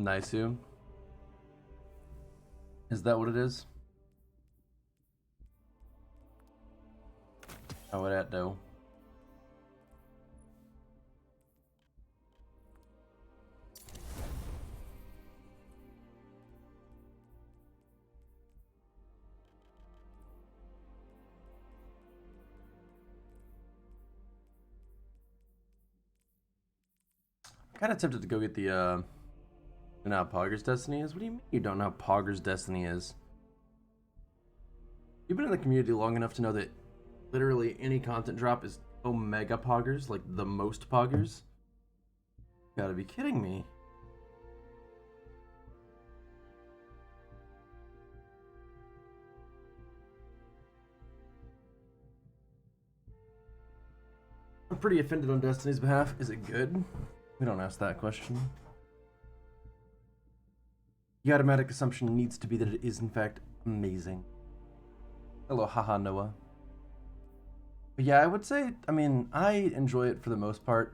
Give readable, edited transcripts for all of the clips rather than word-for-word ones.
Nice you. Is that what it is? How would that do? Kind of tempted to go get the, you know how Pogger's Destiny is? What do you mean you don't know how Pogger's Destiny is? You've been in the community long enough to know that literally any content drop is Omega Poggers, like the most Poggers? You gotta be kidding me. I'm pretty offended on Destiny's behalf. Is it good? We don't ask that question. The automatic assumption needs to be that it is in fact amazing. Hello, haha Noah. But yeah, I would say, I mean, I enjoy it for the most part.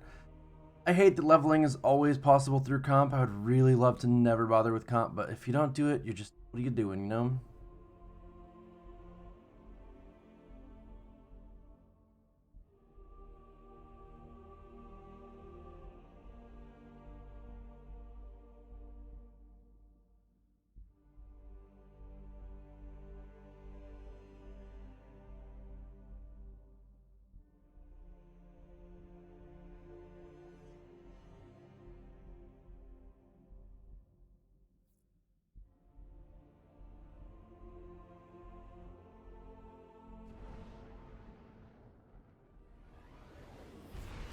I hate that leveling is always possible through comp. I would really love to never bother with comp, but if you don't do it, you're just, what are you doing, you know?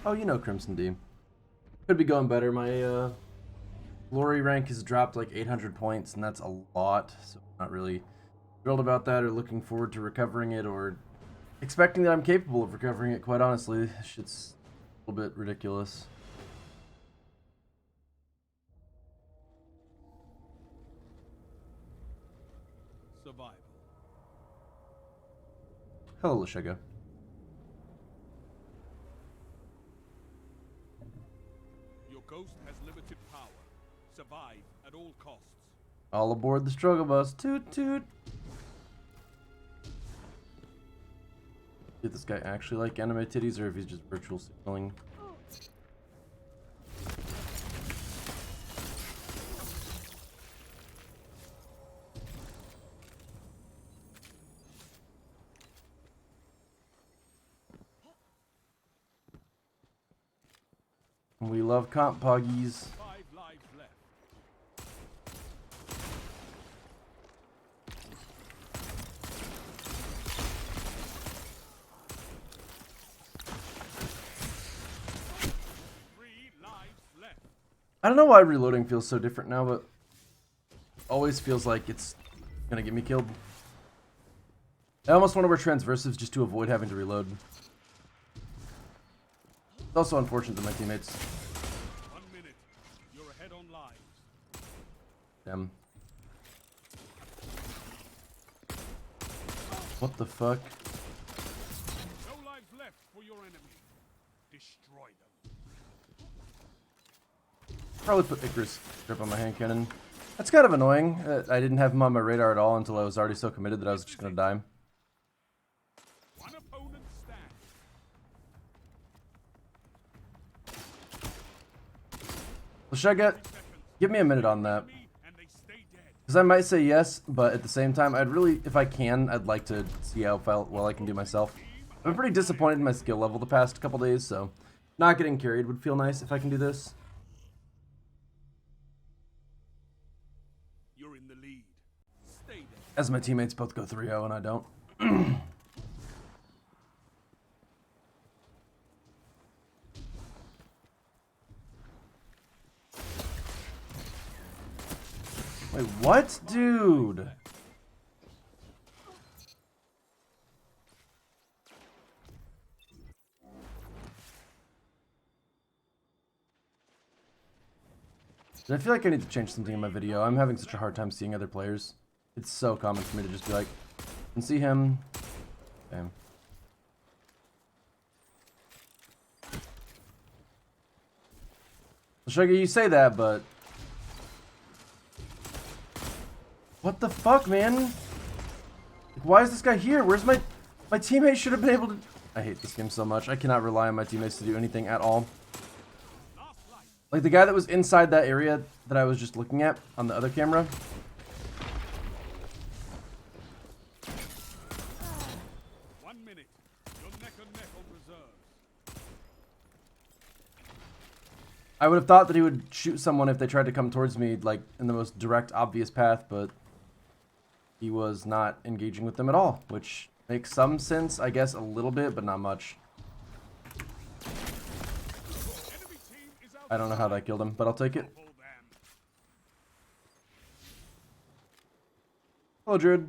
Oh, you know Crimson D. Could be going better. My glory rank has dropped like 800 points, and that's a lot. So I'm not really thrilled about that or looking forward to recovering it or expecting that I'm capable of recovering it, quite honestly. Shit's a little bit ridiculous. Survival. Hello, Lashega. Your ghost has limited power. Survive at all costs. All aboard the Strugglebus. Toot toot. Did this guy actually like anime titties, or if he's just virtual signaling? We love comp poggies. 5 lives left. I don't know why reloading feels so different now, but always feels like it's gonna get me killed. I almost want to wear transversives just to avoid having to reload. It's also unfortunate that my teammates. 1 minute. You're ahead on lives. Damn. What the fuck? No lives left for your enemy. Destroy them. Probably put Icarus grip on my hand cannon. That's kind of annoying. I didn't have him on my radar at all until I was already so committed that I was just gonna die. One opponent stands. Lashega, give me a minute on that. Because I might say yes, but at the same time, I'd really, if I can, I'd like to see how well I can do myself. I've been pretty disappointed in my skill level the past couple days, so not getting carried would feel nice if I can do this. You're in the lead. Stay there. As my teammates both go 3-0 and I don't. Wait, what? Dude! I feel like I need to change something in my video. I'm having such a hard time seeing other players. It's so common for me to just be like, I can see him. Damn. Sugar, you say that, but What the fuck, man? Like, why is this guy here? Where's my teammate? Should have been able to. I hate this game so much. I cannot rely on my teammates to do anything at all. Like the guy that was inside that area that I was just looking at on the other camera. I would have thought that he would shoot someone if they tried to come towards me, like, in the most direct, obvious path, but he was not engaging with them at all, which makes some sense, I guess, a little bit, but not much. I don't know how that killed him, but I'll take it. Hello, Druid.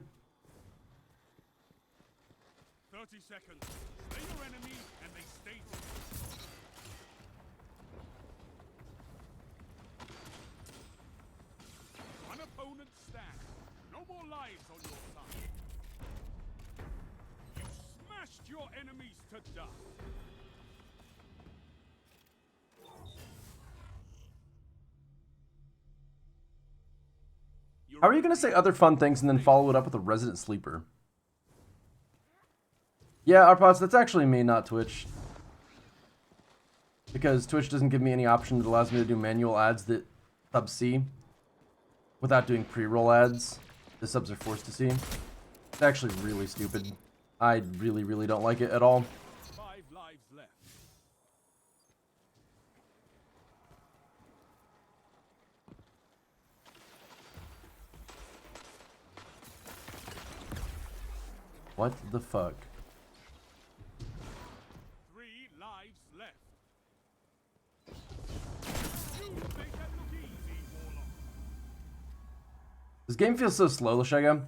30 seconds. Slay your enemy and they stay. One opponent stands. No more lives on your side. You smashed your enemies to dust. How are you going to say other fun things and then follow it up with a resident sleeper? Yeah, Arpods, that's actually me, not Twitch. Because Twitch doesn't give me any option that allows me to do manual ads that subs see without doing pre-roll ads. The subs are forced to see. It's actually really stupid. I really, really don't like it at all. 5 lives left. What the fuck? 3 lives left. You make that look easy, Warlock. This game feels so slow, Lashega.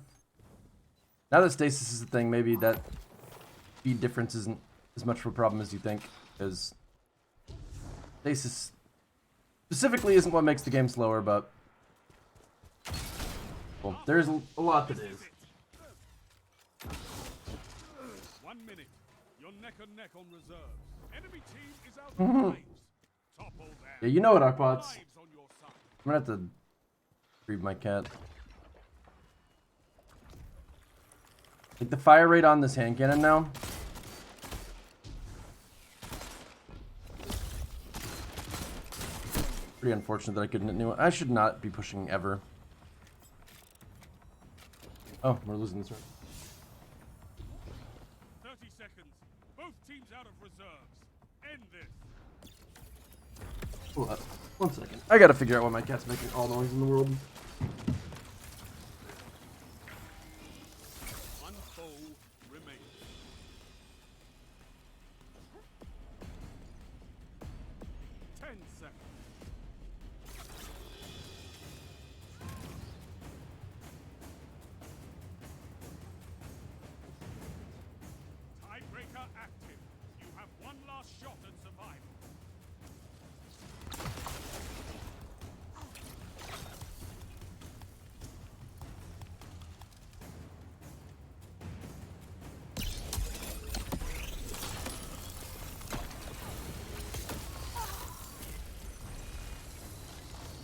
Now that stasis is a thing, maybe that speed difference isn't as much of a problem as you think, because stasis specifically isn't what makes the game slower, but well, there's a lot that is. 1 minute. You're neck and neck on reserves. Enemy team is out of lives. Topple them. Yeah, you know what, Arpods. Lives on your side. I'm gonna have to breed my cat. Like the fire rate on this hand cannon now. Pretty unfortunate that I couldn't hit anyone. I should not be pushing ever. Oh, we're losing this round. 30 seconds. Both teams out of reserves. End this. Hold up. 1 second. I gotta figure out why my cat's making all the noise in the world. One foe remains. 10 seconds. Tiebreaker active. You have one last shot at survival.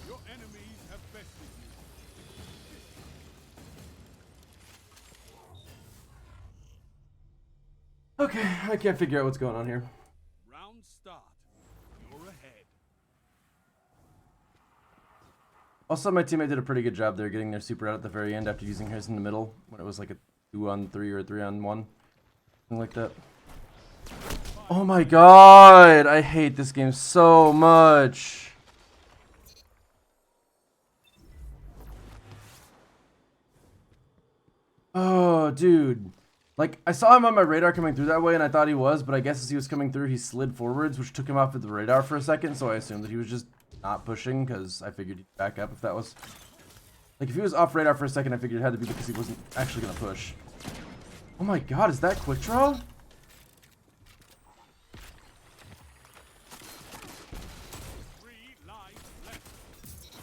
Your enemies have bested you. Okay, I can't figure out what's going on here. Round start. You're ahead. Also, my teammate did a pretty good job there getting their super out at the very end after using hers in the middle when it was like a 2-on-3 or a 3-on-1. Something like that. Oh my god! I hate this game so much. Oh, dude. Like, I saw him on my radar coming through that way, and I thought he was, but I guess as he was coming through, he slid forwards, which took him off of the radar for a second, so I assumed that he was just not pushing, because I figured he'd back up if that was... Like, if he was off radar for a second, I figured it had to be because he wasn't actually going to push. Oh my god, is that quick draw? 3 lives left.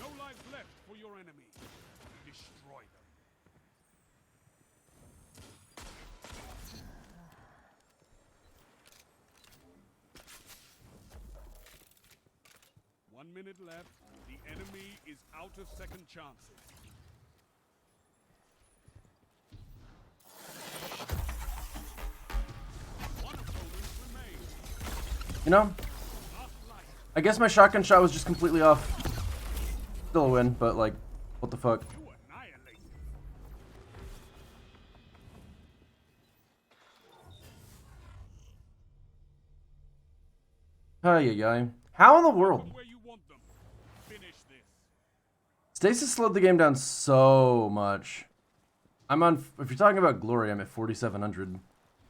No lives left for your enemy. Destroy them. One minute left. The enemy is out of second chances. You know? I guess my shotgun shot was just completely off. Still a win, but like, what the fuck? Ay. How in the world? Stasis slowed the game down so much. I'm on, if you're talking about glory, I'm at 4,700,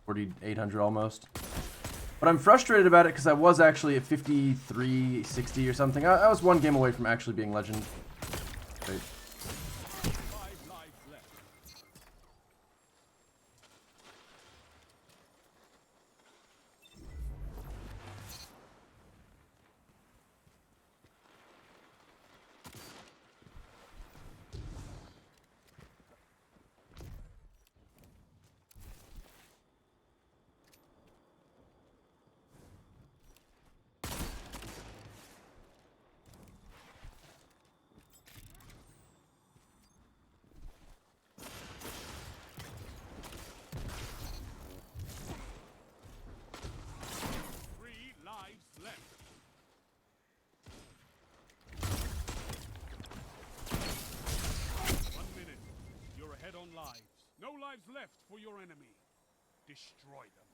4,800 almost. But I'm frustrated about it because I was actually at 5360 or something. I was one game away from actually being legend. Wait. No lives left for your enemy. Destroy them.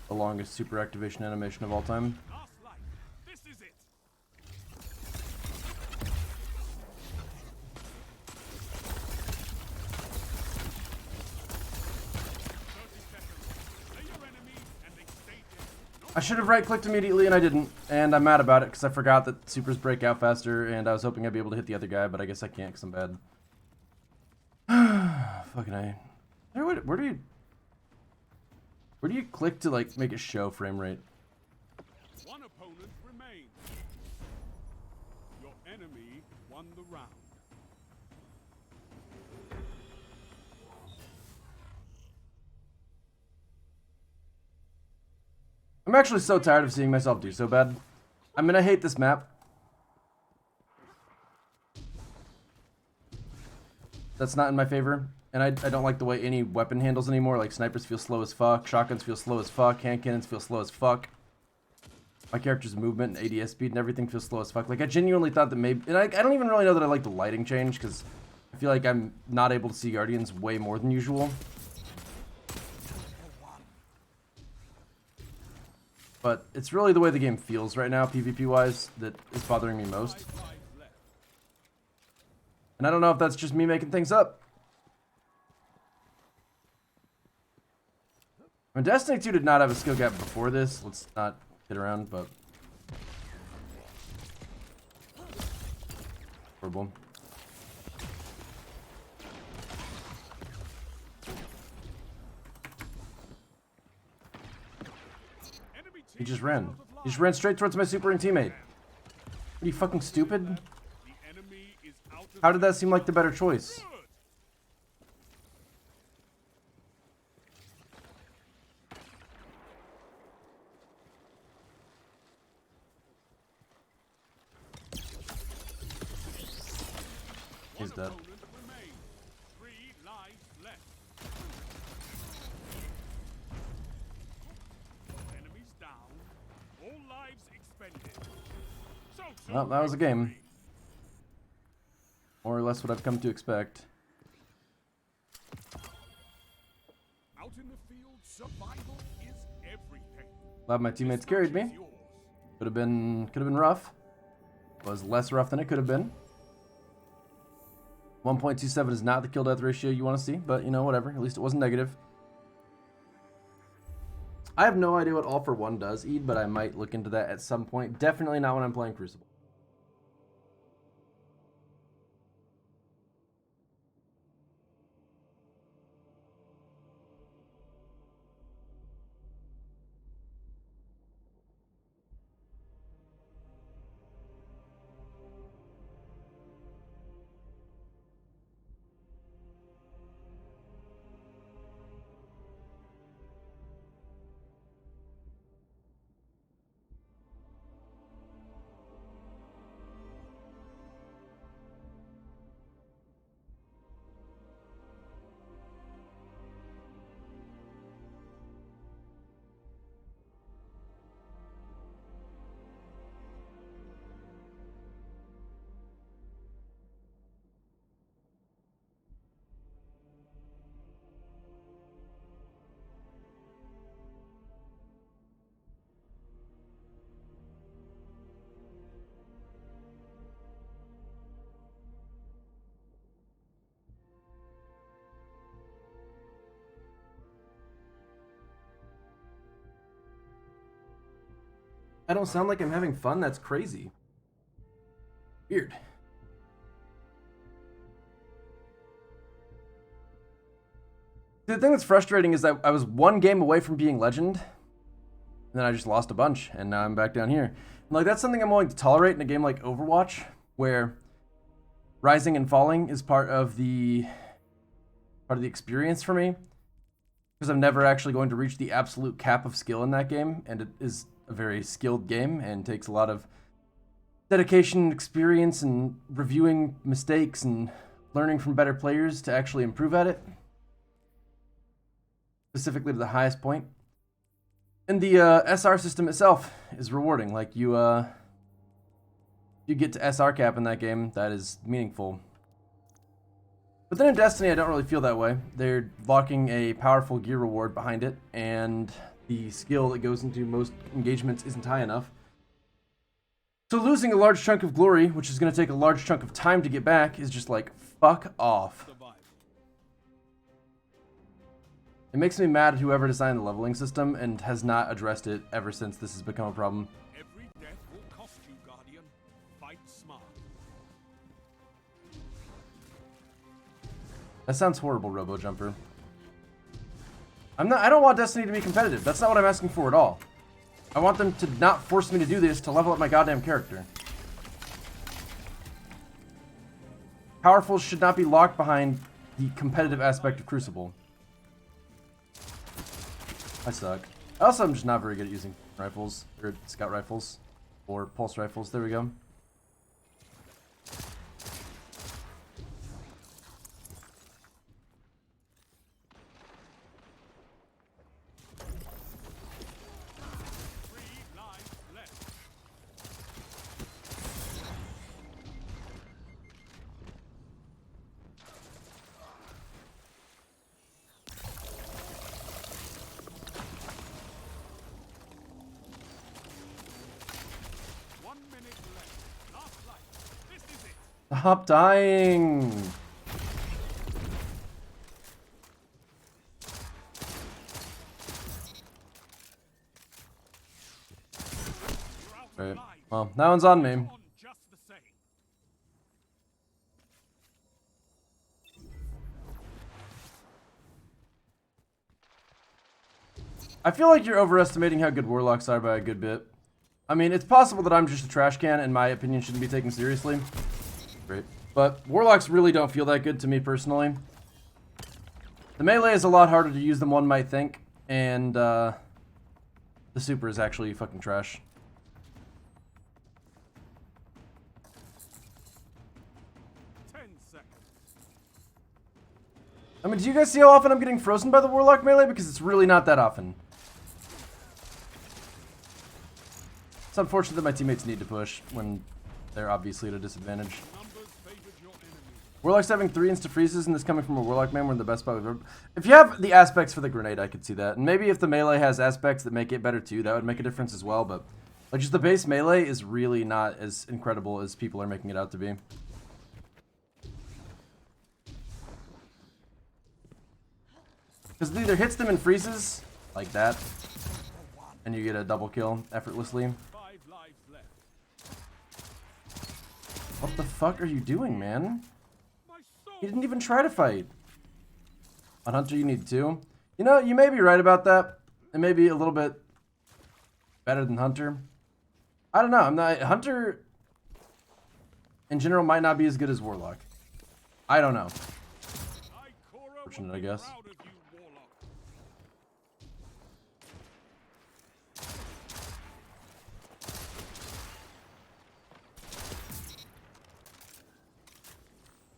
The longest super activation animation of all time. Last life. This is it. I should have right-clicked immediately, and I didn't. And I'm mad about it, because I forgot that supers break out faster, and I was hoping I'd be able to hit the other guy, but I guess I can't, because I'm bad. Fucking A. Where do you click to, like, make it show frame rate? One opponent remains. Your enemy won the round. I'm actually so tired of seeing myself do so bad. I mean, I hate this map. That's not in my favor. And I don't like the way any weapon handles anymore. Like, snipers feel slow as fuck, shotguns feel slow as fuck, hand cannons feel slow as fuck. My character's movement and ADS speed and everything feels slow as fuck. Like, I genuinely thought that maybe... And I don't even really know that I like the lighting change, because I feel like I'm not able to see Guardians way more than usual. But it's really the way the game feels right now, PvP-wise, that is bothering me most. And I don't know if that's just me making things up. I mean, Destiny 2 did not have a skill gap before this. Let's not get around, but... Horrible. He just ran. He just ran straight towards my super and teammate. Are you fucking stupid? How did that seem like the better choice? He's dead. Well, that was a game. More or less what I've come to expect. Out in the field, survival is everything. Glad my teammates carried me. Could have been rough. Was less rough than it could have been. 1.27 is not the kill death ratio you want to see, but you know, whatever. At least it wasn't negative. I have no idea what All for One does, Ed, but I might look into that at some point. Definitely not when I'm playing Crucible. I don't sound like I'm having fun? That's crazy. Weird. The thing that's frustrating is that I was one game away from being legend, and then I just lost a bunch, and now I'm back down here. And like, that's something I'm willing to tolerate in a game like Overwatch, where rising and falling is part of the experience for me, because I'm never actually going to reach the absolute cap of skill in that game, and it is a very skilled game and takes a lot of dedication and experience and reviewing mistakes and learning from better players to actually improve at it, specifically to the highest point. And the SR system itself is rewarding. Like, you get to SR cap in that game, that is meaningful. But then in Destiny, I don't really feel that way. They're locking a powerful gear reward behind it, and the skill that goes into most engagements isn't high enough. So losing a large chunk of glory, which is going to take a large chunk of time to get back, is just like, fuck off. It makes me mad at whoever designed the leveling system and has not addressed it ever since this has become a problem. Every death will cost you, Guardian. Fight smart. That sounds horrible, RoboJumper. I don't want Destiny to be competitive. That's not what I'm asking for at all. I want them to not force me to do this to level up my goddamn character. Powerfuls should not be locked behind the competitive aspect of Crucible. I suck. Also, I'm just not very good at using rifles, or scout rifles, or pulse rifles. There we go. Stop dying! Right. Well, that one's on me. I feel like you're overestimating how good Warlocks are by a good bit. I mean, it's possible that I'm just a trash can and my opinion shouldn't be taken seriously. Great. But Warlocks really don't feel that good to me personally. The melee is a lot harder to use than one might think, and the super is actually fucking trash. I mean, do you guys see how often I'm getting frozen by the Warlock melee? Because it's really not that often. It's unfortunate that my teammates need to push when they're obviously at a disadvantage. Warlock's having 3 insta-freezes and this coming from a Warlock man, we're in the best spot we've ever... If you have the aspects for the grenade, I could see that. And maybe if the melee has aspects that make it better too, that would make a difference as well, but... Like, just the base melee is really not as incredible as people are making it out to be. Because it either hits them and freezes, like that, and you get a double kill effortlessly. What the fuck are you doing, man? He didn't even try to fight. On Hunter, you need 2. You know, you may be right about that. It may be a little bit better than Hunter. I don't know. I'm not... Hunter, in general, might not be as good as Warlock. I don't know. Fortunate, I guess.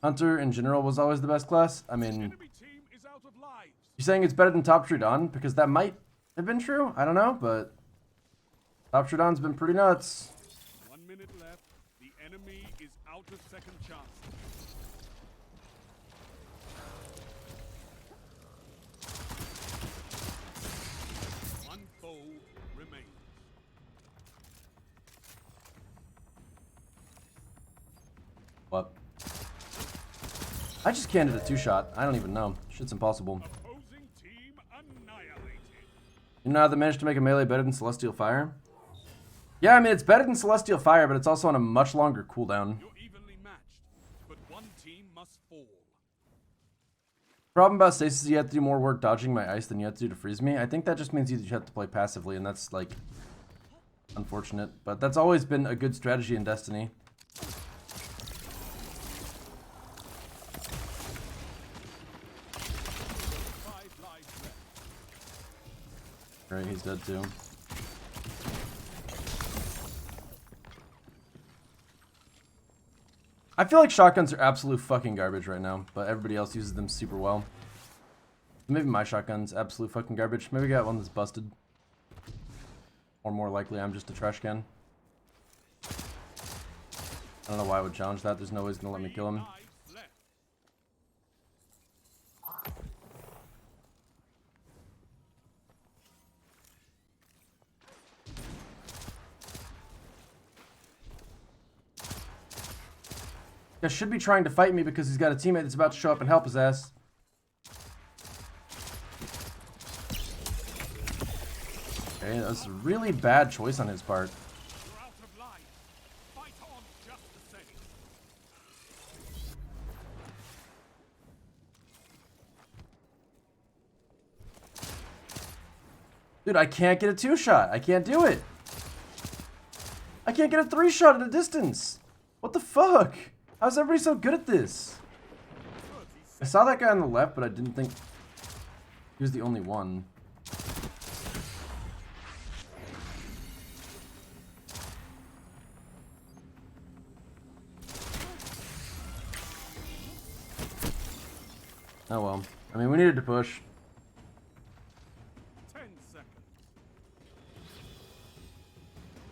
Hunter, in general, was always the best class. I mean, you're saying it's better than Top Trudon? Because that might have been true. I don't know, but Top Trudon's been pretty nuts. 1 minute left. The enemy is out of second chance. One foe remains. What? I just canned a 2-shot. I don't even know. Shit's impossible. You know how they managed to make a melee better than Celestial Fire? Yeah, I mean, it's better than Celestial Fire, but it's also on a much longer cooldown. You're evenly matched, but one team must fall. Problem about Stasis is you have to do more work dodging my ice than you have to do to freeze me. I think that just means you have to play passively, and that's, like, unfortunate. But that's always been a good strategy in Destiny. Right, he's dead too. I feel like shotguns are absolute fucking garbage right now, but everybody else uses them super well. Maybe my shotgun's absolute fucking garbage. Maybe I got one that's busted. Or more likely, I'm just a trash can. I don't know why I would challenge that. There's no way he's gonna let me kill him. Guy should be trying to fight me because he's got a teammate that's about to show up and help his ass. Okay, that's a really bad choice on his part. You're out of line. Fight on just the same. Dude, I can't get a 2-shot. I can't do it. I can't get a 3-shot at a distance. What the fuck? How's everybody so good at this? I saw that guy on the left, but I didn't think he was the only one. Oh well. I mean, we needed to push. 10 seconds.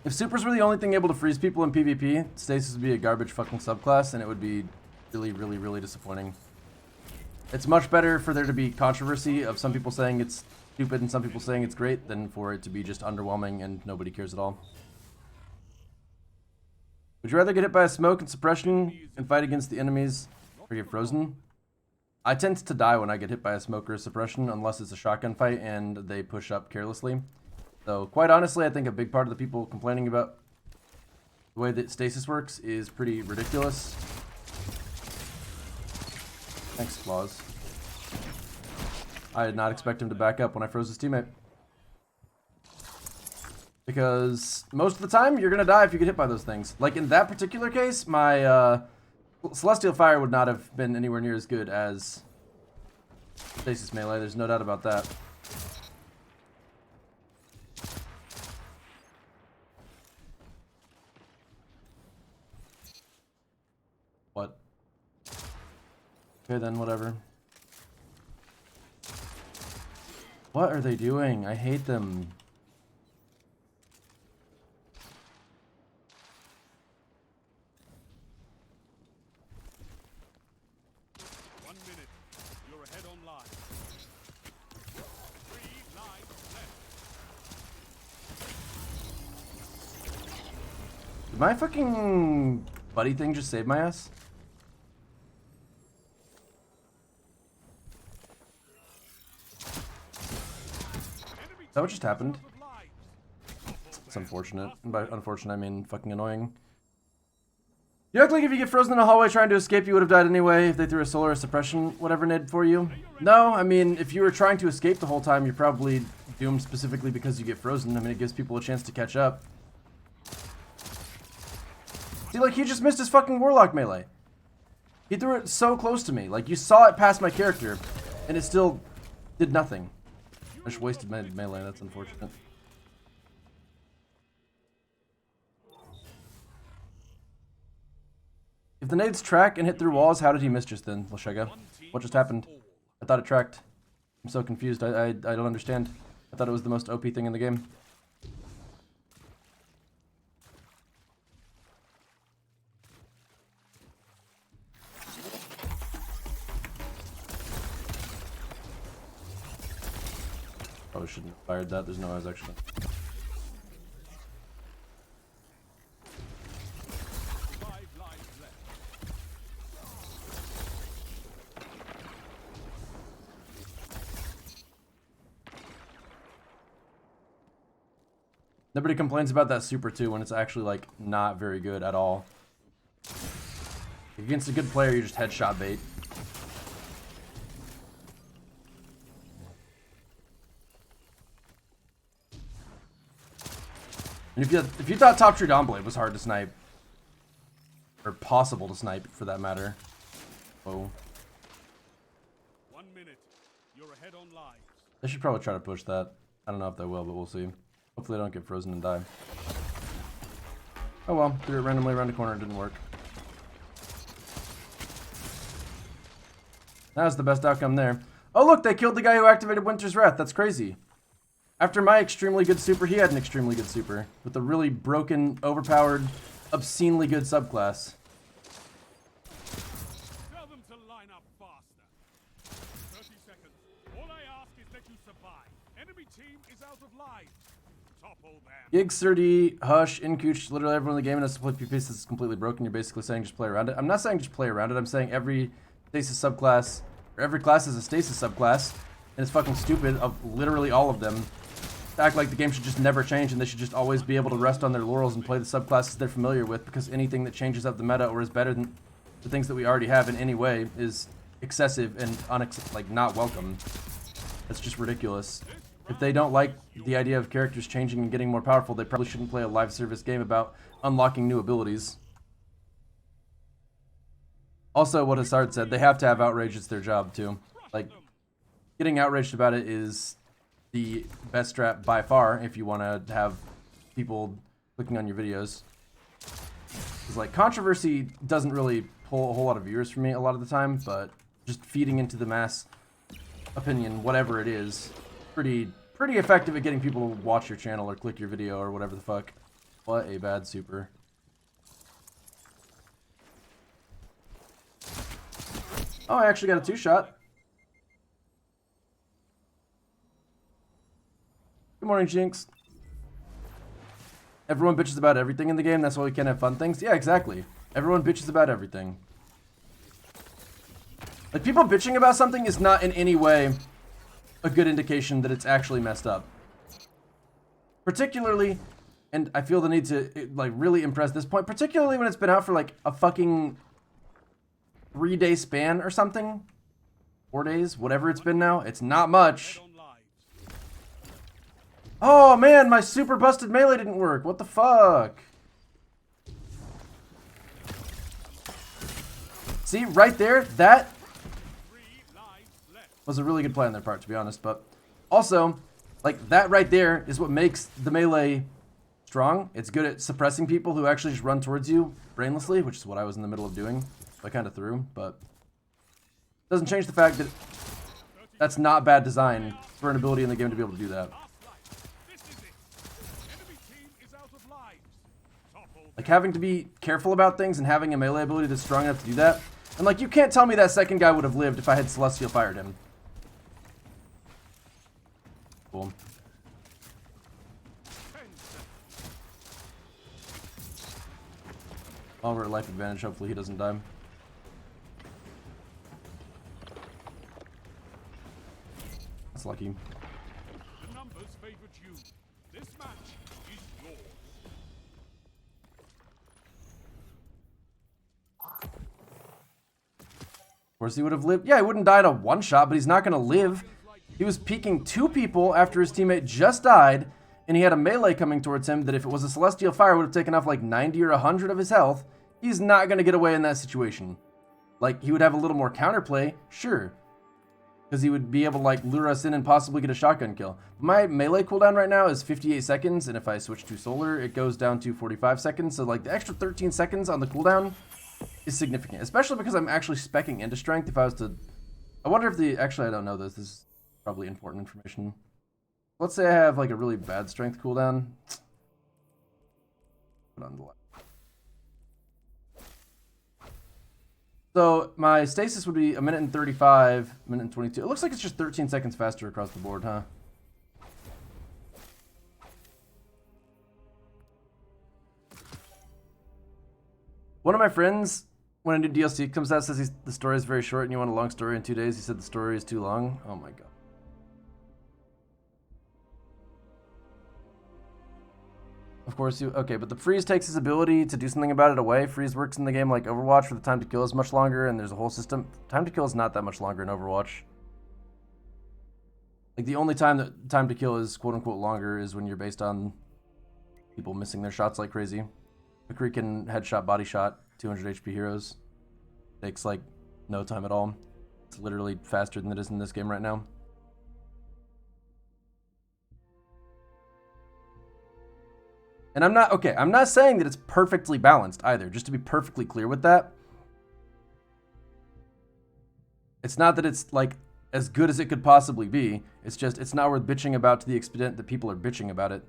If supers were the only thing able to freeze people in PvP, Stasis would be a garbage fucking subclass, and it would be really, really, really disappointing. It's much better for there to be controversy of some people saying it's stupid and some people saying it's great than for it to be just underwhelming and nobody cares at all. Would you rather get hit by a smoke and suppression and fight against the enemies or get frozen? I tend to die when I get hit by a smoke or a suppression unless it's a shotgun fight and they push up carelessly. So quite honestly, I think a big part of the people complaining about the way that stasis works is pretty ridiculous. Thanks, Claws. I did not expect him to back up when I froze his teammate. Because most of the time, you're going to die if you get hit by those things. Like in that particular case, my Celestial Fire would not have been anywhere near as good as Stasis Melee. There's no doubt about that. What? Okay then, whatever. What are they doing? I hate them. Did my fucking buddy thing just save my ass? Is that what just happened? It's unfortunate. And by unfortunate, I mean fucking annoying. You act like if you get frozen in a hallway trying to escape, you would have died anyway if they threw a solar or suppression, whatever nid for you. No, I mean, if you were trying to escape the whole time, you're probably doomed specifically because you get frozen. I mean, it gives people a chance to catch up. See, like, he just missed his fucking Warlock melee. He threw it so close to me. Like, you saw it past my character, and it still did nothing. I just wasted my melee. That's unfortunate. If the nades track and hit through walls, how did he miss just then, Lashega? What just happened? I thought it tracked. I'm so confused. I don't understand. I thought it was the most OP thing in the game. Probably shouldn't have fired that. There's no way I was actually. Nobody complains about that super too when it's actually like not very good at all. Against a good player, you just headshot bait. And if you thought Top Tree Dawnblade was hard to snipe, or possible to snipe for that matter, whoa. 1 minute. You're ahead on lives. They should probably try to push that. I don't know if they will, but we'll see. Hopefully they don't get frozen and die. Oh well, threw it randomly around the corner, it didn't work. That was the best outcome there. Oh look, they killed the guy who activated Winter's Wrath. That's crazy. After my extremely good super, he had an extremely good super. With a really broken, overpowered, obscenely good subclass. Tell them to line up faster. 30 seconds. All I ask is that you survive. Enemy team is out of lives. Topple them. Gig 30, Hush, Incooch, literally everyone in the game has to play PP is completely broken. You're basically saying just play around it. I'm not saying just play around it. I'm saying every stasis subclass, or every class is a stasis subclass, and it's fucking stupid of literally all of them. Act like the game should just never change and they should just always be able to rest on their laurels and play the subclasses they're familiar with, because anything that changes up the meta or is better than the things that we already have in any way is excessive and like not welcome. That's just ridiculous. If they don't like the idea of characters changing and getting more powerful, they probably shouldn't play a live service game about unlocking new abilities. Also, what Hassard said, they have to have outrage, it's their job too. Like, getting outraged about it is the best strat by far if you want to have people clicking on your videos. It's like, controversy doesn't really pull a whole lot of viewers for me a lot of the time, but just feeding into the mass opinion, whatever it is, pretty effective at getting people to watch your channel or click your video or whatever the fuck. What a bad super. Oh, I actually got a two-shot. Good morning, Jinx. Everyone bitches about everything in the game, that's why we can't have fun things? Yeah, exactly. Everyone bitches about everything. Like, people bitching about something is not in any way a good indication that it's actually messed up. Particularly, and I feel the need to, like, really impress this point, particularly when it's been out for, like, a fucking 3-day span or something. 4 days, whatever it's been now. It's not much. Oh man, my super busted melee didn't work. What the fuck? See, right there, that was a really good play on their part, to be honest. But also, like, that right there is what makes the melee strong. It's good at suppressing people who actually just run towards you brainlessly, which is what I was in the middle of doing. So I kind of threw, but doesn't change the fact that that's not bad design for an ability in the game to be able to do that. Like, having to be careful about things and having a melee ability that's strong enough to do that. And, like, you can't tell me that second guy would have lived if I had Celestial fired him. Cool. While we're at life advantage, hopefully he doesn't die. That's lucky. The numbers favored you. This match is yours. Of course he would have lived. Yeah, he wouldn't die in a one-shot, but he's not going to live. He was peeking 2 people after his teammate just died, and he had a melee coming towards him that if it was a Celestial Fire would have taken off like 90 or 100 of his health. He's not going to get away in that situation. Like, he would have a little more counterplay, sure. Because he would be able to, like, lure us in and possibly get a shotgun kill. My melee cooldown right now is 58 seconds, and if I switch to solar, it goes down to 45 seconds. So, like, the extra 13 seconds on the cooldown is significant, especially because I'm actually speccing into strength. If I was to, I wonder if the, actually I don't know this, this is probably important information. Let's say I have like a really bad strength cooldown. Put on the left. So my stasis would be 1 minute and 35, 1 minute and 22. It looks like it's just 13 seconds faster across the board, huh? One of my friends, when a new DLC comes out, says the story is very short and you want a long story in 2 days. He said the story is too long. Oh my god. Of course you... Okay, but the freeze takes his ability to do something about it away. Freeze works in the game like Overwatch, where the time to kill is much longer, and there's a whole system. Time to kill is not that much longer in Overwatch. Like, the only time that time to kill is quote-unquote longer is when you're based on people missing their shots like crazy. McCree can headshot, body shot, 200 HP heroes. Takes, like, no time at all. It's literally faster than it is in this game right now. And I'm not saying that it's perfectly balanced either, just to be perfectly clear with that. It's not that it's, like, as good as it could possibly be. It's just, it's not worth bitching about to the extent that people are bitching about it.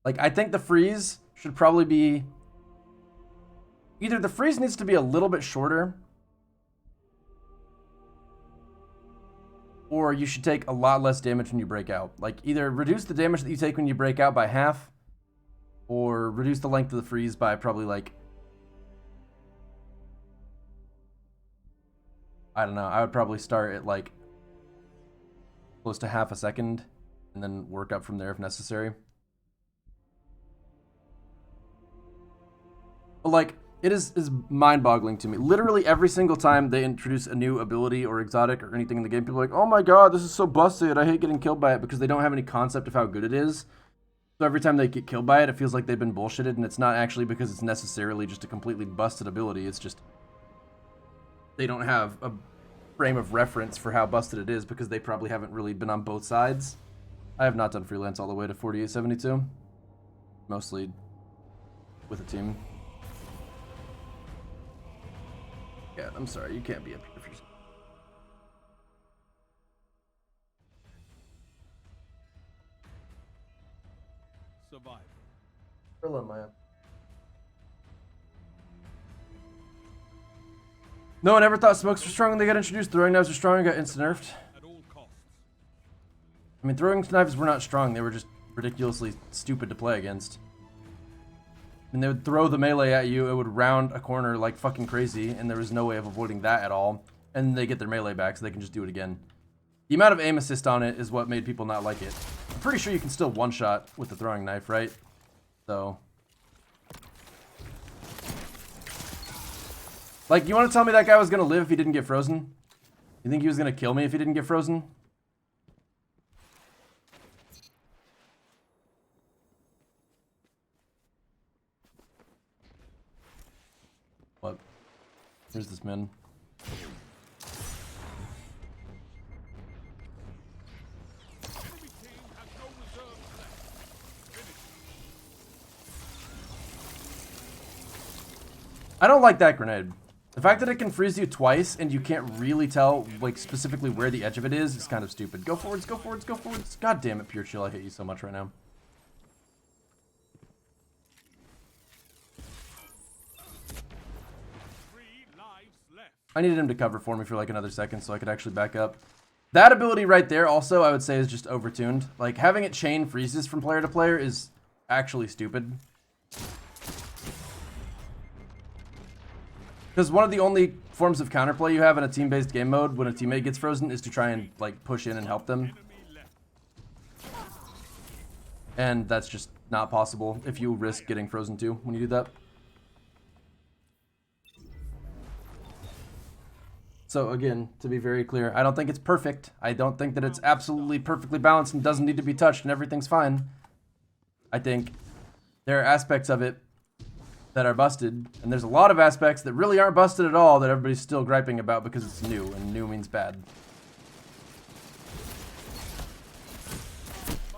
Like, I think the freeze should probably be... Either the freeze needs to be a little bit shorter, or you should take a lot less damage when you break out. Like, either reduce the damage that you take when you break out by half, or reduce the length of the freeze by probably, like... I don't know, I would probably start at, like, close to half a second, and then work up from there if necessary. But, like, it is mind-boggling to me. Literally every single time they introduce a new ability or exotic or anything in the game, people are like, oh my god, this is so busted, I hate getting killed by it, because they don't have any concept of how good it is. So every time they get killed by it, it feels like they've been bullshitted, and it's not actually because it's necessarily just a completely busted ability, it's just they don't have a frame of reference for how busted it is, because they probably haven't really been on both sides. I have not done Freelance all the way to 4872. Mostly with a team. Yeah, I'm sorry, you can't be up here for... Survive. Hello, Maya. No one ever thought smokes were strong when they got introduced. Throwing knives were strong and got instant nerfed. At all costs. I mean, throwing knives were not strong. They were just ridiculously stupid to play against. And they would throw the melee at you, it would round a corner like fucking crazy, and there was no way of avoiding that at all. And they get their melee back, so they can just do it again. The amount of aim assist on it is what made people not like it. I'm pretty sure you can still one-shot with the throwing knife, right? So... Like, you want to tell me that guy was going to live if he didn't get frozen? You think he was going to kill me if he didn't get frozen? What? Here's this man. I don't like that grenade. The fact that it can freeze you twice and you can't really tell, like, specifically where the edge of it is kind of stupid. Go forwards, go forwards, go forwards. God damn it, Pure Chill, I hate you so much right now. I needed him to cover for me for like another second so I could actually back up. That ability right there also, I would say, is just overtuned. Like, having it chain freezes from player to player is actually stupid. Because one of the only forms of counterplay you have in a team-based game mode when a teammate gets frozen is to try and, like, push in and help them. And that's just not possible if you risk getting frozen too when you do that. So again, to be very clear, I don't think it's perfect. I don't think that it's absolutely perfectly balanced and doesn't need to be touched and everything's fine. I think there are aspects of it that are busted, and there's a lot of aspects that really aren't busted at all that everybody's still griping about because it's new, and new means bad.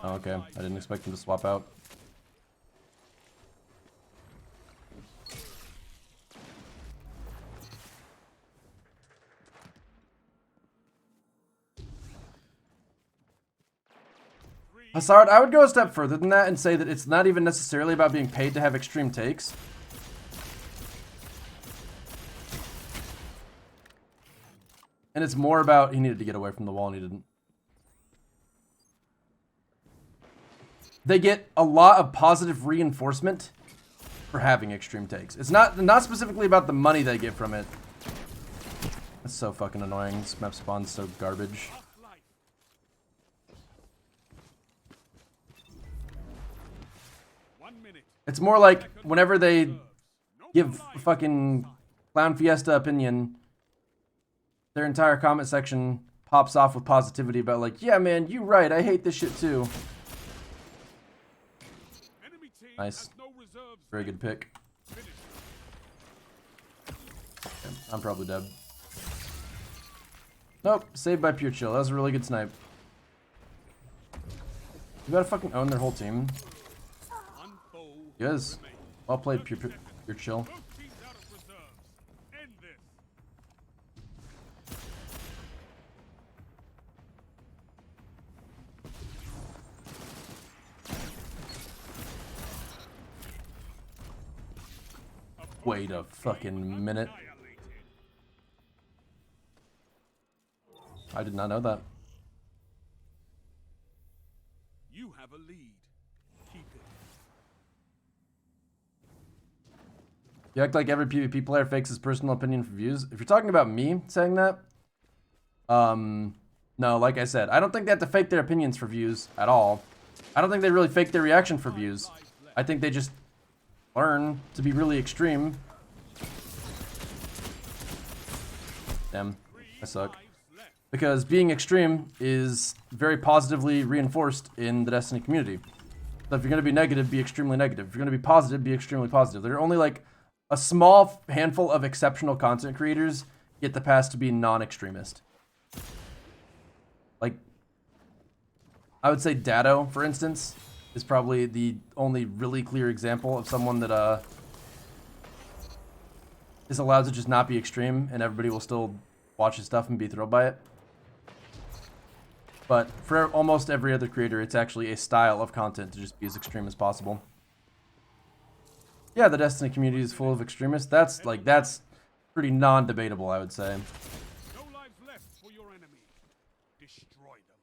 Oh, okay, I didn't expect them to swap out. Hassard, I would go a step further than that and say that it's not even necessarily about being paid to have extreme takes. And it's more about he needed to get away from the wall and he didn't. they get a lot of positive reinforcement for having extreme takes. It's not specifically about the money they get from it. That's so fucking annoying. This map spawn's so garbage. It's more like whenever they give fucking Clown Fiesta opinion, their entire comment section pops off with positivity about like, yeah man, you right, I hate this shit too. Nice. Very good pick. Okay, I'm probably dead. Nope, saved by Pure Chill. That was a really good snipe. You gotta fucking own their whole team. Yes. Well played, Pure Chill. Wait a fucking minute. I did not know that. You have a lead. Keep it. You act like every PvP player fakes his personal opinion for views. If you're talking about me saying that, no, like I said, I don't think they have to fake their opinions for views at all. I don't think they really fake their reaction for views. I think they just learn to be really extreme. Damn, I suck. Because being extreme is very positively reinforced in the Destiny community. So if you're going to be negative, be extremely negative. If you're going to be positive, be extremely positive. There are only like a small handful of exceptional content creators get the pass to be non-extremist. Like, I would say Dado, for instance, is probably the only really clear example of someone that is allowed to just not be extreme and everybody will still watch his stuff and be thrilled by it. But for almost every other creator, it's actually a style of content to just be as extreme as possible. Yeah, the Destiny community is full of extremists. That's pretty non-debatable, I would say. No lives left for your enemy. Destroy them.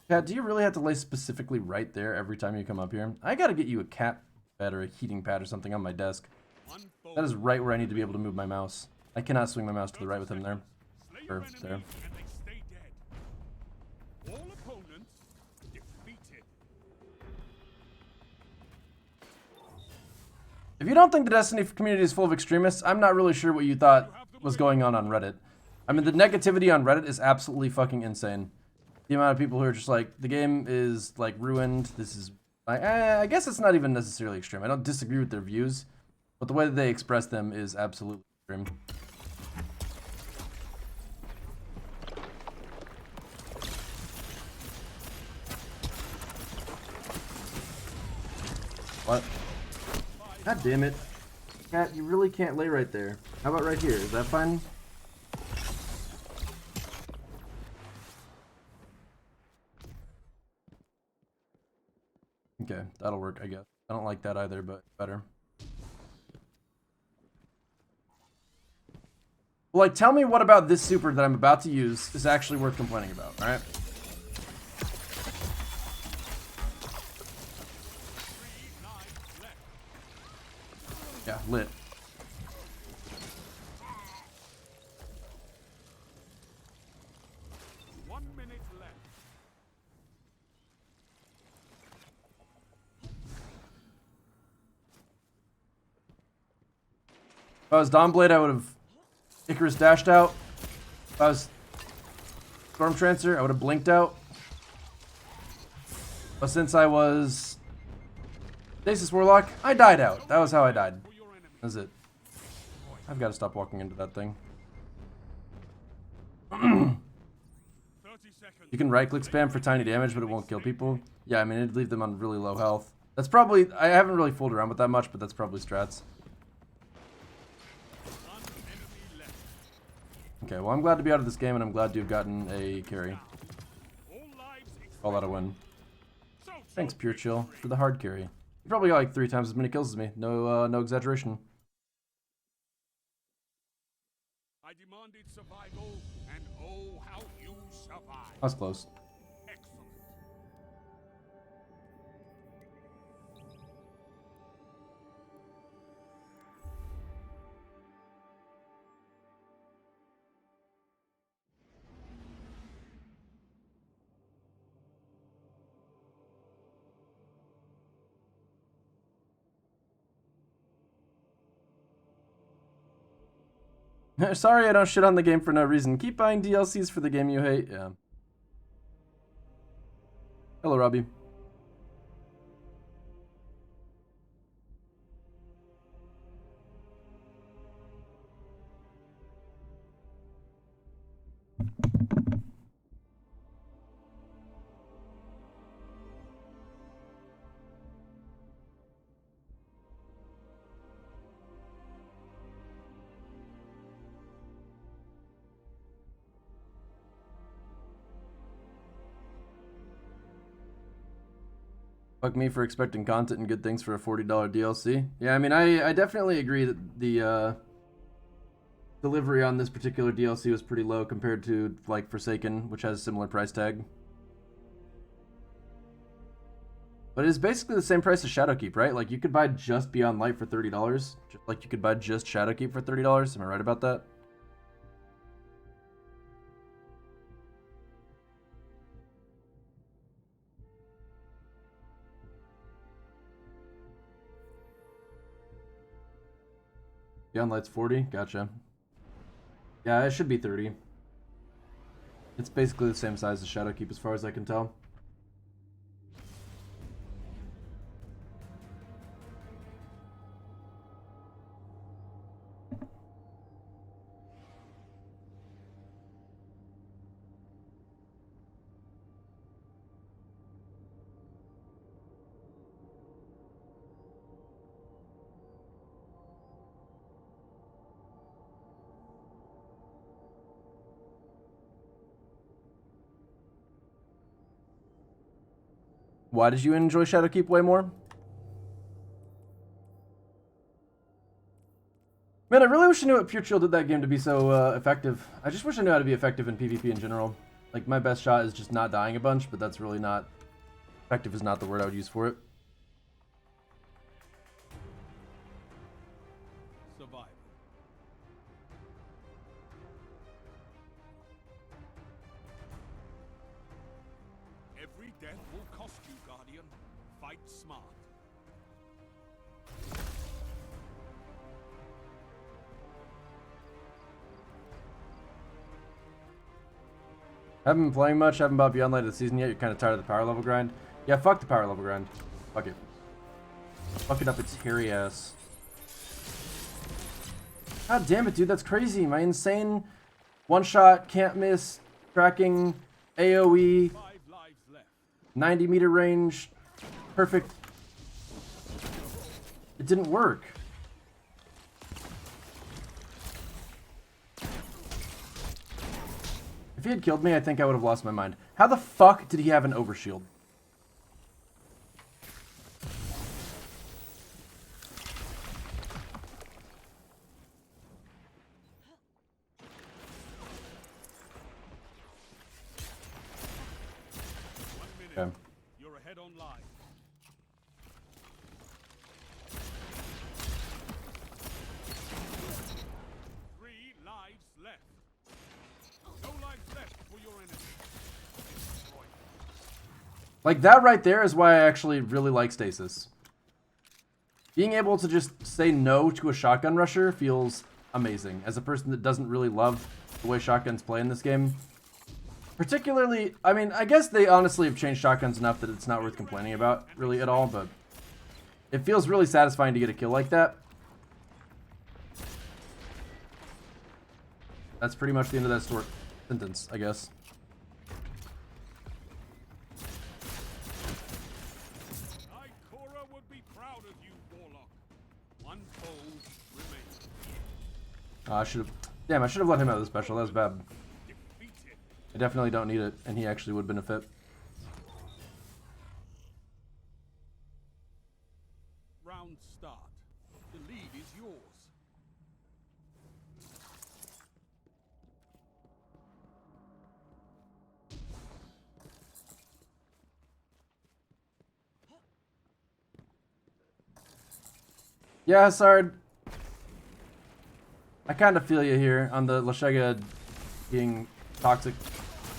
Cat, do you really have to lay specifically right there every time you come up here? I gotta get you a cat bed or a heating pad or something on my desk. That is right where I need to be able to move my mouse. I cannot swing my mouse to the right with him there. Or there. All opponents defeated. If you don't think the Destiny community is full of extremists, I'm not really sure what you thought was going on Reddit. I mean, the negativity on Reddit is absolutely fucking insane. The amount of people who are just like, the game is like ruined. This is, I guess it's not even necessarily extreme. I don't disagree with their views, but the way that they express them is absolutely extreme. What? God damn it. Cat, you really can't lay right there. How about right here? Is that fine? Okay, that'll work, I guess. I don't like that either, but better. Well, like, tell me what about this super that I'm about to use is actually worth complaining about, alright? Yeah, lit. If I was Dawnblade, I would have Icarus dashed out. If I was Storm Trancer, I would have blinked out. But since I was Stasis Warlock, I died out. That was how I died. That's it. I've got to stop walking into that thing. You can right-click spam for tiny damage, but it won't kill people. Yeah, I mean, it'd leave them on really low health. That's probably... I haven't really fooled around with that much, but that's probably strats. Okay, well, I'm glad to be out of this game, and I'm glad to have gotten a carry. Call that a win. Thanks, Pure Chill, for the hard carry. You probably got like 3 times as many kills as me. No exaggeration. I demanded survival, and oh, how you survived. That's close. Excellent. Sorry I don't shit on the game for no reason. Keep buying DLCs for the game you hate. Yeah. Hello, Robbie. Fuck me for expecting content and good things for a $40 DLC. Yeah, I mean, I definitely agree that the delivery on this particular DLC was pretty low compared to, like, Forsaken, which has a similar price tag. But it's basically the same price as Shadowkeep, right? Like, you could buy just Beyond Light for $30, just like you could buy just Shadowkeep for $30. Am I right about that? Beyond Light's 40? Gotcha. Yeah, it should be 30. It's basically the same size as Shadowkeep as far as I can tell. Why did you enjoy Shadowkeep way more? Man, I really wish I knew what Pure Chill did that game to be so effective. I just wish I knew how to be effective in PvP in general. Like, my best shot is just not dying a bunch, but that's really not... Effective is not the word I would use for it. Survival. Every death will cost you, Guardian. Fight smart. Haven't been playing much, haven't bought Beyond Light of the season yet, you're kind of tired of the power level grind. Yeah, fuck the power level grind. Fuck it. Fuck it up its hairy ass. God damn it, dude, that's crazy. My insane one-shot, can't miss, tracking, AoE, 5 lives left. 90-meter range, perfect. It didn't work. If he had killed me, I think I would have lost my mind. How the fuck did he have an overshield? Okay. You're ahead on live. Three lives left. No lives left for your enemy. Destroy. Like, that right there is why I actually really like Stasis. Being able to just say no to a shotgun rusher feels amazing. As a person that doesn't really love the way shotguns play in this game. Particularly, I mean, I guess they honestly have changed shotguns enough that it's not worth complaining about, really, at all, but it feels really satisfying to get a kill like that. That's pretty much the end of that sentence, I guess. Ikora would be proud of you, Warlock. One foe remains. I should have... Damn, I should have let him out of the special. That was bad. Defeated. I definitely don't need it, and he actually would benefit. Round start. The lead is yours. Yeah, Sard. I kind of feel you here on the Lashega being toxic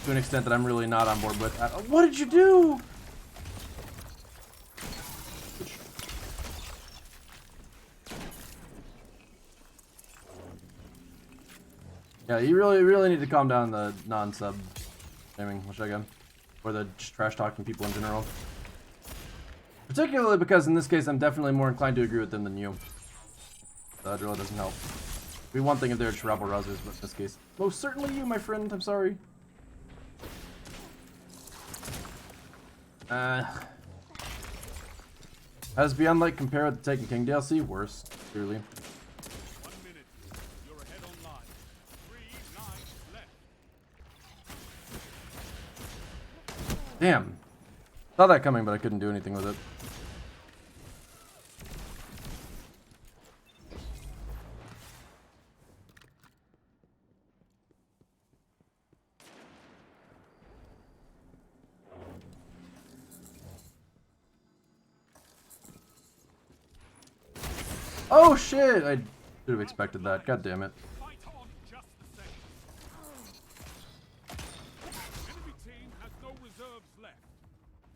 to an extent that I'm really not on board with. What did you do? Yeah, you really need to calm down the non-sub shaming Lashega, or the just trash talking people in general. Particularly because in this case, I'm definitely more inclined to agree with them than you. So that really doesn't help. It'd be one thing if they were just rabble rousers, but in this case, most certainly you, my friend. I'm sorry. As Beyond Light compare with the Taken King DLC? Worse, clearly. 1 minute. You're ahead on live. 3 lives left. Damn. Saw that coming, but I couldn't do anything with it. Oh shit! I should have expected that. God damn it. Fight on just the same. Enemy team has no reserves left.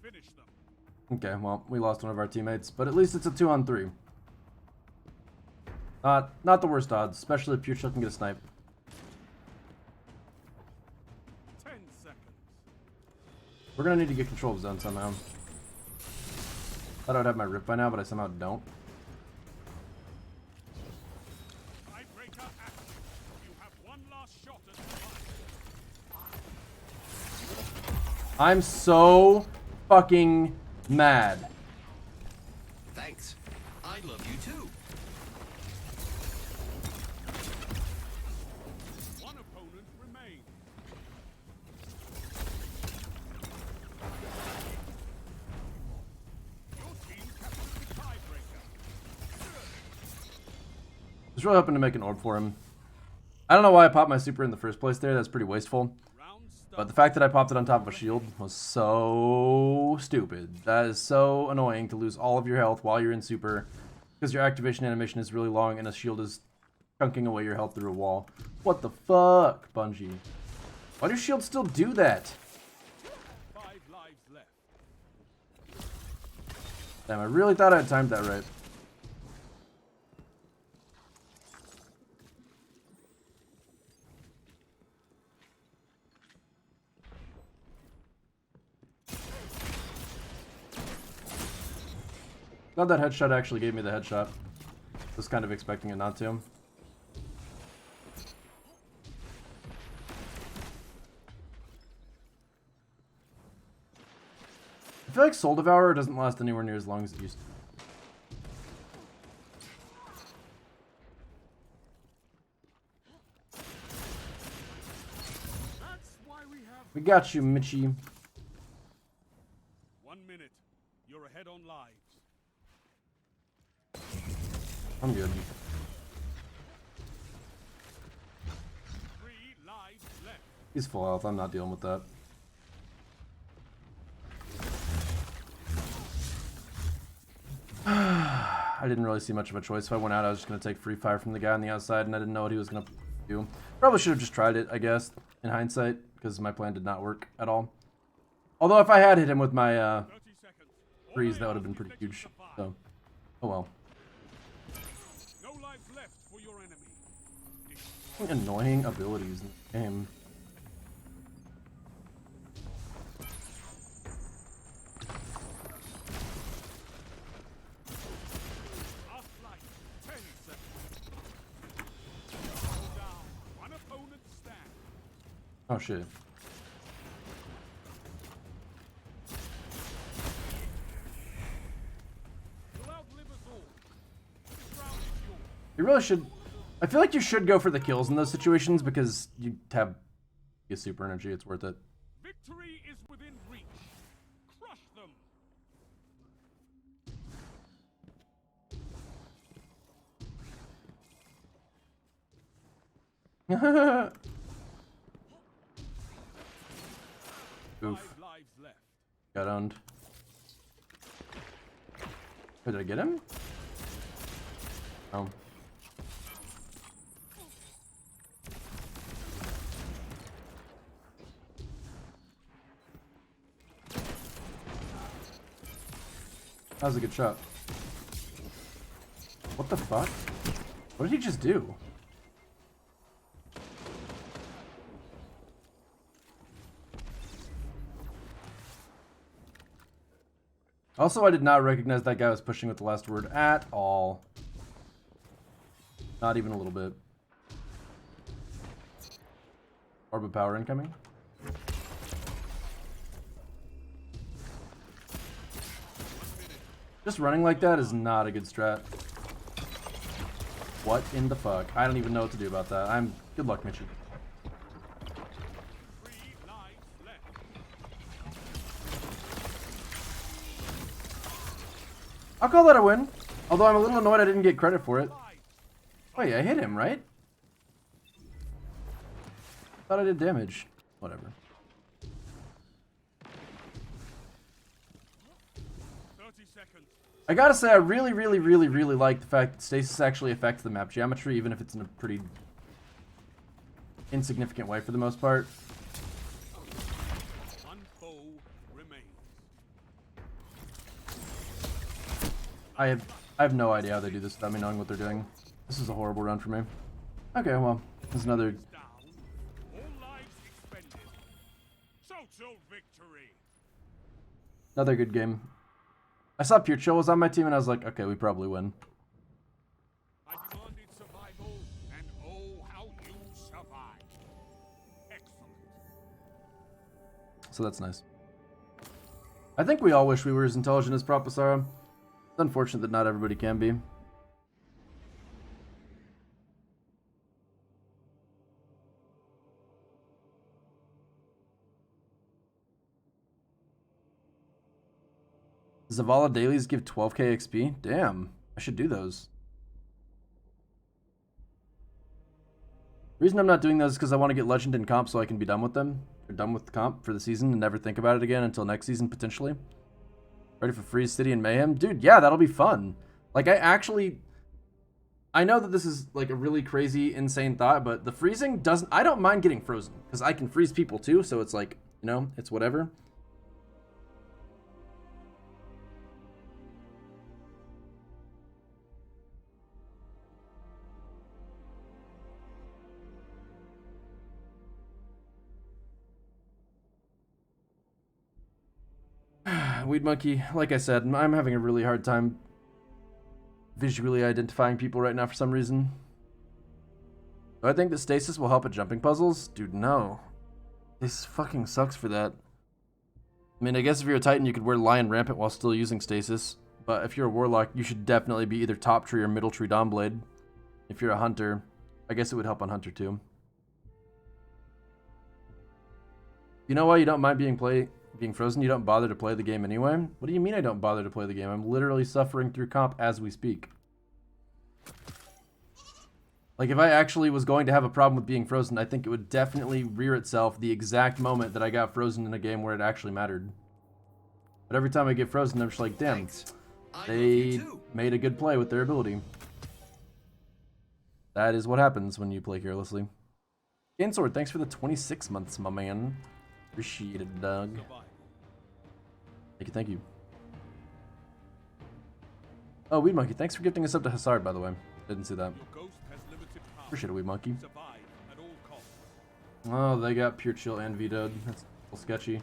Finish them. Okay, well, we lost one of our teammates, but at least it's a 2-on-3. Not the worst odds, especially if Pure can get a snipe. 10 seconds. We're gonna need to get control of zone somehow. Thought I would have my rip by now, but I somehow don't. Tiebreaker active. You have one last shot at the fight. I'm so fucking mad. Thanks. I love you too. One opponent remains. Your team captured the tiebreaker. I was really hoping to make an orb for him. I don't know why I popped my super in the first place there. That's pretty wasteful. Round start. But the fact that I popped it on top of a shield was so stupid. That is so annoying to lose all of your health while you're in super, because your activation animation is really long and a shield is chunking away your health through a wall. What the fuck, Bungie? Why do shields still do that? 5 lives left. Damn, I really thought I had timed that right. Glad that headshot actually gave me the headshot. Was kind of expecting it not to. I feel like Soul Devourer doesn't last anywhere near as long as it used to. That's why we have We got you, Mitchie. 1 minute. You're ahead on lives. I'm good. 3 lives left. He's full health. I'm not dealing with that. I didn't really see much of a choice. If I went out, I was just going to take free fire from the guy on the outside, and I didn't know what he was going to do. Probably should have just tried it, I guess, in hindsight, because my plan did not work at all. Although if I had hit him with my 30 seconds. All freeze, I that would have ask been is pretty that you huge. survive. So, oh well. No lives left for your enemy. Annoying abilities in the game. Last light. 10 seconds. Hold down. One opponent stand. Oh shit. You'll outlive us all. This round is yours. You really should. I feel like you should go for the kills in those situations because you have your super energy. It's worth it. Victory is within reach. Crush them. Oof. 5 lives left. Got owned. Wait, did I get him? Oh. That was a good shot. What the fuck? What did he just do? Also, I did not recognize that guy was pushing with the last word at all. Not even a little bit. Orb of power incoming. Just running like that is not a good strat. What in the fuck? I don't even know what to do about that. Good luck, Mitchie. 3 lives left. I'll call that a win. Although I'm a little annoyed I didn't get credit for it. Wait, I hit him, right? Thought I did damage. Whatever. 30 seconds. I gotta say, I really like the fact that stasis actually affects the map geometry, even if it's in a pretty insignificant way for the most part. One foe remains. I have no idea how they do this without me knowing what they're doing. This is a horrible run for me. Okay, well, there's another. Down. All lives expended. Total victory. Another good game. I saw Pure Chill was on my team and I was like, okay, we probably win. I demanded survival, and oh, how you survived. Excellent. So that's nice. I think we all wish we were as intelligent as Propasara. It's unfortunate that not everybody can be. Zavala dailies give 12k XP? Damn, I should do those. The reason I'm not doing those is because I want to get Legend in comp so I can be done with them. Or done with the comp for the season and never think about it again until next season, potentially. Ready for Freeze City and Mayhem? Dude, yeah, that'll be fun. Like, I know that this is, like, a really crazy, insane thought, but the freezing doesn't... I don't mind getting frozen, because I can freeze people, too, so it's like, you know, it's whatever. Weed Monkey, like I said, I'm having a really hard time visually identifying people right now for some reason. Do I think that stasis will help at jumping puzzles? Dude, no. This fucking sucks for that. I mean, I guess if you're a Titan, you could wear Lion Rampant while still using stasis. But if you're a Warlock, you should definitely be either top tree or middle tree Dawnblade. If you're a Hunter, I guess it would help on Hunter too. You know why you don't mind being frozen? You don't bother to play the game anyway? What do you mean I don't bother to play the game? I'm literally suffering through comp as we speak. Like, if I actually was going to have a problem with being frozen, I think it would definitely rear itself the exact moment that I got frozen in a game where it actually mattered. But every time I get frozen, I'm just like, damn, they made a good play with their ability. That is what happens when you play carelessly. Gainsword, thanks for the 26 months, my man. Appreciate it, Doug. Thank you. Oh, Weed Monkey, thanks for gifting us up to Hazard, by the way. Didn't see that. Appreciate it, Weed Monkey. Oh, they got Pure Chill and vetoed. That's a little sketchy.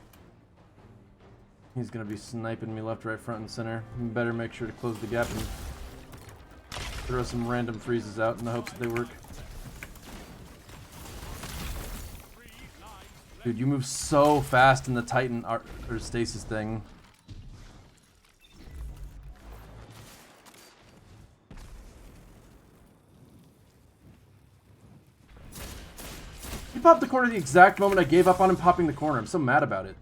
He's gonna be sniping me left, right, front, and center. Better make sure to close the gap and throw some random freezes out in the hopes that they work. Dude, you move so fast in the Titan or stasis thing. He popped the corner the exact moment I gave up on him popping the corner. I'm so mad about it.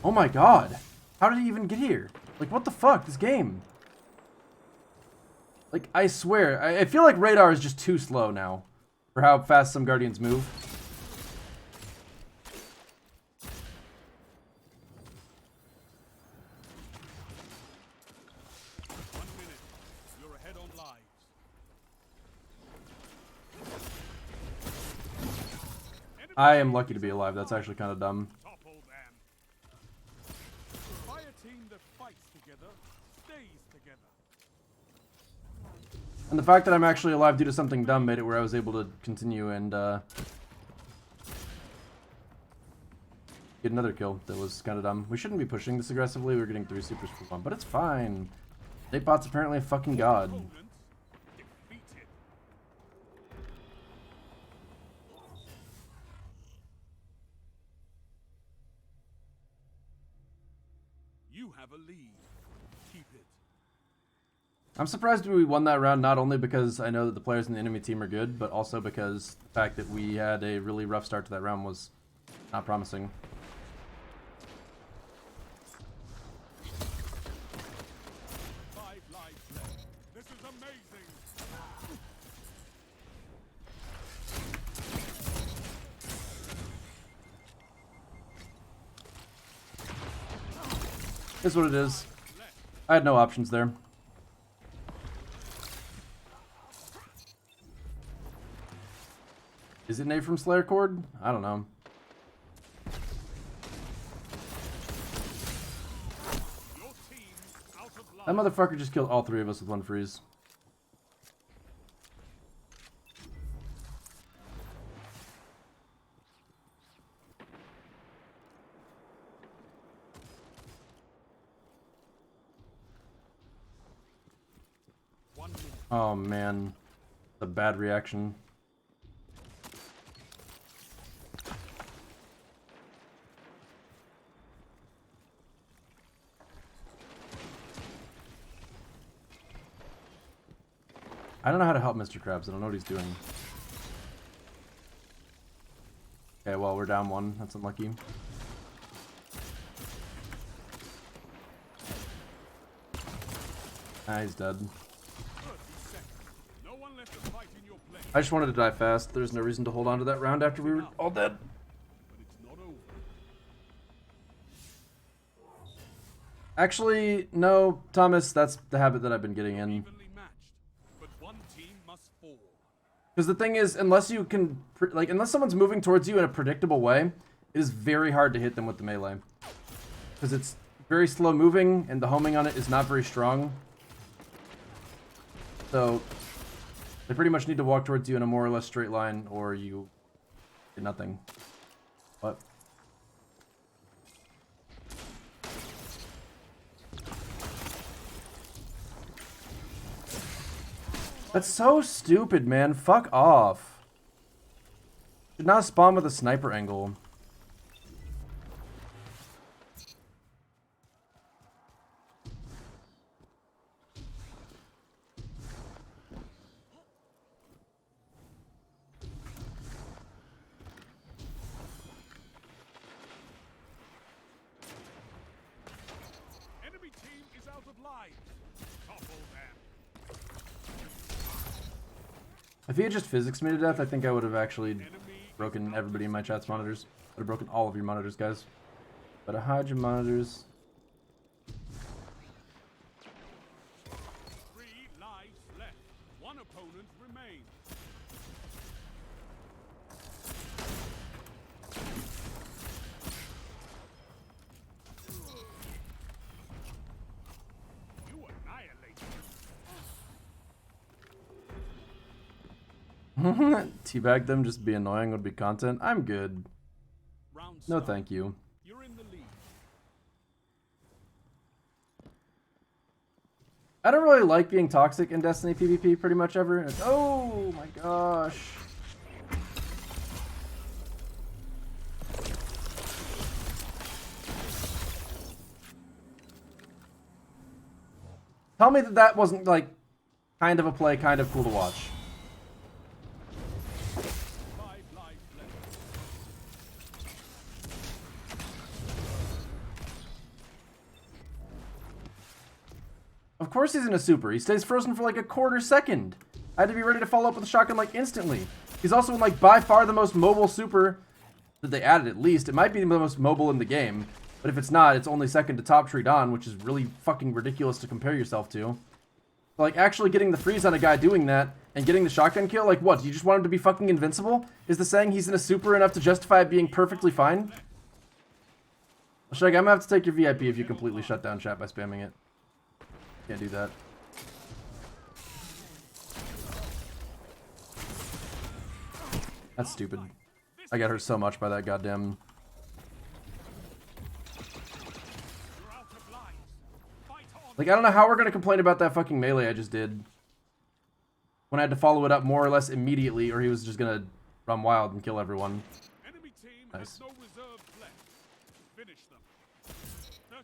Oh my god. How did he even get here? Like, what the fuck? This game. Like, I swear, I feel like radar is just too slow now for how fast some Guardians move. I am lucky to be alive. That's actually kind of dumb. Topple them. By a team that fights together, stays together. And the fact that I'm actually alive due to something dumb made it where I was able to continue and get another kill that was kind of dumb. We shouldn't be pushing this aggressively. We're getting 3 supers for 1, but it's fine. Napot's apparently a fucking god. Opponent defeated. You have a lead. Keep it. I'm surprised we won that round, not only because I know that the players in the enemy team are good, but also because the fact that we had a really rough start to that round was not promising. 5 lives left. This is amazing. Is what it is. I had no options there. Is it Nate from Slayer Cord? I don't know. Your team out of That line. motherfucker just killed all 3 of us with 1 freeze. Oh man, the bad reaction. I don't know how to help Mr. Krabs. I don't know what he's doing. Okay, well, we're down 1. That's unlucky. Ah, he's dead. 30 seconds. No one left to fight in your place. I just wanted to die fast. There's no reason to hold on to that round after we were all dead. But it's not over. Actually, no, Thomas, that's the habit that I've been getting in. Evenly matched. But one team must fall. Because the thing is, unless you can, unless someone's moving towards you in a predictable way, it is very hard to hit them with the melee. Because it's very slow moving, and the homing on it is not very strong. So, they pretty much need to walk towards you in a more or less straight line, or you get nothing. What? That's so stupid, man. Fuck off. Should not spawn with a sniper angle. Enemy team is out of line. Topple them. If he had just physics me to death, I think I would have actually broken everybody in my chat's monitors. I would have broken all of your monitors, guys. But hide your monitors. 3 lives left. 1 opponent remains. You annihilated. Teabag them, just be annoying would be content. I'm good. Round No, start. thank you. You're in the lead. I don't really like being toxic in Destiny PvP pretty much ever. It's, oh my gosh. Tell me that that wasn't like kind of a play, kind of cool to watch. 5 lives left. Of course he's in a super. He stays frozen for like a quarter second. I had to be ready to follow up with a shotgun like instantly. He's also in like by far the most mobile super that they added at least. It might be the most mobile in the game. But if it's not, it's only second to Top Tree Dawn, which is really fucking ridiculous to compare yourself to. Like, actually getting the freeze on a guy doing that and getting the shotgun kill, like, what? Do you just want him to be fucking invincible? Is the saying he's in a super enough to justify it being perfectly fine? Shag, I'm gonna have to take your VIP if you completely shut down chat by spamming it. Can't do that. That's stupid. I got hurt so much by that goddamn... Like, I don't know how we're gonna complain about that fucking melee I just did. When I had to follow it up more or less immediately, or he was just gonna run wild and kill everyone. Nice.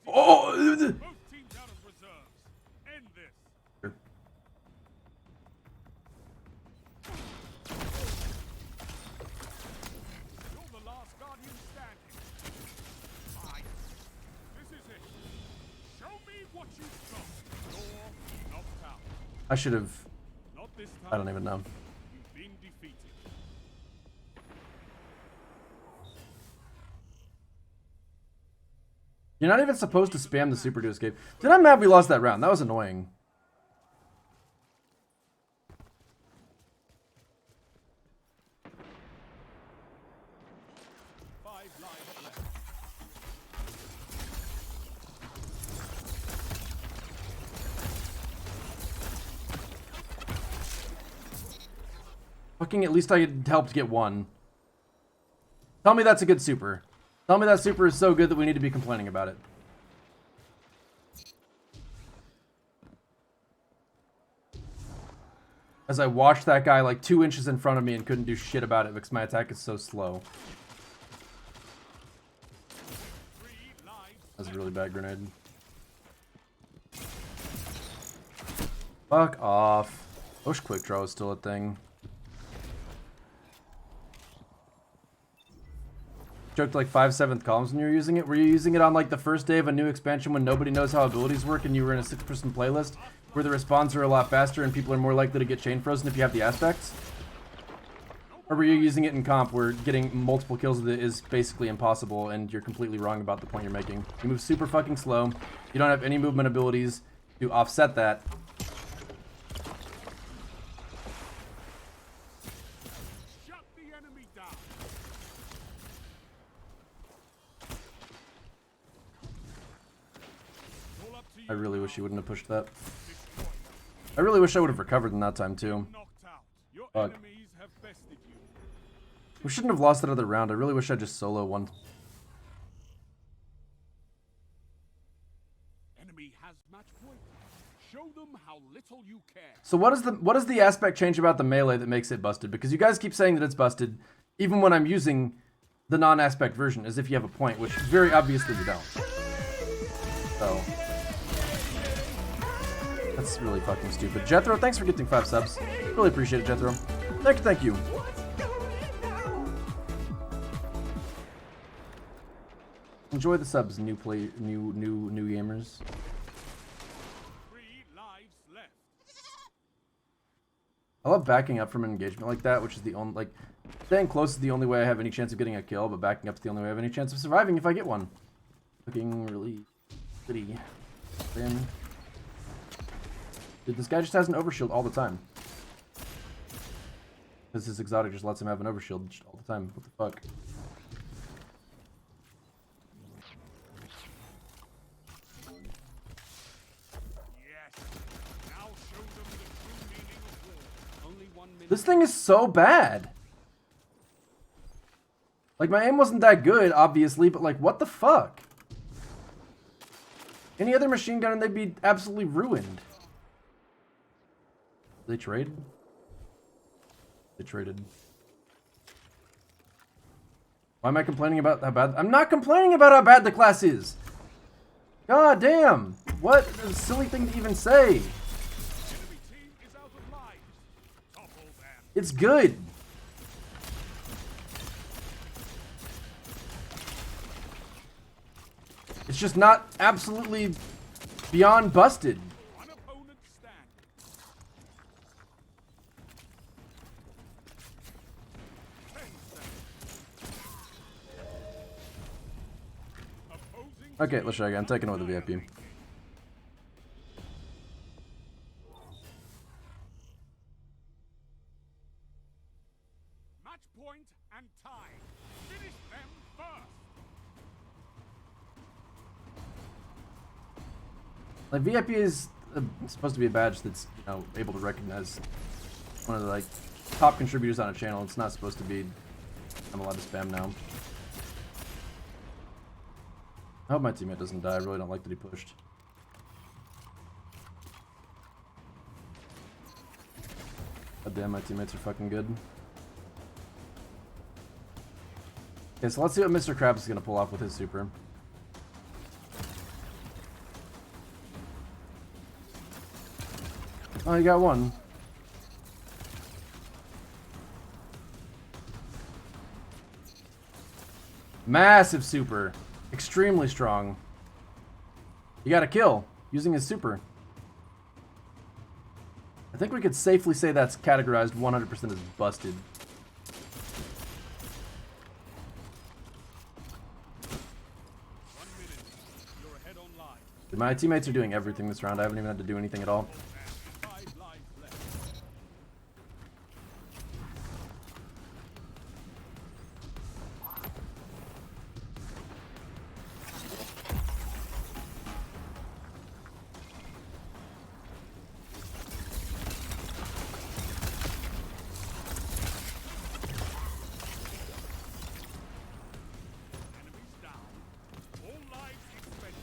Oh! Sure. I should have... I don't even know. You're not even supposed to spam the super to escape. Dude, I'm mad we lost that round. That was annoying. Fucking at least I helped get one. Tell me that's a good super. Tell me that super is so good that we need to be complaining about it. As I watched that guy like 2 inches in front of me and couldn't do shit about it because my attack is so slow. That's a really bad grenade. Fuck off. I wish quick draw was still a thing. Joked like 5/7 columns when you were using it. Were you using it on like the first day of a new expansion when nobody knows how abilities work and you were in a 6-person playlist where the respawns are a lot faster and people are more likely to get chain frozen if you have the aspects? Or were you using it in comp where getting multiple kills with it is basically impossible and you're completely wrong about the point you're making? You move super fucking slow. You don't have any movement abilities to offset that. I really wish he wouldn't have pushed that. I really wish I would have recovered in that time too. Fuck. We shouldn't have lost that other round. I really wish I just solo one. So what is the aspect change about the melee that makes it busted? Because you guys keep saying that it's busted, even when I'm using the non-aspect version, as if you have a point, which very obviously you don't. So that's really fucking stupid. Jethro, thanks for getting 5 subs. Really appreciate it, Jethro. Thank you. Enjoy the subs, new gamers. 3 lives left. I love backing up from an engagement like that, which is the only, like, staying close is the only way I have any chance of getting a kill, but backing up is the only way I have any chance of surviving if I get one. Looking really pretty. Then, dude, this guy just has an overshield all the time. Because his exotic just lets him have an overshield all the time. What the fuck? This thing is so bad. Like, my aim wasn't that good, obviously, but like, what the fuck? Any other machine gun and they'd be absolutely ruined. They trade? They traded. Why am I complaining about how bad? I'm not complaining about how bad the class is. God damn. What a silly thing to even say. It's good. It's just not absolutely beyond busted. Okay, let's try again. I'm taking over the VIP. match point and time. Finish them first. Like VIP is supposed to be a badge that's, you know, able to recognize one of the like top contributors on a channel. It's not supposed to be I'm allowed to spam now. I hope my teammate doesn't die. I really don't like that he pushed. God damn, my teammates are fucking good. Okay, so let's see what Mr. Krabs is gonna pull off with his super. Oh, you got one. Massive super. Extremely strong. You got a kill using his super. I think we could safely say that's categorized 100% as busted. My teammates are doing everything this round. I haven't even had to do anything at all.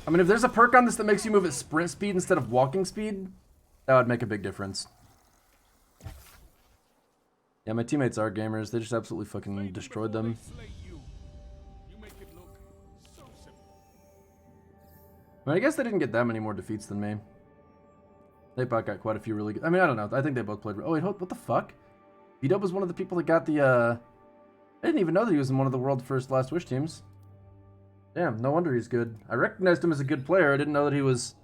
I mean, if there's a perk on this that makes you move at sprint speed instead of walking speed, that would make a big difference. Yeah, my teammates are gamers. They just absolutely fucking destroyed them. I mean, I guess they didn't get that many more defeats than me. They both got quite a few really good... I mean, I don't know. I think they both played... Oh, wait, what the fuck? V-Dub was one of the people that got the, I didn't even know that he was in one of the world's first Last Wish teams. Damn, no wonder he's good. I recognized him as a good player. I didn't know that he was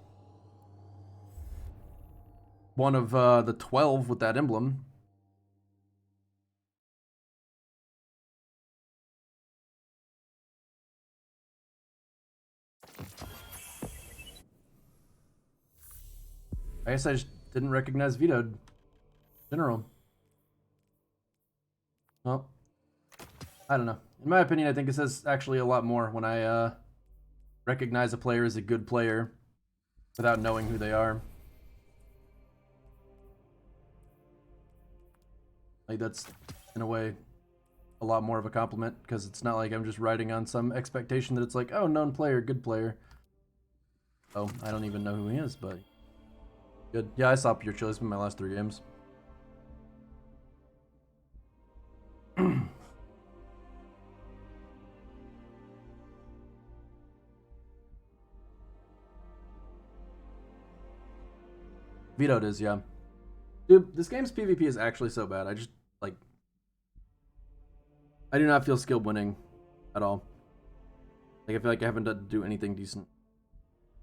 one of the 12 with that emblem. I guess I just didn't recognize Vito in general. Well, I don't know. In my opinion, I think it says actually a lot more when I recognize a player as a good player without knowing who they are. Like, that's, in a way, a lot more of a compliment, because it's not like I'm just riding on some expectation that it's like, oh, known player, good player. Oh, I don't even know who he is, but good. Yeah, I saw Pure Chili's in my last 3 games. Vetoed is, yeah. Dude, this game's PvP is actually so bad. I just, like... I do not feel skilled winning at all. Like, I feel like I haven't done to do anything decent.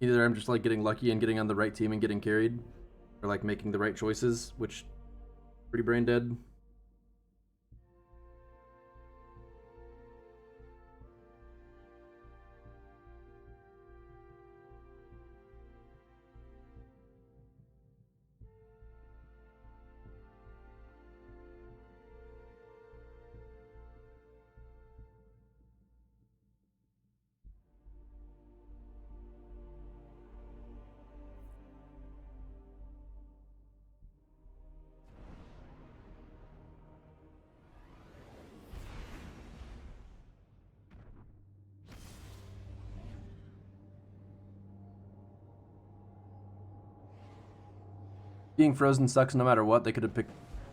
Either I'm just, like, getting lucky and getting on the right team and getting carried, or, like, making the right choices, which... pretty brain dead. Being frozen sucks no matter what. They could have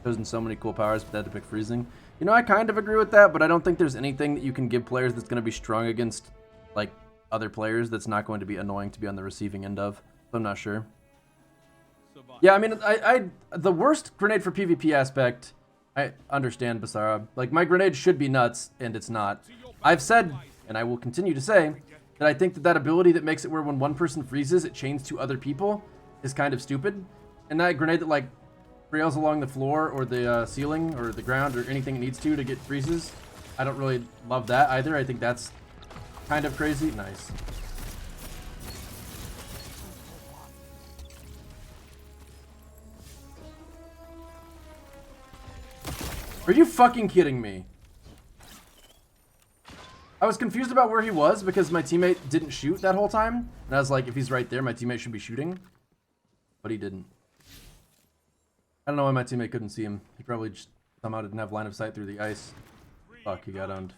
chosen so many cool powers, but they had to pick freezing. You know, I kind of agree with that, but I don't think there's anything that you can give players that's going to be strong against, like, other players that's not going to be annoying to be on the receiving end of. So I'm not sure. Yeah, I mean, the worst grenade for PvP aspect, I understand, Basara. Like, my grenade should be nuts, and it's not. I've said, and I will continue to say, that I think that ability that makes it where when one person freezes, it chains to other people is kind of stupid. And that grenade that, like, trails along the floor or the ceiling or the ground or anything it needs to get freezes, I don't really love that either. I think that's kind of crazy. Nice. Are you fucking kidding me? I was confused about where he was because my teammate didn't shoot that whole time. And I was like, if he's right there, my teammate should be shooting. But he didn't. I don't know why my teammate couldn't see him. He probably just somehow didn't have line of sight through the ice. Fuck, he got owned.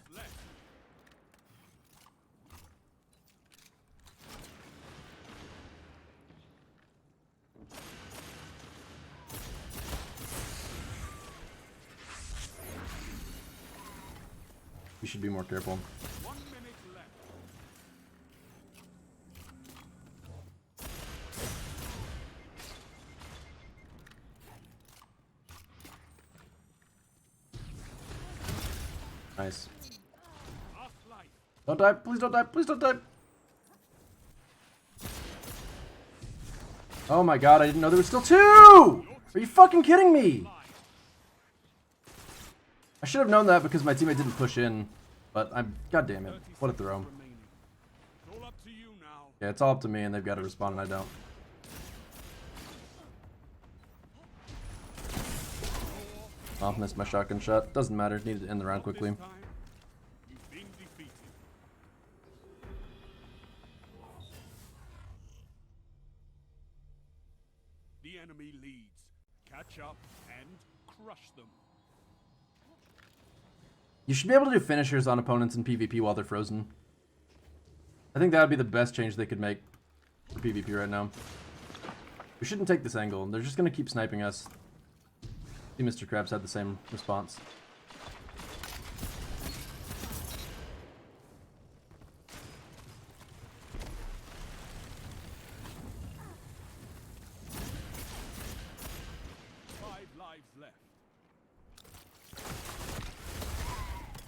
You should be more careful. 1 minute left. Nice. Half life. Don't die. Please don't die. Please don't die. Oh my god, I didn't know there was still 2! Are you fucking kidding me? I should have known that because my teammate didn't push in. But I'm... God damn it. What a throw. Remaining. It's all up to you now. Yeah, it's all up to me and they've got to respond and I don't. Oh, missed my shotgun shot. Doesn't matter. Needed to end the round quickly. This time, you've been defeated. The enemy leads. Catch up and crush them. You should be able to do finishers on opponents in PvP while they're frozen. I think that would be the best change they could make for PvP right now. We shouldn't take this angle. They're just going to keep sniping us. See, Mr. Krabs had the same response.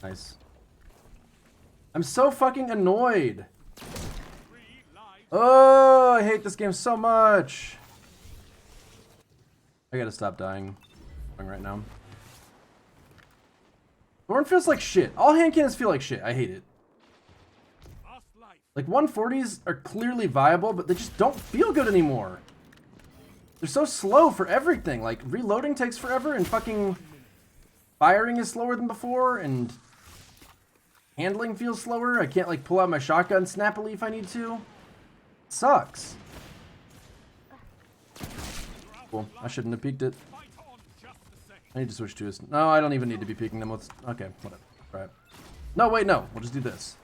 Nice. I'm so fucking annoyed. Oh, I hate this game so much. I gotta stop dying right now. Thorn feels like shit. All hand cannons feel like shit. I hate it. Like 140s are clearly viable, but they just don't feel good anymore. They're so slow for everything. Like reloading takes forever and fucking firing is slower than before and handling feels slower. I can't like pull out my shotgun snappily if I need to. It sucks. Cool. I shouldn't have peeked it. I need to switch to his... No, I don't even need to be peeking them. Let's... Okay, whatever. Right. No, wait, no. We'll just do this.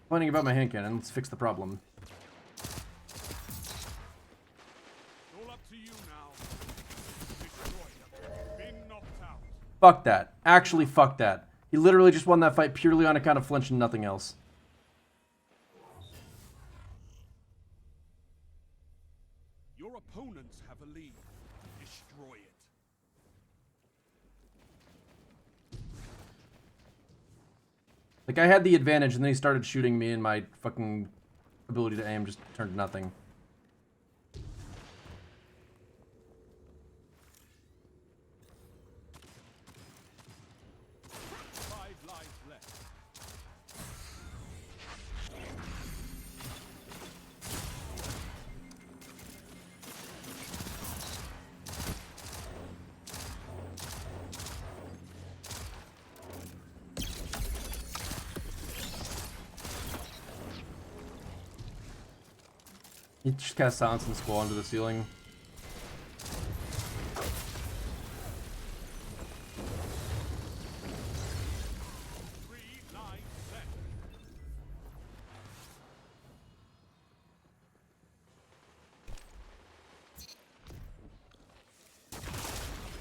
Complaining about my hand cannon. Let's fix the problem. All up to you now. Destroy. Been knocked out. Fuck that. Actually, fuck that. He literally just won that fight purely on account of flinch and nothing else. Your opponents have a lead. Destroy it. Like, I had the advantage, and then he started shooting me, and my fucking ability to aim just turned to nothing. He just cast Silence and Squall into the ceiling.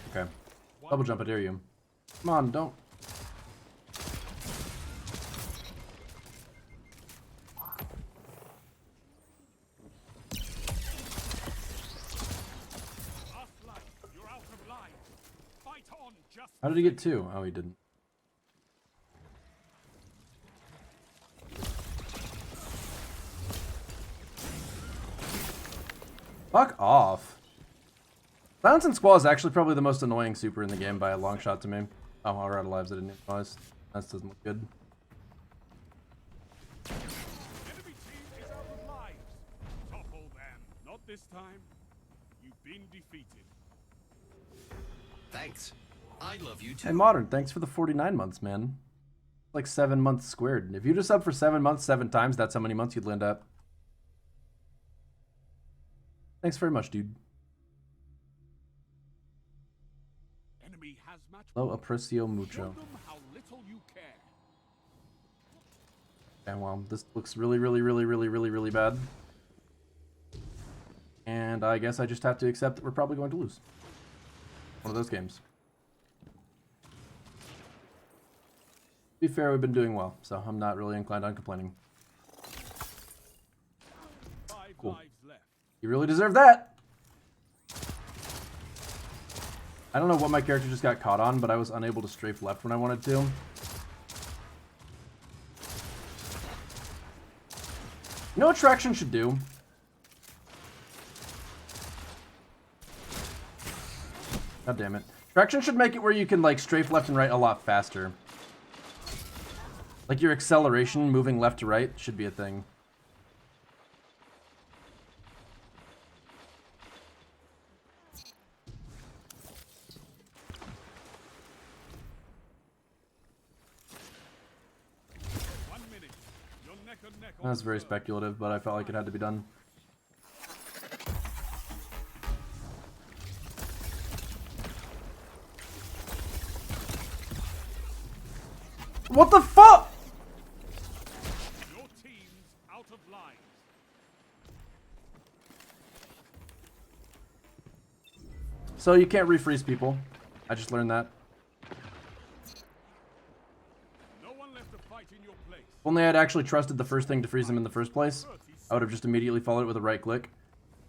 Okay. Double jump, I dare you. Come on, don't. How did he get 2? Oh, he didn't. Fuck off. Silence and Squall is actually probably the most annoying super in the game by a long shot to me. Oh, we're out of lives. I didn't even realize. That doesn't look good. Enemy team is out of lives. Topple them. Not this time. You've been defeated. Thanks. I love you too. Hey, Modern, thanks for the 49 months, man. Like 7 months squared. And if you just sub for 7 months 7 times, that's how many months you'd land up. Thanks very much, dude. Enemy has match Lo point. aprecio Show mucho. them how little you care. And well, this looks really bad. And I guess I just have to accept that we're probably going to lose. One of those games. To be fair, we've been doing well, so I'm not really inclined on complaining. 5 Cool. lives left. You really deserve that! I don't know what my character just got caught on, but I was unable to strafe left when I wanted to. You know what traction should do? God damn it. Traction should make it where you can, like, strafe left and right a lot faster. Like, your acceleration moving left to right should be a thing. That's very speculative, but I felt like it had to be done. What the fuck? Your team's out of line. So you can't refreeze people. I just learned that. No one left to fight in your place. If only I had actually trusted the first thing to freeze them in the first place, I would have just immediately followed it with a right click.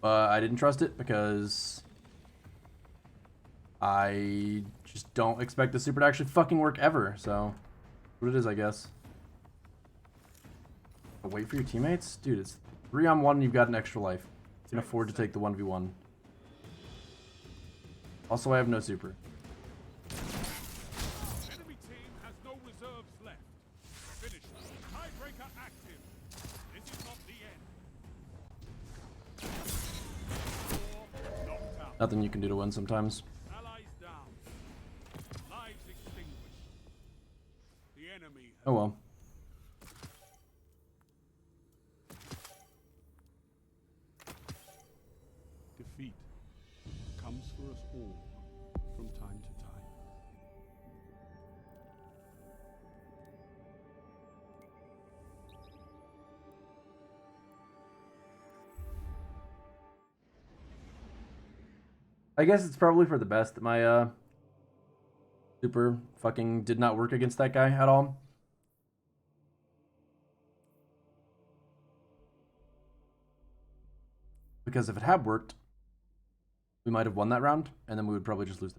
But I didn't trust it because I just don't expect the super to actually fucking work ever. So, what it is, I guess. Wait for your teammates? Dude, it's 3-on-1 and you've got an extra life. You can afford to take the 1v1. Also, I have no super. Enemy team has no reserves left. Finish. Tiebreaker active. This is not the end. Knocked out. Nothing you can do to win sometimes. Allies down. Lives extinguished. The enemy has Oh well. defeat. Comes for us all from time to time. I guess it's probably for the best that my super fucking did not work against that guy at all. Because if it had worked, we might have won that round, and then we would probably just lose.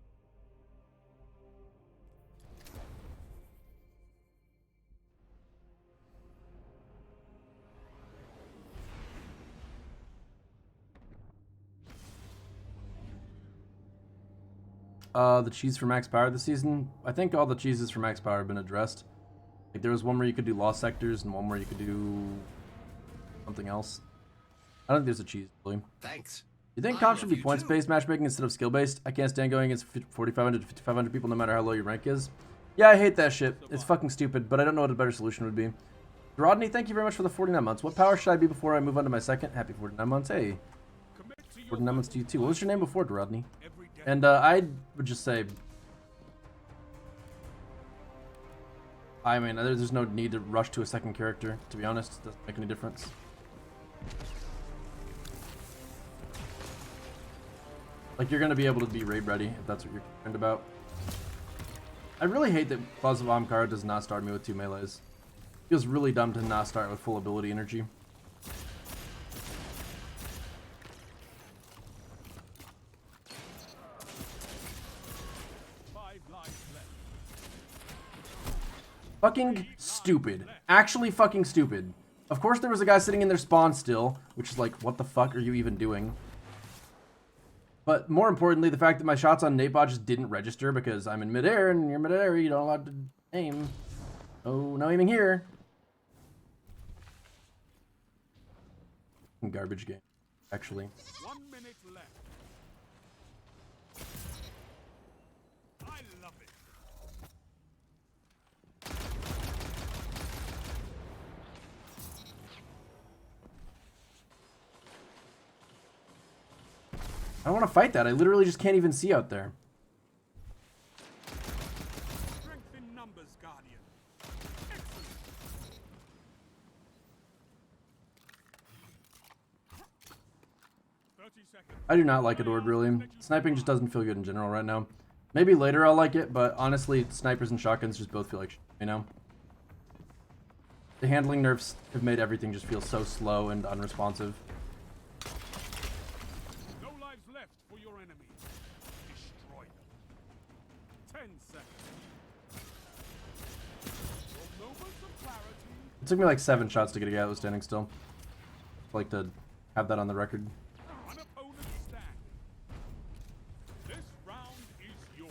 The cheese for max power this season. I think all the cheeses for max power have been addressed. Like there was one where you could do lost sectors, and one where you could do something else. I don't think there's a cheese, really. Thanks. You think I comp should love be you points-based matchmaking instead of skill-based? I can't stand going against 4,500 to 5,500 people no matter how low your rank is. Yeah, I hate that shit. It's fucking stupid, but I don't know what a better solution would be. Rodney, thank you very much for the 49 months. What power should I be before I move on to my second? Happy 49 months. Hey, Commit to your 49 months to you too. What was your name before, Rodney? every day. And I would just say, I mean, there's no need to rush to a second character, to be honest. It doesn't make any difference. Like, you're going to be able to be raid ready, if that's what you're concerned about. I really hate that Claws of Ahamkara does not start me with 2 melees. Feels really dumb to not start with full ability energy. Fucking stupid. Actually fucking stupid. Of course there was a guy sitting in their spawn still, which is like, what the fuck are you even doing? But more importantly, the fact that my shots on Napod just didn't register because I'm in midair, and you're midair, you don't allowed to aim. Oh, no aiming here. Garbage game, actually. 1 minute left. I love it. I don't want to fight that. I literally just can't even see out there. Strength in numbers, Guardian. Excellent. I do not like Adored, really. Sniping just doesn't feel good in general right now. Maybe later I'll like it, but honestly, snipers and shotguns just both feel like shit, you know? The handling nerfs have made everything just feel so slow and unresponsive. No lives left for your enemy. Destroy them. 10 seconds. Your moments of clarity. It took me like 7 shots to get a guy that was standing still. I'd like to have that on the record. One opponent stand. This round is yours.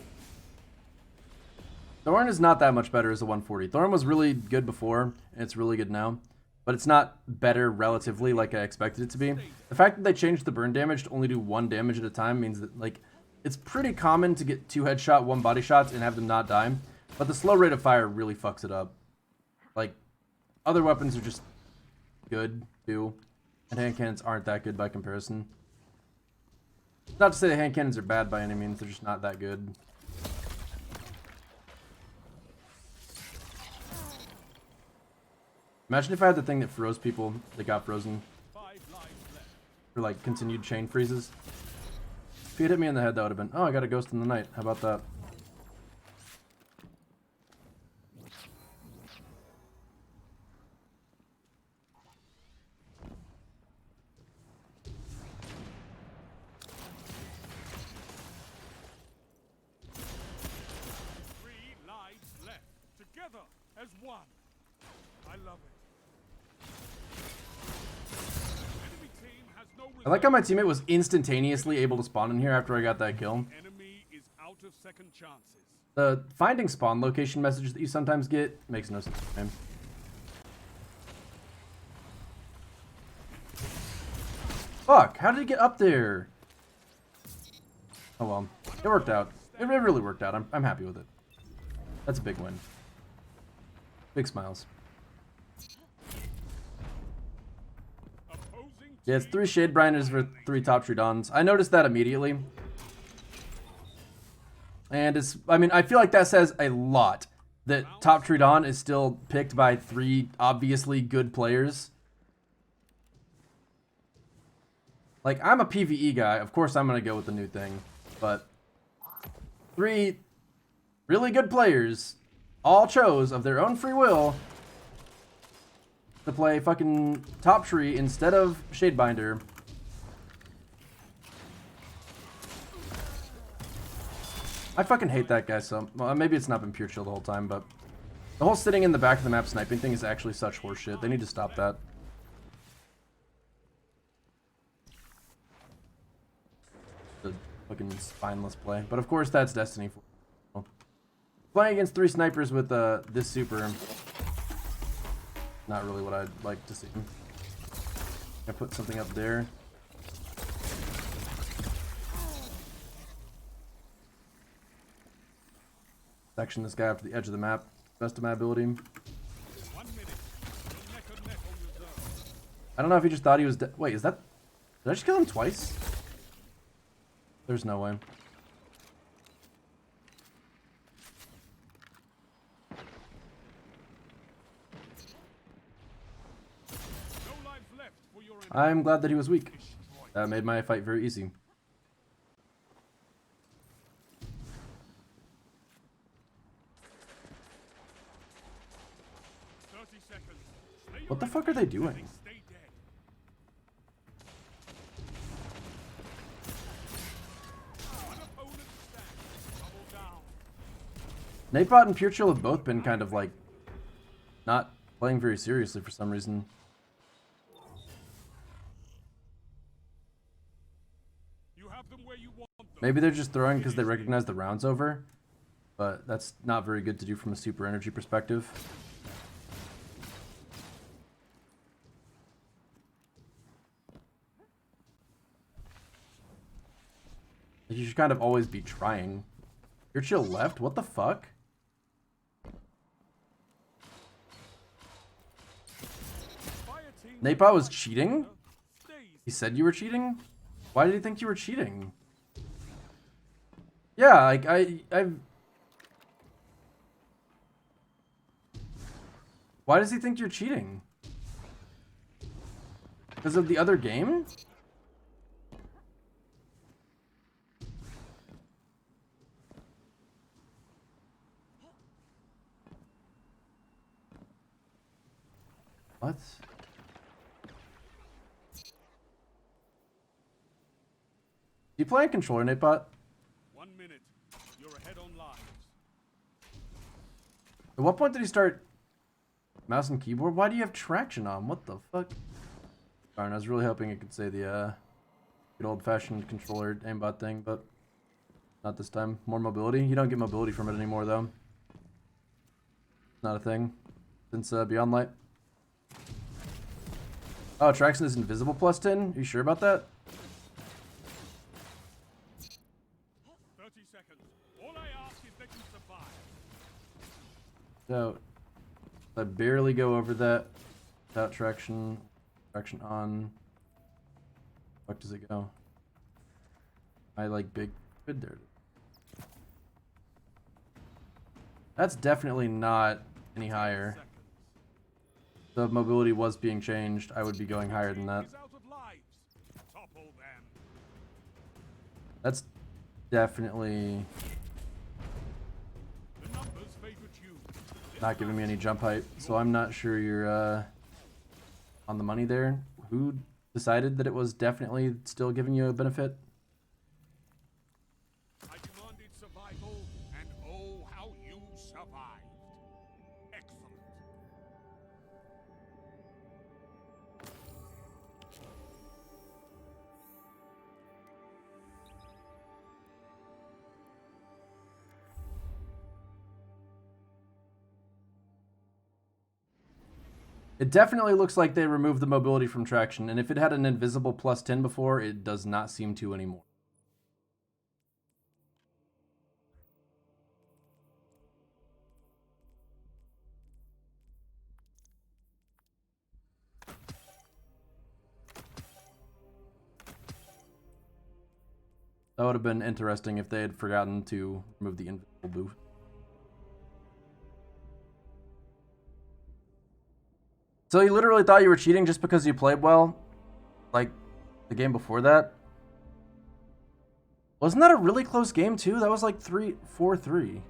Thorn is not that much better as a 140. Thorn was really good before, and it's really good now. But it's not better relatively like I expected it to be. The fact that they changed the burn damage to only do 1 damage at a time means that, like, it's pretty common to get 2 headshot, 1 body shots and have them not die. But the slow rate of fire really fucks it up. Like, other weapons are just good, too. And hand cannons aren't that good by comparison. Not to say the hand cannons are bad by any means, they're just not that good. Imagine if I had the thing that froze people that got frozen 5 lives left. for like continued chain freezes. If he had hit me in the head, that would have been, oh, I got a ghost in the night. How about that? Three lives left. Together as one. I love it. Enemy team has no I like how my teammate was instantaneously able to spawn in here after I got that kill. enemy is out of second chances. The finding spawn location message that you sometimes get makes no sense, man. Fuck, how did it get up there? Oh well, it worked out. It really worked out. I'm happy with it. That's a big win. Big smiles. Opposing Yeah, it's 3 Shade Grinders for 3 Top Tree Dons. I noticed that immediately. And it's, I mean, I feel like that says a lot. That Top Tree Don is still picked by 3 obviously good players. Like, I'm a PvE guy. Of course I'm going to go with the new thing. But 3 really good players all chose of their own free will to play fucking Top Tree instead of Shadebinder. I fucking hate that guy so... Well, maybe it's not been pure chill the whole time, but... The whole sitting in the back of the map sniping thing is actually such horseshit. They need to stop that. The fucking spineless play. But of course that's Destiny 4. Playing against 3 snipers with this super... Not really what I'd like to see. I put something up there. Section this guy up to the edge of the map. Best of my ability. 1 minute. Neck and neck on reserve. I don't know if he just thought he was dead. Wait, is that... Did I just kill him twice? There's no way. No lives left for your enemy. I'm glad that he was weak. That made my fight very easy. What the fuck are they doing? Stay dead. One opponent stands. Double down. Napot and Pure Chill have both been kind of like not playing very seriously for some reason. You have them where you want them. Maybe they're just throwing because they recognize the round's over, but that's not very good to do from a super energy perspective. You should kind of always be trying. Your chill left? What the fuck? Fire team Napot was cheating? stays. He said you were cheating? Why did he think you were cheating? Yeah, like I've. Why does he think you're cheating? Because of the other game? What? Do you play on controller, Nightbot? 1 minute. You're ahead on lives. At what point did he start mouse and keyboard? Why do you have traction on? What the fuck? Darn, I was really hoping it could say the good old-fashioned controller aimbot thing, but not this time. More mobility? You don't get mobility from it anymore, though. Not a thing since Beyond Light. Oh, traction is invisible plus 10? Are you sure about that? 30 seconds. All I ask is that you survive. So, I barely go over that without traction. Traction on. Fuck does it go? I like big. Good there. That's definitely not any higher. So if mobility was being changed, I would be going higher than that. That's definitely not giving me any jump height, so I'm not sure you're on the money there. Who decided that it was definitely still giving you a benefit? I demanded survival, and oh, how you survived. Excellent. It definitely looks like they removed the mobility from traction, and if it had an invisible plus 10 before, it does not seem to anymore. That would have been interesting if they had forgotten to remove the invisible boost. So you literally thought you were cheating just because you played well? Like, the game before that? Wasn't that a really close game, too? That was like 4-3.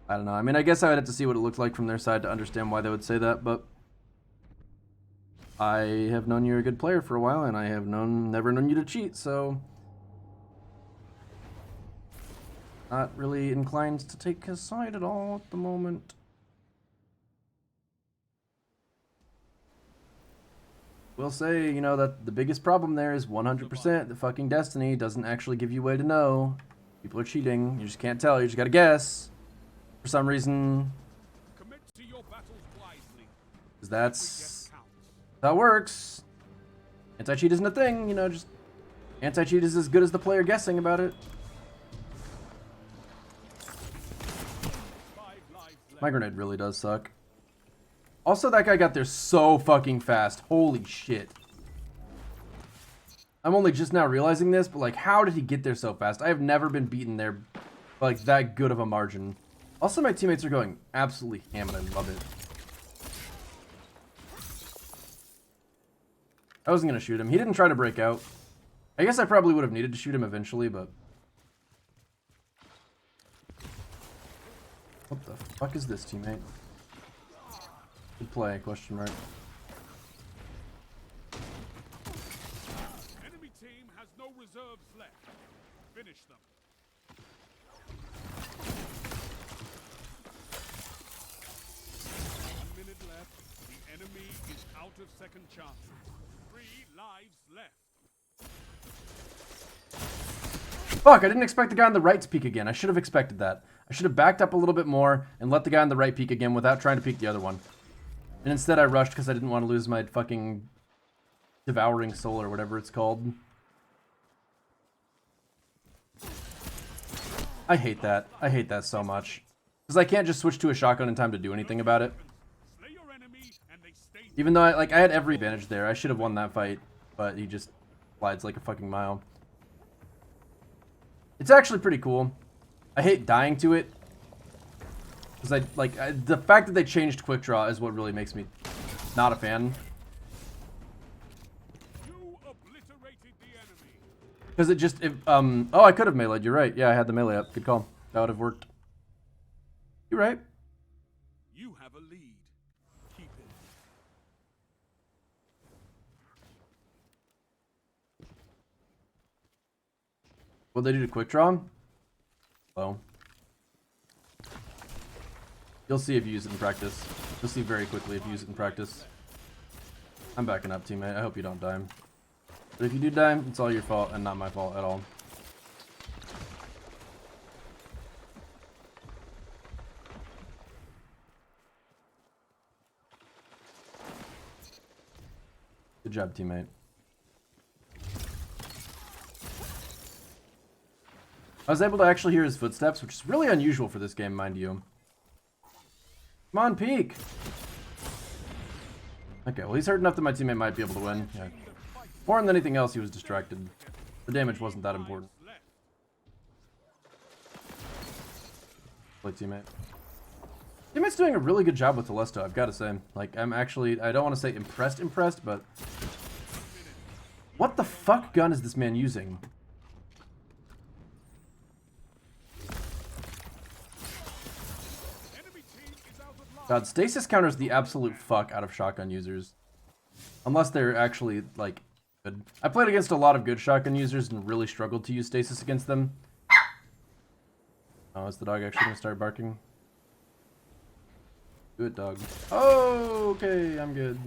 I don't know. I mean, I guess I would have to see what it looked like from their side to understand why they would say that, but I have known you're a good player for a while, and I have never known you to cheat, so not really inclined to take his side at all at the moment. Will say, you know, that the biggest problem there is 100% the fucking Destiny doesn't actually give you a way to know. People are cheating. You just can't tell. You just gotta guess. For some reason. Commit to your battles wisely. Because that's how it works. Anti-cheat isn't a thing, you know, just anti-cheat is as good as the player guessing about it. My grenade really does suck. Also, that guy got there so fucking fast. Holy shit. I'm only just now realizing this, but like, how did he get there so fast? I have never been beaten there by like that good of a margin. Also, my teammates are going absolutely ham and I love it. I wasn't gonna shoot him. He didn't try to break out. I guess I probably would have needed to shoot him eventually, but what the fuck is this, teammate? Good play, question mark. Enemy team has no reserves left. Finish them. One minute left. The enemy is out of second chances. 3 lives left. Fuck, I didn't expect the guy on the right to peek again. I should have expected that. I should have backed up a little bit more and let the guy on the right peek again without trying to peek the other one. And instead I rushed because I didn't want to lose my fucking devouring soul or whatever it's called. I hate that. I hate that so much. Because I can't just switch to a shotgun in time to do anything about it. Even though I had every advantage there. I should have won that fight. but he just slides like a fucking mile. It's actually pretty cool. I hate dying to it. Because the fact that they changed quick draw is what really makes me not a fan. Because it just, oh, I could have melee'd, you're right. Yeah, I had the melee up. Good call. That would have worked. You're right. You have a lead. Keep it. What'd they do to quick draw? Well. You'll see if you use it in practice. You'll see very quickly if you use it in practice. I'm backing up, teammate. I hope you don't die. But if you do die, it's all your fault and not my fault at all. Good job, teammate. I was able to actually hear his footsteps, which is really unusual for this game, mind you. Come on, peek! Okay, well, he's hurt enough that my teammate might be able to win. Yeah. More than anything else, he was distracted. The damage wasn't that important. Play teammate. Teammate's doing a really good job with Telesto, I've got to say. Like, I'm actually, I don't want to say impressed, but... What the fuck gun is this man using? God, stasis counters the absolute fuck out of shotgun users. Unless they're actually, like, good. I played against a lot of good shotgun users and really struggled to use stasis against them. Oh, is the dog actually gonna start barking? Good dog. Oh, okay, I'm good.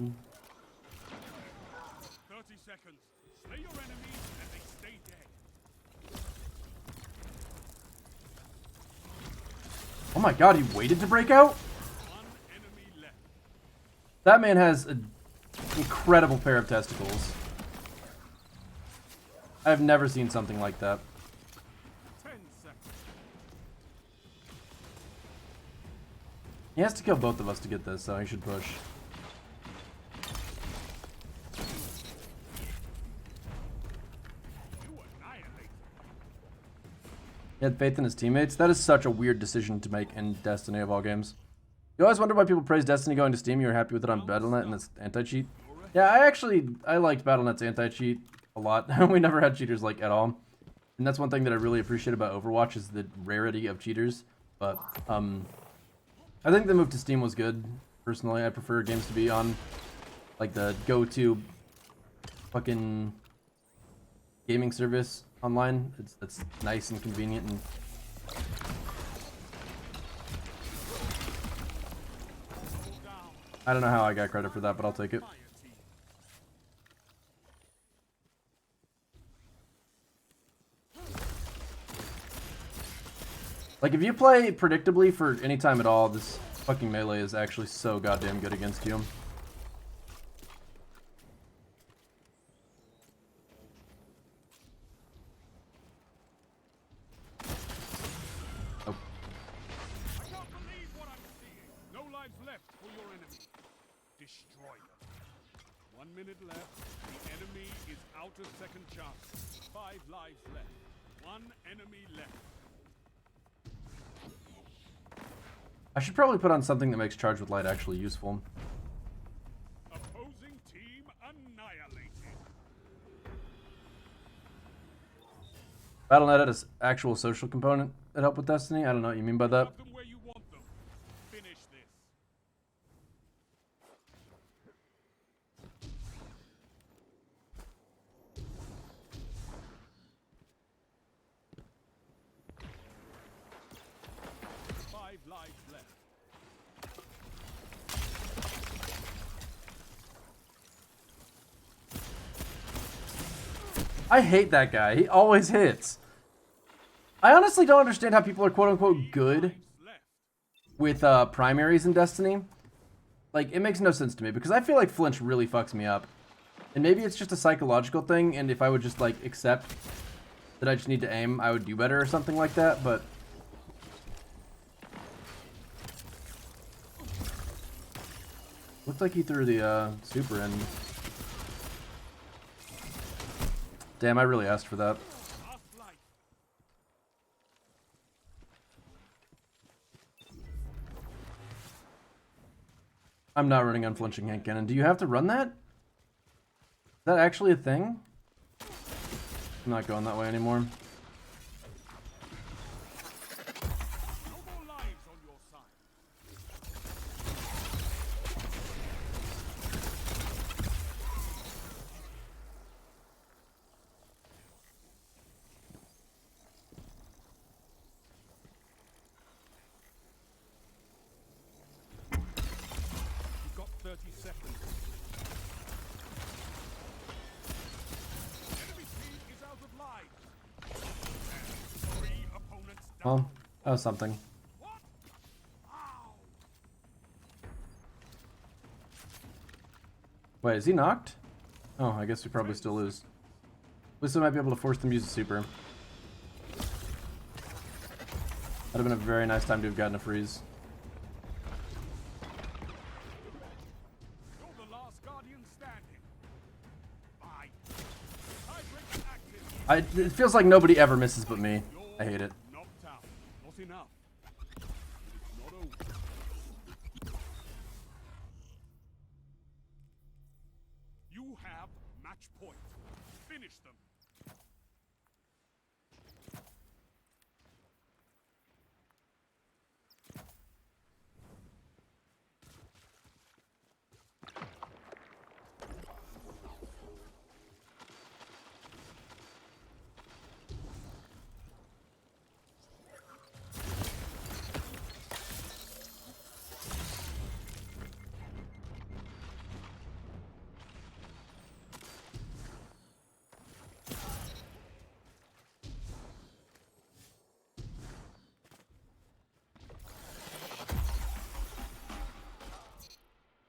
30 seconds. Slay your enemies and they stay dead. Oh my god, he waited to break out? One enemy left. That man has an incredible pair of testicles. I've never seen something like that. 10 seconds. He has to kill both of us to get this, so he should push. You annihilate. He had faith in his teammates. That is such a weird decision to make in Destiny of all games. You always wonder why people praise Destiny going to Steam. You were happy with it on Battle.net and its anti-cheat. Yeah, I liked Battle.net's anti-cheat a lot. We never had cheaters like at all. And that's one thing that I really appreciate about Overwatch is the rarity of cheaters. But I think the move to Steam was good. Personally, I prefer games to be on like the go-to fucking gaming service online. It's nice and convenient and I don't know how I got credit for that, but I'll take it. Like, if you play predictably for any time at all, this fucking melee is actually so goddamn good against you. Oh. I can't believe what I'm seeing. No lives left for your enemy. Destroy them. 1 minute left. The enemy is out of second chance. 5 lives left. 1 enemy left. I should probably put on something that makes Charge with Light actually useful. Opposing team annihilated. Battle.net had an actual social component that helped with Destiny? I don't know what you mean by that. Have them where you want them. Finish this. Five lives left. I hate that guy. He always hits. I honestly don't understand how people are quote-unquote good with primaries in Destiny. Like, it makes no sense to me, because I feel like flinch really fucks me up. And maybe it's just a psychological thing, and if I would just, like, accept that I just need to aim, I would do better or something like that, but... Looked like he threw the super in. Damn, I really asked for that. Last life. I'm not running unflinching hand cannon. Do you have to run that? Is that actually a thing? I'm not going that way anymore. No more lives on your side. You've got 30 seconds. Enemy team is out of lives. And 3 opponents down. Well, that was something. What? Ow! Wait, is he knocked? Oh, I guess we probably still lose. At least I might be able to force them to use a super. That'd have been a very nice time to have gotten a freeze. You're the last guardian standing. Bye. Tiebreaker active. It feels like nobody ever misses but me. I hate it. Knocked out. Not enough. It's not over. You have match point. Finish them.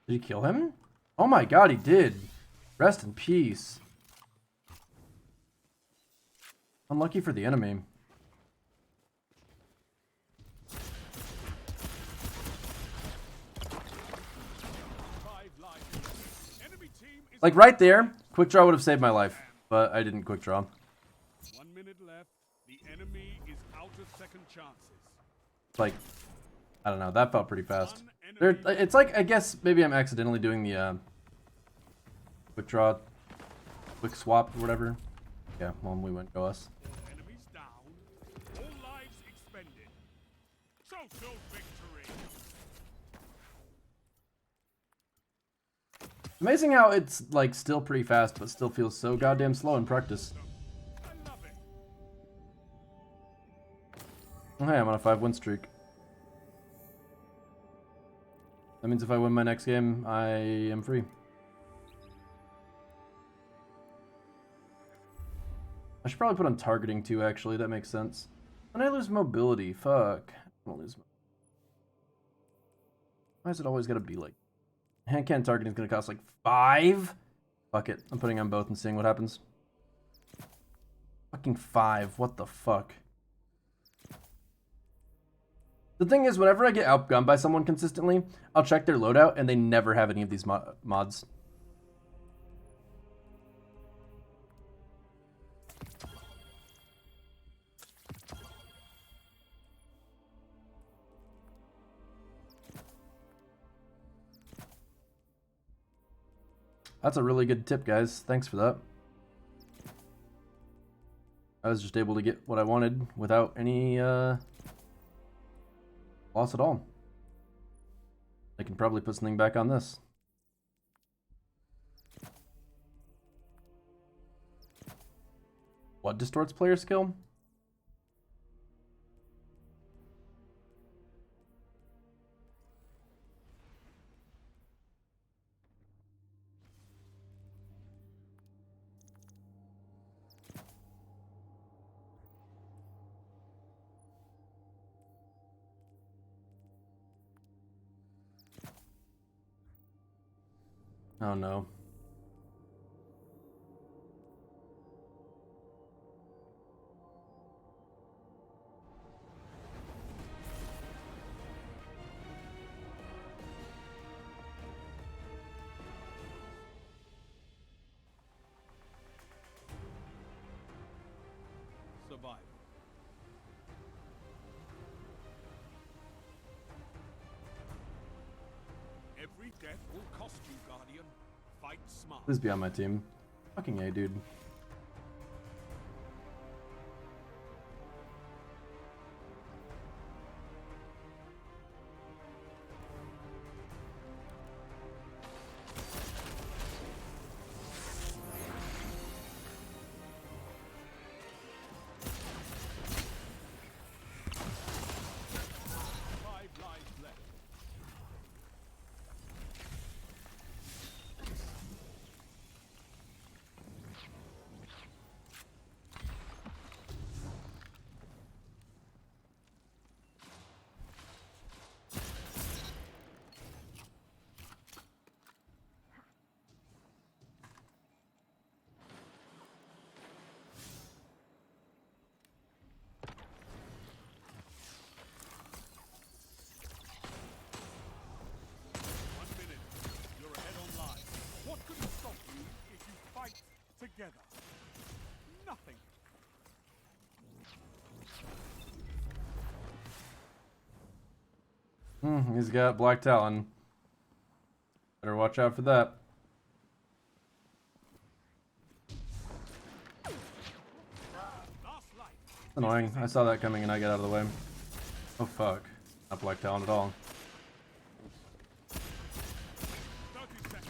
Did he kill him? Oh my god, he did. Rest in peace. Unlucky for the enemy. Like right there, quick draw would have saved my life, but I didn't quick draw. 1 minute left. The enemy is out of second chances. Like, I don't know, that felt pretty fast. It's like, I guess maybe I'm accidentally doing the quick draw, quick swap, or whatever. Yeah, well, we went go us. Enemies down. All lives expended. Social victory. Amazing how it's like still pretty fast, but still feels so goddamn slow in practice. I love it. Oh, hey, I'm on a 5-win streak. That means if I win my next game, I am free. I should probably put on targeting too, actually. That makes sense. And I lose mobility. Fuck. I don't lose. Why is it always gotta be like... Hand cannon targeting is gonna cost like 5? Fuck it. I'm putting on both and seeing what happens. Fucking 5. What the fuck? The thing is, whenever I get outgunned by someone consistently, I'll check their loadout and they never have any of these mods. That's a really good tip, guys. Thanks for that. I was just able to get what I wanted without any loss at all. I can probably put something back on this. What distorts player skill? Oh no. survival. Every death will cost you, Guardian. Fight smart. Please be on my team. Fucking A, dude. Together. Nothing. He's got Black Talon. Better watch out for that. Annoying. I saw that coming and I got out of the way. Oh fuck. Not Black Talon at all. 30 seconds.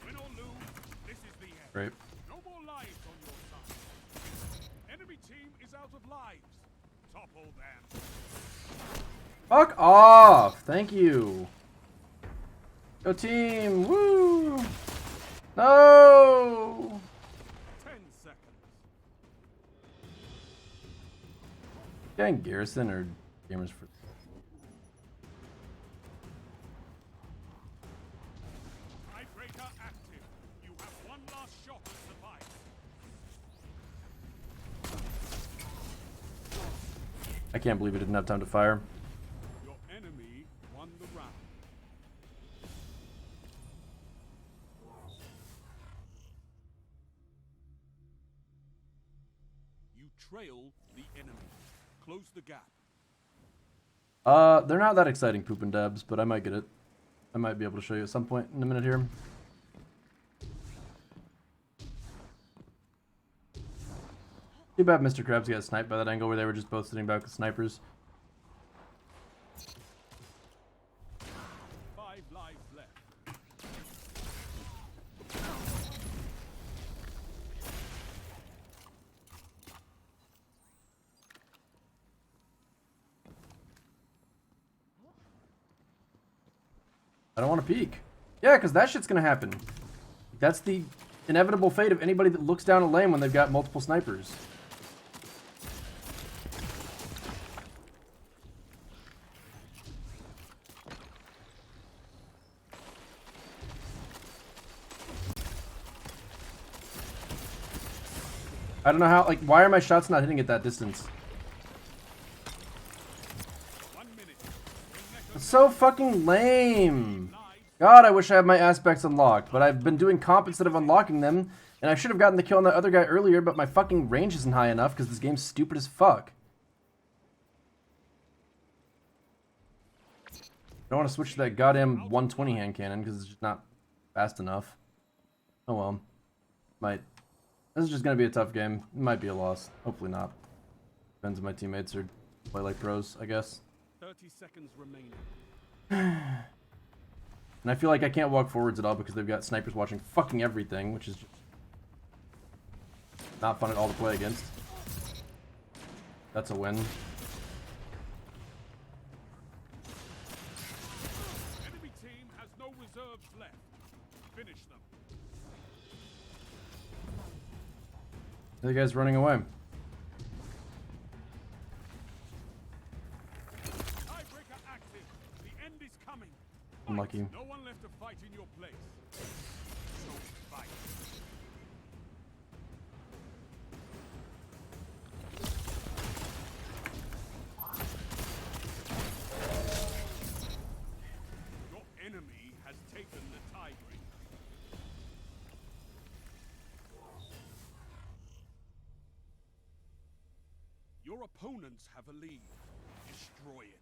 Win or lose, this is the end. Great. No more lives on your side. Enemy team is out of lives. Topple them. Fuck off! Thank you. Go team! Woo! No! 10 seconds. Getting Garrison or Gamers for. Tiebreaker active. You have one last shot to survive. I can't believe it didn't have time to fire. Your enemy won the round. You trail the enemy. Close the gap. They're not that exciting, Poop and Dabs, but I might get it. I might be able to show you at some point in a minute here. Too bad Mr. Krabs got sniped by that angle where they were just both sitting back with snipers. 5 lives left. I don't want to peek. Yeah, because that shit's going to happen. That's the inevitable fate of anybody that looks down a lane when they've got multiple snipers. I don't know how, like, why are my shots not hitting at that distance? 1 minute. It's so fucking lame. God, I wish I had my aspects unlocked, but I've been doing comp instead of unlocking them, and I should have gotten the kill on that other guy earlier, but my fucking range isn't high enough because this game's stupid as fuck. I don't want to switch to that goddamn 120 hand cannon because it's just not fast enough. Oh well. Might. This is just going to be a tough game. It might be a loss. Hopefully not. Depends on my teammates or play like pros, I guess. 30 seconds remaining. And I feel like I can't walk forwards at all because they've got snipers watching fucking everything, which is just not fun at all to play against. That's a win. Enemy team has no reserves left. Finish them. The other guy's running away. Tiebreaker active. The end is coming. Unlucky. No one left to fight in your place. So fight. Your enemy has taken the tiebreaker. Your opponents have a lead. Destroy it.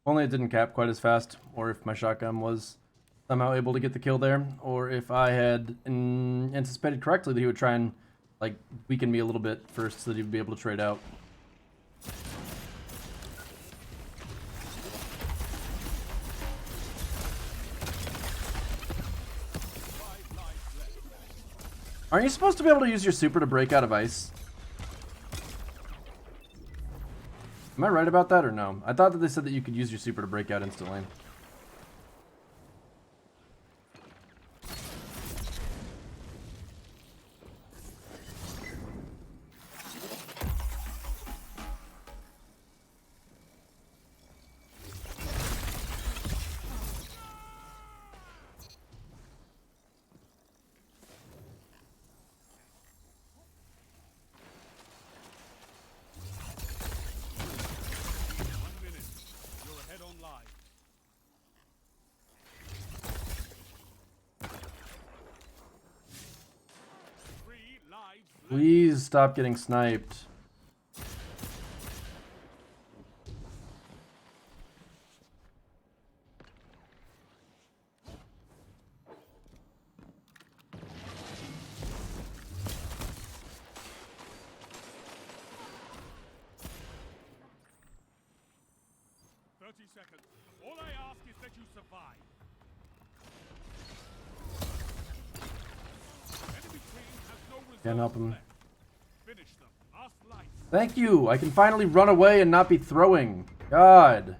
Only it didn't cap quite as fast, or if my shotgun was somehow able to get the kill there, or if I had anticipated correctly that he would try and like weaken me a little bit first so that he would be able to trade out. Aren't you supposed to be able to use your super to break out of ice? Am I right about that or no? I thought that they said that you could use your super to break out instantly. Please stop getting sniped. All I ask is that you survive. Enemy team has no reserves Can't help him. left. Finish them. Last life. Thank you. I can finally run away and not be throwing. God.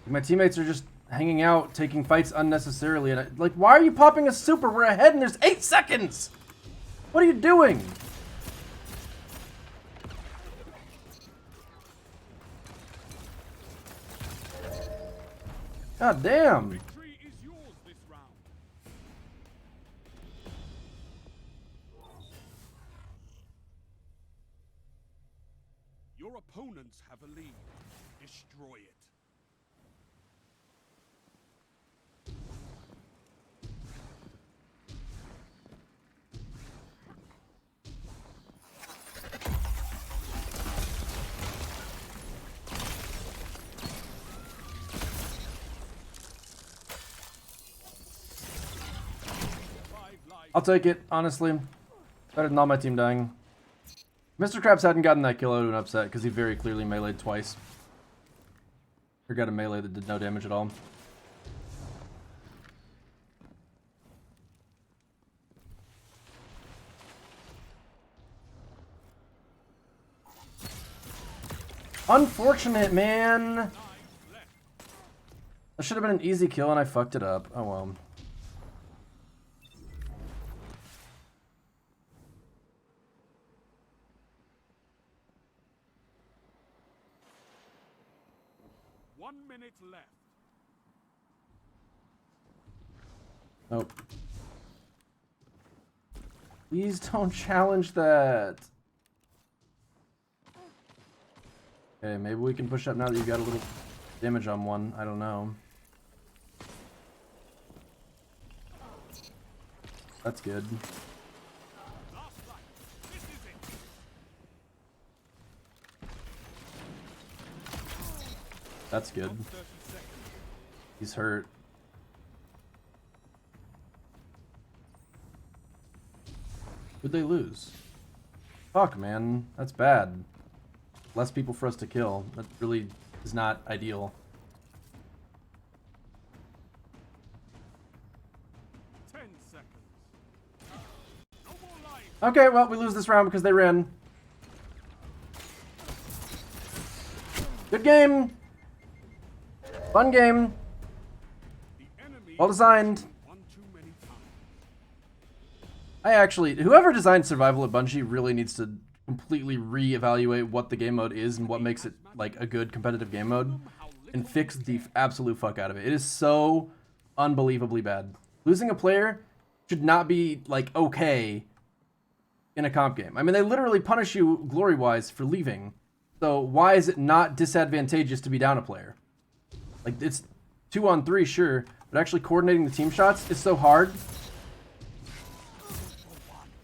My teammates are just hanging out, taking fights unnecessarily. And like, why are you popping a super? We're ahead and there's 8 seconds. What are you doing? God damn. Victory is yours this round. Your opponents have a lead. Destroy it. I'll take it, honestly. Better than all my team dying. Mr. Krabs hadn't gotten that kill, I would have been upset, because he very clearly meleeed twice. Or got a melee that did no damage at all. Unfortunate, man! That should have been an easy kill and I fucked it up. Oh well. Left. Nope. Please don't challenge that. Okay, maybe we can push up now that you got a little damage on one. I don't know. That's good. That's good. He's hurt. Who'd they lose? Fuck, man. That's bad. Less people for us to kill. That really is not ideal. Okay, well, we lose this round because they ran. Good game. Fun game. Well designed. I actually, whoever designed survival at Bungie really needs to completely re-evaluate what the game mode is and what makes it like a good competitive game mode and fix the absolute fuck out of it. It is so unbelievably bad. Losing a player should not be like okay in a comp game. I mean, they literally punish you glory-wise for leaving. So why is it not disadvantageous to be down a player? Like, it's 2-on-3, sure, but actually coordinating the team shots is so hard.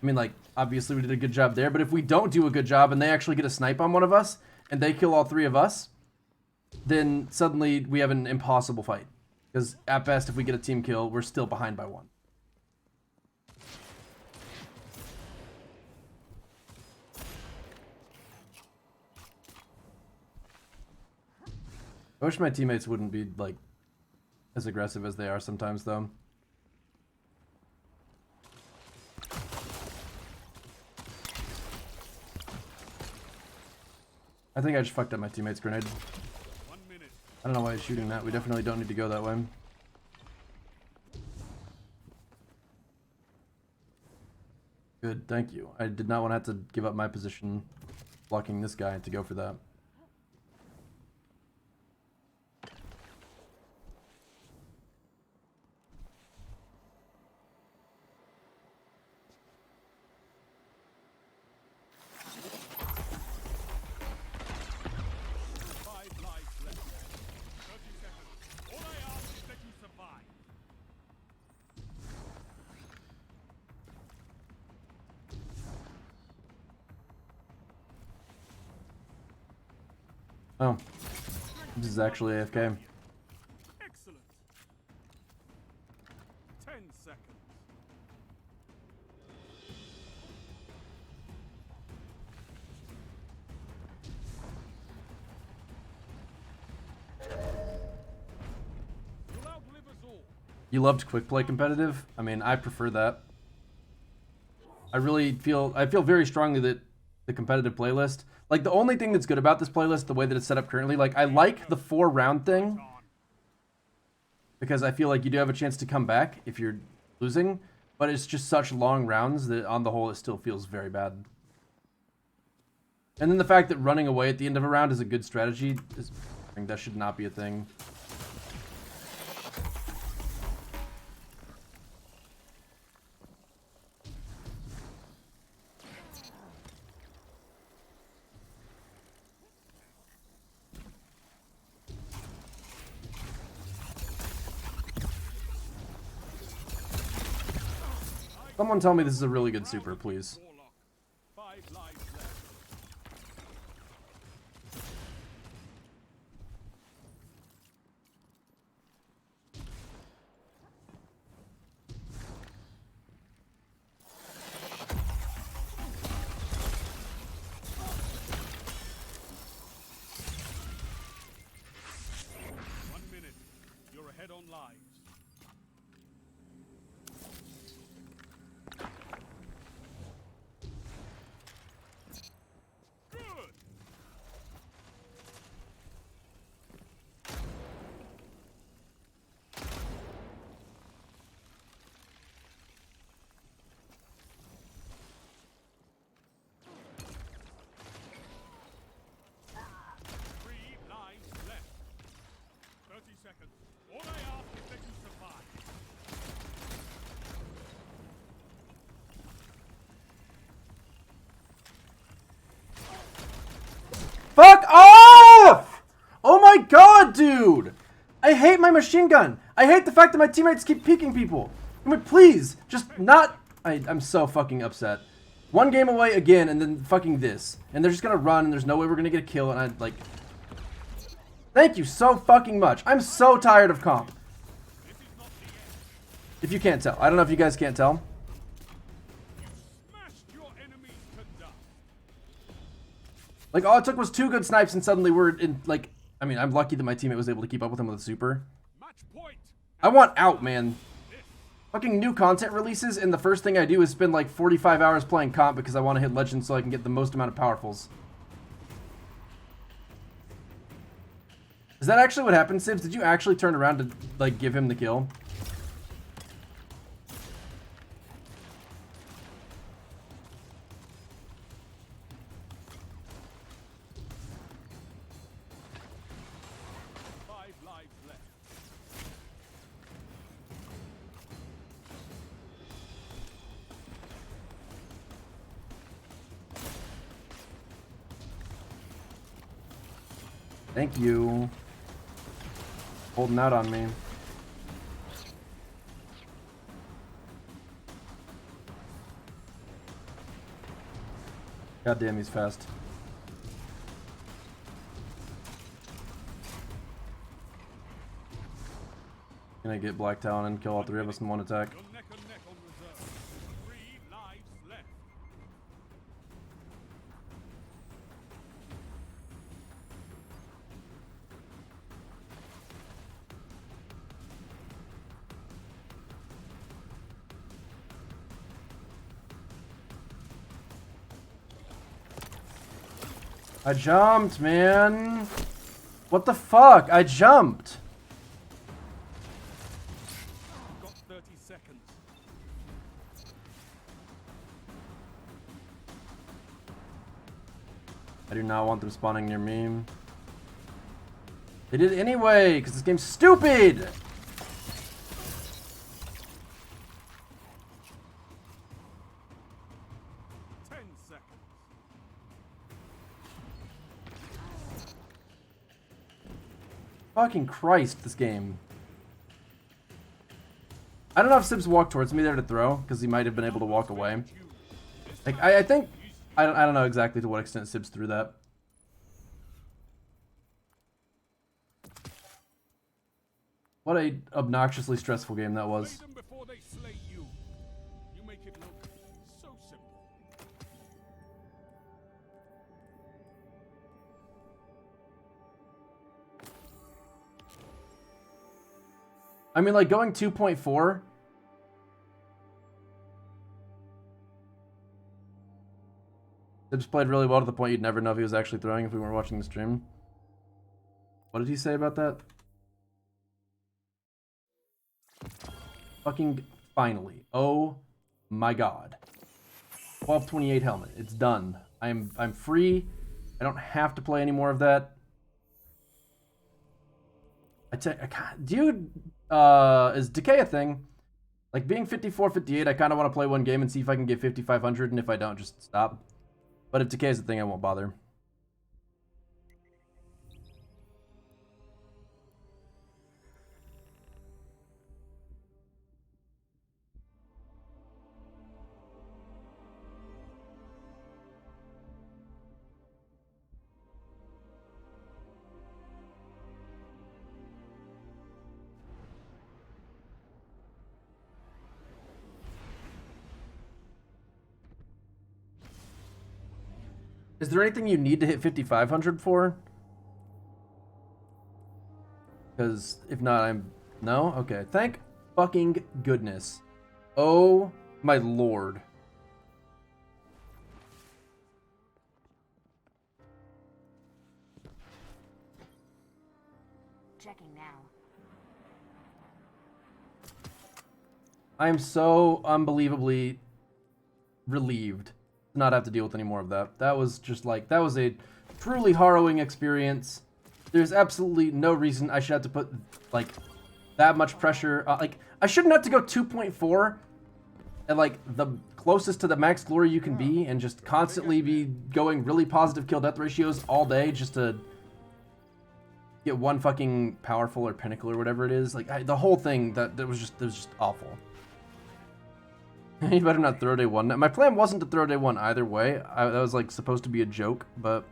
I mean, like, obviously we did a good job there, but if we don't do a good job and they actually get a snipe on one of us, and they kill all 3 of us, then suddenly we have an impossible fight. Because at best, if we get a team kill, we're still behind by 1. I wish my teammates wouldn't be, like, as aggressive as they are sometimes, though. I think I just fucked up my teammate's grenade. 1 minute. I don't know why he's shooting that. We definitely don't need to go that way. Good, thank you. I did not want to have to give up my position blocking this guy to go for that. Oh, this is actually AFK. Excellent. 10 seconds. You'll outlive us all. You loved quick play competitive? I mean, I prefer that. I feel very strongly that the competitive playlist, like the only thing that's good about this playlist, the way that it's set up currently, like I like the 4-round thing because I feel like you do have a chance to come back if you're losing, but it's just such long rounds that on the whole it still feels very bad. And then the fact that running away at the end of a round is a good strategy, I think that should not be a thing. Someone tell me this is a really good super, please. 5 lives left. You're ahead on lives. Good. Three lives left. 30 seconds. All I ask is that you survive. Fuck off! Oh my god, dude! I hate my machine gun. I hate the fact that my teammates keep peeking people. Can we please just not... I'm so fucking upset. One game away again and then fucking this. And they're just gonna run and there's no way we're gonna get a kill and I like... Thank you so fucking much. I'm so tired of comp. If you can't tell. I don't know if you guys can't tell. Smashed your enemies to dust. Like, all it took was 2 good snipes and suddenly we're in, like... I mean, I'm lucky that my teammate was able to keep up with him with a super. Match point. I want out, man. Fucking new content releases, and the first thing I do is spend like 45 hours playing comp because I want to hit legends so I can get the most amount of powerfuls. Is that actually what happened, Sibs? Did you actually turn around to, like, give him the kill? Thank you. Holding out on me. God damn, he's fast. gonna get Black Talon and kill all three of us in one attack. You're neck and neck on reserve. 3 lives left. I jumped, man. What the fuck? I jumped. Got 30 seconds. I do not want them spawning near me. They did it anyway, because this game's stupid! 10 seconds. Fucking Christ, this game. I don't know if Simp's walked towards me there to throw, because he might have been able to walk away. Like, I think... I don't know exactly to what extent Sibs threw that. What a obnoxiously stressful game that was. Slay them before they slay you. You make it look so simple. I mean, like, going 2.4... Sibs played really well to the point you'd never know if he was actually throwing if we weren't watching the stream. What did he say about that? Fucking finally. Oh my god. 1228 helmet. It's done. I'm free. I don't have to play any more of that. Dude, is Decay a thing? Like, being 54, 58, I kind of want to play one game and see if I can get 5500, and if I don't, just stop. But if Decay is the thing, I won't bother. Is there anything you need to hit 5500 for? Because if not, I'm... No? Okay. Thank fucking goodness. Oh my lord. Checking now. I am so unbelievably relieved to not have to deal with any more of that. That was just like, that was a truly harrowing experience. There's absolutely no reason I should have to put, like, that much pressure. Like, I shouldn't have to go 2.4 at, like, the closest to the max glory you can be and just constantly be going really positive kill death ratios all day just to get one fucking powerful or pinnacle or whatever it is. Like, the whole thing, that was just awful. You better not throw day one. My plan wasn't to throw day one either way. That was like supposed to be a joke, but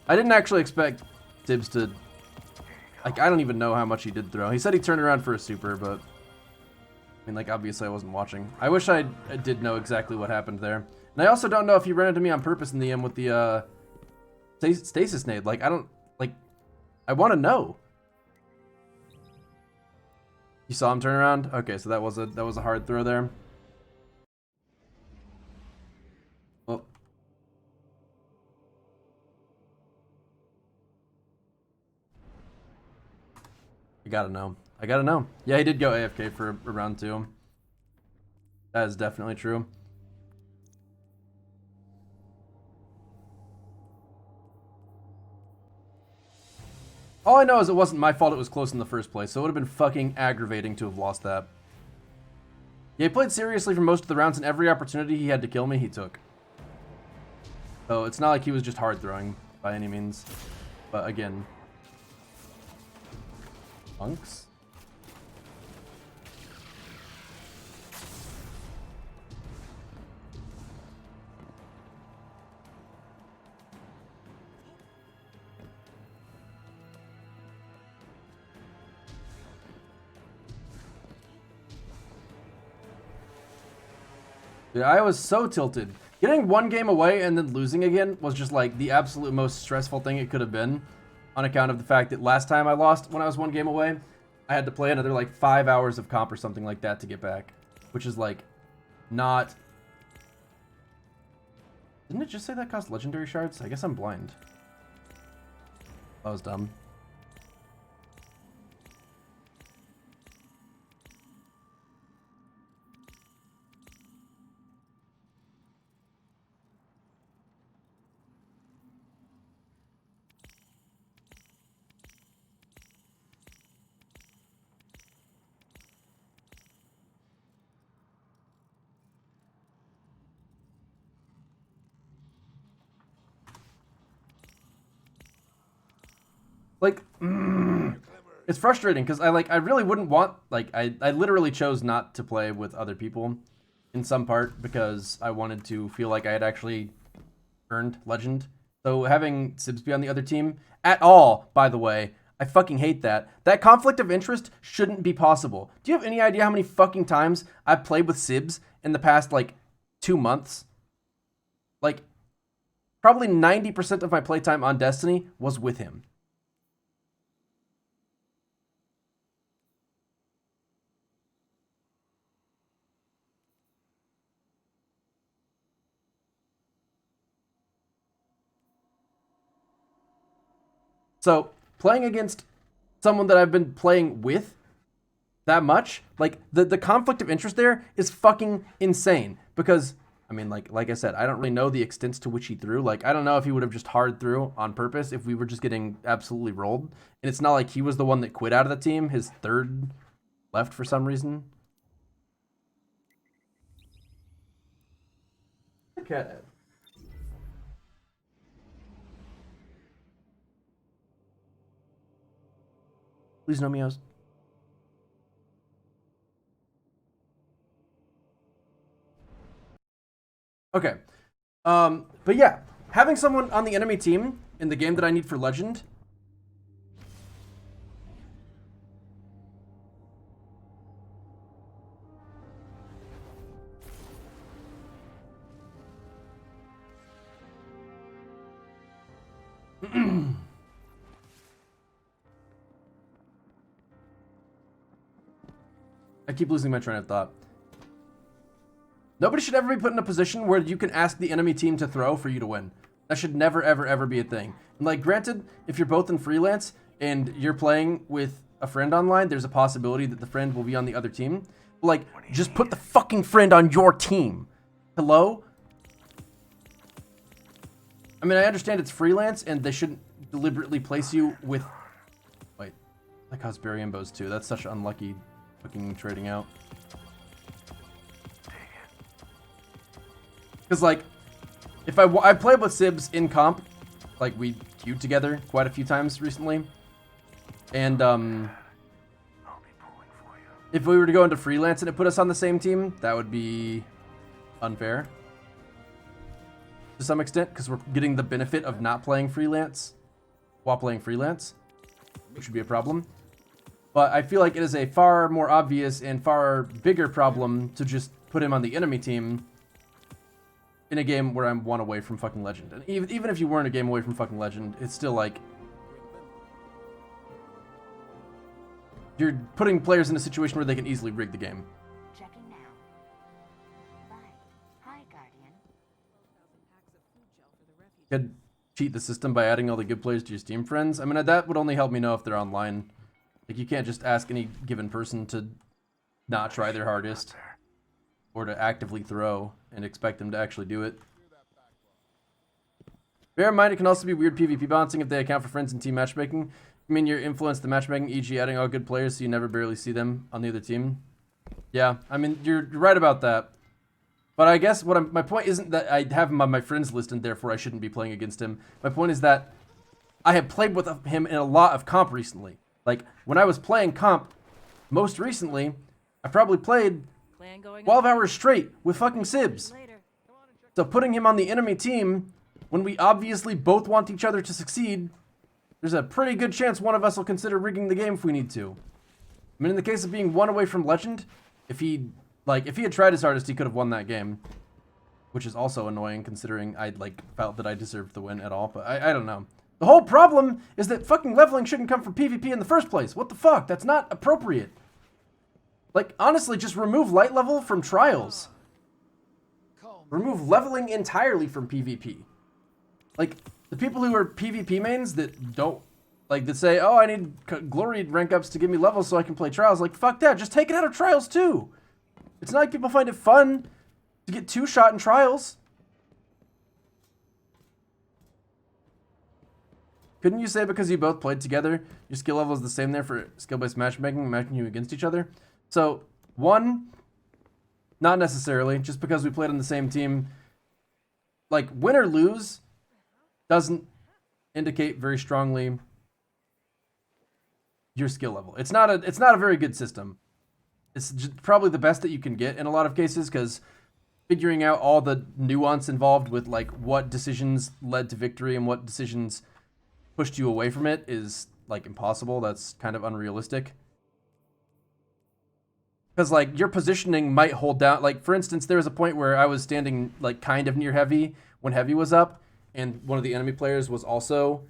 I didn't actually expect Tibbs to, like, I don't even know how much he did throw. He said he turned around for a super, but I mean, like, obviously I wasn't watching. I wish I did know exactly what happened there. And I also don't know if he ran into me on purpose in the end with the stasis nade. Like, I don't, like, I want to know. You saw him turn around? Okay, so that was a hard throw there. Well, I gotta know. I gotta know. Yeah, he did go AFK for a round 2. That is definitely true. All I know is it wasn't my fault it was close in the first place, so it would have been fucking aggravating to have lost that. Yeah, he played seriously for most of the rounds, and every opportunity he had to kill me, he took. So it's not like he was just hard throwing by any means. But again... Monks? Dude, I was so tilted. Getting one game away and then losing again was just like the absolute most stressful thing it could have been, on account of the fact that last time I lost when I was one game away, I had to play another like 5 hours of comp or something like that to get back, which is like not... Didn't it just say that cost legendary shards? I guess I'm blind. That was dumb. Like, it's frustrating because I really wouldn't want, like, I literally chose not to play with other people in some part because I wanted to feel like I had actually earned legend. So having Sibs be on the other team at all, by the way, I fucking hate that. That conflict of interest shouldn't be possible. Do you have any idea how many fucking times I've played with Sibs in the past, like, 2 months? Like, probably 90% of my playtime on Destiny was with him. So, playing against someone that I've been playing with that much, like, the conflict of interest there is fucking insane. Because, I mean, like I said, I don't really know the extent to which he threw. Like, I don't know if he would have just hard threw on purpose if we were just getting absolutely rolled. And it's not like he was the one that quit out of the team. His third left for some reason. Look at it. Please no meows. Okay. But yeah, having someone on the enemy team in the game that I need for legend. I keep losing my train of thought. Nobody should ever be put in a position where you can ask the enemy team to throw for you to win. That should never, ever, ever be a thing. And like, granted, if you're both in freelance and you're playing with a friend online, there's a possibility that the friend will be on the other team. But like, just put the fucking friend on your team. Hello? I mean, I understand it's freelance and they shouldn't deliberately place you with... Wait, that caused Barium bows too. That's such unlucky fucking trading out. Because, like, if I played with Sibs in comp, like, we queued together quite a few times recently. And, if we were to go into freelance and it put us on the same team, that would be unfair. To some extent, because we're getting the benefit of not playing freelance while playing freelance, which would be a problem. But I feel like it is a far more obvious and far bigger problem to just put him on the enemy team in a game where I'm one away from fucking legend. And even if you weren't a game away from fucking legend, it's still like... You're putting players in a situation where they can easily rig the game. Checking now. Bye. Hi, Guardian. You could cheat the system by adding all the good players to your Steam friends. I mean, that would only help me know if they're online. Like, you can't just ask any given person to not try their hardest or to actively throw and expect them to actually do it. Bear in mind, it can also be weird PvP balancing if they account for friends and team matchmaking. I mean, you're influenced the matchmaking, e.g. adding all good players so you never barely see them on the other team. Yeah, I mean, you're right about that. But I guess my point isn't that I have him on my friends list and therefore I shouldn't be playing against him. My point is that I have played with him in a lot of comp recently. Like, when I was playing comp, most recently, I probably played 12 hours straight with fucking Sibs. So putting him on the enemy team, when we obviously both want each other to succeed, there's a pretty good chance one of us will consider rigging the game if we need to. I mean, in the case of being one away from legend, if he had tried his hardest, he could have won that game. which is also annoying considering I like felt that I deserved the win at all, but I don't know. The whole problem is that fucking leveling shouldn't come from PvP in the first place. What the fuck? That's not appropriate. Like, honestly, just remove light level from trials. Remove leveling entirely from PvP. Like, the people who are PvP mains that don't, like, that say, oh, I need glory rank ups to give me levels so I can play trials. Like, fuck that. Just take it out of trials, too. It's not like people find it fun to get two-shot in trials. Couldn't you say because you both played together, your skill level is the same there for skill-based matchmaking, matching you against each other? So, one, not necessarily. Just because we played on the same team, like, win or lose doesn't indicate very strongly your skill level. It's not a very good system. It's probably the best that you can get in a lot of cases, because figuring out all the nuance involved with, like, what decisions led to victory and what decisions pushed you away from it is, like, impossible. That's kind of unrealistic. Because, like, your positioning might hold down. Like, for instance, there was a point where I was standing, like, kind of near heavy when heavy was up, and one of the enemy players was also,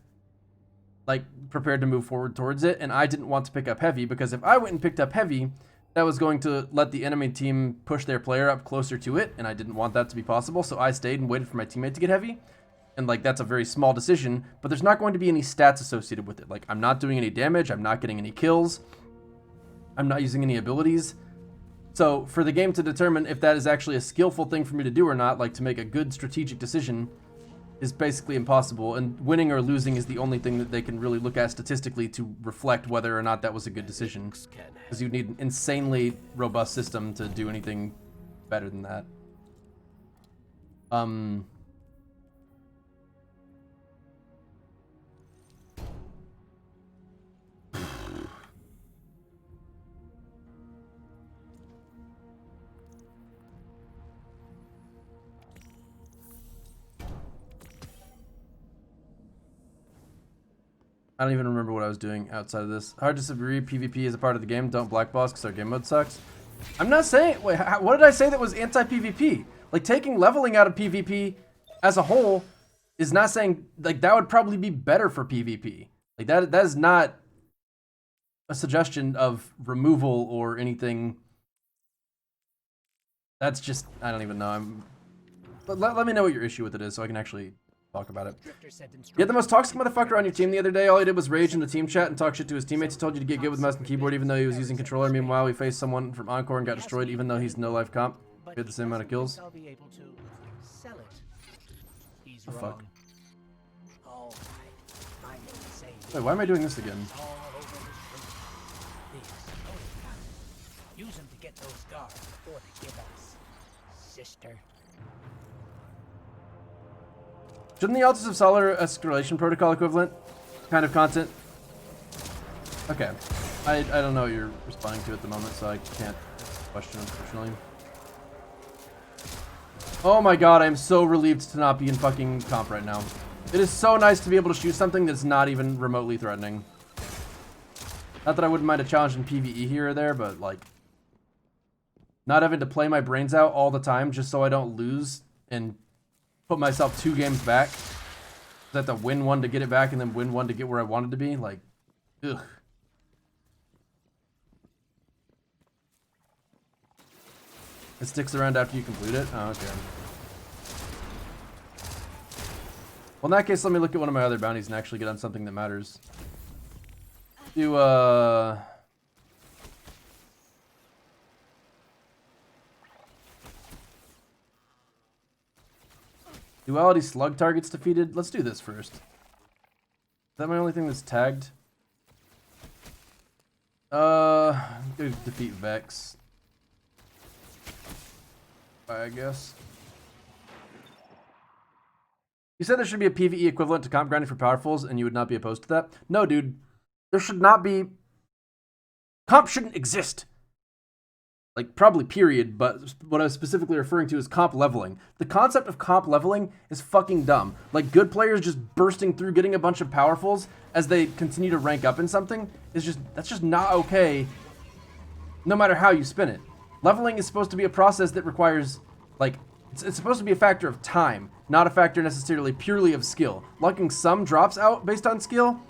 like, prepared to move forward towards it, and I didn't want to pick up heavy, because if I went and picked up heavy, that was going to let the enemy team push their player up closer to it, and I didn't want that to be possible, so I stayed and waited for my teammate to get heavy. And, like, that's a very small decision, but there's not going to be any stats associated with it. Like, I'm not doing any damage, I'm not getting any kills, I'm not using any abilities. So, for the game to determine if that is actually a skillful thing for me to do or not, like, to make a good strategic decision, is basically impossible. And winning or losing is the only thing that they can really look at statistically to reflect whether or not that was a good decision. Because you need an insanely robust system to do anything better than that. I don't even remember what I was doing outside of this. Hard to disagree. PvP is a part of the game. Don't black boss because our game mode sucks. I'm not saying... Wait, what did I say that was anti-PvP? Like, taking leveling out of PvP as a whole is not saying... Like, that would probably be better for PvP. Like, that is not a suggestion of removal or anything. That's just... I don't even know. But let me know what your issue with it is so I can actually... talk about it. You had the most toxic motherfucker on your team the other day. All he did was rage in the team chat and talk shit to his teammates. He told you to get good with mouse and keyboard even though he was using controller. Meanwhile, we faced someone from Encore and got destroyed even though he's no life comp. We had the same amount of kills. Oh, fuck. Wait, why am I doing this again? Use them to get those guards before they give us, sister. Shouldn't the Altars of Solar escalation protocol equivalent kind of content? Okay. I don't know what you're responding to at the moment, so I can't question, unfortunately. Oh my god, I'm so relieved to not be in fucking comp right now. It is so nice to be able to shoot something that's not even remotely threatening. Not that I wouldn't mind a challenge in PvE here or there, but, like, not having to play my brains out all the time just so I don't lose and put myself 2 games back. I have to win one to get it back and then win one to get where I wanted to be. Like, ugh. It sticks around after you complete it? Oh, okay. Well, in that case, let me look at one of my other bounties and actually get on something that matters. Duality slug targets defeated. Let's do this first. Is that my only thing that's tagged? Defeat Vex. I guess. You said there should be a PvE equivalent to comp grinding for powerfuls, and you would not be opposed to that? No, dude. There should not be... Comp shouldn't exist. Like, probably period, but what I was specifically referring to is comp leveling. The concept of comp leveling is fucking dumb. Like, good players just bursting through, getting a bunch of powerfuls as they continue to rank up in something is just... That's just not okay, no matter how you spin it. Leveling is supposed to be a process that requires, like, It's supposed to be a factor of time, not a factor necessarily purely of skill. Lucking some drops out based on skill,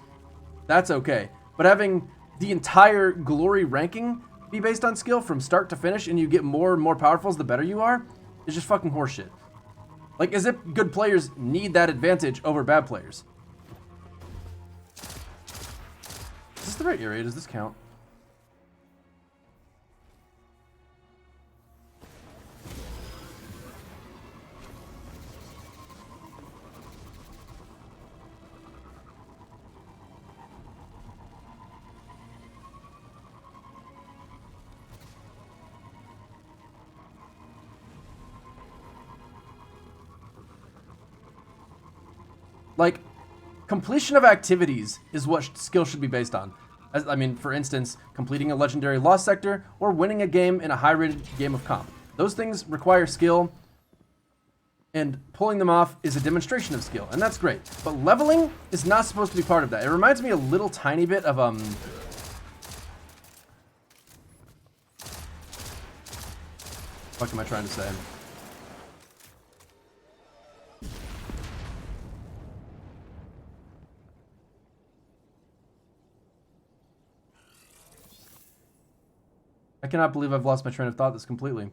that's okay. But having the entire glory ranking be based on skill from start to finish, and you get more and more powerfuls the better you are, is just fucking horseshit. Like, as if good players need that advantage over bad players. Is this the right area? Does this count? Like, completion of activities is what skill should be based on. I mean, for instance, completing a legendary lost sector or winning a game in a high-rated game of comp. Those things require skill, and pulling them off is a demonstration of skill, and that's great. But leveling is not supposed to be part of that. It reminds me a little tiny bit of, what am I trying to say? I cannot believe I've lost my train of thought this completely.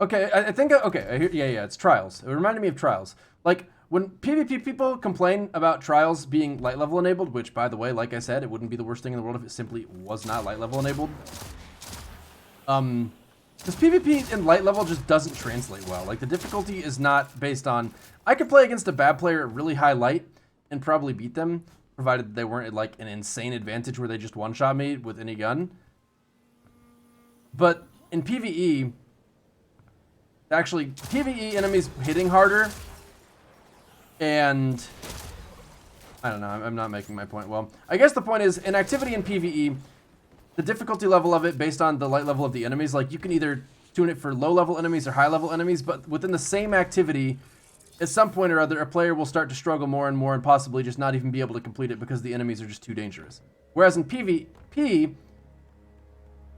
Okay, I think, okay, yeah, it's trials. It reminded me of trials. Like, when PvP people complain about trials being light level enabled, which, by the way, like I said, it wouldn't be the worst thing in the world if it simply was not light level enabled. Because PvP in light level just doesn't translate well. Like, the difficulty is not based on... I could play against a bad player at really high light and probably beat them, provided they weren't at, like, an insane advantage where they just one-shot me with any gun. But in PvE... Actually, PvE enemies hitting harder, and... I don't know, I'm not making my point well. I guess the point is, in activity in PvE... The difficulty level of it based on the light level of the enemies, like you can either tune it for low level enemies or high level enemies, but within the same activity, at some point or other, a player will start to struggle more and more and possibly just not even be able to complete it because the enemies are just too dangerous. Whereas in PvP,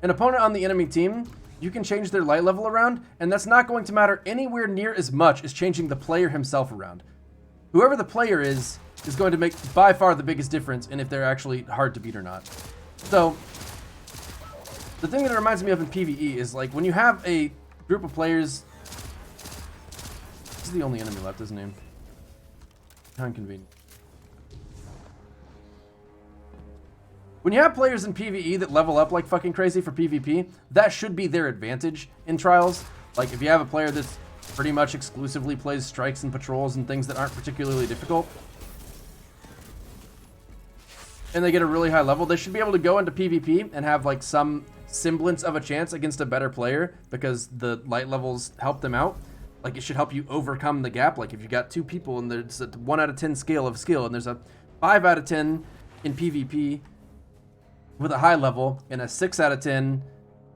an opponent on the enemy team, you can change their light level around, and that's not going to matter anywhere near as much as changing the player himself around. Whoever the player is going to make by far the biggest difference in if they're actually hard to beat or not. So... the thing that it reminds me of in PvE is, like, when you have a group of players... This is the only enemy left, isn't he? How inconvenient. When you have players in PvE that level up like fucking crazy for PvP, that should be their advantage in trials. Like, if you have a player that's pretty much exclusively plays strikes and patrols and things that aren't particularly difficult, and they get a really high level, they should be able to go into PvP and have, like, some semblance of a chance against a better player because the light levels help them out. Like, it should help you overcome the gap. Like, if you got two people and there's a 1 out of 10 scale of skill and there's a 5 out of 10 in PvP with a high level and a 6 out of 10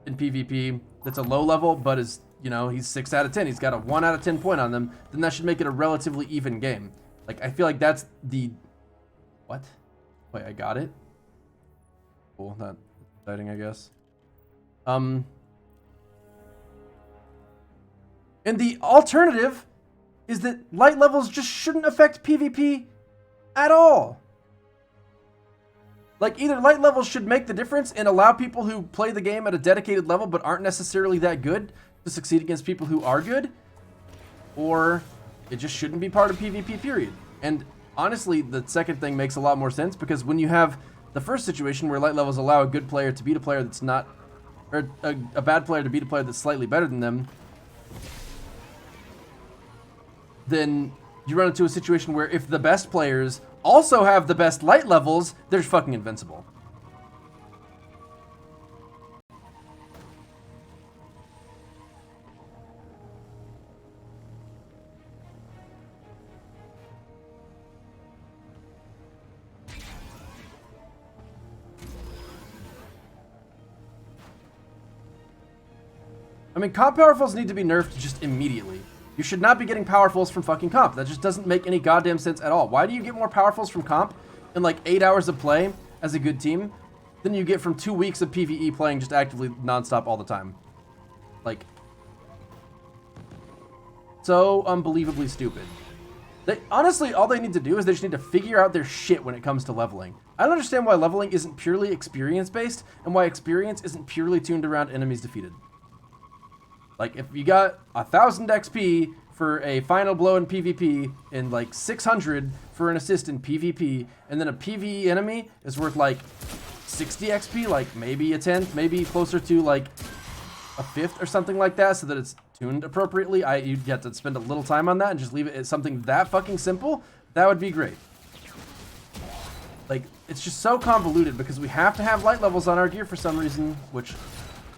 in PvP that's a low level but is, you know, he's 6 out of 10, he's got a 1 out of 10 point on them, then that should make it a relatively even game. Like, I feel like that's the... What? Wait, I got it? Cool, that's exciting, I guess. And the alternative is that light levels just shouldn't affect PvP at all. Like, either light levels should make the difference and allow people who play the game at a dedicated level but aren't necessarily that good to succeed against people who are good, or it just shouldn't be part of PvP, period. And honestly, the second thing makes a lot more sense, because when you have the first situation where light levels allow a good player to beat a player that's not, or a bad player to beat a player that's slightly better than them, then you run into a situation where if the best players also have the best light levels, they're fucking invincible. I mean, comp powerfuls need to be nerfed just immediately. You should not be getting powerfuls from fucking comp. That just doesn't make any goddamn sense at all. Why do you get more powerfuls from comp in like 8 hours of play as a good team than you get from 2 weeks of PvE playing just actively nonstop all the time. Like, so unbelievably stupid. Honestly, all they need to do is they just need to figure out their shit when it comes to leveling. I don't understand why leveling isn't purely experience-based, and why experience isn't purely tuned around enemies defeated. Like, if you got 1,000 XP for a final blow in PvP, and like 600 for an assist in PvP, and then a PvE enemy is worth like 60 XP, like maybe a 10th, maybe closer to like a 5th or something like that, so that it's tuned appropriately. You'd get to spend a little time on that and just leave it as something that fucking simple. That would be great. Like, it's just so convoluted because we have to have light levels on our gear for some reason, which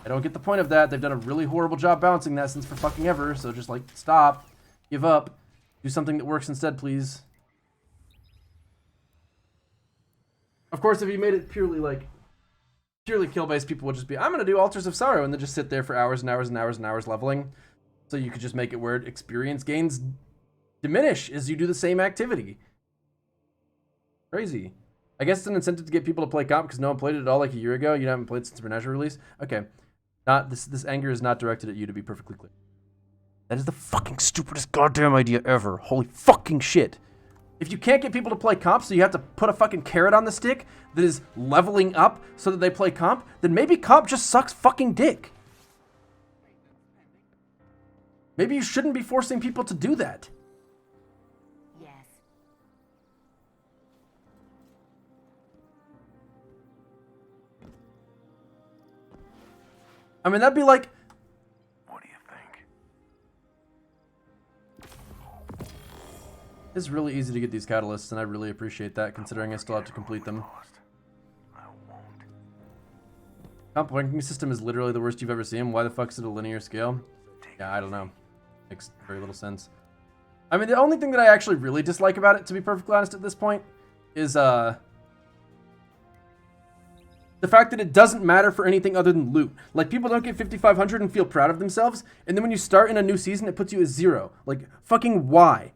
I don't get the point of that. They've done a really horrible job balancing that since for fucking ever, so just like stop, give up, do something that works instead, please. Of course, if you made it purely kill-based, people would just be, I'm going to do Altars of Sorrow, and then just sit there for hours and hours and hours and hours leveling. So you could just make it where experience gains diminish as you do the same activity. Crazy. I guess it's an incentive to get people to play comp because no one played it at all like a year ago. You haven't played since Menagerie release? Okay. This anger is not directed at you, to be perfectly clear. That is the fucking stupidest goddamn idea ever. Holy fucking shit. If you can't get people to play comp, so you have to put a fucking carrot on the stick that is leveling up so that they play comp, then maybe comp just sucks fucking dick. Maybe you shouldn't be forcing people to do that. Yes. I mean, that'd be like, what do you think? It's really easy to get these catalysts, and I really appreciate that, considering I still have to complete them. Comp ranking system is literally the worst you've ever seen. Why the fuck is it a linear scale? Yeah, I don't know. Makes very little sense. I mean, the only thing that I actually really dislike about it, to be perfectly honest at this point, is the fact that it doesn't matter for anything other than loot. Like, people don't get 5,500 and feel proud of themselves, and then when you start in a new season, it puts you at 0. Like, fucking why?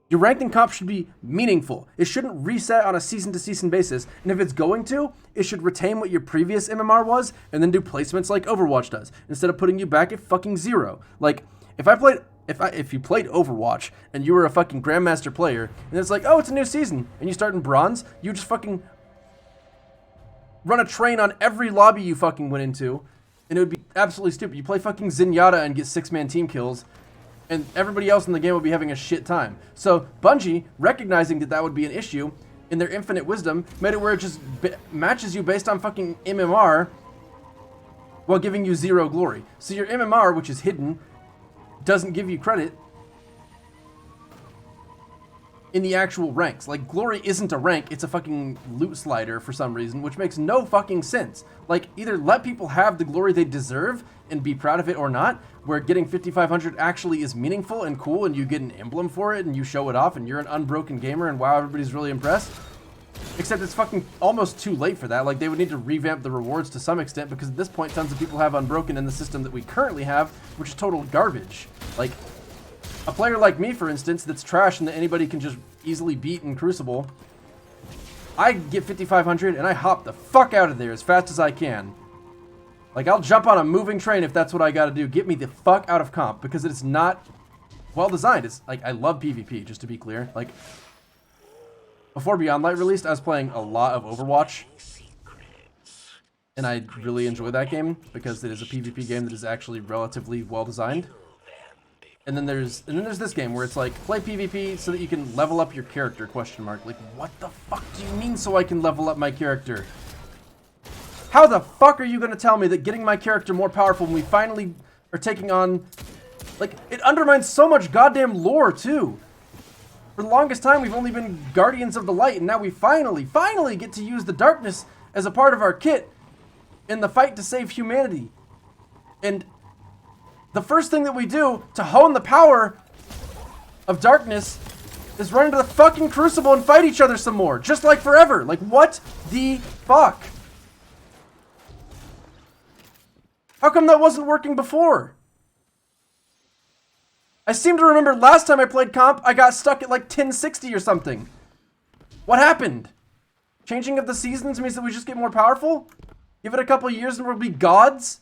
Your ranked in comp should be meaningful. It shouldn't reset on a season-to-season basis, and if it's going to, it should retain what your previous MMR was, and then do placements like Overwatch does, instead of putting you back at fucking 0. Like, if you played Overwatch, and you were a fucking Grandmaster player, and it's like, oh, it's a new season, and you start in Bronze, you just fucking run a train on every lobby you fucking went into, and it would be absolutely stupid. You play fucking Zenyatta and get 6-man team kills, and everybody else in the game will be having a shit time. So Bungie, recognizing that that would be an issue, in their infinite wisdom, made it where it just matches you based on fucking MMR while giving you 0 glory. So your MMR, which is hidden, doesn't give you credit in the actual ranks. Like, glory isn't a rank, it's a fucking loot slider for some reason, which makes no fucking sense. Like, either let people have the glory they deserve and be proud of it or not, where getting 5,500 actually is meaningful and cool and you get an emblem for it and you show it off and you're an unbroken gamer and wow, everybody's really impressed. Except it's fucking almost too late for that. Like, they would need to revamp the rewards to some extent because at this point tons of people have unbroken in the system that we currently have, which is total garbage. Like, a player like me, for instance, that's trash and that anybody can just easily beat in Crucible, I get 5,500 and I hop the fuck out of there as fast as I can. Like, I'll jump on a moving train if that's what I gotta do. Get me the fuck out of comp because it's not well designed. It's like, I love PvP, just to be clear. Like, before Beyond Light released, I was playing a lot of Overwatch, and I really enjoy that game because it is a PvP game that is actually relatively well designed. And then there's this game where it's like, play PvP so that you can level up your character, question mark. Like, what the fuck do you mean so I can level up my character? How the fuck are you gonna tell me that getting my character more powerful when we finally are taking on... Like, it undermines so much goddamn lore, too. For the longest time, we've only been Guardians of the Light, and now we finally get to use the darkness as a part of our kit in the fight to save humanity. And the first thing that we do to hone the power of darkness is run into the fucking Crucible and fight each other some more, just like forever. Like, what the fuck? How come that wasn't working before? I seem to remember last time I played comp, I got stuck at like 1060 or something. What happened? Changing of the seasons means that we just get more powerful? Give it a couple years and we'll be gods?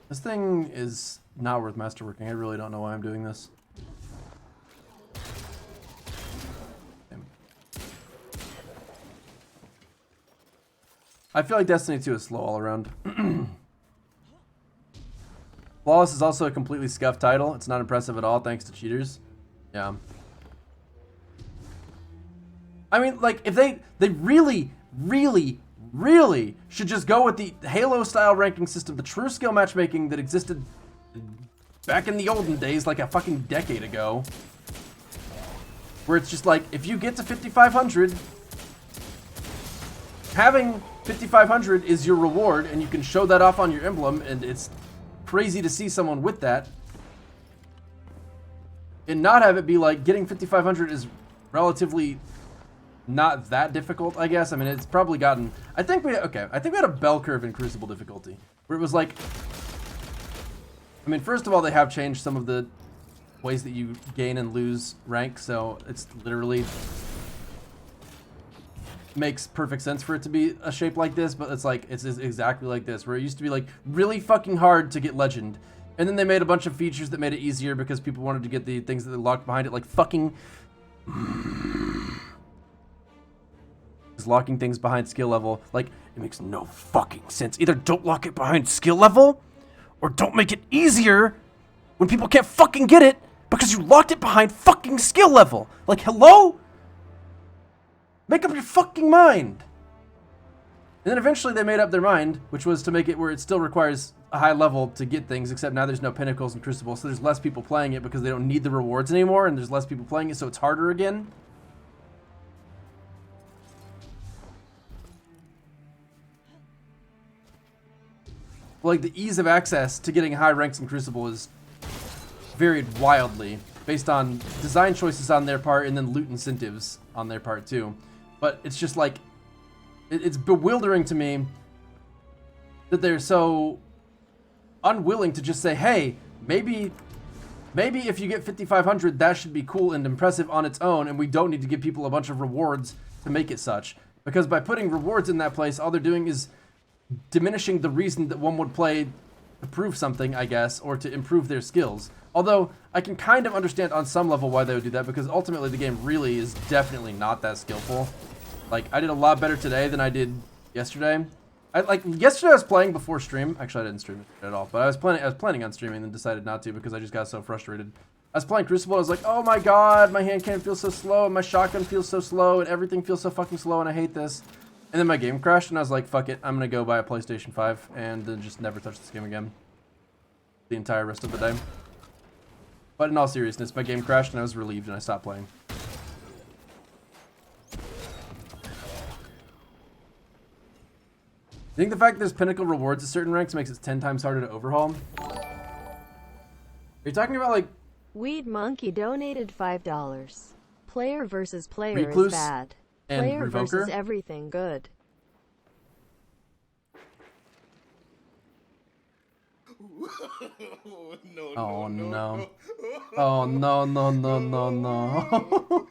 This thing is not worth masterworking. I really don't know why I'm doing this. I feel like Destiny 2 is slow all around. Flawless is also a completely scuffed title. It's not impressive at all thanks to cheaters. Yeah. I mean, like, if they really should just go with the Halo-style ranking system, the true skill matchmaking that existed back in the olden days, like a fucking decade ago. Where it's just like, if you get to 5,500, having 5,500 is your reward, and you can show that off on your emblem, and it's crazy to see someone with that. And not have it be like, getting 5,500 is relatively not that difficult, I guess. I mean, it's probably gotten... I think we had a bell curve in Crucible difficulty, where it was like... I mean, first of all, they have changed some of the ways that you gain and lose rank, so it's literally... makes perfect sense for it to be a shape like this, but it's like, it's exactly like this, where it used to be like really fucking hard to get legend, and then they made a bunch of features that made it easier because people wanted to get the things that they locked behind it, like fucking locking things behind skill level. Like, it makes no fucking sense. Either don't lock it behind skill level, or don't make it easier when people can't fucking get it because you locked it behind fucking skill level. Like, hello? Make up your fucking mind. And then eventually they made up their mind, which was to make it where it still requires a high level to get things, except now there's no pinnacles in Crucible, so there's less people playing it because they don't need the rewards anymore, and there's less people playing it, so it's harder again. Like, the ease of access to getting high ranks in Crucible is varied wildly based on design choices on their part and then loot incentives on their part too. But it's just like, it's bewildering to me that they're so unwilling to just say, hey, maybe if you get 5,500, that should be cool and impressive on its own, and we don't need to give people a bunch of rewards to make it such. Because by putting rewards in that place, all they're doing is diminishing the reason that one would play to prove something, I guess, or to improve their skills. Although, I can kind of understand on some level why they would do that, because ultimately the game really is definitely not that skillful. Like, I did a lot better today than I did yesterday. Yesterday I was playing before stream. Actually, I didn't stream it at all, but I was planning on streaming and then decided not to because I just got so frustrated. I was playing Crucible, I was like, oh my god, my hand cannon feels so slow, and my shotgun feels so slow, and everything feels so fucking slow, and I hate this. And then my game crashed, and I was like, fuck it, I'm gonna go buy a PlayStation 5, and then just never touch this game again. The entire rest of the day. But in all seriousness, my game crashed, and I was relieved, and I stopped playing. I think the fact that there's pinnacle rewards at certain ranks makes it 10 times harder to overhaul. Are you talking about, like... Weed Monkey donated $5. Player versus player Recluse is bad. and Player Revoker? versus everything good. Oh no. Oh no, no, no, no, no.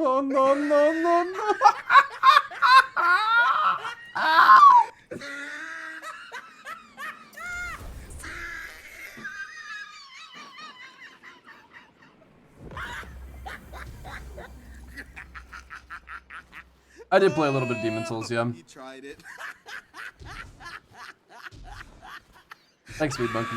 Oh no, no, no, no. I did play a little bit of Demon's Souls, yeah. You tried it. Thanks, Weed Monkey.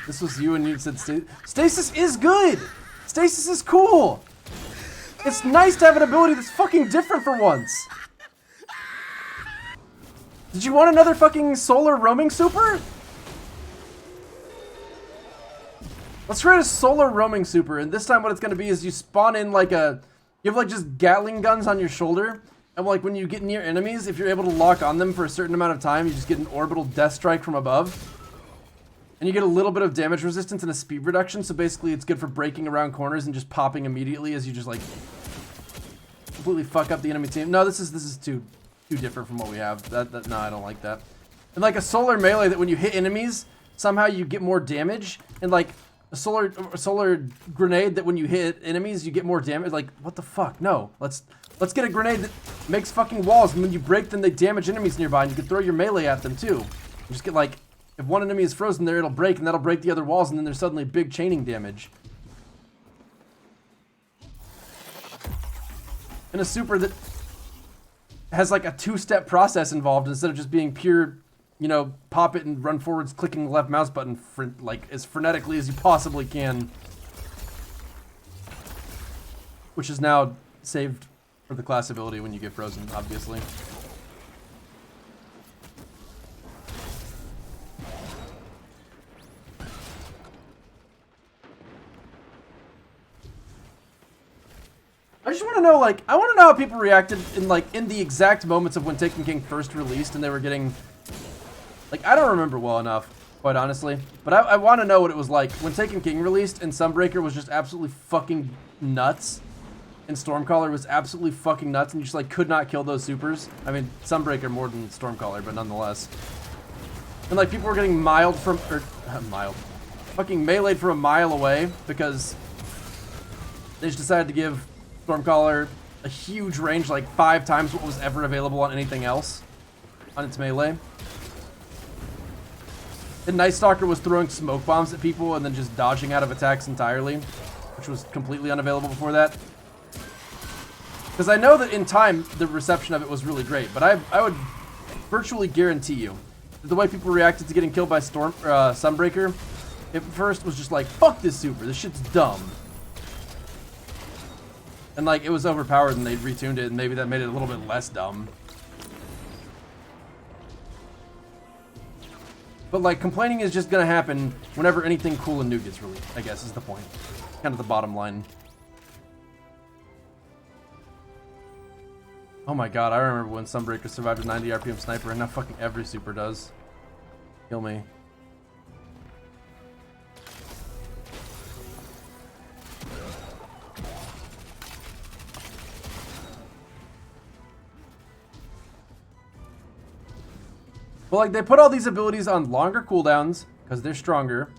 This was you and you said Stasis is good! Stasis is cool! It's nice to have an ability that's fucking different for once! Did you want another fucking solar roaming super? Let's create a solar roaming super, and this time what it's gonna be is you spawn in like a... You have like just Gatling guns on your shoulder, and like when you get near enemies, if you're able to lock on them for a certain amount of time, you just get an orbital death strike from above. And you get a little bit of damage resistance and a speed reduction, so basically it's good for breaking around corners and just popping immediately as you just like completely fuck up the enemy team. No, this is too different from what we have. No, I don't like that. And like a solar melee that when you hit enemies, somehow you get more damage, and like a solar grenade that when you hit enemies you get more damage. Like, what the fuck? No, let's get a grenade that makes fucking walls, and when you break them they damage enemies nearby, and you can throw your melee at them too. You just get like, if one enemy is frozen there, it'll break, and that'll break the other walls, and then there's suddenly big chaining damage. And a super that has like a 2-step process involved instead of just being pure, you know, pop it and run forwards, clicking the left mouse button for like as frenetically as you possibly can. Which is now saved for the class ability when you get frozen, obviously. I just want to know, like, I want to know how people reacted in the exact moments of when Taken King first released and they were getting, like, I don't remember well enough, quite honestly, but I want to know what it was like when Taken King released and Sunbreaker was just absolutely fucking nuts, and Stormcaller was absolutely fucking nuts, and you just, like, could not kill those supers. I mean, Sunbreaker more than Stormcaller, but nonetheless. And, like, people were getting fucking meleeed from a mile away because they just decided to give Stormcaller a huge range, like 5 times what was ever available on anything else on its melee. And Night Stalker was throwing smoke bombs at people and then just dodging out of attacks entirely, which was completely unavailable before that. Because I know that in time the reception of it was really great, but I would virtually guarantee you that the way people reacted to getting killed by Sunbreaker at first was just like, fuck this super, this shit's dumb. And like, it was overpowered and they retuned it, and maybe that made it a little bit less dumb. But like, complaining is just gonna happen whenever anything cool and new gets released, I guess is the point. Kind of the bottom line. Oh my god, I remember when Sunbreaker survived a 90 RPM sniper, and now fucking every super does. Kill me. But like, they put all these abilities on longer cooldowns because they're stronger,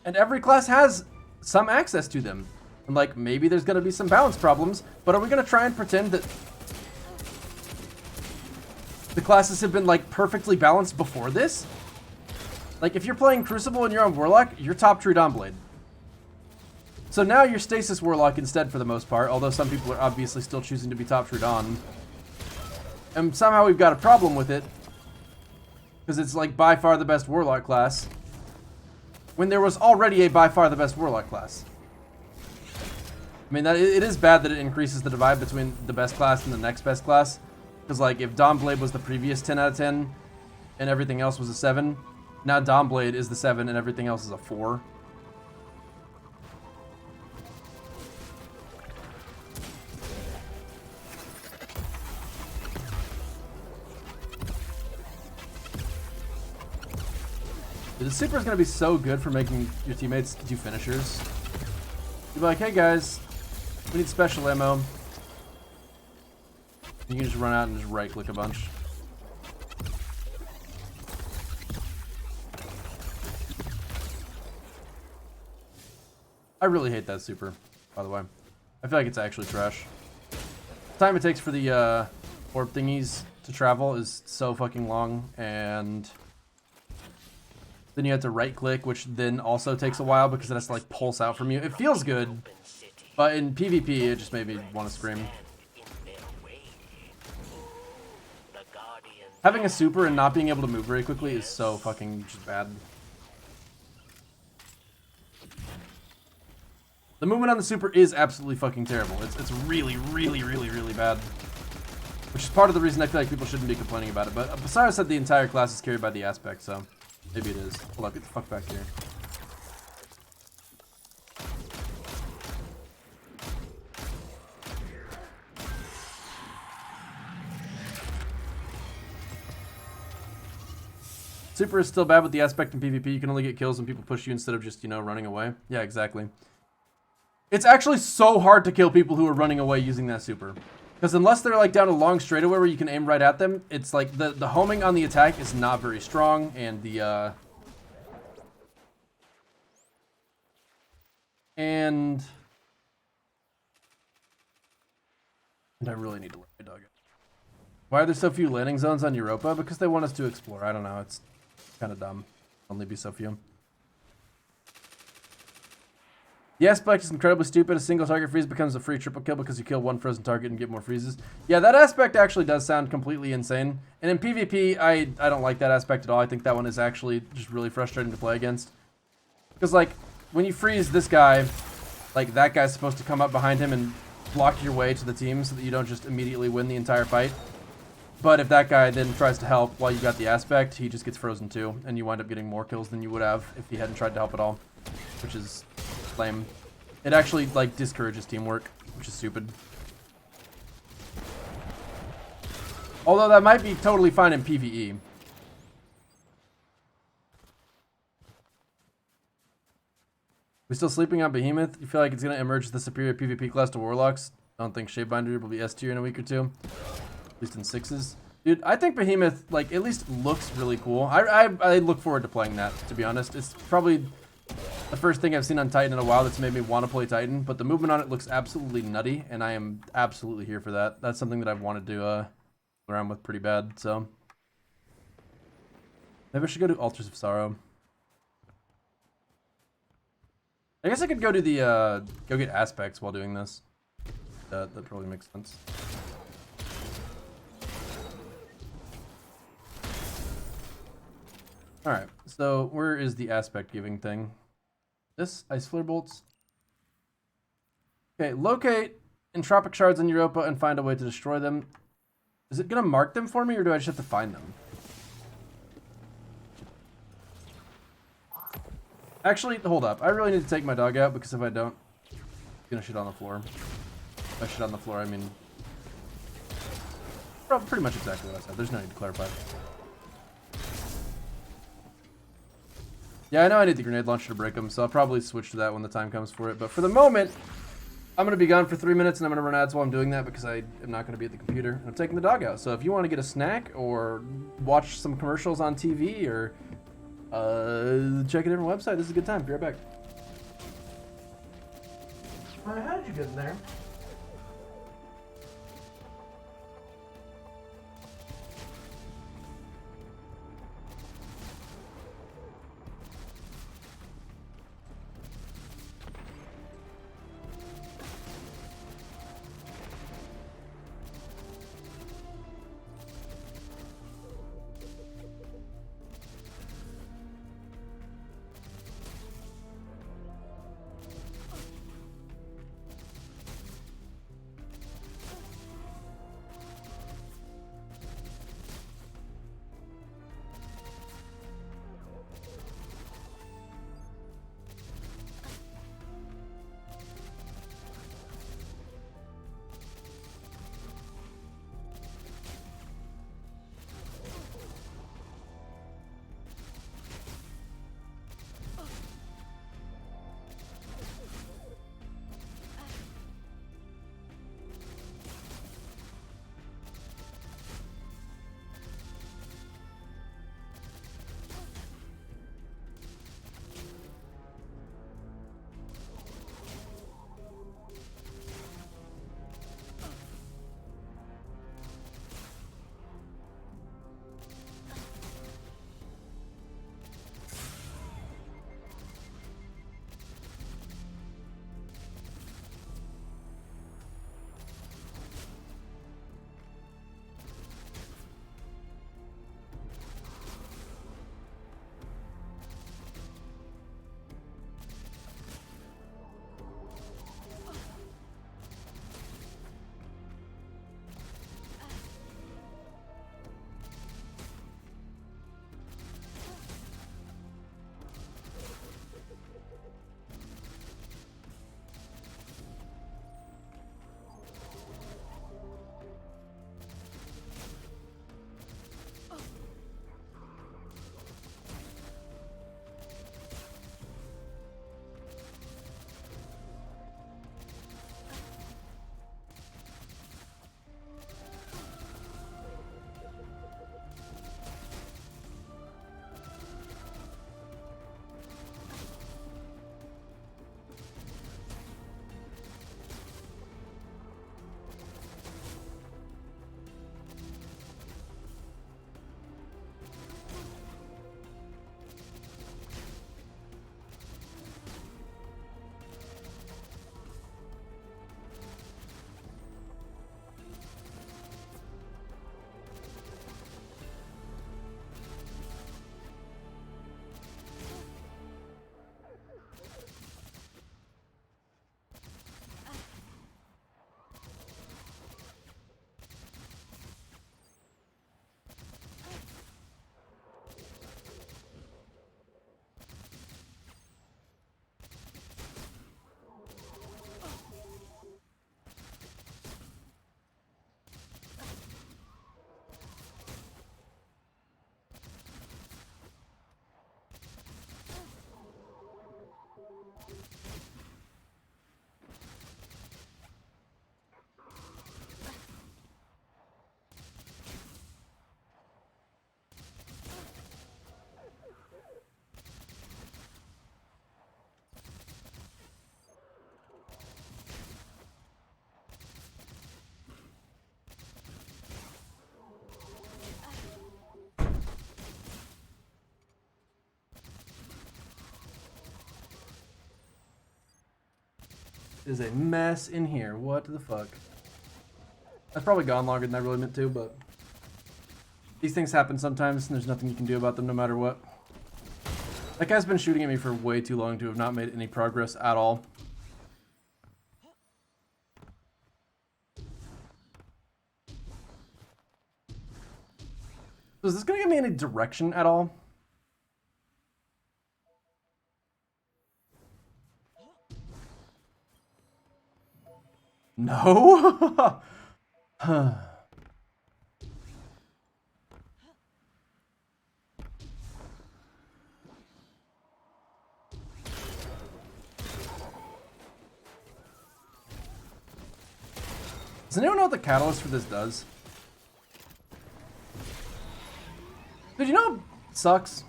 and every class has some access to them. And like, maybe there's gonna be some balance problems, but are we gonna try and pretend that the classes have been like perfectly balanced before this? Like, if you're playing Crucible and you're on Warlock, you're top true Dawnblade. So now you're Stasis Warlock instead for the most part, although some people are obviously still choosing to be top true Dawn. And somehow we've got a problem with it, because it's like by far the best Warlock class, when there was already a by far the best Warlock class. I mean, it is bad that it increases the divide between the best class and the next best class, because like, if Dawnblade was the previous 10 out of 10 and everything else was a 7, now Dawnblade is the 7 and everything else is a 4. The super is going to be so good for making your teammates do finishers. You'll be like, hey guys, we need special ammo. You can just run out and just right click a bunch. I really hate that super, by the way. I feel like it's actually trash. The time it takes for the orb thingies to travel is so fucking long, and then you have to right click, which then also takes a while because it has to like pulse out from you. It feels good, but in PvP it just made me want to scream. Having a super and not being able to move very quickly is so fucking just bad. The movement on the super is absolutely fucking terrible. It's really, really, really, really bad. Which is part of the reason I feel like people shouldn't be complaining about it. But Busiris said the entire class is carried by the aspect, so maybe it is. Hold on, get the fuck back here. Super is still bad with the aspect in PvP. You can only get kills when people push you instead of just, you know, running away. Yeah, exactly. It's actually so hard to kill people who are running away using that super. Because unless they're like down a long straightaway where you can aim right at them, it's like the homing on the attack is not very strong, and the and I really need to let my dog out. Why are there so few landing zones on Europa? Because they want us to explore. I don't know. It's kind of dumb. Only be so few. The aspect is incredibly stupid. A single target freeze becomes a free triple kill because you kill one frozen target and get more freezes. Yeah, that aspect actually does sound completely insane. And in PvP, I don't like that aspect at all. I think that one is actually just really frustrating to play against. Because, like, when you freeze this guy, like, that guy's supposed to come up behind him and block your way to the team so that you don't just immediately win the entire fight. But if that guy then tries to help while you got the aspect, he just gets frozen too. And you wind up getting more kills than you would have if he hadn't tried to help at all. Which is lame. It actually, like, discourages teamwork, which is stupid. Although that might be totally fine in PvE. We still sleeping on Behemoth? You feel like it's going to emerge as the superior PvP class to Warlocks? I don't think Shapebinder will be S tier in a week or two. At least in 6s. Dude, I think Behemoth, like, at least looks really cool. I look forward to playing that, to be honest. It's probably the first thing I've seen on Titan in a while that's made me want to play Titan, but the movement on it looks absolutely nutty, and I am absolutely here for that. That's something that I've wanted to play around with pretty bad, so. Maybe I should go to Altars of Sorrow. I guess I could go to the, go get aspects while doing this. That probably makes sense. Alright, so where is the aspect giving thing? This? Ice Flare Bolts? Okay, locate entropic shards in Europa and find a way to destroy them. Is it gonna mark them for me, or do I just have to find them? Actually, hold up. I really need to take my dog out, because if I don't, he's gonna shit on the floor. If I shit on the floor, I mean... pretty much exactly what I said. There's no need to clarify. Yeah, I know I need the grenade launcher to break them, so I'll probably switch to that when the time comes for it. But for the moment, I'm going to be gone for 3 minutes, and I'm going to run ads while I'm doing that because I am not going to be at the computer. And I'm taking the dog out. So if you want to get a snack or watch some commercials on TV or check a different website, this is a good time. Be right back. How did you get in there? Is a mess in here. What the fuck? That's probably gone longer than I really meant to, but these things happen sometimes, and there's nothing you can do about them no matter what. That guy's been shooting at me for way too long to have not made any progress at all. So is this gonna give me any direction at all? No? Does anyone know what the catalyst for this does? Dude, you know what sucks?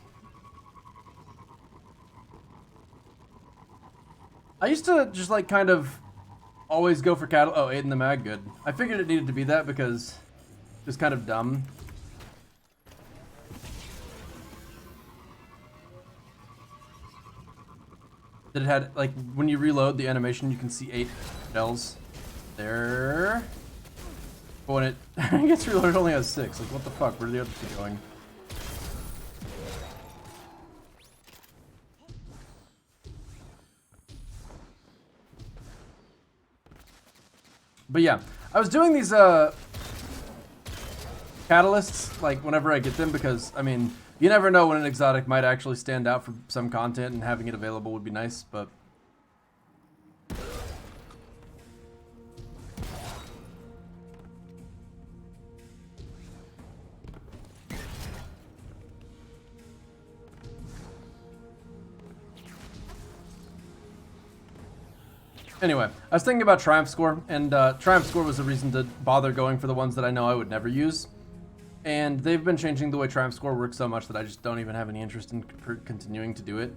I used to just like kind of always go for cattle. Oh, 8 in the mag, good. I figured it needed to be that because it was kind of dumb. That it had, like, when you reload the animation, you can see 8 shells there. But when it gets reloaded, it only has 6. Like, what the fuck? Where are the other 2 going? But yeah, I was doing these catalysts like whenever I get them because I mean you never know when an exotic might actually stand out for some content, and having it available would be nice. But anyway, I was thinking about Triumph Score, and Triumph Score was the reason to bother going for the ones that I know I would never use. And they've been changing the way Triumph Score works so much that I just don't even have any interest in continuing to do it,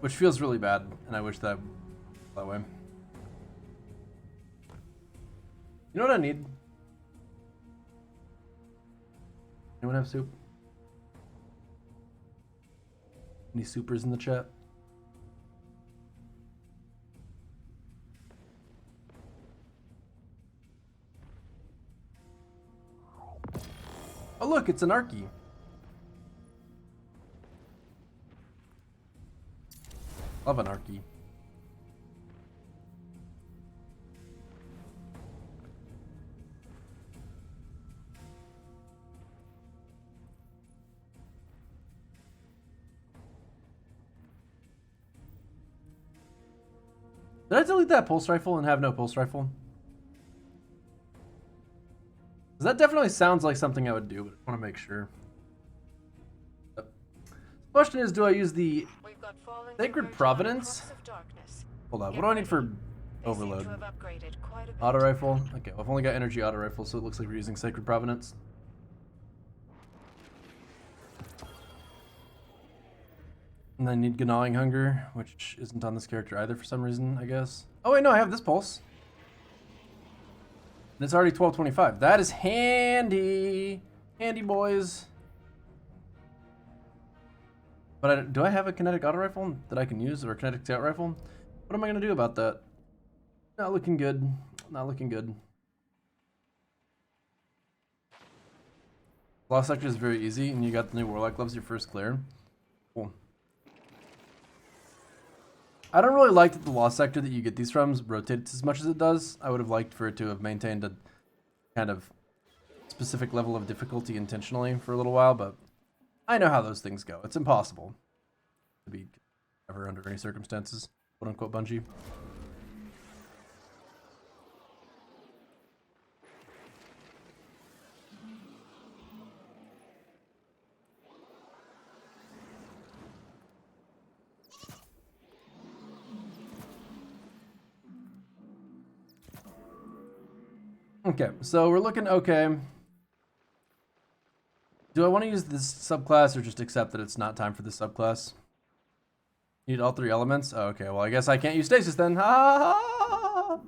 which feels really bad, and I wish that way. You know what I need? Anyone have soup? Any supers in the chat? Oh look, it's an Arky. Love an Arky. Did I delete that pulse rifle and have no pulse rifle? That definitely sounds like something I would do, but I want to make sure. The question is, do I use the Sacred Providence? Hold on, what do I need for overload? Auto rifle? Okay, well, I've only got energy auto rifle, so it looks like we're using Sacred Providence. And I need Gnawing Hunger, which isn't on this character either for some reason, I guess. Oh wait, no, I have this pulse. And it's already 12:25. That is handy. Handy, boys. But do I have a kinetic auto rifle that I can use, or a kinetic scout rifle? What am I going to do about that? Not looking good. Not looking good. Lost Sector is very easy, and you got the new Warlock gloves your first clear. Cool. I don't really like that the Lost Sector that you get these from rotates as much as it does. I would have liked for it to have maintained a kind of specific level of difficulty intentionally for a little while, but I know how those things go. It's impossible to be ever under any circumstances, quote unquote Bungie. Okay, so we're looking okay. Do I want to use this subclass or just accept that it's not time for this subclass? Need all 3 elements? Oh, okay, well I guess I can't use stasis then. Ha!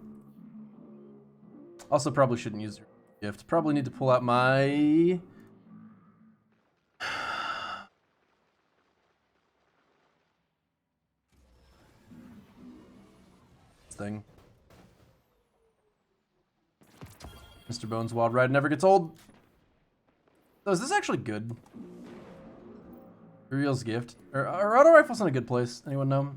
Also probably shouldn't use your gift. Probably need to pull out my... thing. Mr. Bones' wild ride never gets old. So is this actually good? Uriel's gift. Are auto rifles in a good place? Anyone know?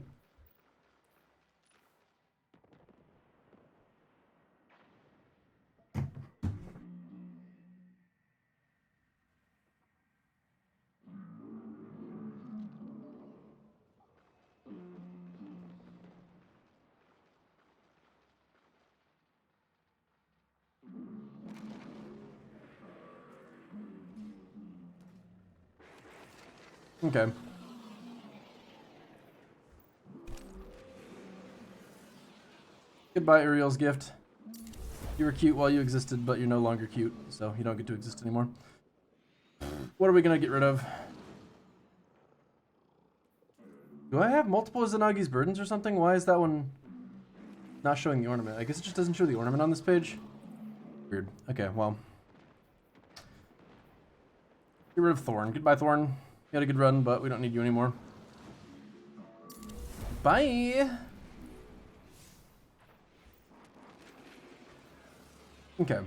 Okay. Goodbye, Uriel's gift. You were cute while you existed, but you're no longer cute, so you don't get to exist anymore. What are we gonna get rid of? Do I have multiple Izanagi's burdens or something? Why is that one not showing the ornament? I guess it just doesn't show the ornament on this page. Weird. Okay, well. Get rid of Thorn. Goodbye, Thorn. You had a good run, but we don't need you anymore. Bye! Okay.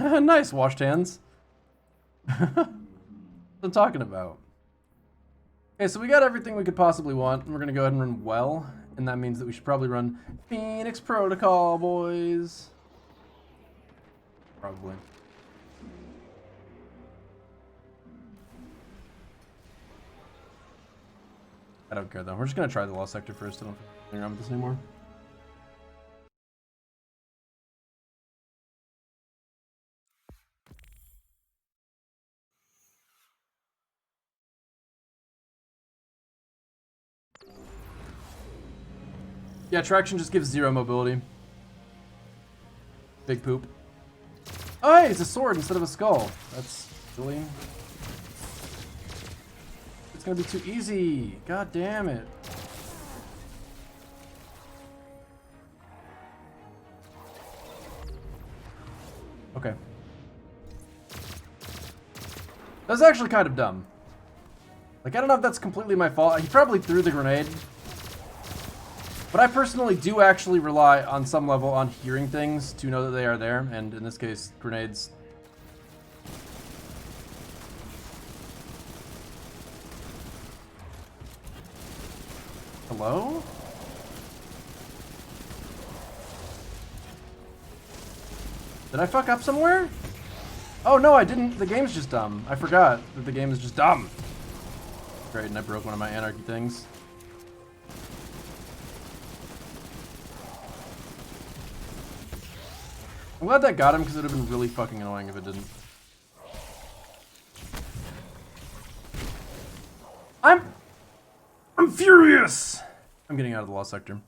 Nice, washed hands. What I'm talking about. Okay, so we got everything we could possibly want. We're gonna go ahead and run well, and that means that we should probably run Phoenix Protocol, boys. Probably. I don't care though. We're just gonna try the Lost Sector first. I don't think around with this anymore. Yeah, traction just gives 0 mobility. Big poop. Oh, hey, it's a sword instead of a skull. That's silly. It's gonna be too easy. God damn it. Okay. That's actually kind of dumb. Like, I don't know if that's completely my fault. He probably threw the grenade. But I personally do actually rely on some level on hearing things to know that they are there, and in this case, grenades. Hello? Did I fuck up somewhere? Oh no, I didn't. The game's just dumb. I forgot that the game is just dumb. Great, and I broke one of my anarchy things. I'm glad that got him, because it would have been really fucking annoying if it didn't. I'm furious! I'm getting out of the Lost Sector.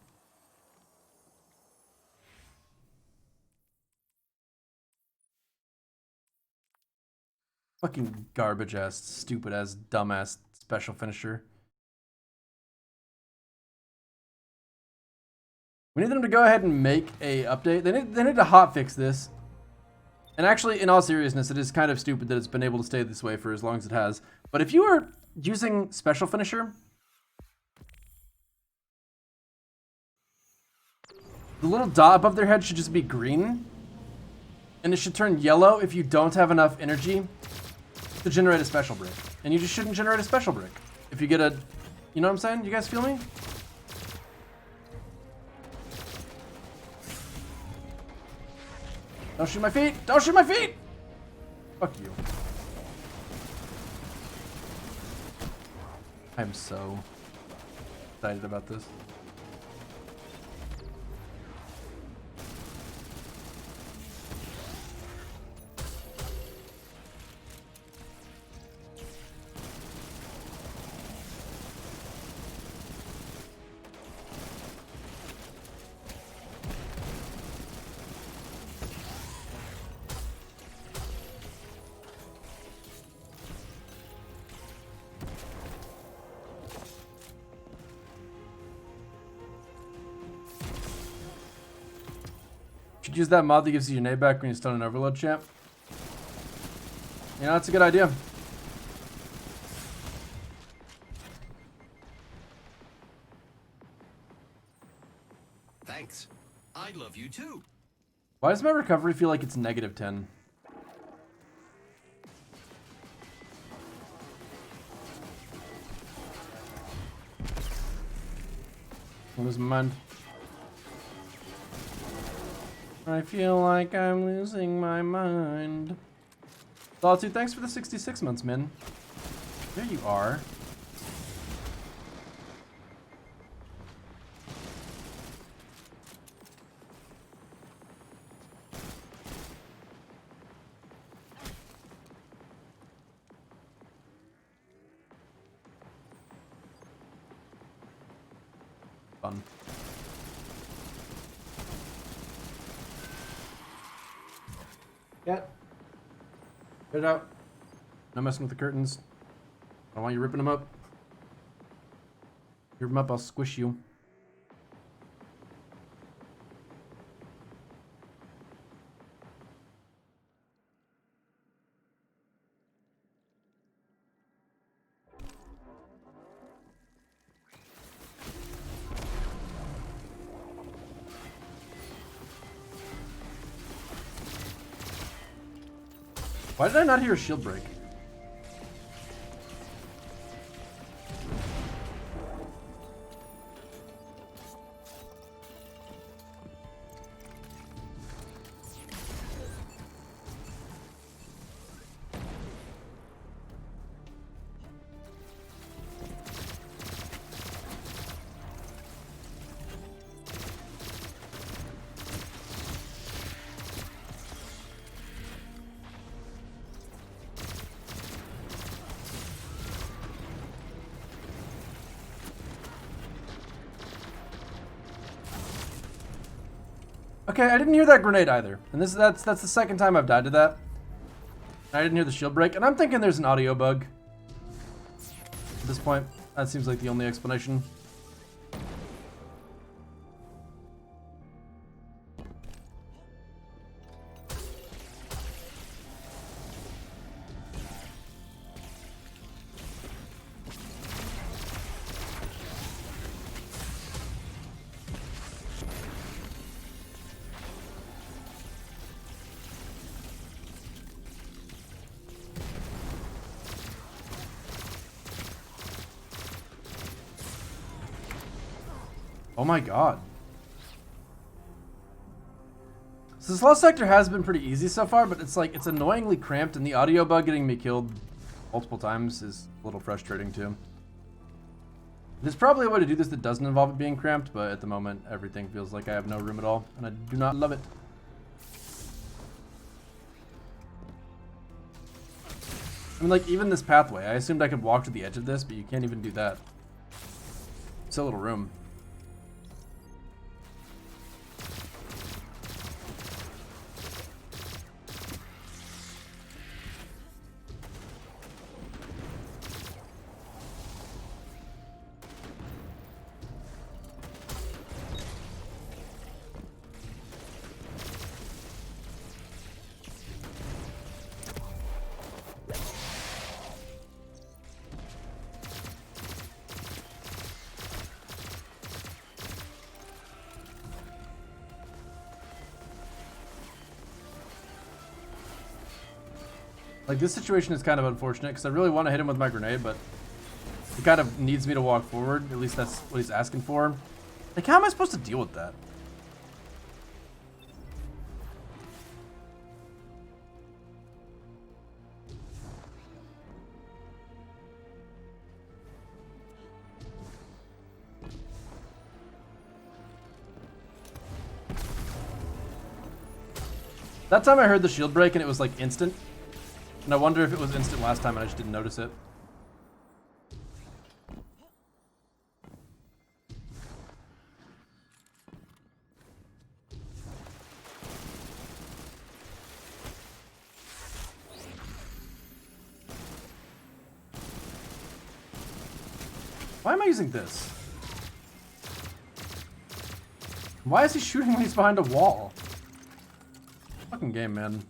Fucking garbage ass, stupid ass, dumb ass special finisher. We need them to go ahead and make a update. They need to hotfix this. And actually, in all seriousness, it is kind of stupid that it's been able to stay this way for as long as it has. But if you are using special finisher, the little dot above their head should just be green. And it should turn yellow if you don't have enough energy to generate a special brick. And you just shouldn't generate a special brick. If you get a... You know what I'm saying? You guys feel me? Don't shoot my feet! Don't shoot my feet! Fuck you. I'm so excited about this. Should use that mod that gives you your nade back when you stun an overload champ. You know, that's a good idea. Thanks. I love you too. Why does my recovery feel like it's -10? I lose my mind. I feel like I'm losing my mind. Solitude, thanks for the 66 months, man. There you are. Fun. Get it out. No messing with the curtains. I don't want you ripping them up. Rip them up, I'll squish you. Why did I not hear a shield break? Okay, I didn't hear that grenade either. And that's the second time I've died to that. I didn't hear the shield break, and I'm thinking there's an audio bug. At this point, that seems like the only explanation. Oh my god. So this last sector has been pretty easy so far, but it's like, it's annoyingly cramped, and the audio bug getting me killed multiple times is a little frustrating too. There's probably a way to do this that doesn't involve it being cramped, but at the moment, everything feels like I have no room at all, and I do not love it. I mean, like, even this pathway, I assumed I could walk to the edge of this, but you can't even do that. So little room. Like, this situation is kind of unfortunate because I really want to hit him with my grenade, but he kind of needs me to walk forward. At least that's what he's asking for. Like, how am I supposed to deal with that? That time I heard the shield break and it was like instant. And I wonder if it was instant last time and I just didn't notice it. Why am I using this? Why is he shooting when he's behind a wall? Fucking game, man.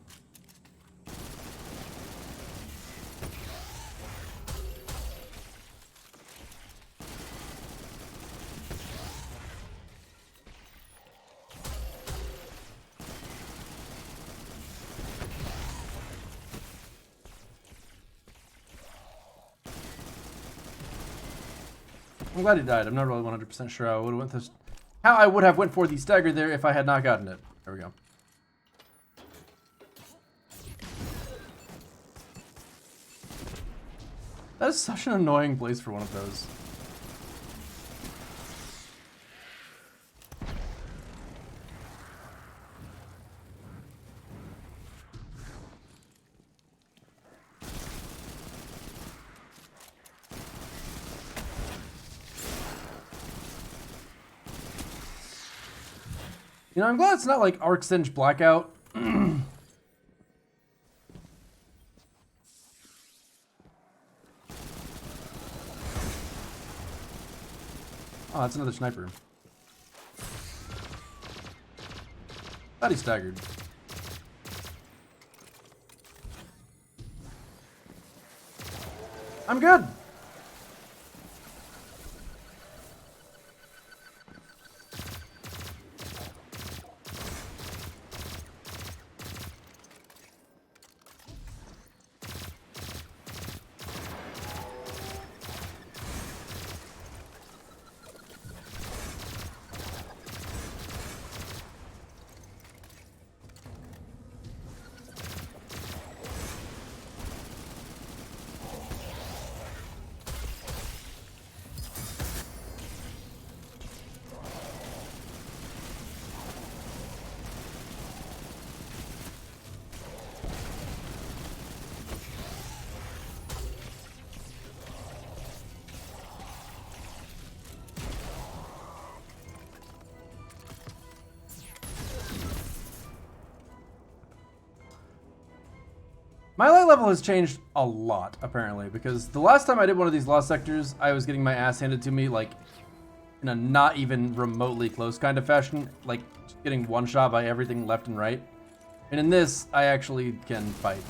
I'm glad he died. I'm not really 100% sure how I would have went for the stagger there if I had not gotten it. There we go. That is such an annoying place for one of those. You know, I'm glad it's not like Arc Singe Blackout. Oh, that's another sniper. Thought he staggered. I'm good. My light level has changed a lot, apparently, because the last time I did one of these lost sectors, I was getting my ass handed to me, like, in a not even remotely close kind of fashion, like, just getting one shot by everything left and right. And in this, I actually can fight.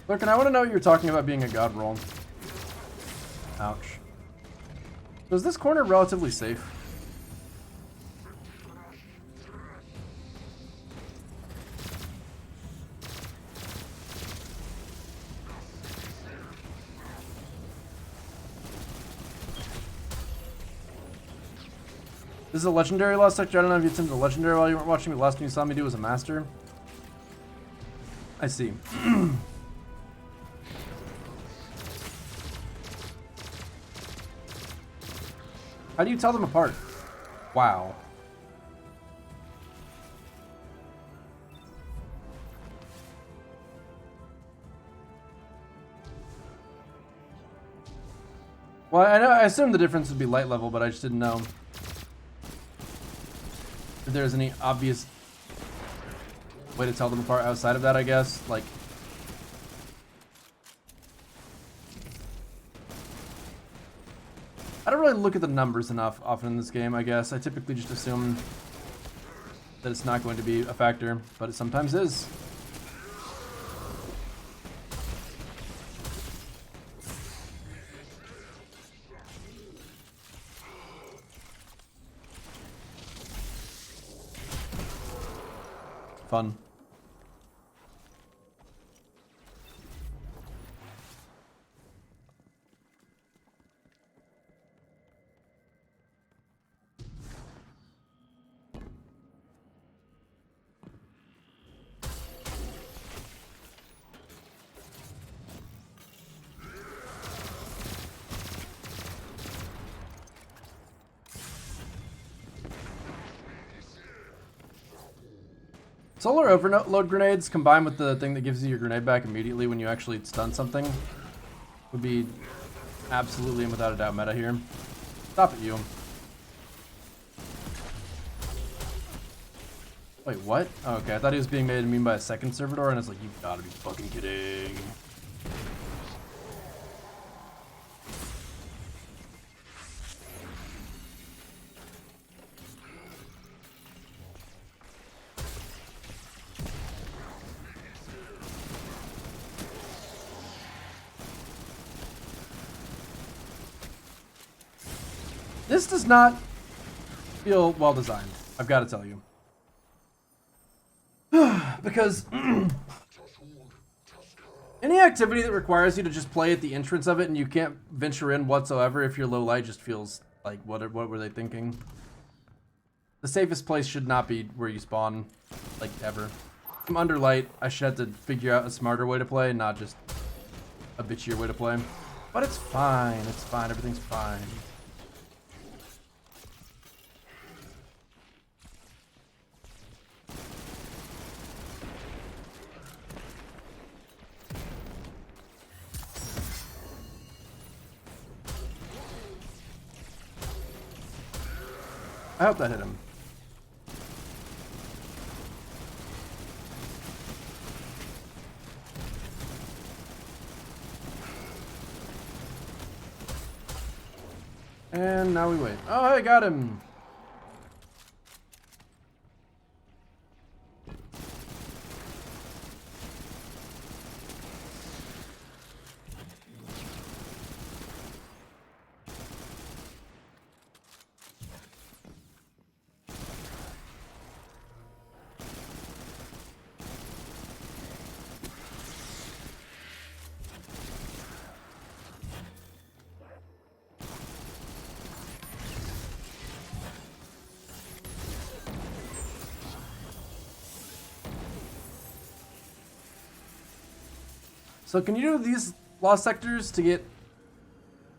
Look, and I want to know what you're talking about being a god roll. Ouch. So is this corner relatively safe? This is a legendary lost sector. I don't know if you attempted a legendary while you weren't watching me. The last thing you saw me do was a master. I see. How do you tell them apart? Wow. Well, I assumed the difference would be light level, but I just didn't know if there's any obvious way to tell them apart outside of that, I guess. Like, I don't really look at the numbers enough often in this game, I guess. I typically just assume that it's not going to be a factor, but it sometimes is. Fun. Solar overload grenades combined with the thing that gives you your grenade back immediately when you actually stun something would be absolutely and without a doubt meta here. Stop it, you. Wait, what? Oh, okay, I thought he was being made mean by a second servitor, and it's like, you gotta be fucking kidding. This does not feel well designed, I've got to tell you. Because any activity that requires you to just play at the entrance of it and you can't venture in whatsoever if you're low light just feels like, what were they thinking? The safest place should not be where you spawn, like, ever. If I'm under light, I should have to figure out a smarter way to play, not just a bitchier way to play. But it's fine, everything's fine. I hope that hit him. And now we wait. Oh, I got him. So can you do these lost sectors to get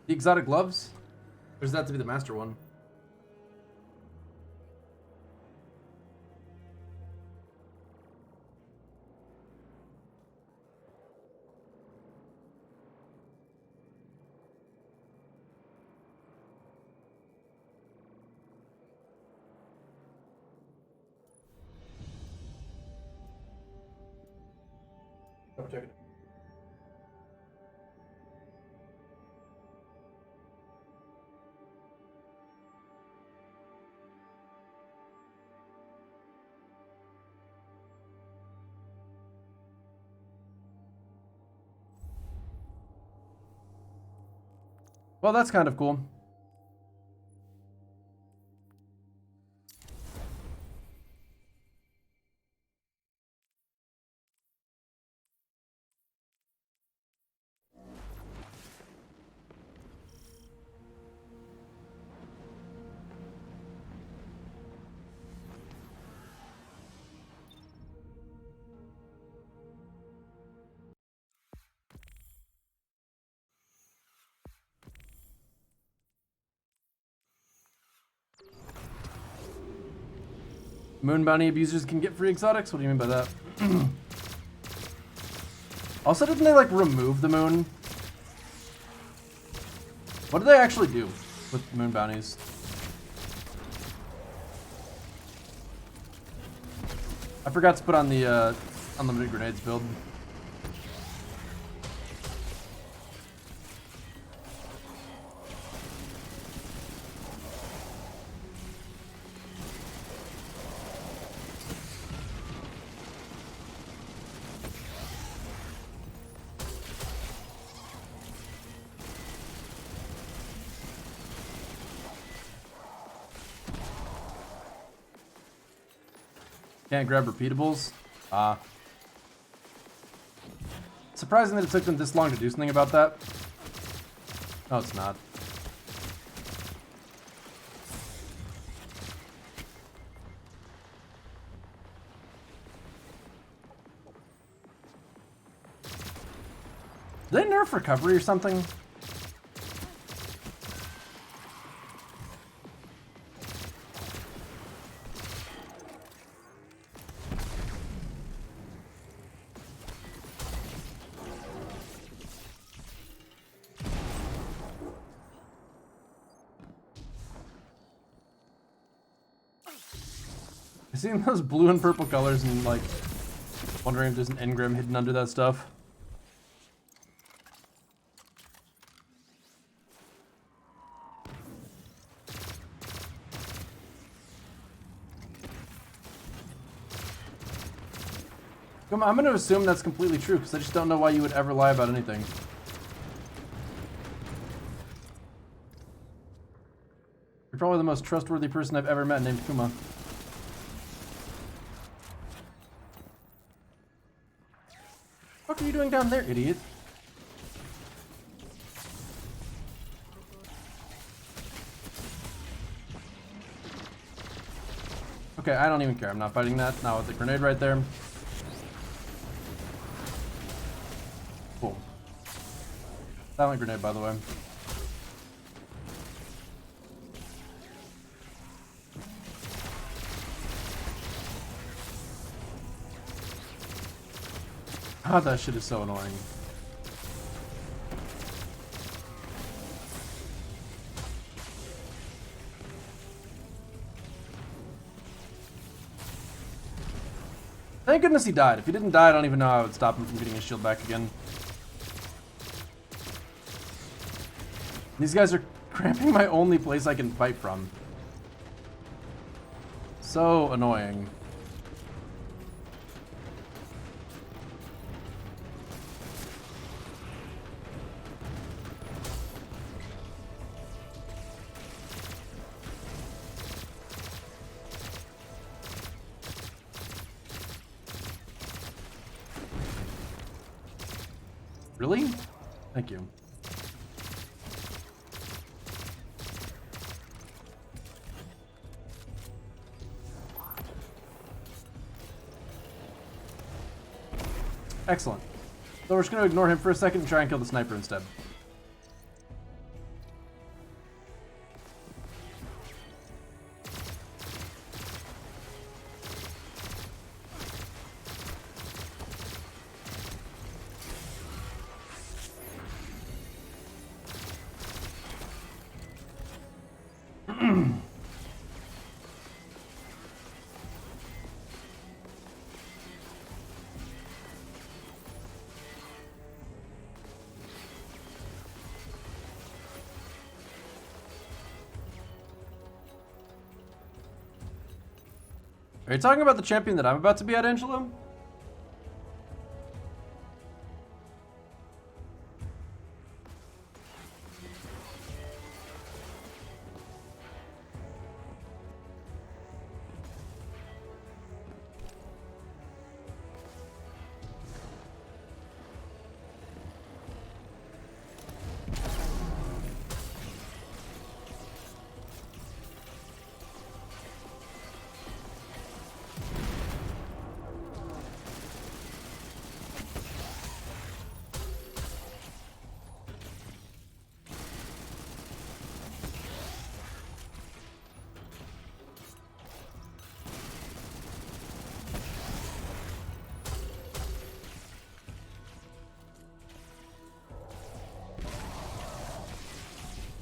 the exotic gloves? Or does that have to be the master one? Double check it. Well, that's kind of cool. Moon bounty abusers can get free exotics? What do you mean by that? Also, didn't they, like, remove the moon? What do they actually do with moon bounties? I forgot to put on the unlimited grenades build. Can't grab repeatables? Surprising that it took them this long to do something about that. No, it's not. Did they nerf recovery or something? I seen those blue and purple colors and like wondering if there's an engram hidden under that stuff. Come on, I'm gonna assume that's completely true because I just don't know why you would ever lie about anything. You're probably the most trustworthy person I've ever met named Kuma. What are you doing down there, idiot? Okay, I don't even care. I'm not fighting that. Not with the grenade right there. Cool. Silent grenade, by the way. God, that shit is so annoying. Thank goodness he died. If he didn't die, I don't even know how I would stop him from getting his shield back again. These guys are cramping my only place I can fight from. So annoying. Really? Thank you. Excellent. So we're just going to ignore him for a second and try and kill the sniper instead. Are you talking about the champion that I'm about to be at, Angelo?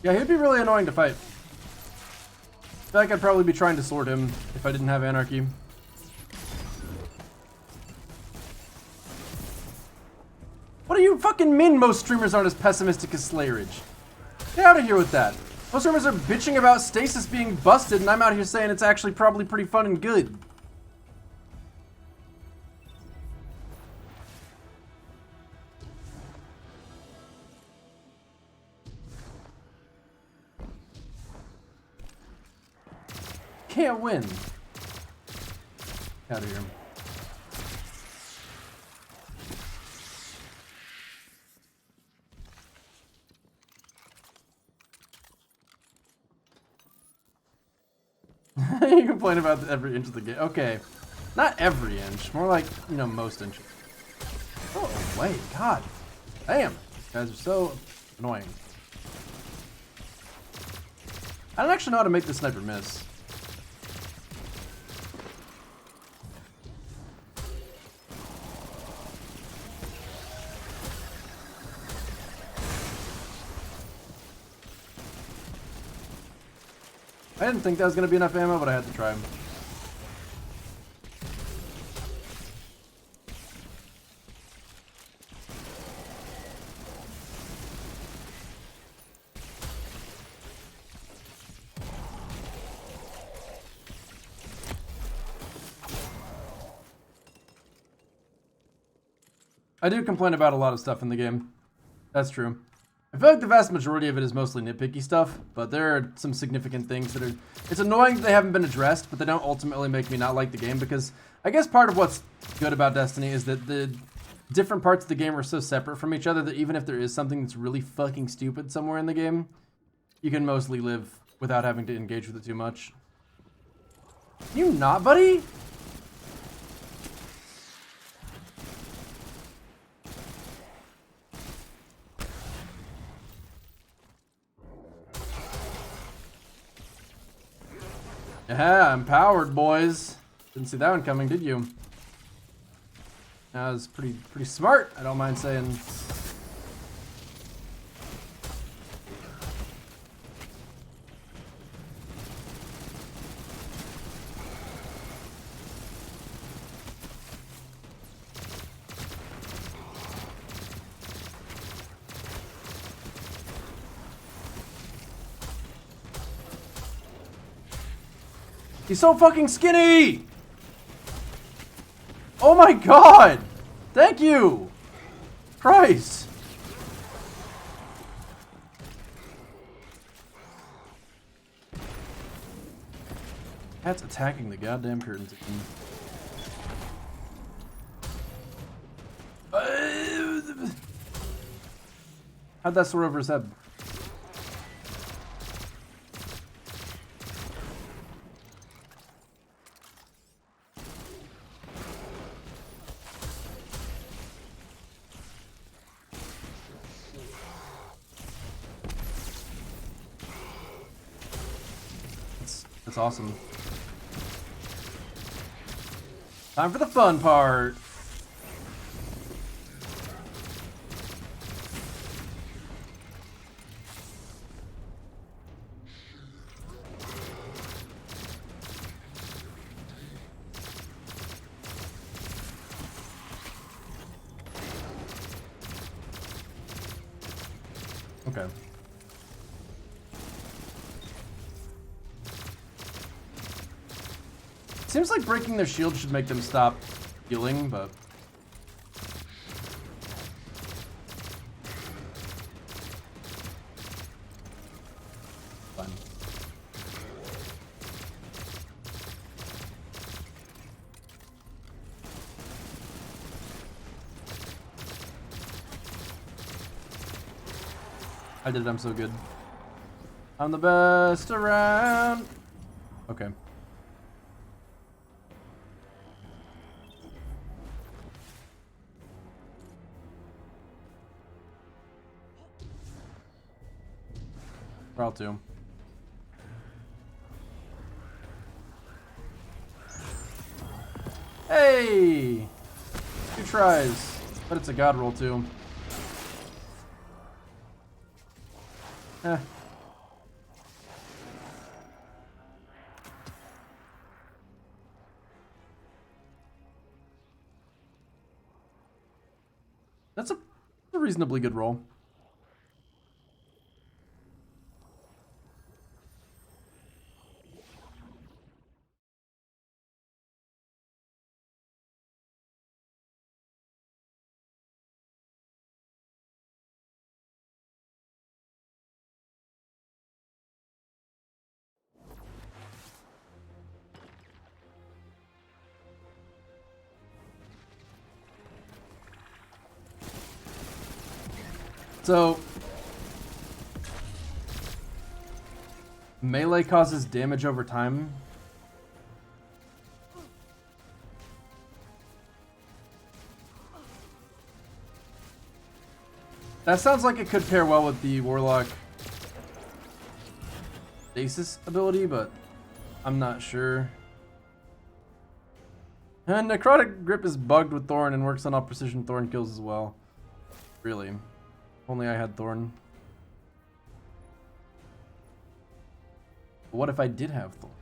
Yeah, he'd be really annoying to fight. I feel like I'd probably be trying to sword him if I didn't have Anarchy. What do you fucking mean most streamers aren't as pessimistic as Slayerage? Get out of here with that. Most streamers are bitching about Stasis being busted and I'm out here saying it's actually probably pretty fun and good. Can't win. Out of here. You complain about every inch of the game. Okay. Not every inch. More like, you know, most inches. Oh, away. God. Damn. These guys are so annoying. I don't actually know how to make this sniper miss. I didn't think that was going to be enough ammo, but I had to try him. I do complain about a lot of stuff in the game. That's true. I feel like the vast majority of it is mostly nitpicky stuff, but there are some significant things that are... It's annoying that they haven't been addressed, but they don't ultimately make me not like the game, because I guess part of what's good about Destiny is that the different parts of the game are so separate from each other that even if there is something that's really fucking stupid somewhere in the game, you can mostly live without having to engage with it too much. You not, buddy? Yeah, I'm powered, boys. Didn't see that one coming, did you? That was pretty smart, I don't mind saying. He's so fucking skinny! Oh my god! Thank you! Christ! That's attacking the goddamn curtains again. How'd that soar over his head? That's awesome. Time for the fun part. Okay. Seems like breaking their shield should make them stop healing, but... Fine. I did it, I'm so good. I'm the best around. Okay. I'll too. Hey! 2 tries. But it's a god roll too. Eh. That's a reasonably good roll. So, melee causes damage over time. That sounds like it could pair well with the Warlock Stasis ability, but I'm not sure. And Necrotic Grip is bugged with Thorn and works on all precision Thorn kills as well. Really. If only I had Thorn. But what if I did have Thorn?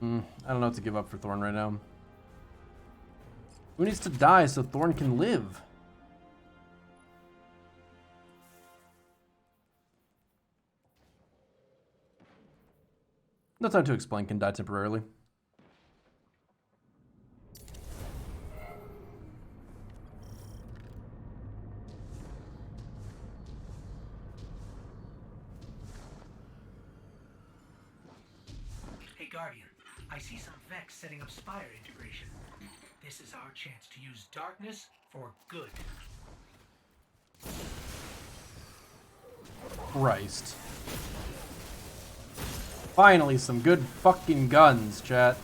I don't know what to give up for Thorn right now. Who needs to die so Thorn can live? No time to explain, can die temporarily. Hey Guardian, I see some Vex setting up Spire integration. This is our chance to use darkness for good. Christ. Finally, some good fucking guns, chat.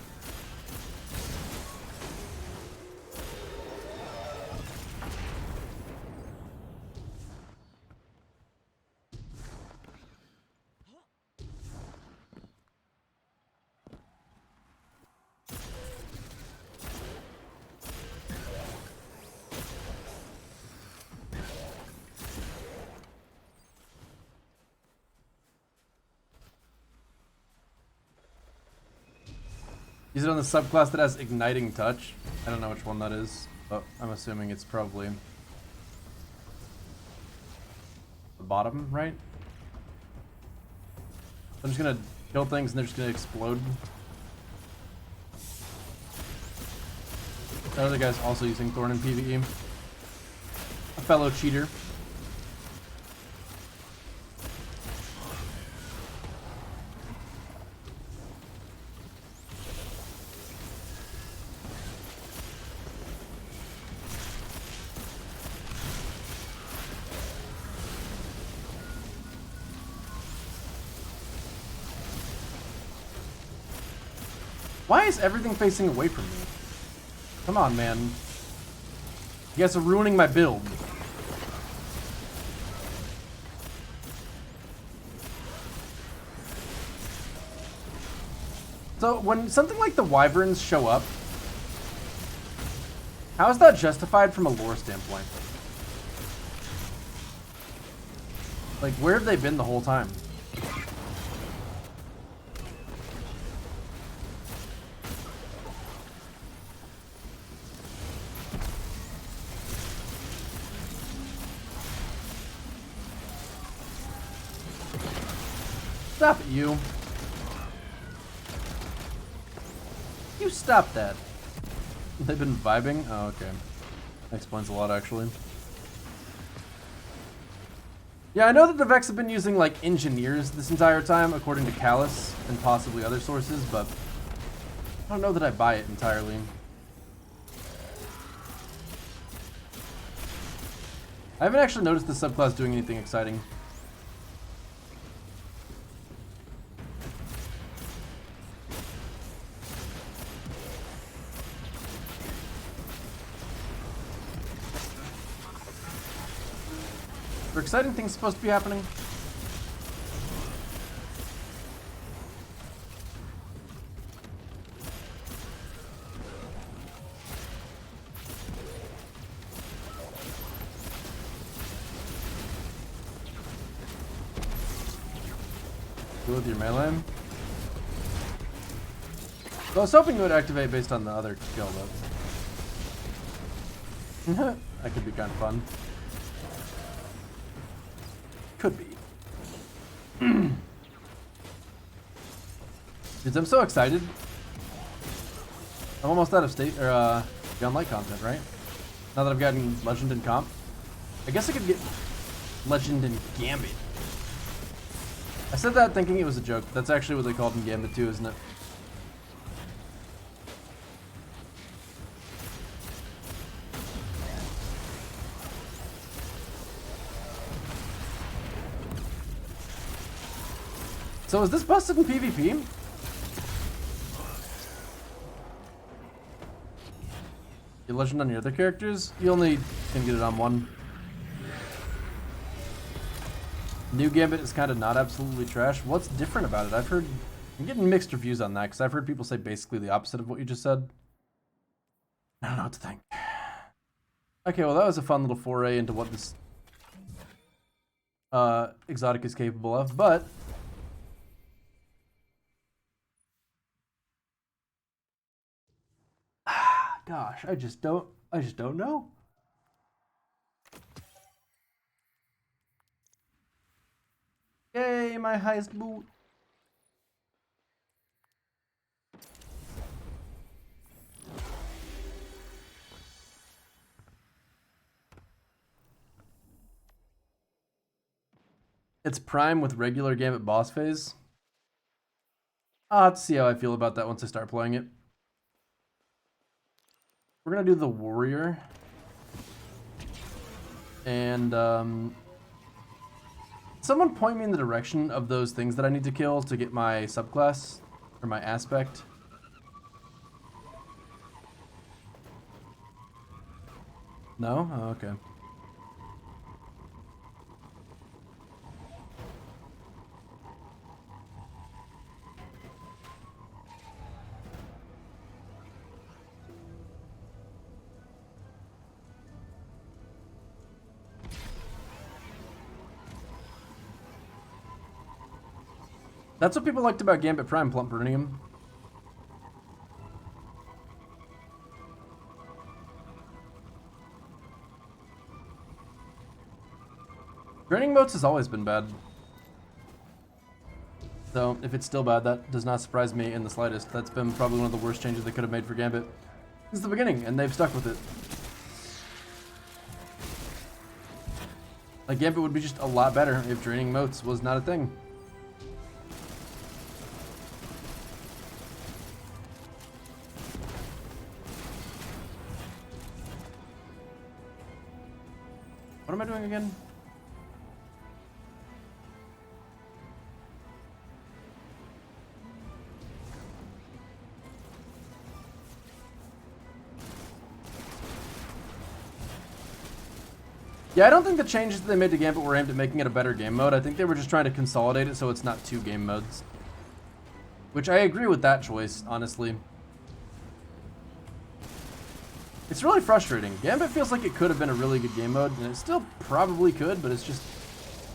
Use it on the subclass that has Igniting Touch. I don't know which one that is, but I'm assuming it's probably the bottom, right? I'm just gonna kill things and they're just gonna explode. That other guy's also using Thorn in PvE. A fellow cheater. Why is everything facing away from me? Come on, man. You guys are ruining my build. So, when something like the Wyverns show up, how is that justified from a lore standpoint? Like, where have they been the whole time? Stop it, you. You stop that. They've been vibing? Oh, okay. That explains a lot, actually. Yeah, I know that the Vex have been using, like, engineers this entire time, according to Callus and possibly other sources, but I don't know that I buy it entirely. I haven't actually noticed the subclass doing anything exciting. Are exciting things supposed to be happening? Go with your melee. Well, I was hoping it would activate based on the other skill, though. That could be kind of fun. Could be. Dudes, I'm so excited. I'm almost out of state or Beyond Light content, right? Now that I've gotten Legend and Comp. I guess I could get Legend and Gambit. I said that thinking it was a joke. That's actually what they called in Gambit too, isn't it? So is this busted in PvP? Your Legend on your other characters? You only can get it on one. New Gambit is kind of not absolutely trash. What's different about it? I'm getting mixed reviews on that because I've heard people say basically the opposite of what you just said. I don't know what to think. Okay, well that was a fun little foray into what this exotic is capable of, but gosh, I just don't know. Yay, my highest boot. It's prime with regular Gambit boss phase. I'll have to see how I feel about that once I start playing it. We're gonna do the warrior. And someone point me in the direction of those things that I need to kill to get my subclass or my aspect. No? Oh, okay. That's what people liked about Gambit Prime, Plump Burnium. Draining motes has always been bad. So, if it's still bad, that does not surprise me in the slightest. That's been probably one of the worst changes they could have made for Gambit since the beginning, and they've stuck with it. Like, Gambit would be just a lot better if draining motes was not a thing. What am I doing again? Yeah, I don't think the changes that they made to Gambit were aimed at making it a better game mode. I think they were just trying to consolidate it so it's not two game modes. Which I agree with that choice, honestly. It's really frustrating. Gambit feels like it could have been a really good game mode, and it still probably could, but it's just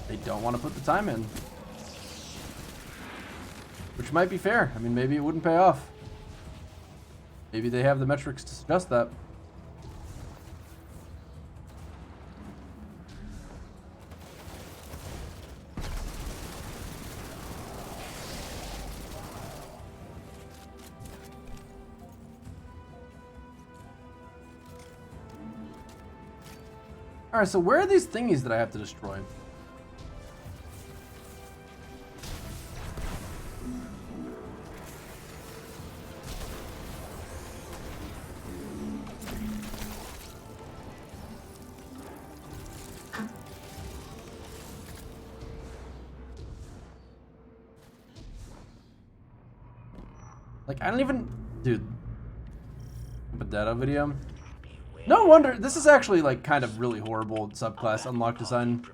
they don't want to put the time in. Which might be fair. I mean, maybe it wouldn't pay off. Maybe they have the metrics to suggest that. Alright, so where are these thingies that I have to destroy? Like, I don't even... Dude. Potato video. No wonder, this is actually like kind of really horrible subclass unlock design.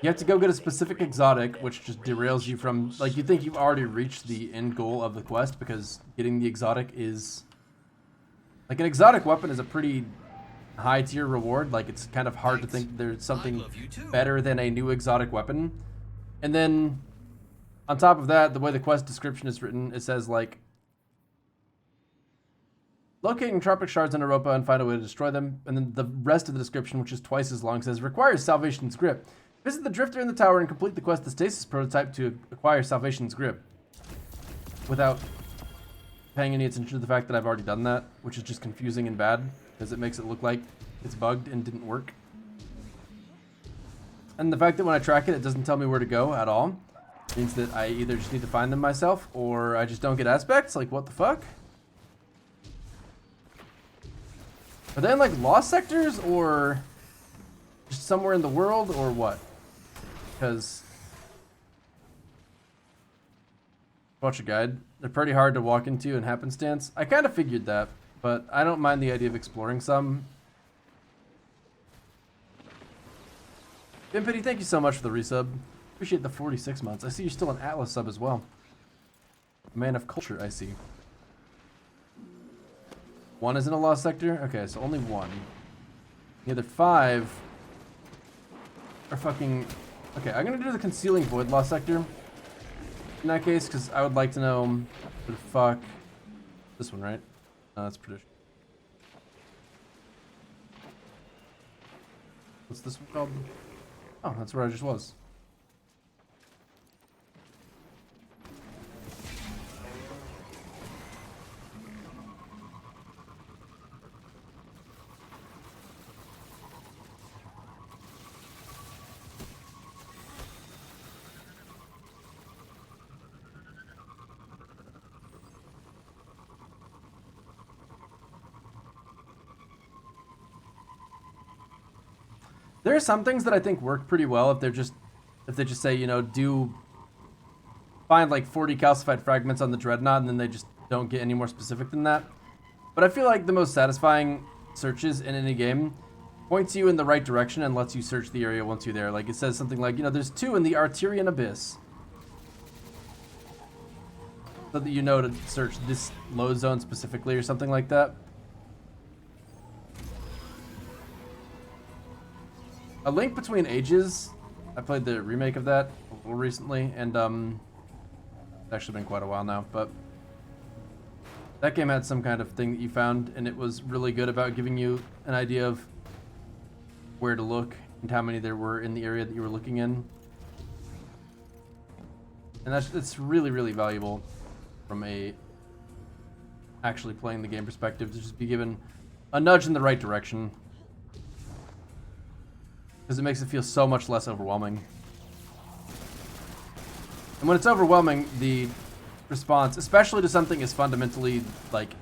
You have to go get a specific exotic, which just derails you from, like, you think you've already reached the end goal of the quest because getting the exotic is, like, an exotic weapon is a pretty high tier reward. Like, it's kind of hard to think there's something better than a new exotic weapon. And then on top of that, the way the quest description is written, it says like, locating tropic shards in Europa and find a way to destroy them. And then the rest of the description, which is twice as long, says, requires Salvation's Grip. Visit the Drifter in the tower and complete the quest, the Stasis prototype, to acquire Salvation's Grip. Without paying any attention to the fact that I've already done that, which is just confusing and bad, because it makes it look like it's bugged and didn't work. And the fact that when I track it, it doesn't tell me where to go at all, means that I either just need to find them myself, or I just don't get aspects. Like, what the fuck? Are they in, like, lost sectors, or just somewhere in the world, or what? Because... watch a guide. They're pretty hard to walk into in happenstance. I kind of figured that, but I don't mind the idea of exploring some. Bimpity, thank you so much for the resub. Appreciate the 46 months. I see you're still an Atlas sub as well. A man of culture, I see. One is in a lost sector? Okay, so only one. The other 5 are fucking... Okay, I'm gonna do the Concealing Void lost sector in that case, because I would like to know where the fuck... This one, right? No, that's Perdition. What's this one called? Oh, that's where I just was. There are some things that I think work pretty well if they just say, you know, find like 40 calcified fragments on the Dreadnought, and then they just don't get any more specific than that. But I feel like the most satisfying searches in any game points you in the right direction and lets you search the area once you're there. Like it says something like, you know, there's 2 in the Arterian Abyss. So that you know to search this load zone specifically or something like that. A Link Between Ages, I played the remake of that a little recently, and it's actually been quite a while now, but that game had some kind of thing that you found, and it was really good about giving you an idea of where to look and how many there were in the area that you were looking in. And it's really, really valuable from a actually playing the game perspective to just be given a nudge in the right direction, because it makes it feel so much less overwhelming. And when it's overwhelming, the response, especially to something as fundamentally like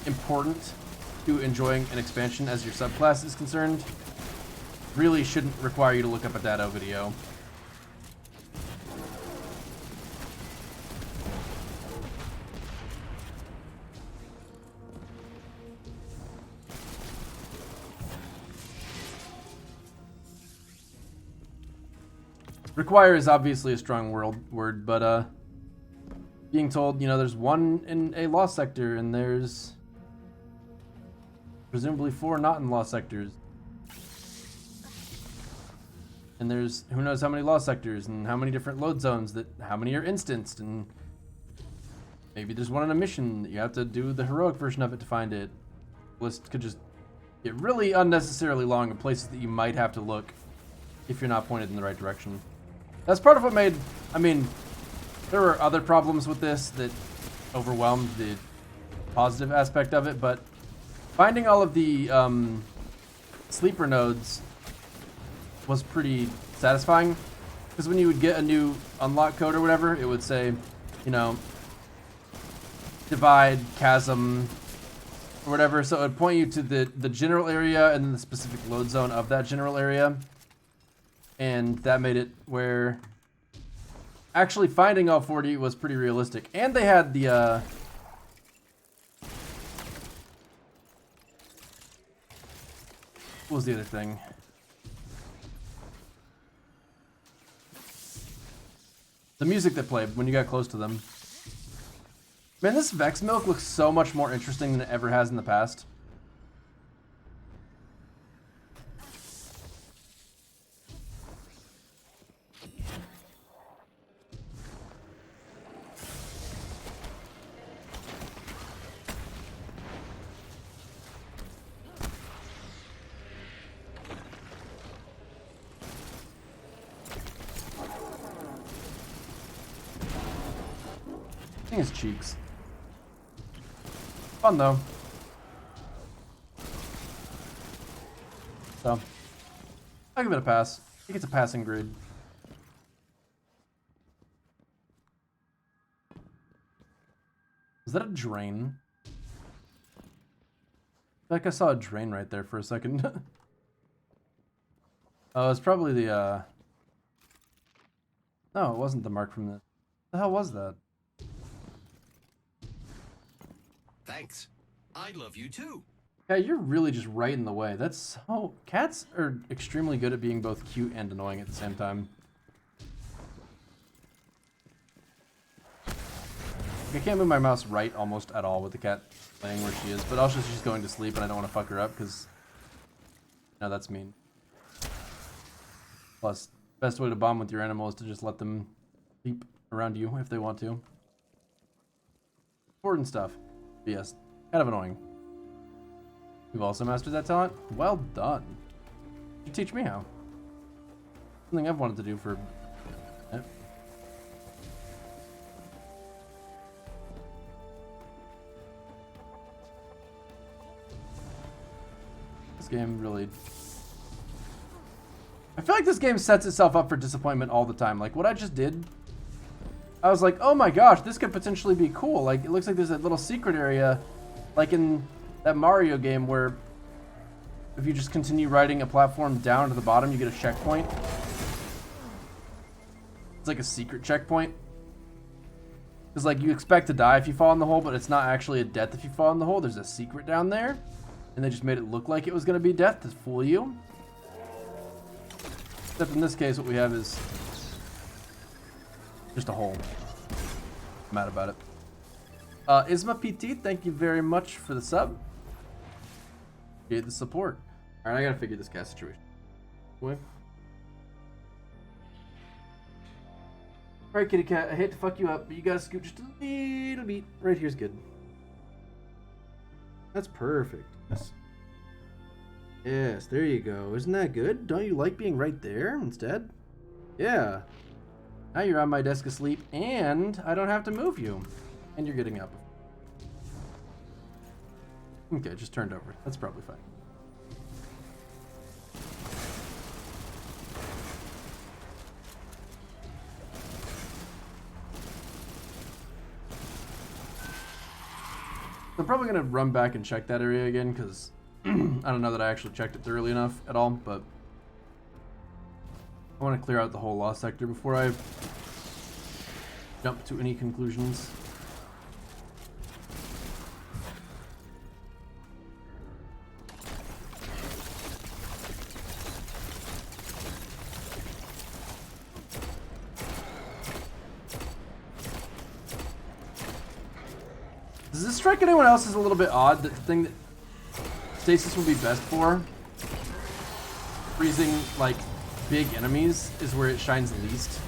important to enjoying an expansion as your subclass is concerned, really shouldn't require you to look up a Dado video. Require is obviously a strong word, but being told, you know, there's 1 in a lost sector, and there's presumably 4 not in lost sectors. And there's who knows how many lost sectors, and how many different load zones, how many are instanced, and maybe there's 1 in a mission that you have to do the heroic version of it to find it. The list could just get really unnecessarily long of places that you might have to look if you're not pointed in the right direction. That's part of what made, I mean, there were other problems with this that overwhelmed the positive aspect of it, but finding all of the sleeper nodes was pretty satisfying, because when you would get a new unlock code or whatever, it would say, you know, divide, chasm, or whatever, so it would point you to the general area and then the specific load zone of that general area. And that made it where actually finding all 40 was pretty realistic. And they had the what was the other thing? The music that played when you got close to them. Man, this Vex Milk looks so much more interesting than it ever has in the past. His cheeks. Fun though. So, I'll give it a pass. I think it's a passing grade. Is that a drain? I feel like I saw a drain right there for a second. Oh, it's probably the, No, it wasn't the mark from the hell was that? Thanks. I love you too. Yeah, you're really just right in the way. That's so... Cats are extremely good at being both cute and annoying at the same time. I can't move my mouse right almost at all with the cat laying where she is, but also she's going to sleep and I don't want to fuck her up because... No, that's mean. Plus, best way to bond with your animal is to just let them sleep around you if they want to. Important stuff. But yes, kind of annoying. You've also mastered that talent? Well done. You teach me how. Something I've wanted to do for... This game really... I feel like this game sets itself up for disappointment all the time. Like, what I just did, I was like, oh my gosh, this could potentially be cool. Like, it looks like there's a little secret area, like in that Mario game where if you just continue riding a platform down to the bottom, you get a checkpoint. It's like a secret checkpoint. It's like you expect to die if you fall in the hole, but it's not actually a death if you fall in the hole. There's a secret down there, and they just made it look like it was going to be death to fool you. Except in this case, what we have is just a hole. I'm mad about it. Isma PT, thank you very much for the sub. Appreciate the support. Alright, I gotta figure this guy's situation. Wait. Alright, kitty cat, I hate to fuck you up, but you gotta scoot just a little bit. Right here's good. That's perfect. Yes. Yes, there you go. Isn't that good? Don't you like being right there instead? Yeah. Now you're on my desk asleep, and I don't have to move you. And you're getting up. Okay, just turned over. That's probably fine. I'm probably going to run back and check that area again, because I don't know that I actually checked it thoroughly enough at all, but I want to clear out the whole lost sector before I jump to any conclusions. Does this strike anyone else as a little bit odd that the thing that stasis would be best for, freezing like big enemies, is where it shines the least?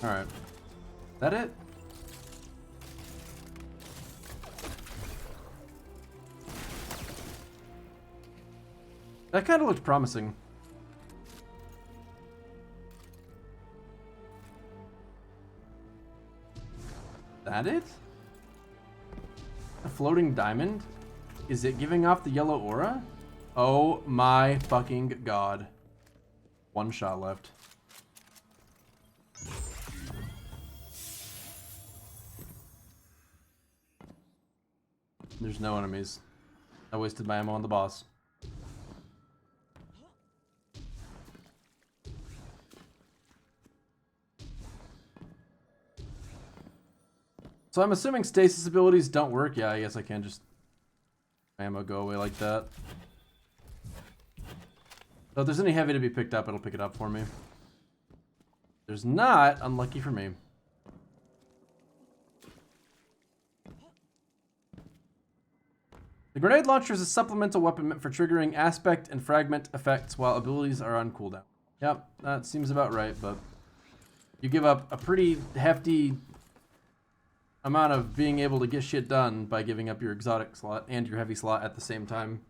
Alright. That it? That kind of looked promising. That it? A floating diamond? Is it giving off the yellow aura? Oh my fucking god. One shot left. There's no enemies. I wasted my ammo on the boss. So I'm assuming stasis abilities don't work. Yeah, I guess I can just ammo go away like that. So if there's any heavy to be picked up, it'll pick it up for me. If there's not, unlucky for me. The grenade launcher is a supplemental weapon meant for triggering aspect and fragment effects while abilities are on cooldown. Yep, that seems about right, but you give up a pretty hefty amount of being able to get shit done by giving up your exotic slot and your heavy slot at the same time.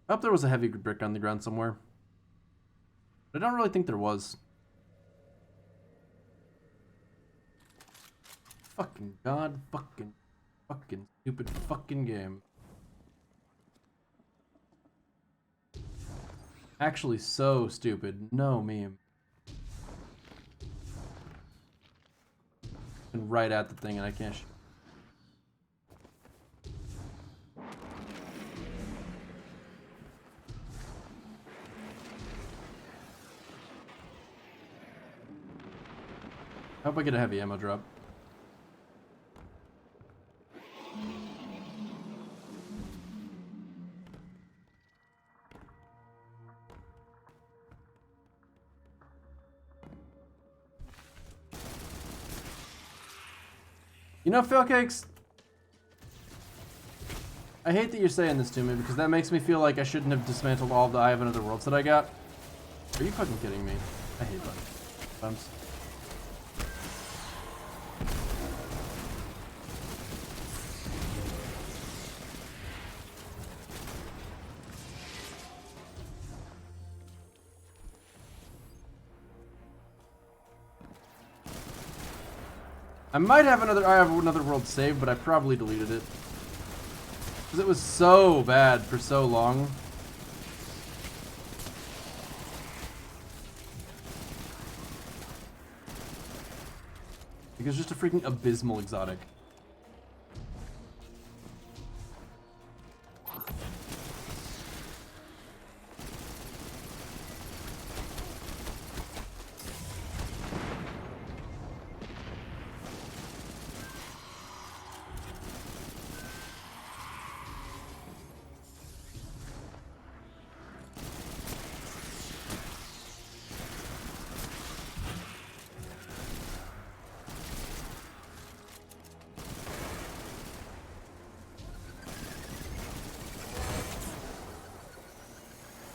I hope there was a heavy brick on the ground somewhere. But I don't really think there was. Fucking god, fucking stupid fucking game. Actually so stupid. No meme. And right at the thing and I can't I hope I get a heavy ammo drop. You know, Philcakes, I hate that you're saying this to me because that makes me feel like I shouldn't have dismantled all of the Eye of Another Worlds that I got. Are you fucking kidding me? I hate bugs. I might have another. I have another world saved, but I probably deleted it because it was so bad for so long. Because just a freaking abysmal exotic.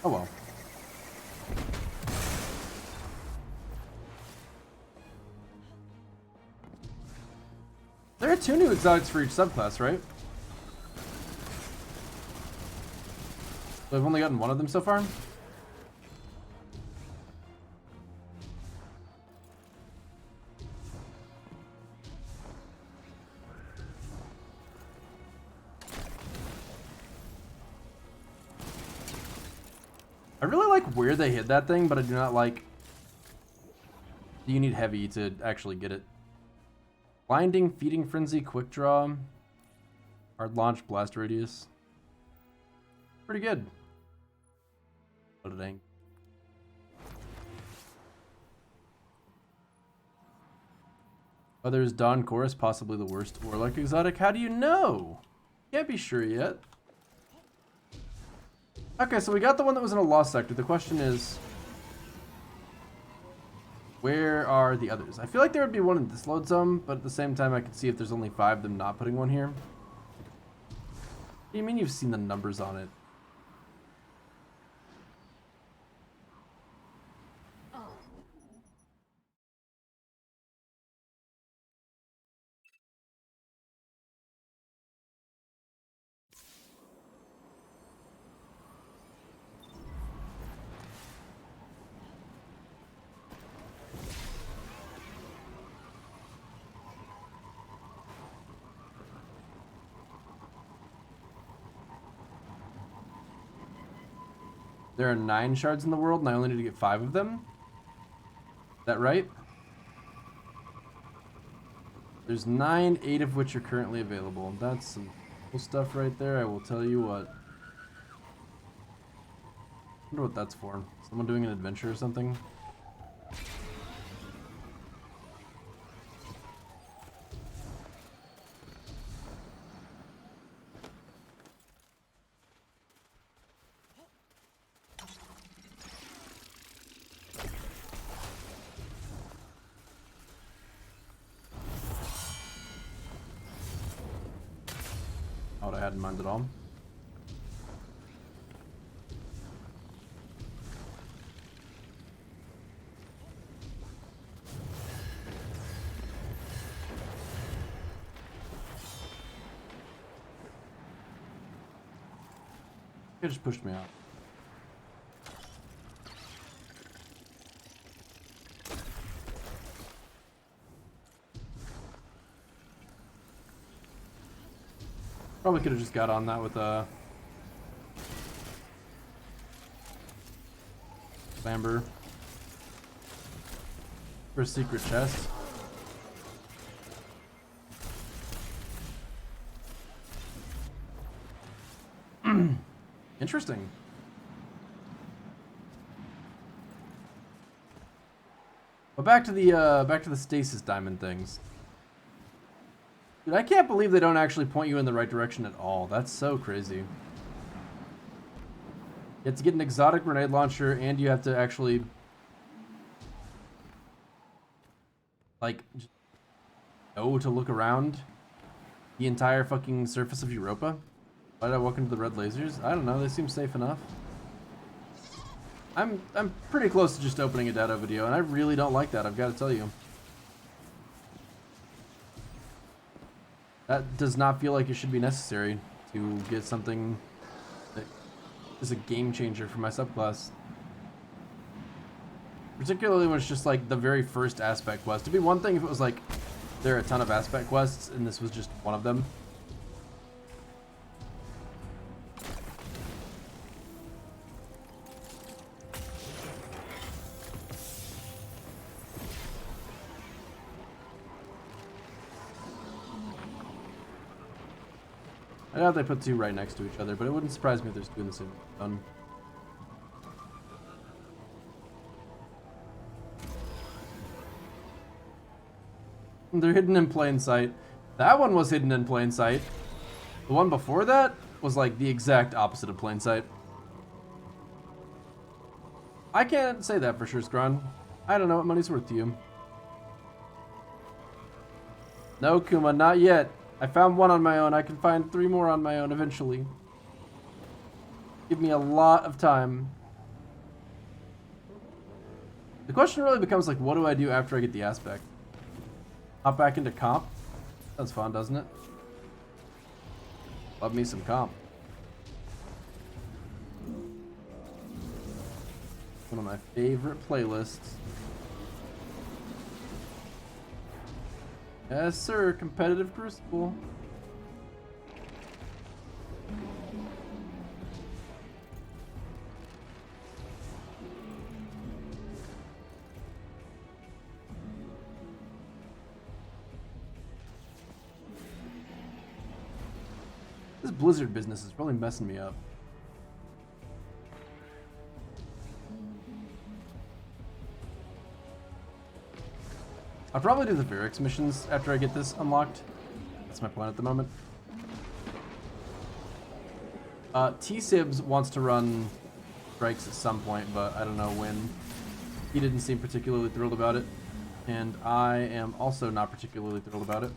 Oh well. There are 2 new exotics for each subclass, right? So I've only gotten 1 of them so far? I really like where they hid that thing, but I do not like... You need heavy to actually get it. Blinding, Feeding Frenzy, Quick Draw, Hard Launch, Blast Radius. Pretty good. Loading. Others, Dawn Chorus, possibly the worst Warlock exotic. How do you know? Can't be sure yet. Okay, so we got the one that was in a lost sector. The question is, where are the others? I feel like there would be one in this load zone, but at the same time, I could see if there's only 5, them not putting one here. What do you mean you've seen the numbers on it? There are 9 shards in the world, and I only need to get 5 of them? Is that right? There's 9, 8 of which are currently available. That's some cool stuff right there, I will tell you what. I wonder what that's for. Someone doing an adventure or something? Not what I had in mind at all. It just pushed me out. Probably could have just got on that with a Lamber for a secret chest. Interesting. But back to the stasis diamond things. Dude, I can't believe they don't actually point you in the right direction at all. That's so crazy. You have to get an exotic grenade launcher, and you have to actually like know to look around the entire fucking surface of Europa. Why did I walk into the red lasers? I don't know, they seem safe enough. I'm pretty close to just opening a data video, and I really don't like that, I've got to tell you. That does not feel like it should be necessary to get something that is a game changer for my subclass. Particularly when it's just like the very first aspect quest. It'd be one thing if it was like there are a ton of aspect quests, and this was just one of them. I doubt they put two right next to each other, but it wouldn't surprise me if there's two in the same one. They're hidden in plain sight. That one was hidden in plain sight. The one before that was like the exact opposite of plain sight. I can't say that for sure, Scron. I don't know what money's worth to you. No, Kuma, not yet. I found one on my own. I can find 3 more on my own eventually. Give me a lot of time. The question really becomes like, what do I do after I get the aspect? Hop back into comp? That's fun, doesn't it? Love me some comp. One of my favorite playlists. Yes, sir. Competitive Crucible. This Blizzard business is really messing me up. I'll probably do the Varix missions after I get this unlocked. That's my plan at the moment. T-Sibs wants to run strikes at some point, but I don't know when. He didn't seem particularly thrilled about it, and I am also not particularly thrilled about it.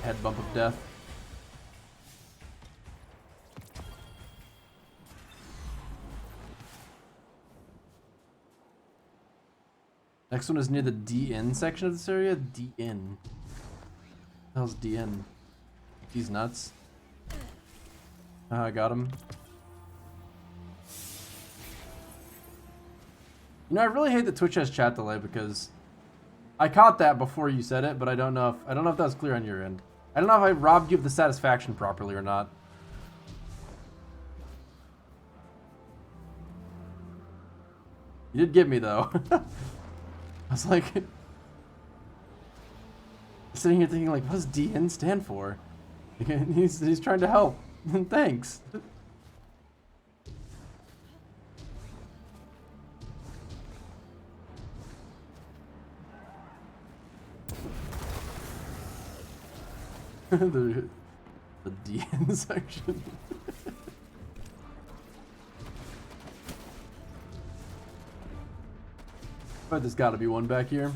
Head bump of death. Next one is near the DN section of this area. DN. What the hell's DN? He's nuts. I got him. You know, I really hate that Twitch has chat delay because I caught that before you said it, but I don't know if that was clear on your end. I don't know if I robbed you of the satisfaction properly or not. You did get me though. I was like sitting here thinking like, what does DN stand for? He's trying to help. Thanks. the DN section. But there's got to be one back here.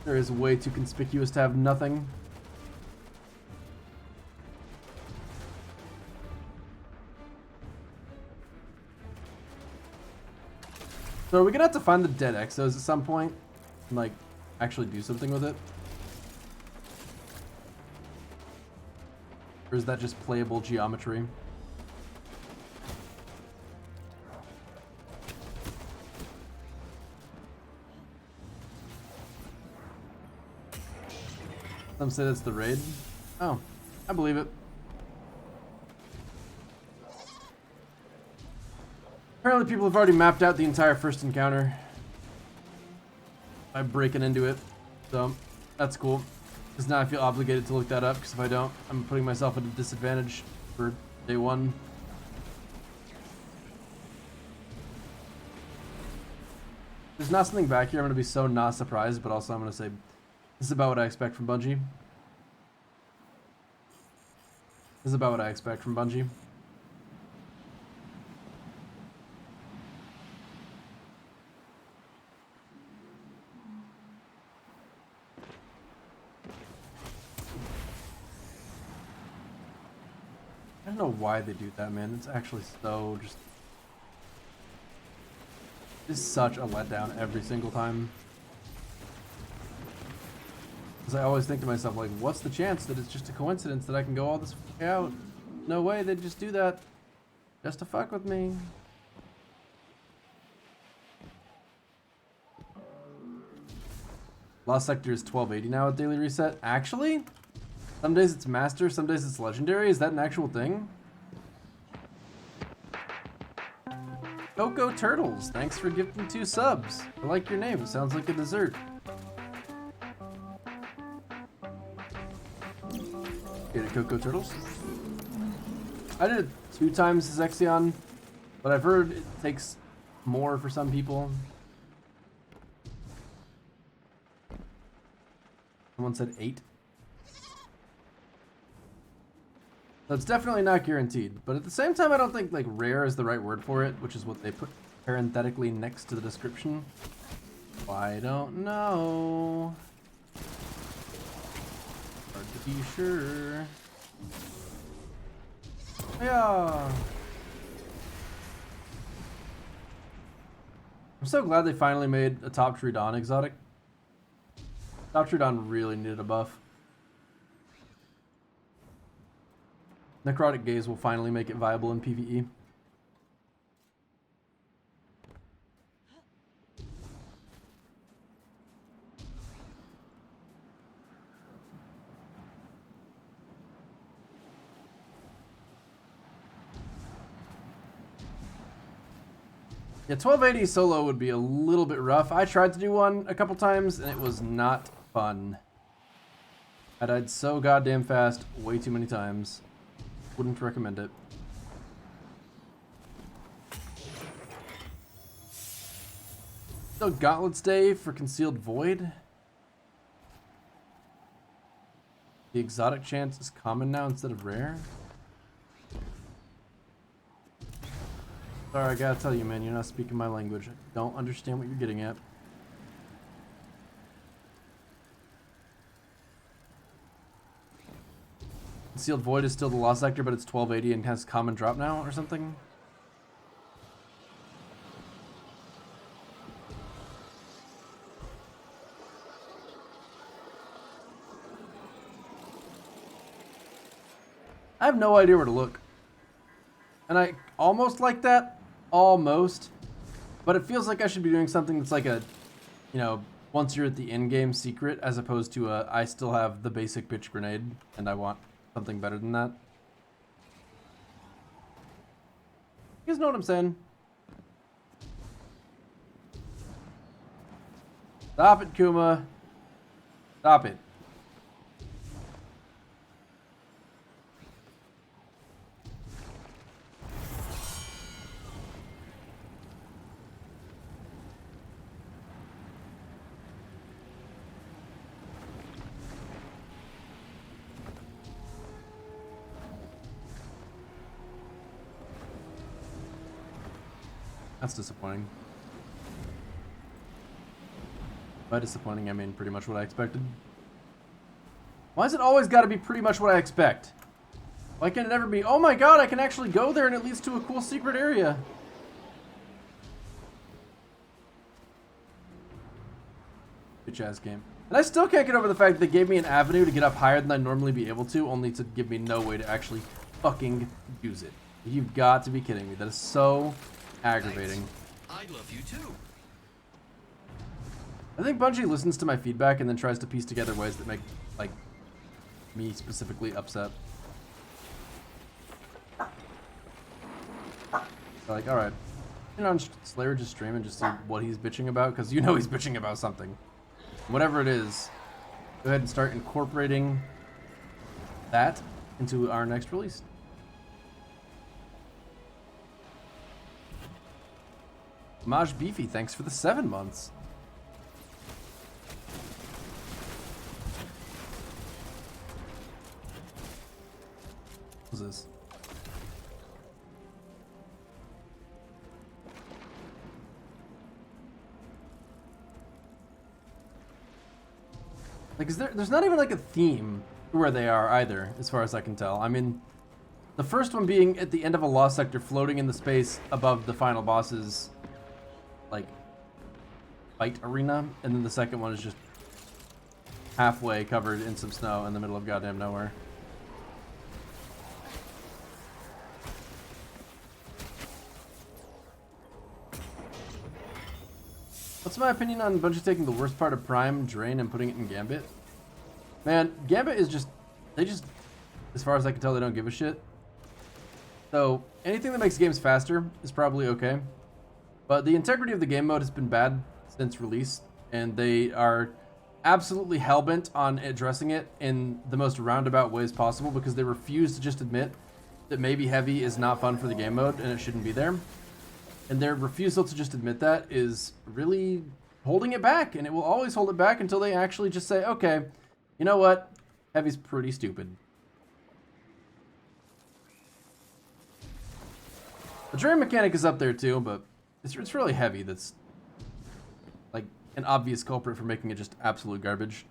There is way too conspicuous to have nothing. So are we gonna have to find the dead exos at some point and like actually do something with it? Or is that just playable geometry? Some say that's the raid. Oh, I believe it. Apparently people have already mapped out the entire first encounter by breaking into it. So, that's cool. Because now I feel obligated to look that up, because if I don't, I'm putting myself at a disadvantage for day one. There's not something back here. I'm going to be so not surprised, but also I'm going to say this is about what I expect from Bungie. This is about what I expect from Bungie. I don't know why they do that, man. It's actually so just... It's such a letdown every single time. Because I always think to myself, like, what's the chance that it's just a coincidence that I can go all this way out? No way, they'd just do that. Just to fuck with me. Lost Sector is 1280 now with daily reset. Actually, some days it's master, some days it's legendary. Is that an actual thing? Coco Turtles, thanks for gifting 2 subs. I like your name. It sounds like a dessert. Get it, Coco Turtles? I did it 2 times as Exion, but I've heard it takes more for some people. Someone said 8. So it's definitely not guaranteed, but at the same time I don't think like rare is the right word for it, which is what they put parenthetically next to the description. I don't know. Hard to be sure. Yeah. I'm so glad they finally made a Top True Dawn exotic. Top True Dawn really needed a buff. Necrotic Gaze will finally make it viable in PvE. Yeah, 1280 solo would be a little bit rough. I tried to do one a couple times and it was not fun. I died so goddamn fast way too many times. Wouldn't recommend it. So Gauntlets Day for Concealed Void. The exotic chance is common now instead of rare. Sorry, I gotta tell you, man, you're not speaking my language. I don't understand what you're getting at. Concealed Void is still the Lost Sector, but it's 1280 and has common drop now or something? I have no idea where to look. And I almost like that. Almost. But it feels like I should be doing something that's like a, you know, once you're at the end game secret, as opposed to a, I still have the basic bitch grenade, and I want something better than that. You guys know what I'm saying? Stop it, Kuma. Stop it. That's disappointing. By disappointing, I mean pretty much what I expected. Why has it always got to be pretty much what I expect? Why can it never be, oh my god, I can actually go there and it leads to a cool secret area? Bitch ass game. And I still can't get over the fact that they gave me an avenue to get up higher than I'd normally be able to, only to give me no way to actually fucking use it. You've got to be kidding me. That is so aggravating. I love you too. I think Bungie listens to my feedback and then tries to piece together ways that make, like, me specifically upset. So like, alright. You know, on Slayerage's stream and just see what he's bitching about, because you know he's bitching about something. Whatever it is, go ahead and start incorporating that into our next release. Maj Beefy, thanks for the 7 months. What's this? Like, there's not even like a theme to where they are either, as far as I can tell. I mean, the first one being at the end of a Lost Sector floating in the space above the final boss's, like, fight arena, and then the second one is just halfway covered in some snow in the middle of goddamn nowhere. What's my opinion on Bungie taking the worst part of Prime, Drain, and putting it in Gambit? Man, Gambit is just, as far as I can tell, they don't give a shit. So anything that makes games faster is probably okay. But the integrity of the game mode has been bad since release, and they are absolutely hellbent on addressing it in the most roundabout ways possible because they refuse to just admit that maybe heavy is not fun for the game mode and it shouldn't be there. And their refusal to just admit that is really holding it back, and it will always hold it back until they actually just say, okay, you know what? Heavy's pretty stupid. The drain mechanic is up there too, but it's really heavy that's like an obvious culprit for making it just absolute garbage.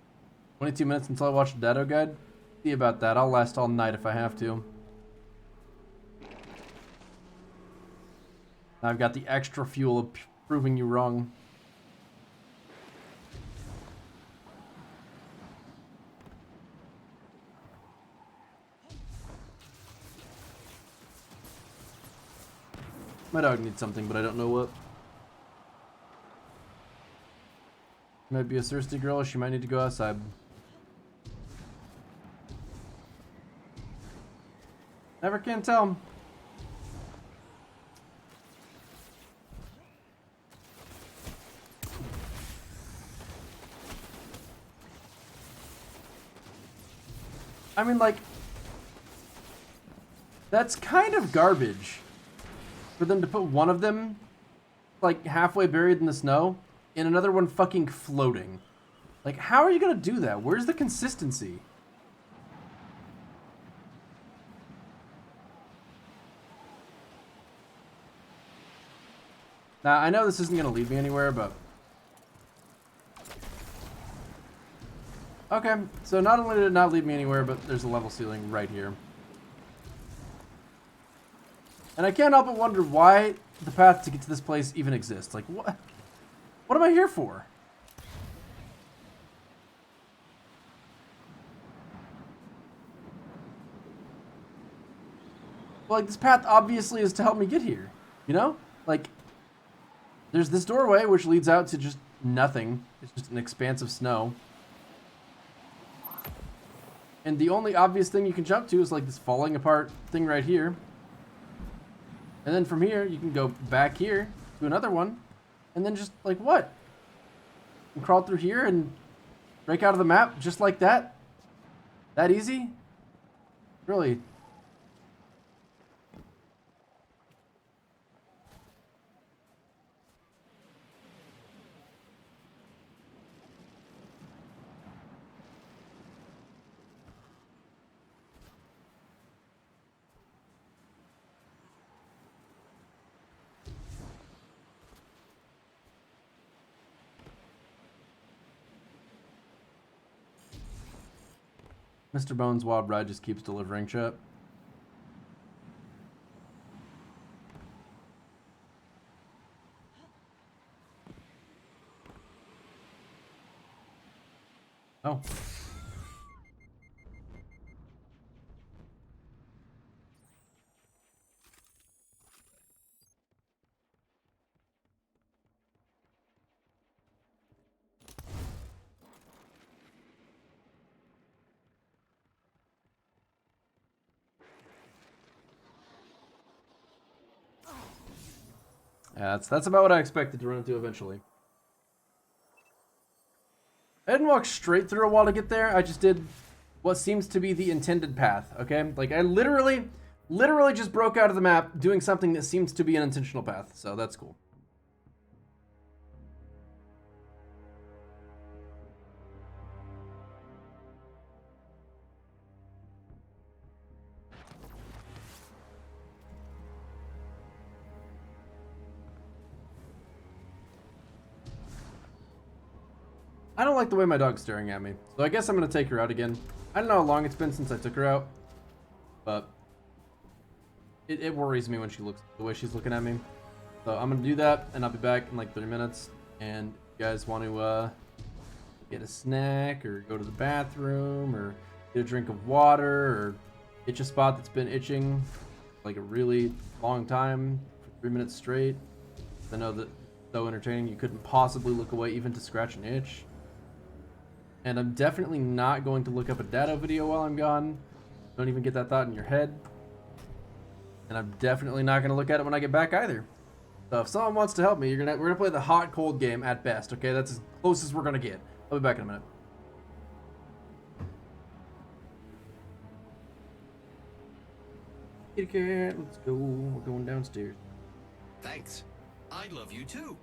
22 minutes until I watch the Dado guide. See about that. I'll last all night if I have to. Now I've got the extra fuel of proving you wrong. My dog needs something, but I don't know what. Might be a thirsty girl, she might need to go outside. Never can tell. I mean, like, that's kind of garbage for them to put one of them, like, halfway buried in the snow and another one fucking floating. Like, how are you gonna do that? Where's the consistency? Now, I know this isn't gonna lead me anywhere, but... Okay, so not only did it not lead me anywhere, but there's a level ceiling right here. And I can't help but wonder why the path to get to this place even exists. Like, what? What am I here for? Well, like, this path obviously is to help me get here. You know? Like, there's this doorway which leads out to just nothing. It's just an expanse of snow. And the only obvious thing you can jump to is like this falling apart thing right here. And then from here, you can go back here to another one. And then just like what? And crawl through here and break out of the map just like that? That easy? Really? Mr. Bones' Wild Ride just keeps delivering chat. Oh. Yeah, that's about what I expected to run into eventually. I didn't walk straight through a wall to get there. I just did what seems to be the intended path, okay? Like, I literally just broke out of the map doing something that seems to be an intentional path, so that's cool. I don't like the way my dog's staring at me, so I guess I'm gonna take her out again. I don't know how long it's been since I took her out, but it worries me when she looks the way she's looking at me. So I'm gonna do that, and I'll be back in like 30 minutes. And if you guys want to get a snack, or go to the bathroom, or get a drink of water, or itch a spot that's been itching like a really long time for 3 minutes straight, I know that so entertaining you couldn't possibly look away even to scratch an itch. And I'm definitely not going to look up a data video while I'm gone. Don't even get that thought in your head. And I'm definitely not going to look at it when I get back either. So if someone wants to help me, we're gonna play the hot cold game at best, okay? That's as close as we're gonna get. I'll be back in a minute. Kitty cat, let's go. We're going downstairs. Thanks. I love you too.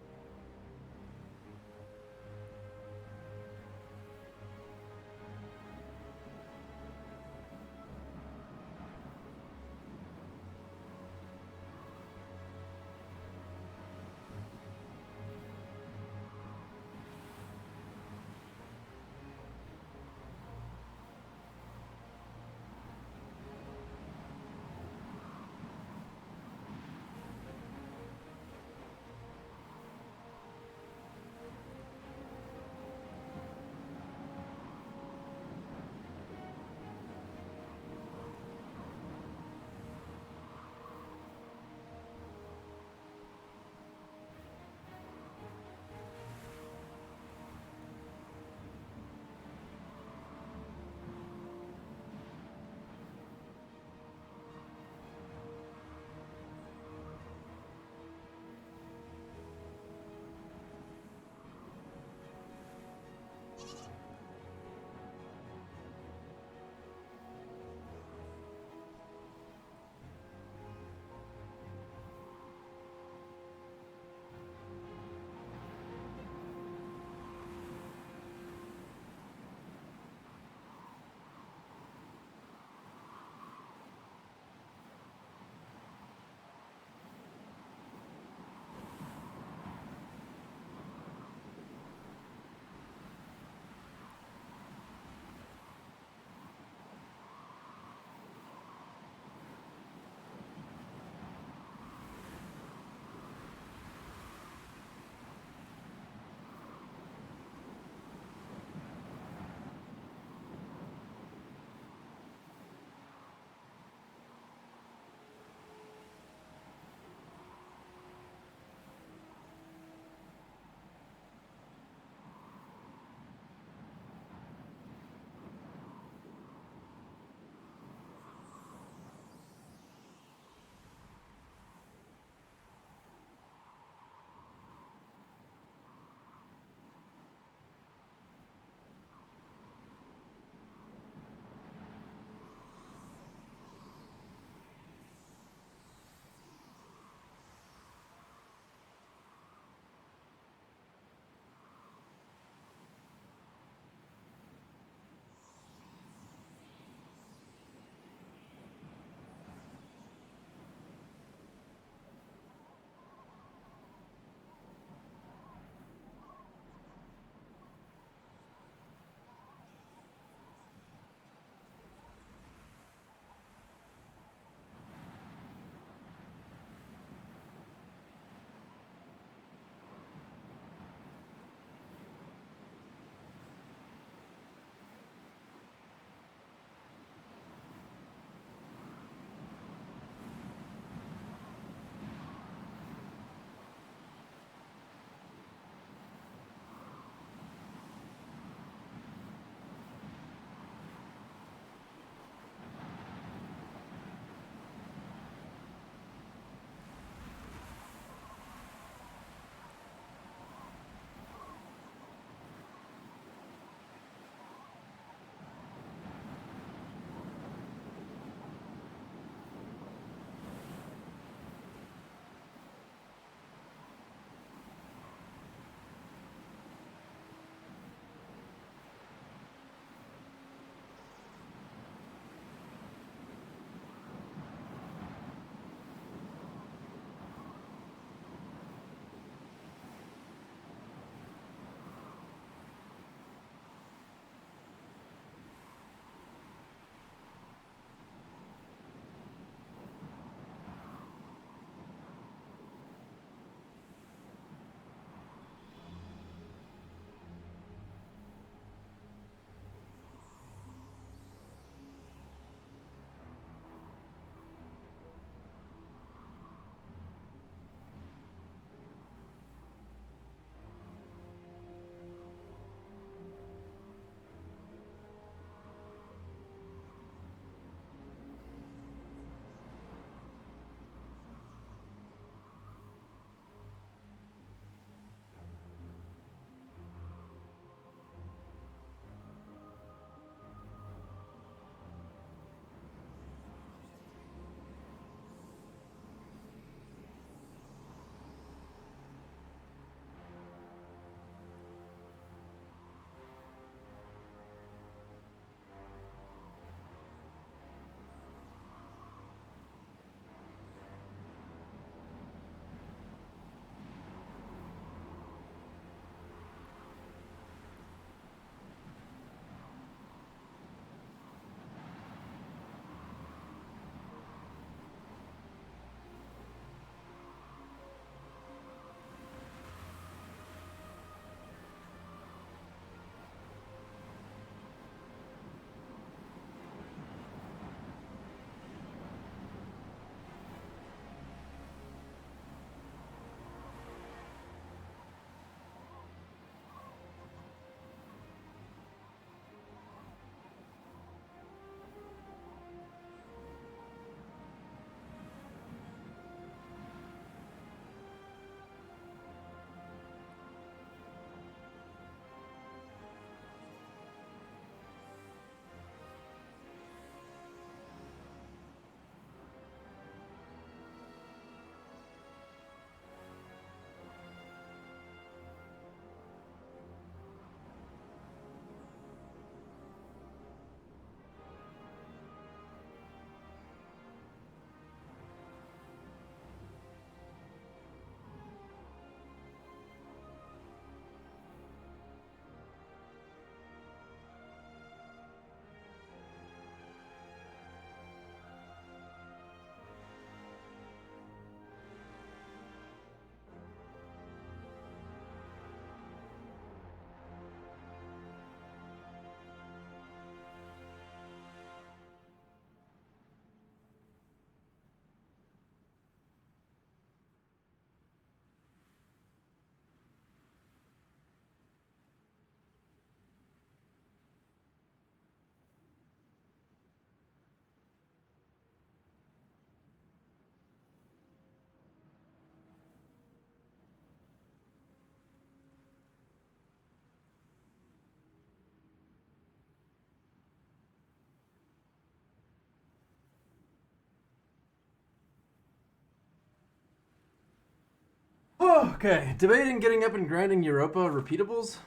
Okay, debating getting up and grinding Europa repeatables.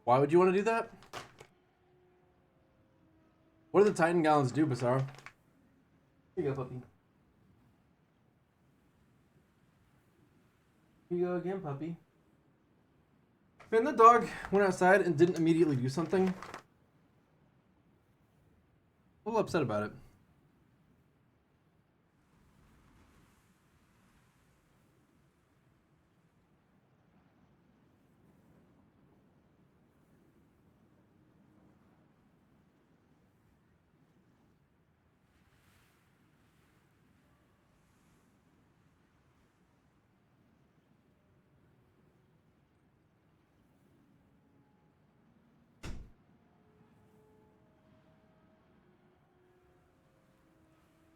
Why would you want to do that? What do the Titan Gallons do, Bizarro? Here you go, puppy. Here you go again, puppy. Man, the dog went outside and didn't immediately do something. A little upset about it.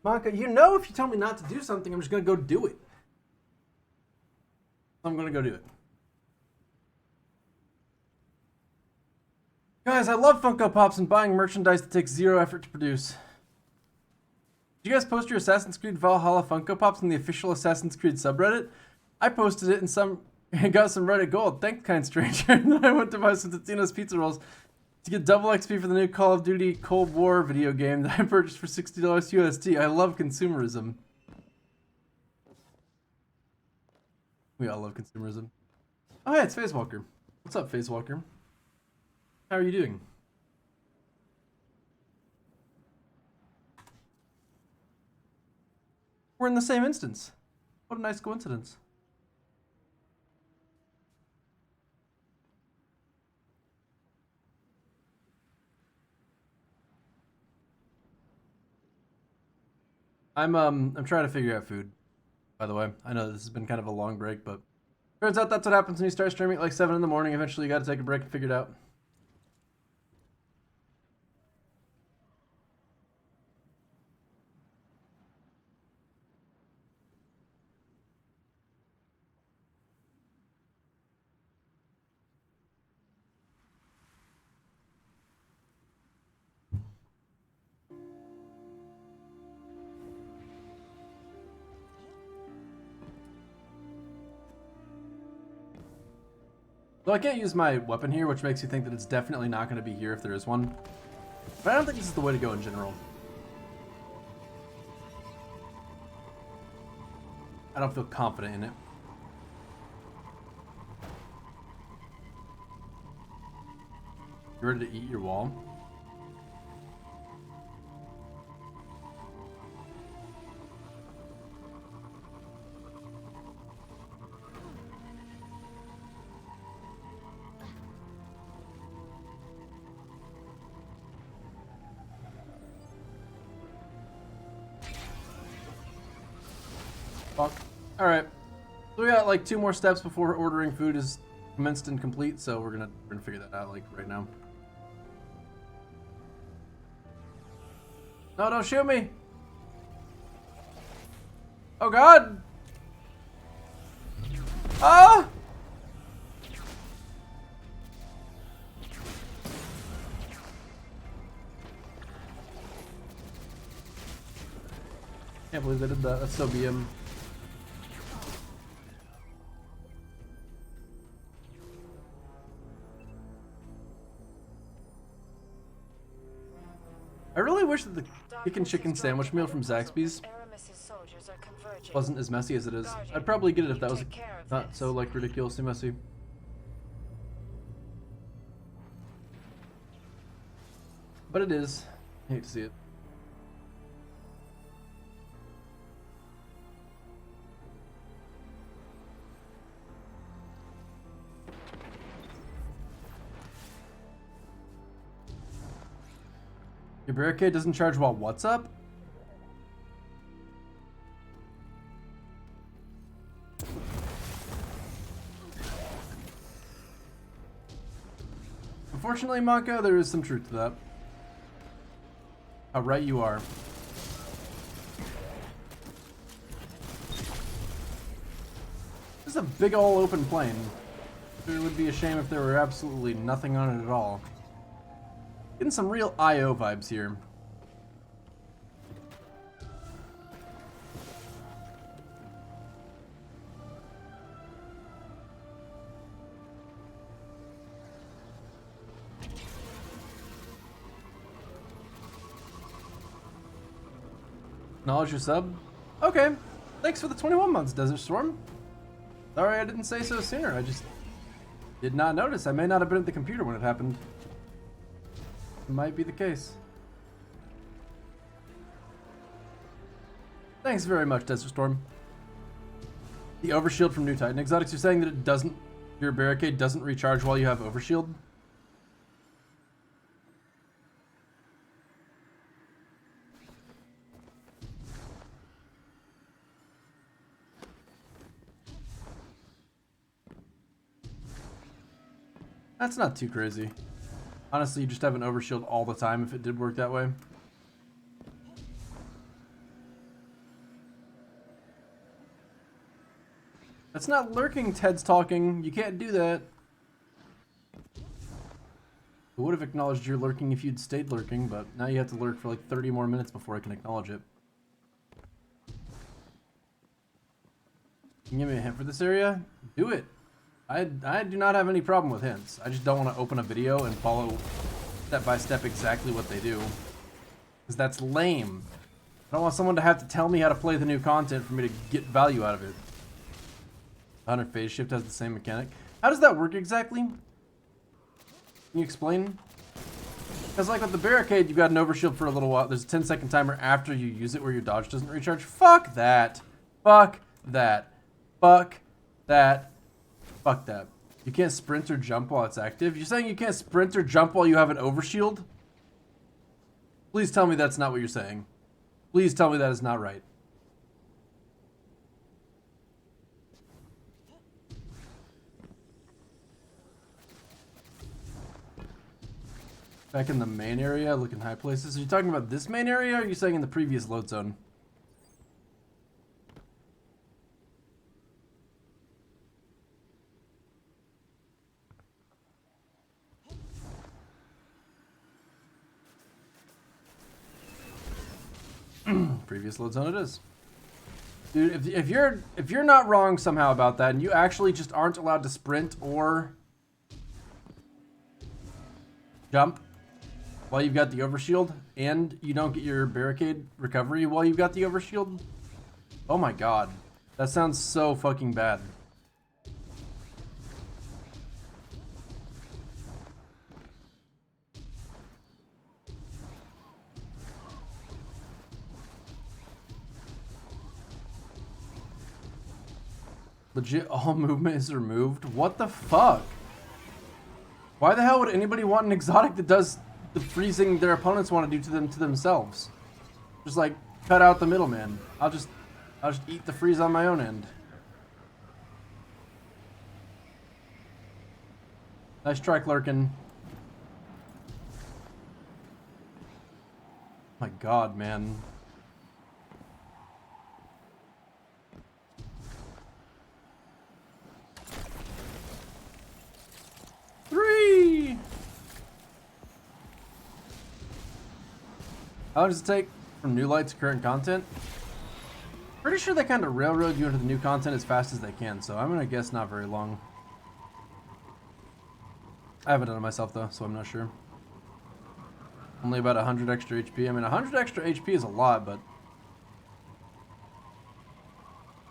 Monica, you know if you tell me not to do something, I'm just going to go do it. I'm going to go do it. Guys, I love Funko Pops and buying merchandise that takes zero effort to produce. Did you guys post your Assassin's Creed Valhalla Funko Pops in the official Assassin's Creed subreddit? I posted it and got some Reddit gold. Thanks, kind stranger. And then I went to buy some Totino's pizza rolls to get double XP for the new Call of Duty Cold War video game that I purchased for $60 USD. I love consumerism. We all love consumerism. Oh, hey, it's FaceWalker. What's up, FaceWalker? How are you doing? We're in the same instance. What a nice coincidence. I'm trying to figure out food, by the way. I know this has been kind of a long break, but turns out that's what happens when you start streaming at like 7 in the morning. Eventually you gotta take a break and figure it out. Though I can't use my weapon here, which makes you think that it's definitely not going to be here if there is one. But I don't think this is the way to go in general. I don't feel confident in it. You ready to eat your wall? Fuck. Alright. So we got like 2 more steps before ordering food is commenced and complete, so we're gonna figure that out like right now. No, don't shoot me! Oh god! Ah! Can't believe they did that. That's so BM. I really wish that the chicken sandwich meal from Zaxby's wasn't as messy as it is. I'd probably get it if that was not so like ridiculously messy. But it is. I hate to see it. Your barricade doesn't charge while what's up? Unfortunately, Mako, there is some truth to that. How right you are. This is a big ol' open plain. It would be a shame if there were absolutely nothing on it at all. Getting some real IO vibes here. Acknowledge your sub. Okay. Thanks for the 21 months, Desert Storm. Sorry I didn't say so sooner. I just did not notice. I may not have been at the computer when it happened. Might be the case. Thanks very much, Desert Storm. The overshield from New Titan Exotics, you're saying that it doesn't, your barricade doesn't recharge while you have overshield? That's not too crazy. Honestly, you just have an overshield all the time if it did work that way. That's not lurking, Ted's talking. You can't do that. I would have acknowledged your lurking if you'd stayed lurking, but now you have to lurk for like 30 more minutes before I can acknowledge it. Can you give me a hint for this area? Do it. I do not have any problem with hints. I just don't want to open a video and follow step by step exactly what they do. Because that's lame. I don't want someone to have to tell me how to play the new content for me to get value out of it. 100 phase shift has the same mechanic. How does that work exactly? Can you explain? Because like with the barricade, you've got an overshield for a little while. There's a 10-second timer after you use it where your dodge doesn't recharge. Fuck that. Fuck that. Fuck that. Fuck that. You can't sprint or jump while it's active? You're saying you can't sprint or jump while you have an overshield? Please tell me that's not what you're saying. Please tell me that is not right. Back in the main area, looking high places. Are you talking about this main area, or are you saying in the previous load zone? Previous load zone it is. Dude, if you're not wrong somehow about that, and you actually just aren't allowed to sprint or jump while you've got the overshield, and you don't get your barricade recovery while you've got the overshield, oh my god, that sounds so fucking bad. Legit, all movement is removed? What the fuck? Why the hell would anybody want an exotic that does the freezing their opponents want to do to them to themselves? Just like, cut out the middleman. I'll just eat the freeze on my own end. Nice try, Clerkin. My god, man. How long does it take from new light to current content? Pretty sure they kind of railroad you into the new content as fast as they can, so I'm gonna guess not very long. I haven't done it myself though, so I'm not sure. Only about 100 extra HP. I mean, 100 extra HP is a lot, but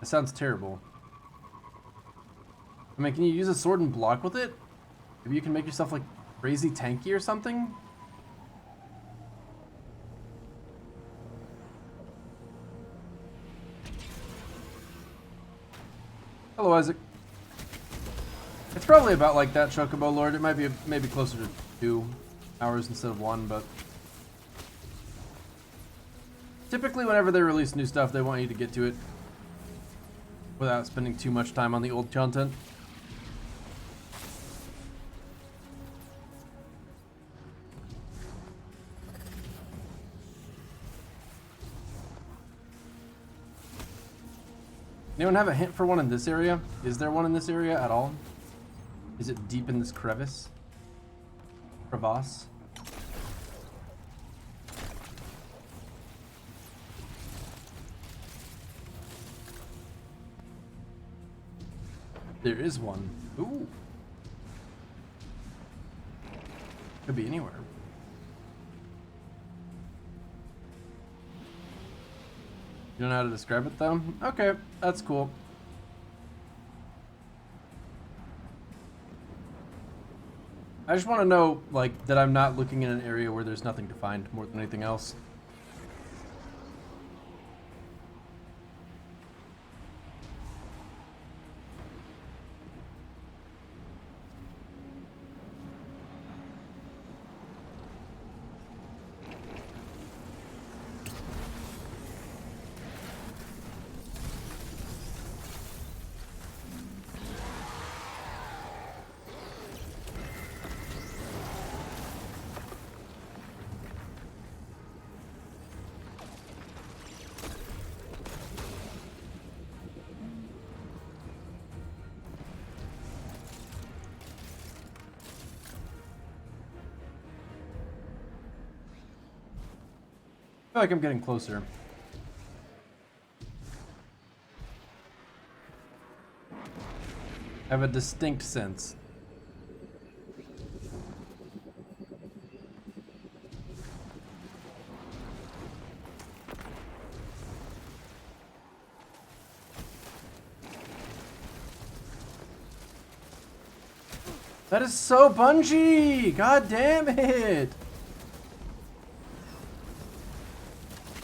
it sounds terrible. I mean, can you use a sword and block with it? Maybe you can make yourself like crazy tanky or something? Hello, Isaac. It's probably about like that, Chocobo Lord. It might be maybe closer to 2 hours instead of 1, but typically whenever they release new stuff, they want you to get to it without spending too much time on the old content. Anyone have a hint for one in this area? Is there one in this area at all? Is it deep in this crevice? Crevasse? There is one. Ooh. Could be anywhere. You don't know how to describe it though? Okay, that's cool. I just want to know, like, that I'm not looking in an area where there's nothing to find more than anything else. I feel like I'm getting closer. I have a distinct sense. That is so Bungie! God damn it!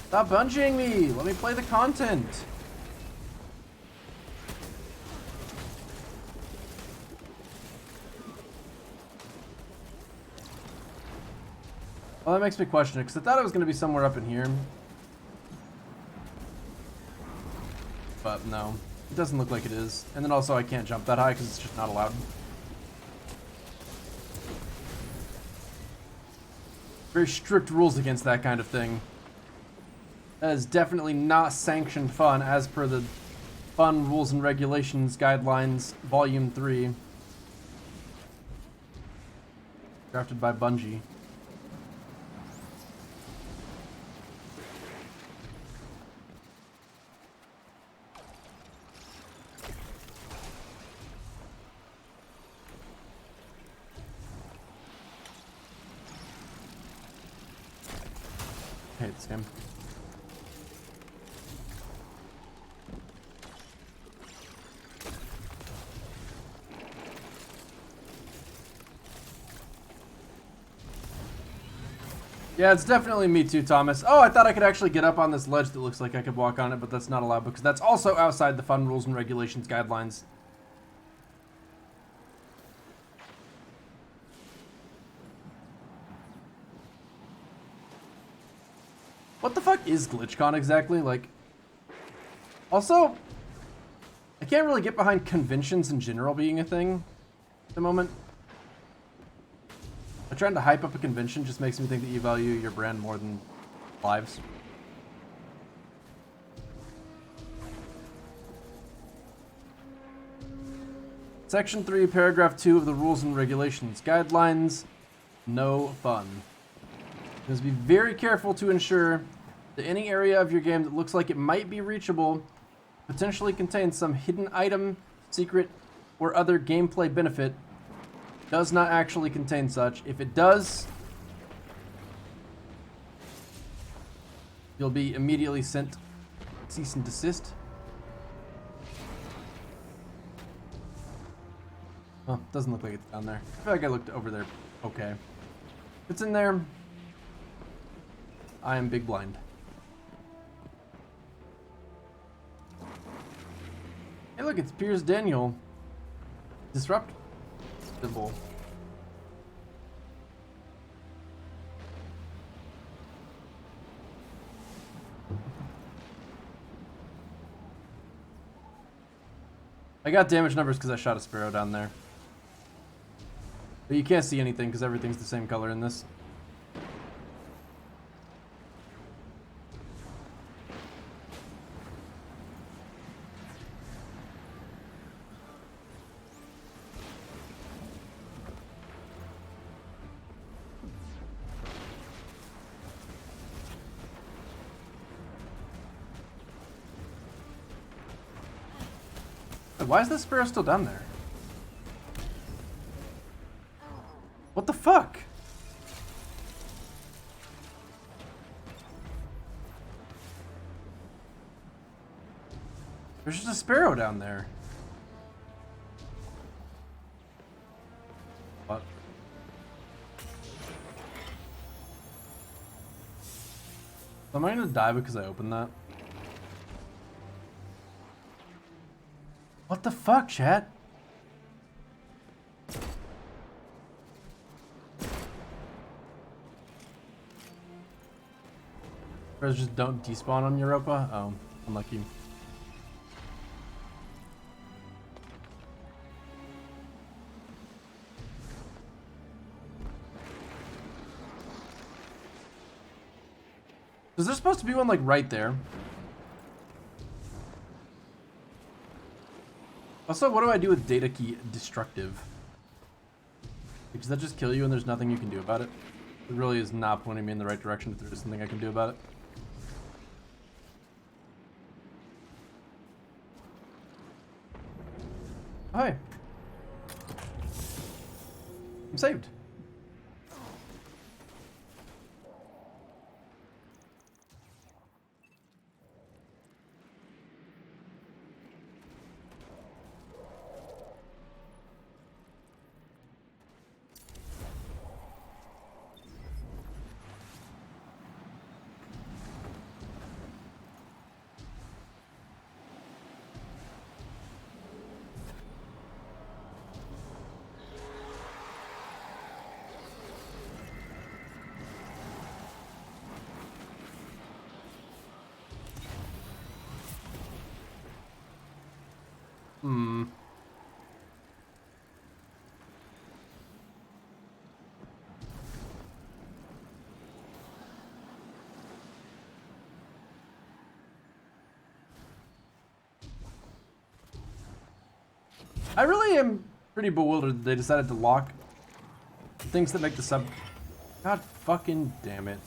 Stop bungeeing me! Let me play the content! Well, that makes me question it, because I thought it was going to be somewhere up in here. But no, it doesn't look like it is. And then also I can't jump that high because it's just not allowed. Very strict rules against that kind of thing. That is definitely not sanctioned fun as per the Fun Rules and Regulations Guidelines Volume 3. Drafted by Bungie. Hey, it's him. Yeah, it's definitely me too, Thomas. Oh, I thought I could actually get up on this ledge that looks like I could walk on it, but that's not allowed because that's also outside the Fun Rules and Regulations Guidelines. What the fuck is GlitchCon exactly? Like, also, I can't really get behind conventions in general being a thing at the moment. But trying to hype up a convention just makes me think that you value your brand more than lives. Section 3, Paragraph 2 of the Rules and Regulations Guidelines. No fun. You must be very careful to ensure that any area of your game that looks like it might be reachable potentially contains some hidden item, secret, or other gameplay benefit does not actually contain such. If it does, you'll be immediately sent cease and desist. Oh, doesn't look like it's down there. I feel like I looked over there. Okay. If it's in there, I am big blind. Hey look, it's Piers Daniel. Disrupt. Symbol. I got damage numbers because I shot a sparrow down there. But you can't see anything because everything's the same color in this. Why is this sparrow still down there? What the fuck? There's just a sparrow down there. What? Am I gonna die because I opened that? What the fuck, chat? Or just don't despawn on Europa? Oh, unlucky. Is there supposed to be one like right there? Also, what do I do with data key destructive? Does that just kill you and there's nothing you can do about it? It really is not pointing me in the right direction if there's something I can do about it. Hi. I'm saved. I really am pretty bewildered that they decided to lock things that make the sub. God fucking damn it.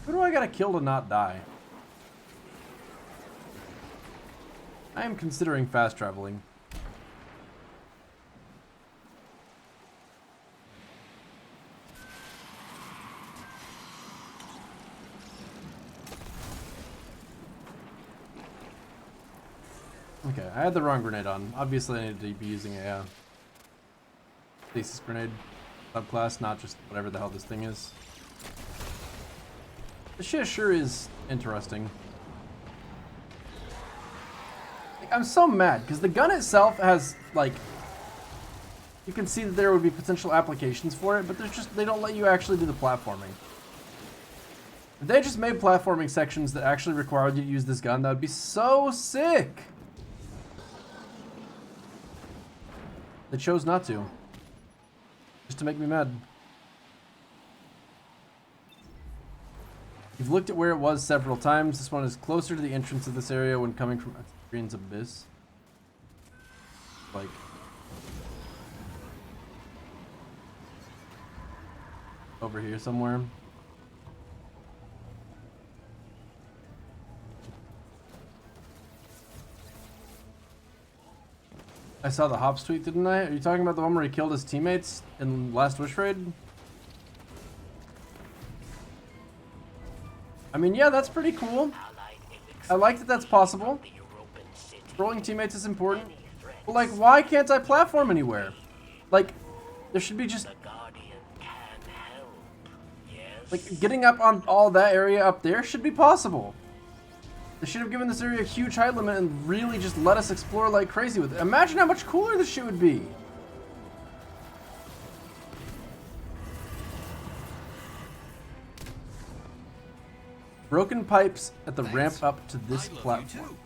Who do I gotta kill to not die? I am considering fast traveling. Okay, I had the wrong grenade on. Obviously I needed to be using a stasis grenade subclass, not just whatever the hell this thing is. This shit sure is interesting. Like, I'm so mad, because the gun itself has, like, you can see that there would be potential applications for it, but there's just, they don't let you actually do the platforming. If they just made platforming sections that actually required you to use this gun, that would be so sick! They chose not to. Just to make me mad. You've looked at where it was several times. This one is closer to the entrance of this area when coming from Green's Abyss. Like... over here somewhere. I saw the Hops tweet, didn't I? Are you talking about the one where he killed his teammates in last Wish Raid? I mean, yeah, that's pretty cool. I like that that's possible. Trolling teammates is important. But, like, why can't I platform anywhere? Like, there should be just... like, getting up on all that area up there should be possible. They should have given this area a huge height limit and really just let us explore like crazy with it. Imagine how much cooler this shit would be. Broken pipes at the ramp up to this platform.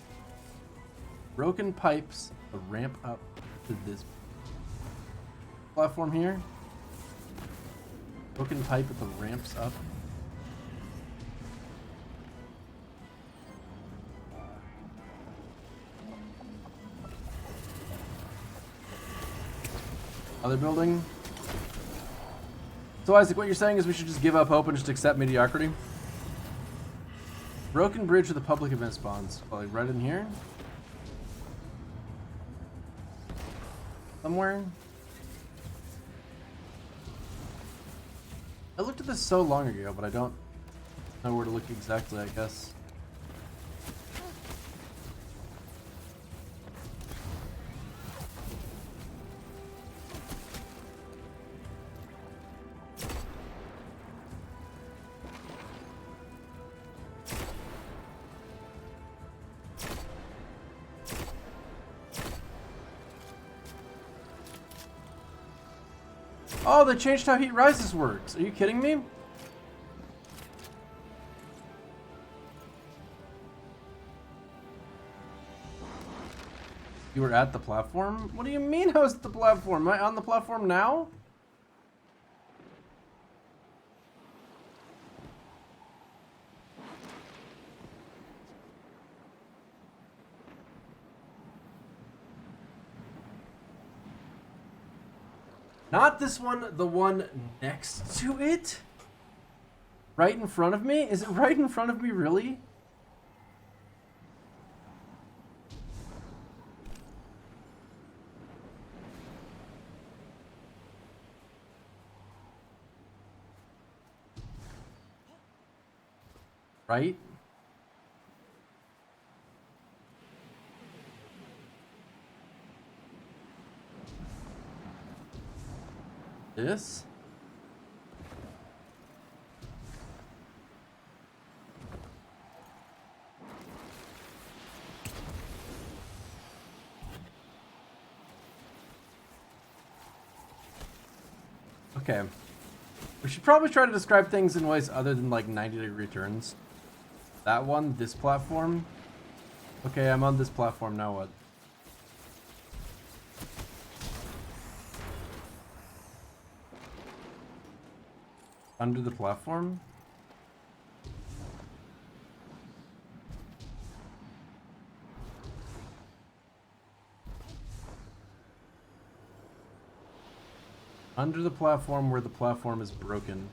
Broken pipes, the ramp up to this platform here. Broken pipe at the ramps up. Other building. So Isaac, what you're saying is we should just give up hope and just accept mediocrity? Broken bridge with the public event spawns. Probably right in here. Somewhere. I looked at this so long ago, but I don't know where to look exactly, I guess. Oh, they changed how Heat Rises works. Are you kidding me? You were at the platform? What do you mean I was at the platform? Am I on the platform now? Not this one, the one next to it? Right in front of me? Is it right in front of me, really? Right? This? Okay. We should probably try to describe things in ways other than like 90-degree turns. That one, this platform. Okay, I'm on this platform, now what? Under the platform? Under the platform where the platform is broken.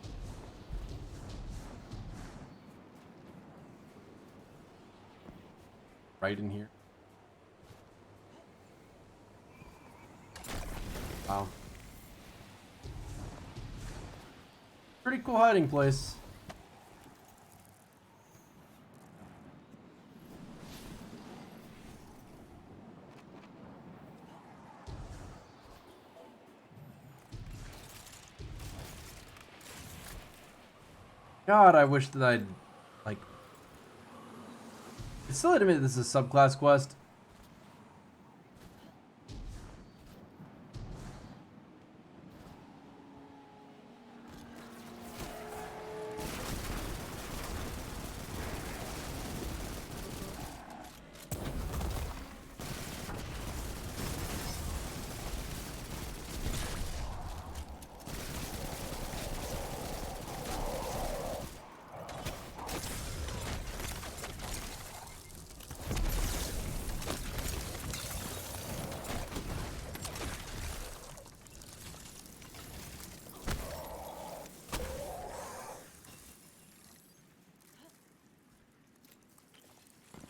Right in here. Wow. Pretty cool hiding place. God, I wish that I'd, like... It's still admitted this is a subclass quest.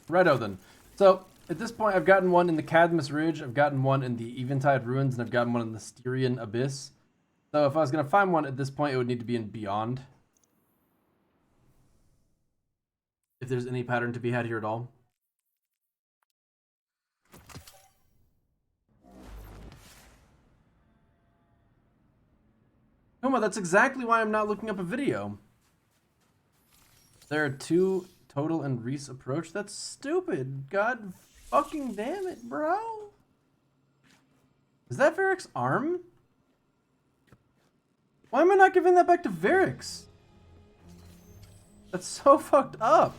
Righto then. So, at this point, I've gotten one in the Cadmus Ridge, I've gotten one in the Eventide Ruins, and I've gotten one in the Styrian Abyss. So, if I was going to find one at this point, it would need to be in Beyond. If there's any pattern to be had here at all. Homa, that's exactly why I'm not looking up a video. There are two total and Reese approach. That's stupid. God fucking damn it, bro. Is that Varric's arm? Why am I not giving that back to Varric's? That's so fucked up.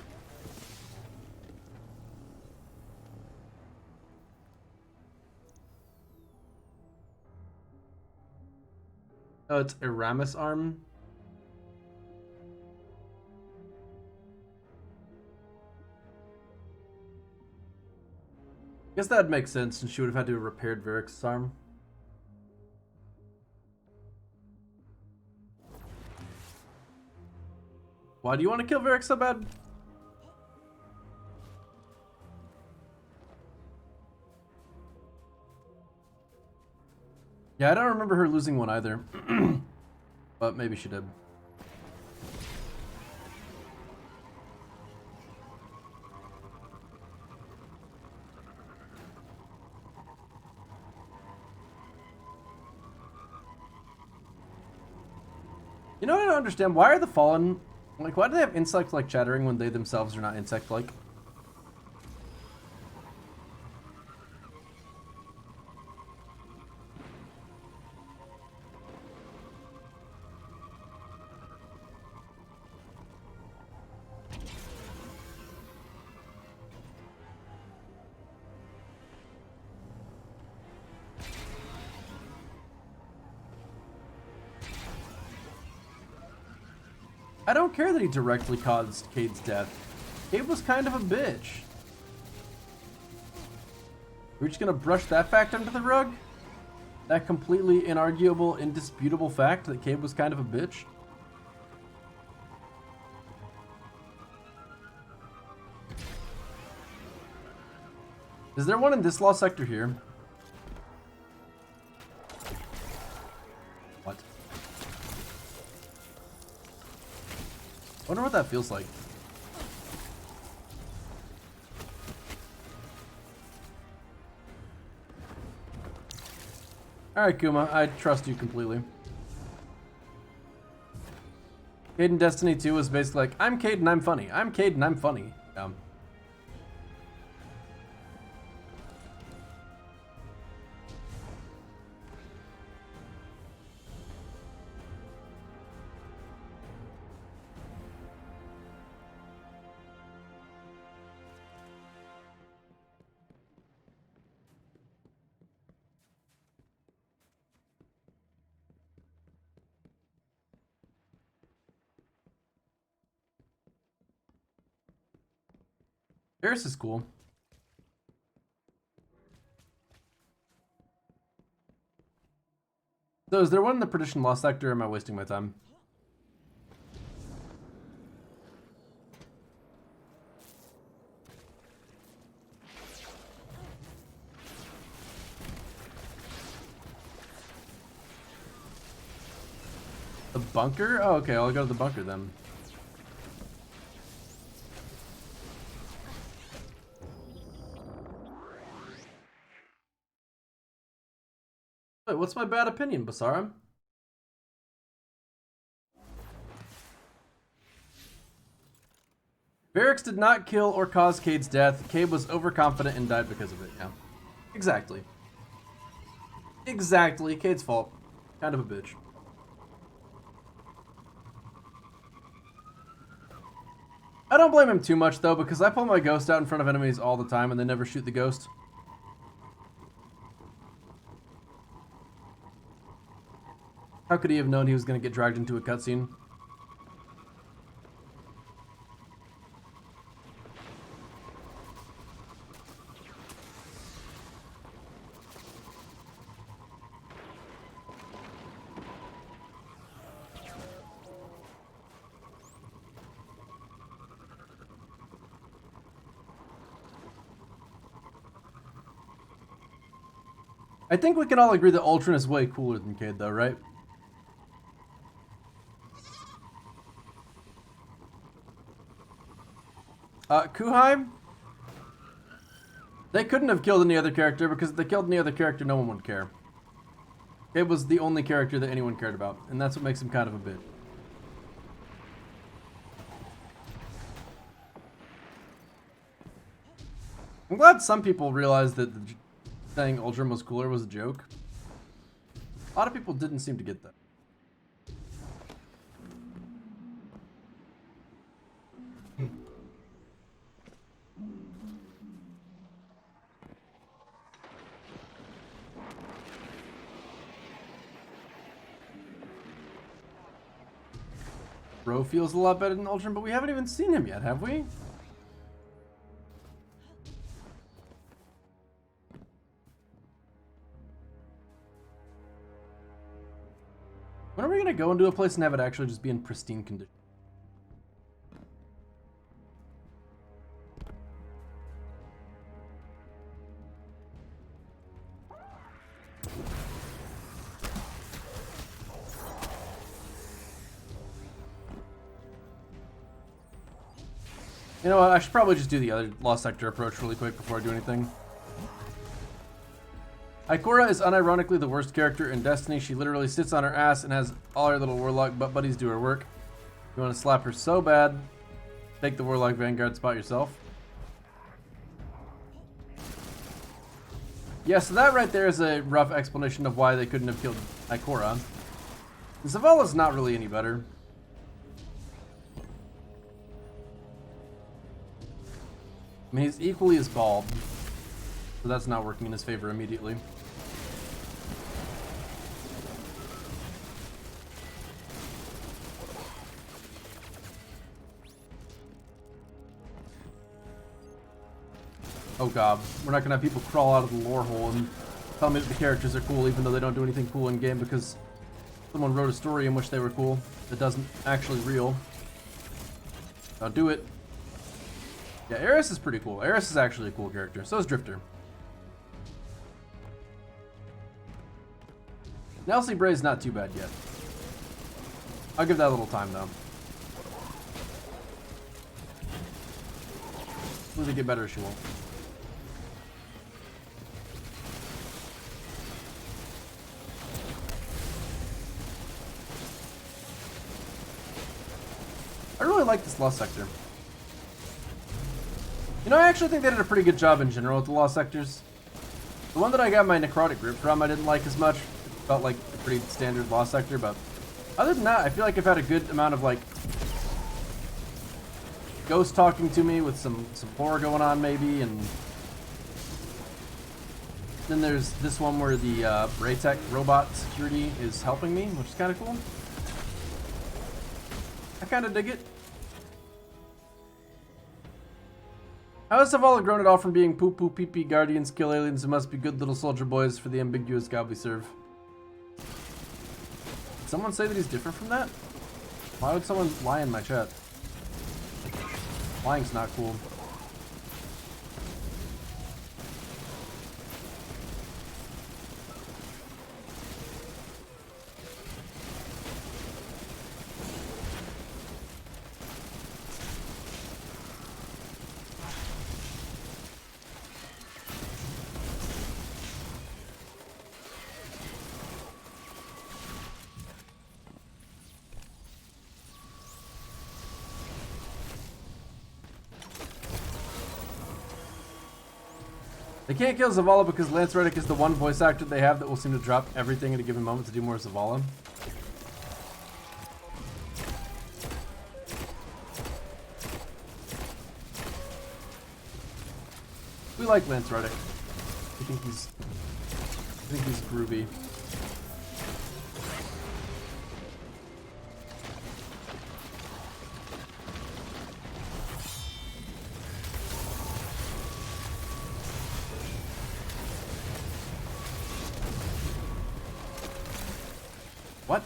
Oh, it's Eramis' arm. I guess that'd make sense since she would have had to have repaired Varric's arm. Why do you want to kill Varric so bad? Yeah, I don't remember her losing one either. But maybe she did. You know what I don't understand? Why are the Fallen... Like, why do they have insect-like chattering when they themselves are not insect-like? I don't care that he directly caused Cade's death. Cade was kind of a bitch. We're just gonna brush that fact under the rug? That completely inarguable, indisputable fact that Cade was kind of a bitch? Is there one in this lost sector here? What? I wonder what that feels like. Alright, Kuma, I trust you completely. Cade in Destiny 2 was basically like, I'm Cade and I'm funny. I'm Cade and I'm funny. Paris is cool. So is there one in the Perdition Lost Sector, or am I wasting my time? The bunker? Oh, okay, I'll go to the bunker then. Wait, what's my bad opinion, Basara? Varix did not kill or cause Cade's death. Cade was overconfident and died because of it, yeah. Exactly. Exactly, Cade's fault. Kind of a bitch. I don't blame him too much, though, because I pull my ghost out in front of enemies all the time and they never shoot the ghost. How could he have known he was going to get dragged into a cutscene? I think we can all agree that Ultron is way cooler than Cade, though, right? Kuheim? They couldn't have killed any other character because if they killed any other character, no one would care. It was the only character that anyone cared about, and that's what makes him kind of a bitch. I'm glad some people realized that saying Ultron was cooler was a joke. A lot of people didn't seem to get that. Bro feels a lot better than Ultron, but we haven't even seen him yet, have we? When are we gonna go into a place and have it actually just be in pristine condition? You know what, I should probably just do the other Lost Sector approach really quick before I do anything. Ikora is unironically the worst character in Destiny. She literally sits on her ass and has all her little Warlock butt buddies do her work. You want to slap her so bad, take the Warlock Vanguard spot yourself. Yeah, so that right there is a rough explanation of why they couldn't have killed Ikora. Zavala's not really any better. I mean, he's equally as bald, so that's not working in his favor immediately. oh god, we're not gonna have people crawl out of the lore hole and tell me that the characters are cool even though they don't do anything cool in game because someone wrote a story in which they were cool that doesn't actually real. Don't do it. Yeah, Eris is pretty cool. Eris is actually a cool character. So is Drifter. Nelsie Bray's not too bad yet. I'll give that a little time though. When they get better, she won't. I really like this Lost Sector. You know, I actually think they did a pretty good job in general with the Lost Sectors. The one that I got my Necrotic Grip from I didn't like as much. It felt like a pretty standard Lost Sector, but other than that, I feel like I've had a good amount of like ghost talking to me with some horror going on maybe, and then there's this one where the Braytech robot security is helping me, which is kind of cool. I kind of dig it. How has Zavala grown it all from being poo-poo pee-pee guardians kill aliens who must be good little soldier boys for the ambiguous god we serve? Did someone say that he's different from that? Why would someone lie in my chat? Lying's not cool. They can't kill Zavala because Lance Reddick is the one voice actor they have that will seem to drop everything at a given moment to do more Zavala. We like Lance Reddick. I think he's groovy. What?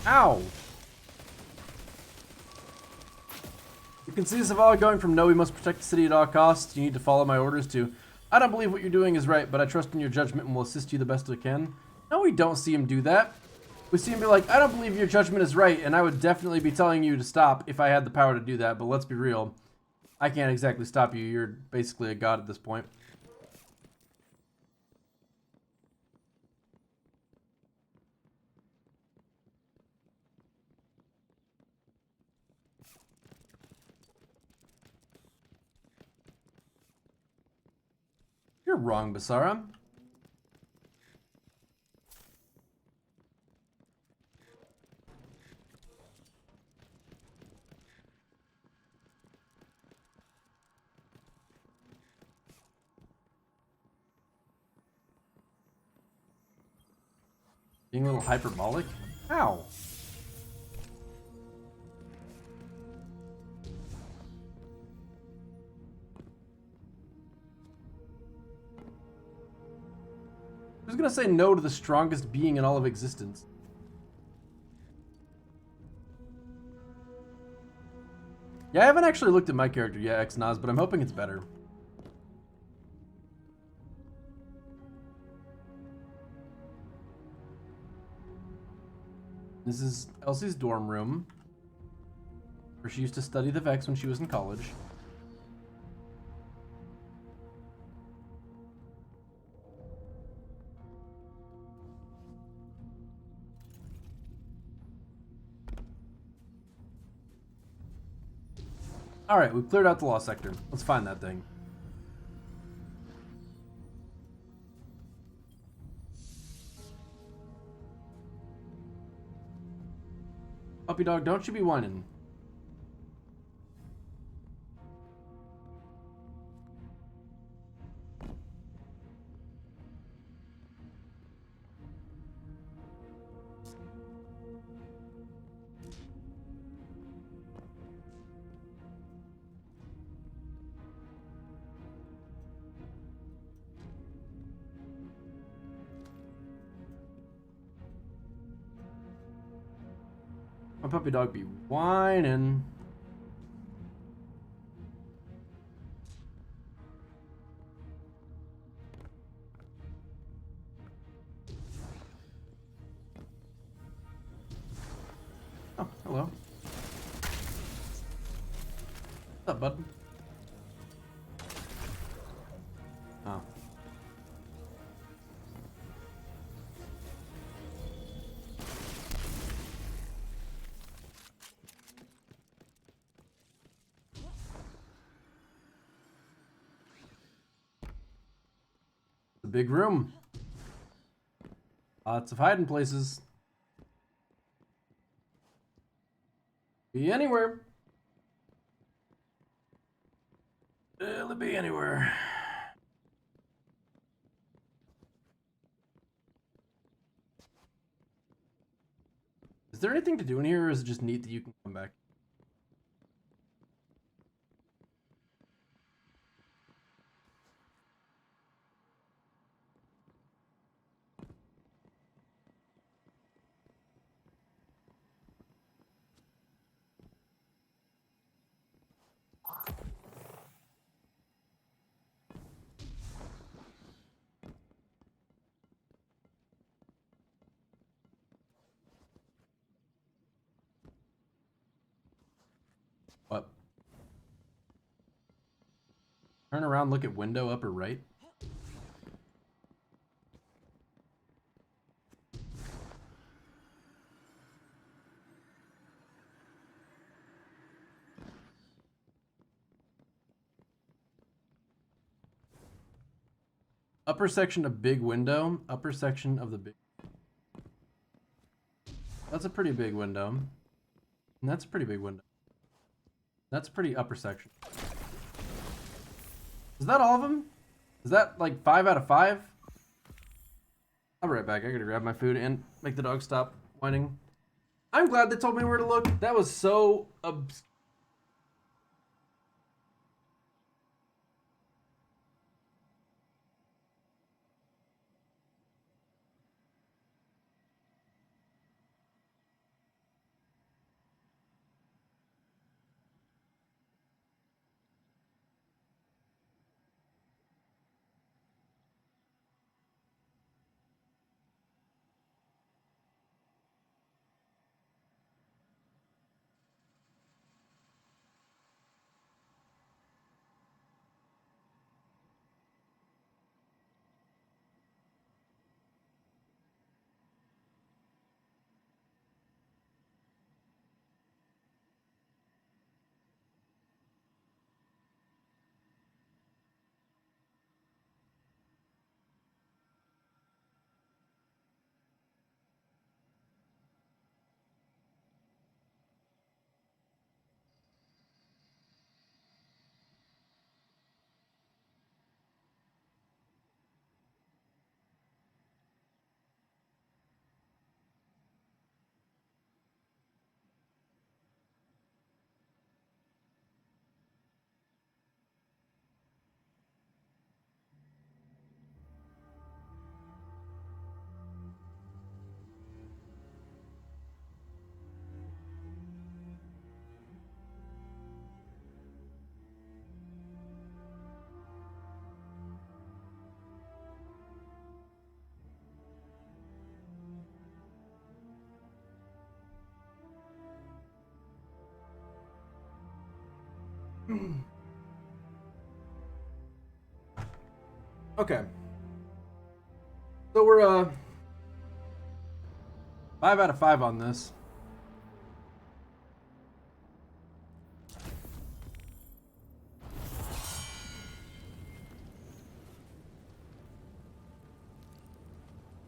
Ow! You can see Zavala going from no, we must protect the city at all costs, you need to follow my orders, to I don't believe what you're doing is right, but I trust in your judgment and will assist you the best I can. No, we don't see him do that. We see him be like, I don't believe your judgment is right, and I would definitely be telling you to stop if I had the power to do that, but let's be real. I can't exactly stop you. You're basically a god at this point. You're wrong, Basara. Being a little hyperbolic? How? Who's gonna say no to the strongest being in all of existence? Yeah, I haven't actually looked at my character yet, Xnaz, but I'm hoping it's better. This is Elsie's dorm room, where she used to study the Vex when she was in college. Alright, we've cleared out the Lost Sector. Let's find that thing. Puppy dog, don't you be whining. My puppy dog be whining. Oh, hello. What's up, bud? Oh. A big room. Lots of hiding places. Be anywhere. It'll be anywhere. Is there anything to do in here, or is it just neat that you can come back? What? Turn around, look at window, upper right. Upper section of big window. Upper section of the big. That's a pretty big window. And that's a pretty big window. That's a pretty upper section. Is that all of them? Is that like 5 out of 5? I'll be right back. I gotta grab my food and make the dog stop whining. I'm glad they told me where to look. That was so obscure. Okay. So we're 5 out of 5 on this.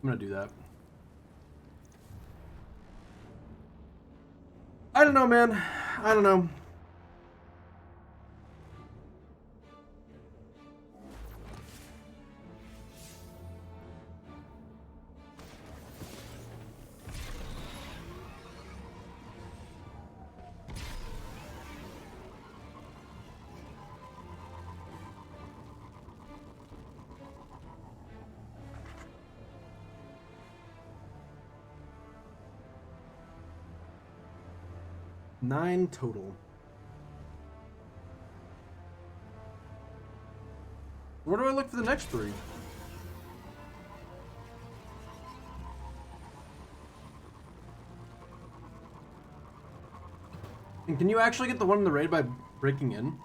I'm gonna do that. I don't know, man. I don't know. 9 total. Where do I look for the next 3? And can you actually get the one in the raid by breaking in?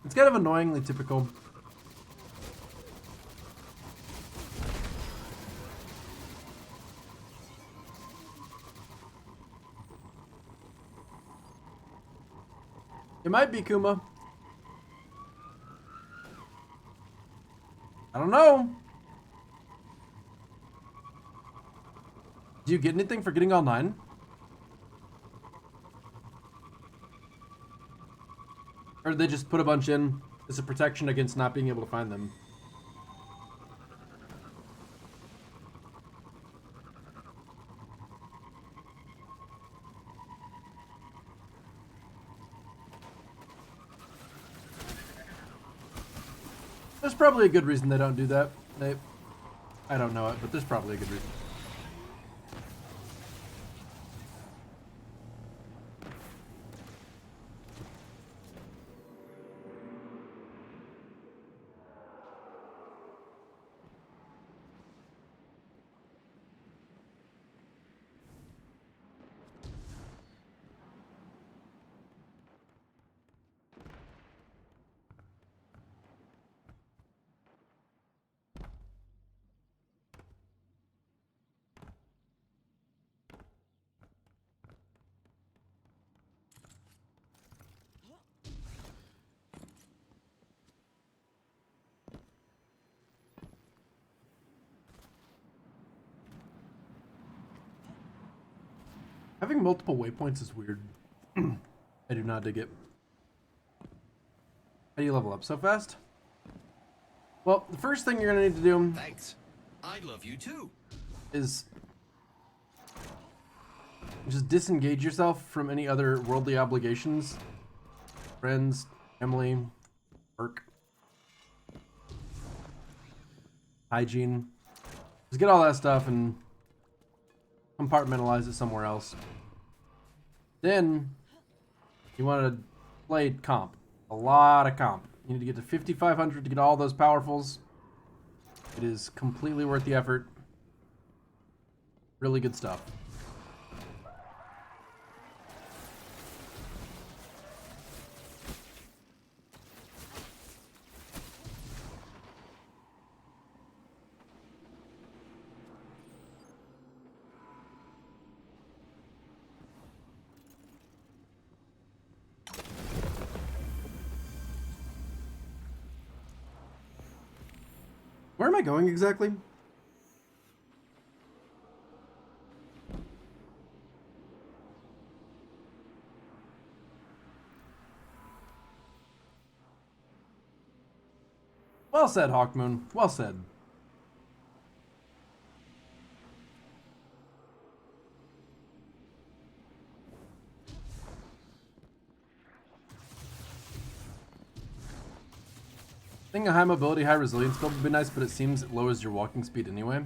It's kind of annoyingly typical. It might be Kuma. I don't know. Do you get anything for getting all 9? Or did they just put a bunch in as a protection against not being able to find them? There's probably a good reason they don't do that. I don't know it, but there's probably a good reason. Having multiple waypoints is weird. I do not dig it. How do you level up so fast? Well, the first thing you're gonna need to do Thanks. I love you too. is just disengage yourself from any other worldly obligations. Friends, family, work, hygiene. Just get all that stuff and compartmentalize it somewhere else. Then you want to play comp. A lot of comp. You need to get to 5,500 to get all those powerfuls. It is completely worth the effort. Really good stuff. Where am I going exactly? Well said, Hawkmoon. Well said. I think a high mobility, high resilience build would be nice, but it seems it lowers your walking speed anyway.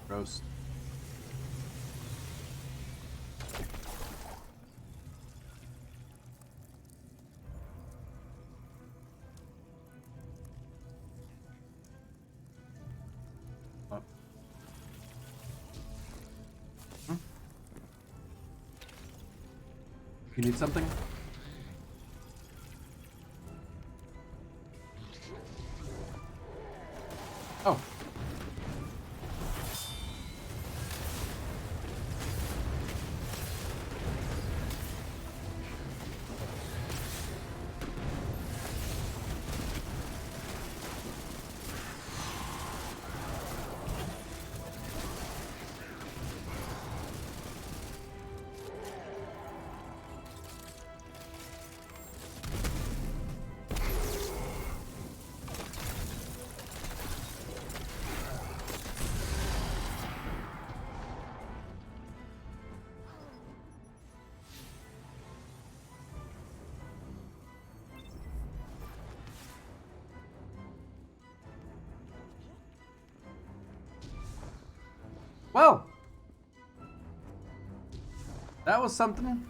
Gross. Oh. You need something? Oh. Well, that was something.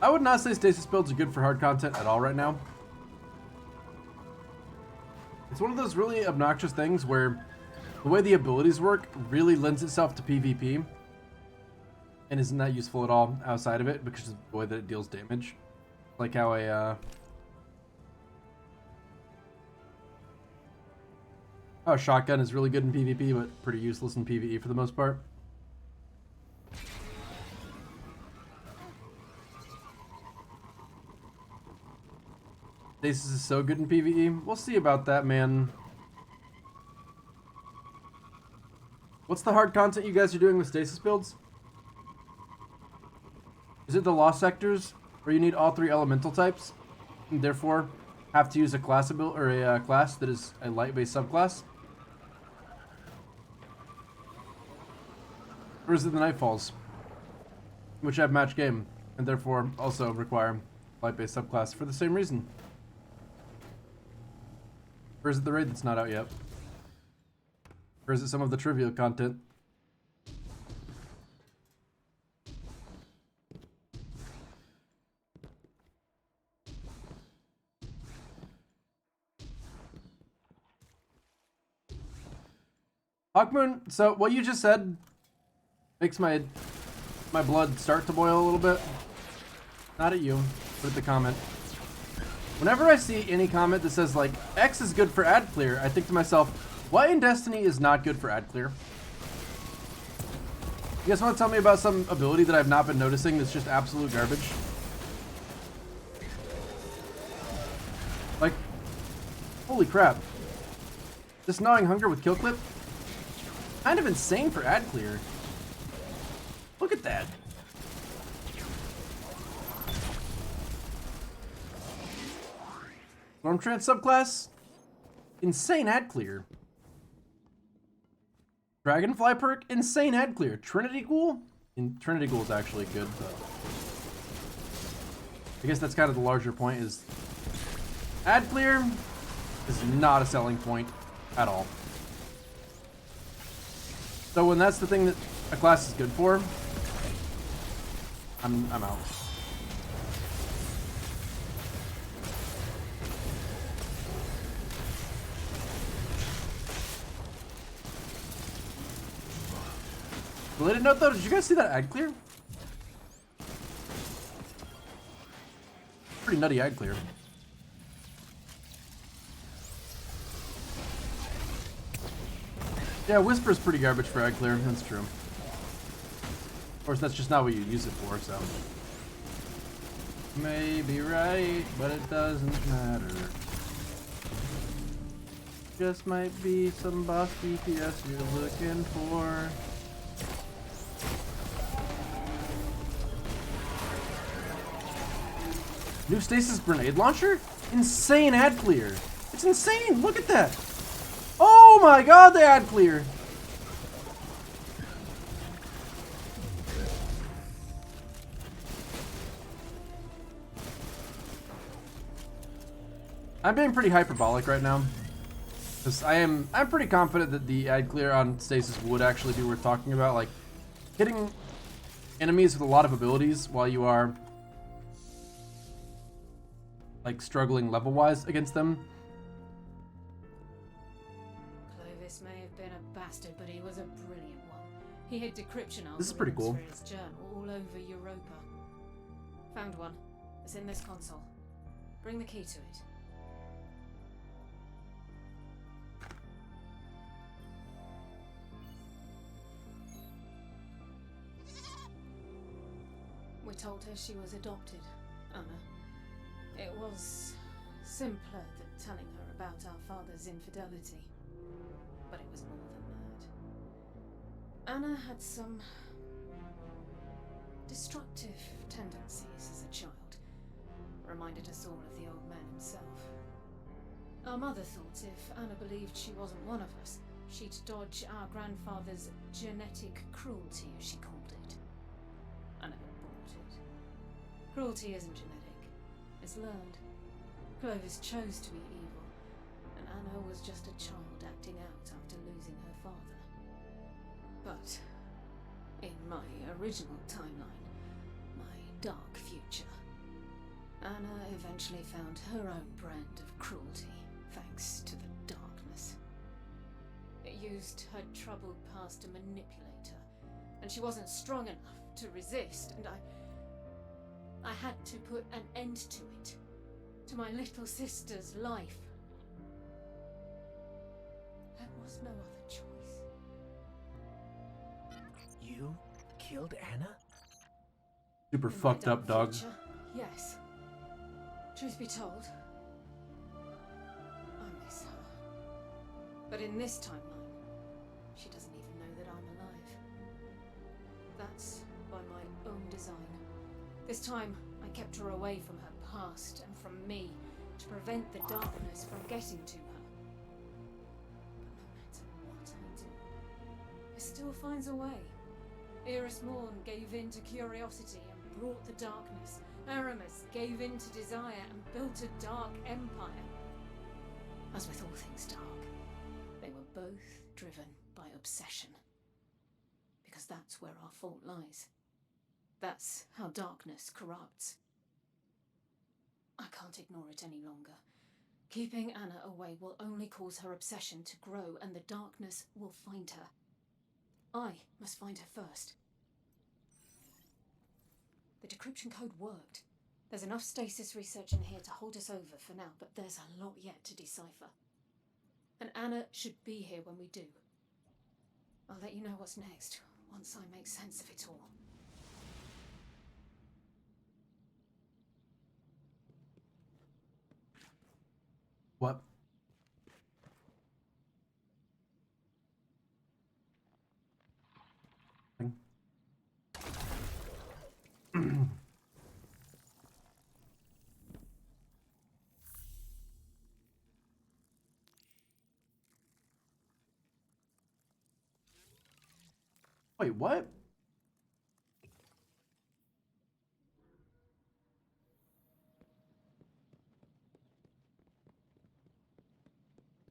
I would not say stasis builds are good for hard content at all right now. It's one of those really obnoxious things where the way the abilities work really lends itself to PvP and is not useful at all outside of it because of the way that it deals damage. Like how a shotgun is really good in PvP but pretty useless in PvE for the most part. Stasis is so good in PvE. We'll see about that, man. What's the hard content you guys are doing with stasis builds? Is it the lost sectors where you need all 3 elemental types and therefore have to use a class ability or a class that is a light-based subclass? Or is it the Nightfalls, which have match game and therefore also require light-based subclass for the same reason? Or is it the raid that's not out yet? Or is it some of the trivial content? Hawkmoon, so what you just said makes my blood start to boil a little bit. Not at you, but at the comment. Whenever I see any comment that says, like, X is good for ad clear, I think to myself, what in Destiny is not good for ad clear? You guys want to tell me about some ability that I've not been noticing that's just absolute garbage? Like, holy crap. This Gnawing Hunger with kill clip? Kind of insane for ad clear. Look at that. Stormtrance subclass? Insane ad clear. Dragonfly perk? Insane ad clear. Trinity Ghoul? Trinity Ghoul is actually good, but I guess that's kind of the larger point is ad clear is not a selling point at all. So when that's the thing that a class is good for, I'm out. Related note though, did you guys see that ad clear? Pretty nutty ad clear. Yeah, Whisper's pretty garbage for ad clear, that's true. Of course, that's just not what you use it for, so. Maybe right, but it doesn't matter. Just might be some boss DPS you're looking for. New stasis grenade launcher? Insane ad clear. It's insane. Look at that. Oh my god, the ad clear. I'm being pretty hyperbolic right now. Because I'm pretty confident that the ad clear on stasis would actually be worth talking about. Like, hitting enemies with a lot of abilities while you are like struggling level-wise against them. Clovis may have been a bastard, but he was a brilliant one. He hid decryption algorithms This is pretty cool. for his journal all over Europa. Found one. It's in this console. Bring the key to it. We told her she was adopted, Anna. It was simpler than telling her about our father's infidelity. But it was more than that. Anna had some destructive tendencies as a child. Reminded us all of the old man himself. Our mother thought if Anna believed she wasn't one of us, she'd dodge our grandfather's genetic cruelty, as she called it. I never bought it. Cruelty isn't genetic. It's learned. Clovis chose to be evil, and Anna was just a child acting out after losing her father. But in my original timeline, my dark future, Anna eventually found her own brand of cruelty, thanks to the darkness. It used her troubled past to manipulate her, and she wasn't strong enough to resist, and I had to put an end to it, to my little sister's life. There was no other choice. You killed Anna? Super In my fucked up, dark dog. future, yes. Truth be told, I miss her. But in this timeline, she doesn't even know that I'm alive. That's by my own design. This time, I kept her away from her past and from me to prevent the darkness from getting to her. But no matter what I do, it still finds a way. Eris Morn gave in to curiosity and brought the darkness. Aramis gave in to desire and built a dark empire. As with all things dark, they were both driven by obsession. Because that's where our fault lies. That's how darkness corrupts. I can't ignore it any longer. Keeping Anna away will only cause her obsession to grow, and the darkness will find her. I must find her first. The decryption code worked. There's enough stasis research in here to hold us over for now, but there's a lot yet to decipher. And Anna should be here when we do. I'll let you know what's next, once I make sense of it all. What? Wait, what?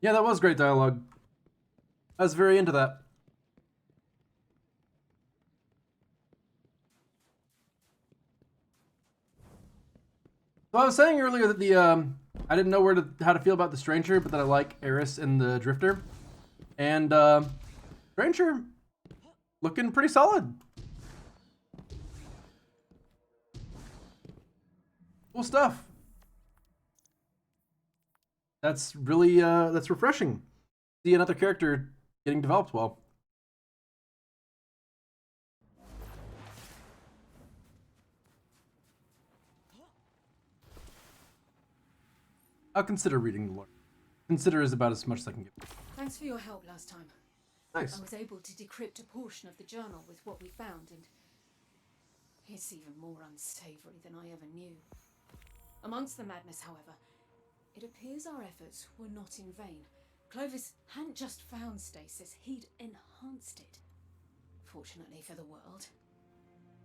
Yeah, that was great dialogue. I was very into that. So I was saying earlier that the I didn't know how to feel about the Stranger, but that I like Eris and the Drifter. And Stranger looking pretty solid. Cool stuff. That's really that's refreshing. See another character getting developed well. I'll consider reading the lore. Consider is about as much as I can give. Thanks for your help last time. Nice. I was able to decrypt a portion of the journal with what we found, and it's even more unsavory than I ever knew. Amongst the madness, however, it appears our efforts were not in vain. Clovis hadn't just found stasis, he'd enhanced it. Fortunately for the world,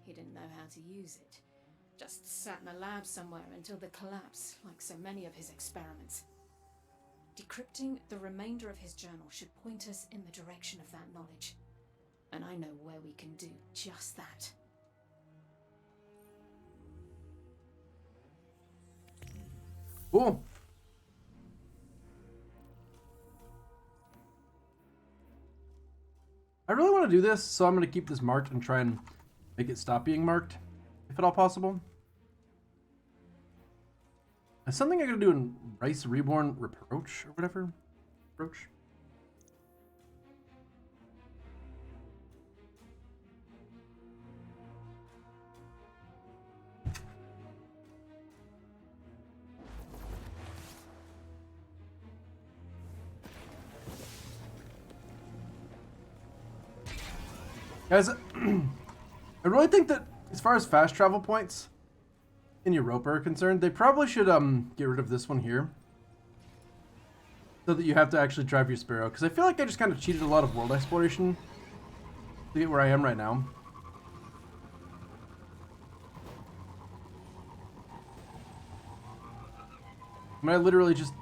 he didn't know how to use it. Just sat in a lab somewhere until the collapse, like so many of his experiments. Decrypting the remainder of his journal should point us in the direction of that knowledge. And I know where we can do just that. Cool. I really want to do this, so I'm going to keep this marked and try and make it stop being marked, if at all possible. Is something I gotta do in Rice Reborn Reproach or whatever? Reproach? Guys, I really think that as far as fast travel points in Europa are concerned, they probably should get rid of this one here. So that you have to actually drive your Sparrow. Because I feel like I just kind of cheated a lot of world exploration to get where I am right now. I mean, I literally just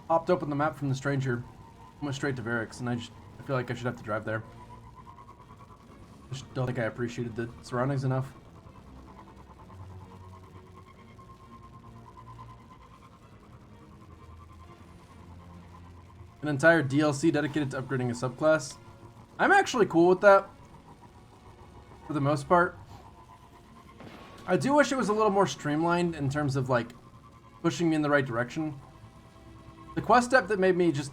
popped open the map from the stranger, went straight to Varix, and I feel like I should have to drive there. I just don't think I appreciated the surroundings enough. An entire DLC dedicated to upgrading a subclass. I'm actually cool with that, for the most part. I do wish it was a little more streamlined in terms of, like, pushing me in the right direction. The quest step that made me just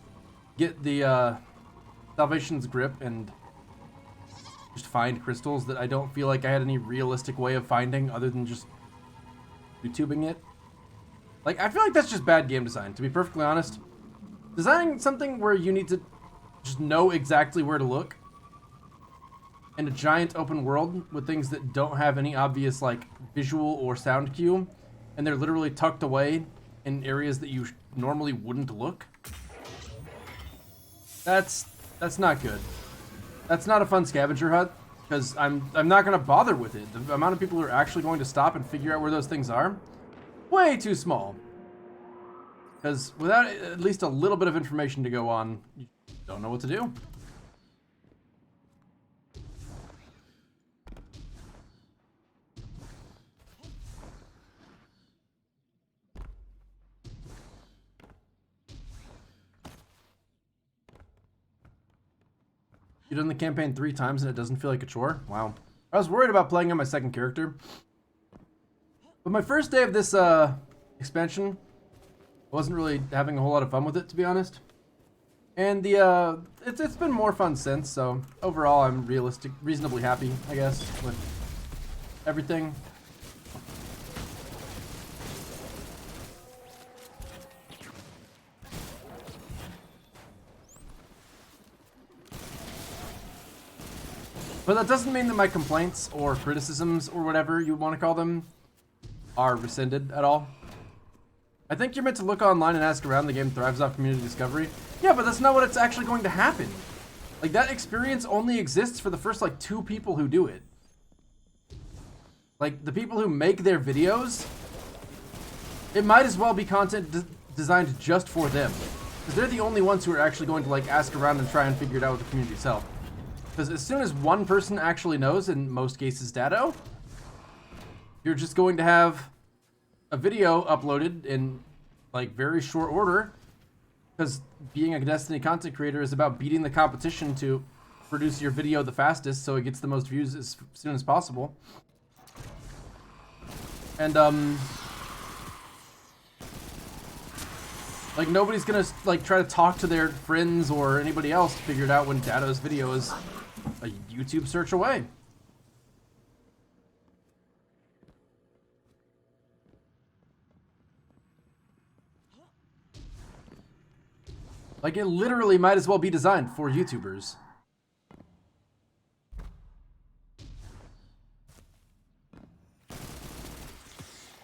get the Salvation's Grip and just find crystals that I don't feel like I had any realistic way of finding other than just YouTubing it. Like, I feel like that's just bad game design, to be perfectly honest. Designing something where you need to just know exactly where to look in a giant open world with things that don't have any obvious, like, visual or sound cue, and they're literally tucked away in areas that you normally wouldn't look. That's not good. That's not a fun scavenger hunt, because I'm not gonna bother with it. The amount of people who are actually going to stop and figure out where those things are, way too small. Because without at least a little bit of information to go on, you don't know what to do. You've done the campaign 3 times and it doesn't feel like a chore? Wow. I was worried about playing on my second character. But my first day of this expansion, I wasn't really having a whole lot of fun with it, to be honest. And the it's been more fun since, so overall I'm reasonably happy, I guess, with everything. But that doesn't mean that my complaints or criticisms or whatever you want to call them are rescinded at all. I think you're meant to look online and ask around. The game thrives off community discovery. Yeah, but that's not what it's actually going to happen. Like, that experience only exists for the first, like, 2 people who do it. Like, the people who make their videos, it might as well be content designed just for them. Because they're the only ones who are actually going to, like, ask around and try and figure it out with the community itself. Because as soon as one person actually knows, in most cases Dado, you're just going to have a video uploaded in, like, very short order. Because being a Destiny content creator is about beating the competition to produce your video the fastest so it gets the most views as soon as possible. And, like, nobody's gonna, like, try to talk to their friends or anybody else to figure it out when Dado's video is a YouTube search away. Like, it literally might as well be designed for YouTubers.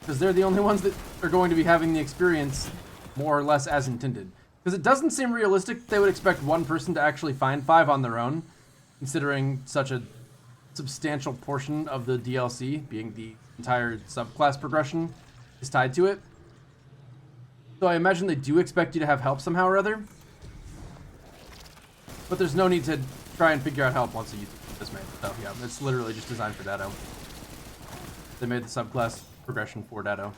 Because they're the only ones that are going to be having the experience more or less as intended. Because it doesn't seem realistic they would expect one person to actually find 5 on their own, considering such a substantial portion of the DLC, being the entire subclass progression, is tied to it. So I imagine they do expect you to have help somehow or other. But there's no need to try and figure out help once a YouTube is made. So yeah, it's literally just designed for Dado. They made the subclass progression for Dado.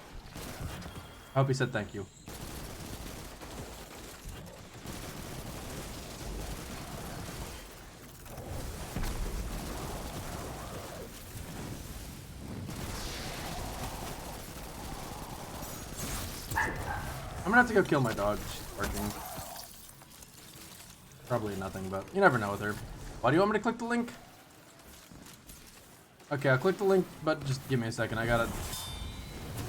I hope he said thank you. I'm gonna have to go kill my dog. She's barking. Probably nothing, but you never know with her. Why do you want me to click the link? Okay, I'll click the link, but just give me a second. I gotta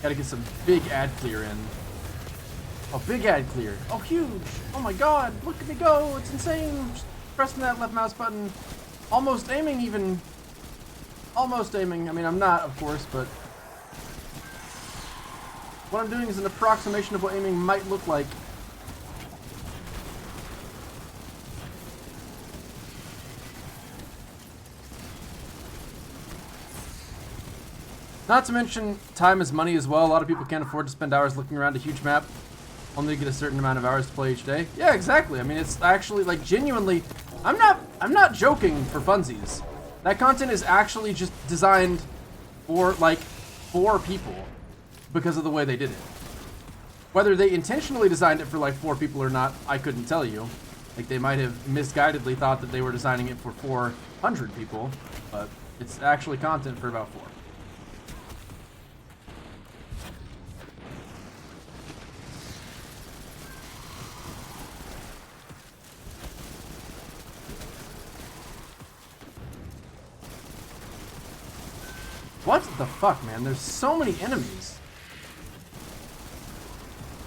get some big ad clear in. Oh, big ad clear. Oh, huge. Oh my god, look at me go. It's insane. Just pressing that left mouse button. Almost aiming even. almost aiming. I mean, I'm not, of course, but what I'm doing is an approximation of what aiming might look like. Not to mention, time is money as well. A lot of people can't afford to spend hours looking around a huge map only to get a certain amount of hours to play each day. Yeah, exactly. I mean, it's actually, like, genuinely, I'm not joking for funsies. That content is actually just designed for, like, 4 people because of the way they did it. Whether they intentionally designed it for, like, 4 people or not, I couldn't tell you. Like, they might have misguidedly thought that they were designing it for 400 people, but it's actually content for about 4. What the fuck, man? There's so many enemies.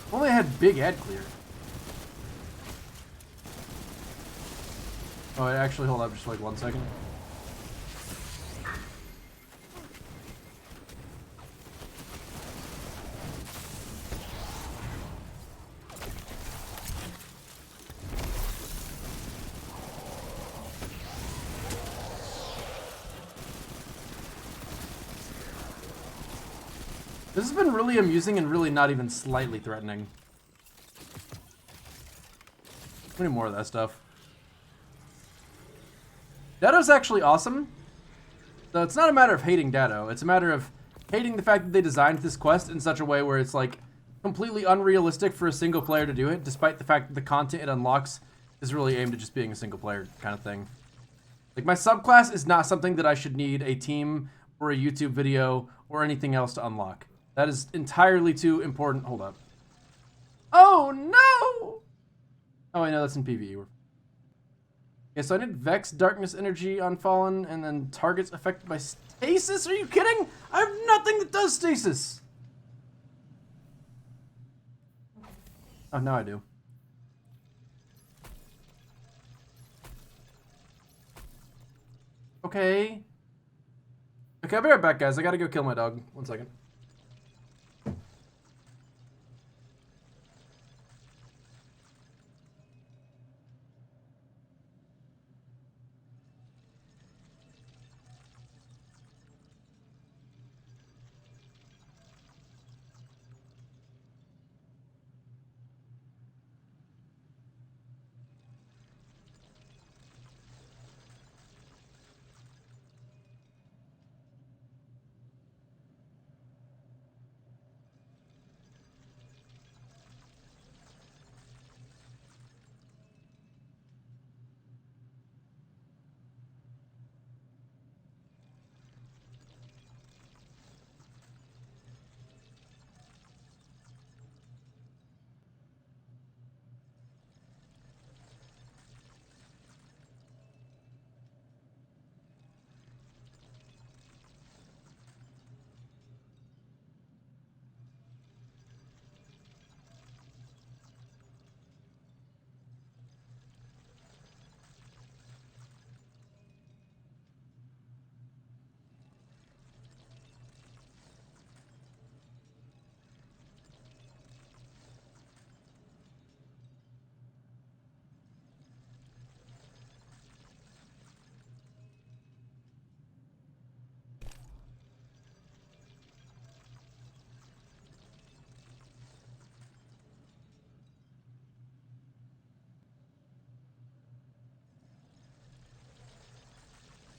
If only I had big ad clear. Oh, actually, hold up just like 1 second. This has been really amusing and really not even slightly threatening. We need more of that stuff. Datto's actually awesome. So it's not a matter of hating Datto. It's a matter of hating the fact that they designed this quest in such a way where it's like completely unrealistic for a single player to do it, despite the fact that the content it unlocks is really aimed at just being a single player kind of thing. Like, my subclass is not something that I should need a team or a YouTube video or anything else to unlock. That is entirely too important. Hold up. Oh, no! Oh, I know that's in PvE. Okay, so I need Vex, Darkness Energy on Fallen, and then targets affected by stasis? Are you kidding? I have nothing that does stasis! Oh, now I do. Okay. Okay, I'll be right back, guys. I gotta go kill my dog. 1 second.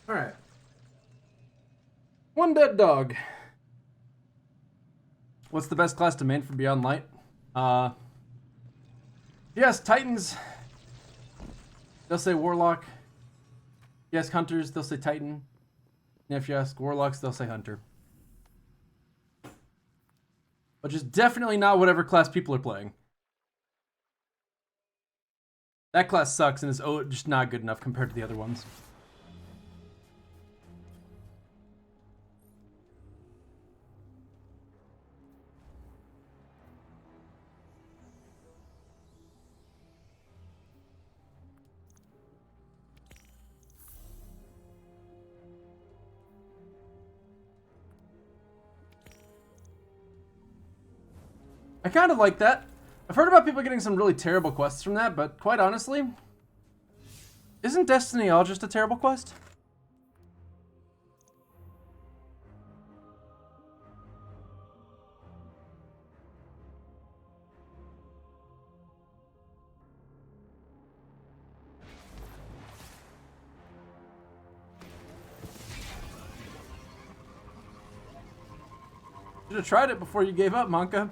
Alright. 1 dead dog. What's the best class to main for Beyond Light? Yes, Titans. They'll say Warlock. Yes, Hunters, they'll say Titan. And if you ask Warlocks, they'll say Hunter. Which is definitely not whatever class people are playing. That class sucks and is just not good enough compared to the other ones. I kind of like that. I've heard about people getting some really terrible quests from that, but quite honestly, isn't Destiny all just a terrible quest? Should have tried it before you gave up, Monka.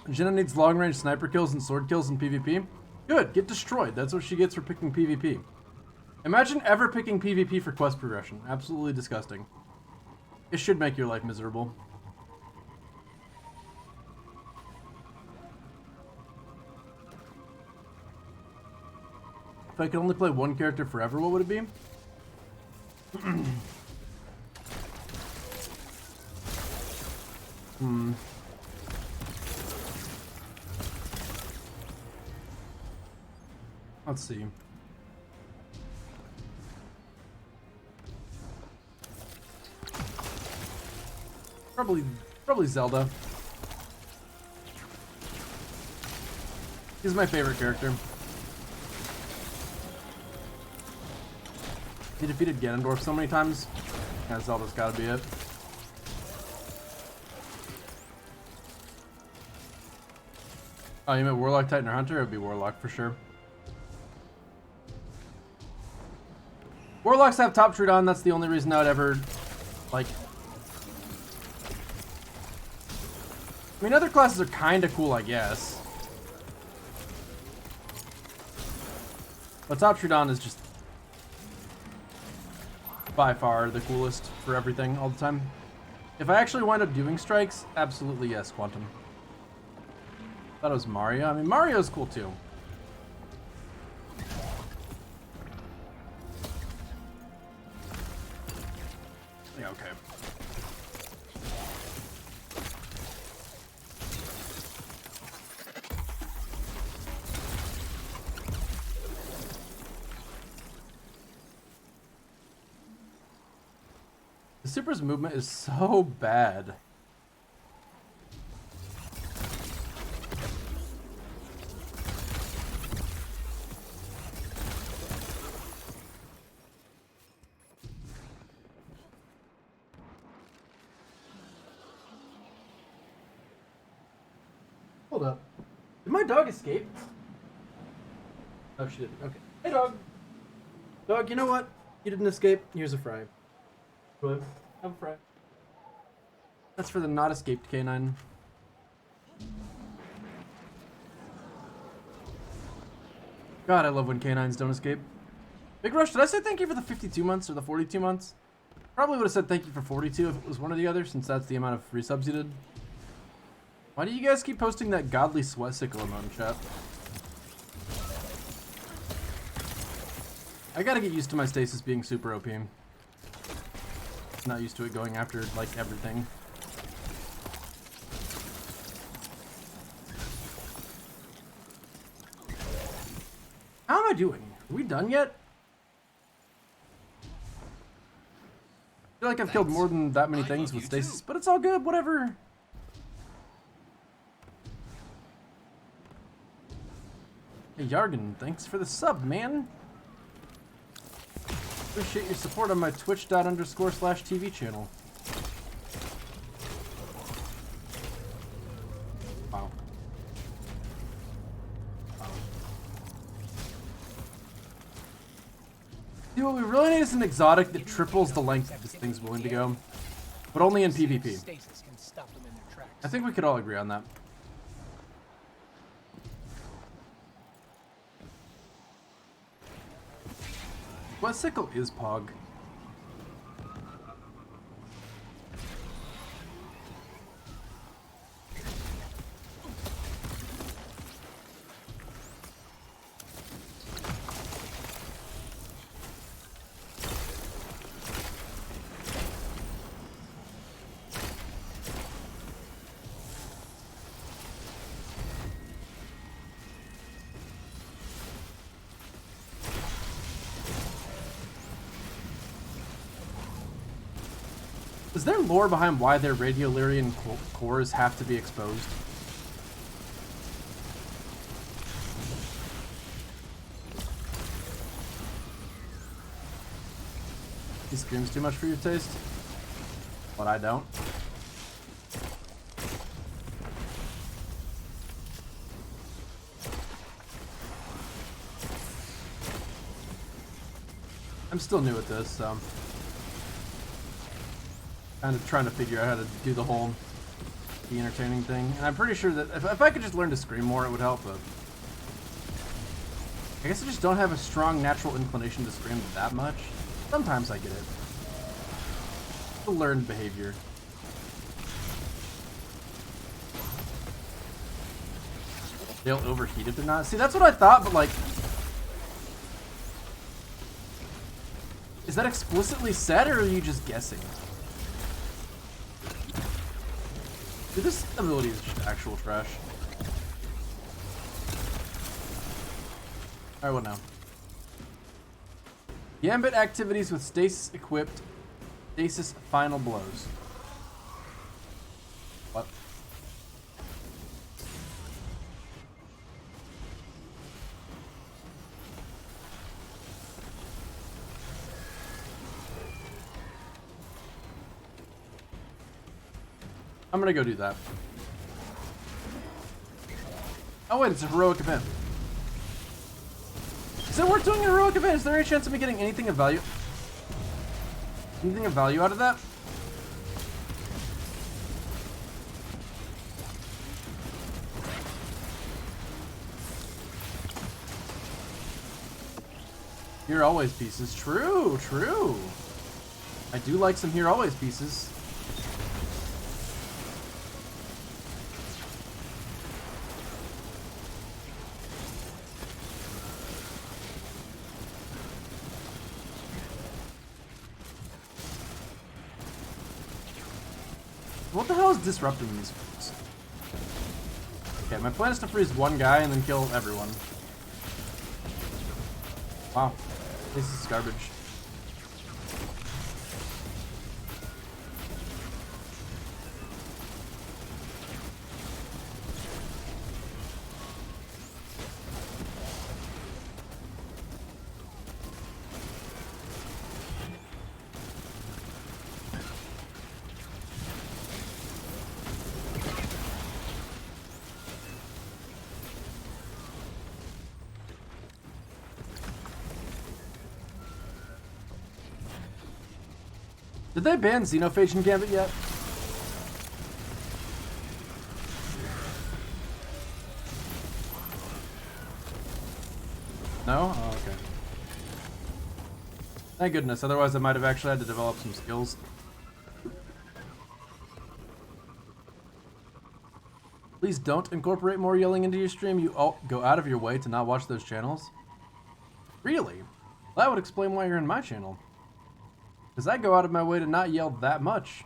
Jenna needs long-range sniper kills and sword kills in PvP. Good, get destroyed. That's what she gets for picking PvP. Imagine ever picking PvP for quest progression. Absolutely disgusting. It should make your life miserable. If I could only play one character forever, what would it be? Let's see. Probably Zelda. He's my favorite character. He defeated Ganondorf so many times. Yeah, Zelda's gotta be it. Oh, you meant Warlock, Titan, or Hunter? It would be Warlock for sure. Warlocks have top Trudon, that's the only reason I would ever, like... I mean, other classes are kinda cool, I guess. But top Trudon is just... by far the coolest for everything, all the time. If I actually wind up doing strikes, absolutely yes, Quantum. Thought it was Mario. I mean, Mario's cool too. Yeah, okay. The Super's movement is so bad. Hold up. Did my dog escape? Oh, she didn't. Okay. Hey, dog. Dog, you know what? You didn't escape. Here's a fry. Go ahead. Have a fry. That's for the not escaped canine. God, I love when canines don't escape. Big Rush, did I say thank you for the 52 months or the 42 months? Probably would have said thank you for 42 if it was one or the other, since that's the amount of free subs you did. Why do you guys keep posting that godly sweat sickle emote in chat? I gotta get used to my stasis being super OP. Not used to it going after, like, everything. How am I doing? Are we done yet? I feel like I've killed more than that many things with stasis, but it's all good, whatever. Hey, Yargan, thanks for the sub, man. Appreciate your support on my twitch._/TV channel. Wow. See, what we really need is an exotic that triples the length this thing's willing to go. But only in PvP. I think we could all agree on that. What sickle is Pog? Is there lore behind why their Radiolarian cores have to be exposed? He screams too much for your taste? But I don't. I'm still new at this, so kind of trying to figure out how to do the whole be entertaining thing. And I'm pretty sure that if I could just learn to scream more, it would help, but I guess I just don't have a strong natural inclination to scream that much. Sometimes I get it. It's a learned behavior. They'll overheat if they're not. See, that's what I thought, but like, is that explicitly said, or are you just guessing? Dude, this ability is just actual trash. Alright, what now? Gambit activities with stasis equipped. Stasis final blows. What? I'm gonna go do that. Oh wait, it's a heroic event. Is it worth doing a heroic event? Is there any chance of me getting anything of value? Anything of value out of that? Here always pieces. True, true. I do like some here always pieces. What the hell is disrupting these folks? Okay, my plan is to freeze one guy and then kill everyone. Wow, this is garbage. Did they ban Xenophage in Gambit yet? No? Oh, okay. Thank goodness, otherwise I might have actually had to develop some skills. Please don't incorporate more yelling into your stream. You all go out of your way to not watch those channels? Really? Well, that would explain why you're in my channel. Because I go out of my way to not yell that much.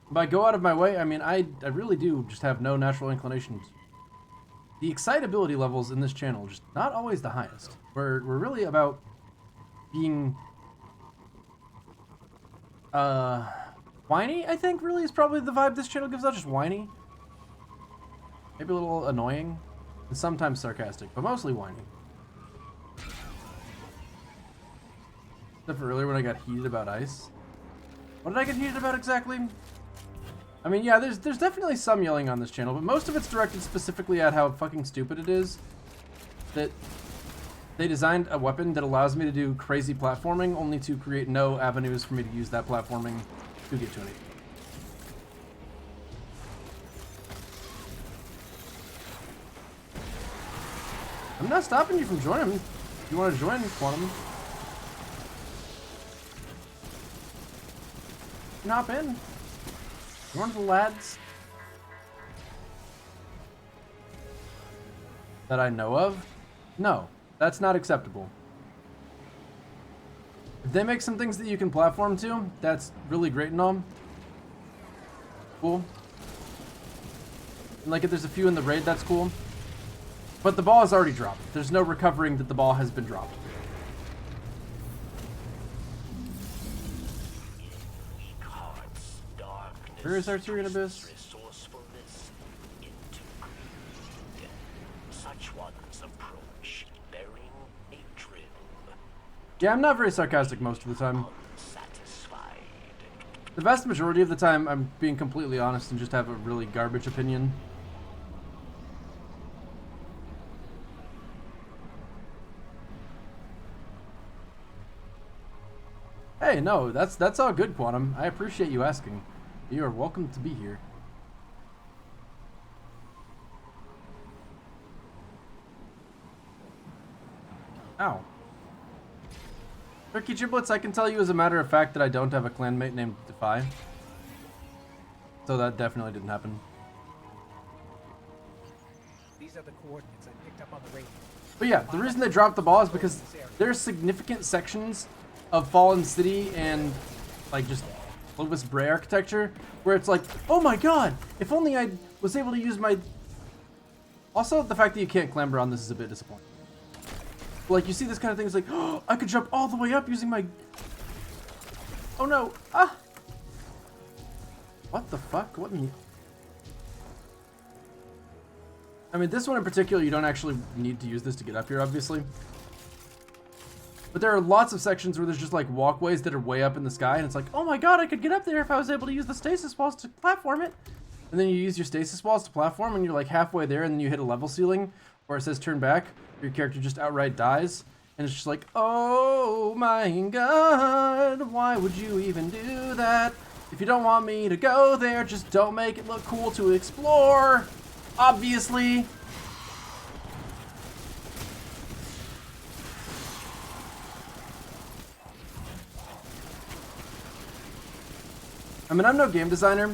By go out of my way, I mean I really do just have no natural inclinations. The excitability levels in this channel just not always the highest. We're really about being whiny, I think really is probably the vibe this channel gives out, just whiny. Maybe a little annoying, and sometimes sarcastic, but mostly whiny. Except for earlier when I got heated about ice. What did I get heated about exactly? I mean, yeah, there's definitely some yelling on this channel, but most of it's directed specifically at how fucking stupid it is that they designed a weapon that allows me to do crazy platforming, only to create no avenues for me to use that platforming to get to anything. I'm not stopping you from joining. If you want to join, Quantum, hop in. You one of the lads that I know of? No, that's not acceptable. If they make some things that you can platform to, that's really great and all. Cool. And like if there's a few in the raid, that's cool. But the ball is already dropped. There's no recovering that the ball has been dropped. Where is Arturian Abyss? Resourcefulness into greed. Such ones approach bearing a drill. Yeah, I'm not very sarcastic most of the time. Satisfied. The vast majority of the time, I'm being completely honest and just have a really garbage opinion. Hey, no, that's all good, Quantum. I appreciate you asking. You are welcome to be here. Ow. Turkey Giblets, I can tell you as a matter of fact that I don't have a clanmate named Defy. So that definitely didn't happen. These are the coordinates I picked up on the radio. But yeah, the reason they dropped the ball is because there's significant sections of Fallen City and like just Clovis Bray architecture where it's like, oh my god, if only I was able to use my... Also, the fact that you can't clamber on this is a bit disappointing. Like, you see this kind of thing, it's like, oh, I could jump all the way up using my... Oh no, ah! What the fuck? What me? I mean, this one in particular, you don't actually need to use this to get up here, obviously. But there are lots of sections where there's just like walkways that are way up in the sky, and it's like, oh my god, I could get up there if I was able to use the stasis walls to platform it. And then you use your stasis walls to platform, and you're like halfway there, and then you hit a level ceiling where it says turn back. Your character just outright dies, and it's just like, oh my god, why would you even do that? If you don't want me to go there, just don't make it look cool to explore. Obviously. I mean, I'm no game designer,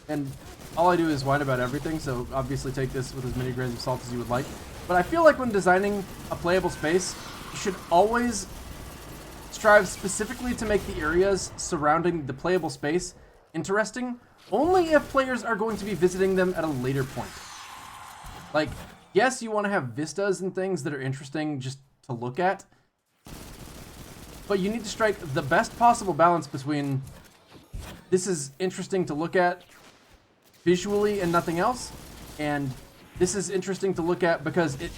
and all I do is whine about everything, so obviously take this with as many grains of salt as you would like. But I feel like when designing a playable space, you should always strive specifically to make the areas surrounding the playable space interesting, only if players are going to be visiting them at a later point. Like, yes, you want to have vistas and things that are interesting just to look at, but you need to strike the best possible balance between this is interesting to look at visually and nothing else, and this is interesting to look at because it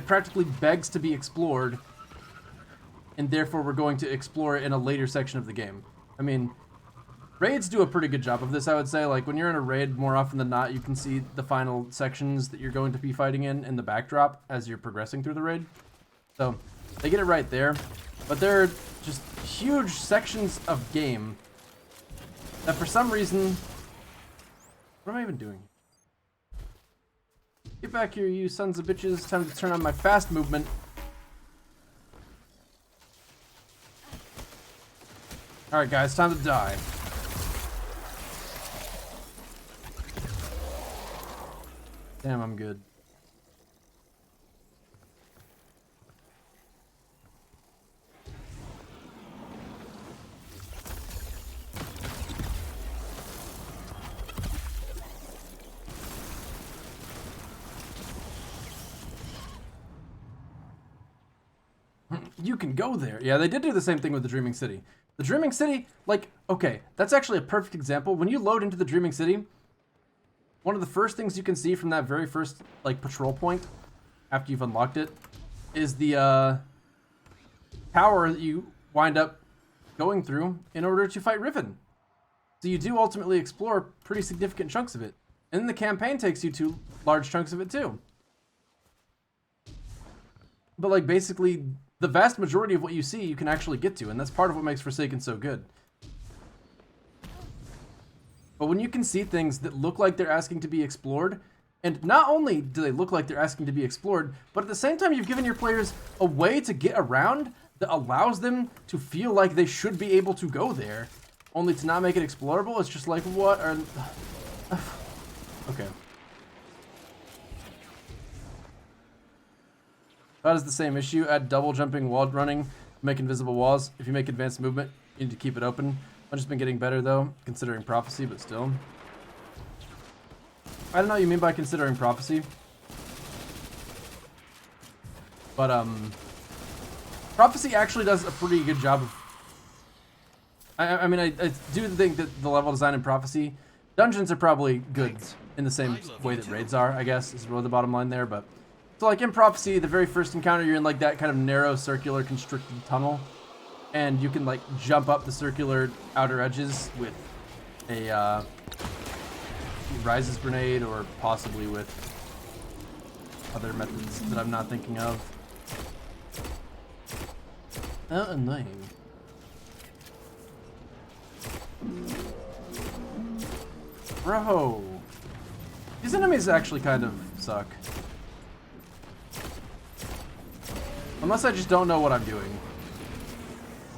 practically begs to be explored, and therefore we're going to explore it in a later section of the game. I mean, raids do a pretty good job of this, I would say. Like, when you're in a raid, more often than not, you can see the final sections that you're going to be fighting in the backdrop as you're progressing through the raid. So, they get it right there. But there are just huge sections of game that for some reason... What am I even doing? Get back here, you sons of bitches. Time to turn on my fast movement. Alright guys, time to die. Damn, I'm good. You can go there. Yeah, they did do the same thing with the Dreaming City. The Dreaming City, like, okay, that's actually a perfect example. When you load into the Dreaming City, one of the first things you can see from that very first, like, patrol point, after you've unlocked it, is the, tower that you wind up going through in order to fight Riven. So you do ultimately explore pretty significant chunks of it. And then the campaign takes you to large chunks of it, too. But, like, basically... the vast majority of what you see, you can actually get to, and that's part of what makes Forsaken so good. But when you can see things that look like they're asking to be explored, and not only do they look like they're asking to be explored, but at the same time you've given your players a way to get around that allows them to feel like they should be able to go there, only to not make it explorable, it's just like, what are... Okay. That is the same issue. Add double jumping wall running, make invisible walls. If you make advanced movement, you need to keep it open. I've just been getting better though, considering prophecy, but still. I don't know what you mean by considering prophecy. But prophecy actually does a pretty good job of I mean, I do think that the level design in Prophecy, dungeons are probably good in the same way that raids are, I guess, is really the bottom line there. But so like in Prophecy, the very first encounter, you're in like that kind of narrow, circular, constricted tunnel, and you can like jump up the circular outer edges with a Rises grenade, or possibly with other methods that I'm not thinking of. Oh, annoying. Bro, these enemies actually kind of suck. Unless I just don't know what I'm doing.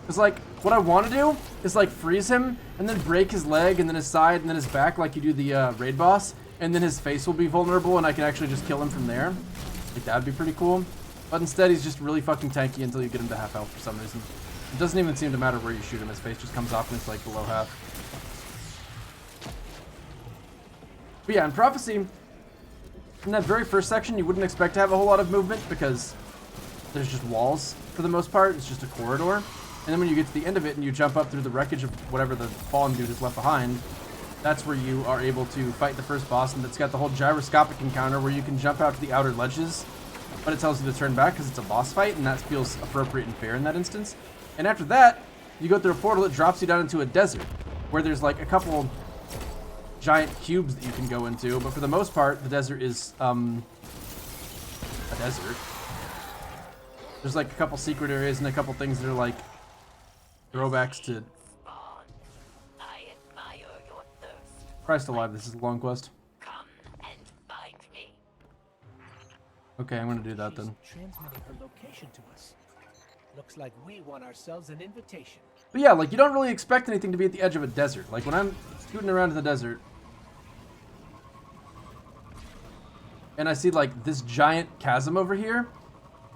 Because, like, what I want to do is, like, freeze him, and then break his leg, and then his side, and then his back, like you do the raid boss, and then his face will be vulnerable, and I can actually just kill him from there. Like, that'd be pretty cool. But instead, he's just really fucking tanky until you get him to half health for some reason. It doesn't even seem to matter where you shoot him. His face just comes off, and it's, like, below half. But yeah, in Prophecy, in that very first section, you wouldn't expect to have a whole lot of movement, because there's just walls, for the most part. It's just a corridor. And then when you get to the end of it and you jump up through the wreckage of whatever the fallen dude is left behind, that's where you are able to fight the first boss, and it's got the whole gyroscopic encounter where you can jump out to the outer ledges, but it tells you to turn back because it's a boss fight, and that feels appropriate and fair in that instance. And after that, you go through a portal that drops you down into a desert, where there's like a couple giant cubes that you can go into, but for the most part, the desert is a desert. There's like a couple secret areas and a couple things that are like throwbacks to Christ alive, this is a long quest. Okay, I'm gonna do that then. Transmitting her location to us. Looks like we won ourselves an invitation. But yeah, like you don't really expect anything to be at the edge of a desert. Like when I'm scooting around in the desert and I see like this giant chasm over here,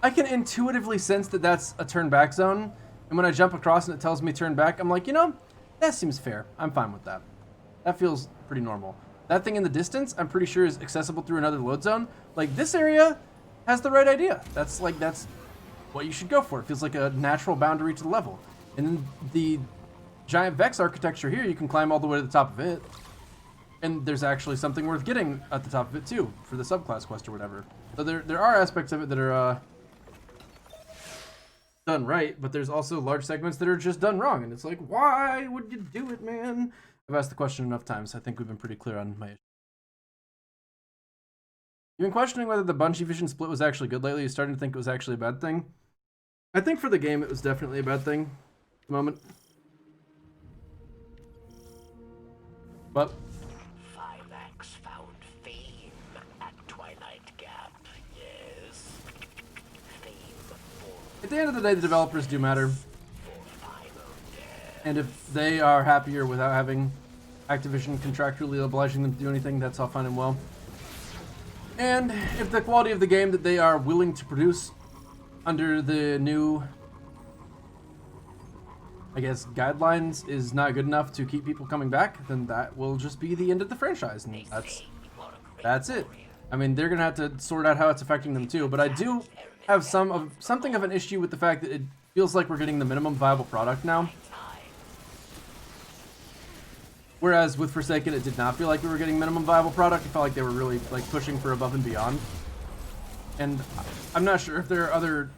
I can intuitively sense that that's a turn back zone. And when I jump across and it tells me turn back, I'm like, you know, that seems fair. I'm fine with that. That feels pretty normal. That thing in the distance, I'm pretty sure is accessible through another load zone. Like this area has the right idea. That's what you should go for. It feels like a natural boundary to the level. And then the giant Vex architecture here, you can climb all the way to the top of it. And there's actually something worth getting at the top of it too, for the subclass quest or whatever. So there are aspects of it that are done right, but there's also large segments that are just done wrong, and it's like, why would you do it, man? I've asked the question enough times. I think we've been pretty clear on my issue. You've been questioning whether the Bungie Vision split was actually good lately. You're starting to think it was actually a bad thing. I think for the game, it was definitely a bad thing at the moment. But 5X found fame at Twilight Gap. Yes. Fame for at the end of the day, the developers do matter. And if they are happier without having Activision contractually obliging them to do anything, that's all fine and well. And if the quality of the game that they are willing to produce under the new, I guess, guidelines is not good enough to keep people coming back, then that will just be the end of the franchise, and that's it. I mean, they're gonna have to sort out how it's affecting them too, but I do have something of an issue with the fact that it feels like we're getting the minimum viable product now. Whereas with Forsaken, it did not feel like we were getting minimum viable product. It felt like they were really like pushing for above and beyond. And I'm not sure if there are other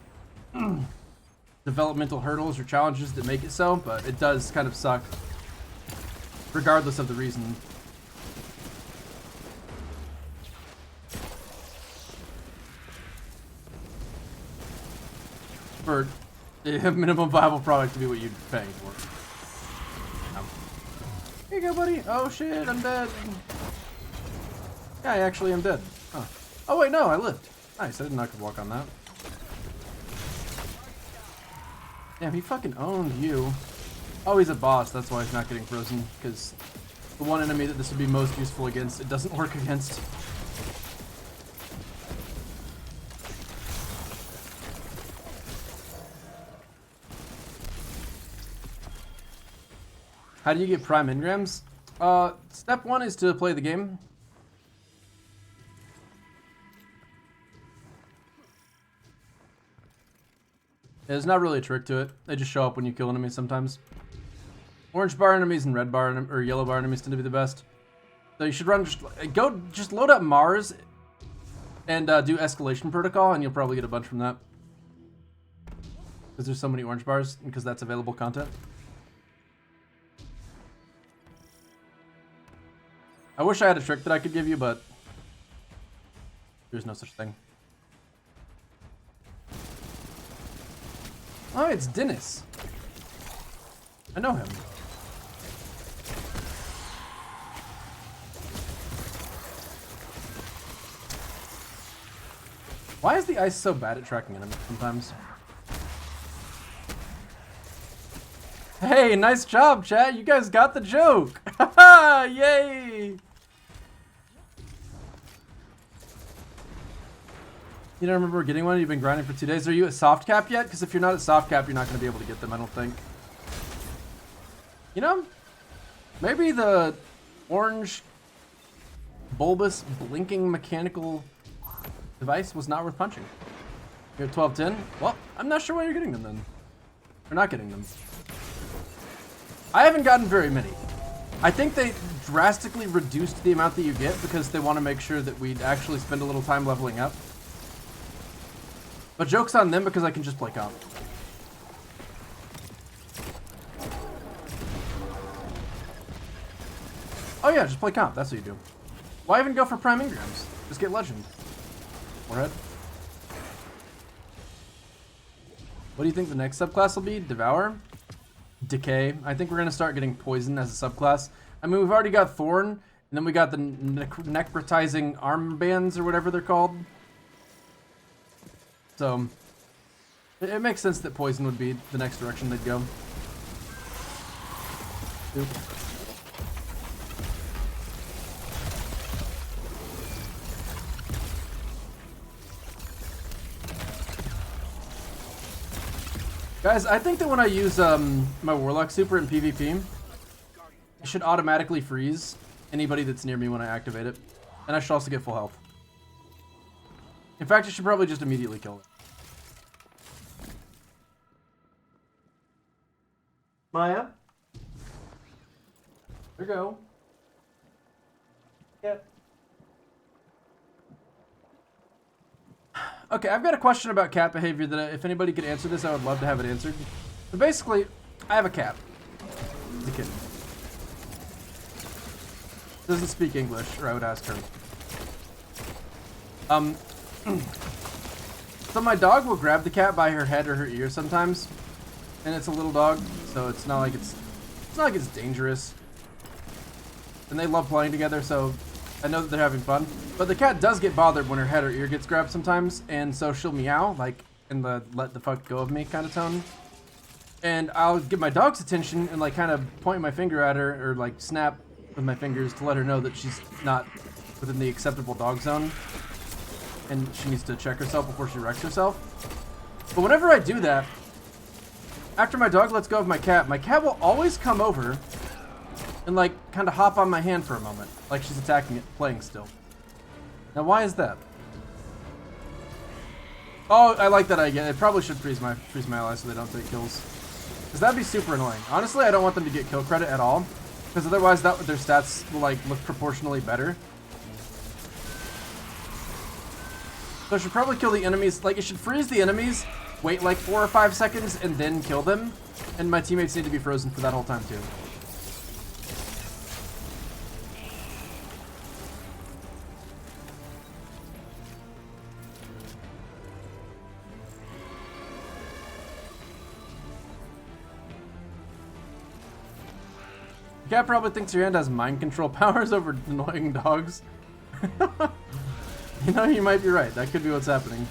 developmental hurdles or challenges that make it so, but it does kind of suck, regardless of the reason. For a minimum viable product to be what you're paying for. Here you go, buddy. Oh shit, I'm dead. Yeah, I actually am dead. Huh. Oh wait, no, I lived. Nice, I didn't know I could walk on that. Damn, he fucking owned you. Oh, he's a boss, that's why he's not getting frozen, because the one enemy that this would be most useful against, it doesn't work against. How do you get prime engrams? Step one is to play the game. There's not really a trick to it. They just show up when you kill enemies sometimes. Orange bar enemies and red bar or yellow bar enemies tend to be the best. So you should run just load up Mars and do escalation protocol, and you'll probably get a bunch from that. Because there's so many orange bars, because that's available content. I wish I had a trick that I could give you, but there's no such thing. Oh, it's Dennis. I know him. Why is the ice so bad at tracking enemies sometimes? Hey, nice job, chat. You guys got the joke. Haha, yay. You don't remember getting one? You've been grinding for 2 days. Are you at soft cap yet? Because if you're not at soft cap, you're not going to be able to get them, I don't think. You know, maybe the orange bulbous blinking mechanical device was not worth punching. You're at 1210? Well, I'm not sure why you're getting them then. Or not getting them. I haven't gotten very many. I think they drastically reduced the amount that you get because they want to make sure that we actually spend a little time leveling up. But joke's on them because I can just play comp. Oh yeah, just play comp. That's what you do. Why even go for prime engrams? Just get legend. Warhead. What do you think the next subclass will be? Devour? Decay. I think we're going to start getting poison as a subclass. I mean, we've already got Thorn, and then we got the necrotizing armbands or whatever they're called. So, it makes sense that poison would be the next direction they'd go. Oop. Guys, I think that when I use my Warlock Super in PvP, it should automatically freeze anybody that's near me when I activate it. And I should also get full health. In fact, I should probably just immediately kill it. Maya? There you go. Yep. Okay, I've got a question about cat behavior that if anybody could answer this, I would love to have it answered. But basically, I have a cat. It's a kitten. Doesn't speak English, or I would ask her. So my dog will grab the cat by her head or her ear sometimes, and it's a little dog, so it's not like it's dangerous. And they love playing together, so I know that they're having fun. But the cat does get bothered when her head or ear gets grabbed sometimes, and so she'll meow, like in the let the fuck go of me kind of tone. And I'll get my dog's attention and like kind of point my finger at her or like snap with my fingers to let her know that she's not within the acceptable dog zone. And she needs to check herself before she wrecks herself. But whenever I do that, after my dog lets go of my cat will always come over and like kind of hop on my hand for a moment, like she's attacking it, playing still. Now why is that? Oh, I like that idea. It probably should freeze my allies so they don't take kills. Because that'd be super annoying. Honestly, I don't want them to get kill credit at all. Because otherwise their stats will like look proportionally better. So it should probably kill the enemies. Like, it should freeze the enemies, wait like 4 or 5 seconds, and then kill them. And my teammates need to be frozen for that whole time too. The cat probably thinks your hand has mind control powers over annoying dogs. You know, you might be right. That could be what's happening.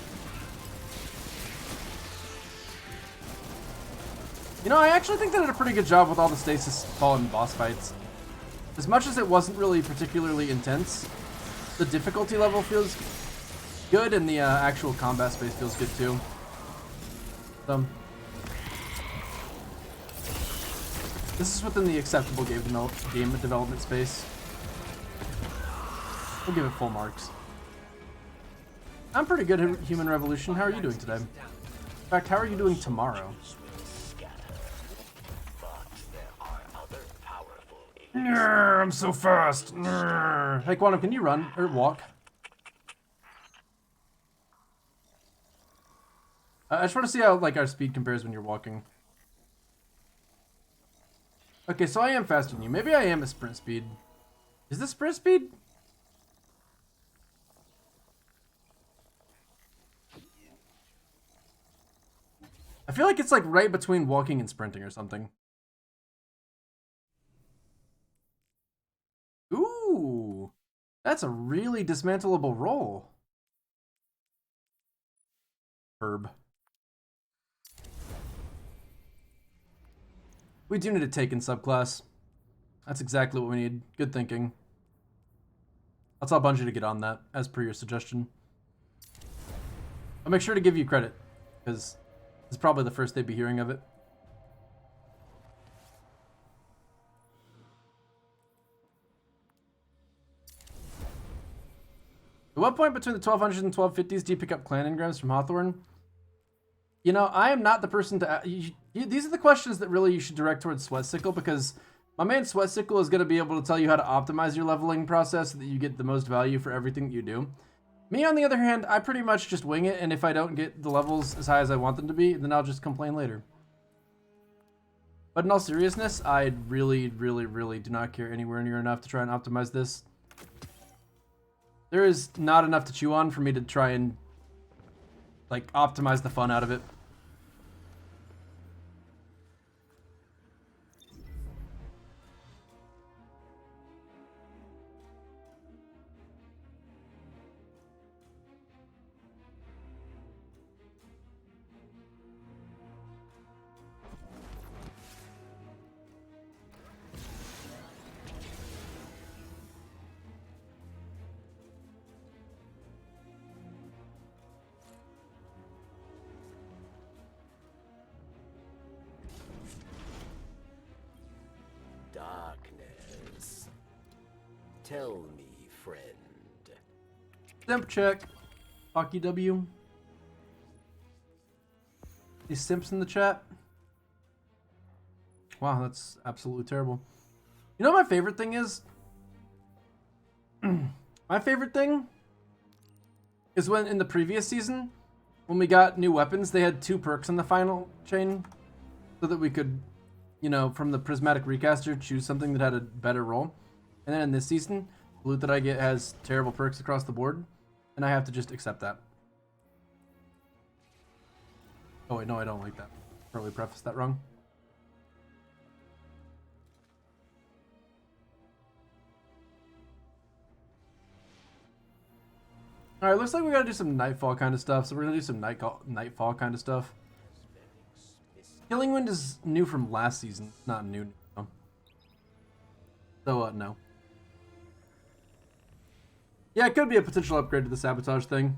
You know, I actually think they did a pretty good job with all the stasis fallen boss fights. As much as it wasn't really particularly intense, the difficulty level feels good and the actual combat space feels good too. So, this is within the acceptable game development space. We'll give it full marks. I'm pretty good at Human Revolution. How are you doing today? In fact, how are you doing tomorrow? But there are other I'm so fast. Hey, Quantum, can you run or walk? I just want to see how like our speed compares when you're walking. Okay, so I am faster than you. Maybe I am at sprint speed. Is this sprint speed? I feel like it's like right between walking and sprinting or something. Ooh, that's a really dismantleable roll. Herb. We do need a Taken subclass. That's exactly what we need. Good thinking. I'll tell Bungie to get on that, as per your suggestion. I'll make sure to give you credit, because it's probably the first they'd be hearing of it. At what point between the 1200s and 1250s do you pick up clan engrams from Hawthorne? You know, I am not the person to... these are the questions that really you should direct towards Sweatsickle, because my man Sweatsickle is going to be able to tell you how to optimize your leveling process so that you get the most value for everything that you do. Me, on the other hand, I pretty much just wing it, and if I don't get the levels as high as I want them to be, then I'll just complain later. But in all seriousness, I really, really, really do not care anywhere near enough to try and optimize this. There is not enough to chew on for me to try and, like, optimize the fun out of it. Darkness. Tell me, friend. Simp check. Hockey W. These simps in the chat. Wow, that's absolutely terrible. You know what my favorite thing is? My favorite thing is when in the previous season, when we got new weapons, they had 2 perks in the final chain so that we could, you know, from the prismatic recaster, choose something that had a better roll. And then in this season, the loot that I get has terrible perks across the board, and I have to just accept that. Oh wait, no, I don't like that. Probably prefaced that wrong. Alright, looks like we gotta do some Nightfall kind of stuff, so we're gonna do some Nightfall kind of stuff. Killing Wind is new from last season, not new. No. So, no. Yeah, it could be a potential upgrade to the Sabotage thing.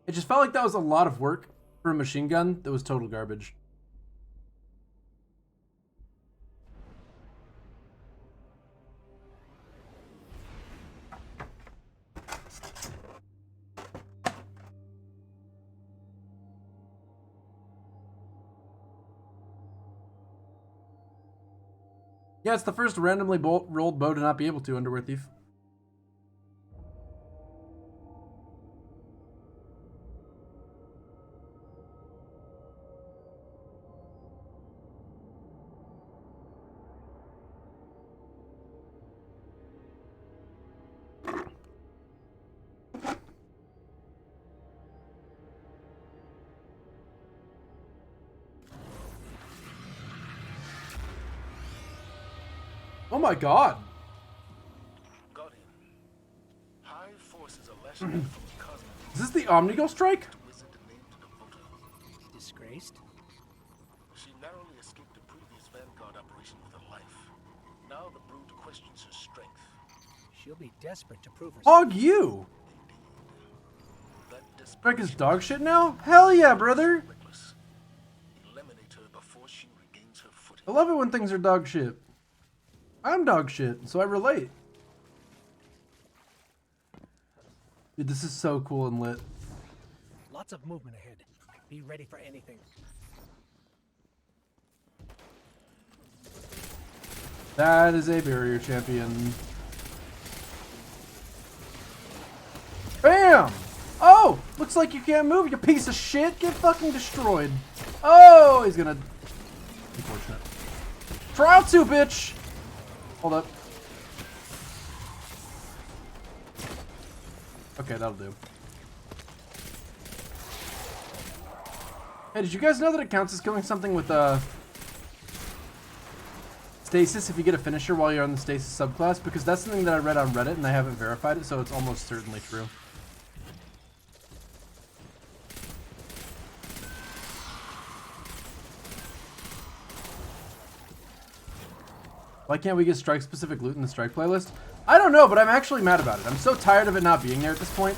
It just felt like that was a lot of work for a machine gun that was total garbage. Yeah, it's the first randomly rolled bow to not be able to, Underwear Thief. Oh my god! Got him. High forces are lashing out from the cosmos. Is this the Omnigo strike? Disgraced? She narrowly escaped the previous Vanguard operation with her life. Now the brood questions her strength. She'll be desperate to prove herself. Hog you! Strike is dog shit now? Hell yeah, brother! Eliminate her before she regains her footing. I love it when things are dog shit. I'm dog shit, so I relate. Dude, this is so cool and lit. Lots of movement ahead. Be ready for anything. That is a barrier champion. Bam! Oh! Looks like you can't move, you piece of shit! Get fucking destroyed. Oh! He's gonna... Unfortunate. Trial 2, bitch! Hold up. Okay, that'll do. Hey, did you guys know that it counts as killing something with stasis if you get a finisher while you're on the stasis subclass? Because that's something that I read on Reddit and I haven't verified it, so it's almost certainly true. Why can't we get strike-specific loot in the strike playlist? I don't know, but I'm actually mad about it. I'm so tired of it not being there at this point.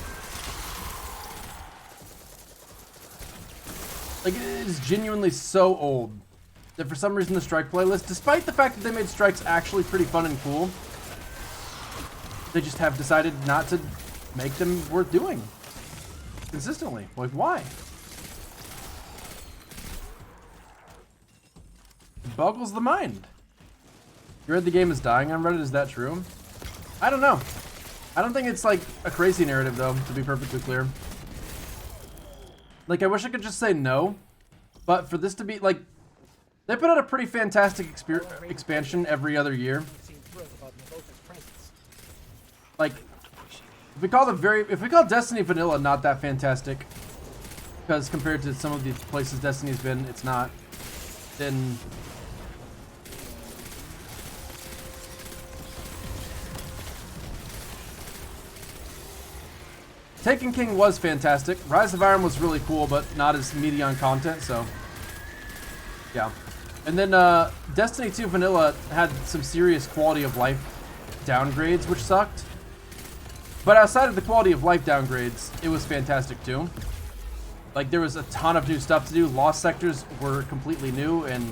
Like, it is genuinely so old that for some reason the strike playlist, despite the fact that they made strikes actually pretty fun and cool, they just have decided not to make them worth doing consistently. Like, why? It boggles the mind. You read the game is dying on Reddit, is that true? I don't know. I don't think it's like a crazy narrative though, to be perfectly clear. Like, I wish I could just say no, but for this to be, like, they put out a pretty fantastic expansion every other year. Like, if we call Destiny vanilla not that fantastic, because compared to some of the places Destiny's been, it's not, then... Taken King was fantastic. Rise of Iron was really cool, but not as meaty on content, so... Yeah. And then, Destiny 2 Vanilla had some serious quality of life downgrades, which sucked. But outside of the quality of life downgrades, it was fantastic too. Like, there was a ton of new stuff to do. Lost sectors were completely new, and,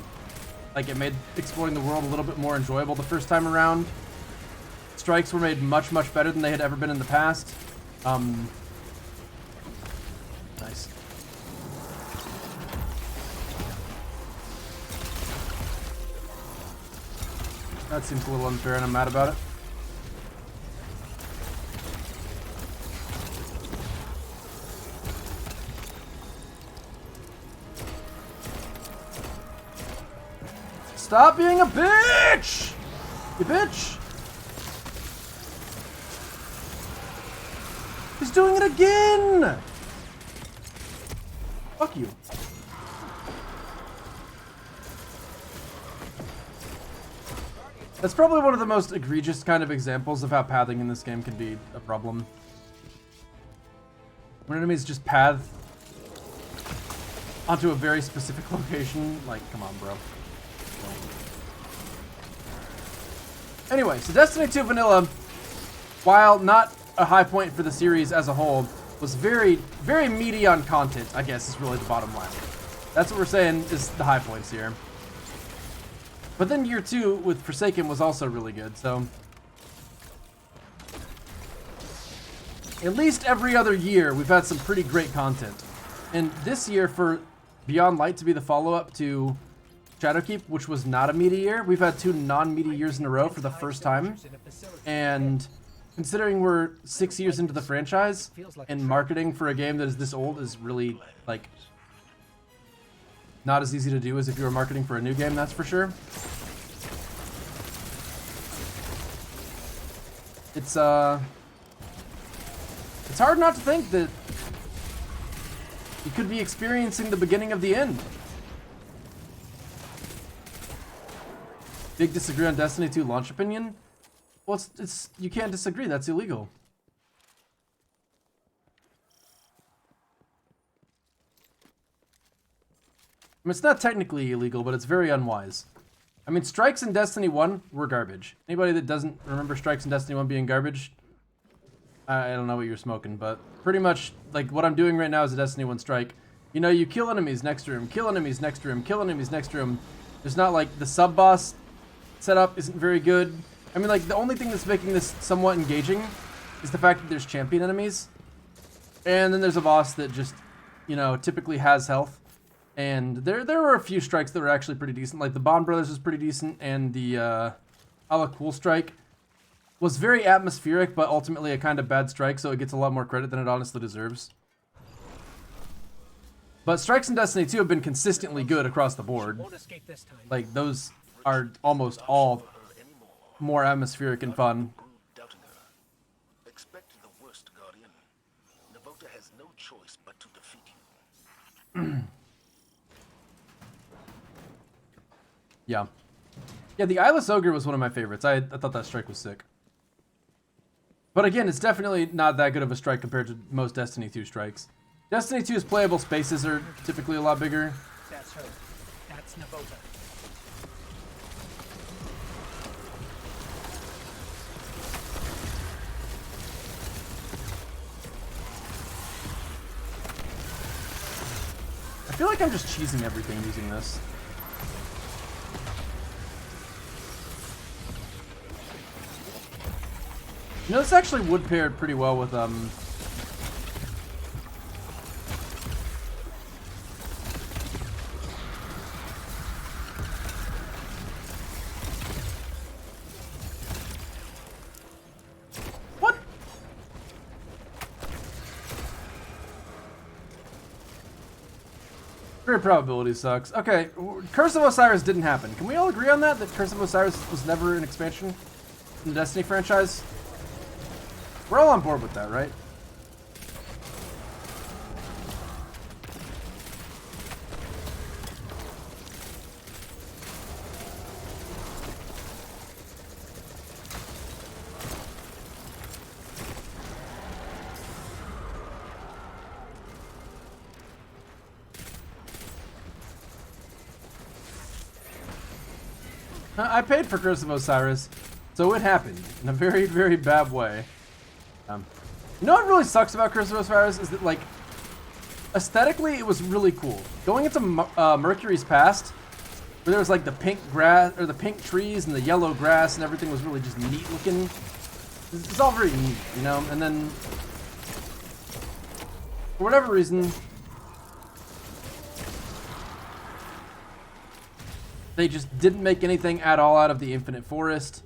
like, it made exploring the world a little bit more enjoyable the first time around. Strikes were made much, much better than they had ever been in the past. Nice. That seems a little unfair and I'm mad about it. Stop being a bitch! You bitch! He's doing it again! Fuck you. That's probably one of the most egregious kind of examples of how pathing in this game can be a problem. When enemies just path onto a very specific location, like, come on, bro. Anyway, so Destiny 2 Vanilla, while not a high point for the series as a whole, was very, very meaty on content, I guess, is really the bottom line. That's what we're saying is the high points here. But then year 2 with Forsaken was also really good, so... At least every other year, we've had some pretty great content. And this year, for Beyond Light to be the follow-up to Shadowkeep, which was not a meaty year, we've had 2 non-meaty years in a row for the first time. And... considering we're 6 years into the franchise, and marketing for a game that is this old is really, like, not as easy to do as if you were marketing for a new game, that's for sure. It's hard not to think that you could be experiencing the beginning of the end. Big disagree on Destiny 2 launch opinion? Well, it's you can't disagree. That's illegal. I mean, it's not technically illegal, but it's very unwise. I mean, strikes in Destiny 1 were garbage. Anybody that doesn't remember strikes in Destiny 1 being garbage, I don't know what you're smoking, but pretty much, like, what I'm doing right now is a Destiny 1 strike. You know, you kill enemies next to him, kill enemies next to him, kill enemies next to him. There's not, like, the sub-boss setup isn't very good. I mean, like, the only thing that's making this somewhat engaging is the fact that there's champion enemies. And then there's a boss that just, you know, typically has health. And there were a few strikes that were actually pretty decent. Like the Bond Brothers was pretty decent, and the Ala Cool strike was very atmospheric, but ultimately a kind of bad strike, so it gets a lot more credit than it honestly deserves. But strikes in Destiny 2 have been consistently good across the board. Like, those are almost all more atmospheric and fun. Expecting the worst, Guardian. Navota has no choice but to defeat you. Yeah. Yeah, the Eyeless Ogre was one of my favorites. I thought that strike was sick. But again, it's definitely not that good of a strike compared to most Destiny 2 strikes. Destiny 2's playable spaces are typically a lot bigger. That's her. That's Navota. I feel like I'm just cheesing everything using this. You know, this actually would pair pretty well with, What? Great probability sucks. Okay, Curse of Osiris didn't happen. Can we all agree on that? That Curse of Osiris was never an expansion in the Destiny franchise? We're all on board with that, right? I paid for Curse of Osiris, so it happened in a very, very bad way. You know what really sucks about Curse of Osiris is that, like, aesthetically it was really cool. Going into Mercury's past, where there was like the pink grass or the pink trees and the yellow grass and everything was really just neat looking. It's all very neat, you know. And then, for whatever reason, they just didn't make anything at all out of the Infinite Forest.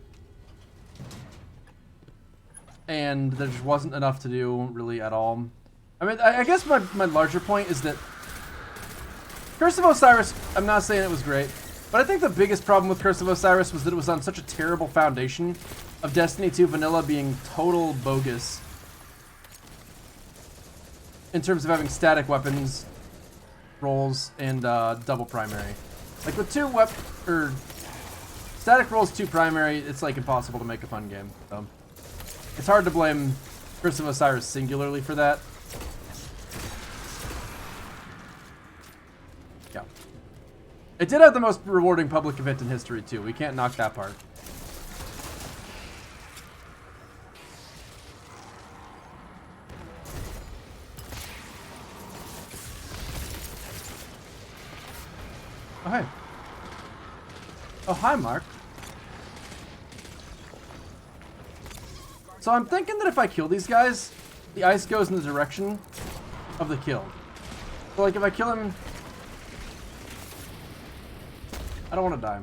And there just wasn't enough to do, really, at all. I mean, I guess my larger point is that Curse of Osiris, I'm not saying it was great, but I think the biggest problem with Curse of Osiris was that it was on such a terrible foundation of Destiny 2 vanilla being total bogus in terms of having static weapons, rolls, and double primary. Like, with static rolls, 2 primary, it's, like, impossible to make a fun game, so. It's hard to blame Curse of Osiris singularly for that. Yeah. It did have the most rewarding public event in history, too. We can't knock that part. Oh, hey. Oh, hi, Mark. So I'm thinking that if I kill these guys, the ice goes in the direction of the kill. So like if I kill him, I don't want to die.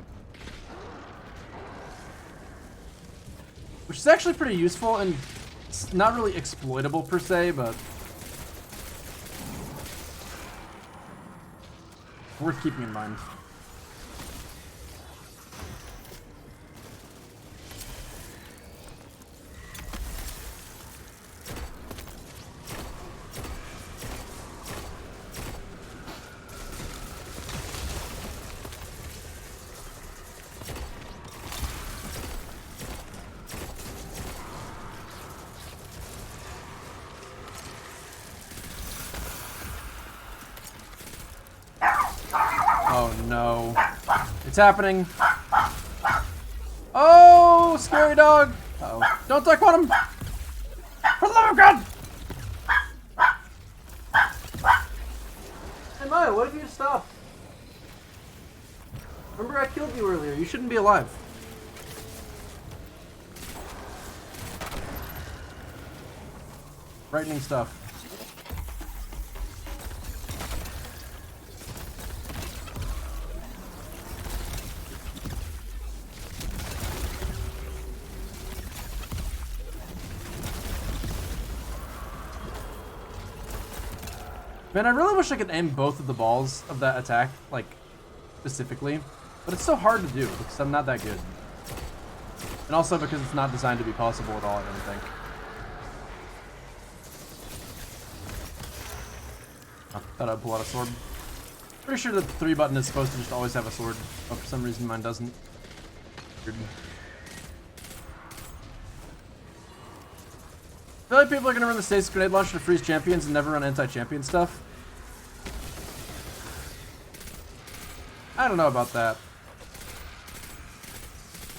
Which is actually pretty useful and it's not really exploitable per se, but worth keeping in mind. Oh no. It's happening. Oh, scary dog. Uh-oh. Don't duck on him. For the love of God. Hey Maya, what if you stop? Remember I killed you earlier. You shouldn't be alive. Frightening stuff. Man, I really wish I could aim both of the balls of that attack, like, specifically. But it's so hard to do because I'm not that good. And also because it's not designed to be possible at all, I don't think. Oh, thought I'd pull out a sword. Pretty sure that the 3 button is supposed to just always have a sword, but for some reason mine doesn't. Weird. I feel like people are gonna run the stasis grenade launcher to freeze champions and never run anti-champion stuff. I don't know about that.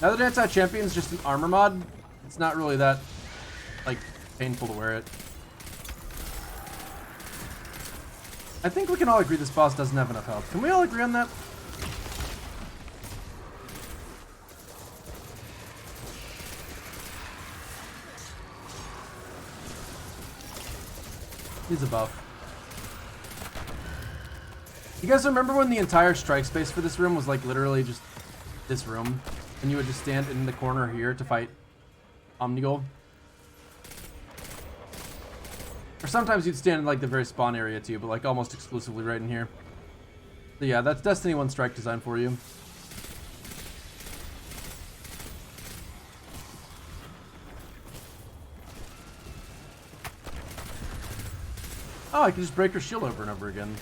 Now that anti-champion is just an armor mod, it's not really that, like, painful to wear it. I think we can all agree this boss doesn't have enough health. Can we all agree on that? He's a buff. You guys remember when the entire strike space for this room was like literally just this room? And you would just stand in the corner here to fight Omnigul? Or sometimes you'd stand in like the very spawn area too, but like almost exclusively right in here. So yeah, that's Destiny 1 strike design for you. Oh, I can just break her shield over and over again.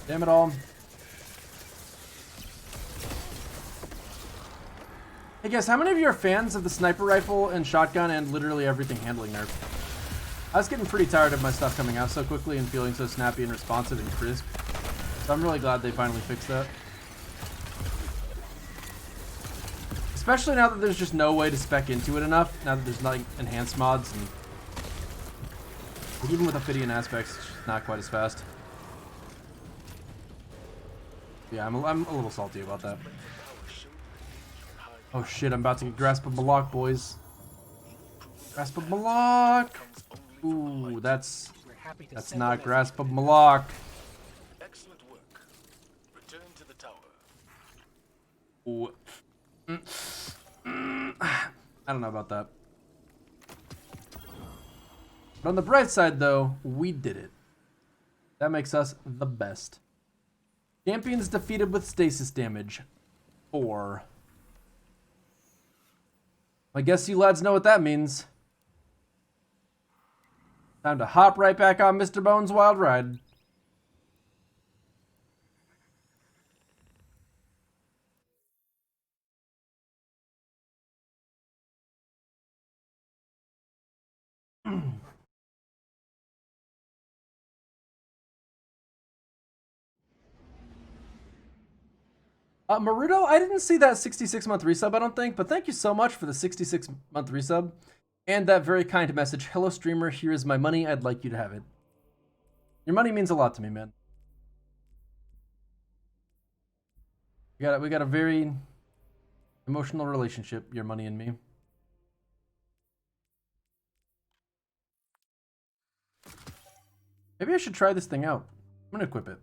Damn it all. Hey guys, how many of you are fans of the sniper rifle and shotgun and literally everything handling nerf? I was getting pretty tired of my stuff coming out so quickly and feeling so snappy and responsive and crisp. So I'm really glad they finally fixed that. Especially now that there's just no way to spec into it enough, now that there's like enhanced mods and even with Ophidian aspects, it's just not quite as fast. Yeah, I'm a little salty about that. Oh shit, I'm about to get grasp of Malak, boys. Grasp of Malak! Ooh, that's not grasp of Malak. Excellent work. Return to the tower. Ooh. I don't know about that. But on the bright side though, we did it. That makes us the best. Champions defeated with stasis damage. 4. I guess you lads know what that means. Time to hop right back on Mr. Bones' wild ride. Maruto, I didn't see that 66-month resub, I don't think, but thank you so much for the 66-month resub. And that very kind message. Hello, streamer. Here is my money. I'd like you to have it. Your money means a lot to me, man. We got a very emotional relationship, your money and me. Maybe I should try this thing out. I'm gonna equip it.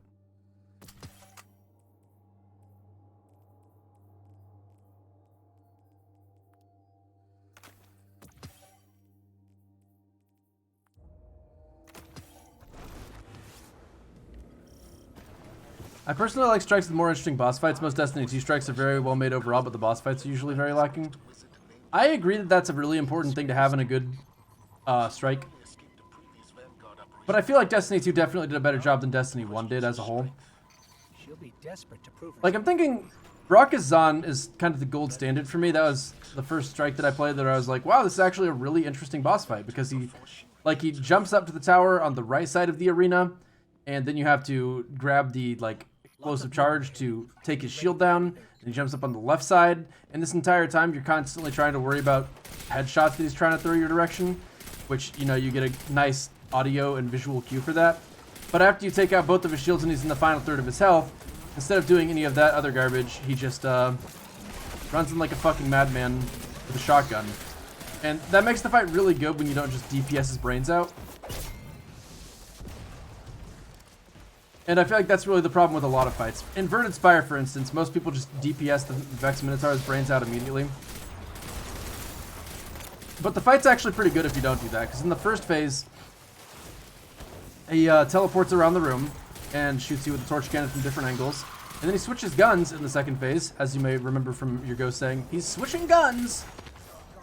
I personally like strikes with more interesting boss fights. Most Destiny 2 strikes are very well made overall, but the boss fights are usually very lacking. I agree that that's a really important thing to have in a good strike. But I feel like Destiny 2 definitely did a better job than Destiny 1 did as a whole. Like, I'm thinking Rakazan is kind of the gold standard for me. That was the first strike that I played that I was like, wow, this is actually a really interesting boss fight, because he jumps up to the tower on the right side of the arena, and then you have to grab the explosive charge to take his shield down, and he jumps up on the left side, and this entire time you're constantly trying to worry about headshots that he's trying to throw your direction, which, you know, you get a nice audio and visual cue for that. But after you take out both of his shields and he's in the final third of his health, instead of doing any of that other garbage, he just runs in like a fucking madman with a shotgun. And that makes the fight really good when you don't just DPS his brains out. And I feel like that's really the problem with a lot of fights. Inverted Spire, for instance, most people just DPS the Vex Minotaur's brains out immediately. But the fight's actually pretty good if you don't do that, because in the first phase, he teleports around the room and shoots you with a torch cannon from different angles. And then he switches guns in the second phase, as you may remember from your ghost saying, he's switching guns!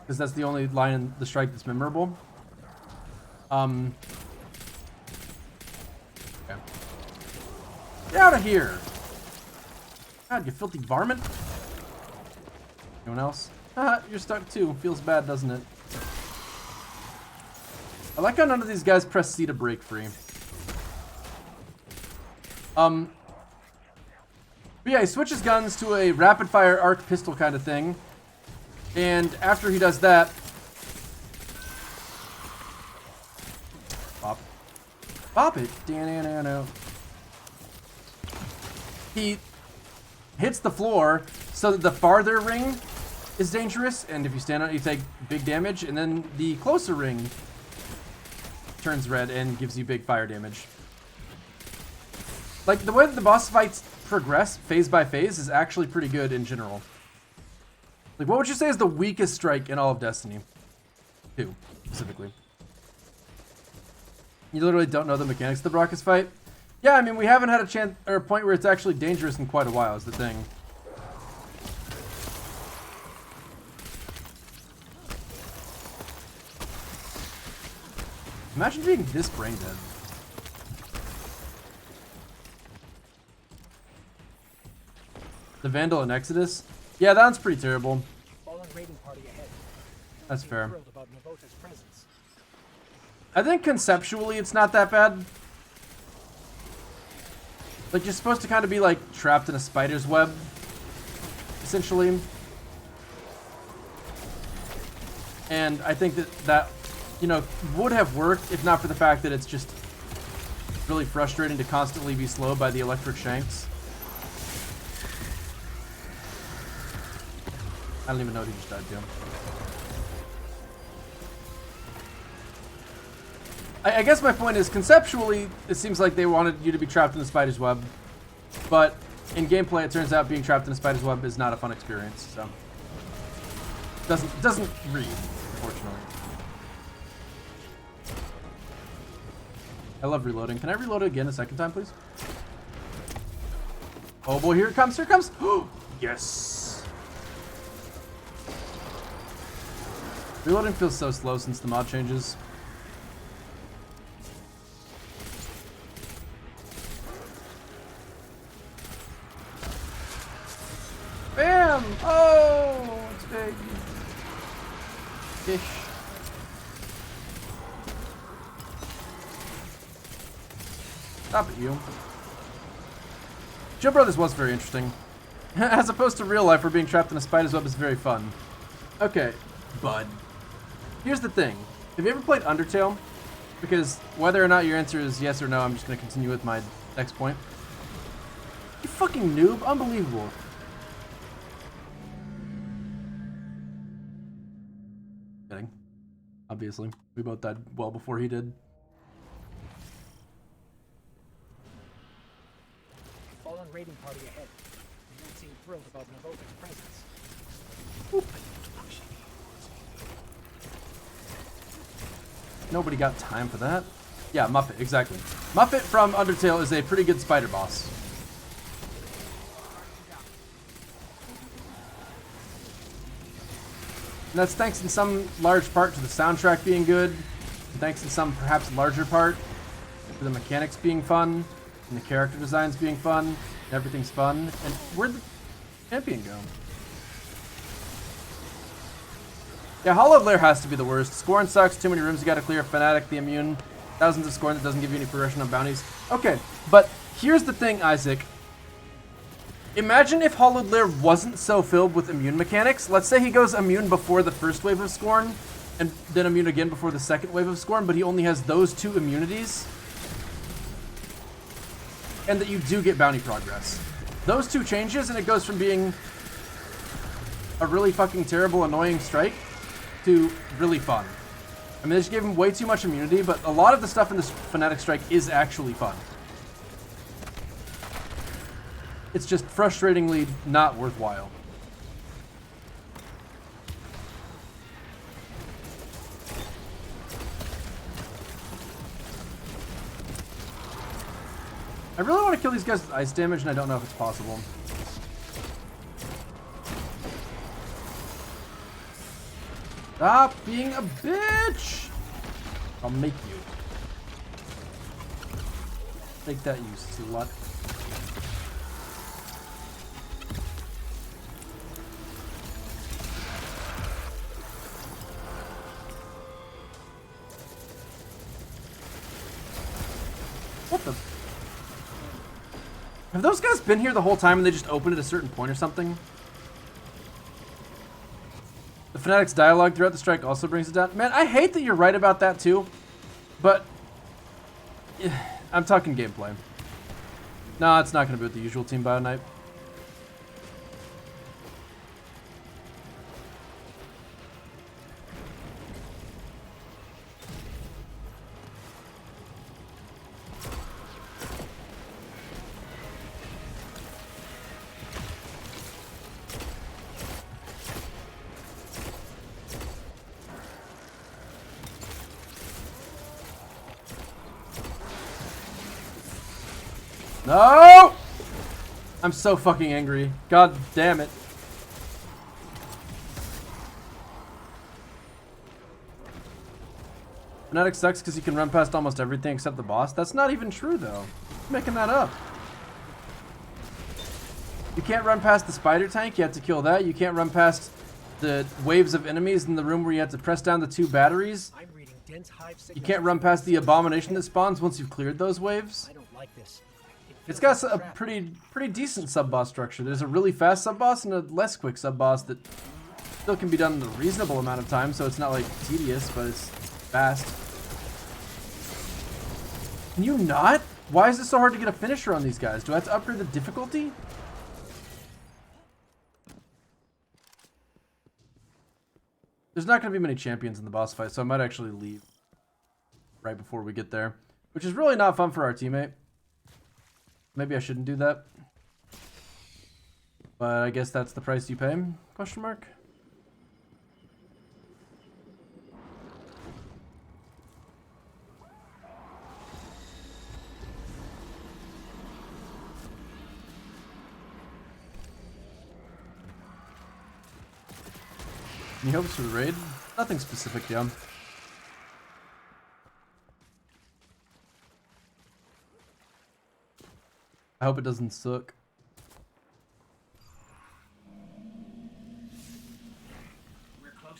Because that's the only line in the strike that's memorable. Okay. Get out of here! God, you filthy varmint! Anyone else? Haha, you're stuck too. Feels bad, doesn't it? I like how none of these guys press C to break free. But yeah, he switches guns to a rapid-fire arc pistol kind of thing. And after he does that... Bop it. Dan-dan-dan-dan. He hits the floor so that the farther ring is dangerous, and if you stand on it, you take big damage, and then the closer ring turns red and gives you big fire damage. Like, the way that the boss fights progress phase by phase is actually pretty good in general. Like, what would you say is the weakest strike in all of Destiny 2, specifically? You literally don't know the mechanics of the Brachus fight? Yeah, I mean, we haven't had a chance or a point where it's actually dangerous in quite a while, is the thing. Imagine being this brain dead. The Vandal and Exodus? Yeah, that one's pretty terrible. That's fair. I think conceptually it's not that bad. Like, you're supposed to kind of be like trapped in a spider's web, essentially. And I think that, you know, would have worked if not for the fact that it's just really frustrating to constantly be slowed by the electric shanks. I don't even know what he just died to. I guess my point is, conceptually, it seems like they wanted you to be trapped in the spider's web. But in gameplay, it turns out being trapped in a spider's web is not a fun experience, so. Doesn't read, unfortunately. I love reloading. Can I reload it again a second time, please? Oh boy, here it comes, here it comes! Yes! Reloading feels so slow since the mod changes. Bam! Oh, it's big. Fish. Stop it, you. Joe Brothers was very interesting. As opposed to real life, where being trapped in a spider's web is very fun. Okay, bud. Here's the thing. Have you ever played Undertale? Because whether or not your answer is yes or no, I'm just going to continue with my next point. You fucking noob. Unbelievable. Kidding. Obviously. We both died well before he did. Fallen raiding party ahead. You don't seem thrilled about Navoka's presence. Oop. Nobody got time for that. Yeah, Muppet, exactly. Muppet from Undertale is a pretty good spider boss. And that's thanks in some large part to the soundtrack being good, and thanks in some perhaps larger part to the mechanics being fun, and the character designs being fun, and everything's fun. And where'd the champion go? Yeah, Hollowed Lair has to be the worst. Scorn sucks, too many rooms you gotta clear, Fanatic, the immune, thousands of Scorn that doesn't give you any progression on bounties. Okay, but here's the thing, Isaac. Imagine if Hollowed Lair wasn't so filled with immune mechanics. Let's say he goes immune before the first wave of Scorn, and then immune again before the second wave of Scorn, but he only has those two immunities. And that you do get bounty progress. Those two changes, and it goes from being a really fucking terrible, annoying strike to really fun. I mean, they just gave him way too much immunity, but a lot of the stuff in this Fnatic strike is actually fun. It's just frustratingly not worthwhile. I really want to kill these guys with ice damage, and I don't know if it's possible. Stop being a bitch! I'll make you. Take that, you slut. What the? Have those guys been here the whole time and they just opened at a certain point or something? The Fnatic's dialogue throughout the strike also brings it down. Man, I hate that you're right about that too, but I'm talking gameplay. No, it's not going to be with the usual team bio night. No! I'm so fucking angry. God damn it. Fnatic sucks because you can run past almost everything except the boss. That's not even true though. I'm making that up. You can't run past the spider tank, you have to kill that. You can't run past the waves of enemies in the room where you have to press down the 2 batteries. You can't run past the abomination that spawns once you've cleared those waves. I don't like this. It's got a pretty decent sub-boss structure. There's a really fast sub-boss and a less quick sub-boss that still can be done in a reasonable amount of time, so it's not like tedious, but it's fast. Can you not? Why is it so hard to get a finisher on these guys? Do I have to upgrade the difficulty? There's not going to be many champions in the boss fight, so I might actually leave right before we get there, which is really not fun for our teammate. Maybe I shouldn't do that. But I guess that's the price you pay? Question mark. Any hopes for the raid? Nothing specific, yeah. I hope it doesn't suck.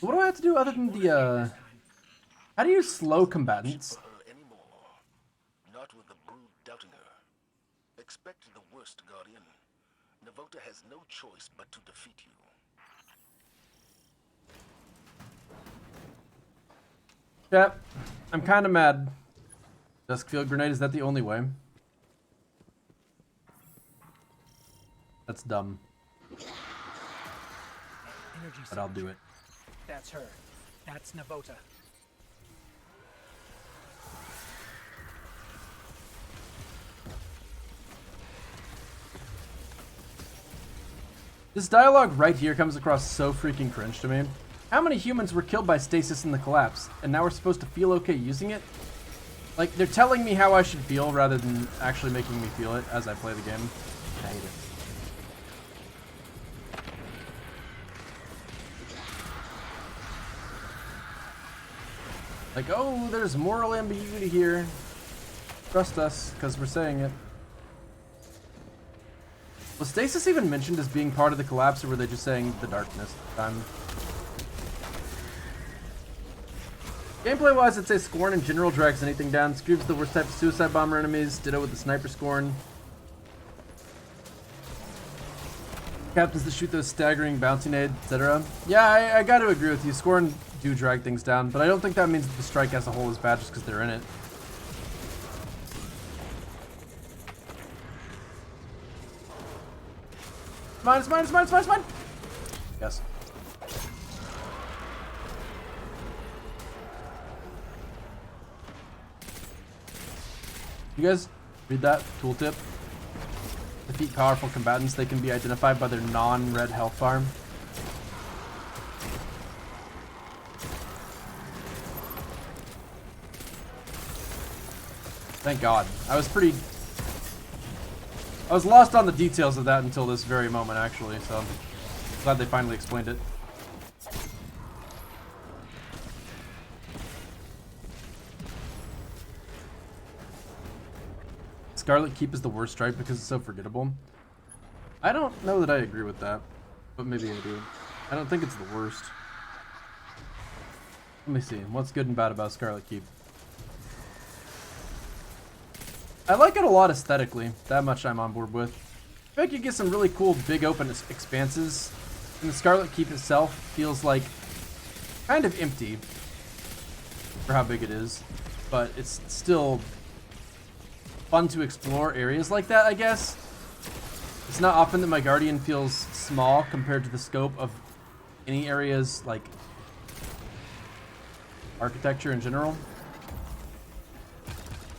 What do I have to do other than the, how do you slow combatants? Not with the brood doubting her. Expect the worst, Guardian. Navota has no choice but to defeat you. Yeah, I'm kind of mad. Duskfield Grenade, is that the only way? That's dumb. But I'll do it. That's her. That's Navota. This dialogue right here comes across so freaking cringe to me. How many humans were killed by stasis in the collapse, and now we're supposed to feel okay using it? Like, they're telling me how I should feel rather than actually making me feel it as I play the game. I hate it. Like, oh, there's moral ambiguity here. Trust us, because we're saying it. Was stasis even mentioned as being part of the collapse, or were they just saying the darkness time? Gameplay-wise, I'd say Scorn in general drags anything down. Scream's the worst type of suicide bomber enemies. Ditto with the sniper Scorn. Captains that shoot those staggering bouncy nades, etc. Yeah, I gotta agree with you. Scorn do drag things down, but I don't think that means that the strike as a whole is bad just because they're in it. It's mine, it's mine, it's mine, it's mine! Yes. You guys read that tooltip? defeat powerful combatants, they can be identified by their non-red health farm. Thank God. I was lost on the details of that until this very moment, actually, so I'm glad they finally explained it. Scarlet Keep is the worst strike because it's so forgettable. I don't know that I agree with that, but maybe I do. I don't think it's the worst. Let me see. What's good and bad about Scarlet Keep? I like it a lot aesthetically. That much I'm on board with. I feel like you get some really cool big open expanses. And the Scarlet Keep itself feels like kind of empty for how big it is. But it's still fun to explore areas like that, I guess. It's not often that my Guardian feels small compared to the scope of any areas like architecture in general.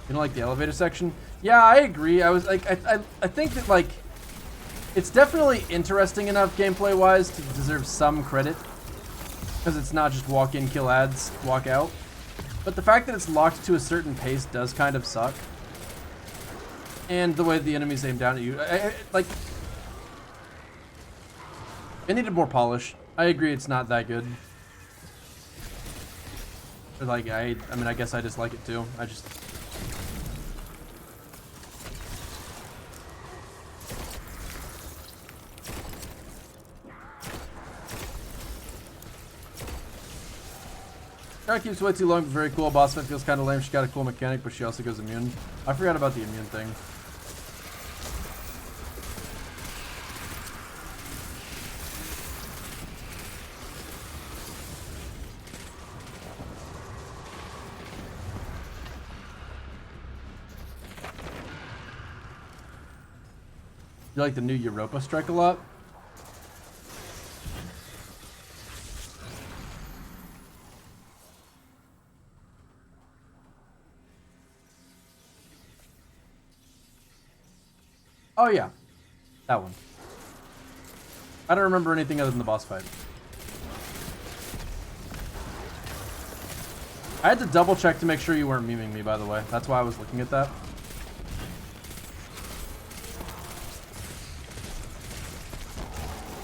You know, like the elevator section? Yeah, I agree. I think that, like, it's definitely interesting enough gameplay-wise to deserve some credit. Because it's not just walk in, kill ads, walk out. But the fact that it's locked to a certain pace does kind of suck. And the way the enemies aim down at you. Like, it needed more polish. I agree it's not that good. But, like, I mean, I guess I just like it too. I just... Scarlet Keeps way too long, but very cool. Boss fight feels kind of lame. She got a cool mechanic, but she also goes immune. I forgot about the immune thing. You like the new Europa strike a lot? Oh yeah, that one. I don't remember anything other than the boss fight. I had to double check to make sure you weren't memeing me, by the way. That's why I was looking at that.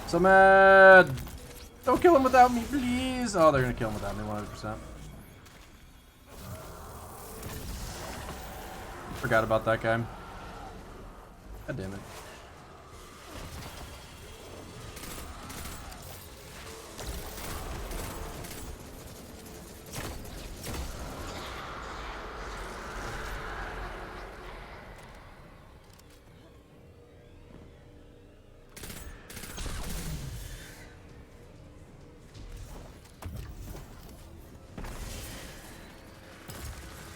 So mad! Don't kill him without me, please! Oh, they're gonna kill him without me, 100%. Forgot about that guy. God damn it.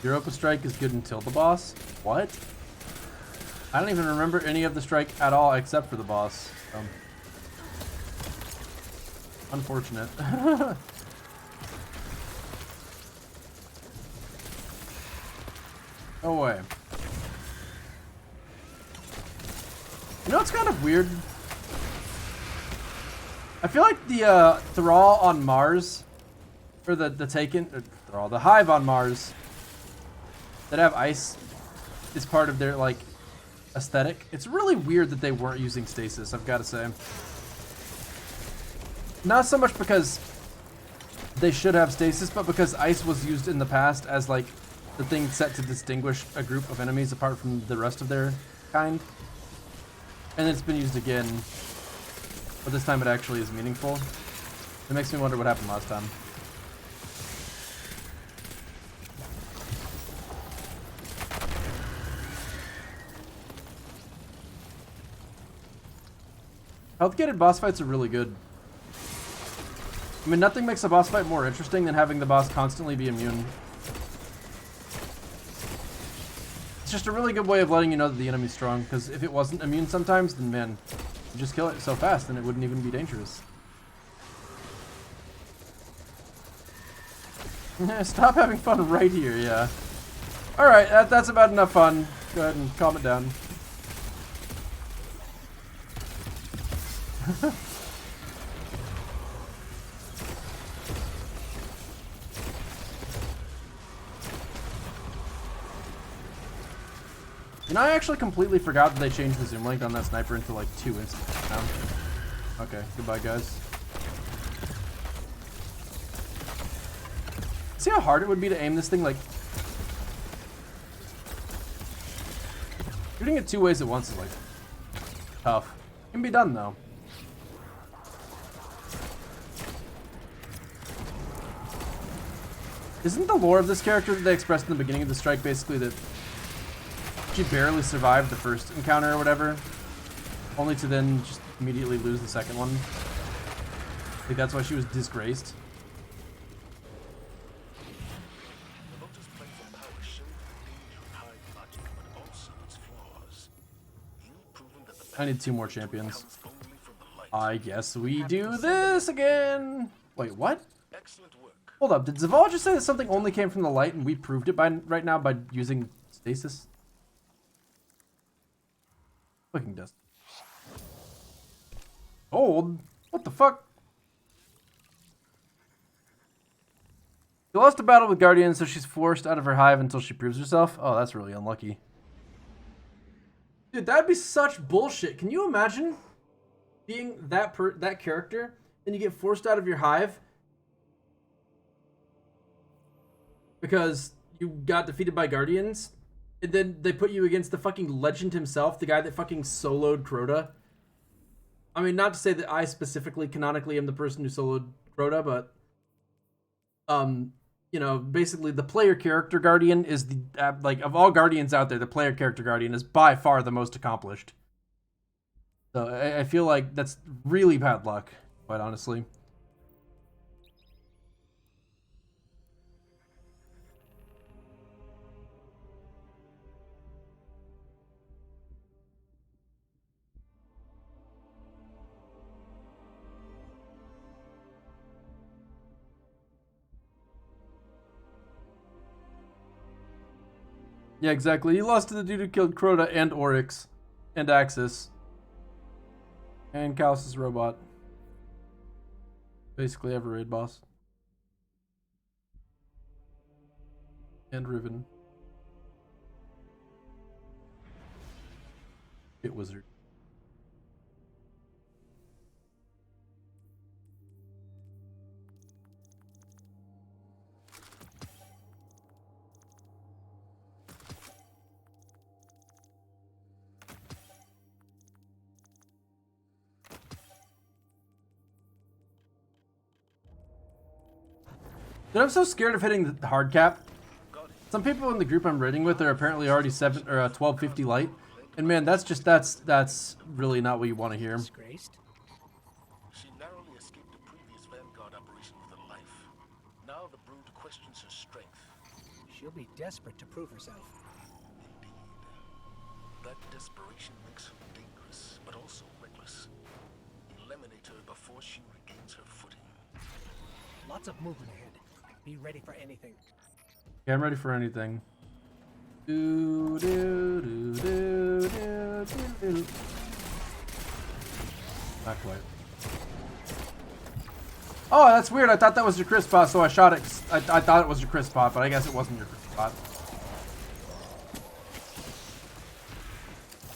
Europa strike is good until the boss? What? I don't even remember any of the strike at all except for the boss. Unfortunate. No way. You know what's kind of weird? I feel like the Thrall on Mars, or the Thrall, the Hive on Mars that have ice is part of their, like, aesthetic. It's really weird that they weren't using stasis, I've got to say. Not so much because they should have stasis, but because ice was used in the past as, like, the thing set to distinguish a group of enemies apart from the rest of their kind. And it's been used again, but this time it actually is meaningful. It makes me wonder what happened last time. Health-gated boss fights are really good. I mean, nothing makes a boss fight more interesting than having the boss constantly be immune. It's just a really good way of letting you know that the enemy's strong, because if it wasn't immune sometimes, then man, you just kill it so fast and it wouldn't even be dangerous. Stop having fun right here, yeah. Alright, that's about enough fun. Go ahead and calm it down. You know, I actually completely forgot that they changed the zoom length on that sniper into like 2 instances now. Okay, goodbye guys. See how hard it would be to aim this thing? Like, shooting it 2 ways at once is like tough. Can be done though. Isn't the lore of this character that they expressed in the beginning of the strike basically that she barely survived the first encounter or whatever, only to then just immediately lose the second one? I think that's why she was disgraced. Navota's play for power showed the danger of high logic, but also its flaws. You've proven that the I need 2 more champions. comes only from the light. I guess we do this again. Wait, what? Excellent work. Hold up, did Zavala just say that something only came from the light and we proved it by right now by using stasis? Fucking dust. Old? What the fuck? She lost a battle with Guardians, so she's forced out of her hive until she proves herself. Oh, that's really unlucky. Dude, that'd be such bullshit. Can you imagine being that character and you get forced out of your hive because you got defeated by Guardians, and then they put you against the fucking legend himself, the guy that fucking soloed Crota? I mean, not to say that I specifically canonically am the person who soloed Crota, but you know, basically the player character Guardian is the like of all Guardians out there, the player character Guardian is by far the most accomplished. So I feel like that's really bad luck, quite honestly. Yeah, exactly. He lost to the dude who killed Crota and Oryx and Axis and Calus' robot. Basically every raid boss. And Riven. Shit wizard. Dude, I'm so scared of hitting the hard cap. Some people in the group I'm raiding with are apparently already 1250 light, and man, that's really not what you want to hear. Disgraced? She narrowly escaped a previous Vanguard operation with her life. Now the brood questions her strength. She'll be desperate to prove herself. Indeed. That desperation makes her dangerous, but also reckless. Eliminate her before she regains her footing. Lots of movement ahead. Be ready for anything. Yeah, I'm ready for anything. Do, do, do, do, do, do, do. Not quite. Oh, that's weird. I thought that was your crisp spot, so I shot it. I thought it was your crisp spot, but I guess it wasn't your crisp spot.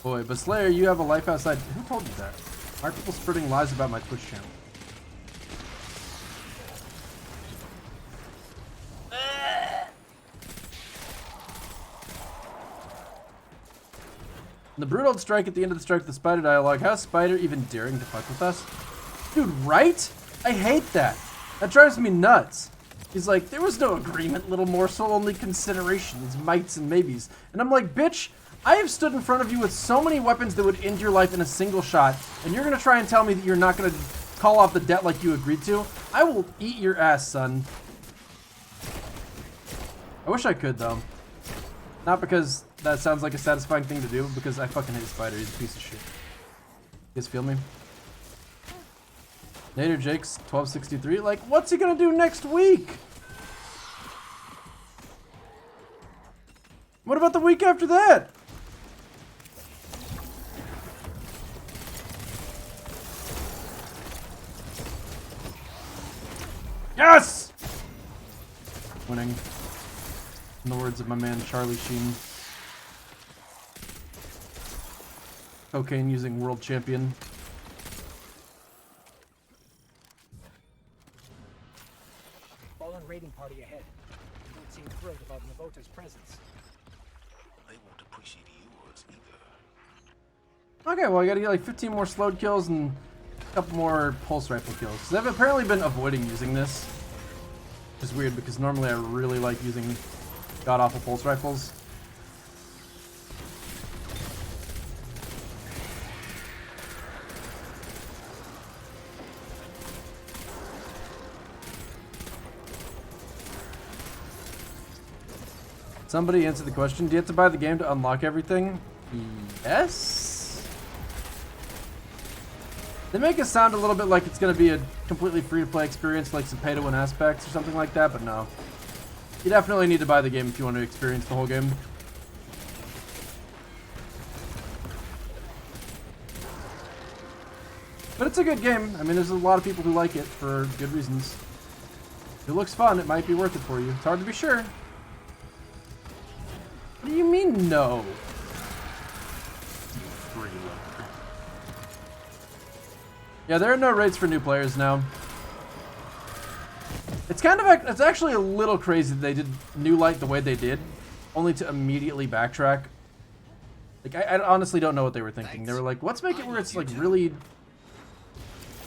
Boy, but Slayer, you have a life outside. Who told you that? Why are people spreading lies about my Twitch channel? The brutal strike at the end of the strike, the spider dialogue. How's Spider even daring to fuck with us? Dude, right? I hate that. That drives me nuts. He's like, there was no agreement, little morsel, only considerations, mights and maybes. And I'm like, bitch, I have stood in front of you with so many weapons that would end your life in a single shot, and you're gonna try and tell me that you're not gonna call off the debt like you agreed to? I will eat your ass, son. I wish I could, though. Not because that sounds like a satisfying thing to do, because I fucking hate Spider. He's a piece of shit. You guys feel me? Nader Jake's 1263. Like, what's he gonna do next week? What about the week after that? winning. In the words of my man Charlie Sheen. Cocaine using world champion. Fallen raiding party ahead. Don't seem thrilled about Navota's presence. They won't appreciate yours either. Okay, well I gotta get like 15 more slowed kills and a couple more pulse rifle kills. Because I've apparently been avoiding using this. Which is weird because normally I really like using god-awful pulse rifles. Somebody answer the question. Do you have to buy the game to unlock everything? Yes? They make it sound a little bit like it's going to be a completely free-to-play experience, like some pay-to-win aspects or something like that, but no. You definitely need to buy the game if you want to experience the whole game. But it's a good game. I mean, there's a lot of people who like it for good reasons. If it looks fun, it might be worth it for you. It's hard to be sure. What do you mean, no? Yeah, there are no rates for new players now. It's kind of, it's actually a little crazy that they did New Light the way they did, only to immediately backtrack. Like, I honestly don't know what they were thinking. They were like, let's make it where it's like really...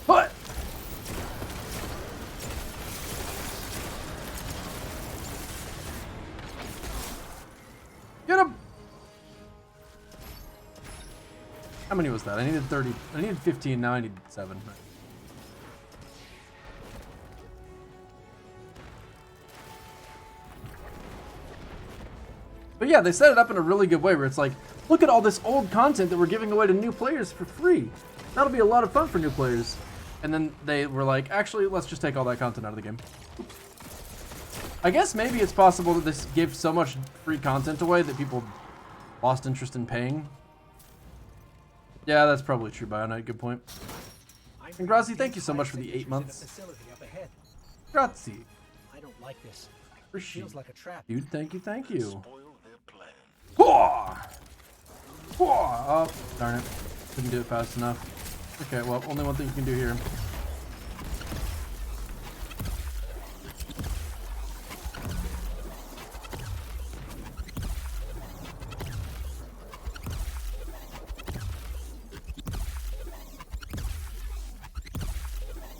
What? Get him! How many was that? I needed 30. I needed 15. Now I need 7. But yeah, they set it up in a really good way where it's like, look at all this old content that we're giving away to new players for free. That'll be a lot of fun for new players. And then they were like, actually, let's just take all that content out of the game. Oops. I guess maybe it's possible that this gave so much free content away that people lost interest in paying. Yeah, that's probably true, Bionite. Good point. And Grazi, thank you so much for the 8 months. Grazi. I don't like this. Appreciate Feels like a trap. Dude, thank you, thank you. Spoil their plan. Oh, darn it. Couldn't do it fast enough. Okay, well, only one thing you can do here.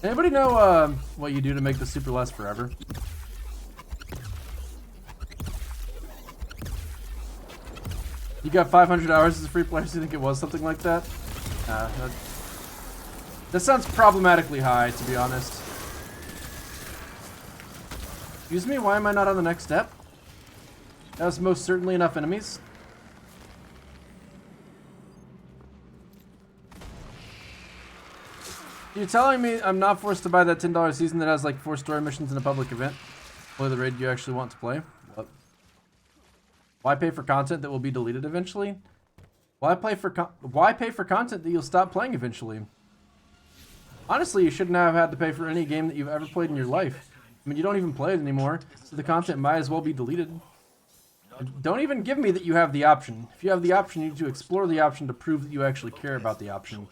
Anybody know what you do to make the super last forever? You got 500 hours as a free player, so you think it was something like that? That sounds problematically high, to be honest. Excuse me, why am I not on the next step? That was most certainly enough enemies. You're telling me I'm not forced to buy that $10 season that has like 4 story missions and a public event? Play the raid you actually want to play? What? Why pay for content that will be deleted eventually? Why pay for content that you'll stop playing eventually? Honestly, you shouldn't have had to pay for any game that you've ever played in your life. I mean, you don't even play it anymore, so the content might as well be deleted. And don't even give me that you have the option. If you have the option, you need to explore the option to prove that you actually care about the option.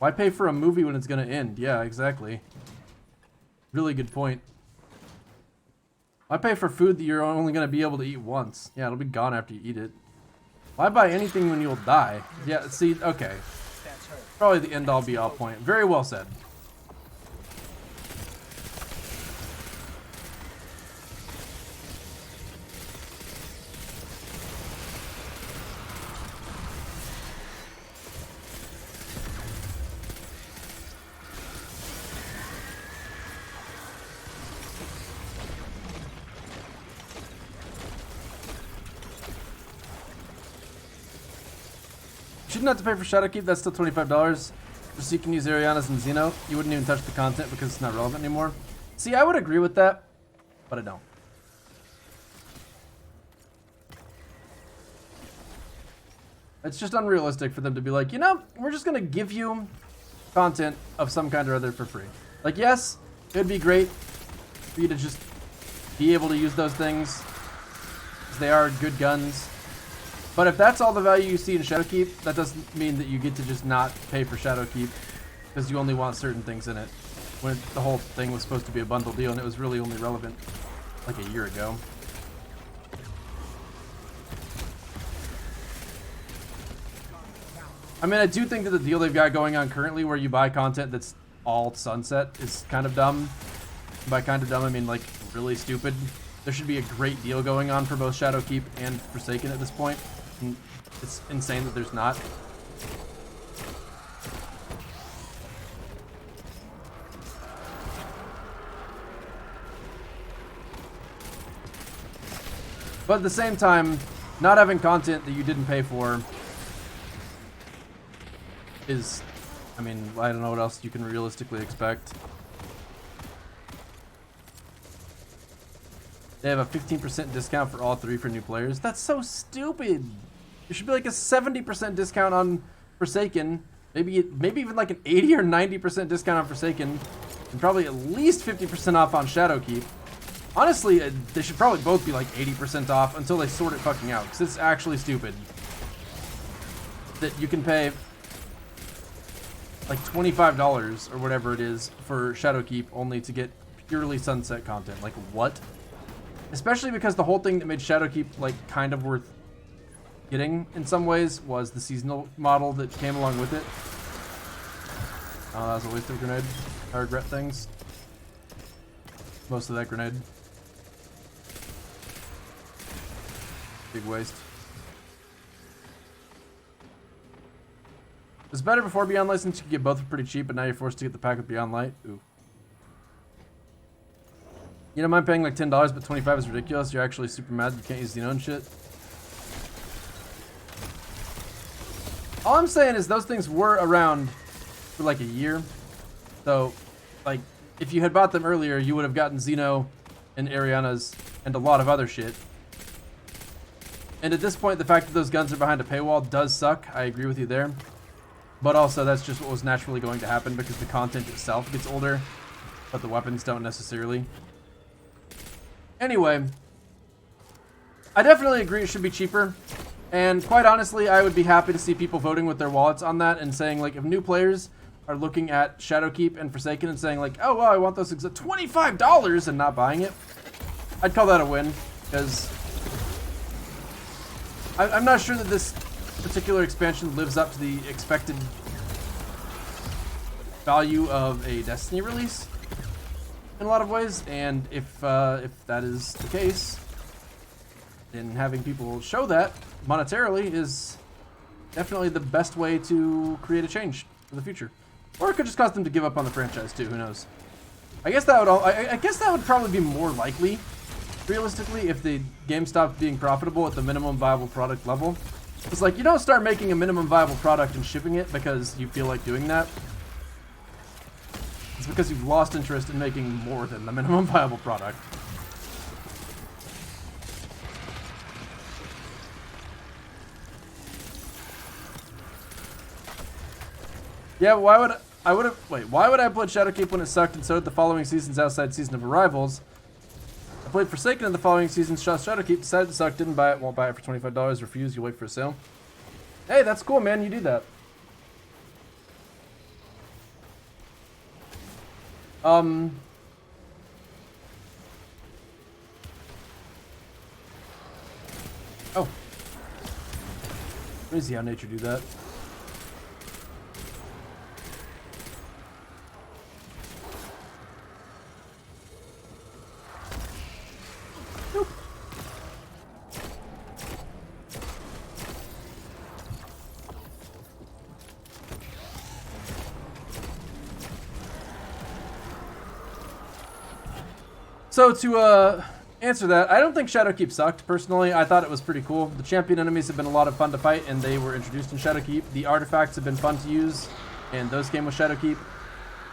Why pay for a movie when it's going to end? Yeah, exactly. Really good point. Why pay for food that you're only going to be able to eat once? Yeah, it'll be gone after you eat it. Why buy anything when you'll die? Yeah, see, okay. Probably the end-all be-all point. Very well said. Shouldn't have to pay for Shadowkeep, that's still $25. Just so you can use Ariana's and Xeno. You wouldn't even touch the content because it's not relevant anymore. See, I would agree with that, but I don't. It's just unrealistic for them to be like, you know, we're just going to give you content of some kind or other for free. Like, yes, It would be great for you to just be able to use those things, because they are good guns. But if that's all the value you see in Shadowkeep, that doesn't mean that you get to just not pay for Shadowkeep, because you only want certain things in it. When the whole thing was supposed to be a bundle deal, and it was really only relevant like a year ago. I mean, I do think that the deal they've got going on currently, where you buy content that's all sunset, is kind of dumb. By kind of dumb, I mean like really stupid. There should be a great deal going on for both Shadowkeep and Forsaken at this point. And it's insane that there's not. But at the same time, not having content that you didn't pay for is, I mean, I don't know what else you can realistically expect. They have a 15% discount for all 3 for new players. That's so stupid. There should be like a 70% discount on Forsaken. Maybe even like an 80 or 90% discount on Forsaken. And probably at least 50% off on Shadowkeep. Honestly, they should probably both be like 80% off until they sort it fucking out. Because it's actually stupid that you can pay like $25 or whatever it is for Shadowkeep only to get purely sunset content. Like, what? Especially because the whole thing that made Shadowkeep like kind of worth getting in some ways was the seasonal model that came along with it. Oh, that was a waste of a grenade. I regret things. Most of that grenade. Big waste. It was better before Beyond License. You could get both for pretty cheap, but now you're forced to get the pack with Beyond Light. Ooh. You don't mind paying like $10, but $25 is ridiculous. You're actually super mad you can't use Xeno and shit. All I'm saying is those things were around for like a year. So, like, if you had bought them earlier, you would have gotten Xeno and Ariana's and a lot of other shit. And at this point, the fact that those guns are behind a paywall does suck. I agree with you there. But also, that's just what was naturally going to happen because the content itself gets older, but the weapons don't necessarily. Anyway, I definitely agree it should be cheaper. And quite honestly, I would be happy to see people voting with their wallets on that and saying, like, if new players are looking at Shadowkeep and Forsaken and saying, like, oh, well, I want those at $25 and not buying it, I'd call that a win. Because I'm not sure that this particular expansion lives up to the expected value of a Destiny release in a lot of ways, and if that is the case, then having people show that monetarily is definitely the best way to create a change for the future. Or it could just cause them to give up on the franchise too. Who knows? I guess that would I guess that would probably be more likely, realistically, if the game stopped being profitable at the minimum viable product level. It's like, you don't start making a minimum viable product and shipping it because you feel like doing that. It's because you've lost interest in making more than the minimum viable product. Yeah, why would I played Shadowkeep when it sucked and so did the following seasons outside Season of Arrivals? I played Forsaken in the following season, Shadowkeep, decided to suck, didn't buy it, won't buy it for $25, refuse, you wait for a sale. Hey, that's cool, man, you do that. Oh. Crazy how nature do that. So to answer that, I don't think Shadowkeep sucked, personally. I thought it was pretty cool. The champion enemies have been a lot of fun to fight, and they were introduced in Shadowkeep. The artifacts have been fun to use, and those came with Shadowkeep.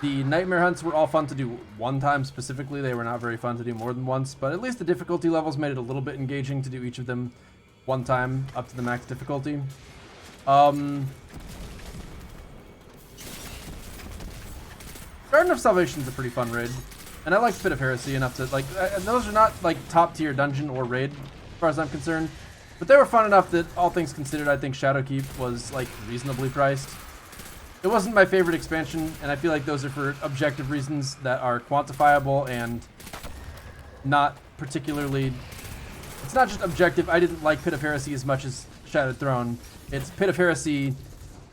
The nightmare hunts were all fun to do one time specifically. They were not very fun to do more than once, but at least the difficulty levels made it a little bit engaging to do each of them one time up to the max difficulty. Garden of Salvation is a pretty fun raid. And I like Pit of Heresy enough to, like, and those are not, like, top-tier dungeon or raid, as far as I'm concerned. But they were fun enough that, all things considered, I think Shadowkeep was, like, reasonably priced. It wasn't my favorite expansion, and I feel like those are for objective reasons that are quantifiable and not particularly... It's not just objective. I didn't like Pit of Heresy as much as Shattered Throne. It's Pit of Heresy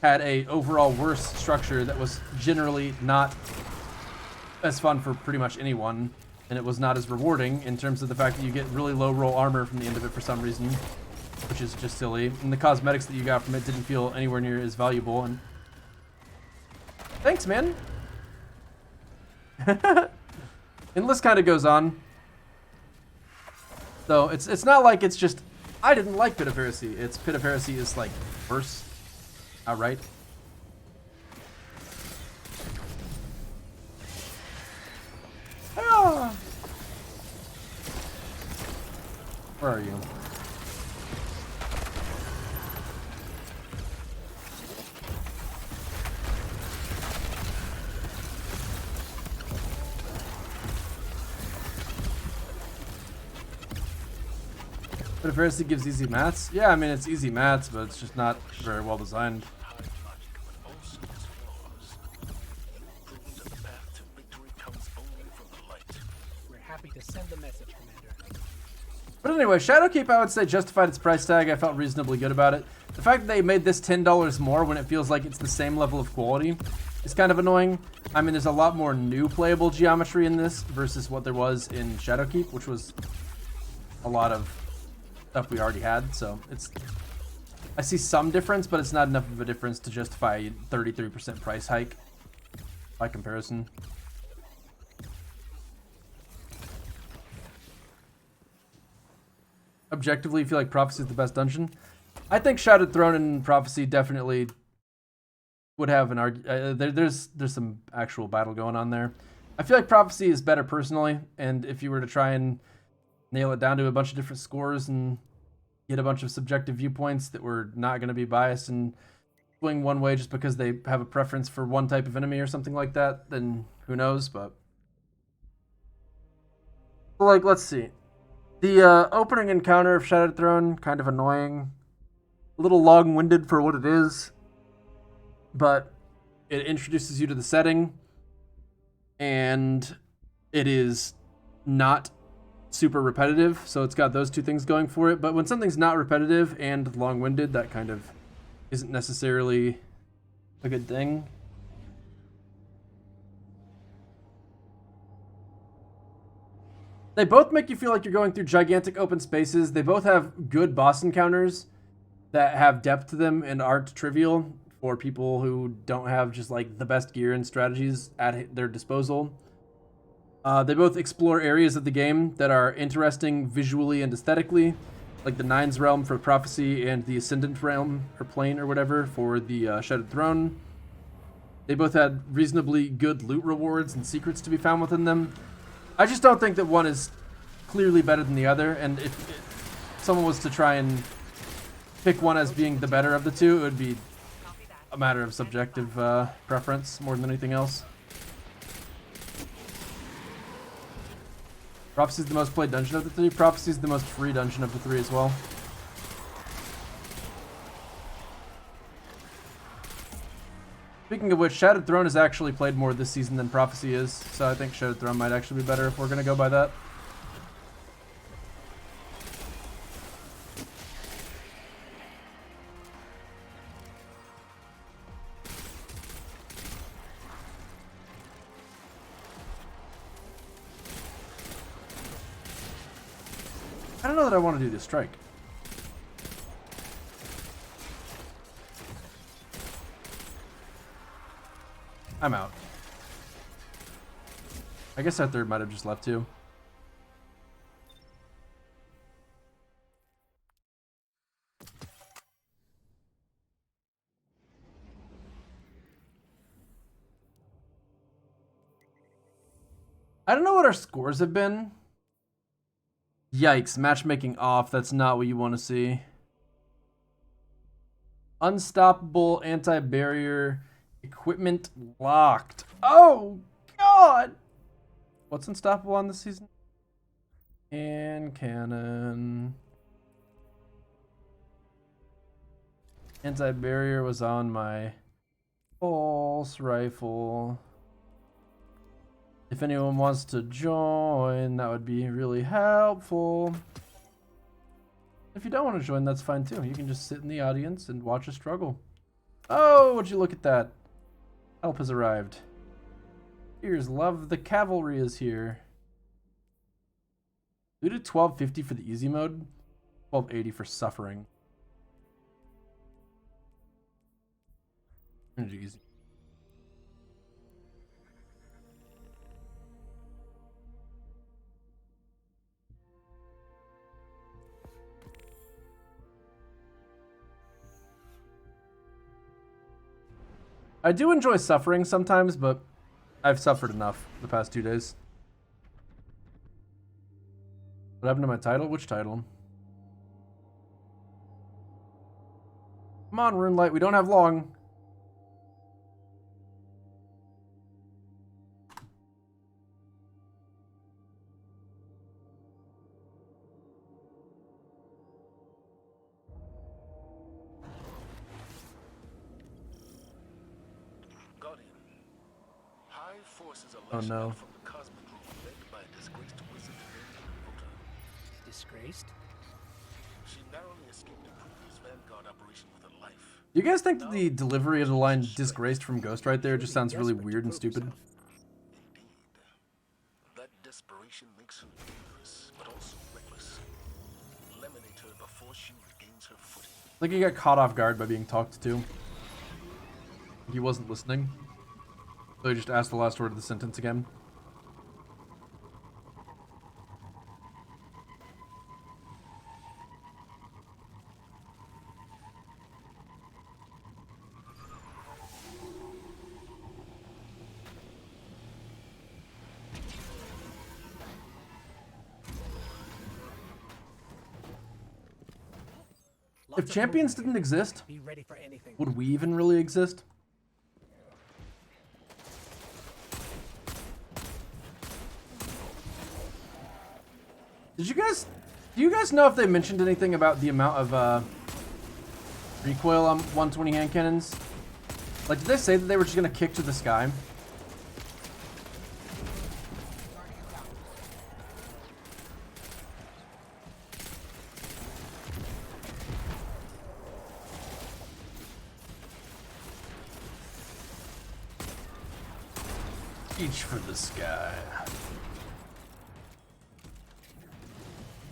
had a overall worse structure that was generally not as fun for pretty much anyone, and it was not as rewarding in terms of the fact that you get really low roll armor from the end of it for some reason, which is just silly. And the cosmetics that you got from it didn't feel anywhere near as valuable. And thanks, man. And the list kind of goes on. So it's not like it's just I didn't like Pit of Heresy. It's Pit of Heresy is like worse outright. Ah. Where are you? But if Heresy gives easy mats? Yeah, I mean, it's easy mats, but it's just not very well designed. We're happy to send the message, Commander. But anyway, Shadowkeep, I would say, justified its price tag. I felt reasonably good about it. The fact that they made this $10 more when it feels like it's the same level of quality is kind of annoying. I mean, there's a lot more new playable geometry in this versus what there was in Shadowkeep, which was a lot of stuff we already had, so it's... I see some difference, but it's not enough of a difference to justify a 33% price hike by comparison. Objectively, you feel like Prophecy is the best dungeon? I think Shattered Throne and Prophecy definitely would have an there's some actual battle going on there. I feel like Prophecy is better personally, and if you were to try and nail it down to a bunch of different scores and get a bunch of subjective viewpoints that were not going to be biased and swing one way just because they have a preference for one type of enemy or something like that, then who knows, but... Like, let's see. The opening encounter of Shattered Throne, kind of annoying. A little long-winded for what it is, but it introduces you to the setting, and it is not super repetitive, so it's got those two things going for it. But when something's not repetitive and long-winded, that kind of isn't necessarily a good thing. They both make you feel like you're going through gigantic open spaces. They both have good boss encounters that have depth to them and aren't trivial for people who don't have just like the best gear and strategies at their disposal. They both explore areas of the game that are interesting visually and aesthetically, like the Nines Realm for Prophecy and the Ascendant Realm, or Plane or whatever, for the Shattered Throne. They both had reasonably good loot rewards and secrets to be found within them. I just don't think that one is clearly better than the other, and if someone was to try and pick one as being the better of the two, it would be a matter of subjective preference more than anything else. Prophecy is the most played dungeon of the three. Prophecy is the most free dungeon of the three as well. Speaking of which, Shattered Throne has actually played more this season than Prophecy is, so I think Shattered Throne might actually be better if we're going to go by that. I don't know that I want to do this strike. I'm out. I guess our third might have just left too. I don't know what our scores have been. Yikes, matchmaking off. That's not what you want to see. Unstoppable, anti-barrier, equipment locked. Oh, God! What's unstoppable on this season? And cannon. Anti-barrier was on my pulse rifle. If anyone wants to join, that would be really helpful. If you don't want to join, that's fine too. You can just sit in the audience and watch us struggle. Oh, would you look at that? Help has arrived. Here's love. The cavalry is here. We did 1250 for the easy mode, 1280 for suffering. Easy. I do enjoy suffering sometimes, but I've suffered enough the past 2 days. What happened to my title? Which title? Come on, Runelight, we don't have long. Oh no. Disgraced? She narrowly escaped a previous Vanguard operation with her life. Do you guys think that the delivery of the line "disgraced" from Ghost right there just sounds really weird and stupid? Indeed. That desperation makes her dangerous, but also reckless. Eliminate her before she regains her footing. Like he got caught off guard by being talked to. He wasn't listening. So he just asked the last word of the sentence again. If champions didn't exist, Be ready for anything. would we even really exist? Do you guys know if they mentioned anything about the amount of recoil on 120 hand cannons? Like, did they say that they were just gonna kick to the sky? Reach for the sky.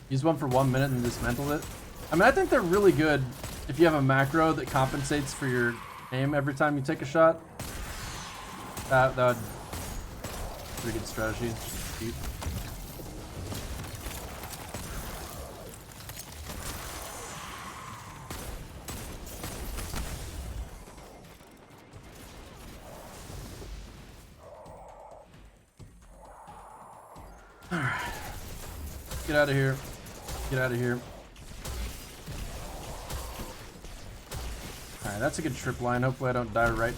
Use one for 1 minute and dismantle it. I mean, I think they're really good if you have a macro that compensates for your aim every time you take a shot. That would pretty good strategy. Cheap. Alright. Get out of here. Get out of here. Alright, that's a good trip line. Hopefully I don't die right.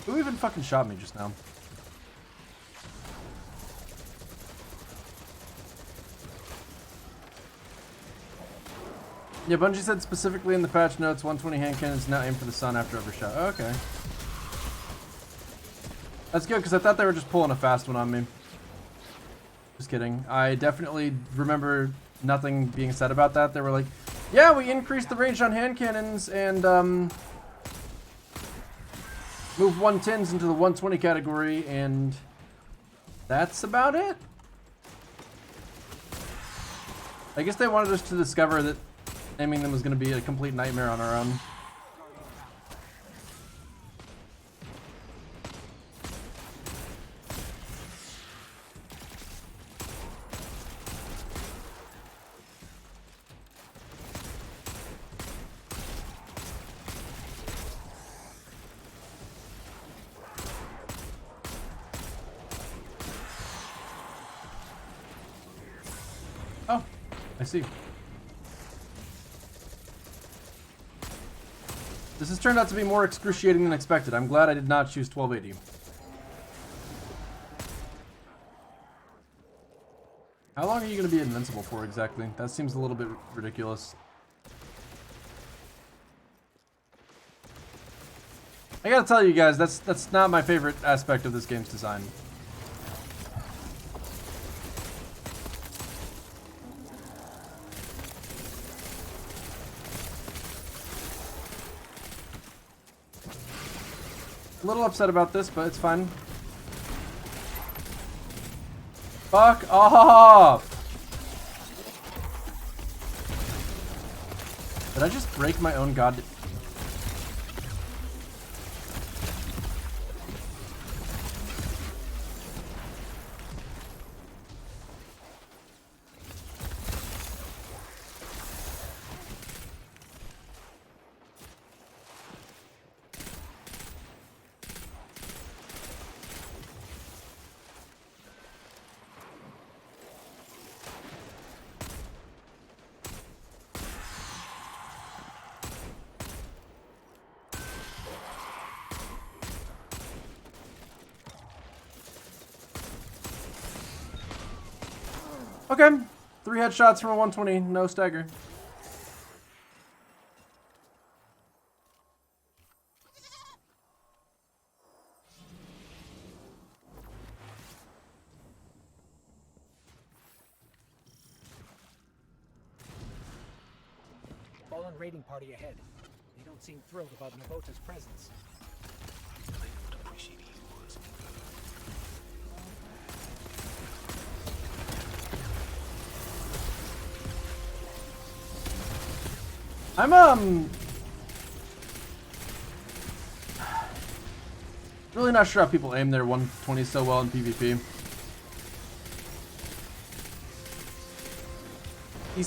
Who even fucking shot me just now? Yeah, Bungie said specifically in the patch notes, 120 hand cannons now aim for the sun after every shot. Oh, okay. That's good, because I thought they were just pulling a fast one on me. Just kidding. I definitely remember nothing being said about that. They were like, yeah, we increased the range on hand cannons and move 110s into the 120 category, and that's about it. I guess they wanted us to discover that aiming them was going to be a complete nightmare on our own. Oh, I see. This has turned out to be more excruciating than expected. I'm glad I did not choose 1280. How long are you going to be invincible for exactly? That seems a little bit ridiculous. I gotta tell you guys, that's not my favorite aspect of this game's design. A little upset about this, but it's fine. Fuck off! Did I just break my own god? Okay, 3 headshots from a 120, no stagger. Fallen raiding party ahead. They don't seem thrilled about Navota's presence. They don't appreciate heroes. I'm really not sure how people aim their 120 so well in PvP.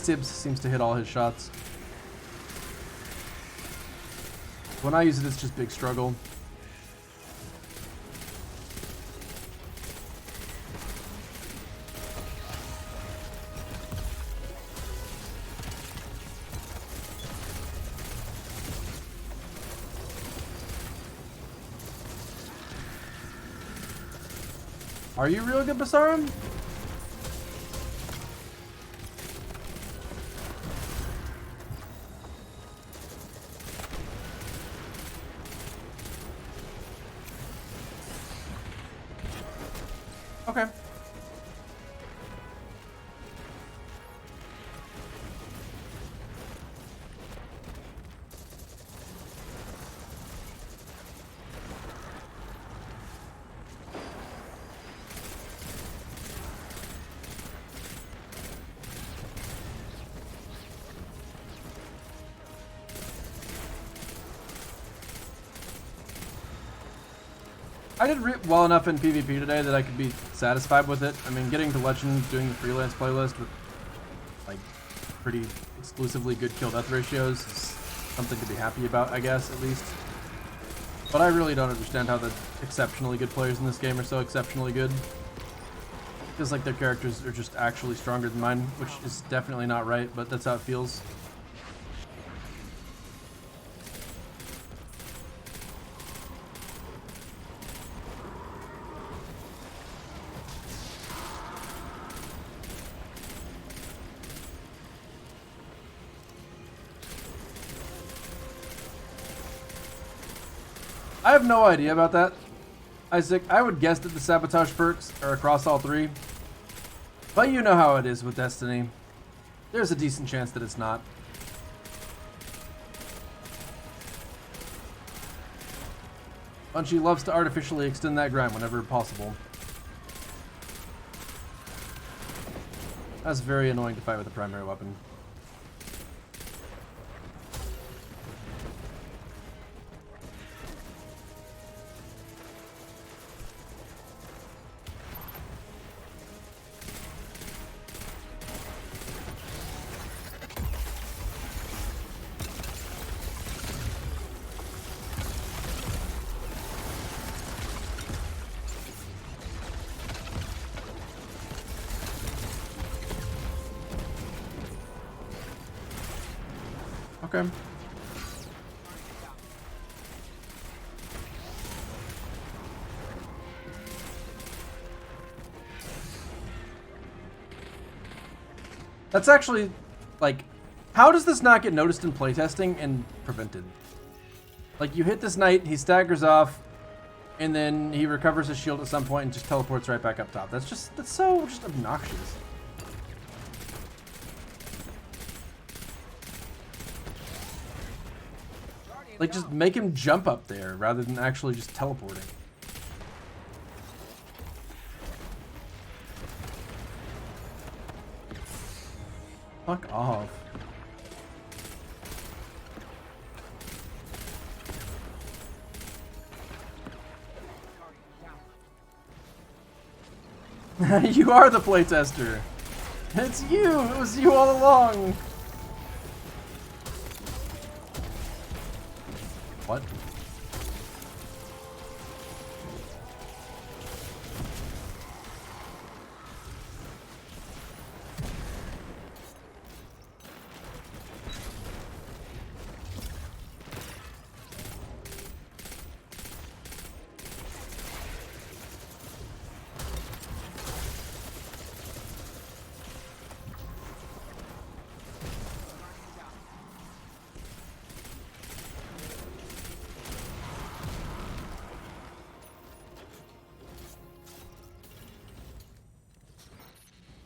Tibbs seems to hit all his shots. When I use it, it's just big struggle. Are you real good, Basarum? Okay. I did well enough in PvP today that I could be satisfied with it. I mean, getting to Legend, doing the freelance playlist with like pretty exclusively good kill death ratios is something to be happy about, I guess, at least. But I really don't understand how the exceptionally good players in this game are so exceptionally good. Feels like their characters are just actually stronger than mine, which is definitely not right, but that's how it feels. I have no idea about that, Isaac. I would guess that the sabotage perks are across all 3. But you know how it is with Destiny. There's a decent chance that it's not. Bungie loves to artificially extend that grind whenever possible. That's very annoying to fight with a primary weapon. Okay. That's actually, like, how does this not get noticed in playtesting and prevented? Like, you hit this knight, he staggers off, and then he recovers his shield at some point and just teleports right back up top. That's so just obnoxious. Like, just make him jump up there rather than actually just teleporting. Fuck off. You are the playtester. It's you. It was you all along. What?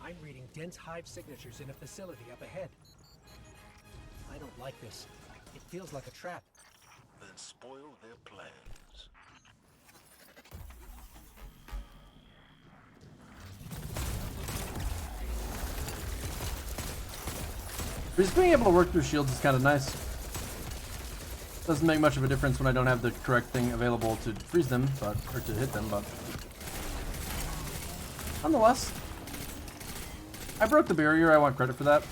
I'm reading dense hive signatures in a facility up ahead. I don't like this. It feels like a trap. Then spoil their plans. Just being able to work through shields is kind of nice. Doesn't make much of a difference when I don't have the correct thing available to freeze them, but or to hit them, but nonetheless, I broke the barrier. I want credit for that.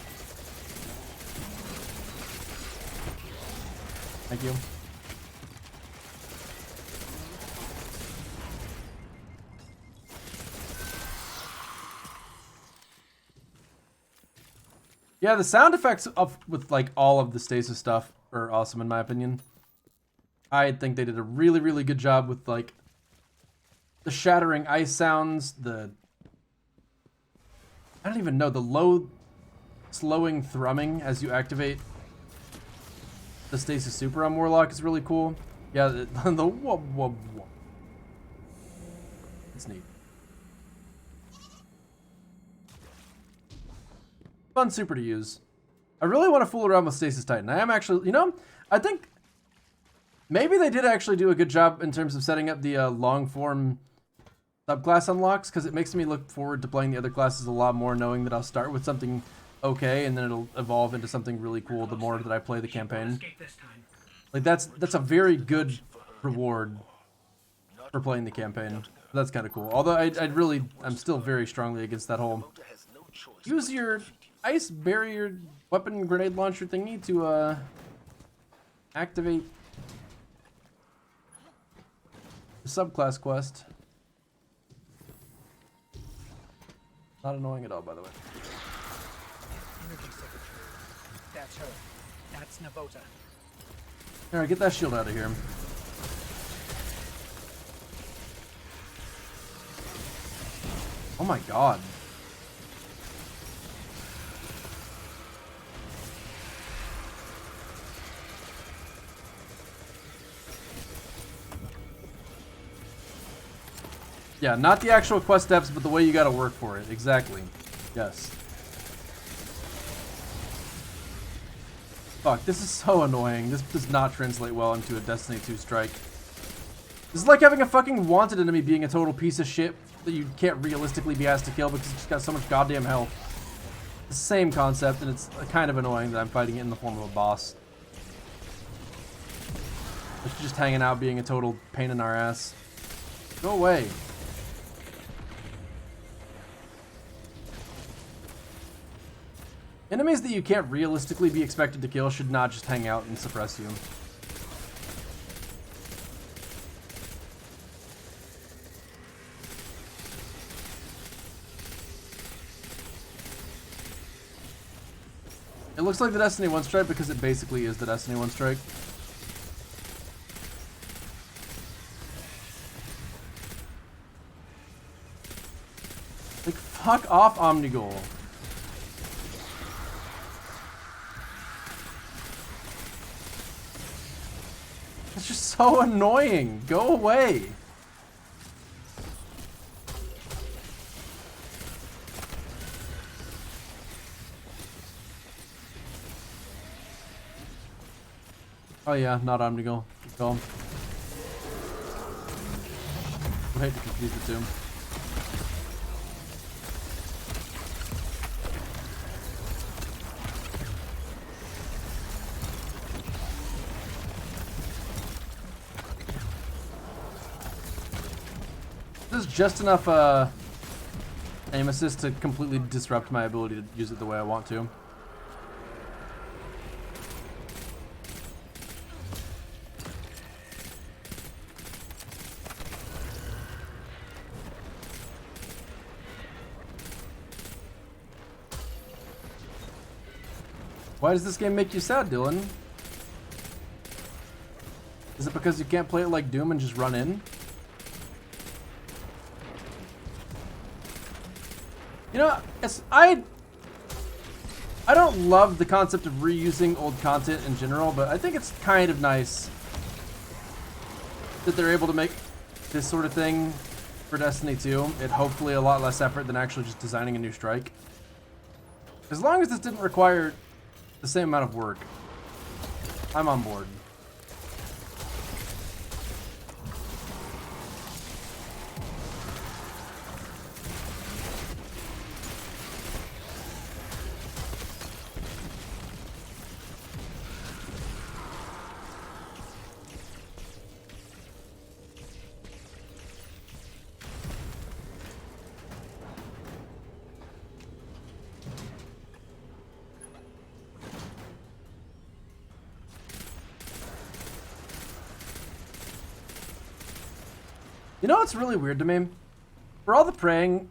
Thank you. Yeah, the sound effects of with like all of the stasis stuff are awesome in my opinion. I think they did a really, really good job with like the shattering ice sounds, I don't even know, the low slowing thrumming as you activate the stasis super on Warlock is really cool. Yeah, the whoa, whoa, whoa. It's neat. Fun super to use. I really want to fool around with Stasis Titan. I am actually, you know, I think maybe they did actually do a good job in terms of setting up the long form subclass unlocks, because it makes me look forward to playing the other classes a lot more, knowing that I'll start with something okay and then it'll evolve into something really cool the more that I play the campaign. Like that's a very good reward for playing the campaign. That's kind of cool. Although I'm still very strongly against that whole use your ice barrier weapon grenade launcher thingy to activate the subclass quest. Not annoying at all, by the way. Energy signature. That's her. That's Navota. Alright, get that shield out of here. Oh my god. Yeah, not the actual quest steps, but the way you gotta work for it. Exactly. Yes. Fuck, this is so annoying. This does not translate well into a Destiny 2 strike. This is like having a fucking wanted enemy being a total piece of shit that you can't realistically be asked to kill because it's just got so much goddamn health. The same concept, and it's kind of annoying that I'm fighting it in the form of a boss. It's just hanging out being a total pain in our ass. Go away. Enemies that you can't realistically be expected to kill should not just hang out and suppress you. It looks like the Destiny 1 strike because it basically is the Destiny 1 strike. Like, fuck off, Omnigul. It's just so annoying. Go away. Oh yeah, not Omnigul. Go. I hate to confuse the two. This is just enough aim assist to completely disrupt my ability to use it the way I want to. Why does this game make you sad, Dylan? Is it because you can't play it like Doom and just run in? You know, I don't love the concept of reusing old content in general, but I think it's kind of nice that they're able to make this sort of thing for Destiny 2 at hopefully a lot less effort than actually just designing a new strike. As long as this didn't require the same amount of work, I'm on board. You know what's really weird to me? For all the praying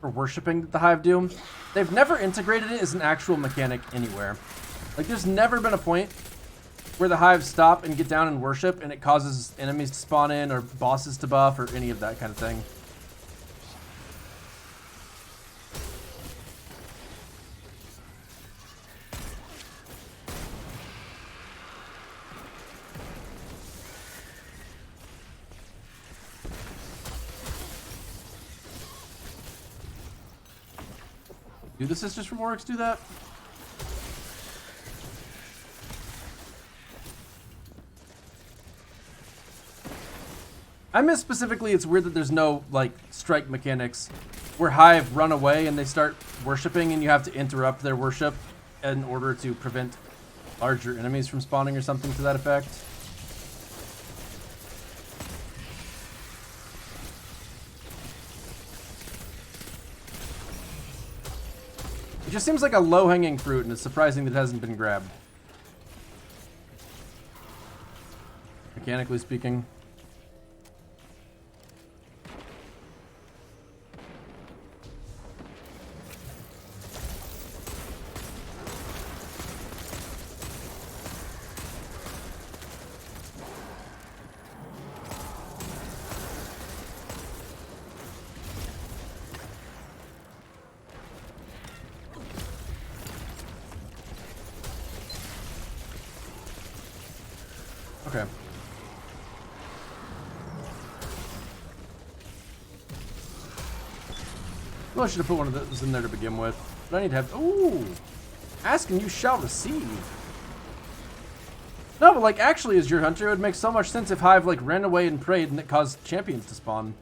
or worshipping that the Hive do, they've never integrated it as an actual mechanic anywhere. Like, there's never been a point where the Hive stop and get down and worship and it causes enemies to spawn in or bosses to buff or any of that kind of thing. Do the Sisters from Oryx do that? I miss specifically, it's weird that there's no, like, strike mechanics where Hive run away and they start worshipping and you have to interrupt their worship in order to prevent larger enemies from spawning or something to that effect. It just seems like a low-hanging fruit, and it's surprising that it hasn't been grabbed. Mechanically speaking. Okay. Well, I should have put one of those in there to begin with. But I need to have... Ooh! Ask and you shall receive. No, but like, actually, as your hunter, it would make so much sense if Hive, like, ran away and prayed and it caused champions to spawn.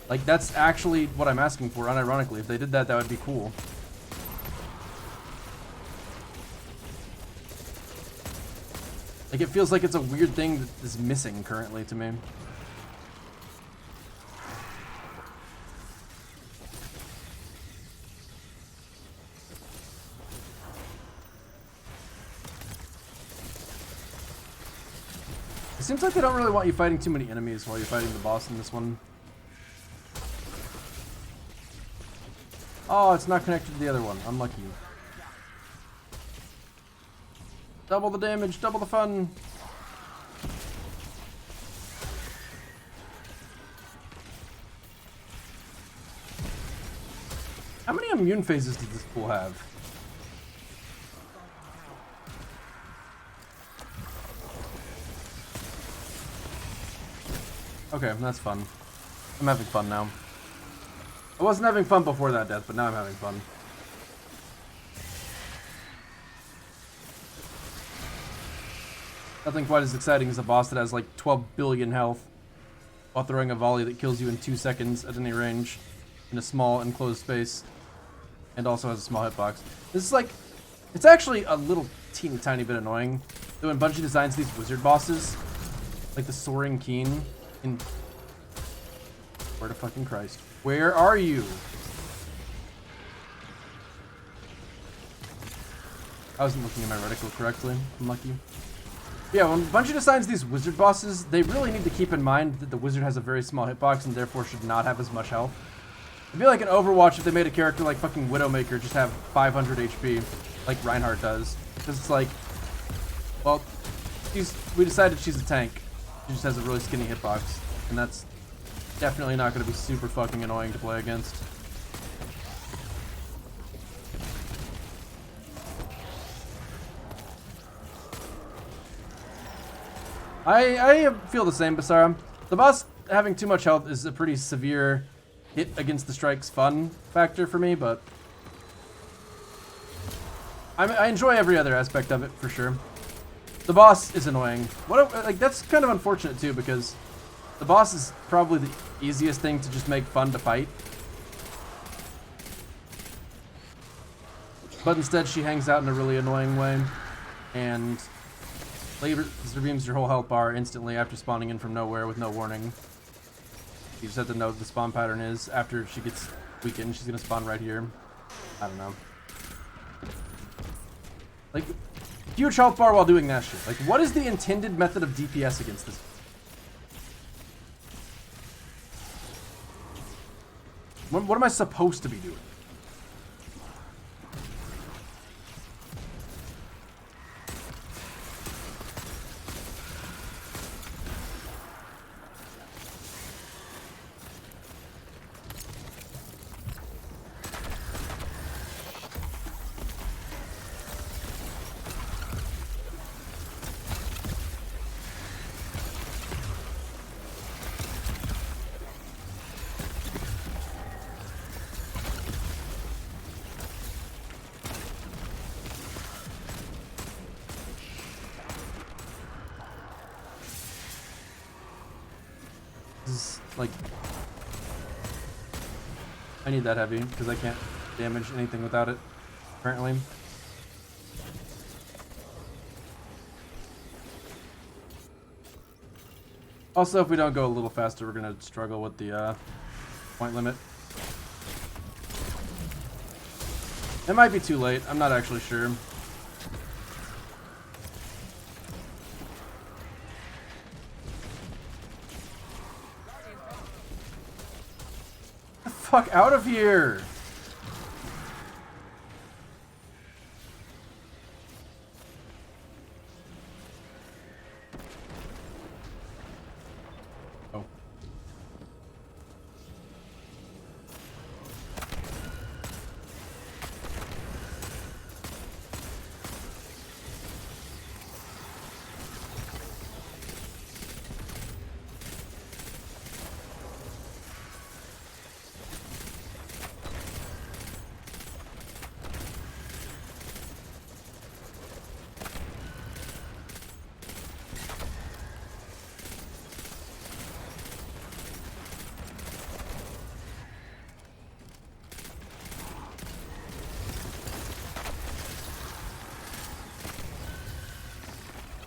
Like, that's actually what I'm asking for, unironically. If they did that, that would be cool. Like, it feels like it's a weird thing that is missing currently to me. It seems like they don't really want you fighting too many enemies while you're fighting the boss in this one. Oh, it's not connected to the other one. Unlucky. Double the damage, double the fun. How many immune phases does this fool have? Okay, that's fun. I'm having fun now. I wasn't having fun before that death, but now I'm having fun. Nothing quite as exciting as a boss that has like 12 billion health while throwing a volley that kills you in 2 seconds at any range in a small enclosed space and also has a small hitbox. This is like, it's actually a little teeny tiny bit annoying that when Bungie designs these wizard bosses, like the Soaring Keen in... Where to fucking Christ. Where are you? I wasn't looking at my reticle correctly. I'm lucky. Yeah, when Bungie designs these wizard bosses, they really need to keep in mind that the wizard has a very small hitbox and therefore should not have as much health. It'd be like an Overwatch if they made a character like fucking Widowmaker just have 500 HP, like Reinhardt does. Because it's like, well, we decided she's a tank. She just has a really skinny hitbox, and that's definitely not going to be super fucking annoying to play against. I feel the same, Basara. The boss having too much health is a pretty severe hit against the strike's fun factor for me, but I enjoy every other aspect of it for sure. The boss is annoying. Like that's kind of unfortunate too, because the boss is probably the easiest thing to just make fun to fight. But instead she hangs out in a really annoying way and later redeems your whole health bar instantly after spawning in from nowhere with no warning. You just have to know what the spawn pattern is. After she gets weakened, she's gonna spawn right here. I don't know. Like, huge health bar while doing that shit. Like, what is the intended method of DPS against this? What am I supposed to be doing? Like, I need that heavy because I can't damage anything without it apparently. Also, if we don't go a little faster, we're gonna struggle with the point limit. It might be too late. I'm not actually sure. Fuck out of here! Oh.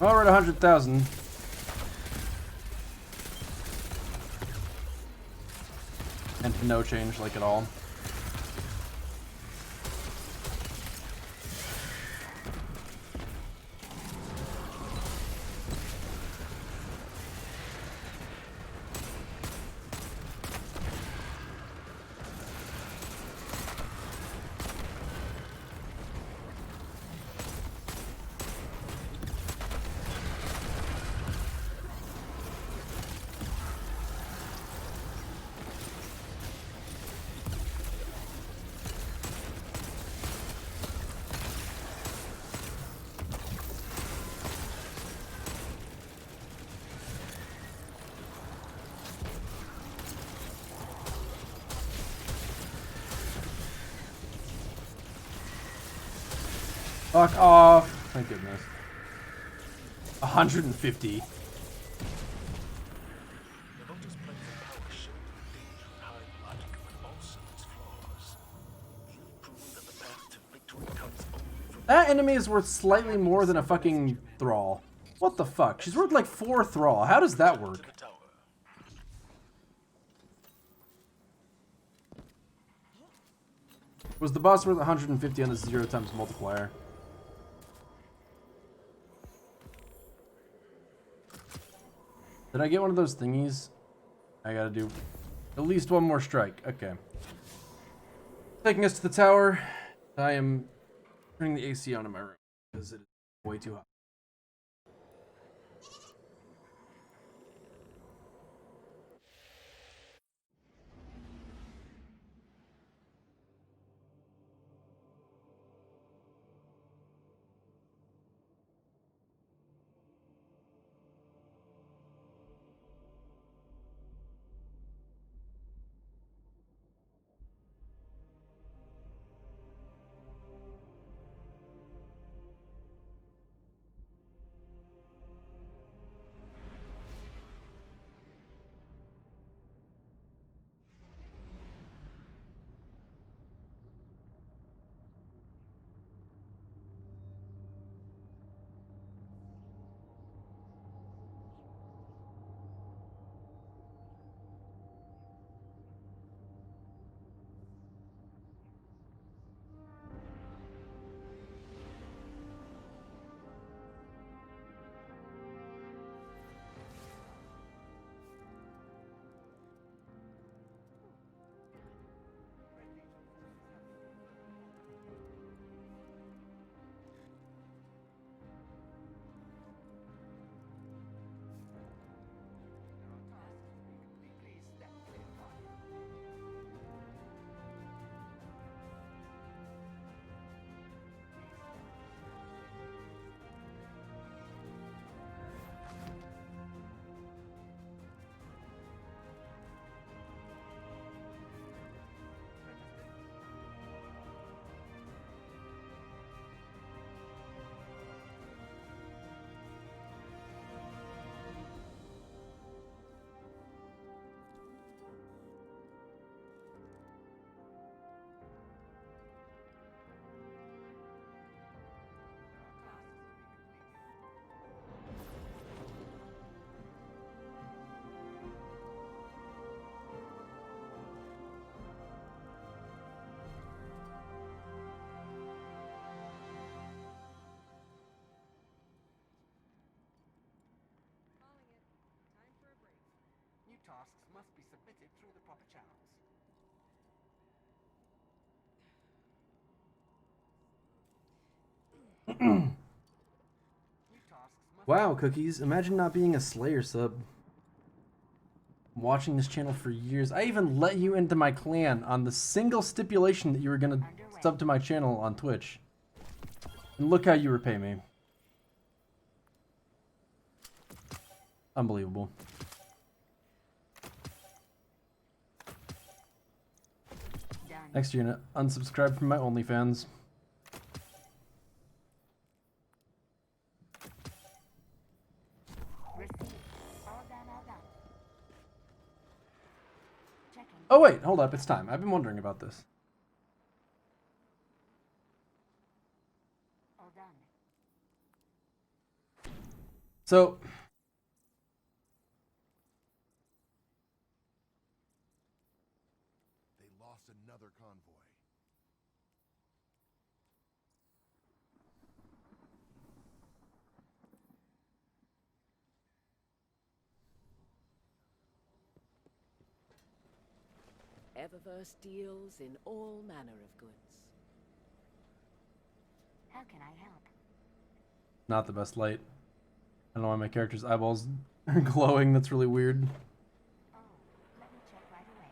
Well, we're at 100,000. And no change, like, at all. Fuck off. Thank goodness. 150. Navota's plans and power show the danger of high logic, but also its flaws. You've proven that the path to victory comes only from That enemy is worth slightly more than a fucking thrall. What the fuck? She's worth like 4 thrall. How does that work? the tower. Was the boss worth 150 on the 0 times multiplier? Did I get one of those thingies? I gotta do at least one more strike. Okay. Taking us to the tower. I am turning the AC on in my room because it is way too hot. New tasks must be submitted through the proper channels. Wow, Cookies. Imagine not being a Slayer sub. I'm watching this channel for years. I even let you into my clan on the single stipulation that you were gonna sub to my channel on Twitch. And look how you repay me. Unbelievable. Next you're gonna unsubscribe from my OnlyFans. Oh wait, hold up, it's time. I've been wondering about this. So, They lost another convoy. Eververse deals in all manner of goods. How can I help? not the best light. I don't know why my character's eyeballs are glowing. That's really weird. Oh, let me check right away.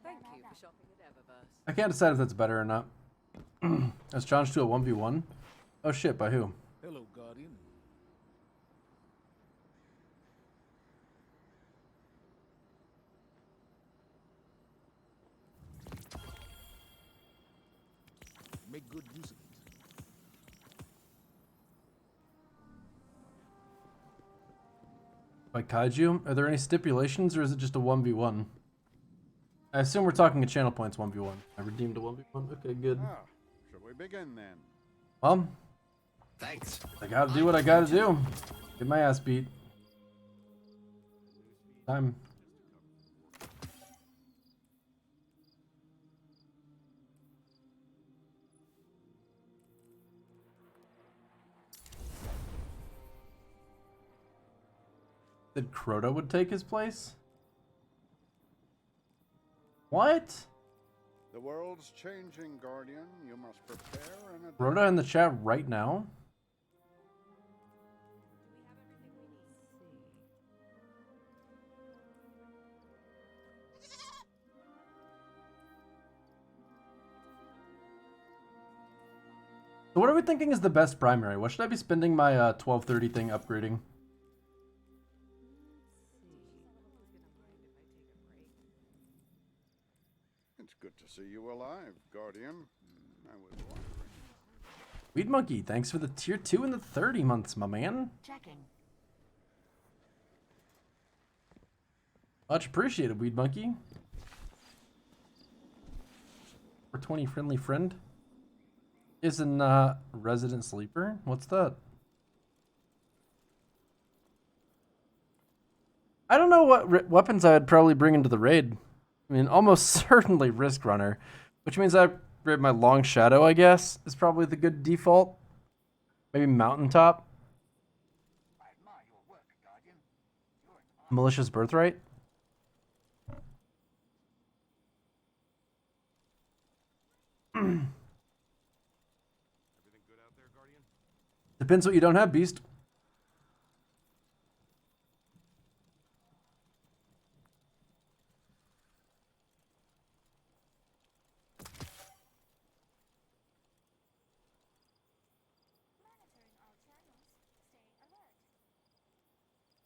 Thank you for shopping at Eververse. I can't decide if that's better or not. Let's challenge to a 1v1. Oh shit, by who? Hello, Guardian. make good use of it. By kaiju, are there any stipulations or is it just a 1v1? I assume we're talking a channel points 1v1. I redeemed a 1v1. Okay, good. Ah, shall we begin then? Well, Thanks. I gotta do what I gotta do. Get my ass beat. Time. That Crota would take his place? What? The world's changing, Guardian. You must prepare and adapt. Crota in the chat right now? So what are we thinking is the best primary? What should I be spending my 1230 thing upgrading? It's good to see you alive, Guardian. I was wondering. Weed Monkey, thanks for the tier 2 and the 30 months, my man. Checking. Much appreciated, Weed Monkey. For 20 friendly friend. Isn't Resident Sleeper? What's that? I don't know what weapons I would probably bring into the raid. I mean, almost certainly Risk Runner, which means I grab my Long Shadow, I guess, is probably the good default. Maybe Mountaintop. Malicious Birthright. Depends what you don't have, Beast.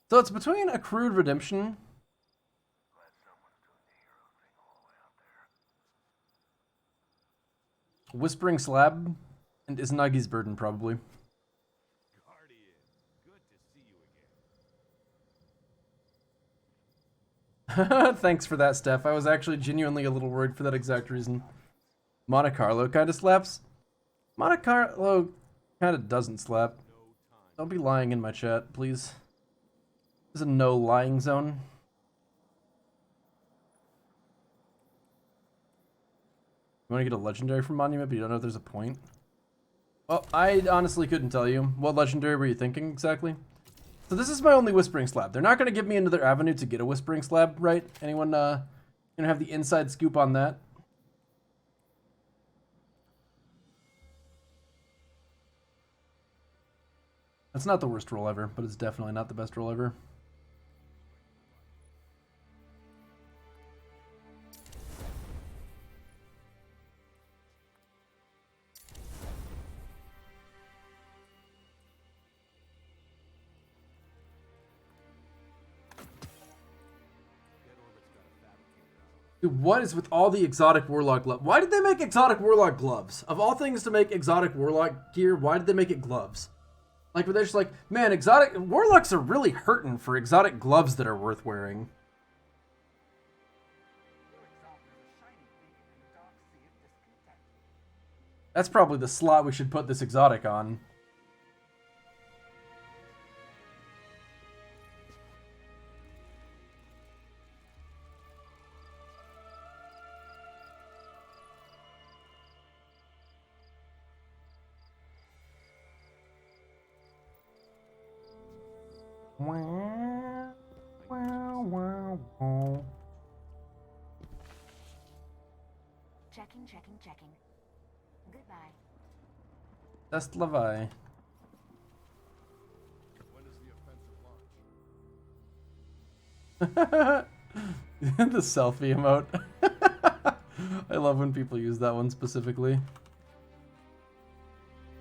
So it's between Accrued Redemption Whispering Slab and Izanagi's Burden, probably. Thanks for that, Steph. I was actually genuinely a little worried for that exact reason. Monte Carlo kind of slaps. Monte Carlo kind of doesn't slap. Don't be lying in my chat, please. This is a no lying zone. You want to get a legendary from Monument, but you don't know if there's a point? Well, I honestly couldn't tell you. What legendary were you thinking exactly? So this is my only Whispering Slab. They're not going to give me another avenue to get a Whispering Slab, right? Anyone gonna have the inside scoop on that? That's not the worst roll ever, but it's definitely not the best roll ever. Dude, what is with all the exotic warlock gloves? Why did they make exotic warlock gloves? Of all things to make exotic warlock gear, why did they make it gloves? Like, were they just like, man, exotic warlocks are really hurting for exotic gloves that are worth wearing. That's probably the slot we should put this exotic on. Checking. Goodbye. Test Levi. When is the offensive launch? The selfie emote. I love when people use that one specifically.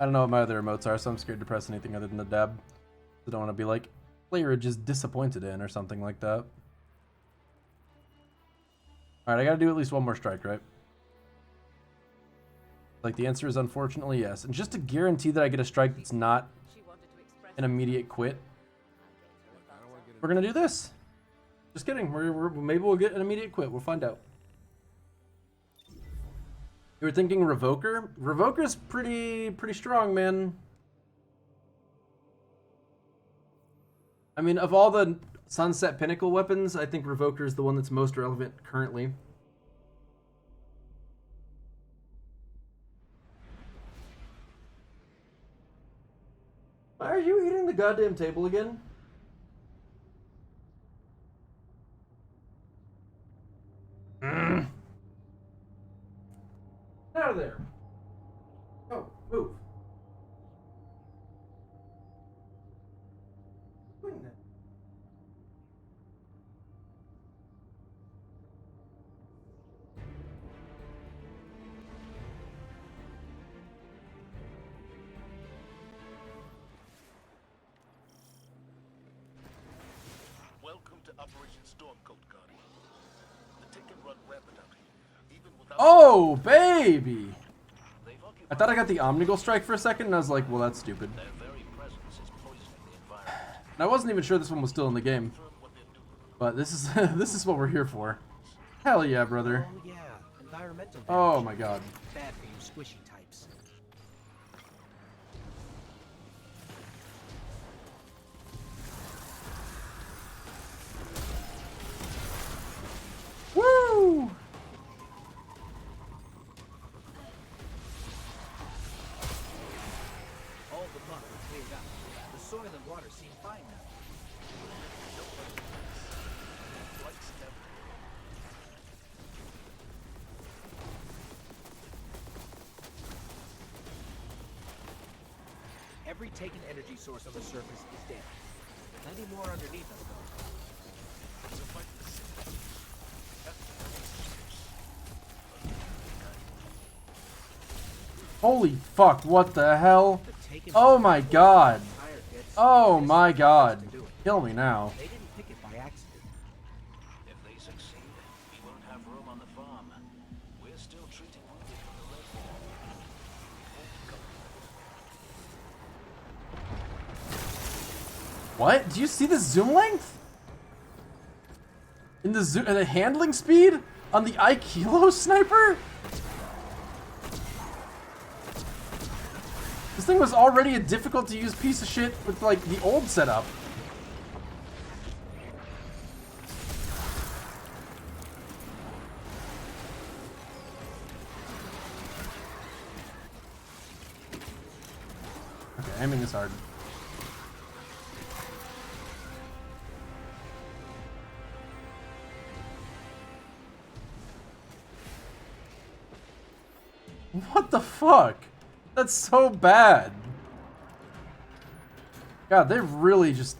I don't know what my other emotes are, so I'm scared to press anything other than the dab. I don't want to be like, Slayerage is disappointed in or something like that. Alright, I gotta do at least one more strike, right? Like, the answer is unfortunately yes. And just to guarantee that I get a strike that's not an immediate quit, we're gonna do this. Just kidding. Maybe we'll get an immediate quit. We'll find out. You were thinking Revoker? Revoker's pretty strong, man. I mean, of all the Sunset Pinnacle weapons, I think Revoker is the one that's most relevant currently. Why are you eating the goddamn table again? Out of there. Oh, move. Doing that. Welcome to Operation Stormcoat, Guardian. The ticket run rampant out here, even without... Oh, baby! I thought I got the Omnigul strike for a second, and I was like, well, that's stupid. Their very presence is poisoning the environment. And I wasn't even sure this one was still in the game. But this is this is what we're here for. Hell yeah, brother. Oh yeah, environmental damage. Oh my god. Bad for you squishy types. Woo! All the muck is cleared up. The soil and water seem fine now. Every taken energy source on the surface is dead. Plenty more underneath us, though. Holy fuck, what the hell? Oh my god. Oh my god. Kill me now. They didn't pick it by accident. If they succeed, we won't have room on the farm. We're still treating wounded from the red. What? Do you see the zoom length? In the zoom, the handling speed on the Aikilo sniper? This thing was already a difficult to use piece of shit with like the old setup. Okay, aiming is hard. What the fuck? That's so bad. God, they've really just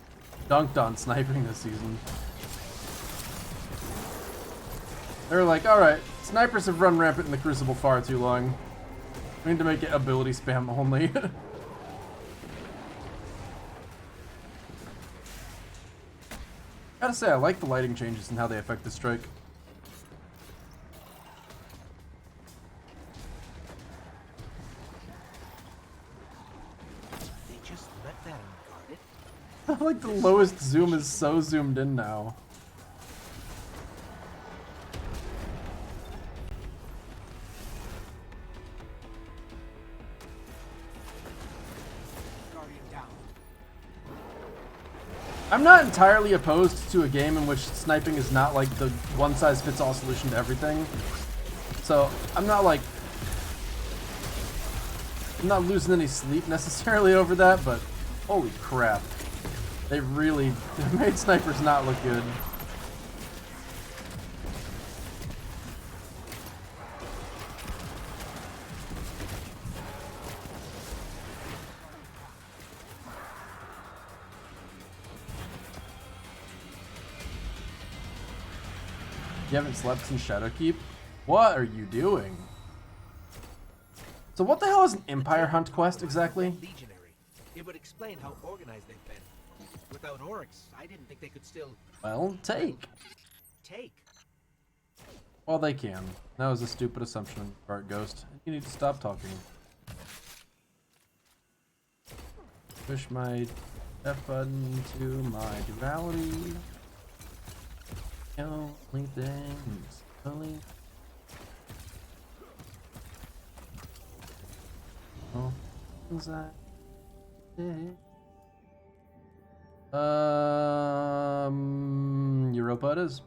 dunked on sniping this season. They're like, alright, snipers have run rampant in the Crucible far too long. We need to make it ability spam only. Gotta say, I like the lighting changes and how they affect the strike. Like the lowest zoom is so zoomed in now. I'm not entirely opposed to a game in which sniping is not like the one-size-fits-all solution to everything. So I'm not like... I'm not losing any sleep necessarily over that, but holy crap. They really made snipers not look good. You haven't slept since Shadowkeep? What are you doing? So what the hell is an Empire Hunt quest exactly? Legionary. It would explain how organized they've been. Without Oryx, I didn't think they could still... Well, take. Take? Well, they can. That was a stupid assumption on your part, Ghost. You need to stop talking. Push my F button to my duality. Only things. Only. Oh, things I did. Europa it is.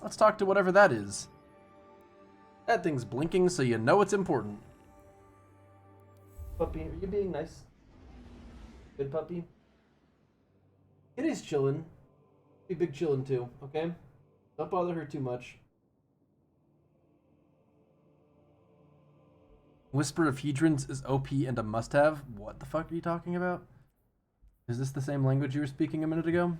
Let's talk to whatever that is. That thing's blinking, so you know it's important. Puppy, are you being nice? Good puppy? It is chillin'. Be big chillin' too, okay? Don't bother her too much. Whisper of Hedrons is OP and a must-have? What the fuck are you talking about? Is this the same language you were speaking a minute ago?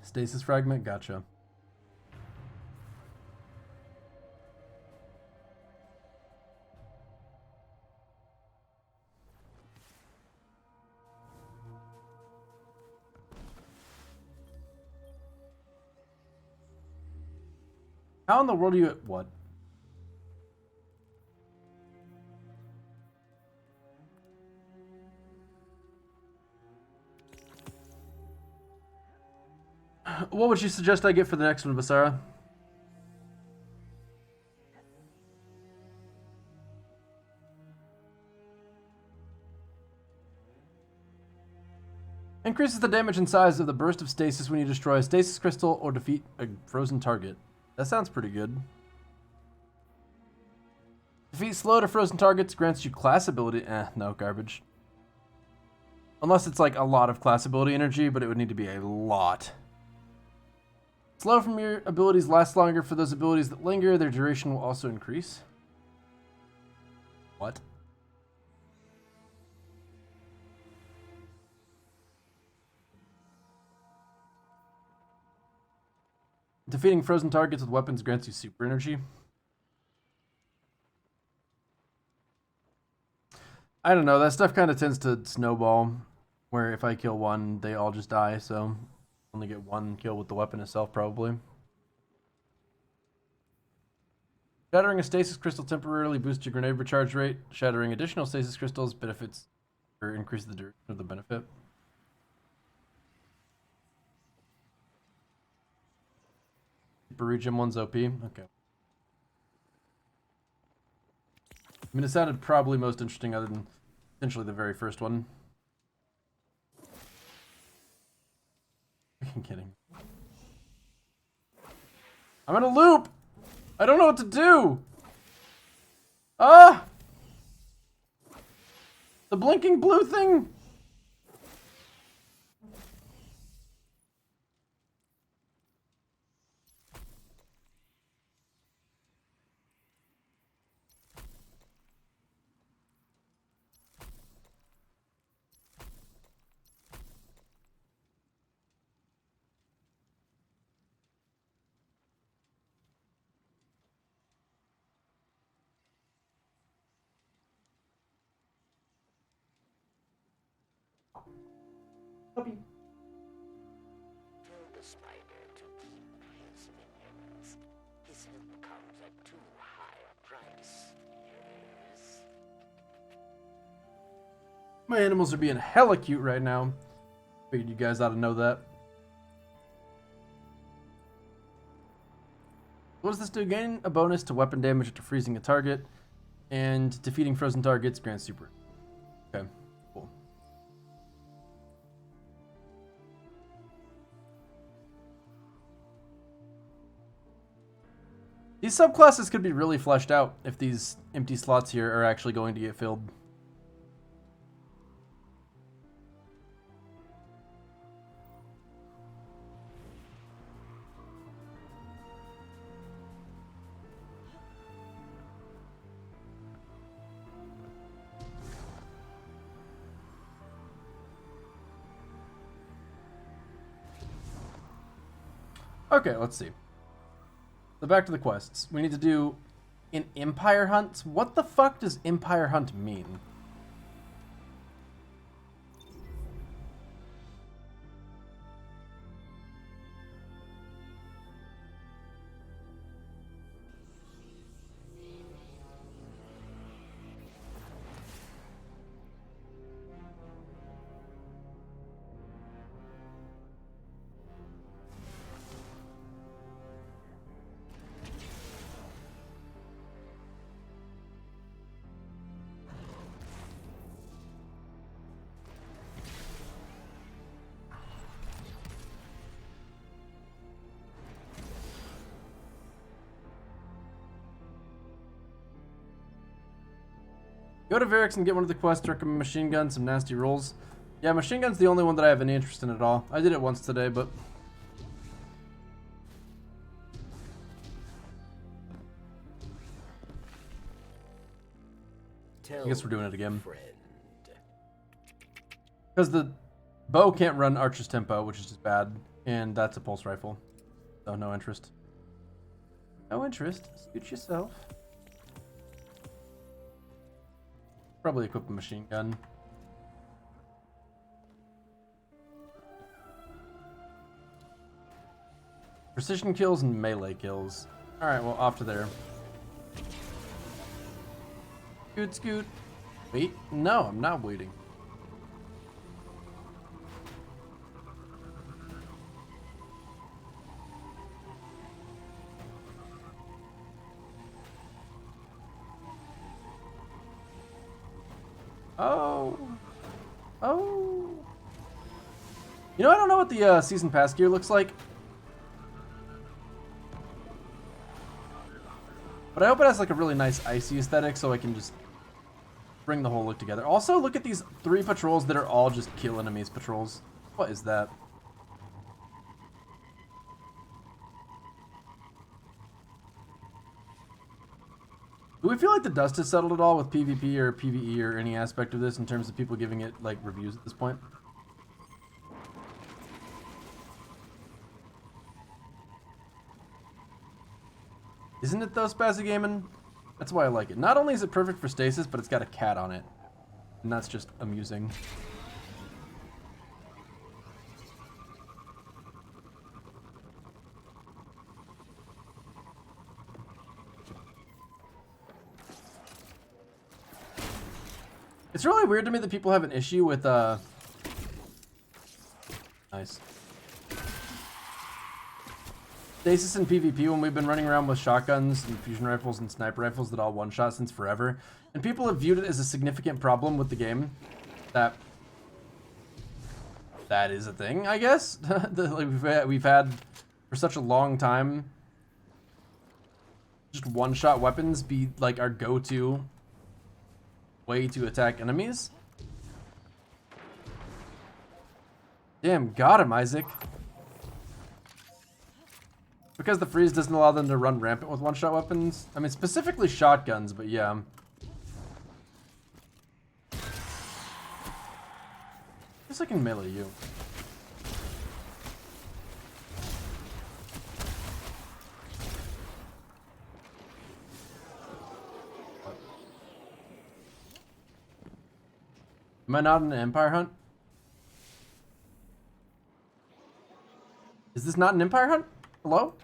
Stasis fragment, gotcha. How in the world are you at what? What would you suggest I get for the next one, Basara? Increases the damage and size of the burst of stasis when you destroy a stasis crystal or defeat a frozen target. That sounds pretty good. Defeat slow to frozen targets grants you class ability. No, garbage. Unless it's like a lot of class ability energy, but it would need to be a lot. Slow from your abilities lasts longer. For those abilities that linger, their duration will also increase. What? Defeating frozen targets with weapons grants you super energy. I don't know, that stuff kind of tends to snowball, where if I kill one, they all just die, so only get one kill with the weapon itself, probably. Shattering a stasis crystal temporarily boosts your grenade recharge rate. Shattering additional stasis crystals benefits or increases the duration of the benefit. Berygem one's OP. Okay. I mean, it sounded probably most interesting other than potentially the very first one. I'm kidding. I'm in a loop! I don't know what to do! Ah! The blinking blue thing! Puppy. Tell the spider to keep his minions. His help comes at too high a price. Yes. My animals are being hella cute right now. Figured you guys ought to know that. What does this do? Gain a bonus to weapon damage after freezing a target, and defeating frozen targets grants super. Okay, cool. These subclasses could be really fleshed out if these empty slots here are actually going to get filled. Okay, let's see. So back to the quests. We need to do an Empire Hunt. What the fuck does Empire Hunt mean? Go to Varix and get one of the quests, recommend machine gun, some nasty rolls. Yeah, machine gun's the only one that I have any interest in at all. I did it once today, but... I guess we're doing it again. Because the bow can't run Archer's Tempo, which is just bad. And that's a pulse rifle. So no interest. No interest. Scoot yourself. Probably equip a machine gun. Precision kills and melee kills. Alright, well, off to there. Scoot, scoot. Wait, no, I'm not waiting. Oh. Oh. You know, I don't know what the season pass gear looks like. But I hope it has like a really nice icy aesthetic so I can just bring the whole look together. Also, look at these 3 patrols that are all just kill enemies patrols. What is that? Do we feel like the dust has settled at all with PvP or PvE or any aspect of this in terms of people giving it like reviews at this point? Isn't it though, Spazzy Gaming? That's why I like it. Not only is it perfect for stasis, but it's got a cat on it. And that's just amusing. It's really weird to me that people have an issue with, nice. Stasis in PvP when we've been running around with shotguns and fusion rifles and sniper rifles that all one-shot since forever. And people have viewed it as a significant problem with the game. That is a thing, I guess. Like we've had for such a long time. Just one-shot weapons be like our go-to way to attack enemies. Damn, got him, Isaac. Because the freeze doesn't allow them to run rampant with one-shot weapons. I mean, specifically shotguns, but yeah. I guess I can melee you. Am I not in an Empire hunt? Is this not an Empire hunt? Hello?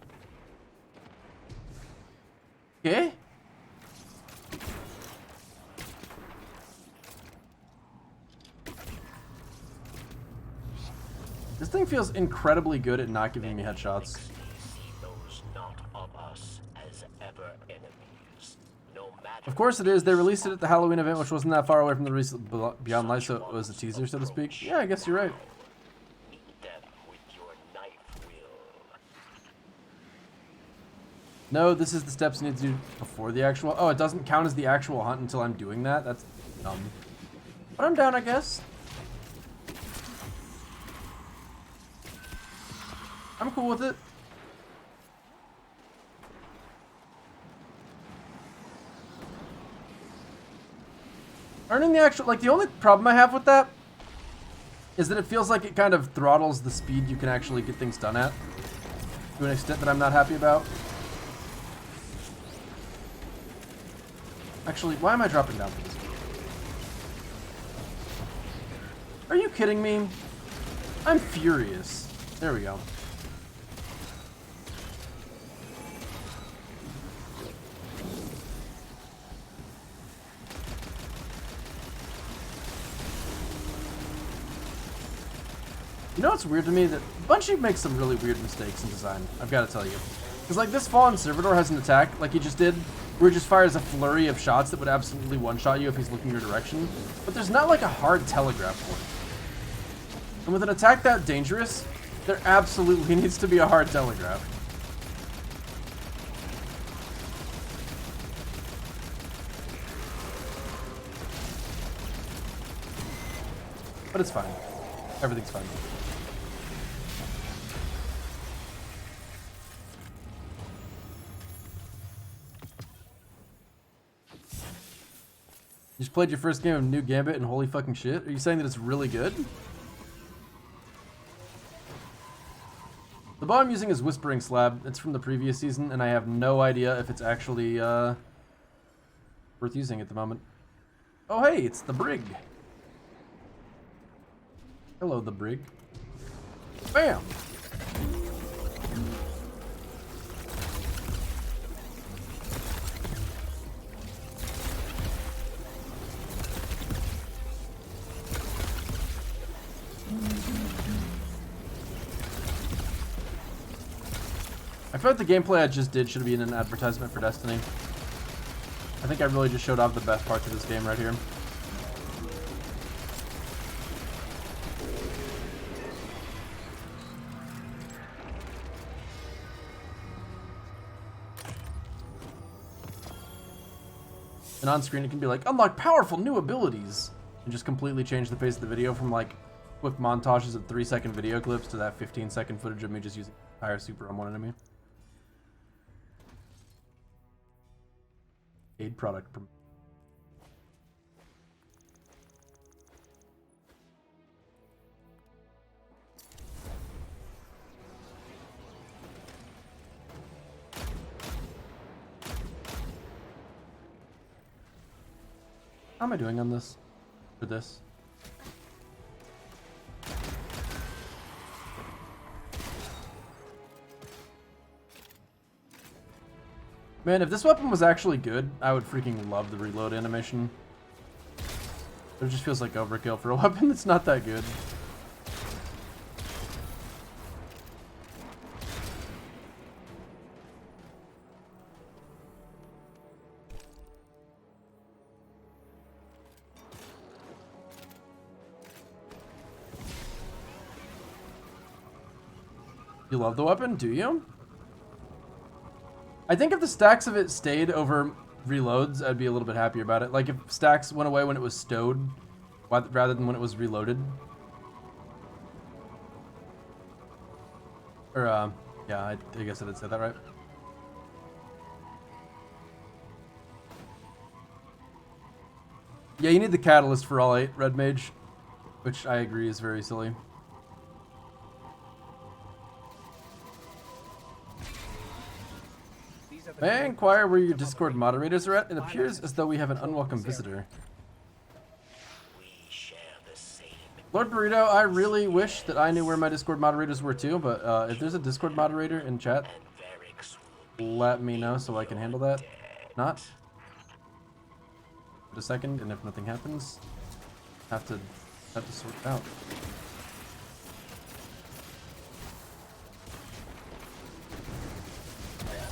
Okay. This thing feels incredibly good at not giving me headshots. Of course it is. They released it at the Halloween event, which wasn't that far away from the release of Beyond Light, so it was a teaser, so to speak. Yeah, I guess you're right. No, this is the steps you need to do before the actual... Oh, it doesn't count as the actual hunt until I'm doing that? That's dumb. But I'm down, I guess. I'm cool with it. Earning the actual... Like, the only problem I have with that is that it feels like it kind of throttles the speed you can actually get things done at. To an extent that I'm not happy about. Actually, why am I dropping down for this? Are you kidding me? I'm furious. There we go. You know what's weird to me? That Bungie makes some really weird mistakes in design. I've got to tell you. Because like this Fallen Servitor has an attack, like he just did, where he just fires a flurry of shots that would absolutely one-shot you if he's looking your direction. But there's not like a hard telegraph for it. And with an attack that dangerous, there absolutely needs to be a hard telegraph. But it's fine. Everything's fine. You just played your first game of New Gambit and holy fucking shit? Are you saying that it's really good? The bow I'm using is Whispering Slab. It's from the previous season, and I have no idea if it's actually worth using at the moment. Oh hey, it's the Brig. Hello, the Brig. Bam! I feel like the gameplay I just did should be in an advertisement for Destiny. I think I really just showed off the best parts of this game right here. And on screen it can be like, unlock powerful new abilities! And just completely change the face of the video from like quick montages of 3-second video clips to that 15-second footage of me just using higher super on one enemy. Paid product. How am I doing on this? For this? Man, if this weapon was actually good, I would freaking love the reload animation. It just feels like overkill for a weapon that's not that good. You love the weapon, do you? I think if the stacks of it stayed over reloads, I'd be a little bit happier about it. Like if stacks went away when it was stowed, rather than when it was reloaded. Or, yeah, I guess I did say that right. Yeah, you need the catalyst for all 8, Red Mage, which I agree is very silly. May I inquire where your Discord moderators are at? It appears as though we have an unwelcome visitor. Lord Burrito, I really wish that I knew where my Discord moderators were too, but if there's a Discord moderator in chat, let me know so I can handle that. Not. Wait a second, and if nothing happens, have to sort it out.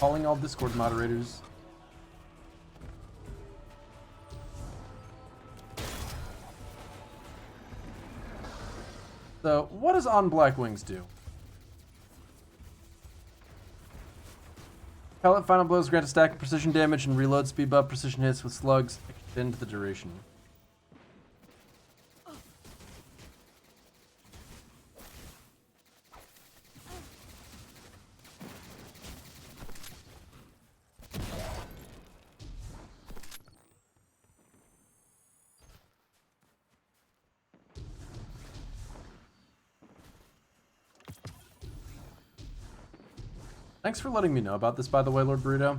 Calling all Discord moderators. So, what does On Black Wings do? Pellet final blows grant a stack of precision damage and reload speed buff. Precision hits with slugs extend the duration. Thanks for letting me know about this, by the way, Lord Burrito.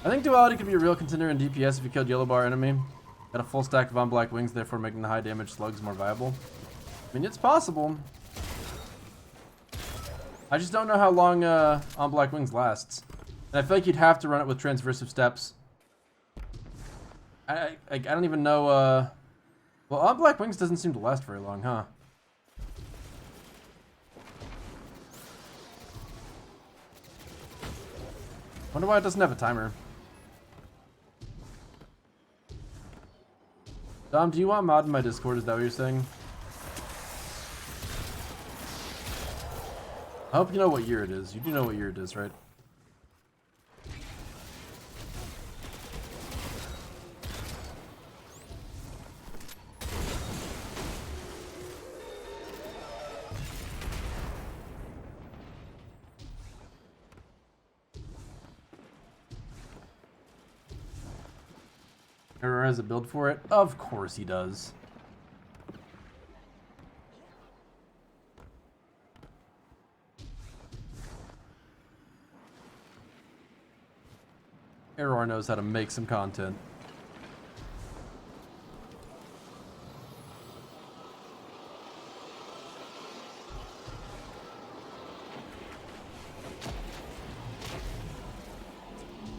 I think Duality could be a real contender in DPS if you killed Yellow Bar enemy. Got a full stack of On Black Wings, therefore making the high damage slugs more viable. I mean, it's possible. I just don't know how long On Black Wings lasts. And I feel like you'd have to run it with transversive steps. I don't even know, well, On Black Wings doesn't seem to last very long, huh? Wonder why it doesn't have a timer. Dom, do you want mod in my Discord? Is that what you're saying? I hope you know what year it is. You do know what year it is, right? has a build for it? Of course he does. Error knows how to make some content.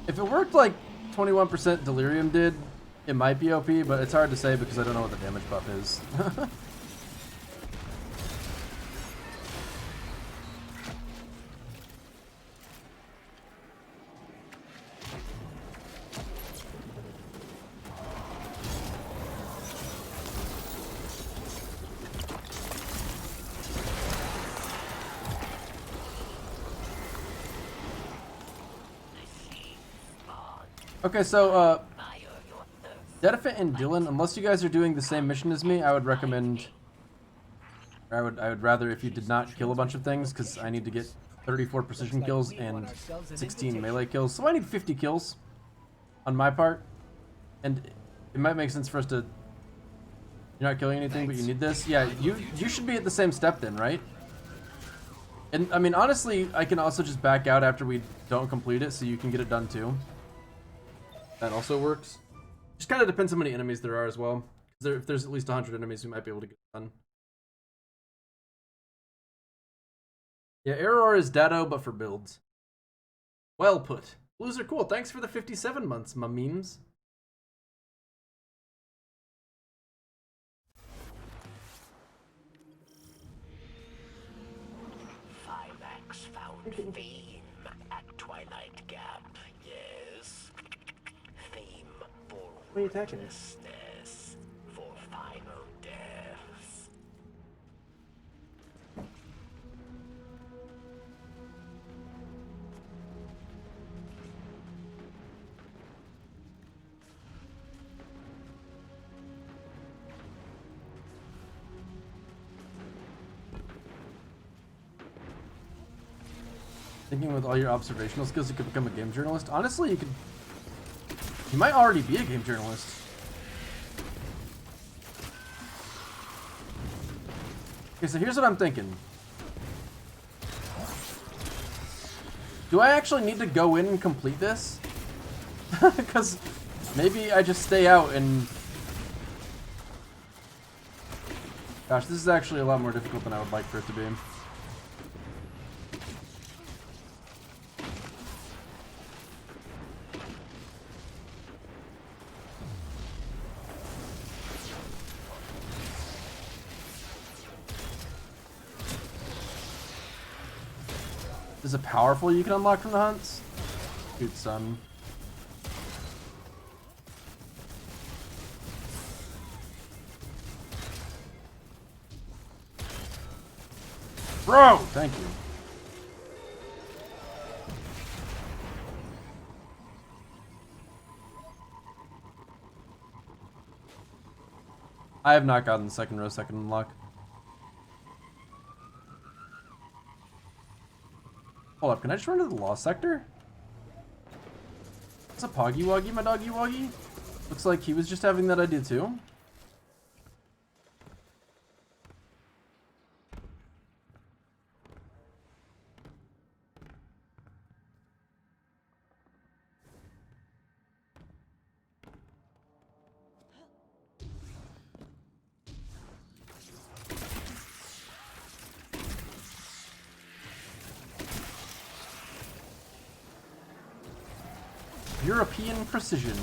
If it worked like 21% Delirium did, it might be OP, but it's hard to say because I don't know what the damage buff is. Okay, so, Dedifit and Dylan, unless you guys are doing the same mission as me, I would recommend... I would rather if you did not kill a bunch of things, because I need to get 34 precision kills and 16 melee kills. So I need 50 kills on my part. And it might make sense for us to... You're not killing anything, but you need this. Yeah, you should be at the same step then, right? And, I mean, honestly, I can also just back out after we don't complete it, so you can get it done too. That also works. Just kind of depends how many enemies there are as well. If there's at least 100 enemies, we might be able to get it done. Yeah, Error is Datto, but for builds. Well put. Blues are cool. Thanks for the 57 months, my memes. Phylax found fame at Twilight Gap. Yes. Theme for What are you attacking? ruthlessness, for final deaths. Thinking with all your observational skills, you could become a game journalist. Honestly, you could... You might already be a game journalist. Okay, so here's what I'm thinking. Do I actually need to go in and complete this? Because maybe I just stay out and... Gosh, this is actually a lot more difficult than I would like for it to be. Is it powerful you can unlock from the hunts? Shoot, son. Bro! Thank you. I have not gotten the second row, second unlock. Hold up, can I just run to the Lost Sector? What's up, Poggy Woggy, my doggy Woggy? Looks like he was just having that idea too. European precision.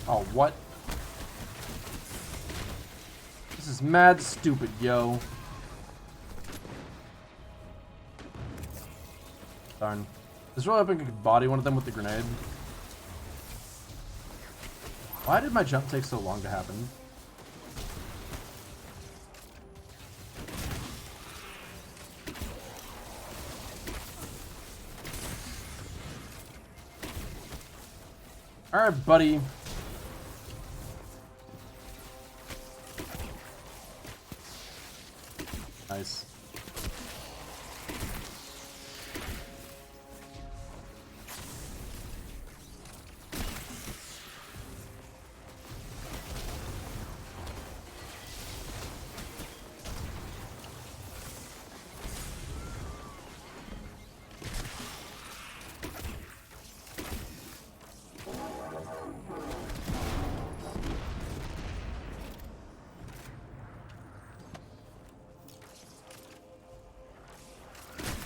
Oh, what? This is mad stupid, yo. Darn. I was really hoping I could body one of them with the grenade. Why did my jump take so long to happen? Alright, buddy. Nice.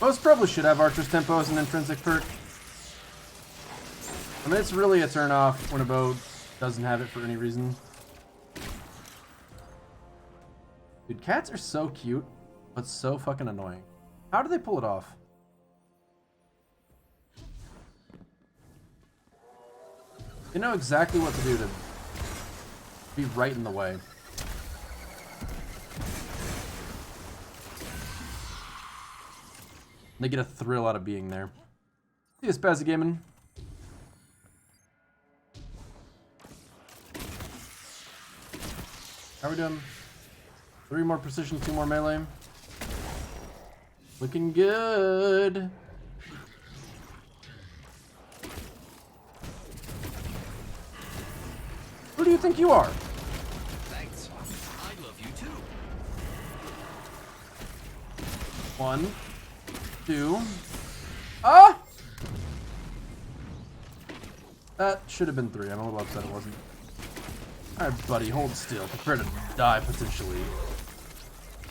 Most probably should have Archer's Tempo as an intrinsic perk. I mean, it's really a turn off when a bow doesn't have it for any reason. Dude, cats are so cute, but so fucking annoying. How do they pull it off? They know exactly what to do to be right in the way. They get a thrill out of being there. See you, Spazzy Gaming. How are we doing? 3 more precision, 2 more melee. Looking good. Who do you think you are? Thanks. I love you too. 1, 2. Ah! That should have been 3. I'm a little upset it wasn't. Alright, buddy, hold still. Prepare to die, potentially.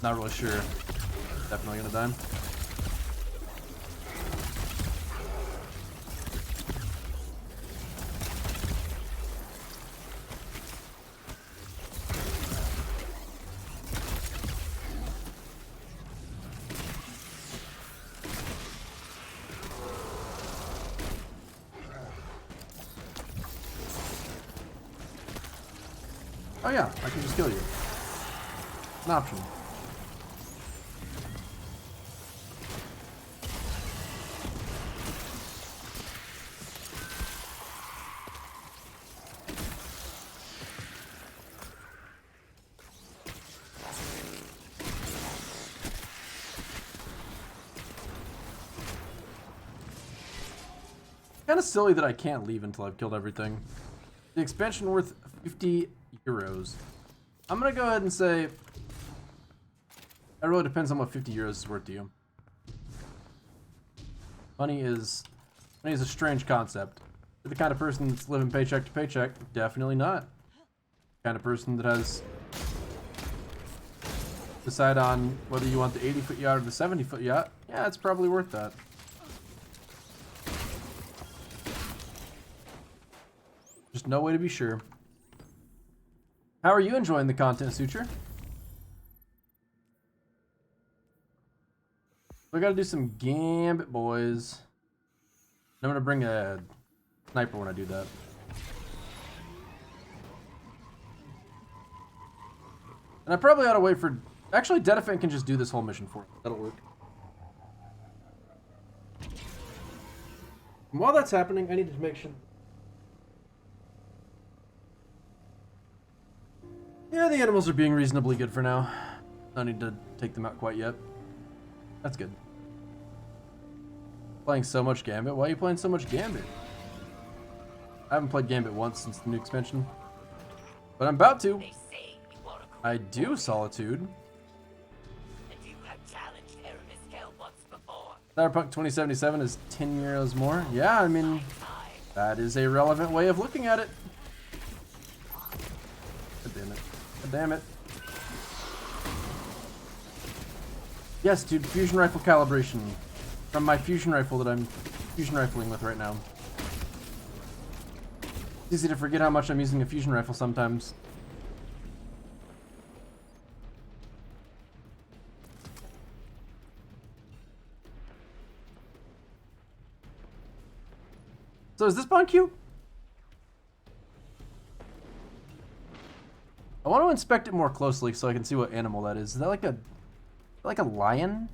Not really sure. Definitely gonna die. Oh yeah, I can just kill you. An option. Kind of silly that I can't leave until I've killed everything. The expansion worth 50 euros. I'm gonna go ahead and say it really depends on what 50 euros is worth to you. Money is a strange concept. You're the kind of person that's living paycheck to paycheck, definitely not. The kind of person that has decide on whether you want the 80-foot yacht or the 70-foot yacht. Yeah, it's probably worth that. Just no way to be sure. How are you enjoying the content, Suture? We gotta do some gambit, boys. I'm gonna bring a sniper when I do that. And I probably ought to wait for... Actually, Dedefant can just do this whole mission for me. That'll work. And while that's happening, I need to make sure... Yeah, the animals are being reasonably good for now. No need to take them out quite yet. That's good. Playing so much Gambit? Why are you playing so much Gambit? I haven't played Gambit once since the new expansion. But I'm about to. I do, Solitude. Cyberpunk 2077 is 10 euros more. Yeah, I mean, that is a relevant way of looking at it. God damn it. God damn it. Yes, dude, fusion rifle calibration. From my fusion rifle that I'm fusion rifling with right now. It's easy to forget how much I'm using a fusion rifle sometimes. So is this bond cute? I want to inspect it more closely so I can see what animal that is. Is that like a lion?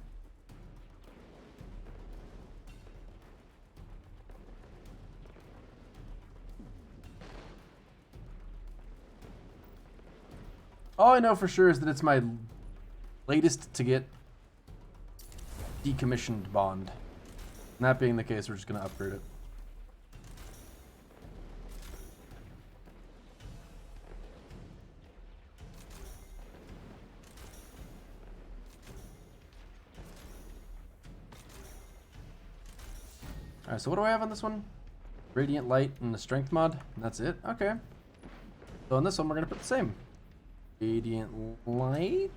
All I know for sure is that it's my latest to get decommissioned bond. And that being the case, we're just going to upgrade it. Alright, so what do I have on this one? Radiant Light and the Strength mod, and that's it? Okay. So on this one, we're going to put the same. Radiant Light.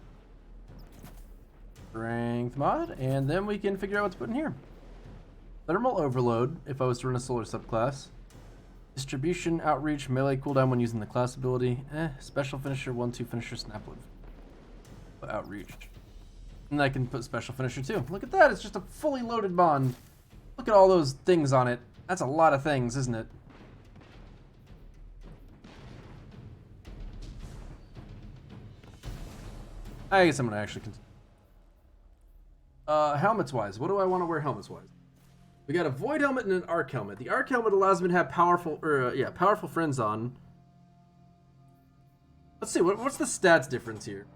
Strength mod, and then we can figure out what to put in here. Thermal Overload, if I was to run a solar subclass. Distribution, Outreach, Melee cooldown when using the class ability. Special Finisher, 1-2 Finisher, Snapwood. Outreach. And I can put Special Finisher too. Look at that, it's just a fully loaded bond. Look at all those things on it. That's a lot of things, isn't it? I guess I'm gonna actually continue. Helmets-wise, what do I want to wear helmets-wise? We got a Void helmet and an Arc helmet. The Arc helmet allows me to have powerful friends on. Let's see, what's the stats difference here?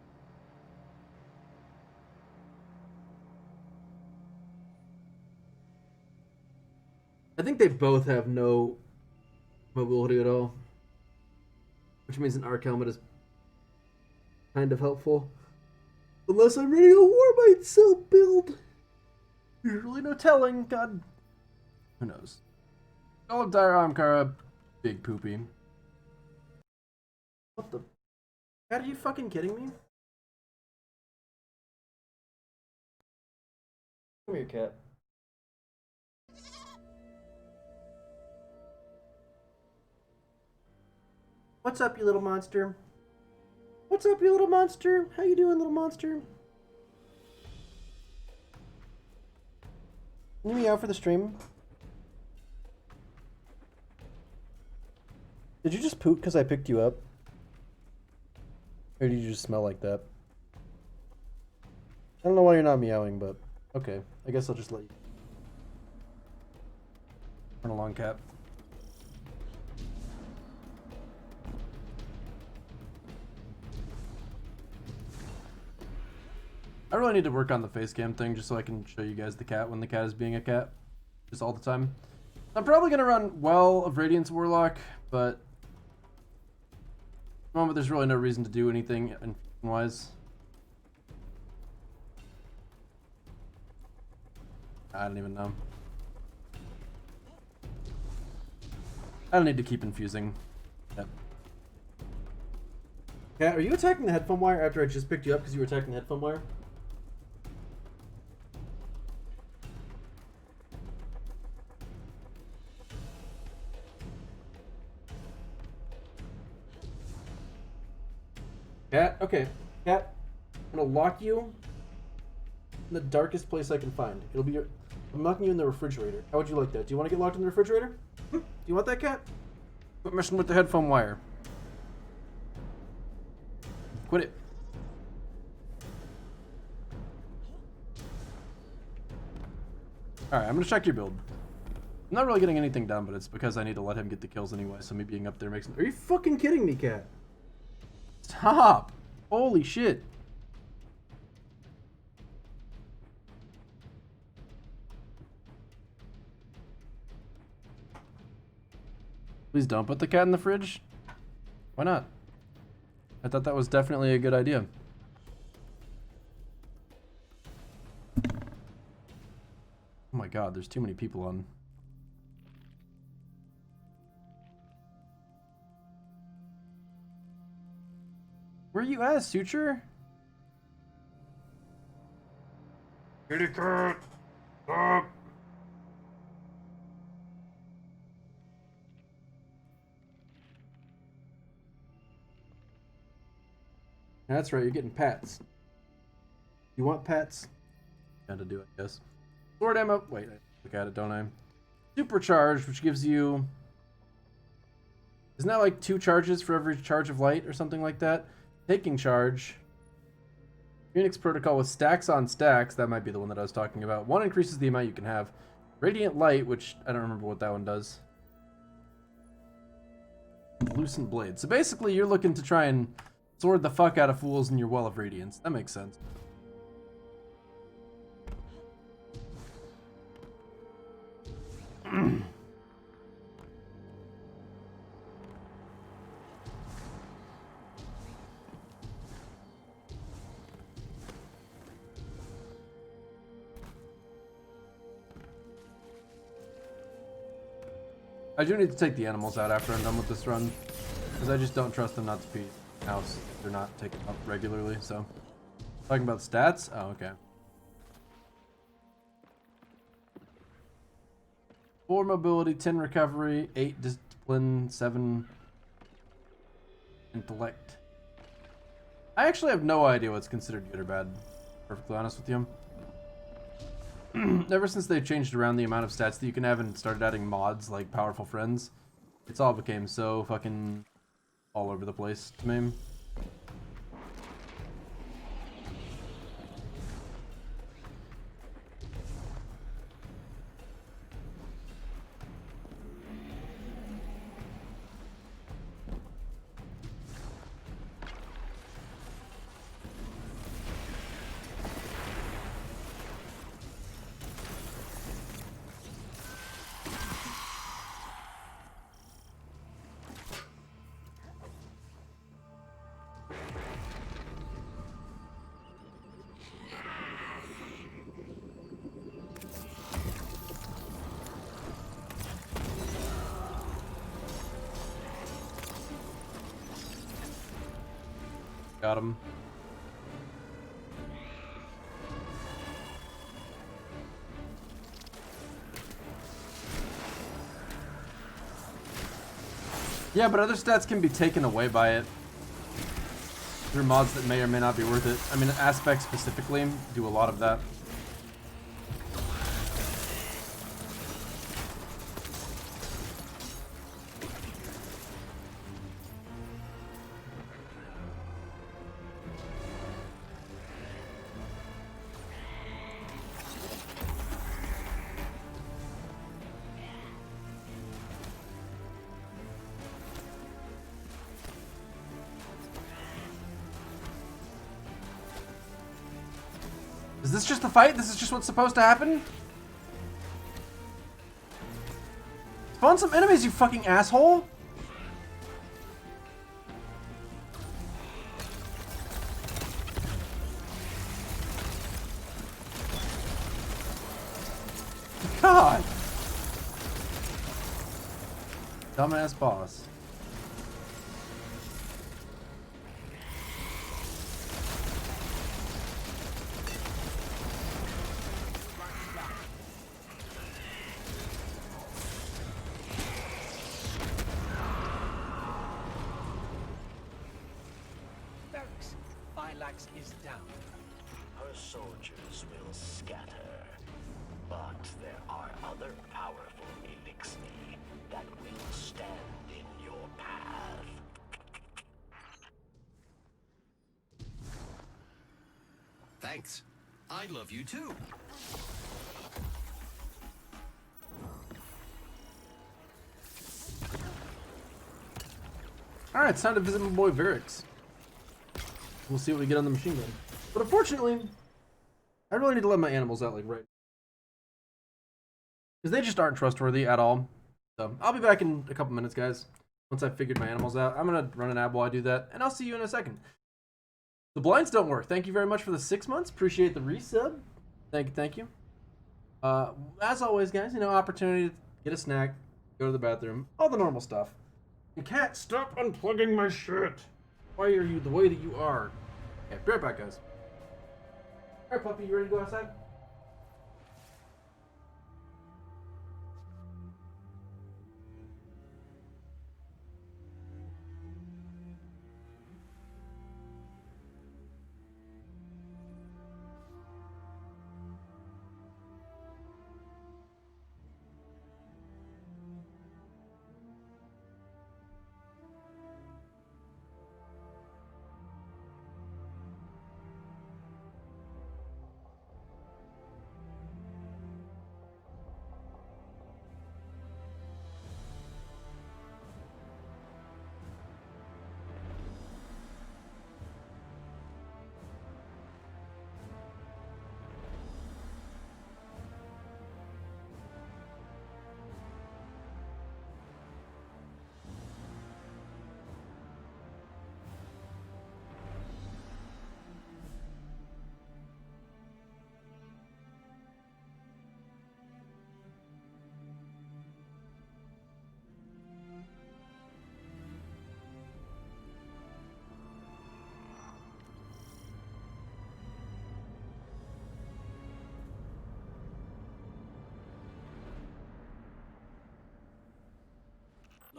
I think they both have no mobility at all, which means an Arc helmet is kind of helpful. Unless I'm ready to war myself build. There's really no telling. God. Who knows? Golem Dire Amkara. Big poopy. What the? God, are you fucking kidding me? Come here, cat. What's up, you little monster? What's up, you little monster? How you doing, little monster? Can you meow for the stream? Did you just poop because I picked you up? Or did you just smell like that? I don't know why you're not meowing, but okay. I guess I'll just let you. Run along, cat. I really need to work on the face cam thing just so I can show you guys the cat when the cat is being a cat. Just all the time. I'm probably going to run Well of Radiance Warlock, but at the moment there's really no reason to do anything wise. I don't even know. I don't need to keep infusing. Yep. Cat, are you attacking the headphone wire after I just picked you up because you were attacking the headphone wire? Cat, okay. Cat, I'm gonna lock you in the darkest place I can find. It'll be I'm locking you in the refrigerator. How would you like that? Do you want to get locked in the refrigerator? Do you want that, cat? Quit messing with the headphone wire. Quit it. Alright, I'm gonna check your build. I'm not really getting anything done, but it's because I need to let him get the kills anyway, so me being up there makes... Are you fucking kidding me, cat? Stop! Holy shit. Please don't put the cat in the fridge. Why not? I thought that was definitely a good idea. Oh my god, there's too many people on. Where you at, Suture? Kitty cat! Stop! That's right, you're getting pats. You want pats? Gotta do it, I guess. Sword ammo. Wait, I look at it, don't I? Supercharge, which gives you... Isn't that like 2 charges for every charge of light or something like that? Taking charge. Phoenix Protocol with stacks on stacks. That might be the one that I was talking about. 1 increases the amount you can have. Radiant Light, which I don't remember what that one does. Loosened Blade. So basically you're looking to try and sword the fuck out of fools in your Well of Radiance. That makes sense. I do need to take the animals out after I'm done with this run, because I just don't trust them not to pee house. They're not taken up regularly, so. Talking about stats? Oh, okay. 4 mobility, 10 recovery, 8 discipline, 7 intellect. I actually have no idea what's considered good or bad, perfectly honest with you. Ever since they changed around the amount of stats that you can have and started adding mods like Powerful Friends, it's all became so fucking all over the place to me. Got him. Yeah, but other stats can be taken away by it through mods that may or may not be worth it. I mean, aspects specifically do a lot of that. Is this just a fight? This is just what's supposed to happen? Spawn some enemies, you fucking asshole! God! Dumbass boss. Is down. Her soldiers will scatter, but there are other powerful elixir that will stand in your path. Thanks. I love you too. Alright, it's time to visit my boy Varix. We'll see what we get on the machine gun. But unfortunately, I really need to let my animals out like right. Because they just aren't trustworthy at all. So I'll be back in a couple minutes, guys. Once I've figured my animals out. I'm going to run an ad while I do that. And I'll see you in a second. The blinds don't work. Thank you very much for the 6 months. Appreciate the resub. Thank you. As always, guys, you know, opportunity to get a snack, go to the bathroom, all the normal stuff. And cat, stop unplugging my shit. Why are you the way that you are? Okay, be right back, guys. Alright, puppy, you ready to go outside?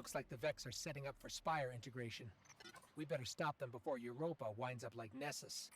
Looks like the Vex are setting up for Spire integration. We better stop them before Europa winds up like Nessus.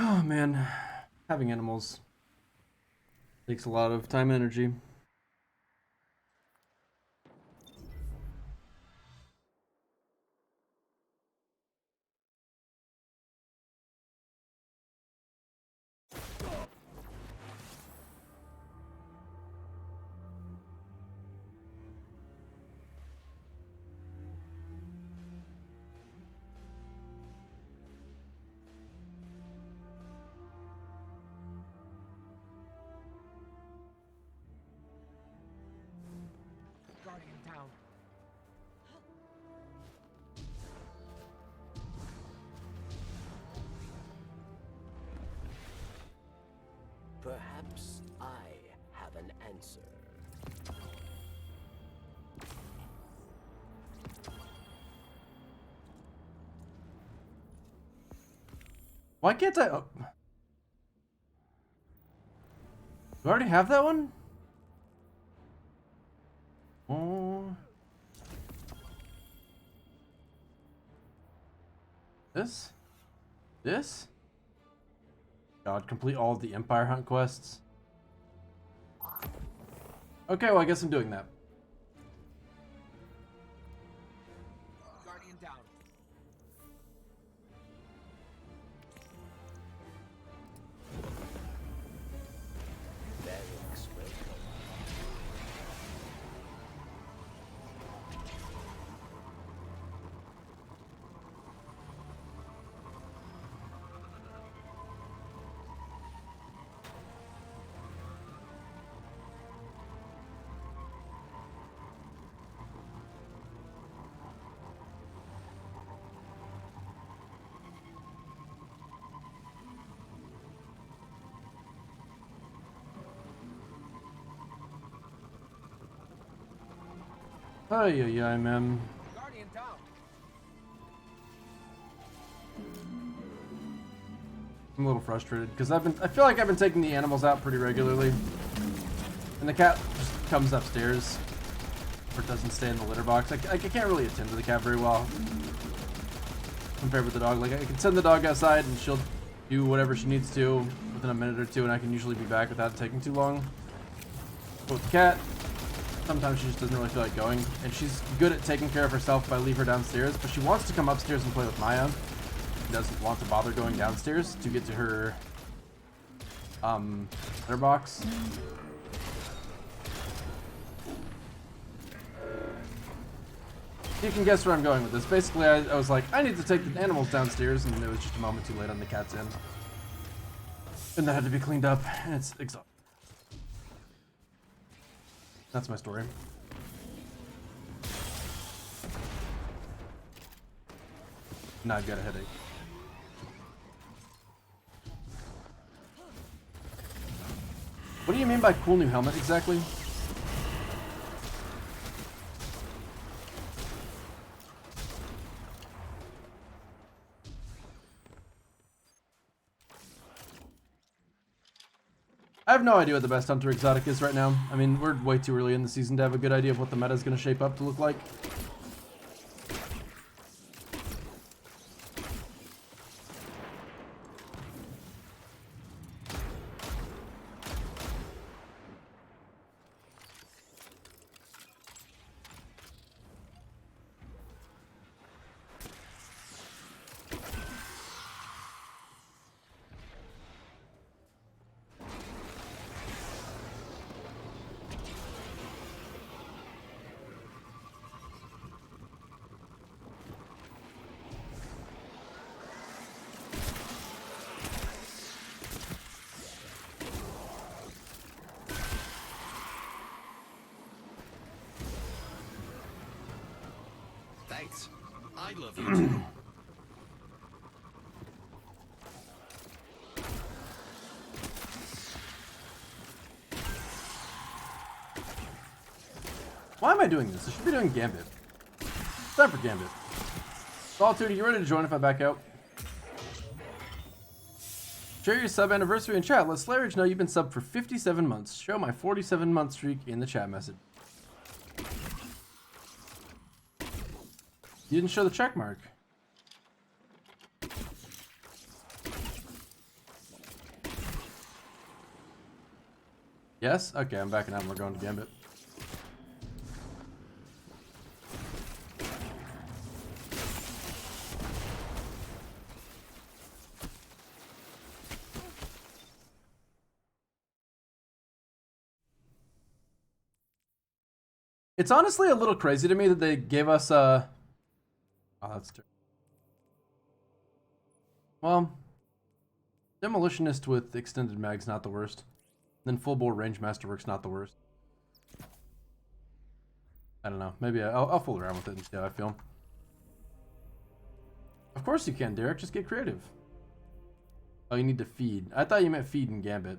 Oh man, having animals takes a lot of time and energy. Guardian down. Perhaps I have an answer. Why can't I? Oh. Do I already have that one? Oh. This? This? God, complete all of the Empire Hunt quests. Okay, well, I guess I'm doing that. Guardian down. Barracks welcome. Ay, ay, ay, man. Guardian down. I'm a little frustrated because I feel like I've been taking the animals out pretty regularly, and the cat just comes upstairs or doesn't stay in the litter box. I can't really attend to the cat very well compared with the dog. Like, I can send the dog outside and she'll do whatever she needs to within a minute or two, and I can usually be back without it taking too long. But with the cat, sometimes she just doesn't really feel like going, and she's good at taking care of herself if I leave her downstairs, but she wants to come upstairs and play with Maya. She doesn't want to bother going downstairs to get to her litter box. You can guess where I'm going with this. Basically, I was like, I need to take the animals downstairs, and it was just a moment too late on the cat's end. And that had to be cleaned up, and it's exhausting. That's my story. Now I've got a headache. What do you mean by cool new helmet exactly? I have no idea what the best Hunter exotic is right now. I mean, we're way too early in the season to have a good idea of what the meta is going to shape up to look like. Thanks. I love you too. Why am I doing this? I should be doing Gambit. It's time for Gambit. Solitude, are you ready to join if I back out? Share your sub anniversary in chat. Let Slayerage know you've been subbed for 57 months. Show my 47-month streak in the chat message. You didn't show the check mark. Yes? Okay, I'm backing out and we're going to Gambit. It's honestly a little crazy to me that they gave us oh, that's true. Well, Demolitionist with extended mag's not the worst. Then full bore range masterwork's not the worst. I don't know. Maybe I'll fool around with it and see how I feel. Of course you can, Derek. Just get creative. Oh, you need to feed. I thought you meant feed in Gambit.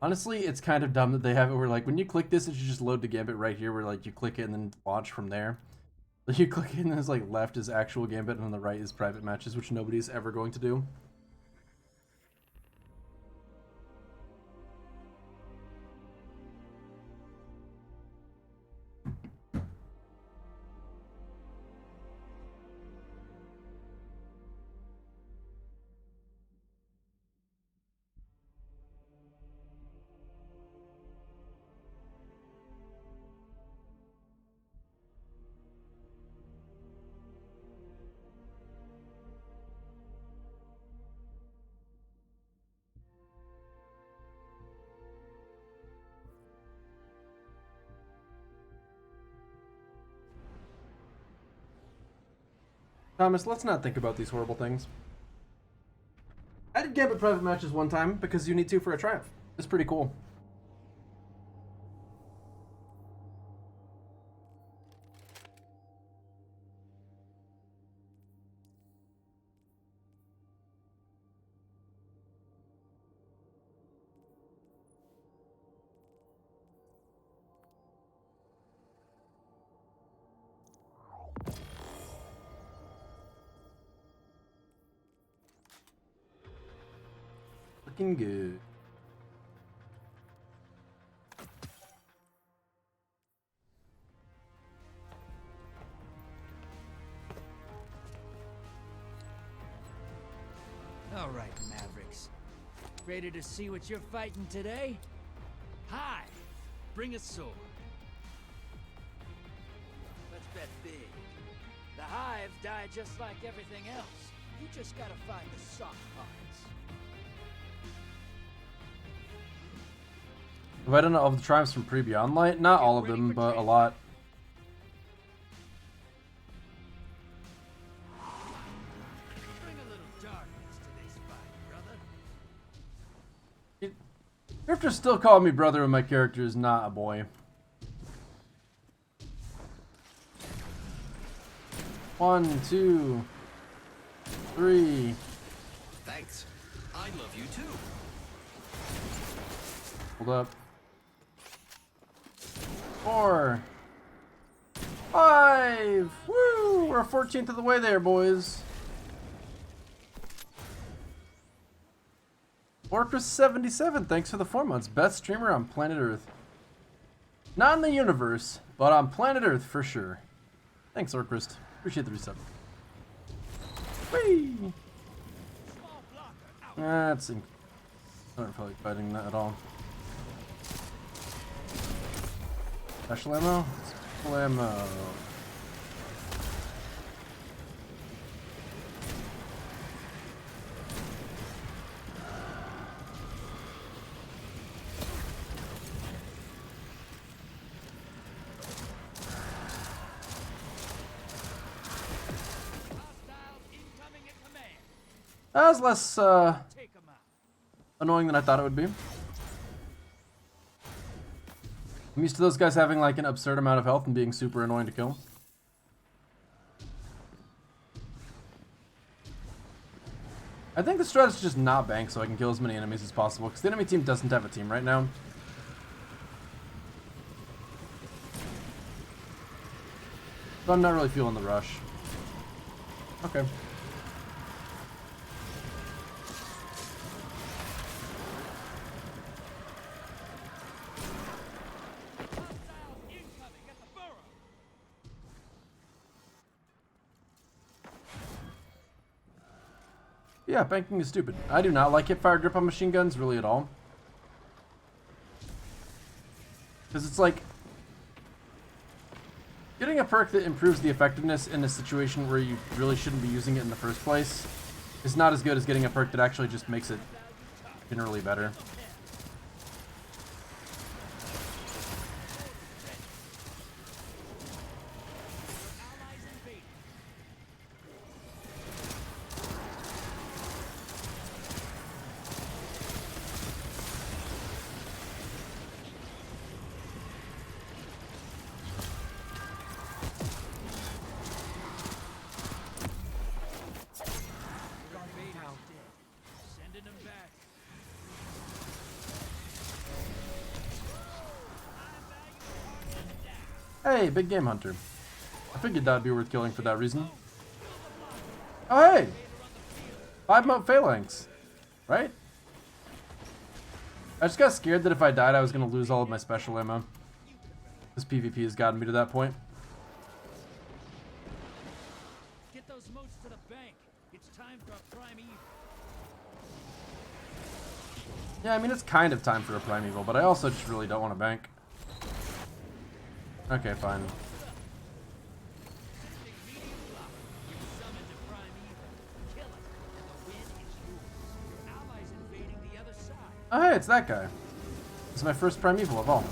Honestly, it's kind of dumb that they have it where, like, when you click this, it should just load to Gambit right here, where, like, you click it and then launch from there. You click it and then it's, like, left is actual Gambit and on the right is private matches, which nobody's ever going to do. Thomas, let's not think about these horrible things. I did Gambit private matches one time because you need to for a triumph. It's pretty cool. Looking good. All right, Mavericks. Ready to see what you're fighting today? Hi! Bring a sword. Let's bet big. The Hive die just like everything else. You just gotta find the soft parts. Have I done all of the triumphs from Pre-Beyond Light? Not all of them, but a lot. Drifter still called me brother when my character is not a boy. One, two, three. Thanks. I love you too. Hold up. 4, 5. Woo! We're a 14th of the way there, boys. Orcus77, thanks for the 4 months. Best streamer on planet Earth. Not in the universe, but on planet Earth for sure. Thanks, Orcus. Appreciate the resub. Whee! That's... I don't feel like fighting that at all. Special ammo? Special ammo. That was less annoying than I thought it would be. I'm used to those guys having like an absurd amount of health and being super annoying to kill. I think the strat is just not bank so I can kill as many enemies as possible because the enemy team doesn't have a team right now. So I'm not really feeling the rush. Okay. Yeah, banking is stupid. I do not like hip fire grip on machine guns really at all. Because it's like getting a perk that improves the effectiveness in a situation where you really shouldn't be using it in the first place is not as good as getting a perk that actually just makes it generally better. Hey, big game hunter. I figured that'd be worth killing for that reason. Oh hey! 5 moat phalanx. Right? I just got scared that if I died I was gonna lose all of my special ammo. This PvP has gotten me to that point. Get those moats to the bank. It's time for a primeval. Yeah, I mean it's kind of time for a primeval, but I also just really don't want to bank. Okay, fine. Oh hey, it's that guy. It's my first primeval of all.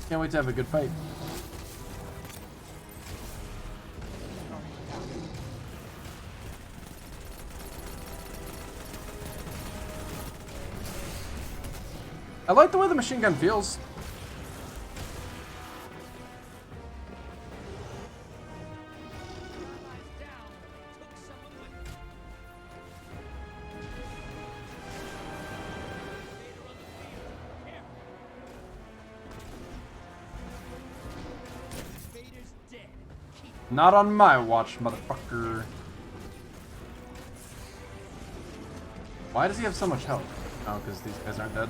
Can't wait to have a good fight. I like the way the machine gun feels. Not on my watch, motherfucker. Why does he have so much health? Oh, because these guys aren't dead.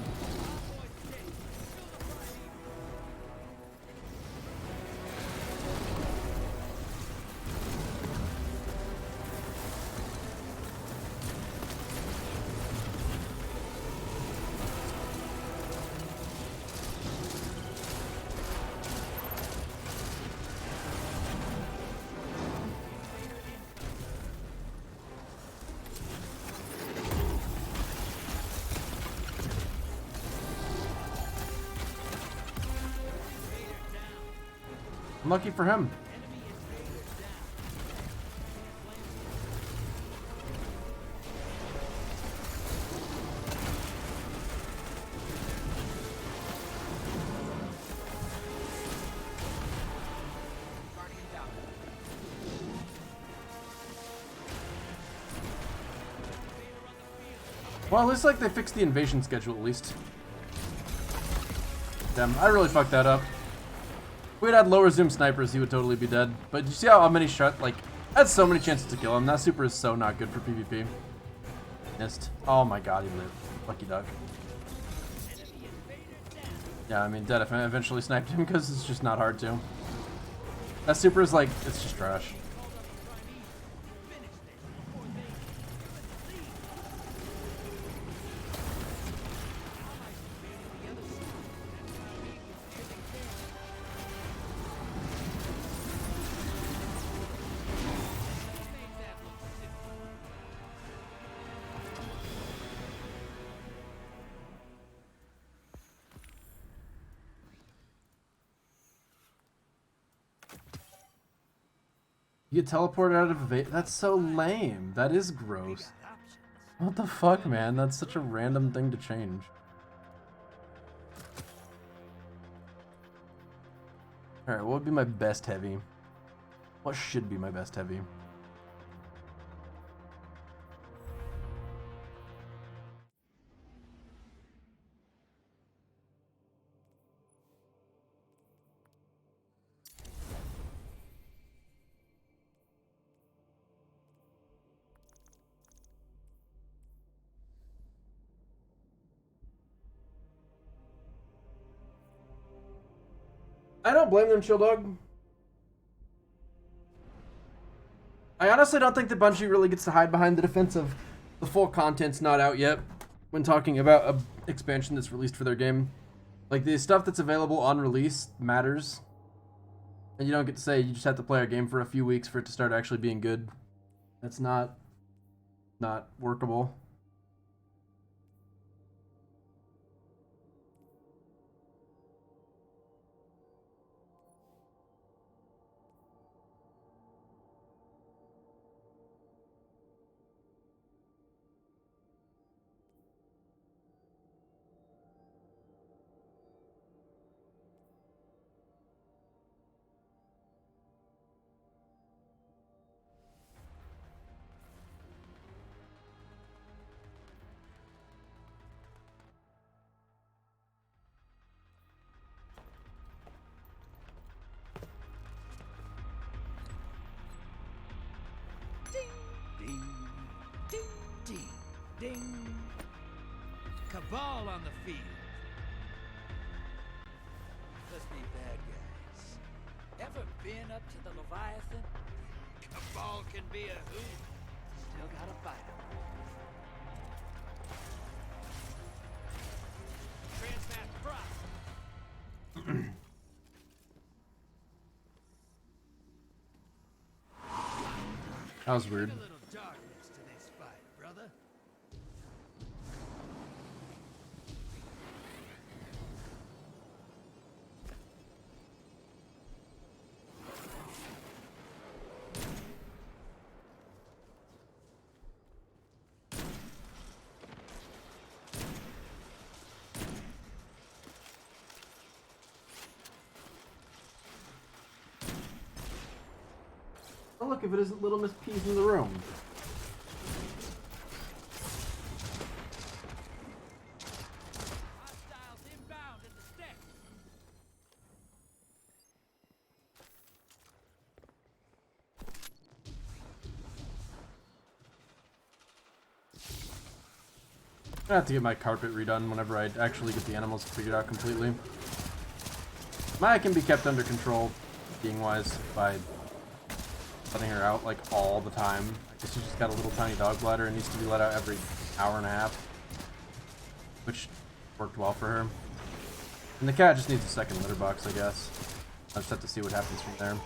Lucky for him. Well, it looks like they fixed the invasion schedule at least. Damn, I really fucked that up. If we had lower zoom snipers, he would totally be dead. But you see how many shot, like, I had so many chances to kill him. That super is so not good for PvP. Missed. Oh my god, he lived. Lucky duck. Yeah, I mean, dead if I eventually sniped him because it's just not hard to. That super is like, it's just trash. You get teleported out of evade. That's so lame. That is gross. What the fuck, man? That's such a random thing to change. Alright, what would be my best heavy? What should be my best heavy? I don't blame them, Chill Dog. I honestly don't think that Bungie really gets to hide behind the defense of the full content's not out yet when talking about an expansion that's released for their game. Like, the stuff that's available on release matters. And you don't get to say you just have to play a game for a few weeks for it to start actually being good. That's not workable. Ding! Cabal on the field. Must be bad guys. Ever been up to the Leviathan? Cabal can be a hoot. Still gotta fight 'em. Transmat That was weird. Oh, look, if it isn't Little Miss P's in the room. Hostiles inbound at the stick. I have to get my carpet redone whenever I actually get the animals figured out completely. Maya can be kept under control, being-wise, by letting her out like all the time. I guess she's just got a little tiny dog bladder and needs to be let out every hour and a half, which worked well for her. And the cat just needs a second litter box, I guess. I'll just have to see what happens from there.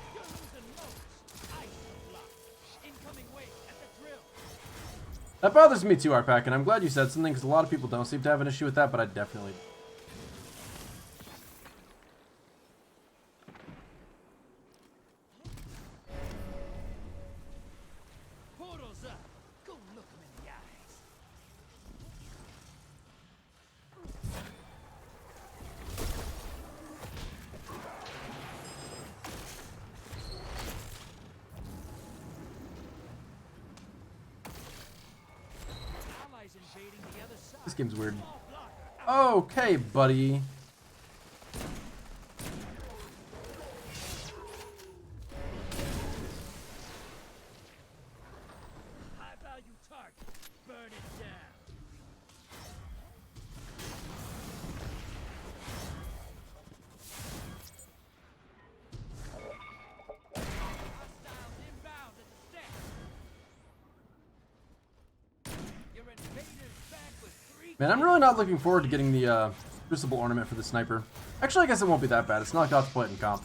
That bothers me too, Arpak, and I'm glad you said something because a lot of people don't seem to have an issue with that, but I definitely do. Invading the other game's weird. Okay, buddy. High value target. Burn it down. Hostiles inbound at the stack. Your invaders back with 3. Man, I'm really not looking forward to getting the Crucible ornament for the sniper. Actually, I guess it won't be that bad. It's not like I'll have to play it in comp.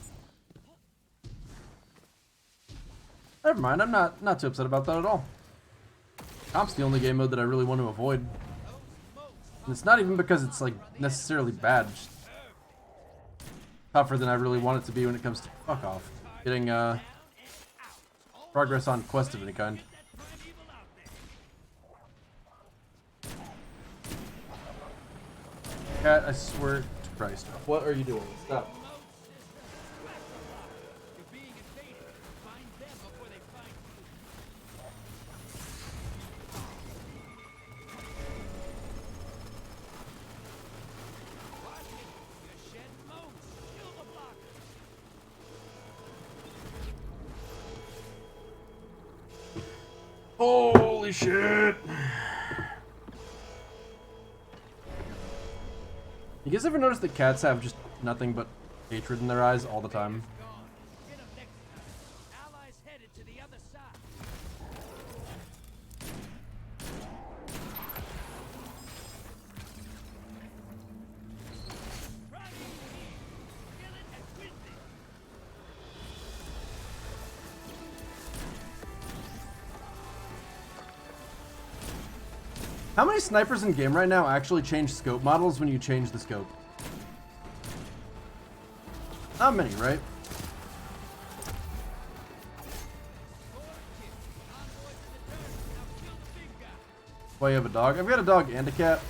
Never mind, I'm not too upset about that at all. Comp's the only game mode that I really want to avoid. And it's not even because it's like necessarily bad. Just tougher than I really want it to be when it comes to fuck off. Getting progress on quest of any kind. Cat, I swear to Christ. What are you doing? Stop. Holy shit! You guys ever notice that cats have just nothing but hatred in their eyes all the time? Allies headed to the other side. How many snipers in game right now actually change scope models when you change the scope? Not many, right? Why you have a dog? I've got a dog and a cat.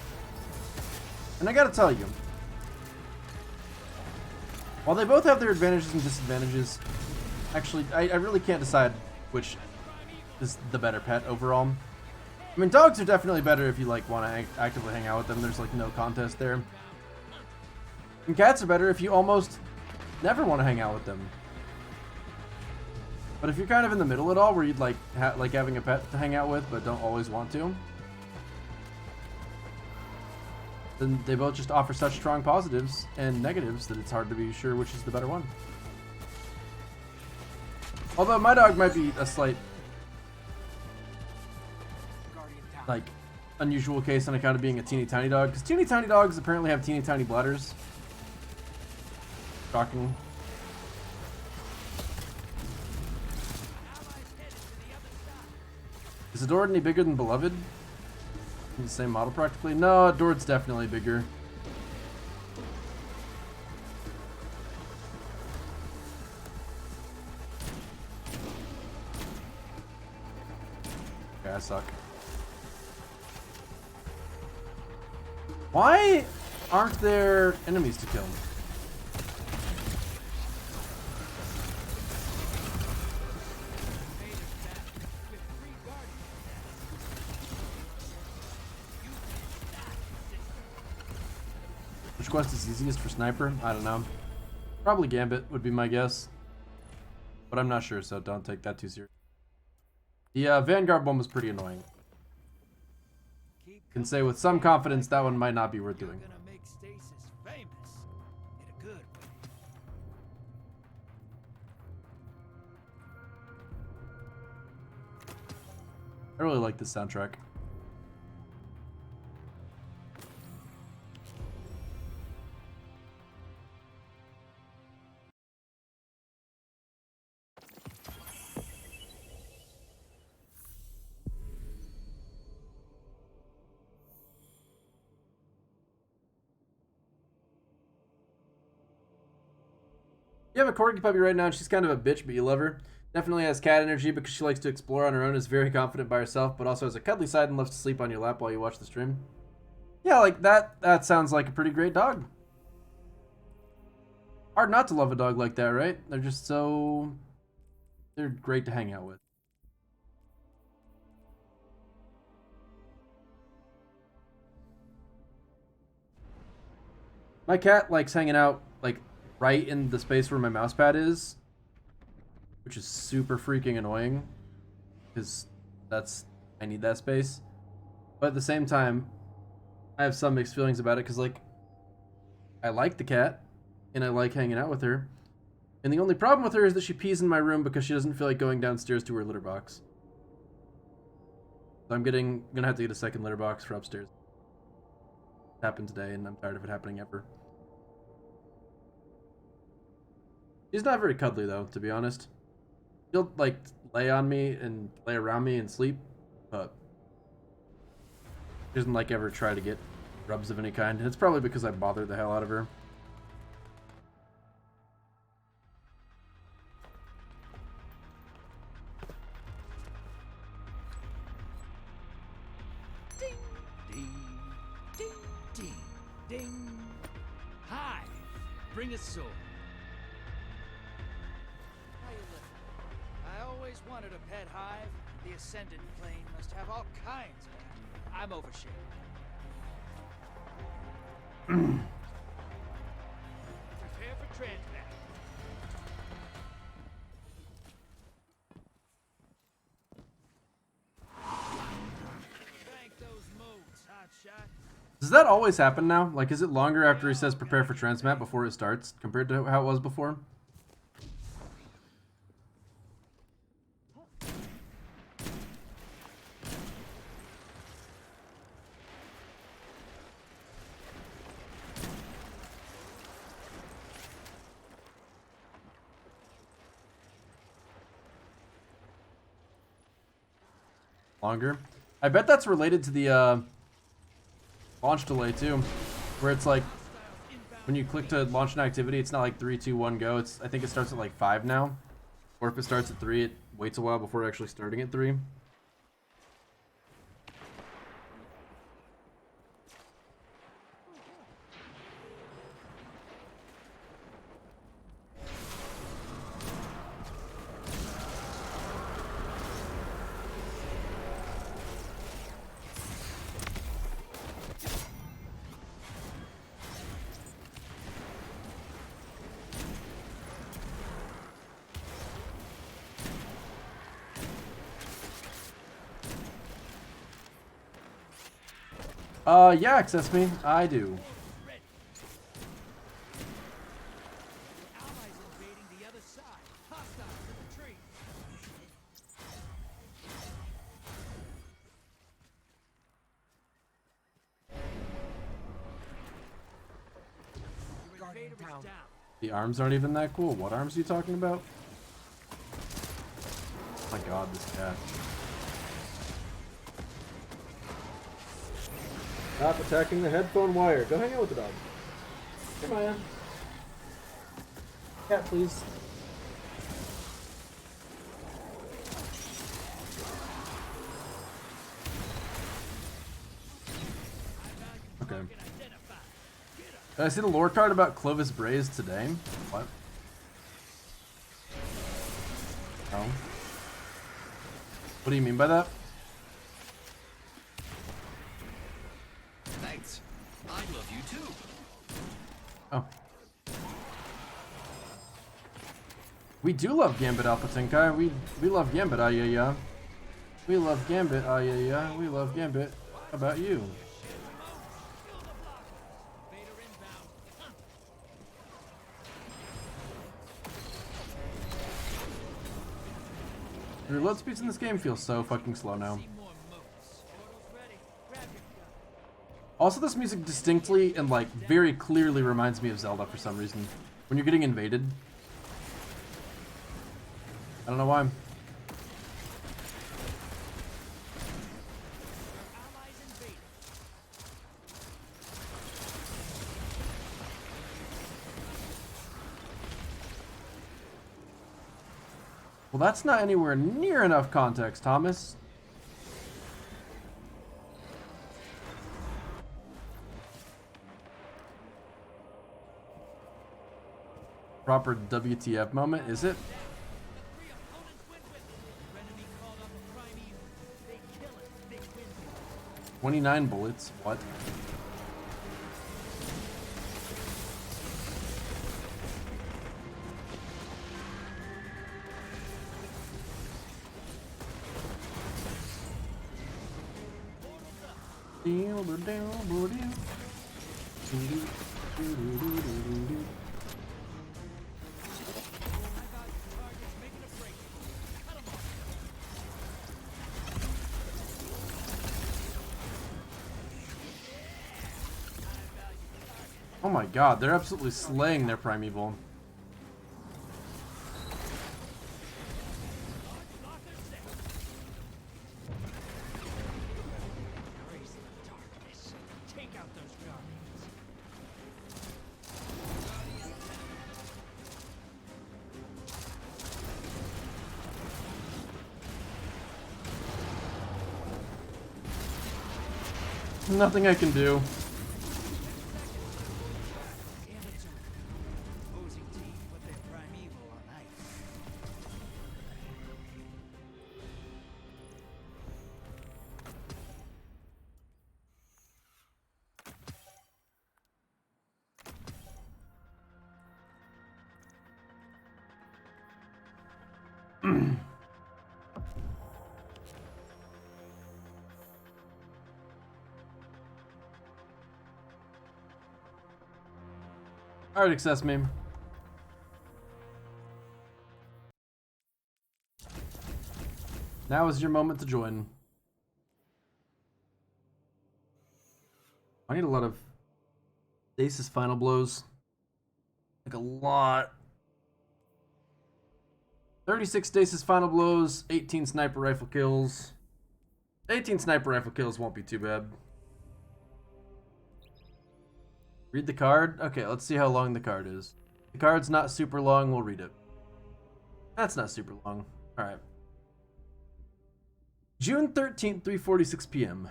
And I gotta tell you, while they both have their advantages and disadvantages, actually, I really can't decide which is the better pet overall. I mean, dogs are definitely better if you like want to actively hang out with them. There's like no contest there. And cats are better if you almost never want to hang out with them. But if you're kind of in the middle at all, where you'd like like having a pet to hang out with, but don't always want to, then they both just offer such strong positives and negatives that it's hard to be sure which is the better one. Although my dog might be a slight, like, unusual case on account of being a teeny tiny dog, because teeny tiny dogs apparently have teeny tiny bladders. Shocking. Is Adored any bigger than Beloved? The same model practically? No, Adored's definitely bigger. Okay, I suck. Why aren't there enemies to kill? Which quest is easiest for Sniper? I don't know. Probably Gambit would be my guess. But I'm not sure, so don't take that too seriously. The Vanguard one was pretty annoying. Can say with some confidence that one might not be worth doing. I really like this soundtrack. You have a corgi puppy right now, and she's kind of a bitch, but you love her. Definitely has cat energy because she likes to explore on her own, is very confident by herself, but also has a cuddly side and loves to sleep on your lap while you watch the stream. Yeah, like that sounds like a pretty great dog. Hard not to love a dog like that, right? They're just so... they're great to hang out with. My cat likes hanging out like right in the space where my mouse pad is, which is super freaking annoying because I need that space. But at the same time, I have some mixed feelings about it because like I like the cat and I like hanging out with her. And the only problem with her is that she pees in my room because she doesn't feel like going downstairs to her litter box. So I'm gonna have to get a second litter box for upstairs. It happened today and I'm tired of it happening ever. She's not very cuddly though, to be honest. She'll like lay on me and lay around me and sleep, but she doesn't like ever try to get rubs of any kind. And it's probably because I bothered the hell out of her. Ding, ding, ding, ding, ding. Hi, bring a sword. How you living? I always wanted a pet hive. The Ascendant plane must have all kinds of them. I'm oversharing. Prepare for transmat. Thank those modes, hotshot. Does that always happen now? Like, is it longer after he says prepare for transmat before it starts compared to how it was before? Longer? I bet that's related to the launch delay too, where it's like when you click to launch an activity, it's not like 3, 2, 1, go. I think it starts at like 5 now, or if it starts at 3, it waits a while before actually starting at 3. Yeah, access me. I do. The arms aren't even that cool. What arms are you talking about? Oh my god, this cat. Stop attacking the headphone wire. Go hang out with the dog. Come on. Cat, please. Okay. Did I see the lore card about Clovis Braze today? What? No. What do you mean by that? Thanks. I love you too. Oh. We do love Gambit, Alpha Tenkai. We love Gambit, ah yeah yeah. We love Gambit, ah yeah yeah. We love Gambit. How about you? The reload speeds in this game feel so fucking slow now. Also, this music distinctly and like very clearly reminds me of Zelda for some reason. When you're getting invaded. I don't know why. Well, that's not anywhere near enough context, Thomas. Proper WTF moment, is it? $29 bullets, what? Oh my god, they're absolutely slaying their primeval. Nothing I can do. Alright, access meme. Now is your moment to join. I need a lot of Stasis final blows. Like a lot. 36 Stasis final blows, 18 sniper rifle kills. 18 sniper rifle kills won't be too bad. Read the card? Okay, let's see how long the card is. The card's not super long, we'll read it. That's not super long. Alright. June 13th, 3:46 p.m.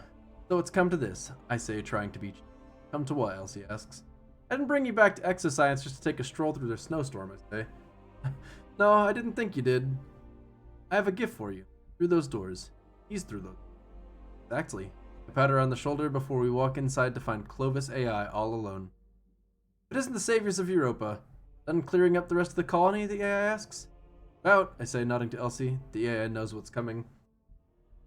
So it's come to this, I say, trying to be... Come to what, Elsie asks. I didn't bring you back to Exoscience just to take a stroll through the snowstorm, I say. No, I didn't think you did. I have a gift for you. Through those doors. He's through those. Exactly. I pat her on the shoulder before we walk inside to find Clovis AI all alone. It isn't the saviors of Europa. Done clearing up the rest of the colony, the AI asks. About, I say, nodding to Elsie. The AI knows what's coming.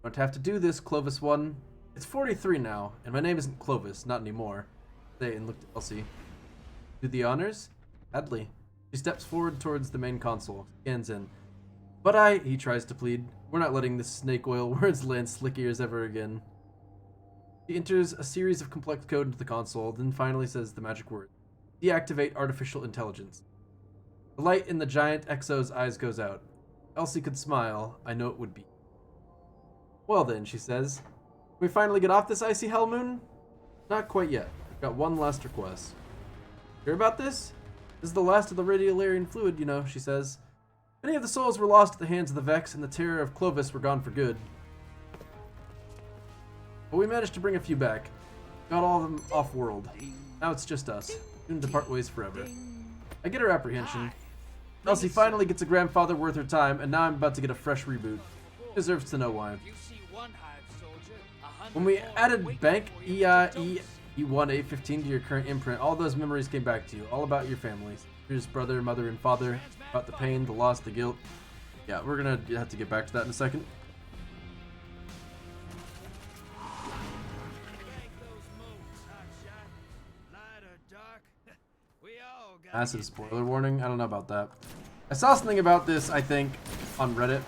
Don't have to do this, Clovis 1. It's 43 now, and my name isn't Clovis, not anymore. I say and look to Elsie. Do the honors? Hadley. She steps forward towards the main console, scans in. But he tries to plead. We're not letting this snake oil words land slick ears ever again. She enters a series of complex code into the console, then finally says the magic word. Deactivate artificial intelligence. The light in the giant Exo's eyes goes out. Elsie could smile. I know it would be. Well then, she says. Can we finally get off this icy hell moon? Not quite yet. I've got one last request. Hear about this? This is the last of the radiolarian fluid, you know, she says. Many of the souls were lost at the hands of the Vex, and the terror of Clovis were gone for good. But we managed to bring a few back. Got all of them off-world. Now it's just us. Soon to part ways forever. I get her apprehension. Elsie finally gets a grandfather worth her time, and now I'm about to get a fresh reboot. She deserves to know why. When we added Bank E1A15 to your current imprint, all those memories came back to you, all about your families. Here's brother, mother, and father, about the pain, the loss, the guilt. Yeah, we're gonna have to get back to that in a second. Massive spoiler warning? I don't know about that. I saw something about this, I think, on Reddit.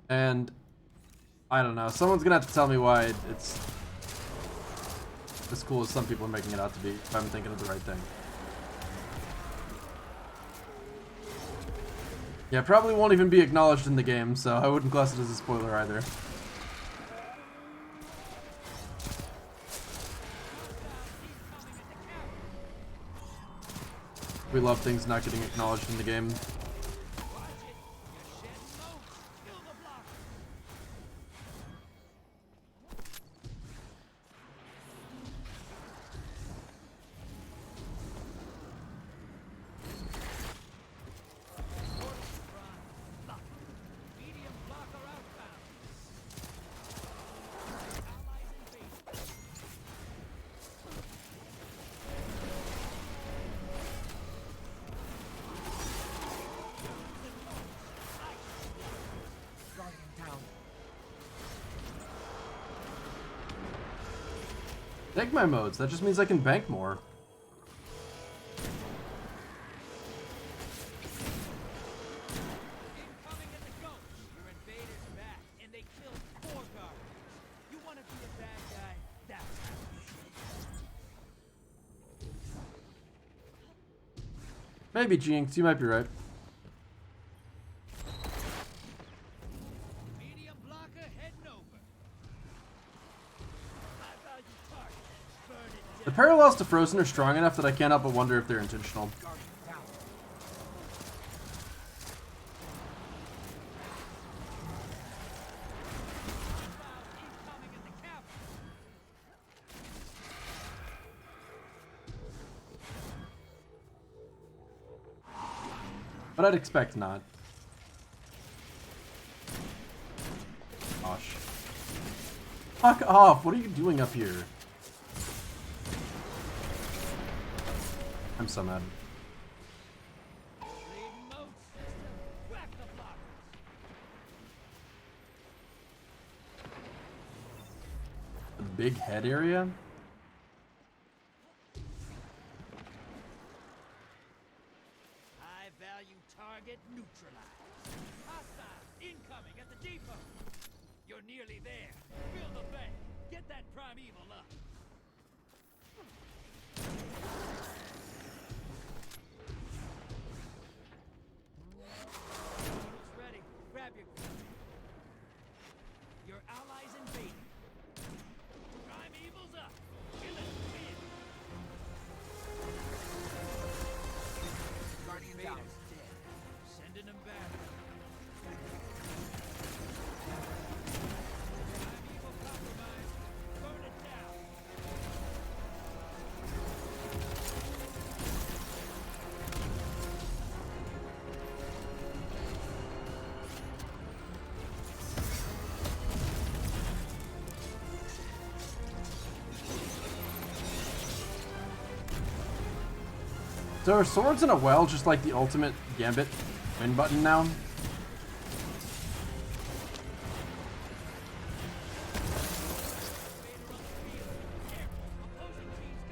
And I don't know. Someone's gonna have to tell me why it's as cool as some people are making it out to be, if I'm thinking of the right thing. Yeah, probably won't even be acknowledged in the game, so I wouldn't class it as a spoiler either. We love things not getting acknowledged in the game. Take my modes. That just means I can bank more. Incoming at the ghost. Your invaders back, and they killed 4 guards. You want to be a bad guy? That's how you shoot. Maybe, Jinx. You might be right. Medium blocker heading over. I value target. Burn it The down. parallels to Frozen are strong enough that I can't help but wonder if they're intentional. Incoming at the capital. But I'd expect not. Gosh. Fuck off! What are you doing up here? I'm so mad. Leading mode system. Whack the blockers. The big head area? High value target neutralized. Hostile incoming at the depot. You're nearly there. Fill the bank. Get that primeval up. It's ready. Grab your gun. Your allies invading. Primeval's up. Kill it. Win. Guardian down. Invaders dead. Sending them back. Primeval compromised. Burn it down. So are swords in a well just like the ultimate gambit win button now?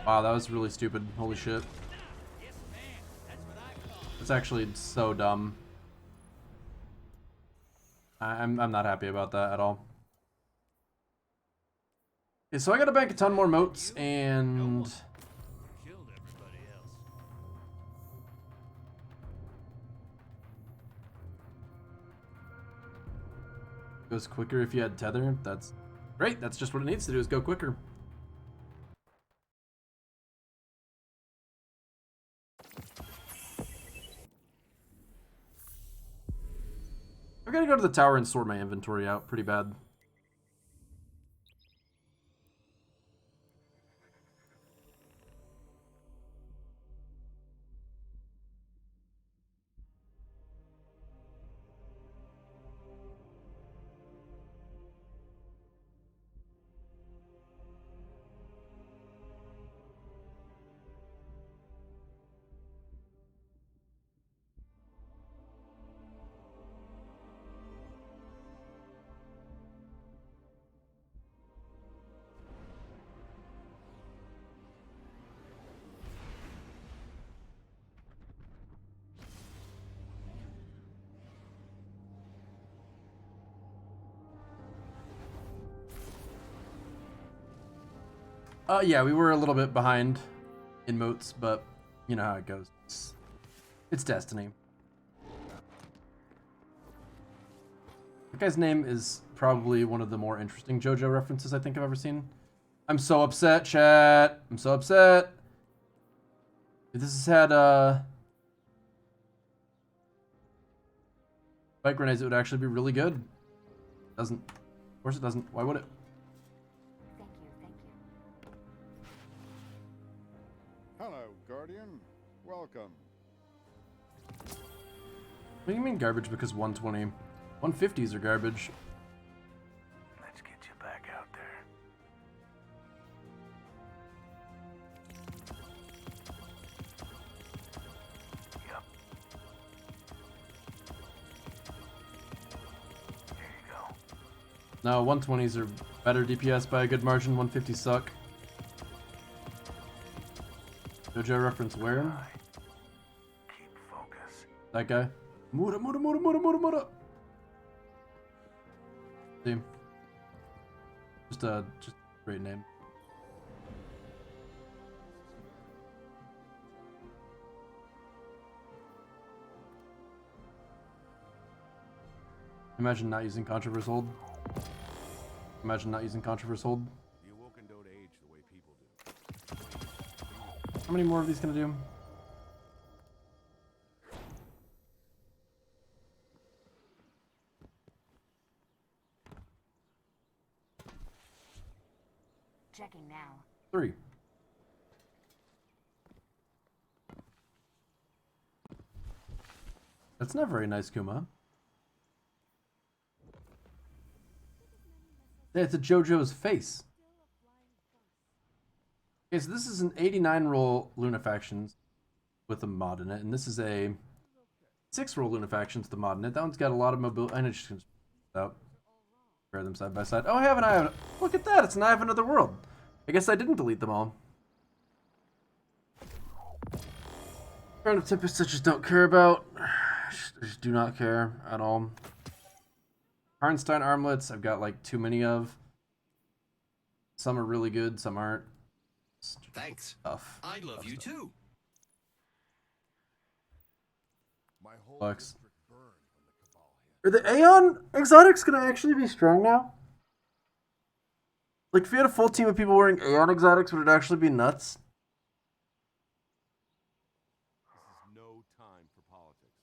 Wow, that was really stupid. Holy shit. Yes, ma'am. That's what I call it. It's actually so dumb. I'm not happy about that at all. Okay, so I gotta bank a ton more moats and Killed everybody else. goes quicker if you had tether. That's great. That's just what it needs to do is go quicker. I gotta go to the tower and sort my inventory out pretty bad. Yeah, we were a little bit behind in moats, but you know how it goes. It's destiny. That guy's name is probably one of the more interesting JoJo references I think I've ever seen. I'm so upset, chat. I'm so upset. If this has had spike grenades, it would actually be really good. Doesn't. Of course it doesn't. Why would it? Thank you, thank you. Hello, Guardian. Welcome. What do you mean garbage because 120? 150s are garbage. Let's get you back out there. Yep. Here you go. No, 120s are better DPS by a good margin. 150s suck. JoJo reference where? Keep focus. That guy? Mura, Mura, Mura, Mura, Mura, Mura. See? Just a great name. Imagine not using Controverse Hold. Imagine not using Controverse Hold. The Awoken don't age the way people do. How many more of these can I do? Checking now. 3. That's not very nice, Kuma. Yeah, it's a JoJo's face. Okay, so this is an 89 roll Lunafactions with a mod in it, and this is a 6 roll Lunafactions with a mod in it. That one's got a lot of mobility. I know just out. Compare them side by side. Oh, I have an Eye of... Look at that! It's an Eye of Another World. I guess I didn't delete them all. Random Tempests I just don't care about. I just do not care at all. Karnstein armlets, I've got like too many of. Some are really good, some aren't. Thanks. Tough. I love you too. Bucks. Are the Aeon exotics gonna actually be strong now? Like, if you had a full team of people wearing Aeon exotics, would it actually be nuts? This is no time for politics.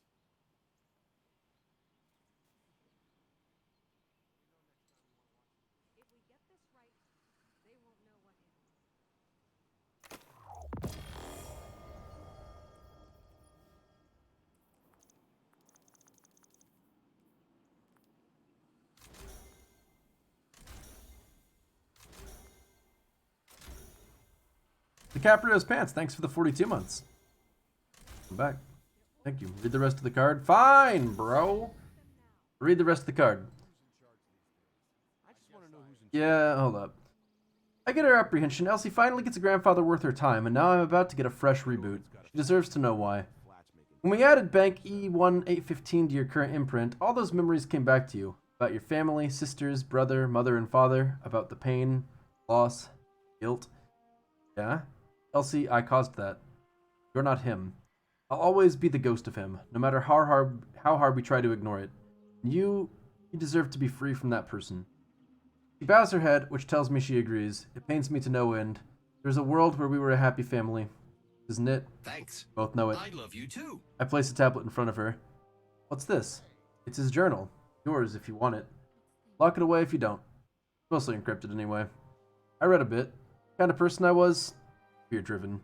DiCaprio's pants, thanks for the 42 months. I'm back. Thank you. Read the rest of the card. Fine, bro. Read the rest of the card. Yeah, hold up. I get her apprehension. Elsie finally gets a grandfather worth her time, and now I'm about to get a fresh reboot. She deserves to know why. When we added Bank E1815 to your current imprint, all those memories came back to you. About your family, sisters, brother, mother, and father. About the pain, loss, guilt. Yeah? Elsie, I caused that. You're not him. I'll always be the ghost of him, no matter how hard we try to ignore it. You deserve to be free from that person. She bows her head, which tells me she agrees. It pains me to no end. There's a world where we were a happy family. Isn't it? Thanks. Both know it. I love you too. I place a tablet in front of her. What's this? It's his journal. Yours if you want it. Lock it away if you don't. It's mostly encrypted anyway. I read a bit. The kind of person I was. Fear-driven.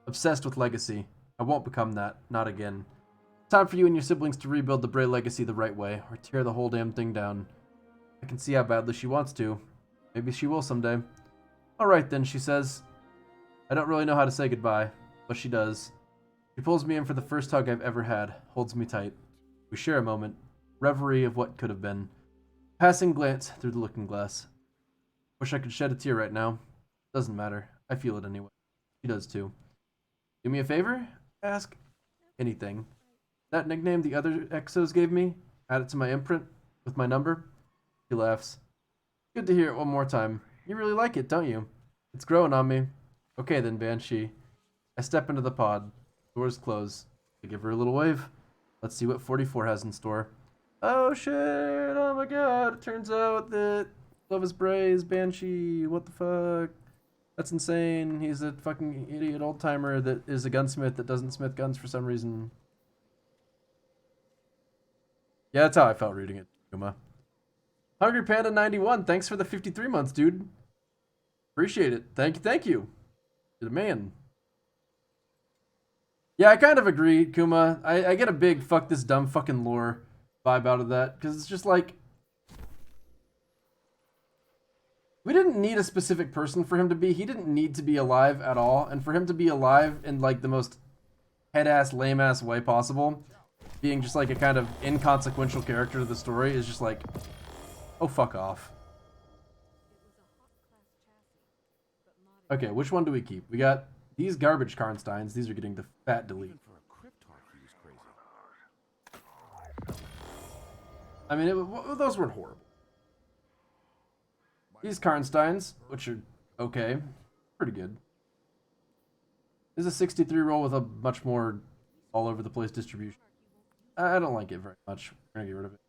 Obsessed with legacy. I won't become that. Not again. Time for you and your siblings to rebuild the Bray legacy the right way, or tear the whole damn thing down. I can see how badly she wants to. Maybe she will someday. Alright then, she says. I don't really know how to say goodbye, but she does. She pulls me in for the first hug I've ever had, holds me tight. We share a moment. Reverie of what could have been. Passing glance through the looking glass. Wish I could shed a tear right now. Doesn't matter. I feel it anyway. She does too. Do me a favor? Ask. Anything. That nickname the other exos gave me? Add it to my imprint? With my number? He laughs. Good to hear it one more time. You really like it, don't you? It's growing on me. Okay then, Banshee. I step into the pod. Doors close. I give her a little wave. Let's see what 44 has in store. Oh shit! Oh my god! It turns out that Clovis Bray is Banshee. What the fuck? That's insane. He's a fucking idiot old timer that is a gunsmith that doesn't smith guns for some reason. Yeah, that's how I felt reading it, Kuma. Hungry Panda 91, thanks for the 53 months, dude. Appreciate it. Thank you. You're the man. Yeah, I kind of agree, Kuma. I get a big fuck this dumb fucking lore vibe out of that, because it's just like, we didn't need a specific person for him to be. He didn't need to be alive at all. And for him to be alive in like the most head-ass, lame-ass way possible, being just like a kind of inconsequential character to the story is just like, oh, fuck off. Okay, which one do we keep? We got These garbage Karnsteins, these are getting the fat delete. I mean, those weren't horrible. These Karnsteins, which are okay, pretty good. This is a 63 roll with a much more all over the place distribution. I don't like it very much. We're gonna get rid of it.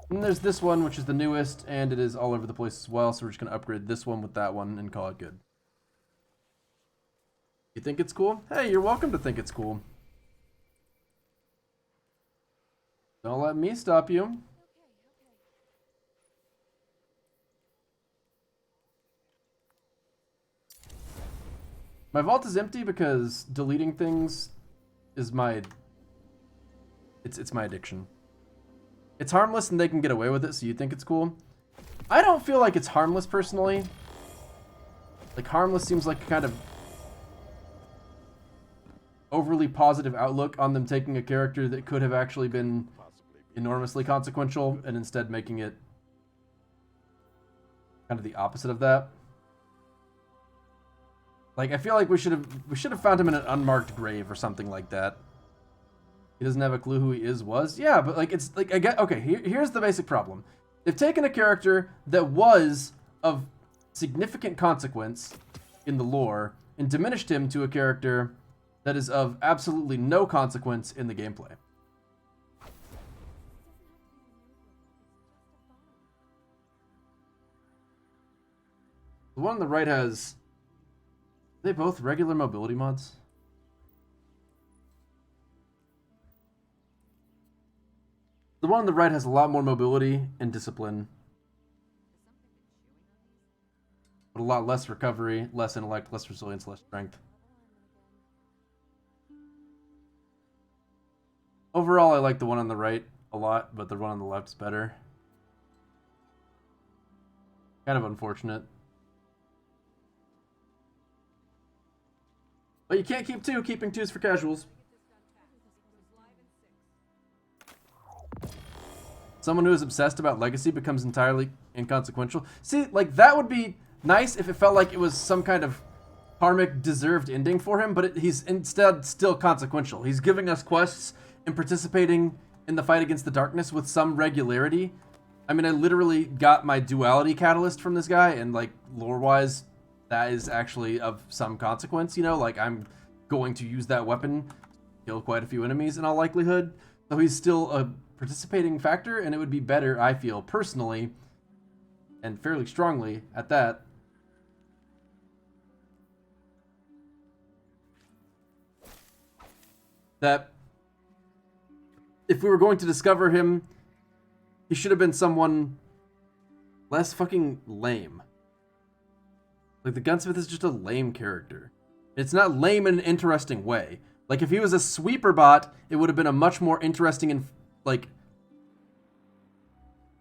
And there's this one, which is the newest, and it is all over the place as well, so we're just gonna upgrade this one with that one and call it good. You think it's cool? Hey, you're welcome to think it's cool. Don't let me stop you. My vault is empty because deleting things is my... It's my addiction. It's harmless and they can get away with it, so you think it's cool. I don't feel like it's harmless, personally. Like, harmless seems like a kind of overly positive outlook on them taking a character that could have actually been enormously consequential and instead making it kind of the opposite of that. Like, I feel like we should have found him in an unmarked grave or something like that. He doesn't have a clue who he was. Yeah, but like, it's like, I get, okay, here's the basic problem. They've taken a character that was of significant consequence in the lore and diminished him to a character that is of absolutely no consequence in the gameplay. The one on the right has... Are they both regular mobility mods? The one on the right has a lot more mobility and discipline, but a lot less recovery, less intellect, less resilience, less strength. Overall, I like the one on the right a lot, but the one on the left is better. Kind of unfortunate. But you can't keep two. Keeping two is for casuals. Someone who is obsessed about legacy becomes entirely inconsequential. See, like, that would be nice if it felt like it was some kind of karmic deserved ending for him, but he's instead still consequential. He's giving us quests and participating in the fight against the darkness with some regularity. I mean, I literally got my duality catalyst from this guy, and like, lore-wise, that is actually of some consequence, you know? Like, I'm going to use that weapon, kill quite a few enemies in all likelihood. So he's still a participating factor, and it would be better, I feel, personally, and fairly strongly at that, that if we were going to discover him, he should have been someone less fucking lame. Like, the gunsmith is just a lame character. It's not lame in an interesting way. Like, if he was a sweeper bot, it would have been a much more interesting and, like...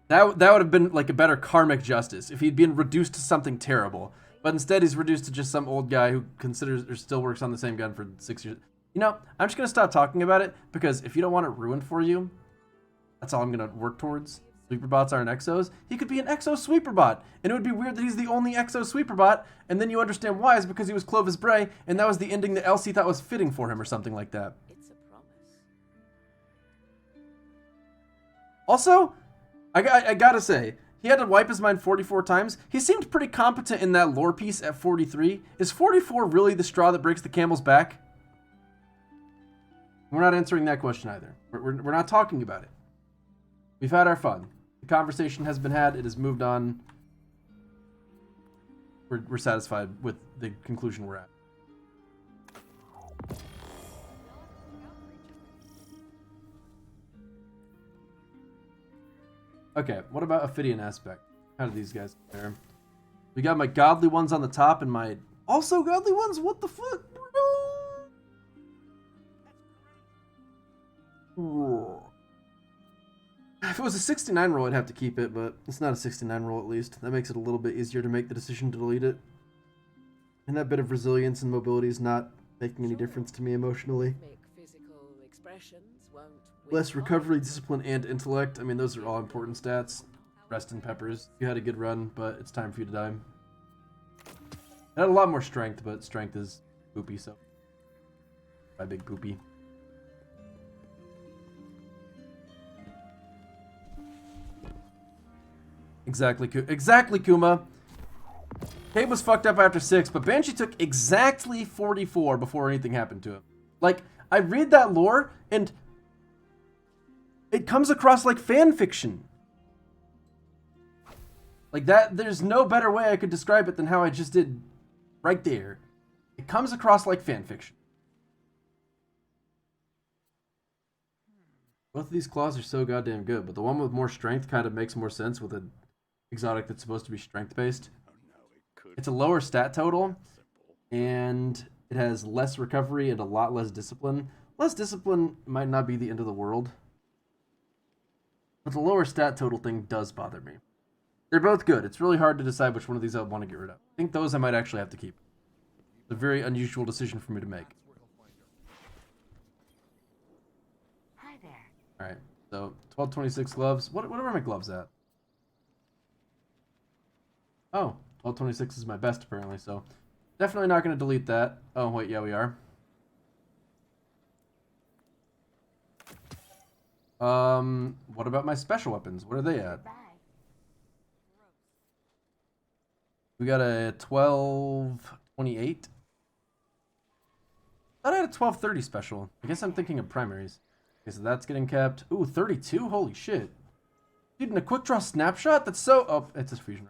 That would have been, like, a better karmic justice if he'd been reduced to something terrible. But instead, he's reduced to just some old guy who considers or still works on the same gun for 6 years. You know, I'm just going to stop talking about it, because if you don't want it ruined for you, that's all I'm going to work towards. Sweeper bots aren't exos. He could be an exo sweeper bot, and it would be weird that he's the only exo sweeper bot, and then you understand why is because he was Clovis Bray, and that was the ending that Elsie thought was fitting for him or something like that. It's a promise. Also, I gotta say, he had to wipe his mind 44 times. He seemed pretty competent in that lore piece at 43. Is 44 really the straw that breaks the camel's back? We're not answering that question either. We're not talking about it. We've had our fun. The conversation has been had. It has moved on. We're satisfied with the conclusion we're at. Okay, what about Ophidian aspect? How do these guys compare? We got my godly ones on the top and my also godly ones? What the fuck? If it was a 69 roll, I'd have to keep it, but it's not a 69 roll at least. That makes it a little bit easier to make the decision to delete it. And that bit of resilience and mobility is not making any difference to me emotionally. Less recovery, discipline, and intellect. I mean, those are all important stats. Rest in peppers. You had a good run, but it's time for you to die. It had a lot more strength, but strength is poopy, so my big poopy. Exactly, Kuma. Cabe was fucked up after 6, but Banshee took exactly 44 before anything happened to him. Like, I read that lore, and it comes across like fan fiction. Like that, there's no better way I could describe it than how I just did right there. It comes across like fan fiction. Both of these claws are so goddamn good, but the one with more strength kind of makes more sense with an exotic that's supposed to be strength-based. It's a lower stat total, and it has less recovery and a lot less discipline. Less discipline might not be the end of the world, but the lower stat total thing does bother me. They're both good. It's really hard to decide which one of these I want to get rid of. I think those I might actually have to keep. It's a very unusual decision for me to make. Hi there. Alright, so 1226 gloves. What are my gloves at? Oh, 1226 is my best apparently, so definitely not going to delete that. Oh, wait, yeah, we are. What about my special weapons? What are they at? We got a 1228. I thought I had a 1230 special. I guess I'm thinking of primaries. Okay, so that's getting kept. Ooh, 32? Holy shit. Dude, in a quick draw snapshot? That's so... Oh, it's a fusion.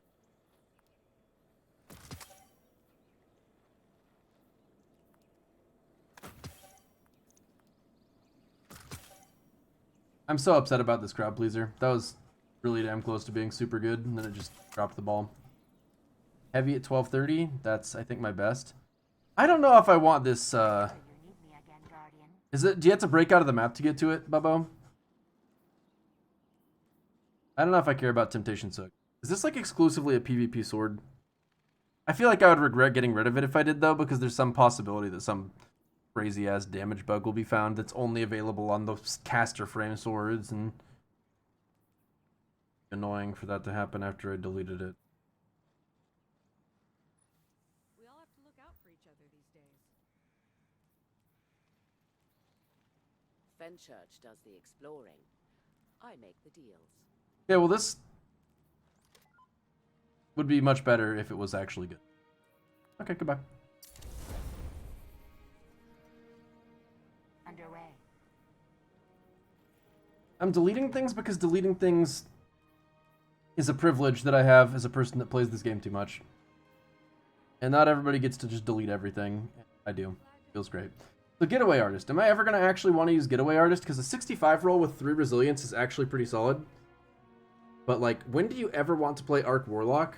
I'm so upset about this crowd pleaser. That was really damn close to being super good, and then it just dropped the ball. Heavy at 1230. That's, I think, my best. I don't know if I want this, Is it... Do you have to break out of the map to get to it, Bubbo? I don't know if I care about Temptation Sook. Is this, like, exclusively a PvP sword? I feel like I would regret getting rid of it if I did, though, because there's some possibility that some crazy-ass damage bug will be found that's only available on those caster frame swords, and... annoying for that to happen after I deleted it. We all have to look out for each other these days. Fenchurch does the exploring. I make the deals. Yeah, well, this would be much better if it was actually good. Okay, goodbye. Underway. I'm deleting things because deleting things is a privilege that I have as a person that plays this game too much. And not everybody gets to just delete everything. I do. Feels great. So Getaway Artist. Am I ever going to actually want to use Getaway Artist? Because a 65 roll with 3 resilience is actually pretty solid. But, like, when do you ever want to play Arc Warlock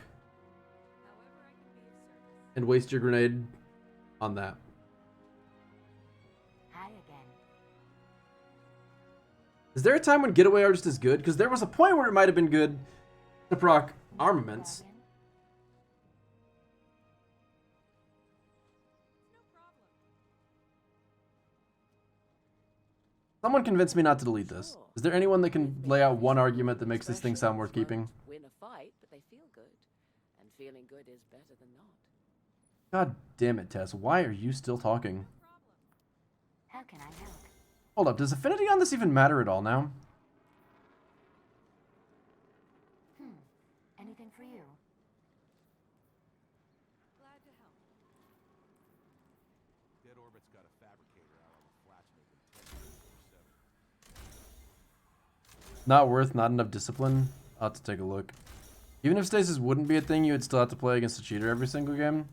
and waste your grenade on that? Hi again. Is there a time when Getaway Artist is good? Because there was a point where it might have been good to proc armaments. Someone convinced me not to delete this. Is there anyone that can lay out one argument that makes this thing sound worth keeping? Win a fight, but they feel good. And feeling good is better than not. God damn it, Tess. Why are you still talking? How can I help? Hold up, does affinity on this even matter at all now? Anything for you? Glad to help. Dead Orbit's got a fabricator out on the flats making 10 Not worth, not enough discipline? I'll have to take a look. Even if stasis wouldn't be a thing, you would still have to play against a cheater every single game?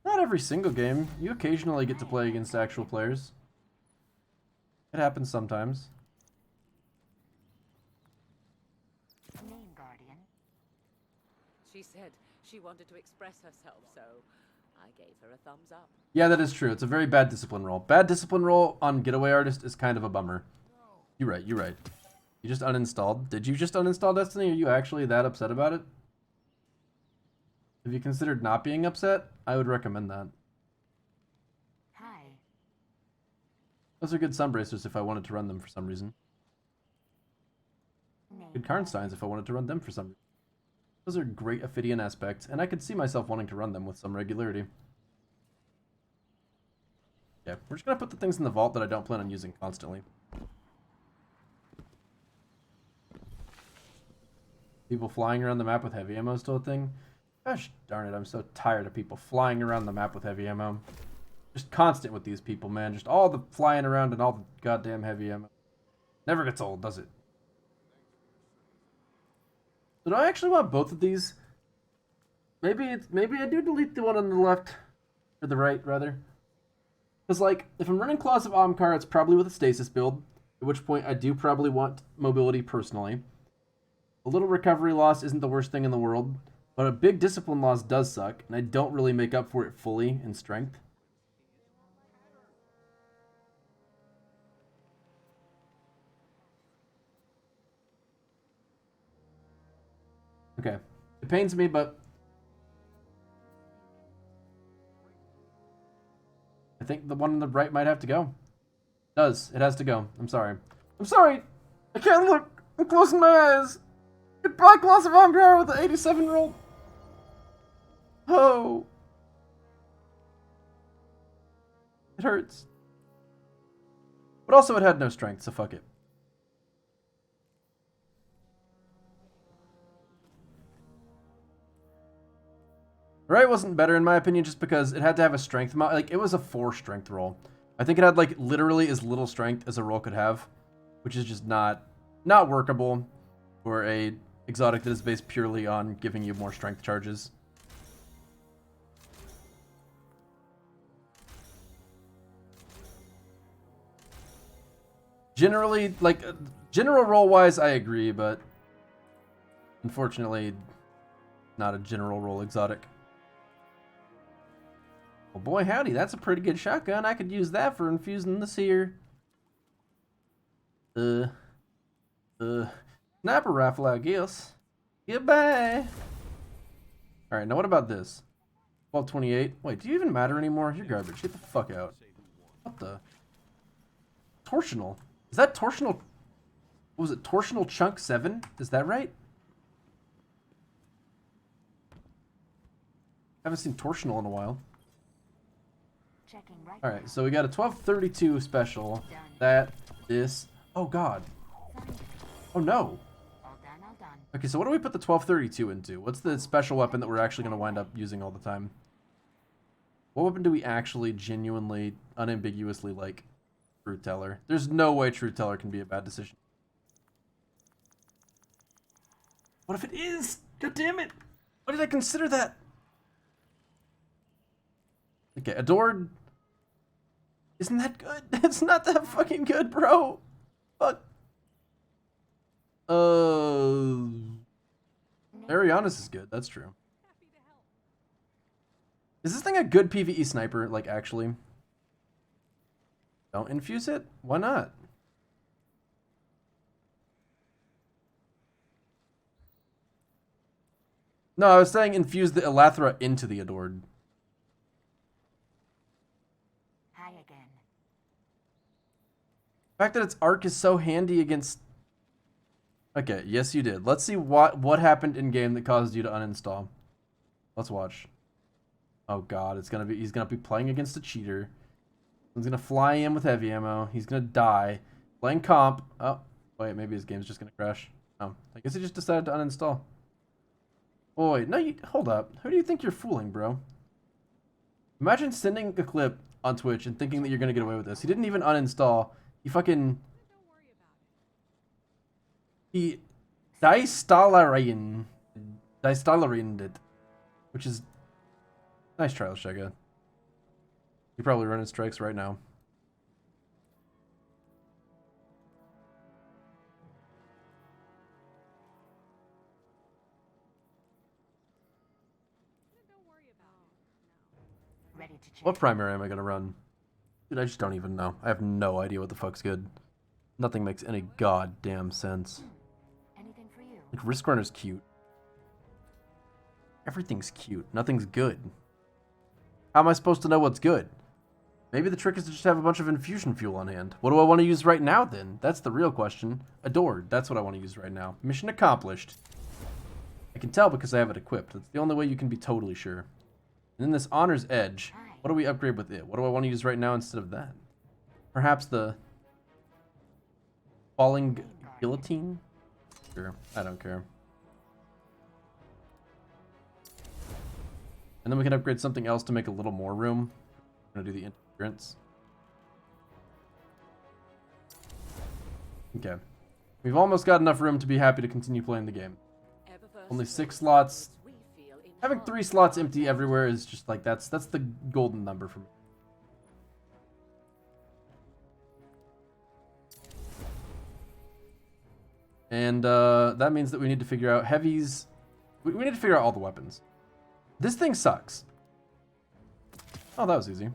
Not every single game. You occasionally get to play against actual players. It happens sometimes. Name Guardian. She said she wanted to express herself, so I gave her a thumbs up. Yeah, that is true. It's a very bad discipline roll. Bad discipline roll on Getaway Artist is kind of a bummer. You're right, you're right. You just uninstalled. Did you just uninstall Destiny? Are you actually that upset about it? Have you considered not being upset? I would recommend that. Hi. Those are good sun bracers if I wanted to run them for some reason. Good Karnsteins if I wanted to run them for some reason. Those are great Ophidian aspects, and I could see myself wanting to run them with some regularity. Yeah, we're just gonna put the things in the vault that I don't plan on using constantly. People flying around the map with heavy ammo is still a thing? Gosh darn it, I'm so tired of people flying around the map with heavy ammo. Just constant with these people, man. Just all the flying around and all the goddamn heavy ammo. Never gets old, does it? So do I actually want both of these? Maybe I do delete the one on the left. Or the right, rather. Because, like, if I'm running Claws of Omkar, it's probably with a stasis build. At which point, I do probably want mobility personally. A little recovery loss isn't the worst thing in the world. But a big discipline loss does suck. And I don't really make up for it fully in strength. Okay. It pains me, but I think the one on the right might have to go. It does. It has to go. I'm sorry. I'm sorry! I can't look! I'm closing my eyes! Goodbye, Class of Empire with the 87-year-old! Oh! It hurts. But also it had no strength, so fuck it. Right wasn't better in my opinion just because it had to have a strength mod. Like, it was a 4 strength roll. I think it had, like, literally as little strength as a roll could have, which is just not workable for a exotic that is based purely on giving you more strength charges. Generally, like, general roll-wise, I agree, but unfortunately, not a general roll exotic. Well, boy, howdy, that's a pretty good shotgun. I could use that for infusing this here. Sniper rifle, I guess. Goodbye. Alright, now what about this? 1228. Wait, do you even matter anymore? You're garbage. Get the fuck out. What the? Torsional. Is that Torsional? What was it? Torsional Chunk 7? Is that right? Haven't seen Torsional in a while. Alright, so we got a 1232 special. That, this. Oh god. Oh no. Okay, so what do we put the 1232 into? What's the special weapon that we're actually going to wind up using all the time? What weapon do we actually genuinely, unambiguously like? Truth Teller. There's no way Truth Teller can be a bad decision. What if it is? God damn it! Why did I consider that? Okay, Adored. Isn't that good? It's not that fucking good, bro. Fuck. Ariana's is good. That's true. Is this thing a good PvE sniper? Like, actually? Don't infuse it? Why not? No, I was saying infuse the Elathra into the Adored. Hi again. The fact that its arc is so handy against... Okay, yes you did. Let's see what happened in game that caused you to uninstall. Let's watch. Oh god, he's gonna be playing against a cheater. He's gonna fly in with heavy ammo. He's gonna die. Playing comp. Oh, wait, maybe his game's just gonna crash. Oh, I guess he just decided to uninstall. Oh wait, no, hold up. Who do you think you're fooling, bro? Imagine sending a clip on Twitch and thinking that you're gonna get away with this. He didn't even uninstall. He fucking... He Dystalarined it. Which is... Nice try, Shega. You're probably running strikes right now. Ready to check. What primary am I gonna run? Dude, I just don't even know. I have no idea what the fuck's good. Nothing makes any goddamn sense. Anything for you? Like, Risk Runner's cute. Everything's cute. Nothing's good. How am I supposed to know what's good? Maybe the trick is to just have a bunch of infusion fuel on hand. What do I want to use right now, then? That's the real question. Adored. That's what I want to use right now. Mission accomplished. I can tell because I have it equipped. That's the only way you can be totally sure. And then this Honor's Edge. Hi. What do we upgrade with it? What do I want to use right now instead of that? Perhaps the falling guillotine? Sure, I don't care. And then we can upgrade something else to make a little more room. I'm gonna do the interference. Okay. We've almost got enough room to be happy to continue playing the game. Only 6 slots. Having 3 slots empty everywhere is just like, that's the golden number for me. And that means that we need to figure out heavies. We need to figure out all the weapons. This thing sucks. Oh, that was easy.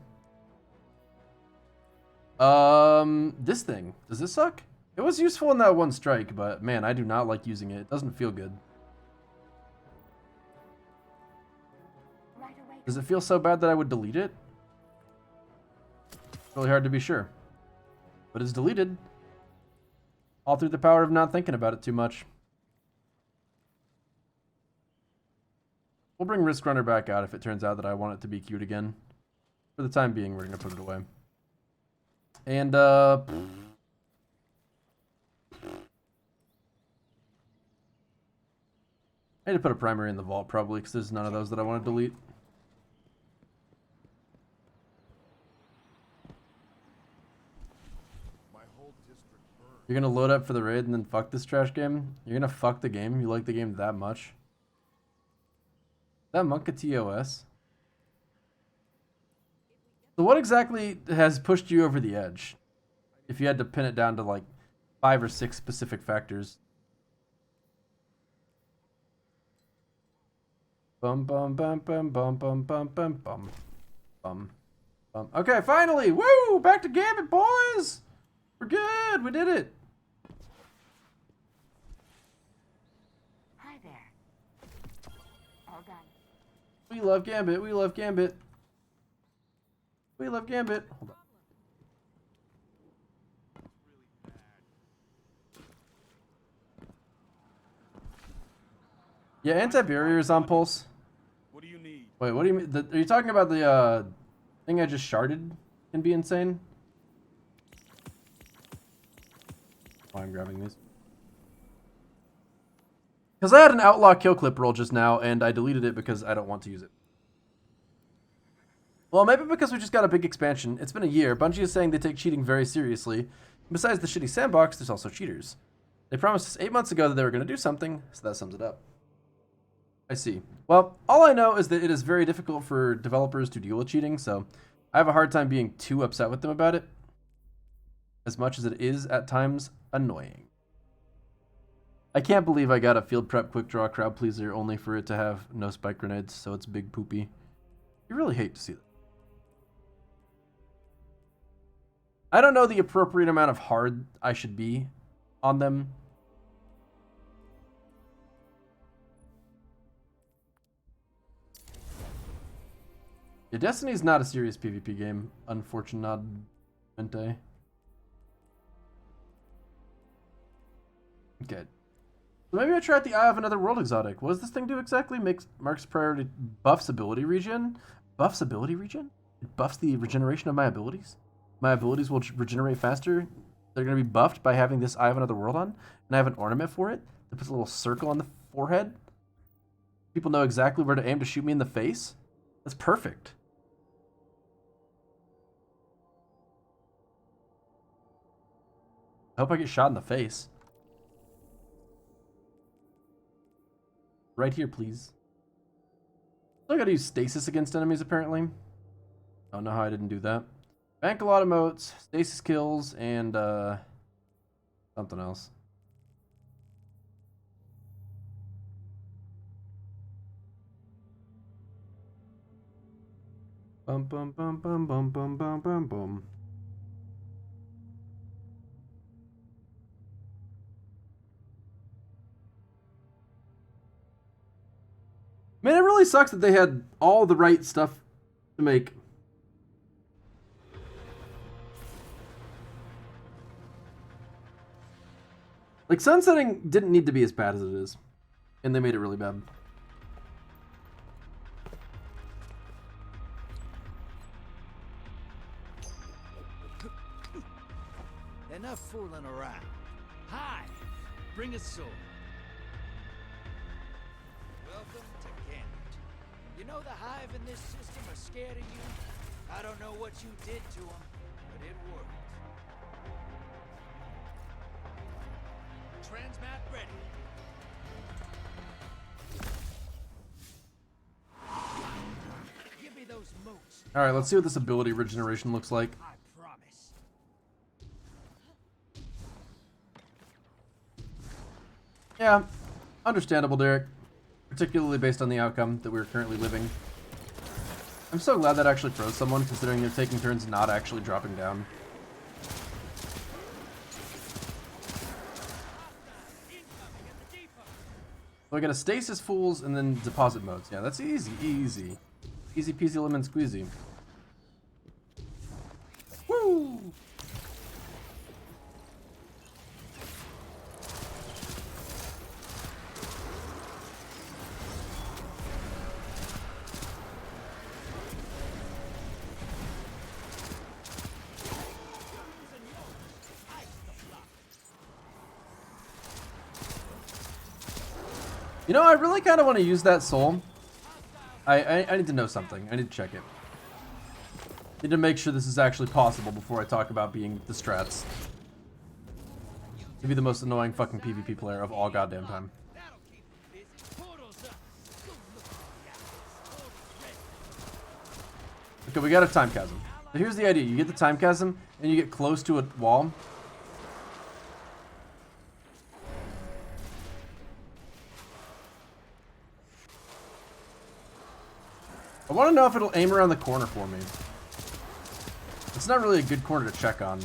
This thing. Does this suck? It was useful in that one strike, but man, I do not like using it. It doesn't feel good. Does it feel so bad that I would delete it? It's really hard to be sure. But it's deleted. All through the power of not thinking about it too much. We'll bring Risk Runner back out if it turns out that I want it to be cute again. For the time being, we're going to put it away. And, I need to put a primary in the vault, probably, because there's none of those that I want to delete. You're gonna load up for the raid and then fuck this trash game? You're gonna fuck the game? You like the game that much? Is that Monka TOS? So what exactly has pushed you over the edge? If you had to pin it down to like 5 or 6 specific factors. Bum bum bum bum bum bum bum bum bum bum bum. Okay, finally! Woo! Back to Gambit, boys! We're good! We did it! Hi there. All done. We love Gambit. We love Gambit. We love Gambit. Hold on. Yeah, anti-barrier is on pulse. What do you need? Wait, what do you mean? Are you talking about the thing I just sharded can be insane? Why I'm grabbing these. Because I had an outlaw kill clip roll just now, and I deleted it because I don't want to use it. Well, maybe because we just got a big expansion. It's been a year. Bungie is saying they take cheating very seriously. Besides the shitty sandbox, there's also cheaters. They promised us 8 months ago that they were going to do something, so that sums it up. I see. Well, all I know is that it is very difficult for developers to deal with cheating, so I have a hard time being too upset with them about it. As much as it is, at times, annoying. I can't believe I got a field prep quick draw crowd pleaser only for it to have no spike grenades, so it's big poopy. You really hate to see that. I don't know the appropriate amount of hard I should be on them. Yeah, Destiny is not a serious PvP game, unfortunately. Okay. So maybe I try out the Eye of Another World exotic. What does this thing do exactly? Marks priority buffs ability regen? Buffs ability regen? It buffs the regeneration of my abilities? My abilities will regenerate faster? They're going to be buffed by having this Eye of Another World on? And I have an ornament for it that puts a little circle on the forehead? People know exactly where to aim to shoot me in the face? That's perfect. I hope I get shot in the face. Right here, please. I gotta use stasis against enemies, apparently. I don't know how I didn't do that. Bank a lot of motes, stasis kills, and something else. Bum bum bum bum bum bum bum bum bum. Man, it really sucks that they had all the right stuff to make. Like, sunsetting didn't need to be as bad as it is. And they made it really bad. milling around. Hi, bring a sword. Welcome to Gambit. You know the Hive in this system are scared of you? I don't know what you did to them, but it worked. Transmat ready. Give me those moves. All right, let's see what this ability regeneration looks like. I promise. Yeah, understandable, Derek. Particularly based on the outcome that we're currently living. I'm so glad that actually froze someone, considering they're taking turns not actually dropping down. So I got a stasis fools and then deposit modes. Yeah, that's easy, easy. Easy peasy lemon squeezy. Woo! You know, I really kind of want to use that soul. I need to know something. I need to check it. Need to make sure this is actually possible before I talk about being the strats. To be the most annoying fucking PvP player of all goddamn time. Okay, we got a time chasm. So here's the idea. You get the time chasm, and you get close to a wall. I want to know if it'll aim around the corner for me. It's not really a good corner to check on.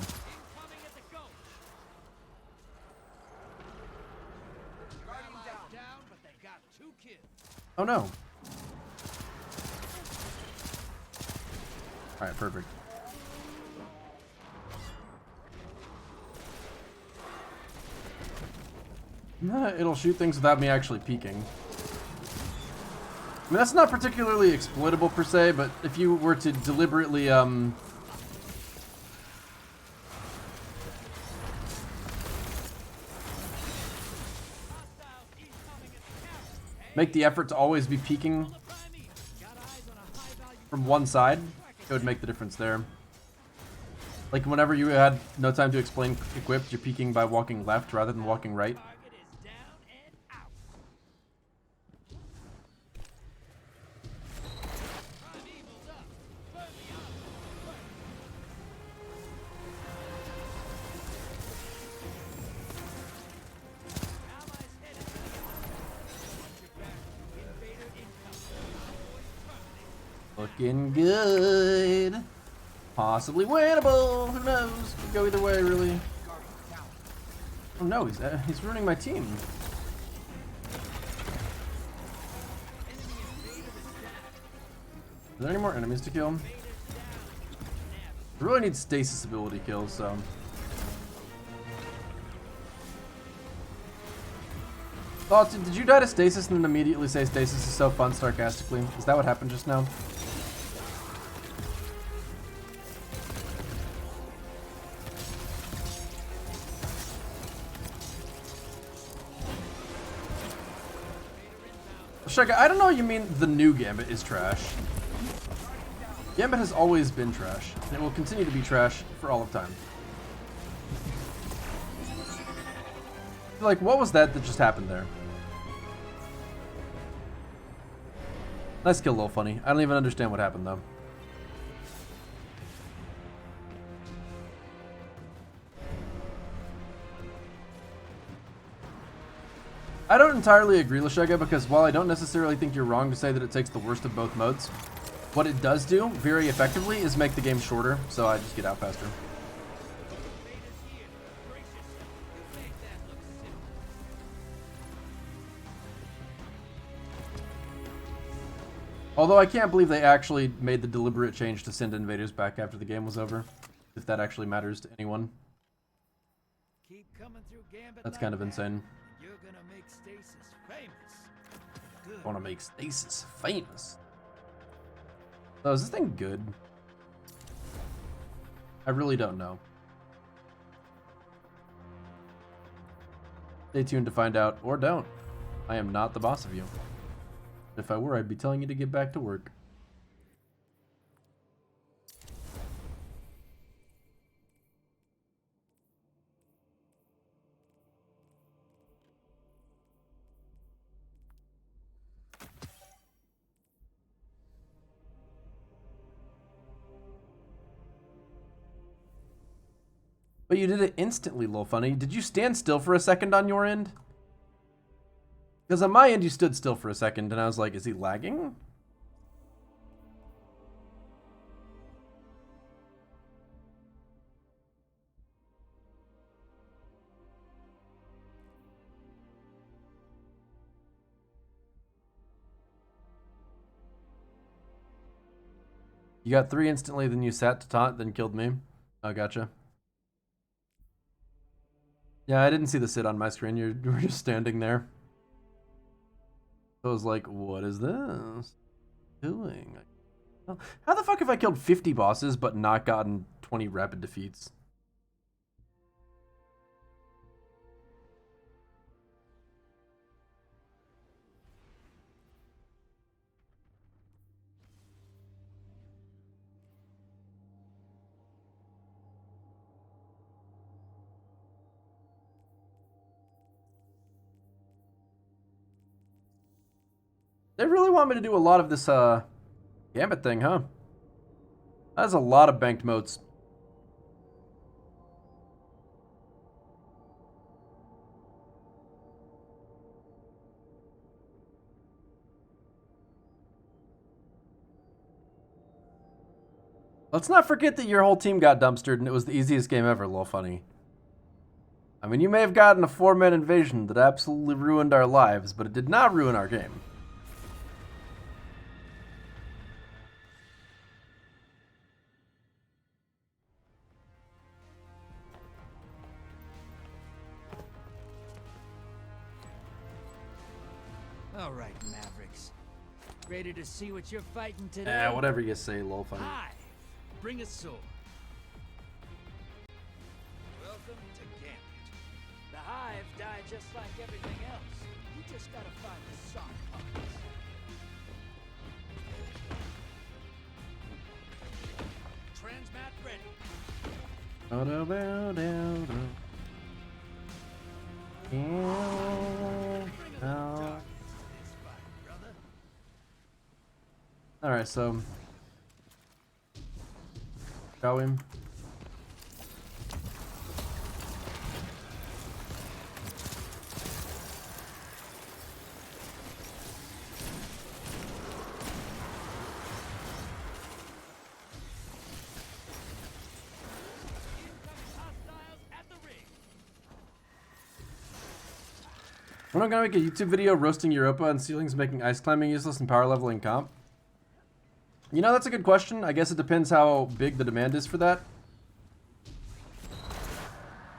Oh no. Alright, perfect. It'll shoot things without me actually peeking. I mean, that's not particularly exploitable per se, but if you were to deliberately, make the effort to always be peeking from one side, it would make the difference there. Like whenever you had no time to explain equipped, you're peeking by walking left rather than walking right. Looking good. Possibly winnable. Who knows? Could go either way, really. Oh no, he's ruining my team. Are there any more enemies to kill? I really need stasis ability kills, so. Thoughts? Did you die to stasis and then immediately say stasis is so fun sarcastically? Is that what happened just now? Shaka, I don't know what you mean the new Gambit is trash. Gambit has always been trash, and it will continue to be trash for all of time. Like, what was that just happened there? Nice kill, Lil Funny. I don't even understand what happened, though. I don't entirely agree, Lashega, because while I don't necessarily think you're wrong to say that it takes the worst of both modes, what it does do, very effectively, is make the game shorter, so I just get out faster. Although I can't believe they actually made the deliberate change to send invaders back after the game was over, if that actually matters to anyone. That's kind of insane. I want to make stasis famous. So is this thing good? I really don't know. Stay tuned to find out, or don't. I am not the boss of you. If I were, I'd be telling you to get back to work. But you did it instantly, lol funny. Did you stand still for a second on your end? Because on my end, you stood still for a second, and I was like, is he lagging? You got 3 instantly, then you sat to taunt, then killed me. Oh, gotcha. Yeah, I didn't see the sit on my screen. You were just standing there. So I was like, what is this doing? How the fuck have I killed 50 bosses but not gotten 20 rapid defeats? They really want me to do a lot of this Gambit thing, huh? That's a lot of banked motes. Let's not forget that your whole team got dumpstered and it was the easiest game ever, lol funny. I mean, you may have gotten a 4-man invasion that absolutely ruined our lives, but it did not ruin our game. All right, Mavericks. Ready to see what you're fighting today? Whatever you say, lol funny. Hi, bring a sword. Welcome to Gambit. The Hive died just like everything else. You just gotta find the soft parts. Transmat ready. Alright, so shall we? We're not gonna make a YouTube video roasting Europa and ceilings, making ice climbing useless and power leveling comp. You know, that's a good question. I guess it depends how big the demand is for that.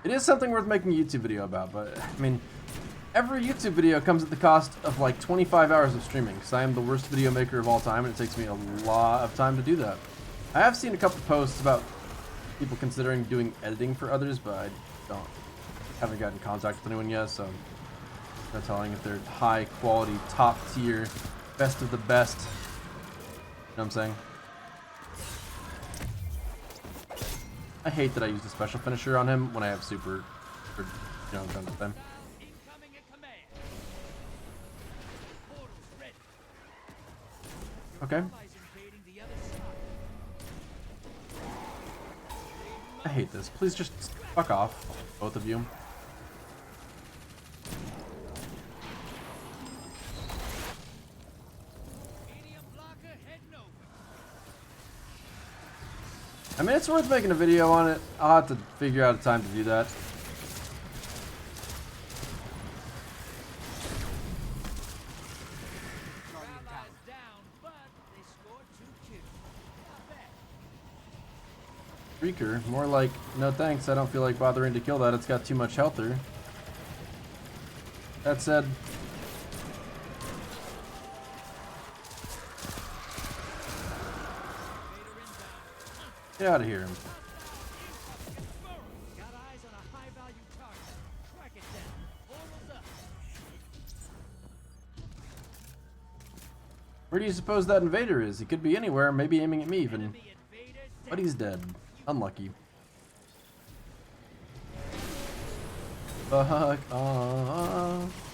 It is something worth making a YouTube video about, but I mean, every YouTube video comes at the cost of like 25 hours of streaming, because I am the worst video maker of all time, and it takes me a lot of time to do that. I have seen a couple posts about people considering doing editing for others, but I haven't gotten in contact with anyone yet, so no telling if they're high quality, top tier, best of the best. You know what I'm saying? I hate that I used a special finisher on him when I have super, for, you know, done with them. Okay. I hate this. Please just fuck off, both of you. I mean, it's worth making a video on it. I'll have to figure out a time to do that. Freaker, more like, no thanks, I don't feel like bothering to kill that, it's got too much healther. That said, get out of here. Where do you suppose that invader is? He could be anywhere, maybe aiming at me even. But he's dead. Unlucky. Fuck off.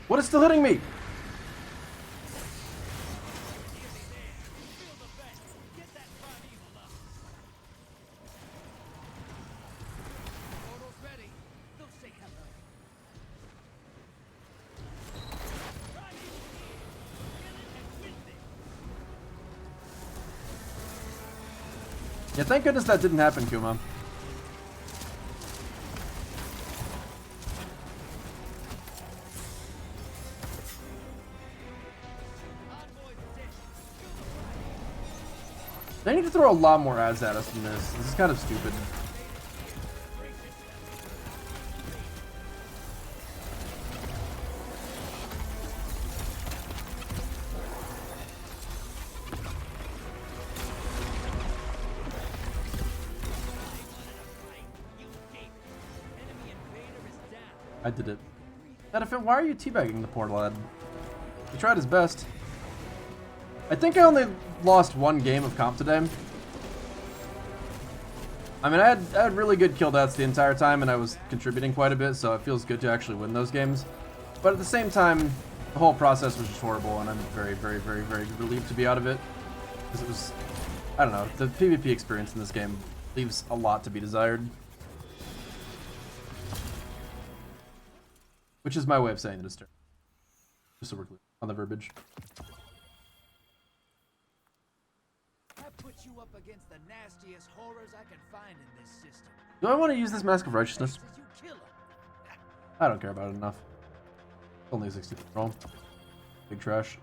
What is still hitting me? Yeah, thank goodness that didn't happen, Kuma. They need to throw a lot more ads at us than this. This is kind of stupid. I did it. Edifin, why are you teabagging the poor lad? He tried his best. I think I only lost one game of comp today. I mean, I had really good kill deaths the entire time, and I was contributing quite a bit, so it feels good to actually win those games. But at the same time, the whole process was just horrible, and I'm very, very, very, very relieved to be out of it. Because it was, I don't know, the PvP experience in this game leaves a lot to be desired. Which is my way of saying it is terrible. Just so we're clear on the verbiage. Put you up against the nastiest horrors I can find in this system. Do I want to use this Mask of Righteousness? I don't care about it enough. Only a 60 roll. Big trash.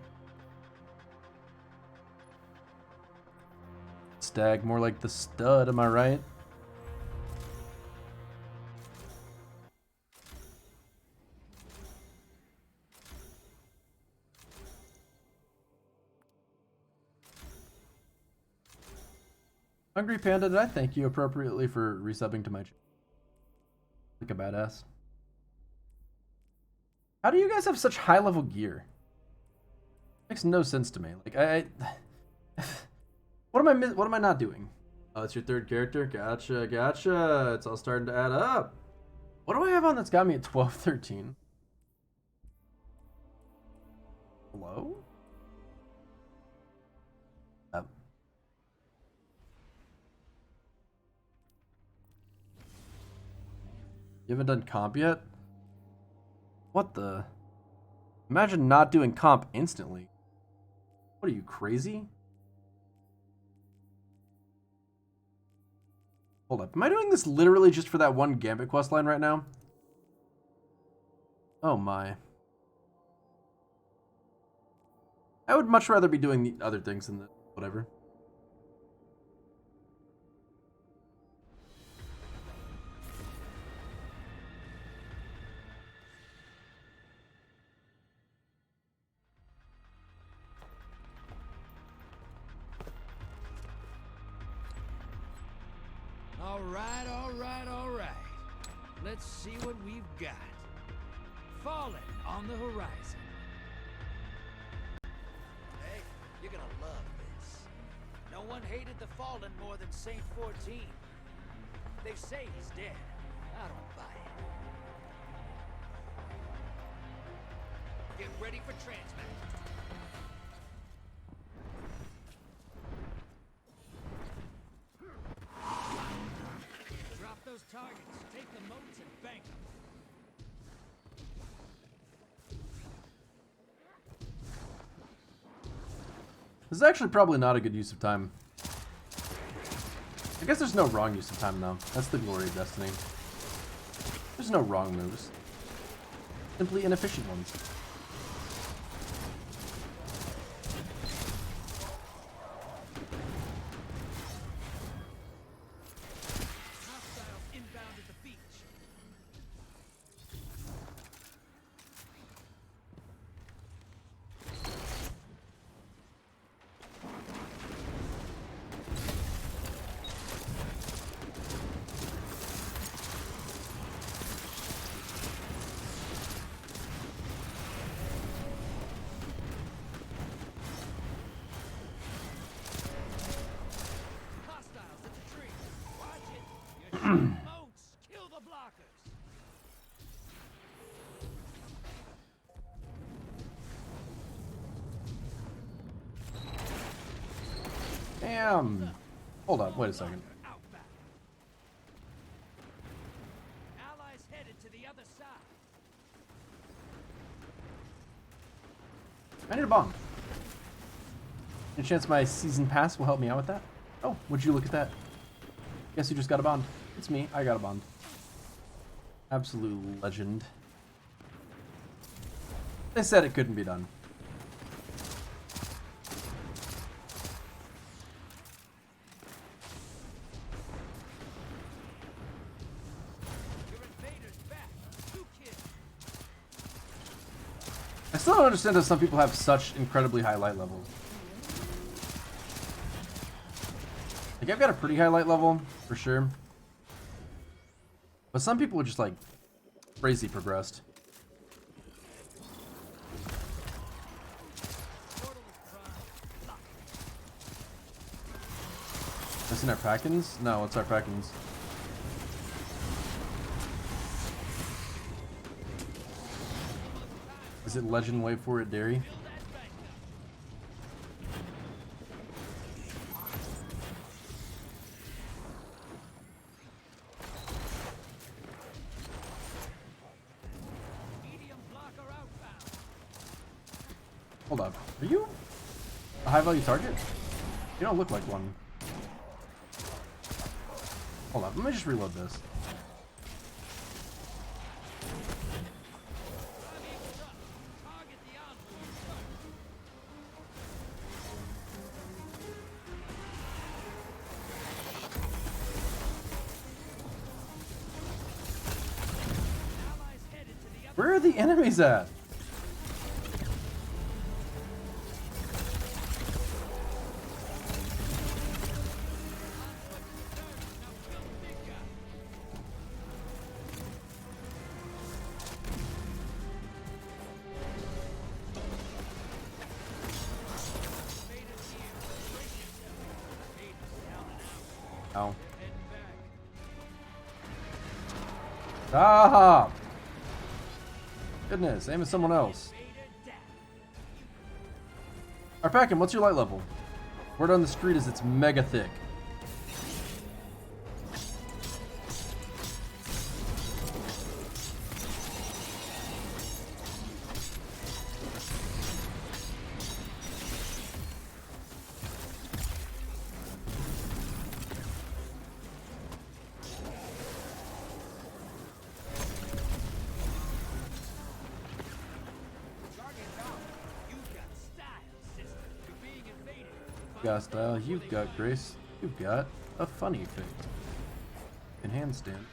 Stag, more like the stud, am I right? Hungry Panda, did I thank you appropriately for resubbing to my channel? Like a badass. How do you guys have such high level gear? Makes no sense to me. Like what am I not doing? Oh, it's your third character? Gotcha, gotcha. It's all starting to add up. What do I have on that's got me at 12-13? Hello? You haven't done comp yet? What the? Imagine not doing comp instantly. What are you, crazy? Hold up. Am I doing this literally just for that one Gambit questline right now? Oh my. I would much rather be doing the other things than the whatever. All right. Let's see what we've got. Fallen on the horizon. Hey, you're gonna love this. No one hated the Fallen more than Saint 14. They say he's dead. I don't buy it. Get ready for transmat. Those targets, take the moats and bank them. This is actually probably not a good use of time. I guess there's no wrong use of time though. That's the glory of Destiny. There's no wrong moves. Simply inefficient ones. Moats, kill the blockers. Damn. Hold up, wait a second. Allies headed to the other side. I need a bomb. Any chance my season pass will help me out with that? Oh, would you look at that? Guess who just got a bond? It's me. I got a bond. Absolute legend. They said it couldn't be done. I still don't understand how some people have such incredibly high light levels. Like, I've got a pretty high light level, for sure. But some people are just, like, crazy progressed. Missing our packins? No, what's our packins? Is it Legend Wave 4 at Dairy? Hold up. Are you a high value target? You don't look like one. Hold up. Let me just reload this. Where are the enemies at? Oh. Stop! Goodness, aim at someone else. Arpakin, what's your light level? Word on the street is it's mega thick. Got style, you've got grace, you've got a funny face. And handstand.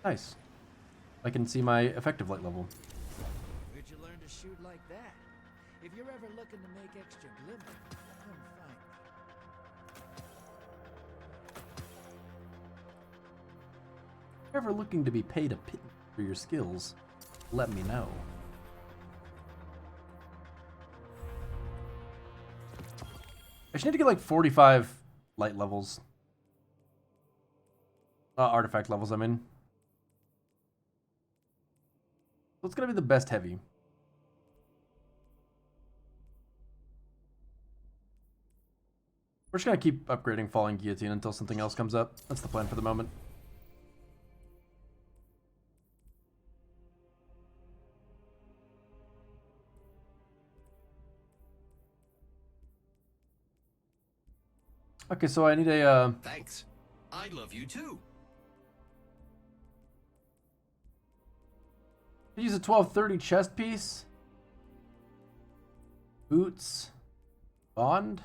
Nice. I can see my effective light level. Where'd you learn to shoot like that? If you're ever looking to make extra glimmer, come find me. If you're ever looking to be paid a pittance for your skills, let me know. I just need to get like 45 light levels. Artifact levels, I mean. So it's gonna be the best heavy. We're just gonna keep upgrading Falling Guillotine until something else comes up. That's the plan for the moment. Okay, so I need a Thanks. I love you too. use a 1230 chest piece. Boots. Bond.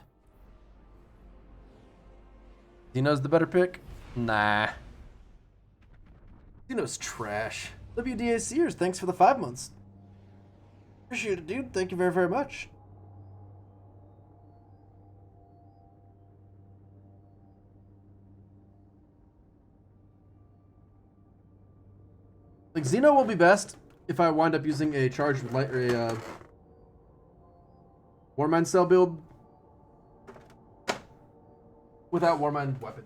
Xeno's the better pick? Nah. Xeno's trash. WDA Sears, thanks for the 5 months. Appreciate it, dude. Thank you very, very much. Like, Xeno will be best if I wind up using a charged light or a Warmind cell build without Warmind weapon.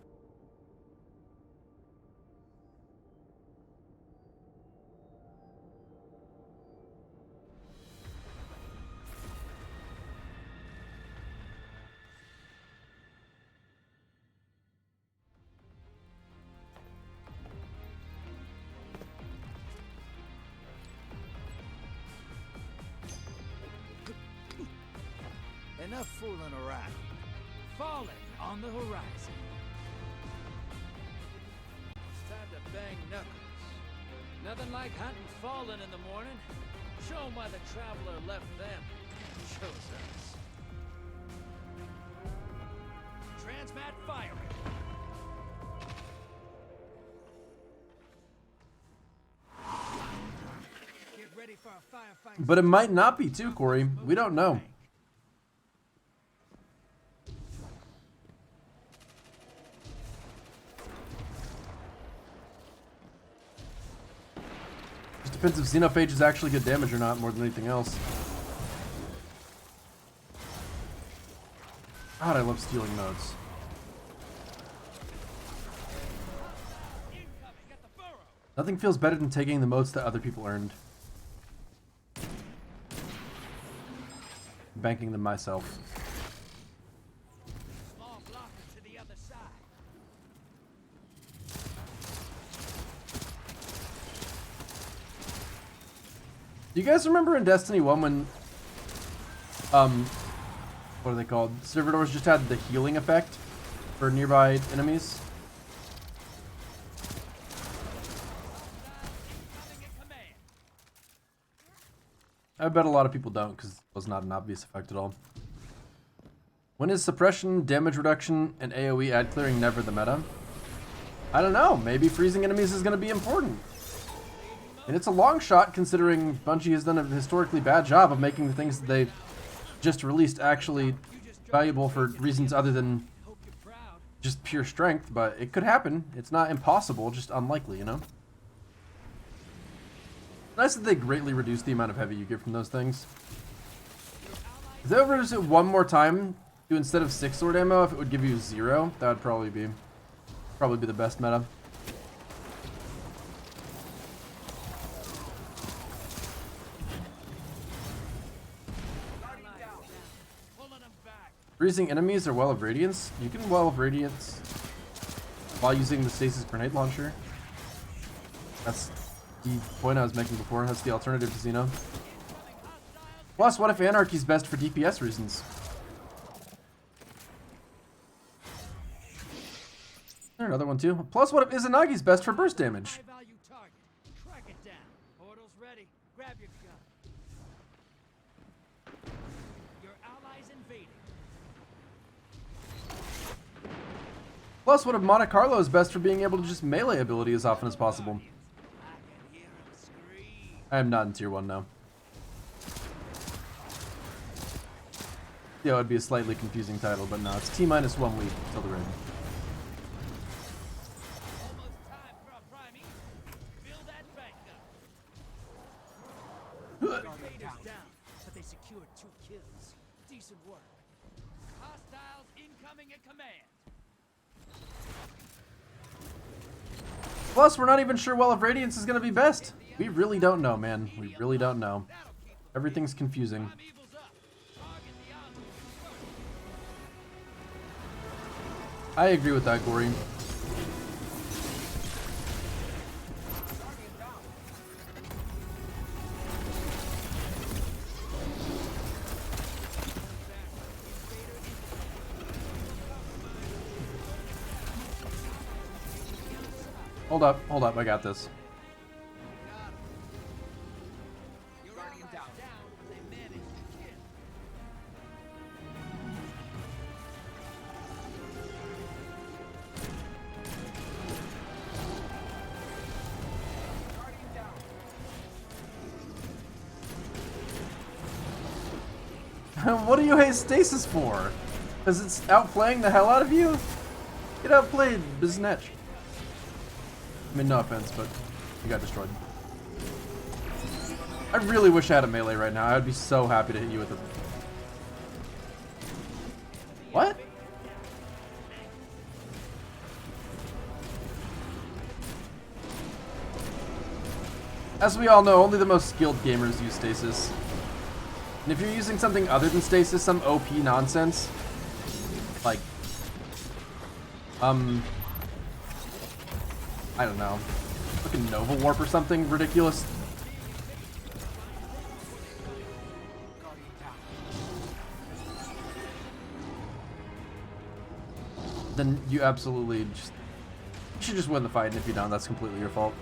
enough fooling around. Fallen on the horizon. It's time to bang knuckles. Nothing like hunting Fallen in the morning. Show 'em why the Traveler left them. Chose us. Transmat firing. Get ready for a firefight. But it might not be too, Corey. We don't know. Just depends if Xenophages actually get damage or not, more than anything else. God, I love stealing nodes. Nothing feels better than taking the motes that other people earned. Banking them myself. Small blocker to the other side. Do you guys remember in Destiny 1 when what are they called? Servitors just had the healing effect for nearby enemies? I bet a lot of people don't, because it was not an obvious effect at all. When is suppression, damage reduction, and AoE ad clearing never the meta? I don't know. Maybe freezing enemies is going to be important. And it's a long shot, considering Bungie has done a historically bad job of making the things that they just released actually valuable for reasons other than just pure strength. But it could happen. It's not impossible, just unlikely, you know? Nice that they greatly reduce the amount of heavy you get from those things. If they ever do it one more time, do instead of 6 sword ammo, if it would give you 0, that would probably be the best meta. Freezing enemies or Well of Radiance? You can Well of Radiance while using the Stasis Grenade Launcher. That's the point I was making before. That's the alternative to Xeno. Plus, what if Anarchy's best for DPS reasons? There's another one too. Plus, what if Izanagi's best for burst damage? Track it down. Portal's ready. Grab your gun. Your allies invading. Plus, what if Monte Carlo is best for being able to just melee ability as often as possible? I am not in tier 1 now. Yeah, it would be a slightly confusing title, but no, it's T-minus 1 week till the raid. Invaders down, but they secured 2 kills. Decent work. Hostiles incoming at command. Plus, we're not even sure Well of Radiance is going to be best. We really don't know, man. We really don't know. Everything's confusing. I agree with that, Gory. Hold up, I got this. What do you hate Stasis for? Because it's outplaying the hell out of you? Get outplayed, Biznetch. I mean, no offense, but you got destroyed. I really wish I had a melee right now. I would be so happy to hit you with it. What? As we all know, only the most skilled gamers use Stasis. And if you're using something other than Stasis, some OP nonsense, like, I don't know, fucking Nova Warp or something ridiculous. then you absolutely just you should just win the fight, and if you don't, that's completely your fault.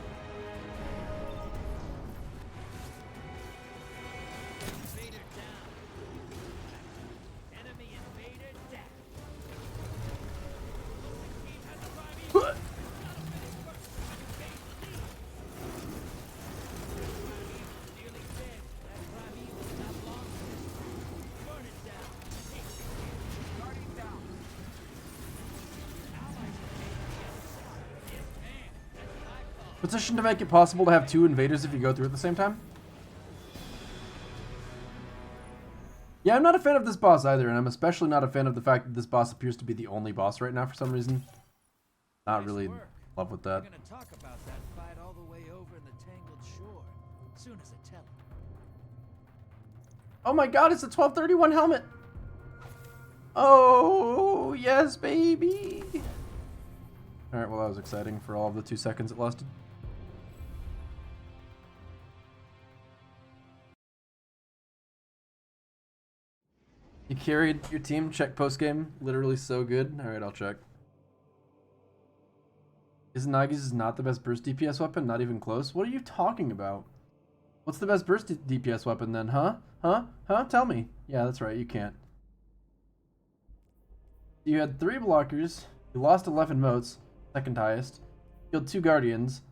Petition to make it possible to have 2 invaders if you go through at the same time. Yeah, I'm not a fan of this boss either, and I'm especially not a fan of the fact that this boss appears to be the only boss right now for some reason. Not really in love with that. We're gonna talk about that fight all the way over in the Tangled Shore, soon as I tell you. Oh my god, it's a 1231 helmet! Oh, yes, baby! Alright, well that was exciting for all of the 2 seconds it lasted. You carried your team, check post-game, literally so good. Alright, I'll check. Izanagi's is not the best burst DPS weapon, not even close? What are you talking about? What's the best burst DPS weapon then, huh? Huh? Tell me. Yeah, that's right, you can't. You had 3 blockers, you lost 11 motes, second highest, killed 2 guardians,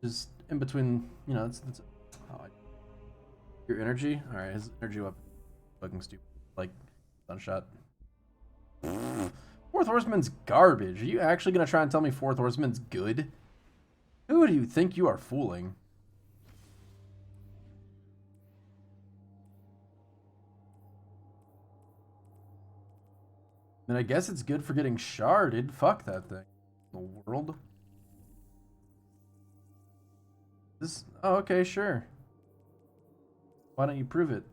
just in between, you know, that's your energy? Alright, his energy weapon fucking stupid. Like, sunshot. Fourth Horseman's garbage. Are you actually gonna try and tell me Fourth Horseman's good? Who do you think you are fooling? I mean, I guess it's good for getting sharded. Fuck that thing. The world. This. Oh, okay, sure. Why don't you prove it?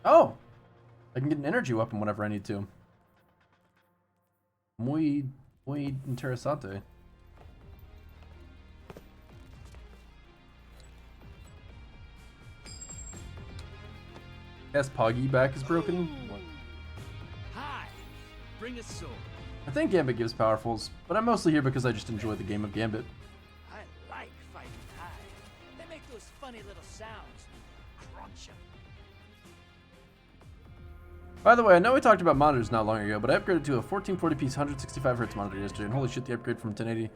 Oh! I can get an energy weapon whenever I need to. Muy interesante. Yes, Poggy back is broken. Hi! Bring a sword. I think Gambit gives powerfuls, but I'm mostly here because I just enjoy the game of Gambit. I like fighting high. They make those funny little sounds. Crunch 'em. By the way, I know we talked about monitors not long ago, but I upgraded to a 1440p 165Hz monitor yesterday, and holy shit, the upgrade from 1080 to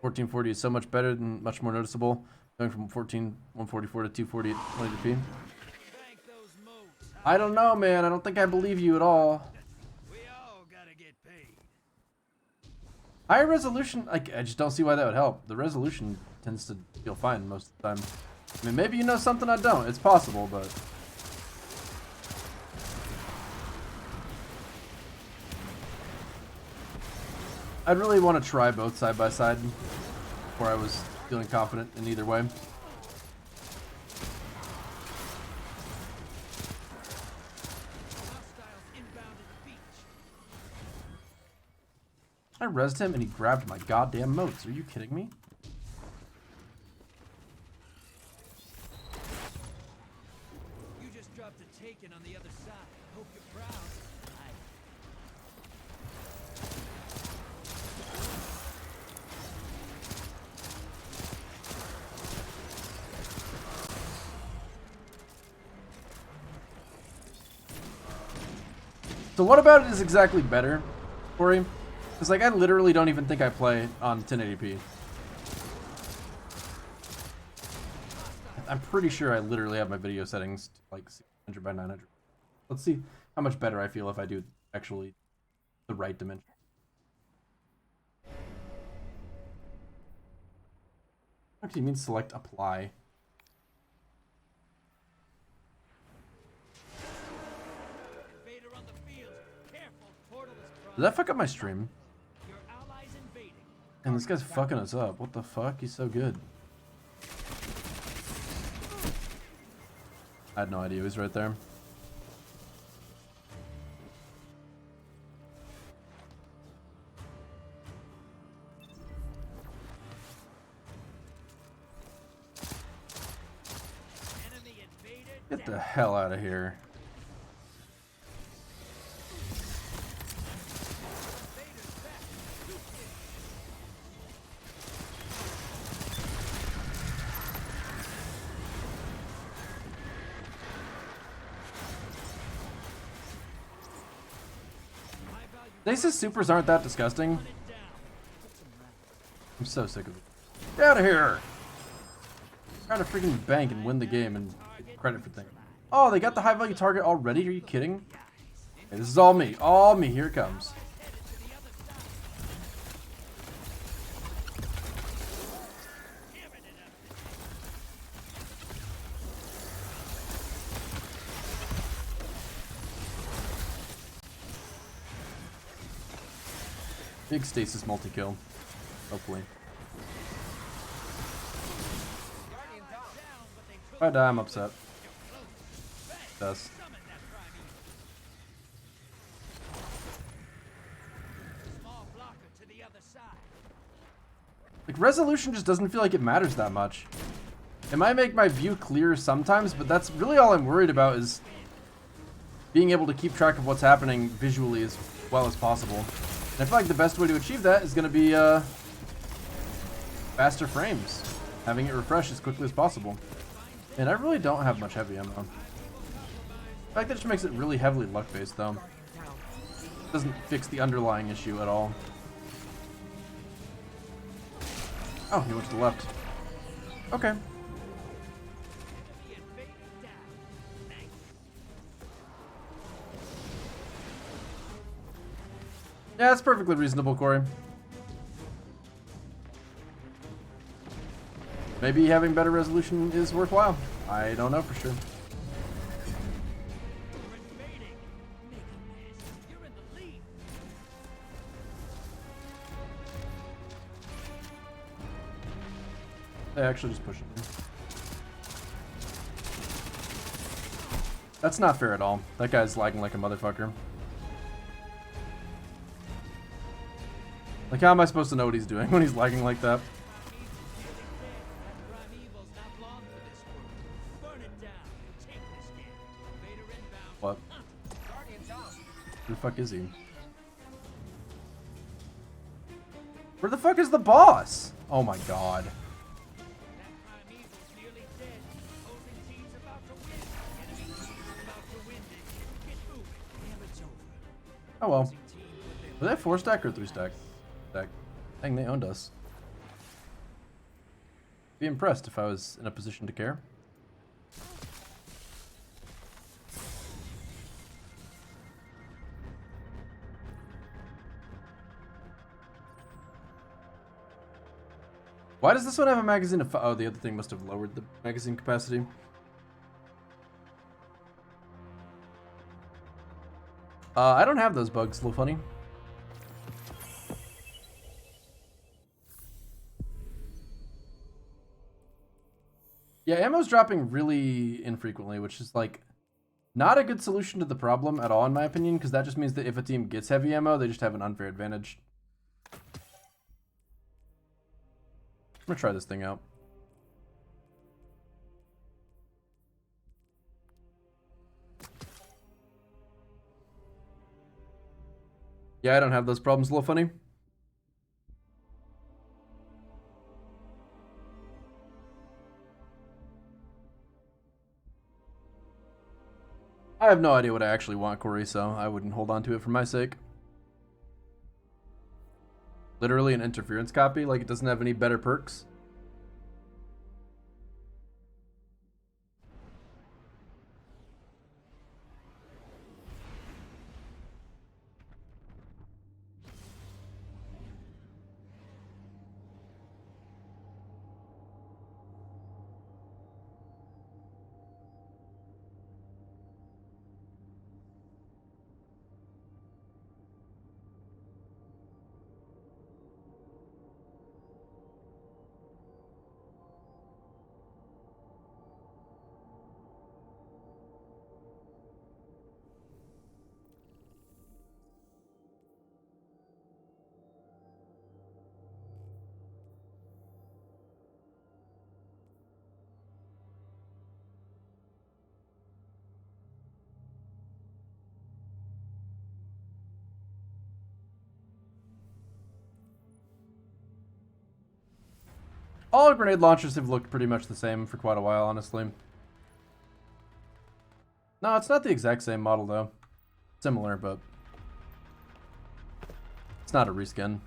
1440 is so much better and much more noticeable, going from 144 to 240 at 180p. I don't know, man. I don't think I believe you at all. We all gotta get paid. Higher resolution, I just don't see why that would help. The resolution tends to feel fine most of the time. I mean, maybe you know something I don't. It's possible, but... I'd really want to try both side by side before I was feeling confident in either way. I rezzed him and he grabbed my goddamn motes. Are you kidding me? You just dropped a taken on the other side. Hope you're proud. So what about it is exactly better, Corey? Because like I literally don't even think I play on 1080p. I'm pretty sure I literally have my video settings to like 600 by 900. Let's see how much better I feel if I do actually the right dimension. Actually means select apply. Did that fuck up my stream? And this guy's fucking us up. What the fuck? He's so good. I had no idea he was right there. Get the hell out of here. Zace's supers aren't that disgusting. I'm so sick of it. Get out of here! Trying to freaking bank and win the game and get credit for things. Oh, they got the high value target already? Are you kidding? Okay, this is all me. All me. Here it comes. Big stasis multi-kill. Hopefully. If I die, I'm upset. Does. Like, resolution just doesn't feel like it matters that much. It might make my view clearer sometimes, but that's really all I'm worried about is being able to keep track of what's happening visually as well as possible. And I feel like the best way to achieve that is going to be faster frames. Having it refresh as quickly as possible. And I really don't have much heavy ammo. The fact that it just makes it really heavily luck-based, though. Doesn't fix the underlying issue at all. Oh, he went to the left. Okay. Yeah, that's perfectly reasonable, Corey. Maybe having better resolution is worthwhile. I don't know for sure. They actually just push it. That's not fair at all. That guy's lagging like a motherfucker. Like, how am I supposed to know what he's doing when he's lagging like that? What? Who the fuck is he? Where the fuck is the boss? Oh my god. Oh well. Was that 4-stack or 3-stack? Dang, they owned us. Be impressed if I was in a position to care. Why does this one have a magazine of... Oh, the other thing must have lowered the magazine capacity. I don't have those bugs, a little funny. Yeah, ammo's dropping really infrequently, which is like not a good solution to the problem at all, in my opinion, because that just means that if a team gets heavy ammo, they just have an unfair advantage. I'm gonna try this thing out. Yeah, I don't have those problems, a little funny. I have no idea what I actually want, Corey, so I wouldn't hold on to it for my sake. Literally an interference copy, like it doesn't have any better perks. All grenade launchers have looked pretty much the same for quite a while, honestly. No, it's not the exact same model, though. Similar, but it's not a reskin.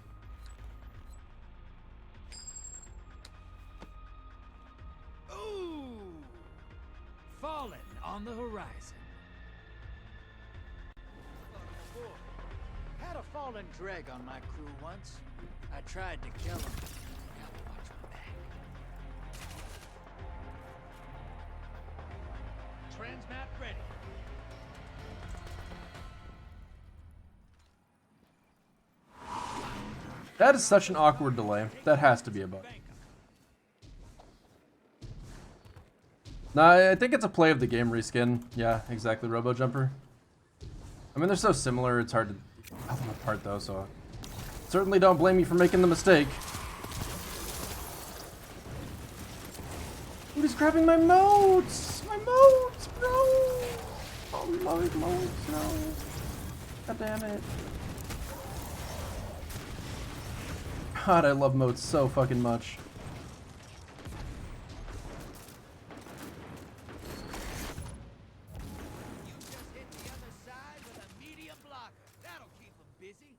Ooh! Fallen on the horizon. Had a fallen dreg on my crew once. I tried to kill him. Now watch my back. Transmat ready. That is such an awkward delay. That has to be a bug. Nah, I think it's a play of the game reskin. Yeah, exactly, Robo Jumper. I mean, they're so similar, it's hard to tell them apart, though, so certainly don't blame me for making the mistake. Dude, he's grabbing my moats! My moats, bro! Oh, my moats, no. God damn it. God, I love moats so fucking much.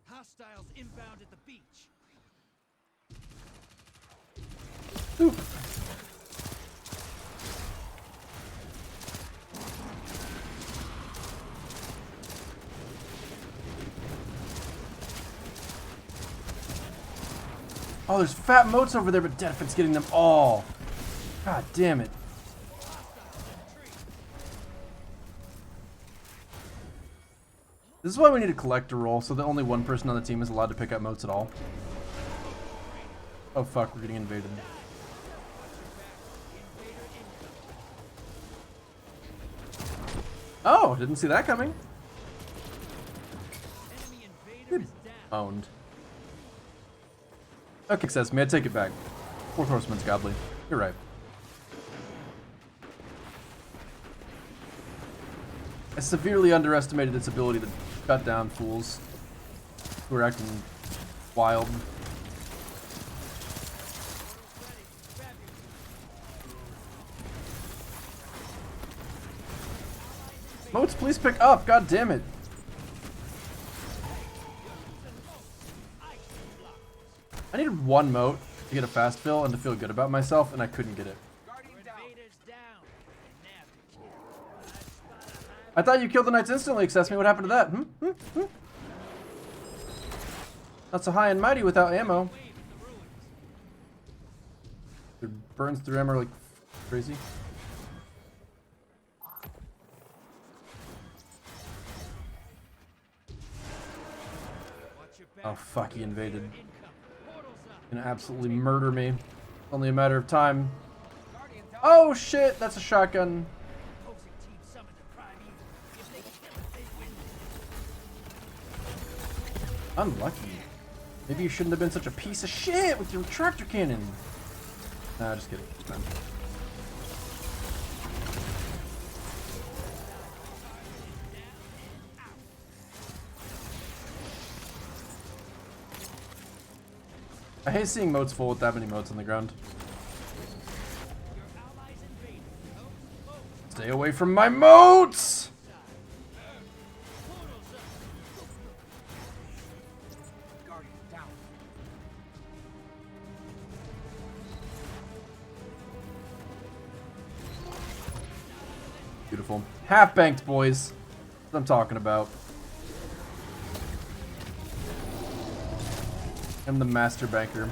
Hostiles inbound at the beach. Oop. Oh, there's fat moats over there, but Deadfit's getting them all. God damn it. This is why we need a collector roll, so that only one person on the team is allowed to pick up moats at all. Oh fuck, we're getting invaded. Oh, didn't see that coming. Good. Owned. Okay, says me, I take it back. Fourth Horseman's godly. You're right. I severely underestimated its ability to cut down fools who are acting wild. Moats, please pick up! God damn it! I needed one moat to get a fast fill and to feel good about myself, and I couldn't get it. I thought you killed the knights instantly, Access Me. What happened to that? Not so high and mighty without ammo. It burns through ammo like crazy. Oh fuck, he invaded. Gonna absolutely murder me. Only a matter of time. Oh shit, that's a shotgun. Unlucky. Maybe you shouldn't have been such a piece of shit with your tractor cannon. Nah, just kidding. It's fine. I hate seeing moats full with that many moats on the ground. Stay away from my moats! Beautiful. Half banked, boys. That's what I'm talking about. I'm the master banker.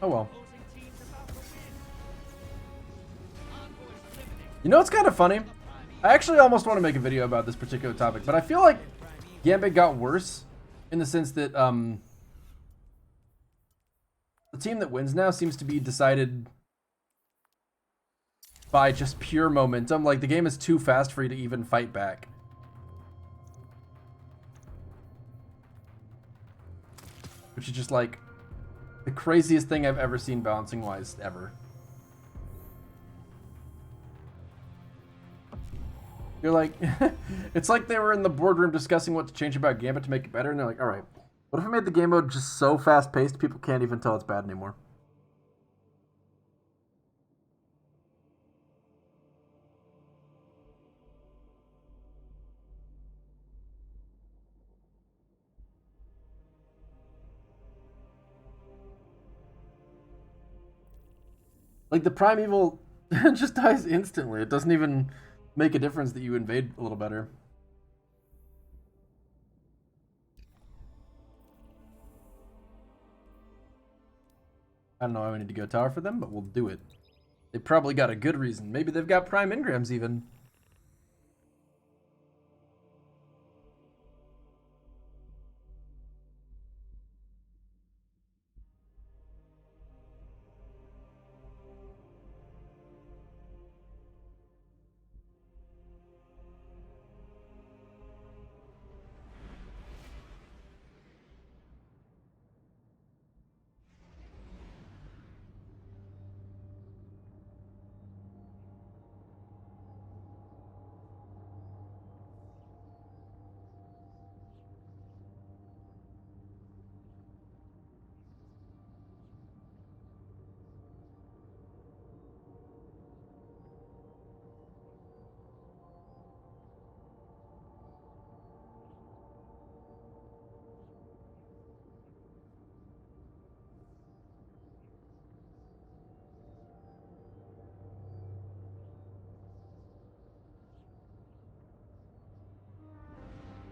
Oh well. You know what's kind of funny? I actually almost want to make a video about this particular topic, but I feel like Gambit got worse in the sense that the team that wins now seems to be decided by just pure momentum. Like, the game is too fast for you to even fight back. Which is just like the craziest thing I've ever seen balancing wise ever. You're like, it's like they were in the boardroom discussing what to change about Gambit to make it better, and they're like, all right, what if we made the game mode just so fast-paced people can't even tell it's bad anymore? Like, the primeval just dies instantly. It doesn't even make a difference that you invade a little better. I don't know why we need to go tower for them, but we'll do it. They probably got a good reason. Maybe they've got prime engrams even.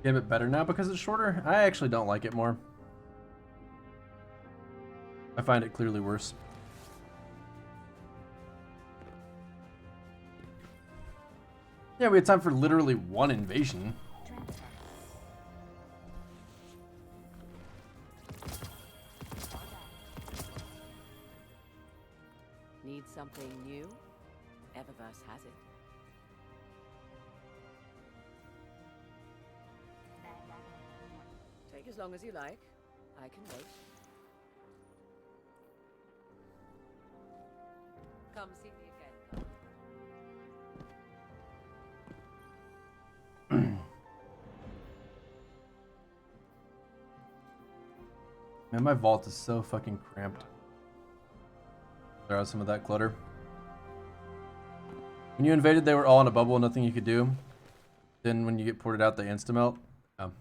Give it better now because it's shorter? I actually don't like it more. I find it clearly worse. Yeah, we had time for literally one invasion. Need something new? Eververse has it. Take as long as you like. I can wait. Come see me again. Man, my vault is so fucking cramped. Throw out some of that clutter. When you invaded, they were all in a bubble, nothing you could do. Then when you get ported out, they insta-melt. Oh.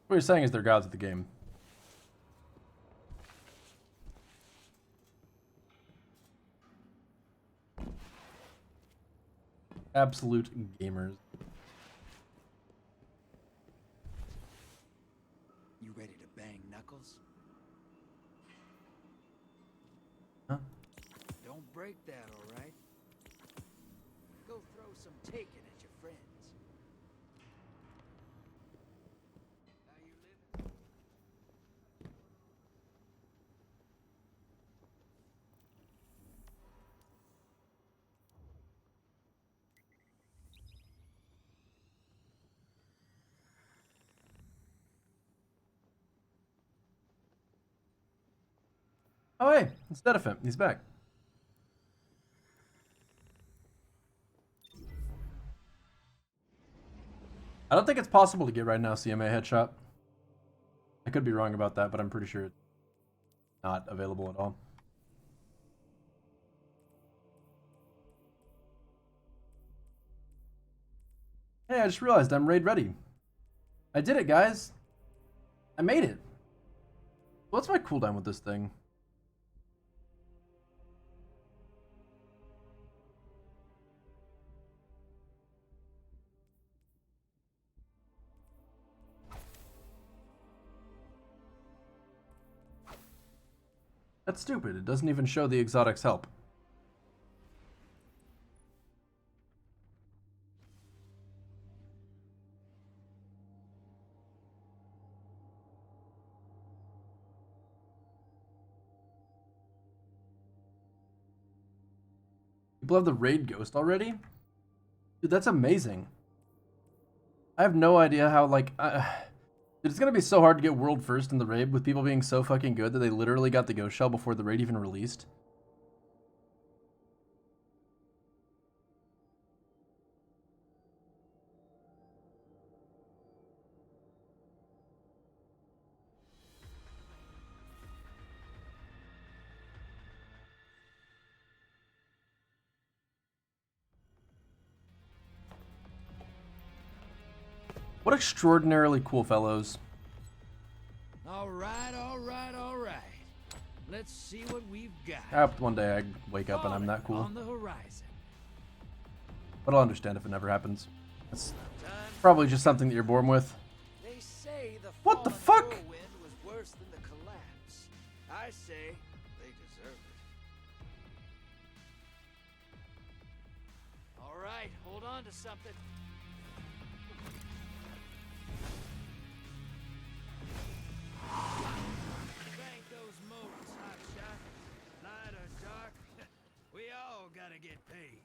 What you're saying is they're gods of the game. Absolute gamers. You ready to bang knuckles? Huh? Don't break that, all right? Go throw some taking at your friends. How you living? Oh hey, it's Dedafint. He's back. I don't think it's possible to get right now CMA headshot. I could be wrong about that, but I'm pretty sure it's not available at all. Hey, I just realized I'm raid ready. I did it, guys. I made it. What's my cooldown with this thing? That's stupid. It doesn't even show the exotics help. People have the raid ghost already? Dude, that's amazing. I have no idea how, like... dude, it's gonna be so hard to get world first in the raid with people being so fucking good that they literally got the ghost shell before the raid even released. What extraordinarily cool fellows. All right, all right, all right. Let's see what we've got. I hope one day I wake up and I'm that cool. On the horizon. But I'll understand if it never happens. It's probably just something that you're born with. They say the What the fuck? whirlwind was worse than the collapse. I say they deserve it. All right, hold on to something. Bank those moats, hotshot. Light or dark, we all gotta get paid.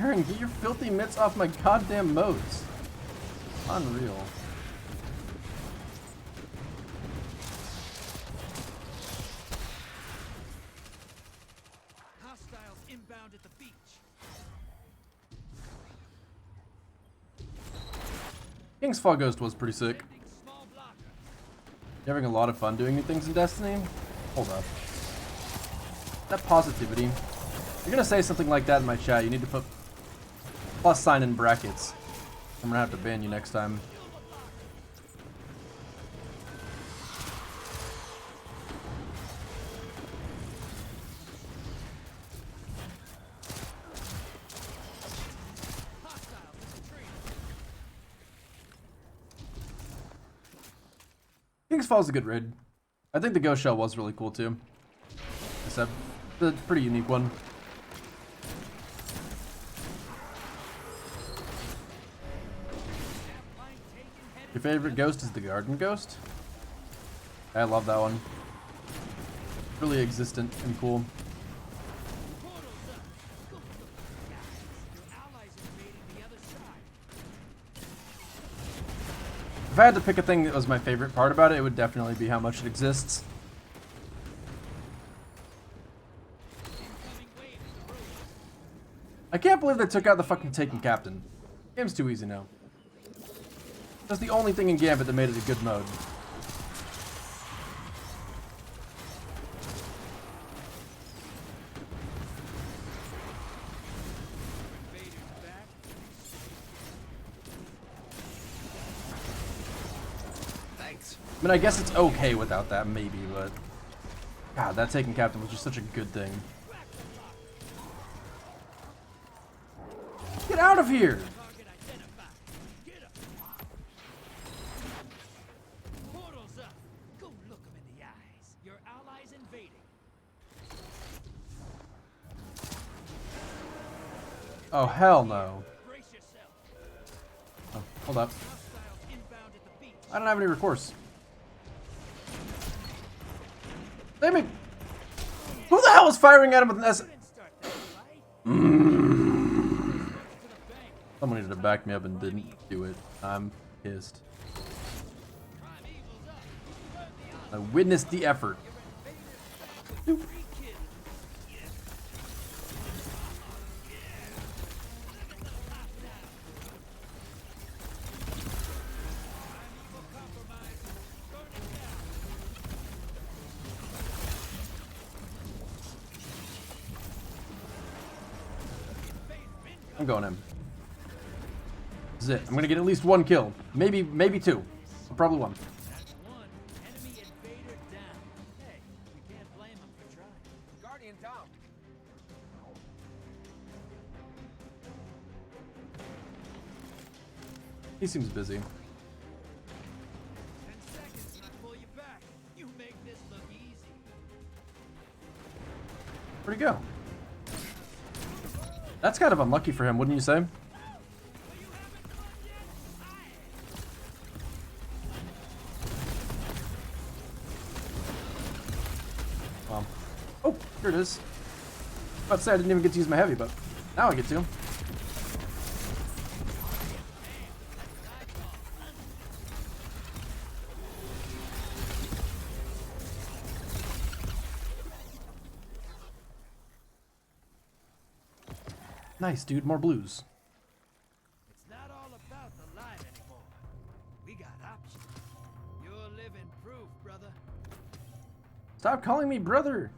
Aaron, get your filthy mitts off my goddamn moats. Unreal. Hostiles inbound at the beach. King's Fall Ghost was pretty sick. You having a lot of fun doing new things in Destiny? Hold up. That positivity. If you're gonna say something like that in my chat, you need to put plus sign in brackets. I'm gonna have to ban you next time. King's Fall's a good raid. I think the Ghost Shell was really cool too. It's a pretty unique one. Your favorite ghost is the Garden Ghost? I love that one. Really existent and cool. If I had to pick a thing that was my favorite part about it, it would definitely be how much it exists. I can't believe they took out the fucking Taken Captain. Game's too easy now. That's the only thing in Gambit that made it a good mode. Thanks. I mean, I guess it's okay without that, maybe, but... God, that Taken Captain was just such a good thing. Get out of here! Oh, hell no. Oh, hold up. I don't have any recourse. Damn it! Who the hell is firing at him with an S? Someone needed to back me up and didn't do it. I'm pissed. I witnessed the effort. Doop. I'm going in. This is it. I'm gonna get at least one kill. Maybe two. Probably one. Guardian down. He seems busy. 10 seconds and I pull you back. You make this look easy. Where'd he go? That's kind of unlucky for him, wouldn't you say? Oh, here it is. I was about to say I didn't even get to use my heavy, but now I get to. Nice, dude. More blues. It's not all about the light anymore. We got options. You're living proof, brother. Stop calling me brother.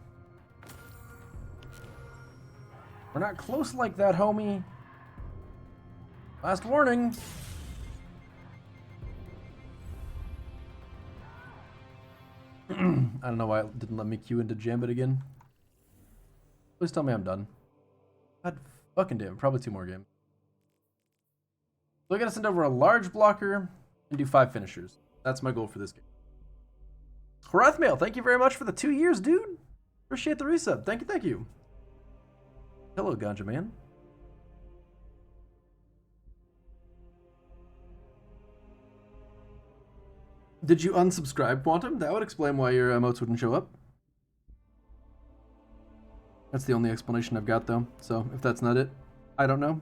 We're not close like that, homie. Last warning. I don't know why it didn't let me queue into Jambit again. Please tell me I'm done. God fucking damn, probably 2 more games. So I gotta send over a large blocker and do 5 finishers. That's my goal for this game. Horathmail, thank you very much for the 2 years, dude. Appreciate the resub. Thank you, thank you. Hello, Ganja Man. Did you unsubscribe, Quantum? That would explain why your emotes wouldn't show up. That's the only explanation I've got, though. So, if that's not it, I don't know.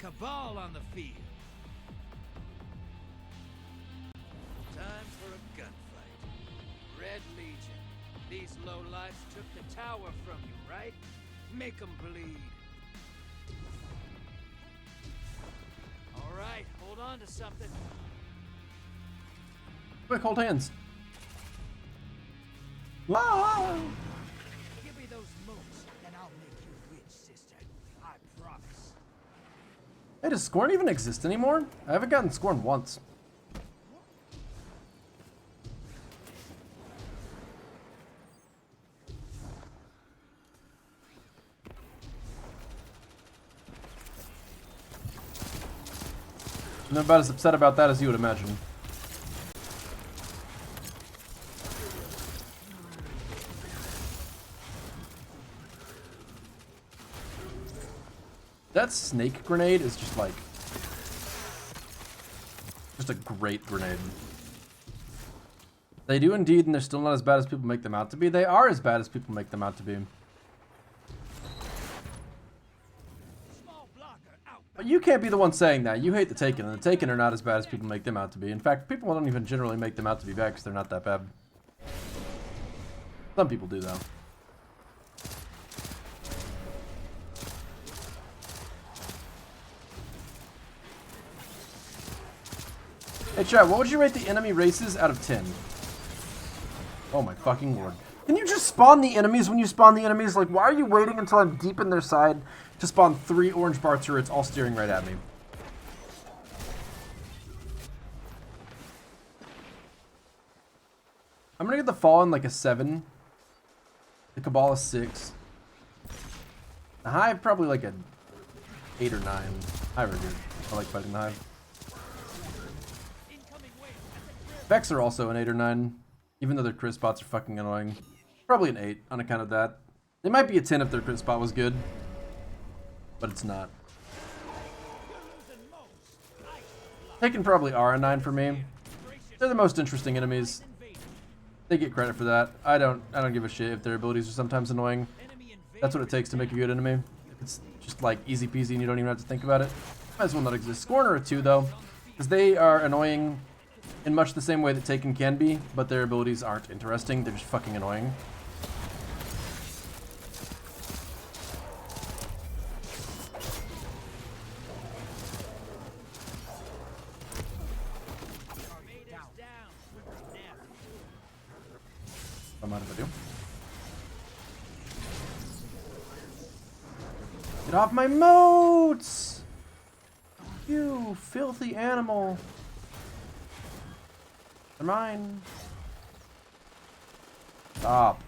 Cabal on the field. Time for a gunfight. Red Legion. These lowlifes took the tower from you, right? Make them bleed. All right, hold on to something. Quick, hold hands. Wow. Give me those moves, and I'll make you rich, sister. I promise. Hey, does Scorn even exist anymore? I haven't gotten Scorn once. I'm about as upset about that as you would imagine. That snake grenade is just like... just a great grenade. They do indeed, and they're still not as bad as people make them out to be. They are as bad as people make them out to be. But you can't be the one saying that. You hate the Taken, and the Taken are not as bad as people make them out to be. In fact, people don't even generally make them out to be bad because they're not that bad. Some people do, though. Hey chat, what would you rate the enemy races out of 10? Oh my fucking lord. Can you just spawn the enemies when you spawn the enemies? Like, why are you waiting until I'm deep in their side to spawn 3 orange bar turrets all steering right at me? I'm gonna get the Fallen like a 7. The Cabal is 6. The Hive probably like a 8 or 9. Hive are good. I like fighting the Hive. Vex are also an 8 or 9, even though their crit spots are fucking annoying. Probably an 8 on account of that. They might be a 10 if their crit spot was good, but it's not. Taken probably are a 9 for me. They're the most interesting enemies. They get credit for that. I don't give a shit if their abilities are sometimes annoying. That's what it takes to make a good enemy. If it's just like easy peasy and you don't even have to think about it, might as well not exist. Scorner are 2 though, because they are annoying in much the same way that Taken can be, but their abilities aren't interesting. They're just fucking annoying. I'm out of video. Get off my moats! You filthy animal. They're mine. Stop.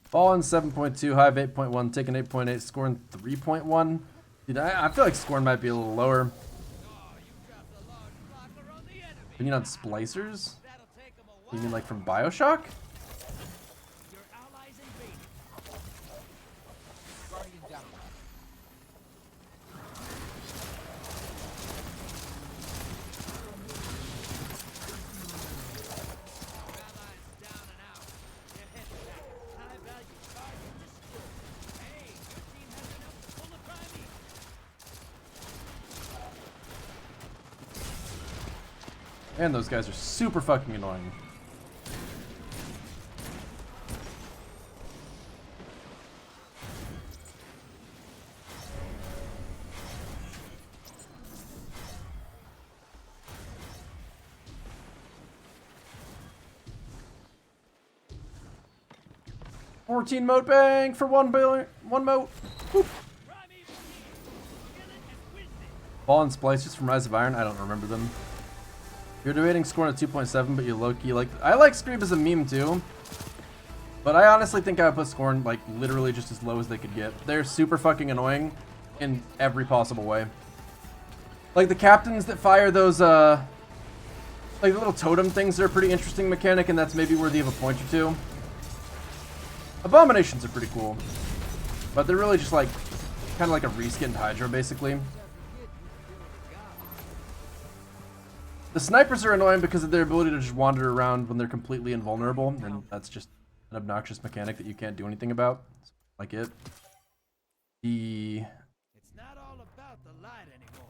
Fallen 7.2, Hive 8.1, Taken 8.8, Scorn 3.1. Dude, I feel like Scorn might be a little lower. You mean on splicers? You mean like from Bioshock? And those guys are super fucking annoying. $14 moat bang for one moat. Boop. Fallen splicers from Rise of Iron. I don't remember them. You're debating Scorn at 2.7, but you low-key like... I like Scream as a meme too. But I honestly think I would put Scorn like literally just as low as they could get. They're super fucking annoying in every possible way. Like the captains that fire those like the little totem things are a pretty interesting mechanic, and that's maybe worthy of a point or two. Abominations are pretty cool. But they're really just like kind of like a reskinned Hydra basically. The snipers are annoying because of their ability to just wander around when they're completely invulnerable, and that's just an obnoxious mechanic that you can't do anything about. Like it. It's not all about the light anymore.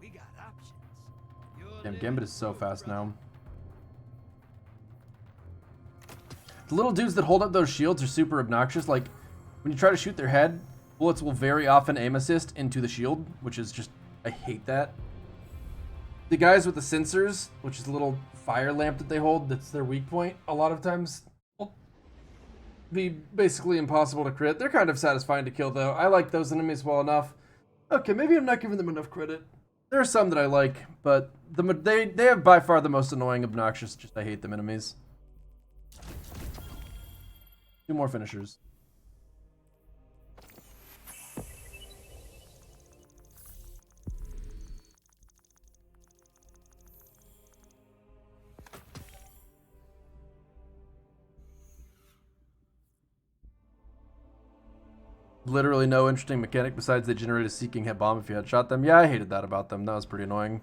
We got options. Damn, Gambit is so fast now. The little dudes that hold up those shields are super obnoxious. Like, when you try to shoot their head, bullets will very often aim assist into the shield, which is just, I hate that. The guys with the sensors, which is a little fire lamp that they hold, that's their weak point, a lot of times will be basically impossible to crit. They're kind of satisfying to kill, though. I like those enemies well enough. Okay, maybe I'm not giving them enough credit. There are some that I like, but they have by far the most annoying, obnoxious, just I hate them enemies. 2 more finishers. Literally no interesting mechanic besides they generate a seeking hit bomb if you headshot them. Yeah, I hated that about them. That was pretty annoying.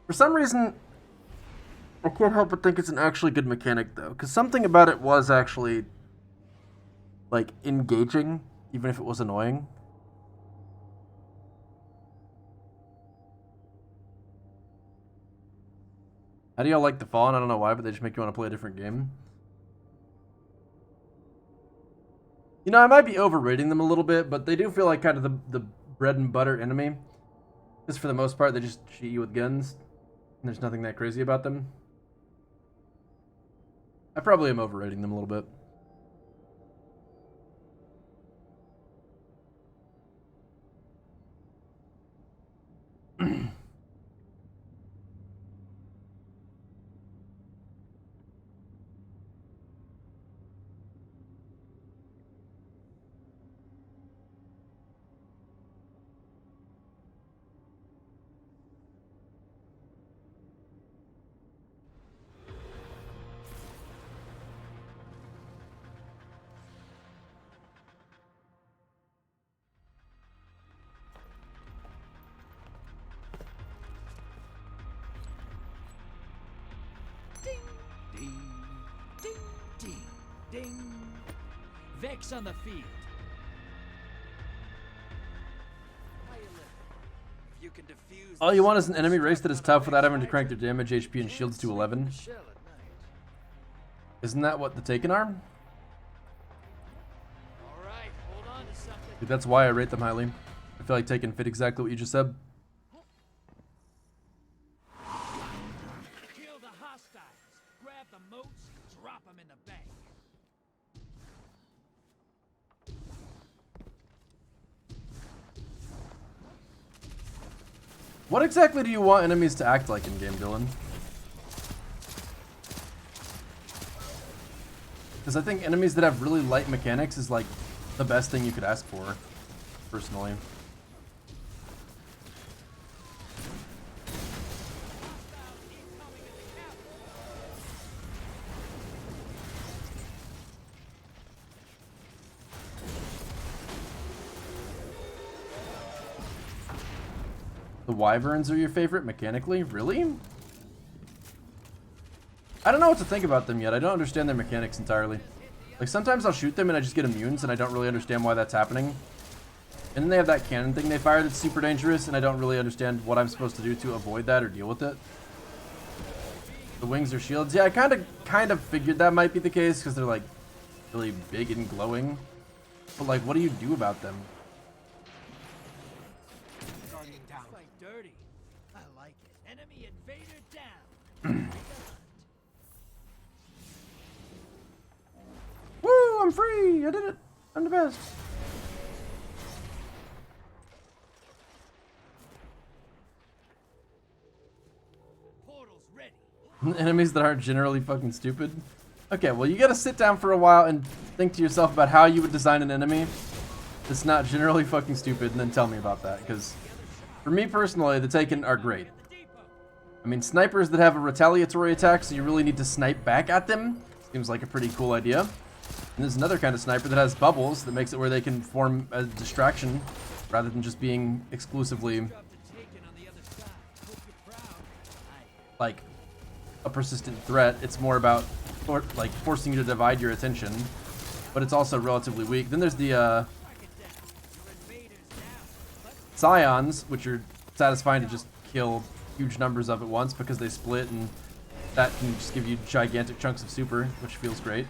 For some reason, I can't help but think it's an actually good mechanic though, because something about it was actually like engaging, even if it was annoying. How do y'all like the Fallen? I don't know why, but they just make you want to play a different game. You know, I might be overrating them a little bit, but they do feel like kind of the bread and butter enemy. Because for the most part, they just shoot you with guns. And there's nothing that crazy about them. I probably am overrating them a little bit. Ding. Vex on the field. How you living? If you can defuse All you want is an enemy race that is tough without having to crank their damage, HP, and shields to 11. Isn't that what the Taken are? Alright, hold on to something. Dude, that's why I rate them highly. I feel like Taken fit exactly what you just said. Kill the hostiles. Grab the moats, drop them in the bank. What exactly do you want enemies to act like in game, Dylan? Because I think enemies that have really light mechanics is like the best thing you could ask for, personally. The wyverns are your favorite mechanically? Really? I don't know what to think about them yet. I don't understand their mechanics entirely. Like, sometimes I'll shoot them and I just get immunes and I don't really understand why that's happening. And then they have that cannon thing they fire that's super dangerous and I don't really understand what I'm supposed to do to avoid that or deal with it. The wings are shields. Yeah, I kind of figured that might be the case because they're like really big and glowing. But like, what do you do about them? Fight dirty. I like it. Enemy invader down. Woo! I'm free! I did it! I'm the best! Portal's ready. Enemies that aren't generally fucking stupid. Okay, well you gotta sit down for a while and think to yourself about how you would design an enemy that's not generally fucking stupid and then tell me about that, because for me personally, the Taken are great. I mean, snipers that have a retaliatory attack, so you really need to snipe back at them, seems like a pretty cool idea. And there's another kind of sniper that has bubbles that makes it where they can form a distraction rather than just being exclusively like a persistent threat. It's more about like forcing you to divide your attention, but it's also relatively weak. Then there's the Scions, which are satisfying to just kill huge numbers of at once because they split, and that can just give you gigantic chunks of super, which feels great.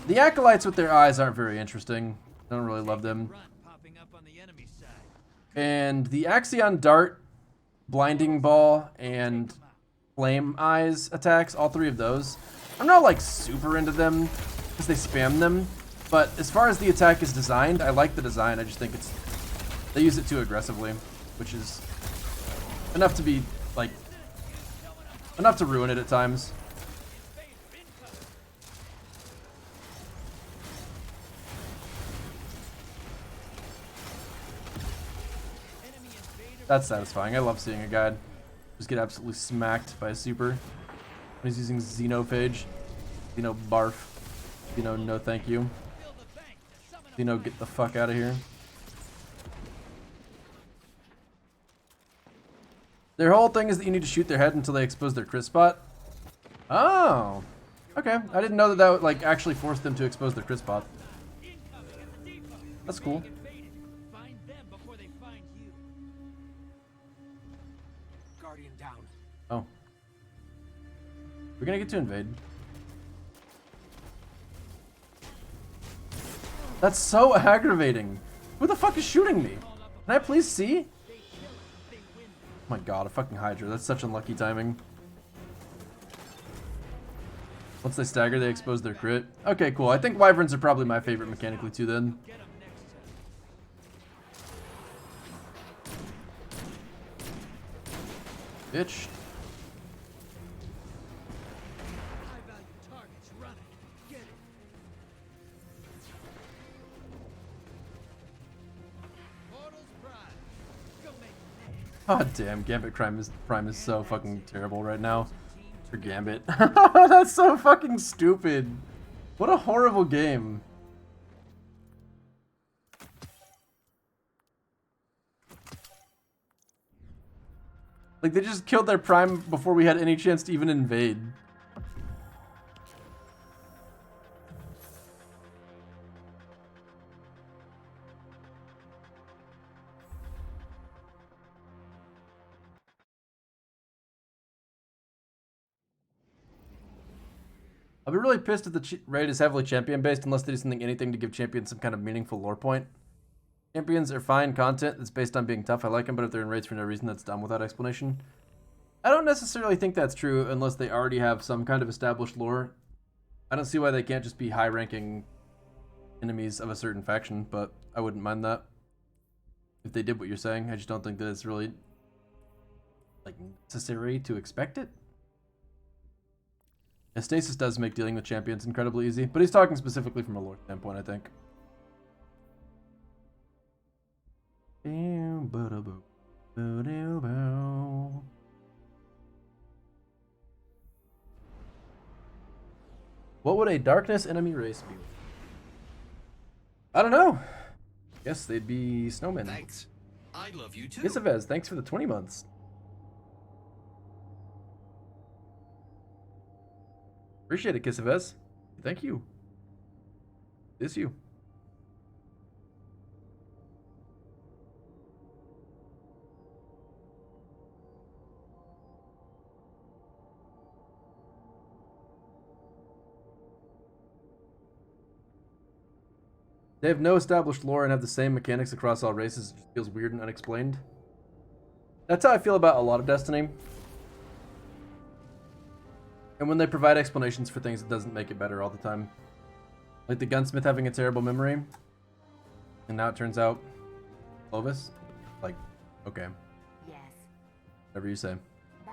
The Acolytes with their eyes aren't very interesting. I don't really love them. And the Axion Dart, Blinding Ball, and Flame Eyes attacks, all three of those, I'm not like super into them because they spam them, but as far as the attack is designed, I like the design. I just think they use it too aggressively, which is enough to be like enough to ruin it at times. That's satisfying. I love seeing a guy just get absolutely smacked by a super when he's using Xenophage. Xeno barf. Xeno no thank you. Xeno get the fuck out of here. Their whole thing is that you need to shoot their head until they expose their crit spot. Oh. Okay. I didn't know that would like actually force them to expose their crit spot. That's cool. Oh. We're gonna get to invade. That's so aggravating. Who the fuck is shooting me? Can I please see? Oh my god, a fucking Hydra. That's such unlucky timing. Once they stagger, they expose their crit. Okay, cool. I think Wyverns are probably my favorite mechanically too then. Bitch. God damn, Gambit Prime is so fucking terrible right now. For Gambit. That's so fucking stupid. What a horrible game. Like, they just killed their Prime before we had any chance to even invade. I'll be really pissed if the raid is heavily champion-based unless they do anything to give champions some kind of meaningful lore point. Champions are fine content that's based on being tough. I like them, but if they're in raids for no reason, that's dumb without explanation. I don't necessarily think that's true unless they already have some kind of established lore. I don't see why they can't just be high-ranking enemies of a certain faction, but I wouldn't mind that. If they did what you're saying, I just don't think that it's really like necessary to expect it. Yeah, Stasis does make dealing with champions incredibly easy, but he's talking specifically from a lore standpoint, I think. What would a darkness enemy race be? I don't know. Guess they'd be snowmen. Thanks. I love you too. Isavez, thanks for the 20 months. Appreciate it, Kisavez. Thank you. This you. They have no established lore and have the same mechanics across all races. It just feels weird and unexplained. That's how I feel about a lot of Destiny. And when they provide explanations for things, it doesn't make it better all the time. Like the gunsmith having a terrible memory. And now it turns out Clovis? Like, okay. Yes. Whatever you say. Bye.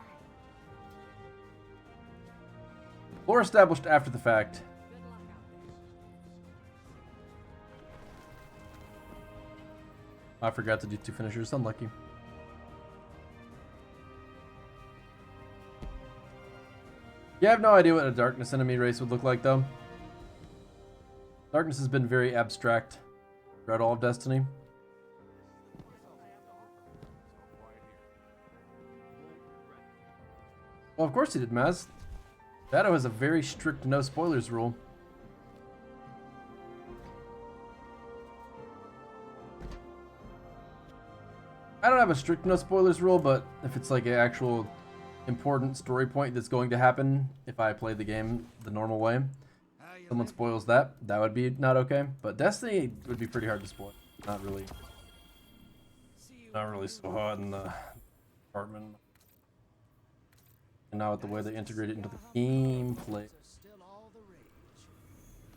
Lore established after the fact. I forgot to do 2 finishers. Unlucky. Yeah, I have no idea what a darkness enemy race would look like, though. Darkness has been very abstract throughout all of Destiny. Well, of course he did, Maz. Shadow has a very strict no spoilers rule. I don't have a strict no spoilers rule, but if it's like an actual important story point that's going to happen if I play the game the normal way, someone spoils that, that would be not okay. But Destiny would be pretty hard to spoil. Not really so hard in the department. And now with the way they integrate it into the gameplay.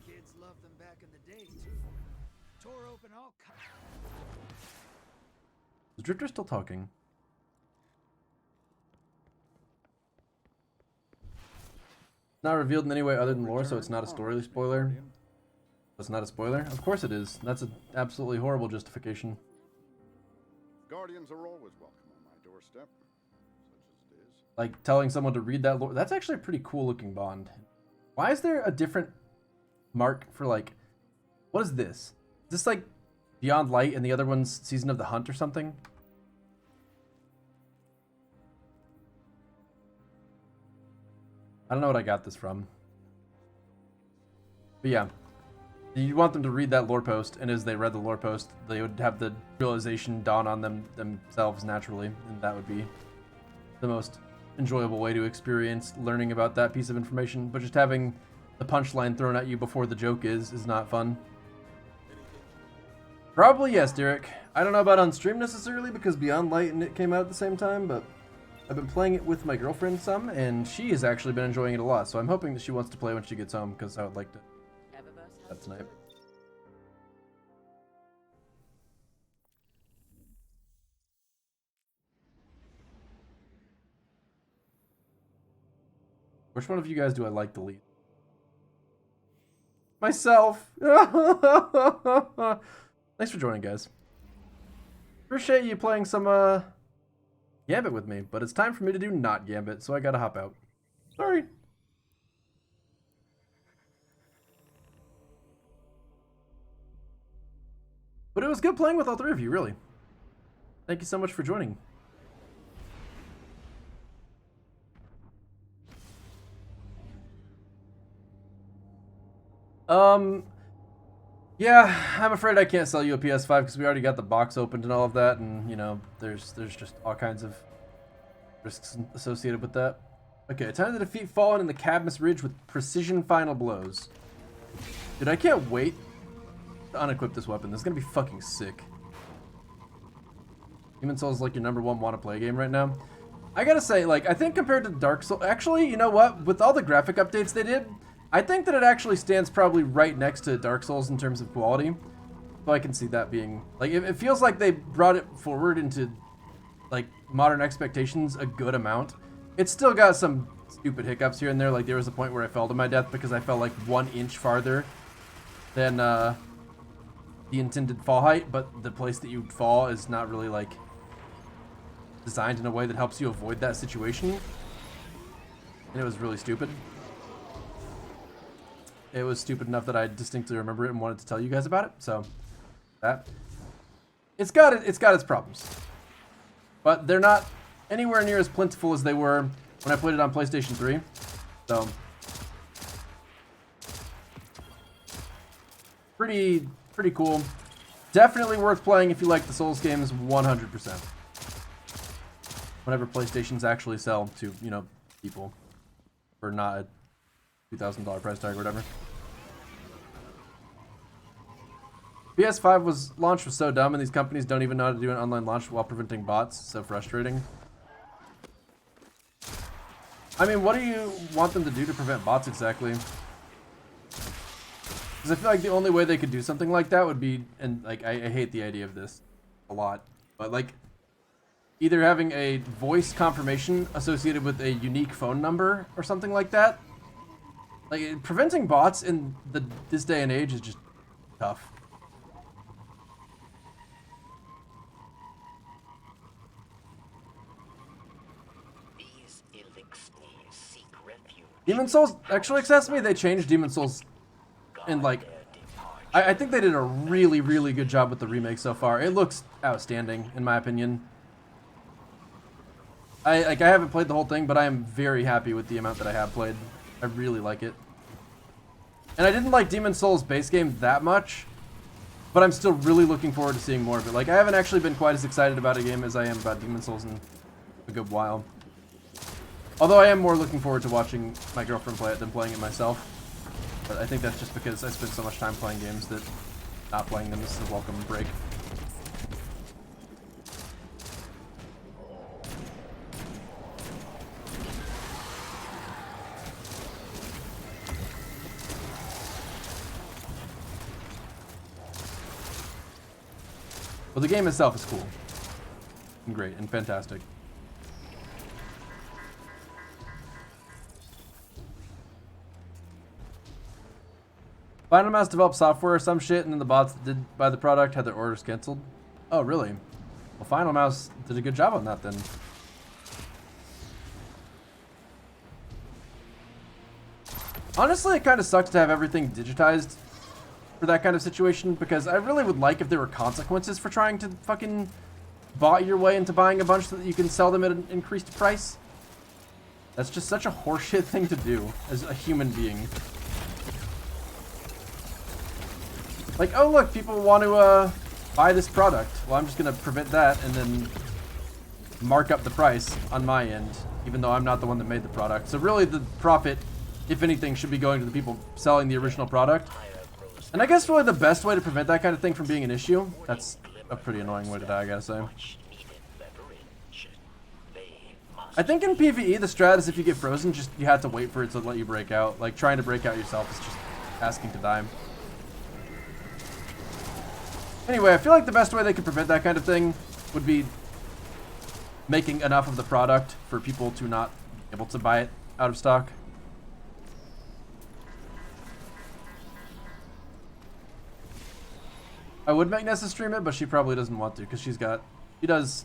Kids loved them back in the day too. Tore open all kinds. Is Drifter still talking? Not revealed in any way other than lore, so it's not a story spoiler. It's not a spoiler? Of course it is. That's an absolutely horrible justification. Guardians are always welcome on my doorstep, such as it is. Like, telling someone to read that lore. That's actually a pretty cool looking Bond. Why is there a different mark for, like... What is this? Is this, like, Beyond Light and the other one's Season of the Hunt or something? I don't know what I got this from. But yeah. You want them to read that lore post, and as they read the lore post, they would have the realization dawn on them themselves naturally, and that would be the most enjoyable way to experience learning about that piece of information. But just having the punchline thrown at you before the joke is not fun. Probably yes, Derek. I don't know about on stream necessarily, because Beyond Light and it came out at the same time, but I've been playing it with my girlfriend some, and she has actually been enjoying it a lot, so I'm hoping that she wants to play when she gets home, because I would like to that tonight. Which one of you guys do I like the lead? Myself! Thanks for joining, guys. Appreciate you playing some, Gambit with me, but it's time for me to do not Gambit, so I gotta hop out. Sorry. But it was good playing with all 3 of you, really. Thank you so much for joining. Yeah, I'm afraid I can't sell you a PS5 because we already got the box opened and all of that, and you know, there's just all kinds of risks associated with that. Okay, time to defeat Fallen in the Cadmus Ridge with precision final blows. Dude, I can't wait to unequip this weapon. This is gonna be fucking sick. Demon Souls is like your #1 wanna-play game right now. I gotta say, like, I think compared to Dark Souls... Actually, you know what? With all the graphic updates they did, I think that it actually stands probably right next to Dark Souls in terms of quality. So I can see that being... Like, it feels like they brought it forward into, like, modern expectations a good amount. It's still got some stupid hiccups here and there. Like, there was a point where I fell to my death because I fell, like, 1 inch farther than the intended fall height. But the place that you fall is not really, like, designed in a way that helps you avoid that situation. And it was really stupid. It was stupid enough that I distinctly remember it and wanted to tell you guys about it. So, that. It's got its problems. But they're not anywhere near as plentiful as they were when I played it on PlayStation 3. So, pretty cool. Definitely worth playing if you like the Souls games, 100%. Whenever PlayStations actually sell to, you know, people for not a $2,000 price tag or whatever. PS5 launch was so dumb, and these companies don't even know how to do an online launch while preventing bots. So frustrating. I mean, what do you want them to do to prevent bots exactly? Because I feel like the only way they could do something like that would be, and like I hate the idea of this a lot, but like either having a voice confirmation associated with a unique phone number or something like that. Like, preventing bots in this day and age is just tough. Demon Souls, actually, access me, they changed Demon Souls and like, I think they did a really, really good job with the remake so far. It looks outstanding, in my opinion. I haven't played the whole thing, but I am very happy with the amount that I have played. I really like it. And I didn't like Demon Souls base game that much, but I'm still really looking forward to seeing more of it. Like, I haven't actually been quite as excited about a game as I am about Demon Souls in a good while. Although I am more looking forward to watching my girlfriend play it than playing it myself. But I think that's just because I spend so much time playing games that not playing them is a welcome break. Well, the game itself is cool and great and fantastic. Final Mouse developed software or some shit, and then the bots that did buy the product had their orders canceled. Oh, really? Well, Final Mouse did a good job on that then. Honestly, it kind of sucks to have everything digitized for that kind of situation, because I really would like if there were consequences for trying to fucking bot your way into buying a bunch so that you can sell them at an increased price. That's just such a horseshit thing to do as a human being. Like, oh look, people want to buy this product. Well, I'm just gonna prevent that and then mark up the price on my end, even though I'm not the one that made the product. So really the profit, if anything, should be going to the people selling the original product. And I guess really the best way to prevent that kind of thing from being an issue, that's a pretty annoying way to die, I gotta say. I think in PvE, the strat is if you get frozen, just you have to wait for it to let you break out. Like, trying to break out yourself is just asking to die. Anyway, I feel like the best way they could prevent that kind of thing would be making enough of the product for people to not be able to buy it out of stock. I would make Nessa stream it, but she probably doesn't want to because she does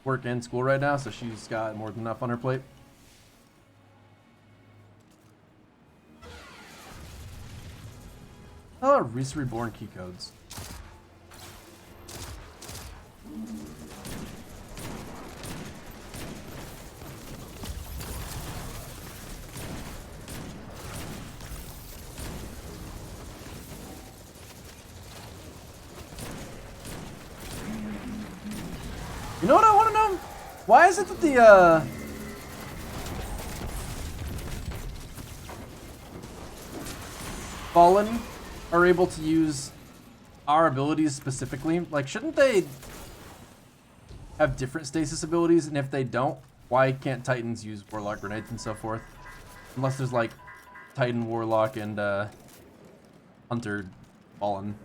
work and school right now, so she's got more than enough on her plate. Oh, Reese Reborn key codes. You know what I want to know? Why is it that Fallen are able to use our abilities specifically, like, shouldn't they have different stasis abilities? And if they don't, why can't Titans use Warlock grenades and so forth? Unless there's like Titan, Warlock, and Hunter Fallen.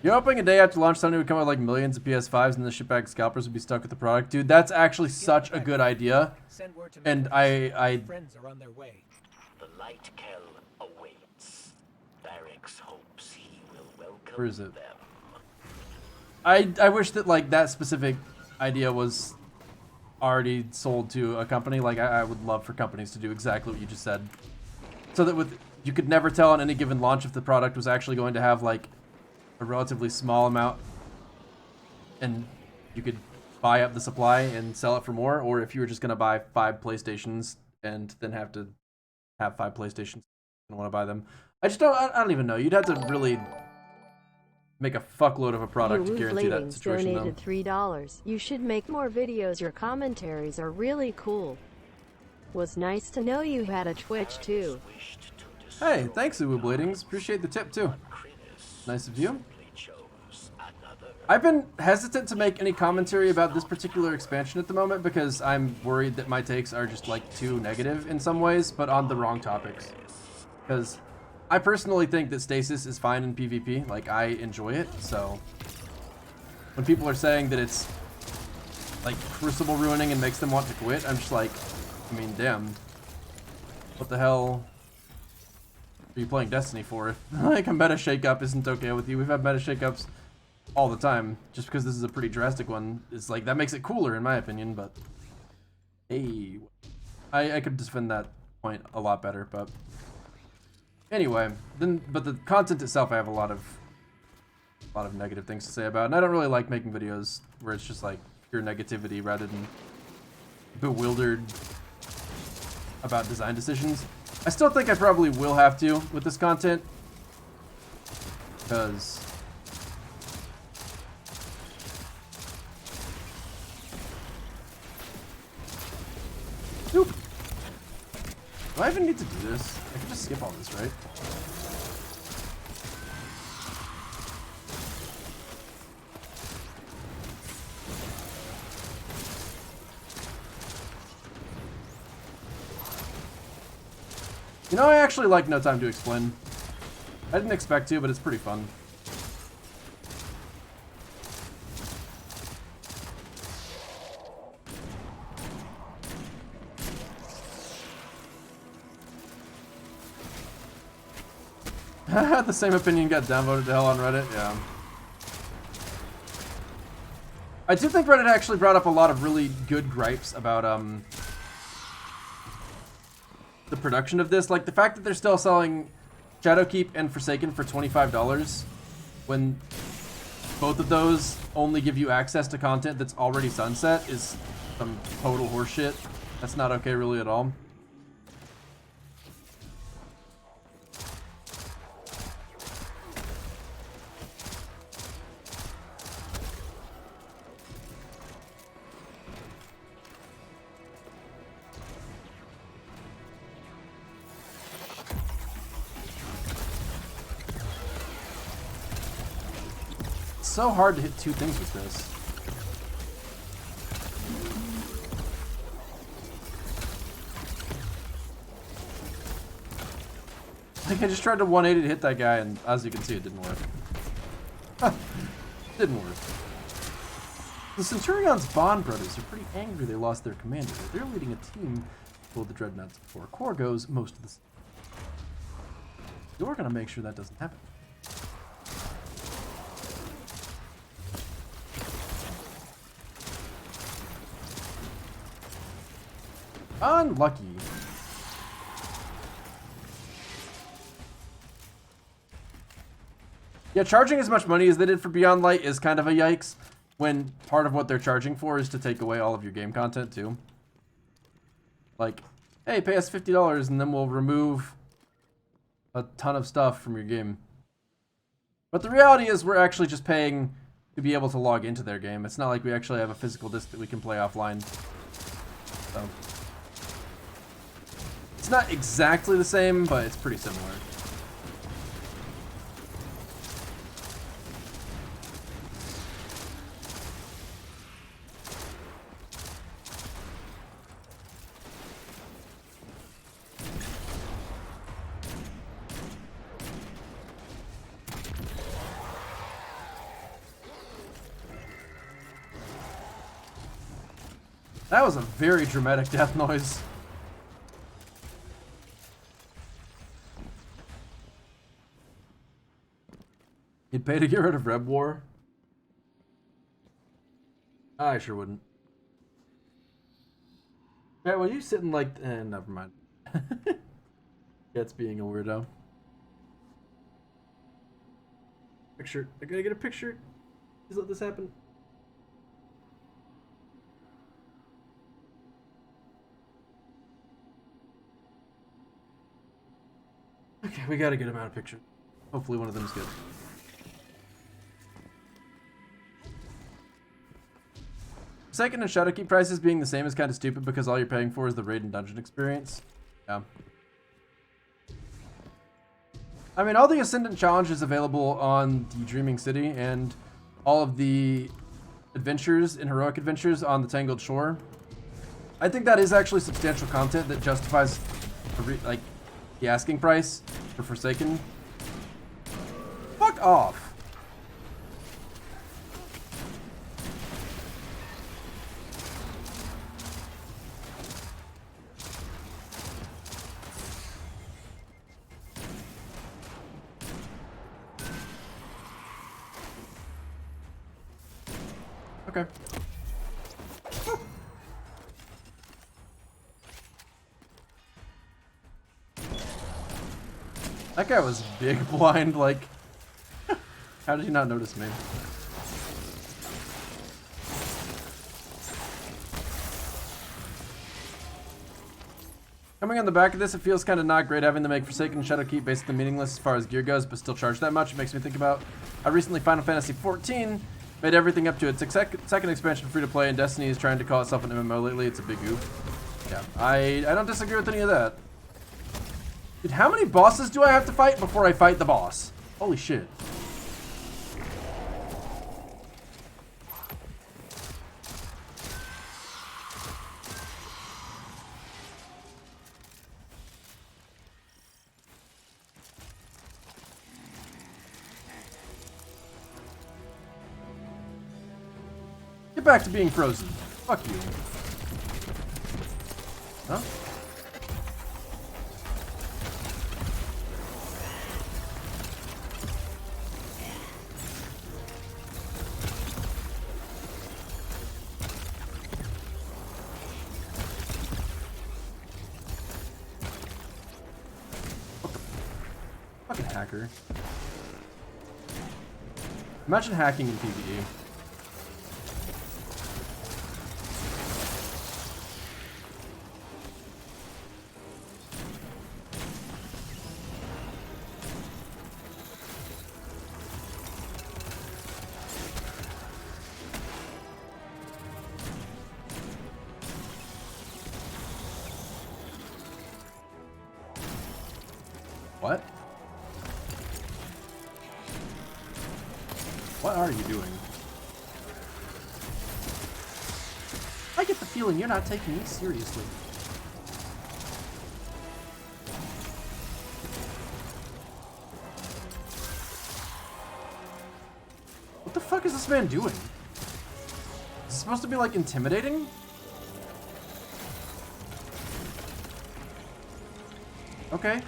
You're hoping a day after launch Sony would come out with like millions of PS5s and the shitbag scalpers would be stuck with the product. Dude, that's actually such a good idea. And friends are on their way. The light kell awaits. Barracks hopes he will welcome where is it? them. I wish that like that specific idea was already sold to a company. Like I would love for companies to do exactly what you just said. So that you could never tell on any given launch if the product was actually going to have like a relatively small amount and you could buy up the supply and sell it for more, or if you were just going to buy 5 PlayStations and then have to have 5 PlayStations and want to buy them. I don't even know. You'd have to really make a fuckload of a product to guarantee that situation, donated $3. You should make more videos. Your commentaries are really cool. Was nice to know you had a Twitch too. Hey, thanks, Uwu Bladings. Appreciate the tip too. Nice of you. I've been hesitant to make any commentary about this particular expansion at the moment because I'm worried that my takes are just like too negative in some ways, but on the wrong topics. Because I personally think that stasis is fine in PvP. Like, I enjoy it, so when people are saying that it's like crucible ruining and makes them want to quit, I'm just like, I mean, damn. What the hell are you playing Destiny for? Like, a meta shakeup isn't okay with you. We've had meta shakeups all the time. Just because this is a pretty drastic one, it's like, that makes it cooler in my opinion, but hey, I could defend that point a lot better, but anyway, but the content itself I have a lot of negative things to say about, and I don't really like making videos where it's just like pure negativity rather than bewildered about design decisions. I still think I probably will have to with this content, because Nope. Do I even need to do this? I can just skip all this, right? You know, I actually like No Time to Explain. I didn't expect to, but it's pretty fun. The same opinion got downvoted to hell on Reddit, yeah. I do think Reddit actually brought up a lot of really good gripes about the production of this. Like the fact that they're still selling Shadowkeep and Forsaken for $25 when both of those only give you access to content that's already sunset is some total horseshit. That's not okay really at all. So hard to hit 2 things with this. Like I just tried to 180 to hit that guy, and as you can see, it didn't work. Didn't work. The Centurion's Bond brothers are pretty angry they lost their commander. They're leading a team full of the Dreadnoughts before Core goes most of the. You're gonna make sure that doesn't happen. Unlucky. Yeah, charging as much money as they did for Beyond Light is kind of a yikes, when part of what they're charging for is to take away all of your game content too. Like, hey, pay us $50 and then we'll remove a ton of stuff from your game. But the reality is we're actually just paying to be able to log into their game. It's not like we actually have a physical disc that we can play offline. So it's not exactly the same, but it's pretty similar. That was a very dramatic death noise. You'd pay to get rid of Reb War? I sure wouldn't. Yeah, well, you sitting like... never mind. That's being a weirdo. Picture. I gotta get a picture. Please let this happen. Okay, we gotta get him out of picture. Hopefully one of them's good. Second and Shadowkeep prices being the same is kind of stupid because all you're paying for is the raid and dungeon experience. Yeah. I mean, all the Ascendant Challenge is available on the Dreaming City, and all of the adventures and heroic adventures on the Tangled Shore. I think that is actually substantial content that justifies like the asking price for Forsaken. Fuck off. Okay. That guy was big blind, like... How did you not notice me? Coming on the back of this, it feels kind of not great having to make Forsaken and Shadowkeep basically meaningless as far as gear goes, but still charge that much. It makes me think about... I recently Final Fantasy XIV made everything up to its second expansion free to play, and Destiny is trying to call itself an MMO lately. It's a big goof. Yeah, I don't disagree with any of that. Dude, how many bosses do I have to fight before I fight the boss? Holy shit. Get back to being frozen. Fuck you. Huh? Fucking hacker. Imagine hacking in PvE. What? What are you doing? I get the feeling you're not taking me seriously. What the fuck is this man doing? Is it supposed to be like intimidating? Okay.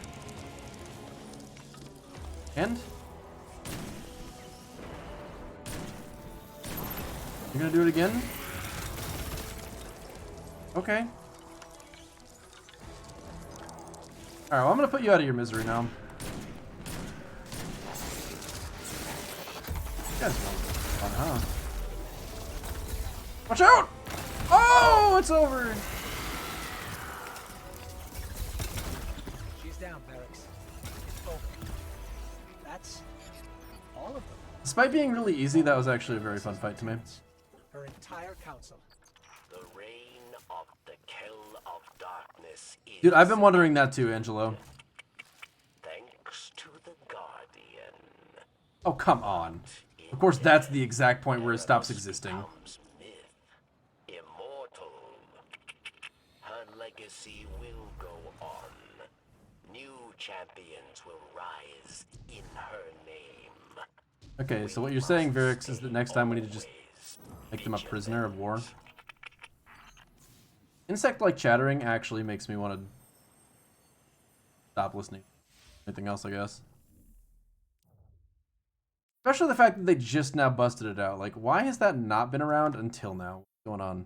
And? You're gonna do it again? Okay. Alright, well, I'm gonna put you out of your misery now. You guys want fun, huh? Watch out! Oh, it's over! She's down, Barracks. It's over. That's all of them. Despite being really easy, that was actually a very fun fight to me. Her entire council. The reign of the Kill of Darkness is... Dude, I've been wondering that too, Angelo. Thanks to the Guardian. Oh, come on. Of course, that's the exact point where it stops existing. Immortal. Her legacy will go on. New champions will rise in her name. Okay, so what you're saying, Varix, is that next time we need to just make them a prisoner of war? insect-like chattering actually makes me want to stop listening. Anything else, I guess. Especially the fact that they just now busted it out. Like, why has that not been around until now? What's going on?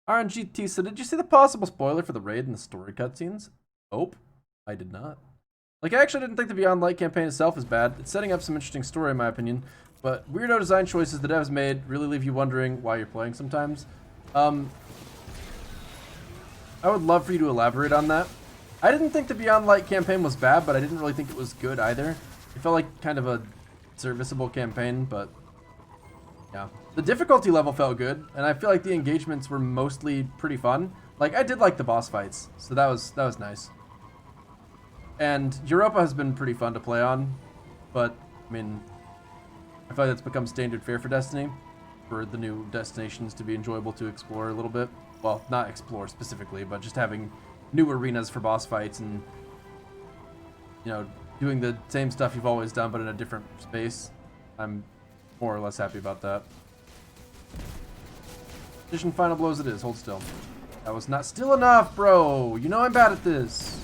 RNGT, so did you see the possible spoiler for the raid and the story cutscenes? Nope, I did not. Like, I actually didn't think the Beyond Light campaign itself is bad. It's setting up some interesting story, in my opinion. But weirdo design choices the devs made really leave you wondering why you're playing sometimes. I would love for you to elaborate on that. I didn't think the Beyond Light campaign was bad, but I didn't really think it was good either. It felt like kind of a serviceable campaign, but yeah. The difficulty level felt good, and I feel like the engagements were mostly pretty fun. Like, I did like the boss fights, so that was nice. And Europa has been pretty fun to play on, but, I mean, I feel like that's become standard fare for Destiny, for the new destinations to be enjoyable to explore a little bit. Well, not explore specifically, but just having new arenas for boss fights and, you know, doing the same stuff you've always done, but in a different space. I'm more or less happy about that. Position final blows it is. Hold still. That was not still enough, bro. You know I'm bad at this.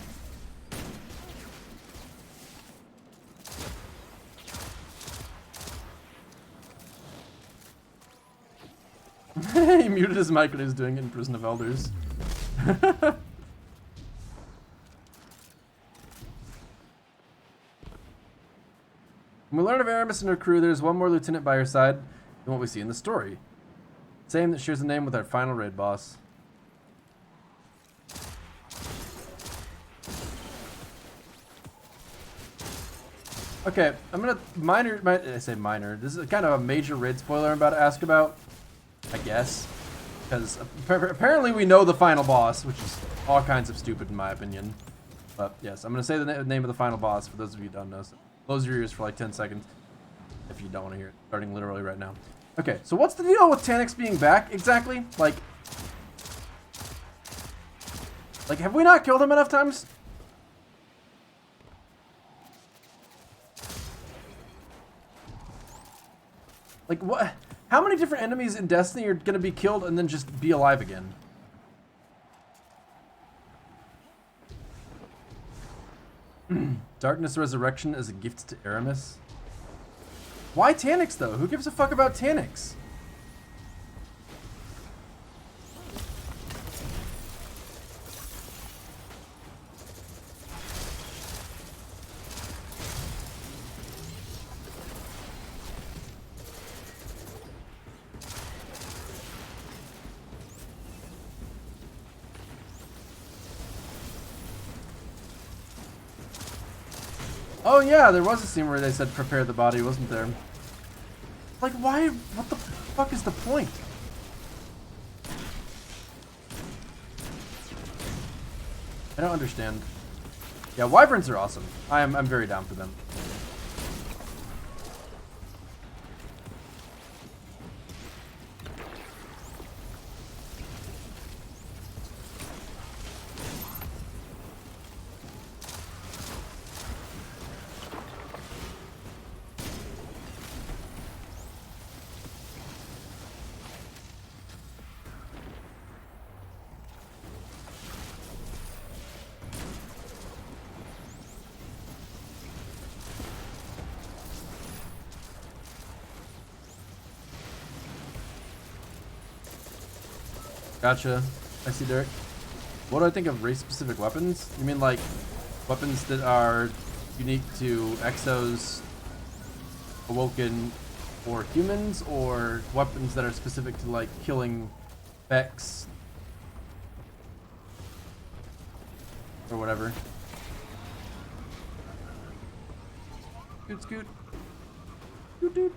He muted his mic when he was doing it in Prison of Elders. When we learn of Aramis and her crew, there's one more lieutenant by her side than what we see in the story. Same that shares a name with our final raid boss. Okay, I'm gonna I say minor. This is kind of a major raid spoiler I'm about to ask about, I guess, because apparently we know the final boss, which is all kinds of stupid in my opinion. But yes, I'm gonna say the name of the final boss for those of you who don't know. So close your ears for like 10 seconds if you don't want to hear it, starting literally right now. Okay, so what's the deal with Taniks being back exactly? Like, have we not killed him enough times? Like, what? How many different enemies in Destiny are gonna be killed and then just be alive again? Darkness Resurrection as a gift to Aramis. Why Taniks though? Who gives a fuck about Taniks? Oh yeah, there was a scene where they said prepare the body, wasn't there? Like, why? What the fuck is the point? I don't understand. Yeah, wyverns are awesome. I'm very down for them. Gotcha. I see, Derek. What do I think of race-specific weapons? You mean like weapons that are unique to Exos, Awoken, or humans, or weapons that are specific to like killing Vex or whatever? Scoot, scoot. Scoot, dude.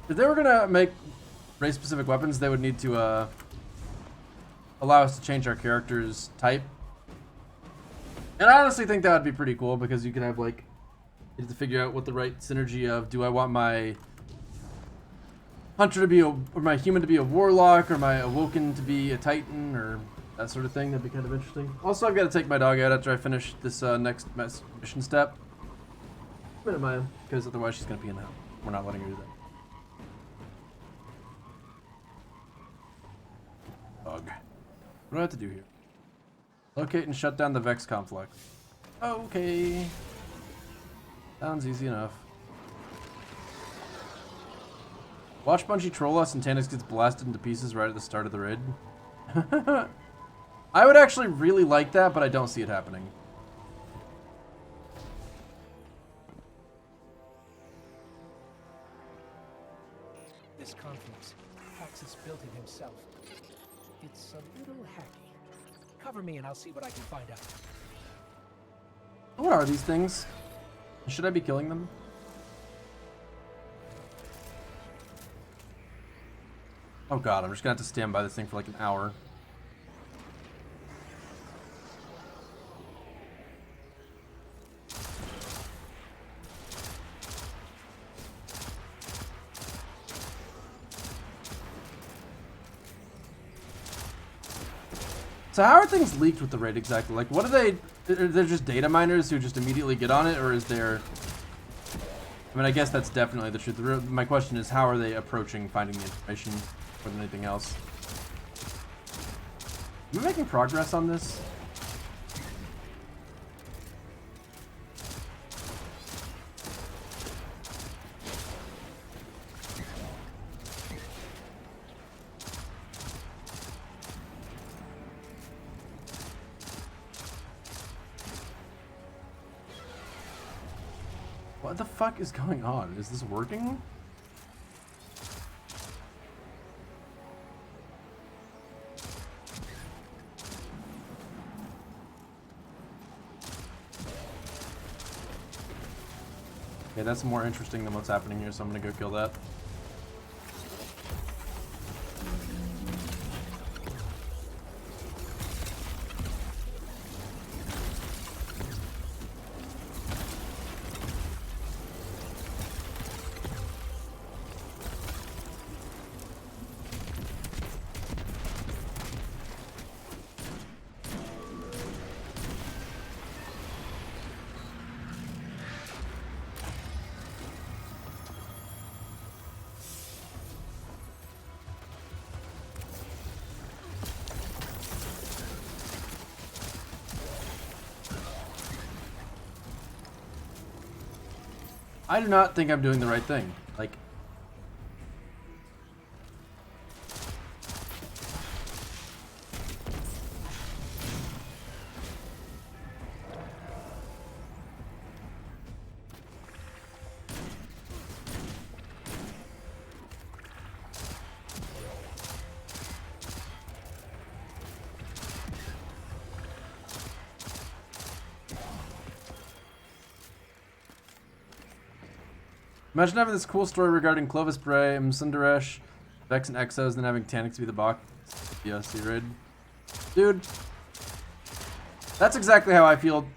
If they were gonna make race-specific weapons, they would need to allow us to change our character's type. And I honestly think that would be pretty cool because you could have like, you have to figure out what the right synergy of, do I want my hunter to be or my human to be a warlock, or my awoken to be a titan, or that sort of thing. That'd be kind of interesting. Also, I've got to take my dog out after I finish this next mission step. Because otherwise she's gonna pee in the house. We're not letting her do that. Ugh. What do I have to do here? Locate and shut down the Vex complex. Okay. Sounds easy enough. Watch Bungie troll us and Tanix gets blasted into pieces right at the start of the raid. I would actually really like that, but I don't see it happening. This confluence, Praxis built it himself. It's a little hacky. Cover me and I'll see what I can find out. What are these things? Should I be killing them? Oh god, I'm just gonna have to stand by this thing for like an hour. So how are things leaked with the raid exactly? Like, what are they? They're just data miners who just immediately get on it, or is there? I mean, I guess that's definitely the truth. My question is, how are they approaching finding the information more than anything else? Are we making progress on this? What the fuck is going on? Is this working? Okay, that's more interesting than what's happening here, so I'm gonna go kill that. I do not think I'm doing the right thing. Like, imagine having this cool story regarding Clovis Bray, Sundaresh, Vex and Exos, then having Tanix be the box. DLC raid. Dude. That's exactly how I feel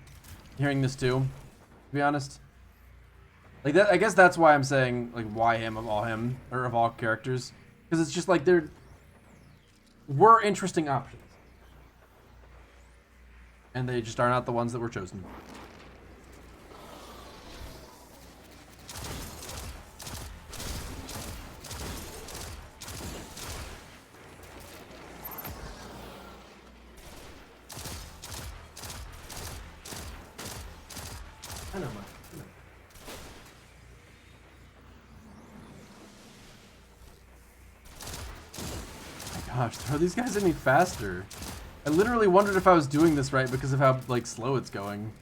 hearing this too, to be honest. Like that, I guess that's why I'm saying, like, why him of all characters. Because it's just like there were interesting options. And they just are not the ones that were chosen. I know, man. Oh my gosh, throw these guys at me faster. I literally wondered if I was doing this right because of how, like, slow it's going.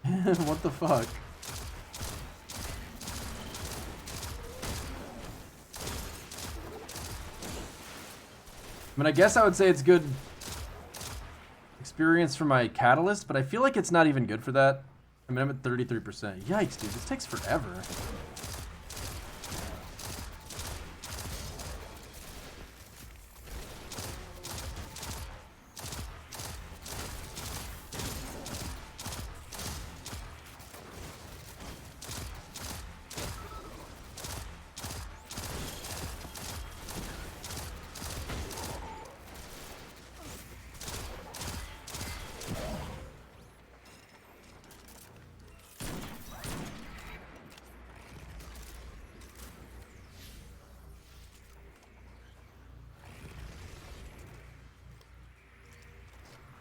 What the fuck? I mean, I guess I would say it's good experience for my catalyst, but I feel like it's not even good for that. I mean, I'm at 33%. Yikes, dude, this takes forever.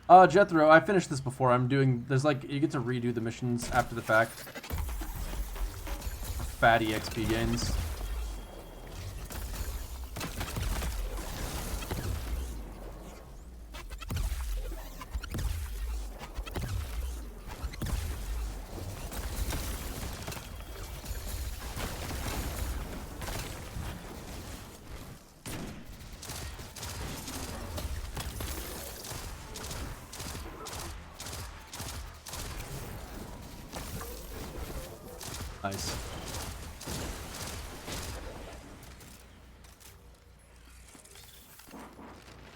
Jethro, I finished this before. I'm doing, there's like, you get to redo the missions after the fact. Fatty XP gains. Nice.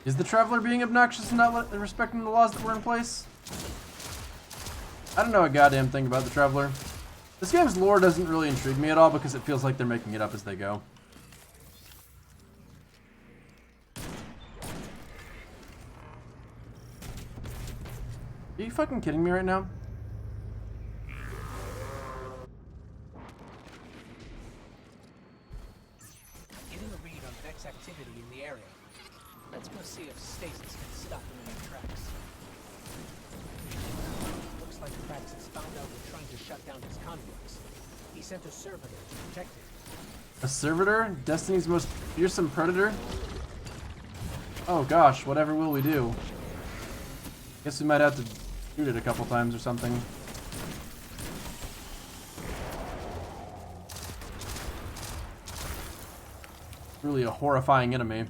Is the Traveler being obnoxious and not respecting the laws that were in place? I don't know a goddamn thing about the Traveler. This game's lore doesn't really intrigue me at all because it feels like they're making it up as they go. Are you fucking kidding me right now? Getting a read on Vex activity in the area. Let's go see if Stasis can stop them in their tracks. Looks like Praxis found out we're trying to shut down his convoys. He sent a servitor to protect it. A servitor? Destiny's most fearsome predator? Oh gosh, whatever will we do? Guess we might have to shoot it a couple times or something. Really a horrifying enemy.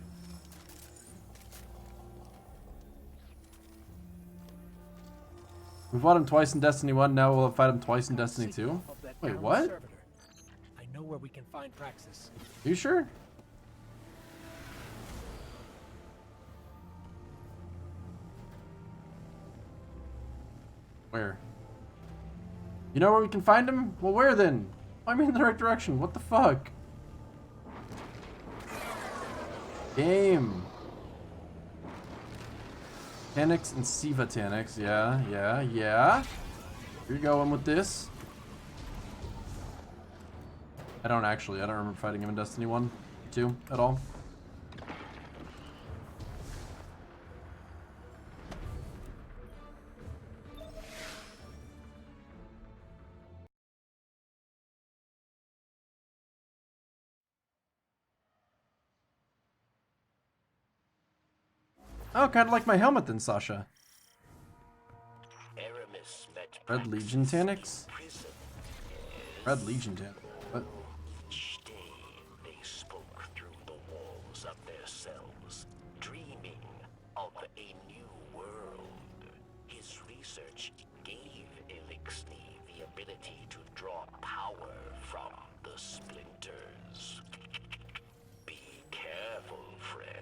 We fought him twice in Destiny 1, now we'll fight him twice in Destiny 2? Wait, what? I know where we can find Praxis. You sure? Where? You know where we can find him? Well, where then? I'm in the right direction. What the fuck? Game. Tanix and Siva Tanix. Yeah. Where you going with this? I don't remember fighting him in Destiny 1, 2 at all. Oh, kind of like my helmet then, Sasha. Red Legion Tanix? Red Legion Tanix. What? Each day they spoke through the walls of their cells, dreaming of a new world. His research gave Elixni the ability to draw power from the splinters. Be careful, friend.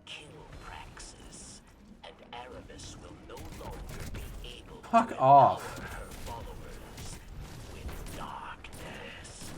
Kill Praxis, and Aramis will no longer be able Fuck to off. empower her followers with darkness.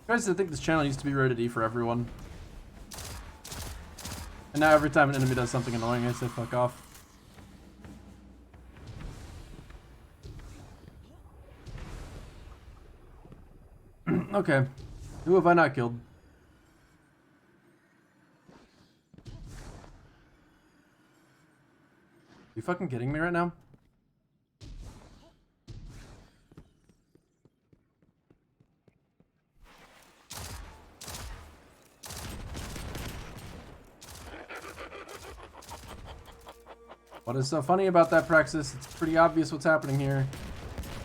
Guys, I think this channel used to be rated E for everyone. And now every time an enemy does something annoying, I say fuck off. Okay. Who have I not killed? You fucking kidding me right now? What is so funny about that, Praxis? It's pretty obvious what's happening here.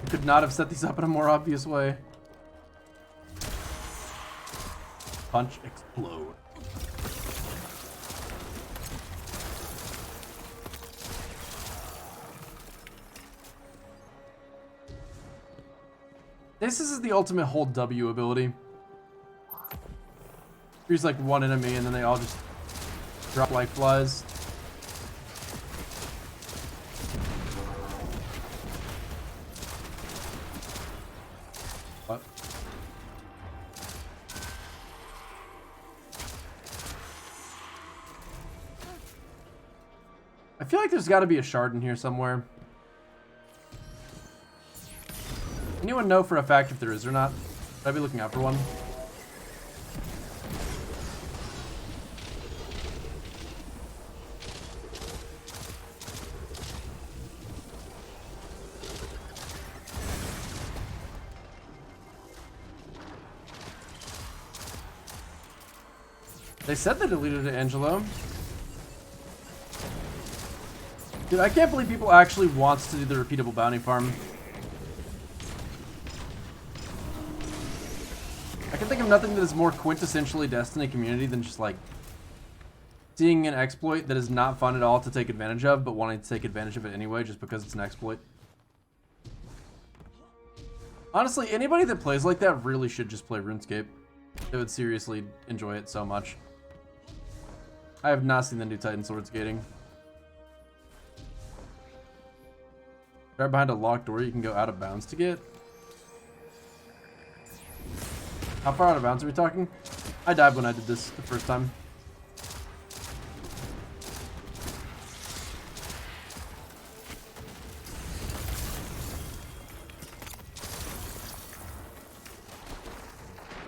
You could not have set these up in a more obvious way. Punch, explode. This is the ultimate hold W ability. Here's like one enemy and then they all just drop like flies. feel like there's got to be a shard in here somewhere. Anyone know for a fact if there is or not? Should I be looking out for one? They said they deleted it, Angelo. Dude, I can't believe people actually want to do the repeatable bounty farm. I can think of nothing that is more quintessentially Destiny community than just like seeing an exploit that is not fun at all to take advantage of, but wanting to take advantage of it anyway just because it's an exploit. Honestly, anybody that plays like that really should just play RuneScape. They would seriously enjoy it so much. I have not seen the new Titan sword skating. Right behind a locked door you can go out of bounds to get. How far out of bounds are we talking? I died when I did this the first time.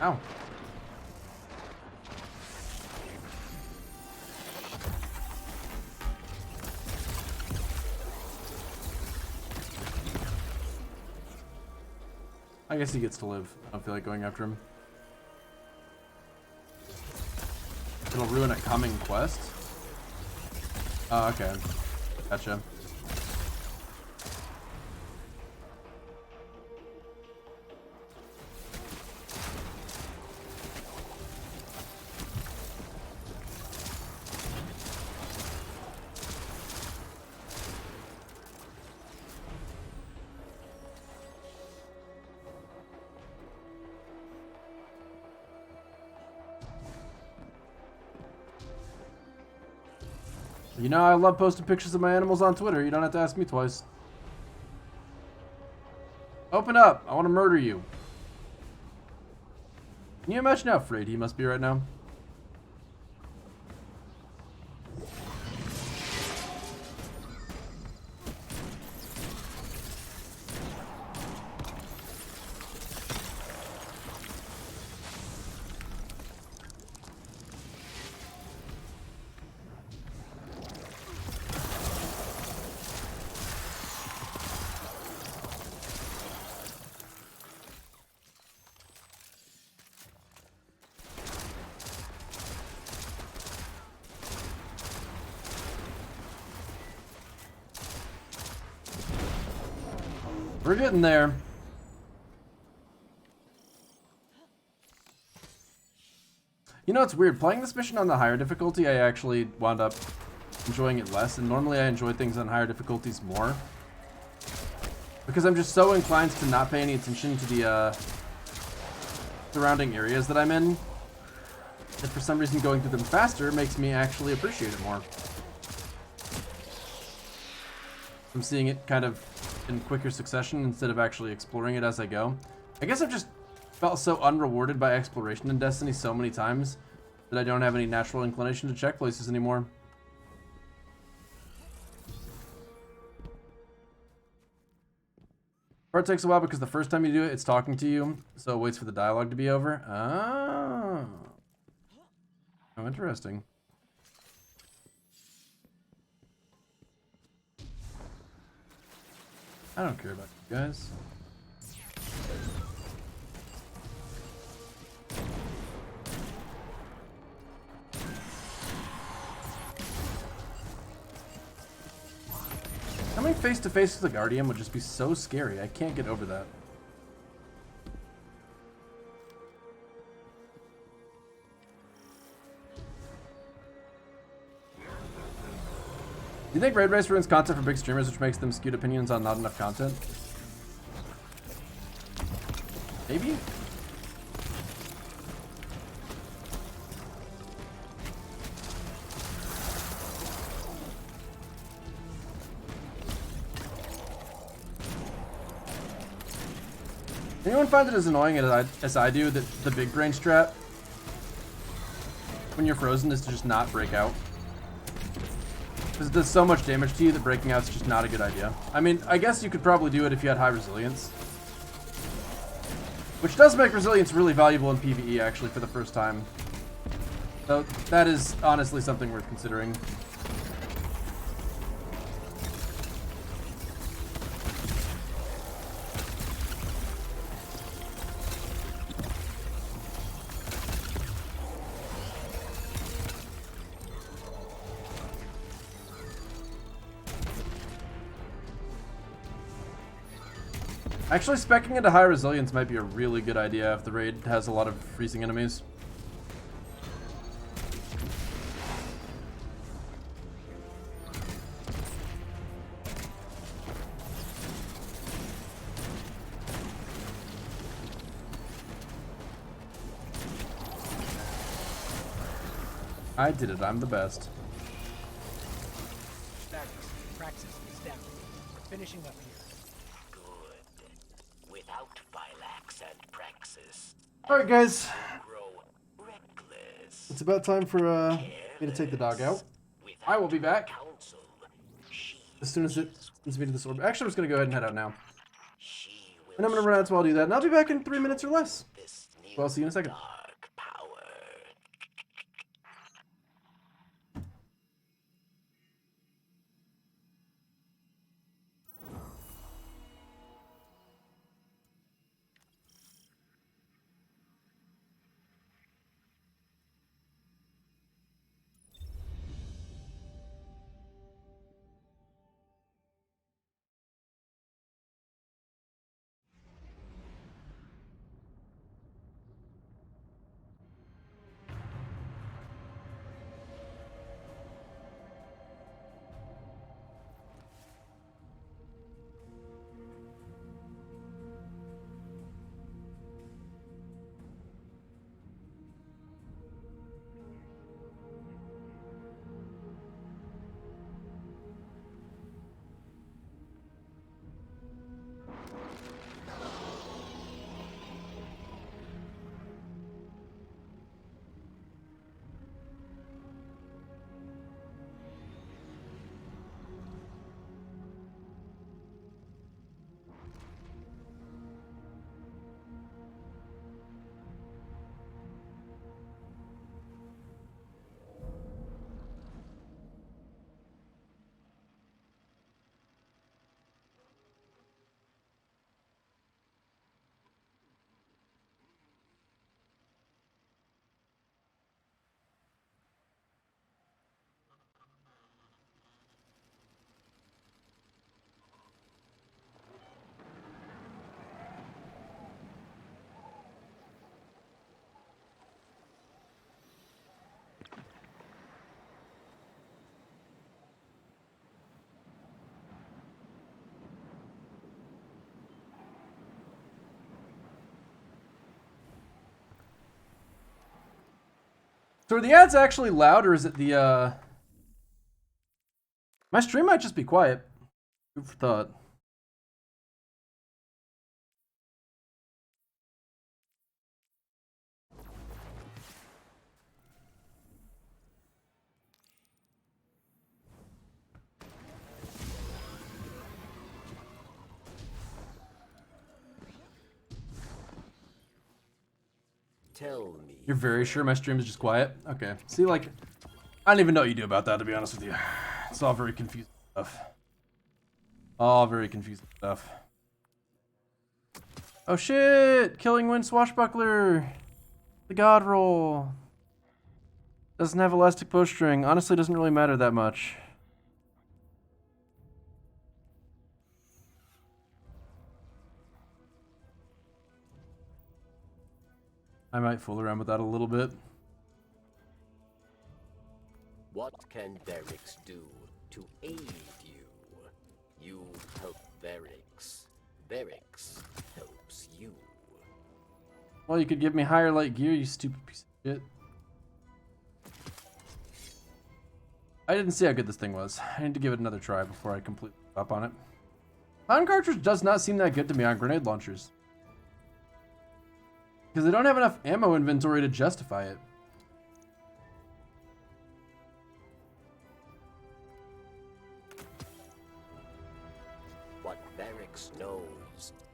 Ow. I guess he gets to live. I don't feel like going after him. It'll ruin a coming quest? Oh, okay. Gotcha. You know, I love posting pictures of my animals on Twitter. You don't have to ask me twice. Open up. I want to murder you. Can you imagine how afraid he must be right now? We're getting there. You know, it's weird. Playing this mission on the higher difficulty, I actually wound up enjoying it less. And normally I enjoy things on higher difficulties more. Because I'm just so inclined to not pay any attention to the surrounding areas that I'm in. And for some reason going through them faster makes me actually appreciate it more. I'm seeing it kind of in quicker succession instead of actually exploring it as I go. I guess I've just felt so unrewarded by exploration in Destiny so many times that I don't have any natural inclination to check places anymore. Part takes a while because the first time you do it, it's talking to you, so it waits for the dialogue to be over. Oh. Oh, interesting. I don't care about you guys. Coming face to face with the Guardian would just be so scary. I can't get over that. Do you think Raid Race ruins content for big streamers, which makes them skewed opinions on not enough content? Maybe? Anyone find it as annoying as I do that the big brain strat when you're frozen is to just not break out? Because it does so much damage to you that breaking out's just not a good idea. I mean, I guess you could probably do it if you had high resilience. Which does make resilience really valuable in PvE, actually, for the first time. So that is honestly something worth considering. Actually, speccing into high resilience might be a really good idea if the raid has a lot of freezing enemies. I did it, I'm the best. Praxis is down. We're finishing up here. Without Phylax and Praxis. Alright guys. It's about time for me to take the dog out. I will be back as soon as it sends me to this orb. Actually, I'm just going to go ahead and head out now. And I'm going to run out while I do that, and I'll be back in 3 minutes or less. So I'll see you in a second. So are the ads actually loud, or is it the, My stream might just be quiet. Food for thought. Tell me. You're very sure my stream is just quiet? Okay. See, like, I don't even know what you do about that, to be honest with you. It's all very confusing stuff. All very confusing stuff. Oh shit! Killing Wind Swashbuckler! The god roll! Doesn't have elastic bowstring. Honestly, doesn't really matter that much. I might fool around with that a little bit. What can Verix do to aid you? You help Verix. Verix helps you. Well, you could give me higher light gear, you stupid piece of shit. I didn't see how good this thing was. I need to give it another try before I completely give up on it. Pound cartridge does not seem that good to me on grenade launchers. Because they don't have enough ammo inventory to justify it.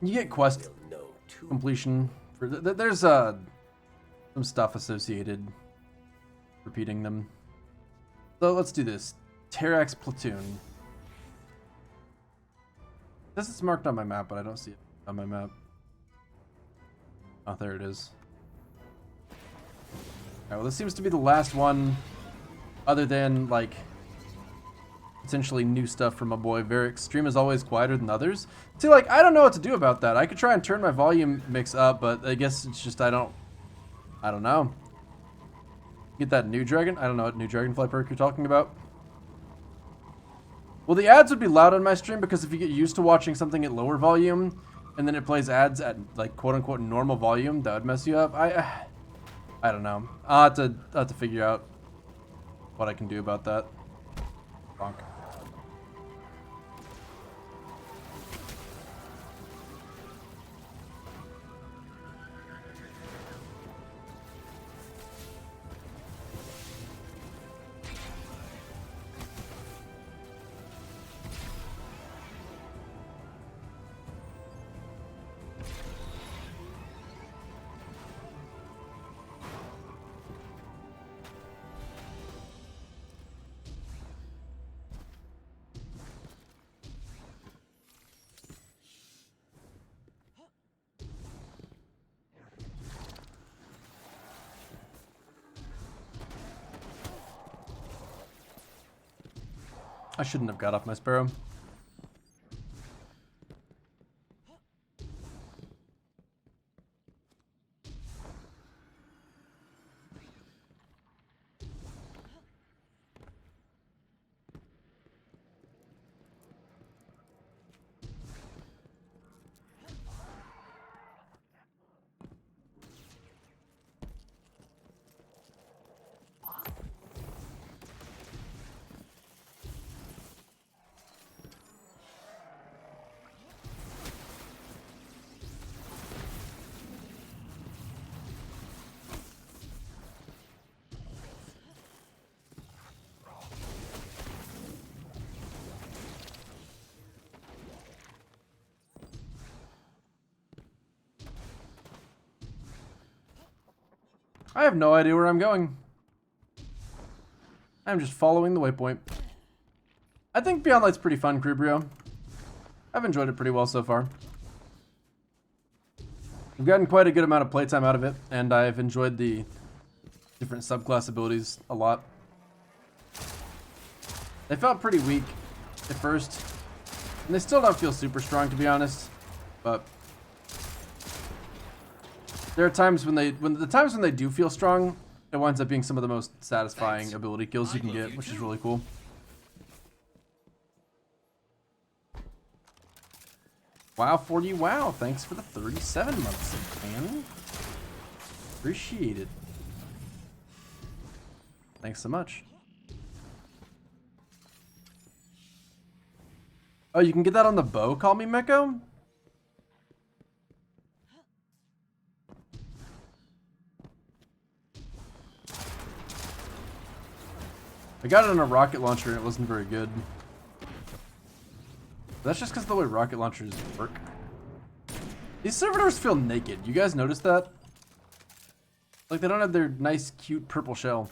You get quest completion. For there's some stuff associated repeating them. So let's do this. Terrax Platoon. This is marked on my map, but I don't see it on my map. Oh, there it is. Alright, well, this seems to be the last one, other than, like, essentially new stuff from my boy Varric. Stream is always quieter than others. See, like, I don't know what to do about that. I could try and turn my volume mix up, but I guess it's just I don't know. Get that new dragon? I don't know what new dragonfly perk you're talking about. Well, the ads would be loud on my stream because if you get used to watching something at lower volume and then it plays ads at, like, quote-unquote normal volume, that would mess you up. I don't know. I'll have to figure out what I can do about that. Bonk. I shouldn't have got off my sparrow. I have no idea where I'm going. I'm just following the waypoint. I think Beyond Light's pretty fun, Cribrio. I've enjoyed it pretty well so far. I've gotten quite a good amount of playtime out of it, and I've enjoyed the different subclass abilities a lot. They felt pretty weak at first, and they still don't feel super strong, to be honest, but there are times when the times when they do feel strong, it winds up being some of the most satisfying ability kills you can get, which is really cool. Wow, 40 wow. Thanks for the 37 months, man. Appreciate it. Thanks so much. Oh, you can get that on the bow, call me Meko? I got it on a rocket launcher and it wasn't very good. That's just because of the way rocket launchers work. These servitors feel naked. You guys notice that? Like they don't have their nice, cute purple shell.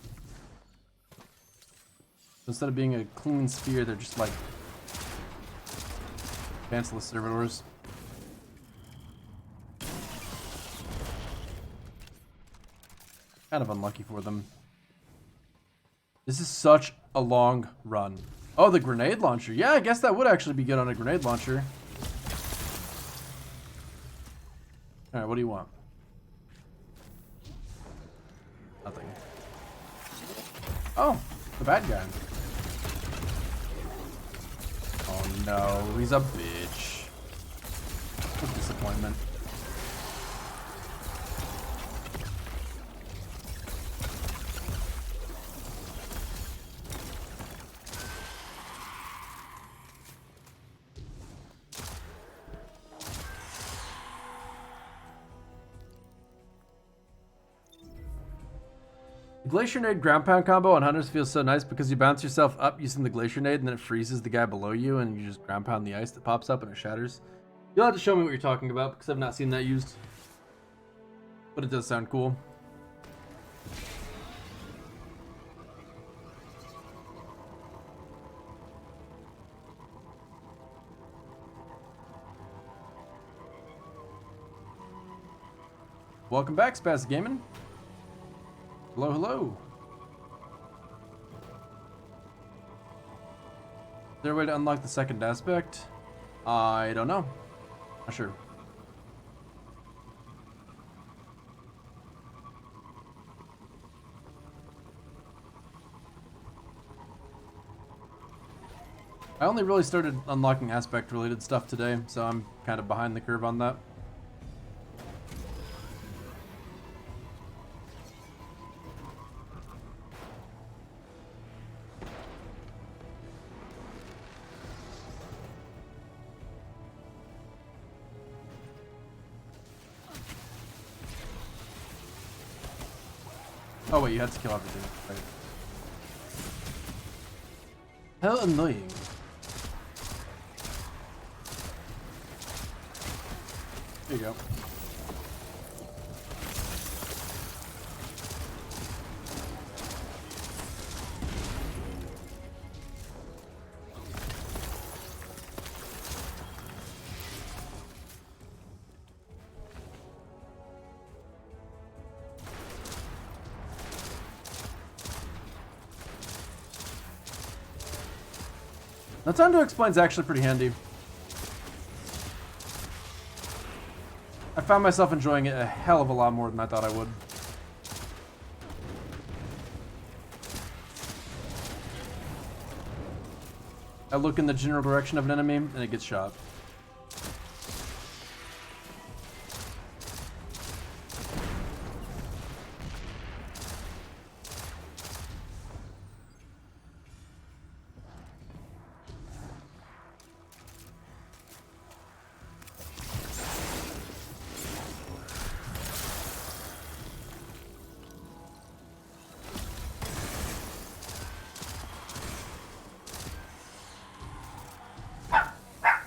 Instead of being a clean sphere, they're just like pantsless servitors. Kind of unlucky for them. This is such a long run. Oh, the grenade launcher. Yeah, I guess that would actually be good on a grenade launcher. Alright, what do you want? Nothing. Oh, the bad guy. Oh no, he's a bitch. What a disappointment. Glacier Nade ground pound combo on Hunters feels so nice because you bounce yourself up using the Glacier Nade and then it freezes the guy below you and you just ground pound the ice that pops up and it shatters. You'll have to show me what you're talking about because I've not seen that used. But it does sound cool. Welcome back, Spaz Gaming. Hello, hello. Is there a way to unlock the second aspect? I don't know. Not sure. I only really started unlocking aspect related stuff today, so I'm kind of behind the curve on that. Oh wait, you had to kill everything. Right. How annoying. There you go. That time to explain is actually pretty handy. I found myself enjoying it a hell of a lot more than I thought I would. I look in the general direction of an enemy and it gets shot.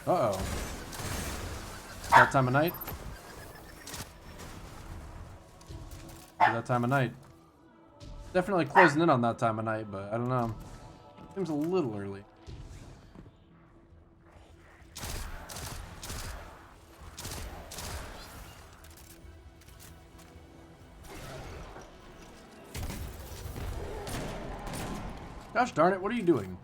Uh-oh. That time of night? That time of night. Definitely closing in on that time of night, but I don't know. Seems a little early. Gosh darn it, what are you doing?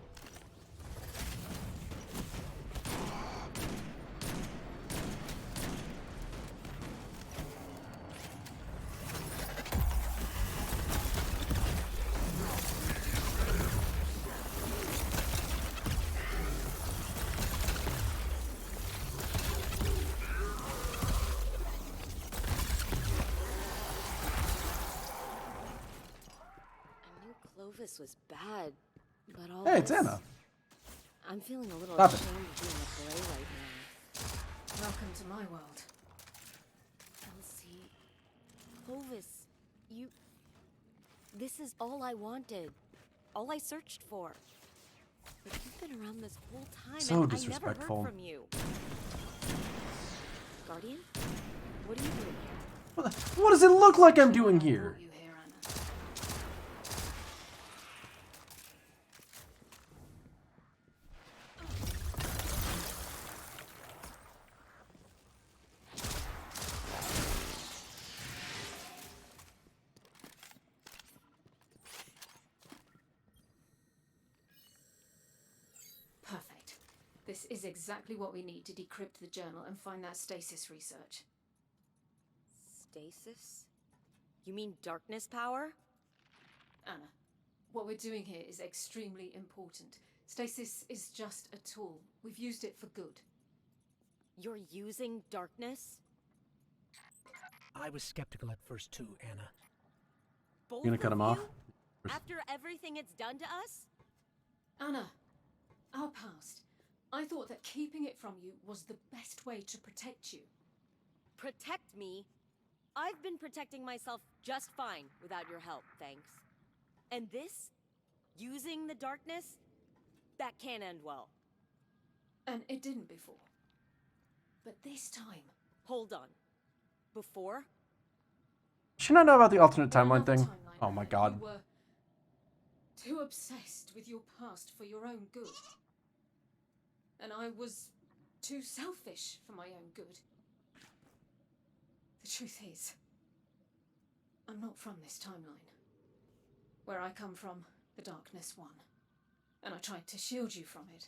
Clovis was bad, but all Hey, it's this, Anna. I'm feeling a little Stop it. ashamed of being a play right now. Welcome to my world. Elsie, Clovis, you... This is all I wanted. All I searched for. But you've been around this whole time So and disrespectful. I never heard from you. Guardian? What are you doing here? What does it look like I'm doing here? Perfect. This is exactly what we need to decrypt the journal and find that stasis research. Stasis? You mean darkness power? Anna, what we're doing here is extremely important. Stasis is just a tool. We've used it for good. You're using darkness? I was skeptical at first too, Anna. Both You gonna cut him off? After everything it's done to us? Anna, our past. I thought that keeping it from you was the best way to protect you. Protect me? I've been protecting myself just fine without your help, thanks. And this? Using the darkness? That can't end well. And it didn't before. But this time... Hold on. Before? Does she not know about the alternate timeline Another thing? timeline, Oh my Anna, god. You were too obsessed with your past for your own good. And I was too selfish for my own good. The truth is, I'm not from this timeline. Where I come from, the darkness won. And I tried to shield you from it.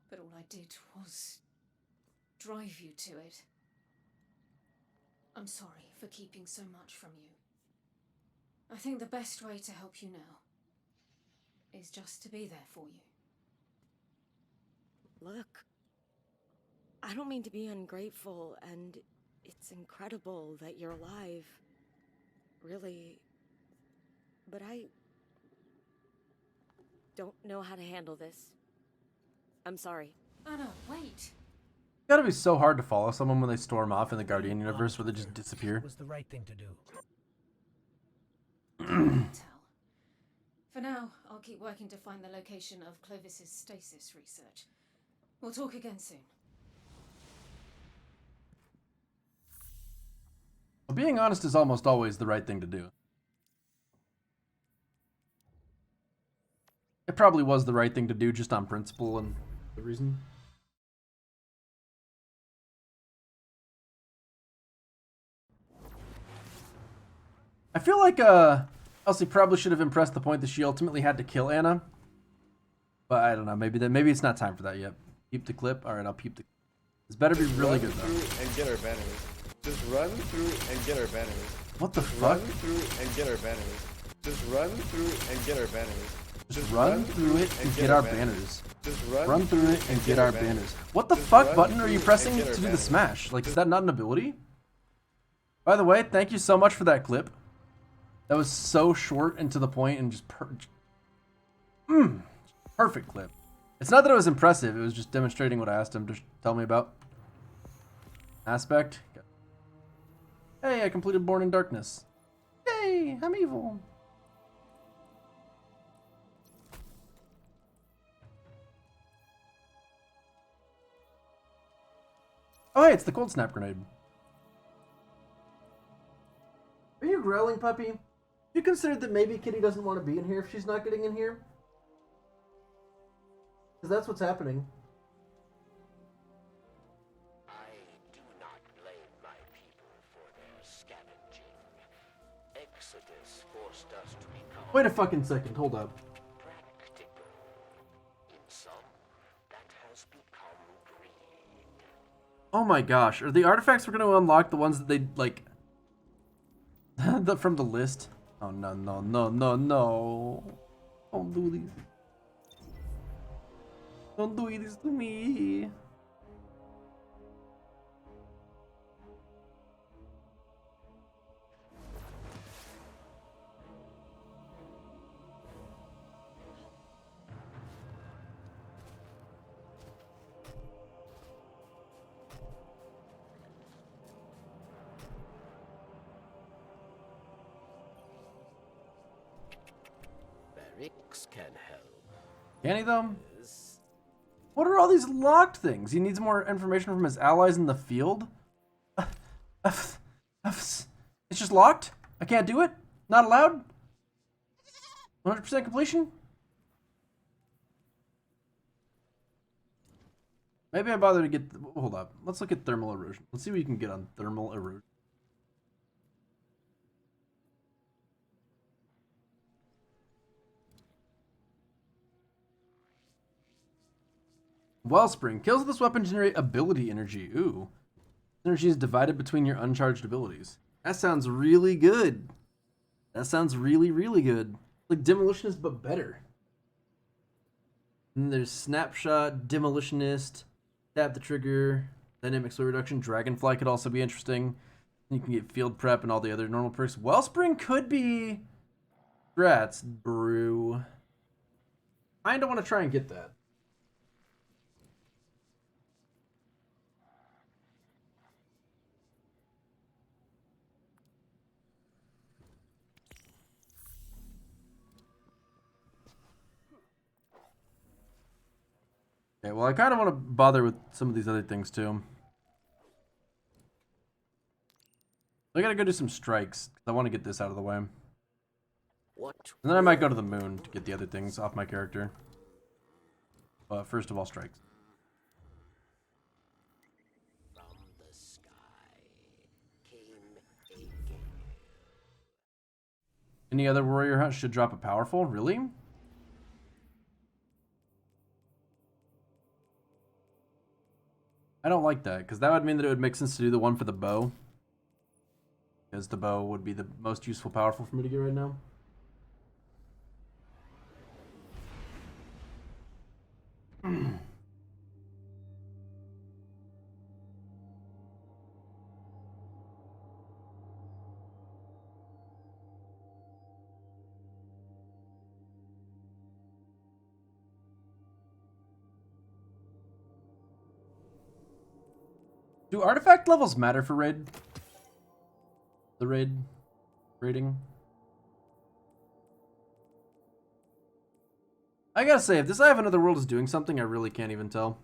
But all I did was drive you to it. I'm sorry for keeping so much from you. I think the best way to help you now is just to be there for you. Look, I don't mean to be ungrateful, and it's incredible that you're alive. Really. But I don't know how to handle this. I'm sorry. Anna, wait. It's gotta be so hard to follow someone when they storm off in the Guardian universe where they just disappear. It was the right thing to do. For now, I'll keep working to find the location of Clovis's stasis research. We'll talk again soon. Well, being honest is almost always the right thing to do. It probably was the right thing to do just on principle and the reason. I feel like Elsie probably should have impressed the point that she ultimately had to kill Anna. But I don't know, maybe it's not time for that yet. Peep the clip. Alright, I'll peep the clip. This better be really good though. And get our banners. Just run through and get our banners. What the Just fuck? Run through and get our banners. Just run through and get our banners. Just run through it and get our banners. Just Run through it and get our banners. What the fuck button are you pressing to do the smash? Like, is that not an ability? By the way, thank you so much for that clip. That was so short and to the point and just perfect clip. It's not that it was impressive, it was just demonstrating what I asked him to tell me about. Aspect. Hey, I completed Born in Darkness. Yay, I'm evil. Oh, hey, it's the cold snap grenade. Are you growling, puppy? You considered that maybe Kitty doesn't want to be in here if she's not getting in here? Because that's what's happening. I do not blame my people for their scavenging. Exodus forced us to become Wait a fucking second, hold up. practical. In some, that has become greed. Oh my gosh, are the artifacts we're going to unlock the ones that they, like, from the list? Oh, no, no, no, no, no. Don't do this. Don't do this to me. Barracks can help. Can he, though? What are all these locked things? He needs more information from his allies in the field? It's just locked? I can't do it? Not allowed? 100% completion? Maybe I bother to get... Hold up. Let's look at thermal erosion. Let's see what you can get on thermal erosion. Wellspring. Kills with this weapon generate ability energy. Ooh. Energy is divided between your uncharged abilities. That sounds really good. That sounds really, really good. Like Demolitionist, but better. And there's Snapshot, Demolitionist, Tap the Trigger, Dynamic Slow Reduction, Dragonfly could also be interesting. You can get Field Prep and all the other normal perks. Wellspring could be... Strats, brew. I don't want to try and get that. Okay, well, I kind of want to bother with some of these other things, too. I gotta go do some strikes. I want to get this out of the way. What? And then I might go to the moon to get the other things off my character. But first of all, strikes. From the sky came a gale. Any other warrior hunt should drop a powerful? Really? I don't like that, because that would mean that it would make sense to do the one for the bow. Because the bow would be the most useful powerful for me to get right now. Do artifact levels matter for raid? The raid rating? I gotta say, if this I Have Another World is doing something, I really can't even tell.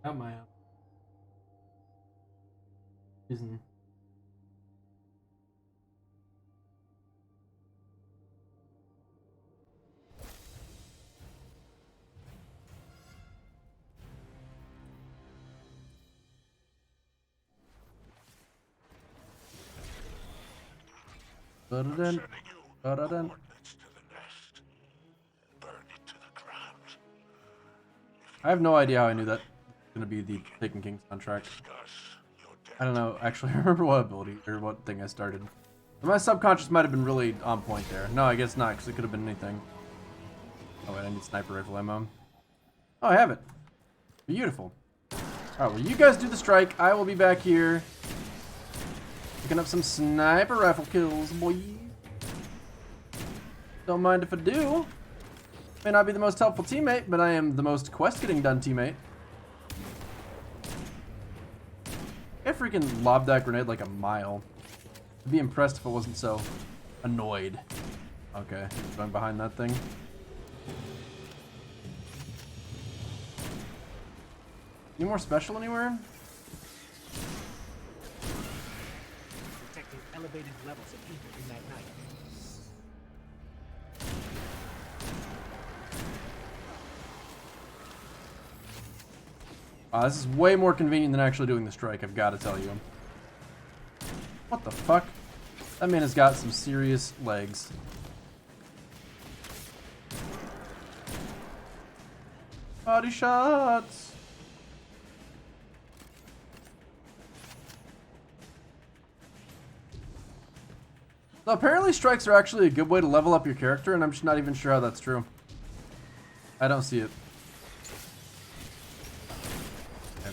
Not my reason. Da-da-dun, da-da-dun. I have no idea how I knew that was gonna be the Taken King's contract. I don't know, actually, I remember what ability or what thing I started. My subconscious might have been really on point there. No, I guess not, because it could have been anything. Oh wait, I need sniper rifle ammo. Oh, I have it. Beautiful. Alright, well you guys do the strike. I will be back here picking up some sniper rifle kills, boy. Don't mind if I do. May not be the most helpful teammate, but I am the most quest getting done teammate. I freaking lobbed that grenade like a mile. I'd be impressed if it wasn't so annoyed. Okay, going behind that thing. Any more special anywhere? Detecting elevated levels of ether in that night. This is way more convenient than actually doing the strike, I've got to tell you. What the fuck? That man has got some serious legs. Body shots! So apparently strikes are actually a good way to level up your character, and I'm just not even sure how that's true. I don't see it. Okay.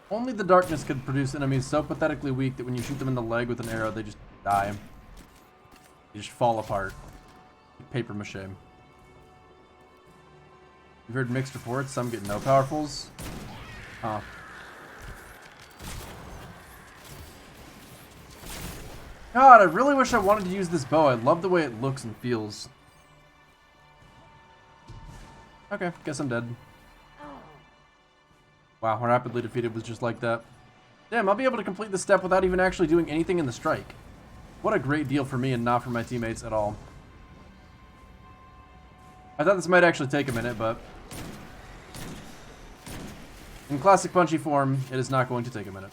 Only the darkness could produce enemies so pathetically weak that when you shoot them in the leg with an arrow, they just die. They just fall apart. Like paper mache. You've heard mixed reports, some get no powerfuls. Huh. God, I really wish I wanted to use this bow. I love the way it looks and feels. Okay, guess I'm dead. Wow, rapidly defeated was just like that. Damn, I'll be able to complete the step without even actually doing anything in the strike. What a great deal for me and not for my teammates at all. I thought this might actually take a minute, but in classic Punchy form, it is not going to take a minute.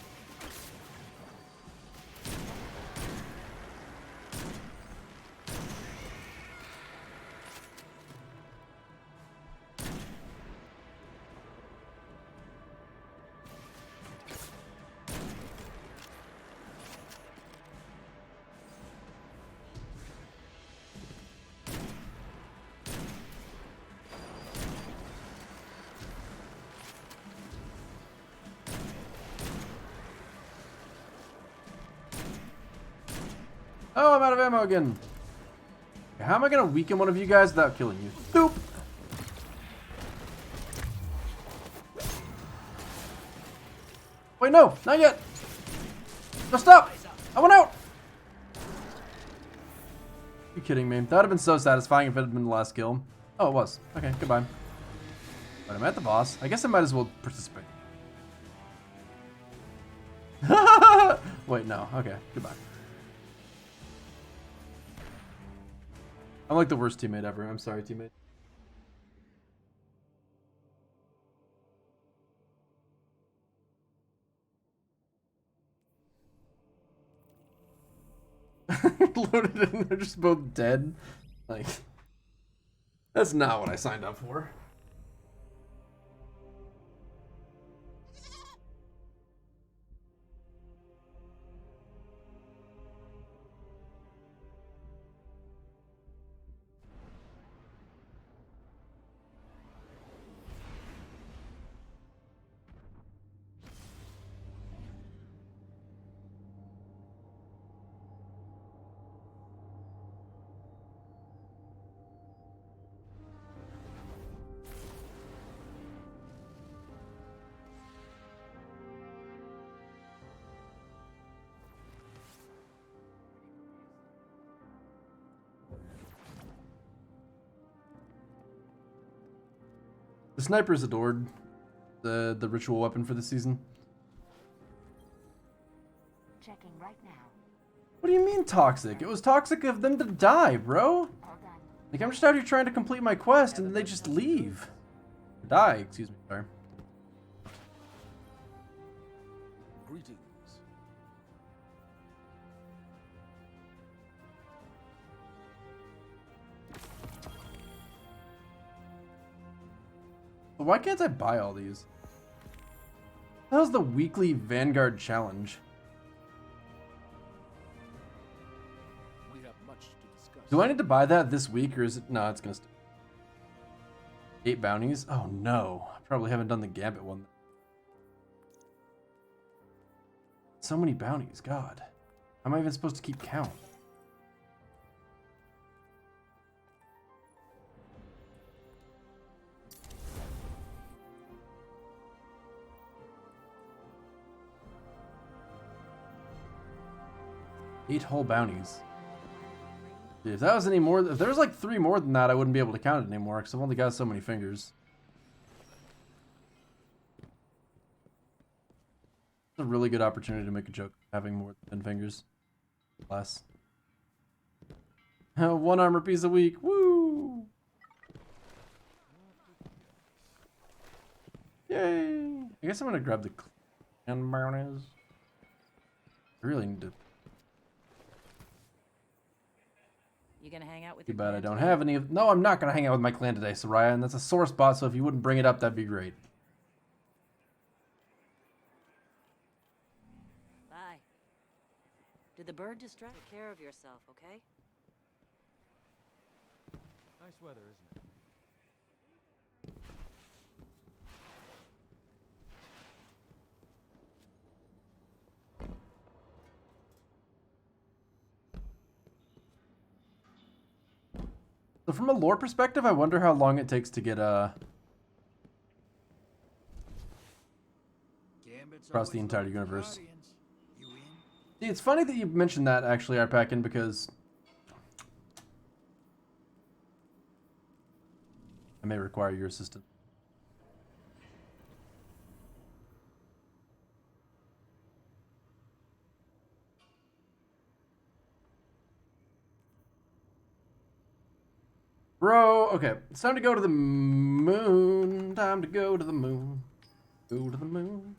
Oh, I'm out of ammo again. How am I gonna weaken one of you guys without killing you? Doop! Wait, no, not yet. No, stop! I went out! You kidding me? That would have been so satisfying if it had been the last kill. Oh, it was. Okay, goodbye. But I'm at the boss. I guess I might as well participate. Wait, no. Okay, goodbye. I'm like the worst teammate ever. I'm sorry, teammate. Loaded and they're just both dead. Like, that's not what I signed up for. The sniper is adored. The ritual weapon for the season. Checking right now. What do you mean toxic? It was toxic of them to die, bro. Like, I'm just out here trying to complete my quest and then they just leave. Die, excuse me, sorry. Greetings. But why can't I buy all these? That was the weekly Vanguard challenge. We have much to discuss. Do I need to buy that this week or is it? No, it's gonna stay. 8 bounties? Oh no. I probably haven't done the Gambit one. So many bounties, God. How am I even supposed to keep count? Eight whole bounties. Dude, if that was any more, if there was like 3 more than that, I wouldn't be able to count it anymore because I've only got so many fingers. It's a really good opportunity to make a joke having more than 10 fingers. Less. 1 armor piece a week. Woo! Yay! I guess I'm gonna grab the clan bounties. I really need to. You gonna hang out with Too your bad I clan don't today? have any of. No, I'm not gonna hang out with my clan today, Soraya, and that's a sore spot. So if you wouldn't bring it up, that'd be great. Bye. Did the bird distract? Take care of yourself, okay? Nice weather, isn't it? So from a lore perspective, I wonder how long it takes to get across the entire universe. See, it's funny that you mentioned that actually, Arpakin, because I may require your assistance. Bro, okay, it's time to go to the moon. Time to go to the moon. Go to the moon.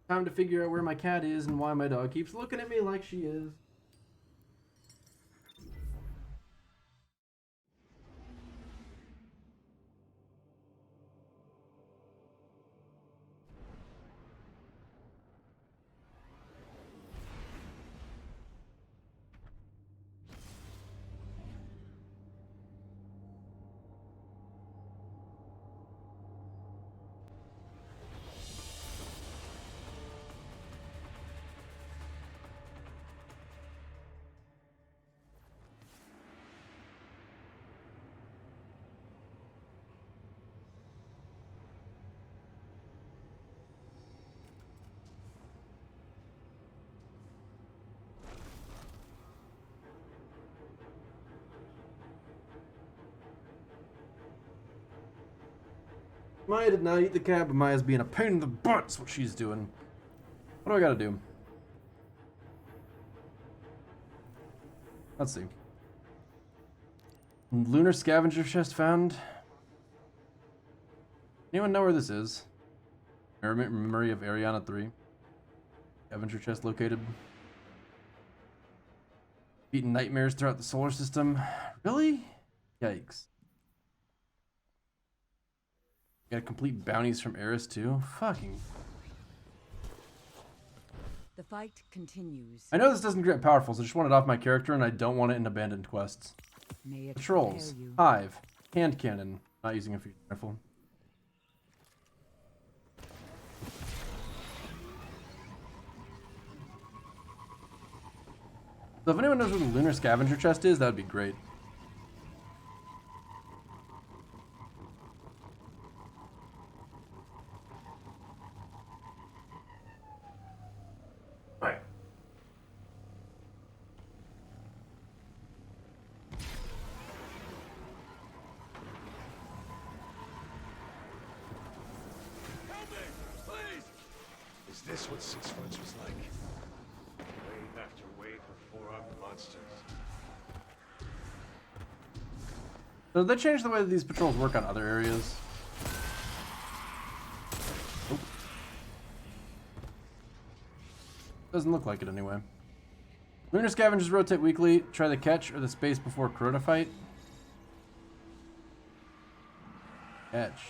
Time to figure out where my cat is and why my dog keeps looking at me like she is. Maya did not eat the cat, but Maya's being a pain in the butt. That's what she's doing. What do I gotta do? Let's see. Lunar scavenger chest found. Anyone know where this is? Memory of Ariana 3. Scavenger chest located. Beaten nightmares throughout the solar system. Really? Yikes. Gotta complete bounties from Eris too. Fucking. The fight continues. I know this doesn't grant powerfuls, I just want it off my character and I don't want it in abandoned quests. May it Patrols. prepare you. Hive. Hand cannon. Not using a fusion rifle. So if anyone knows where the lunar scavenger chest is, that would be great. Right. Is this what Six Fronts was like? Wave after wave of four-armed monsters. So did they change the way that these patrols work on other areas? Oh. Doesn't look like it anyway. Lunar scavengers rotate weekly. Try the catch or the space before Corona fight. Catch.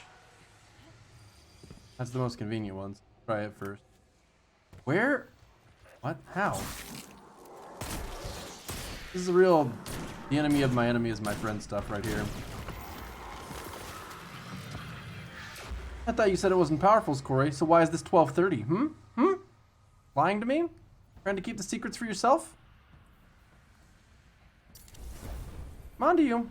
That's the most convenient ones. Try it first. Where? What? How? This is a real the enemy of my enemy is my friend stuff right here. I thought you said it wasn't powerfuls, Corey, so why is this 1230? Lying to me? Trying to keep the secrets for yourself? Come on to you.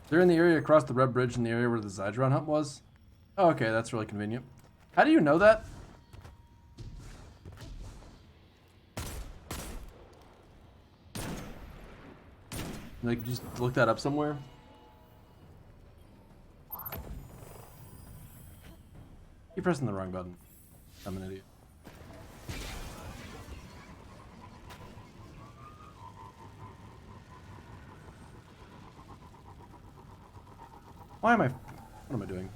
They're in the area across the Red Bridge in the area where the Zydron hunt was. Oh, okay, that's really convenient. How do you know that? Like, just look that up somewhere? You're pressing the wrong button. I'm an idiot. Why am I... What am I doing?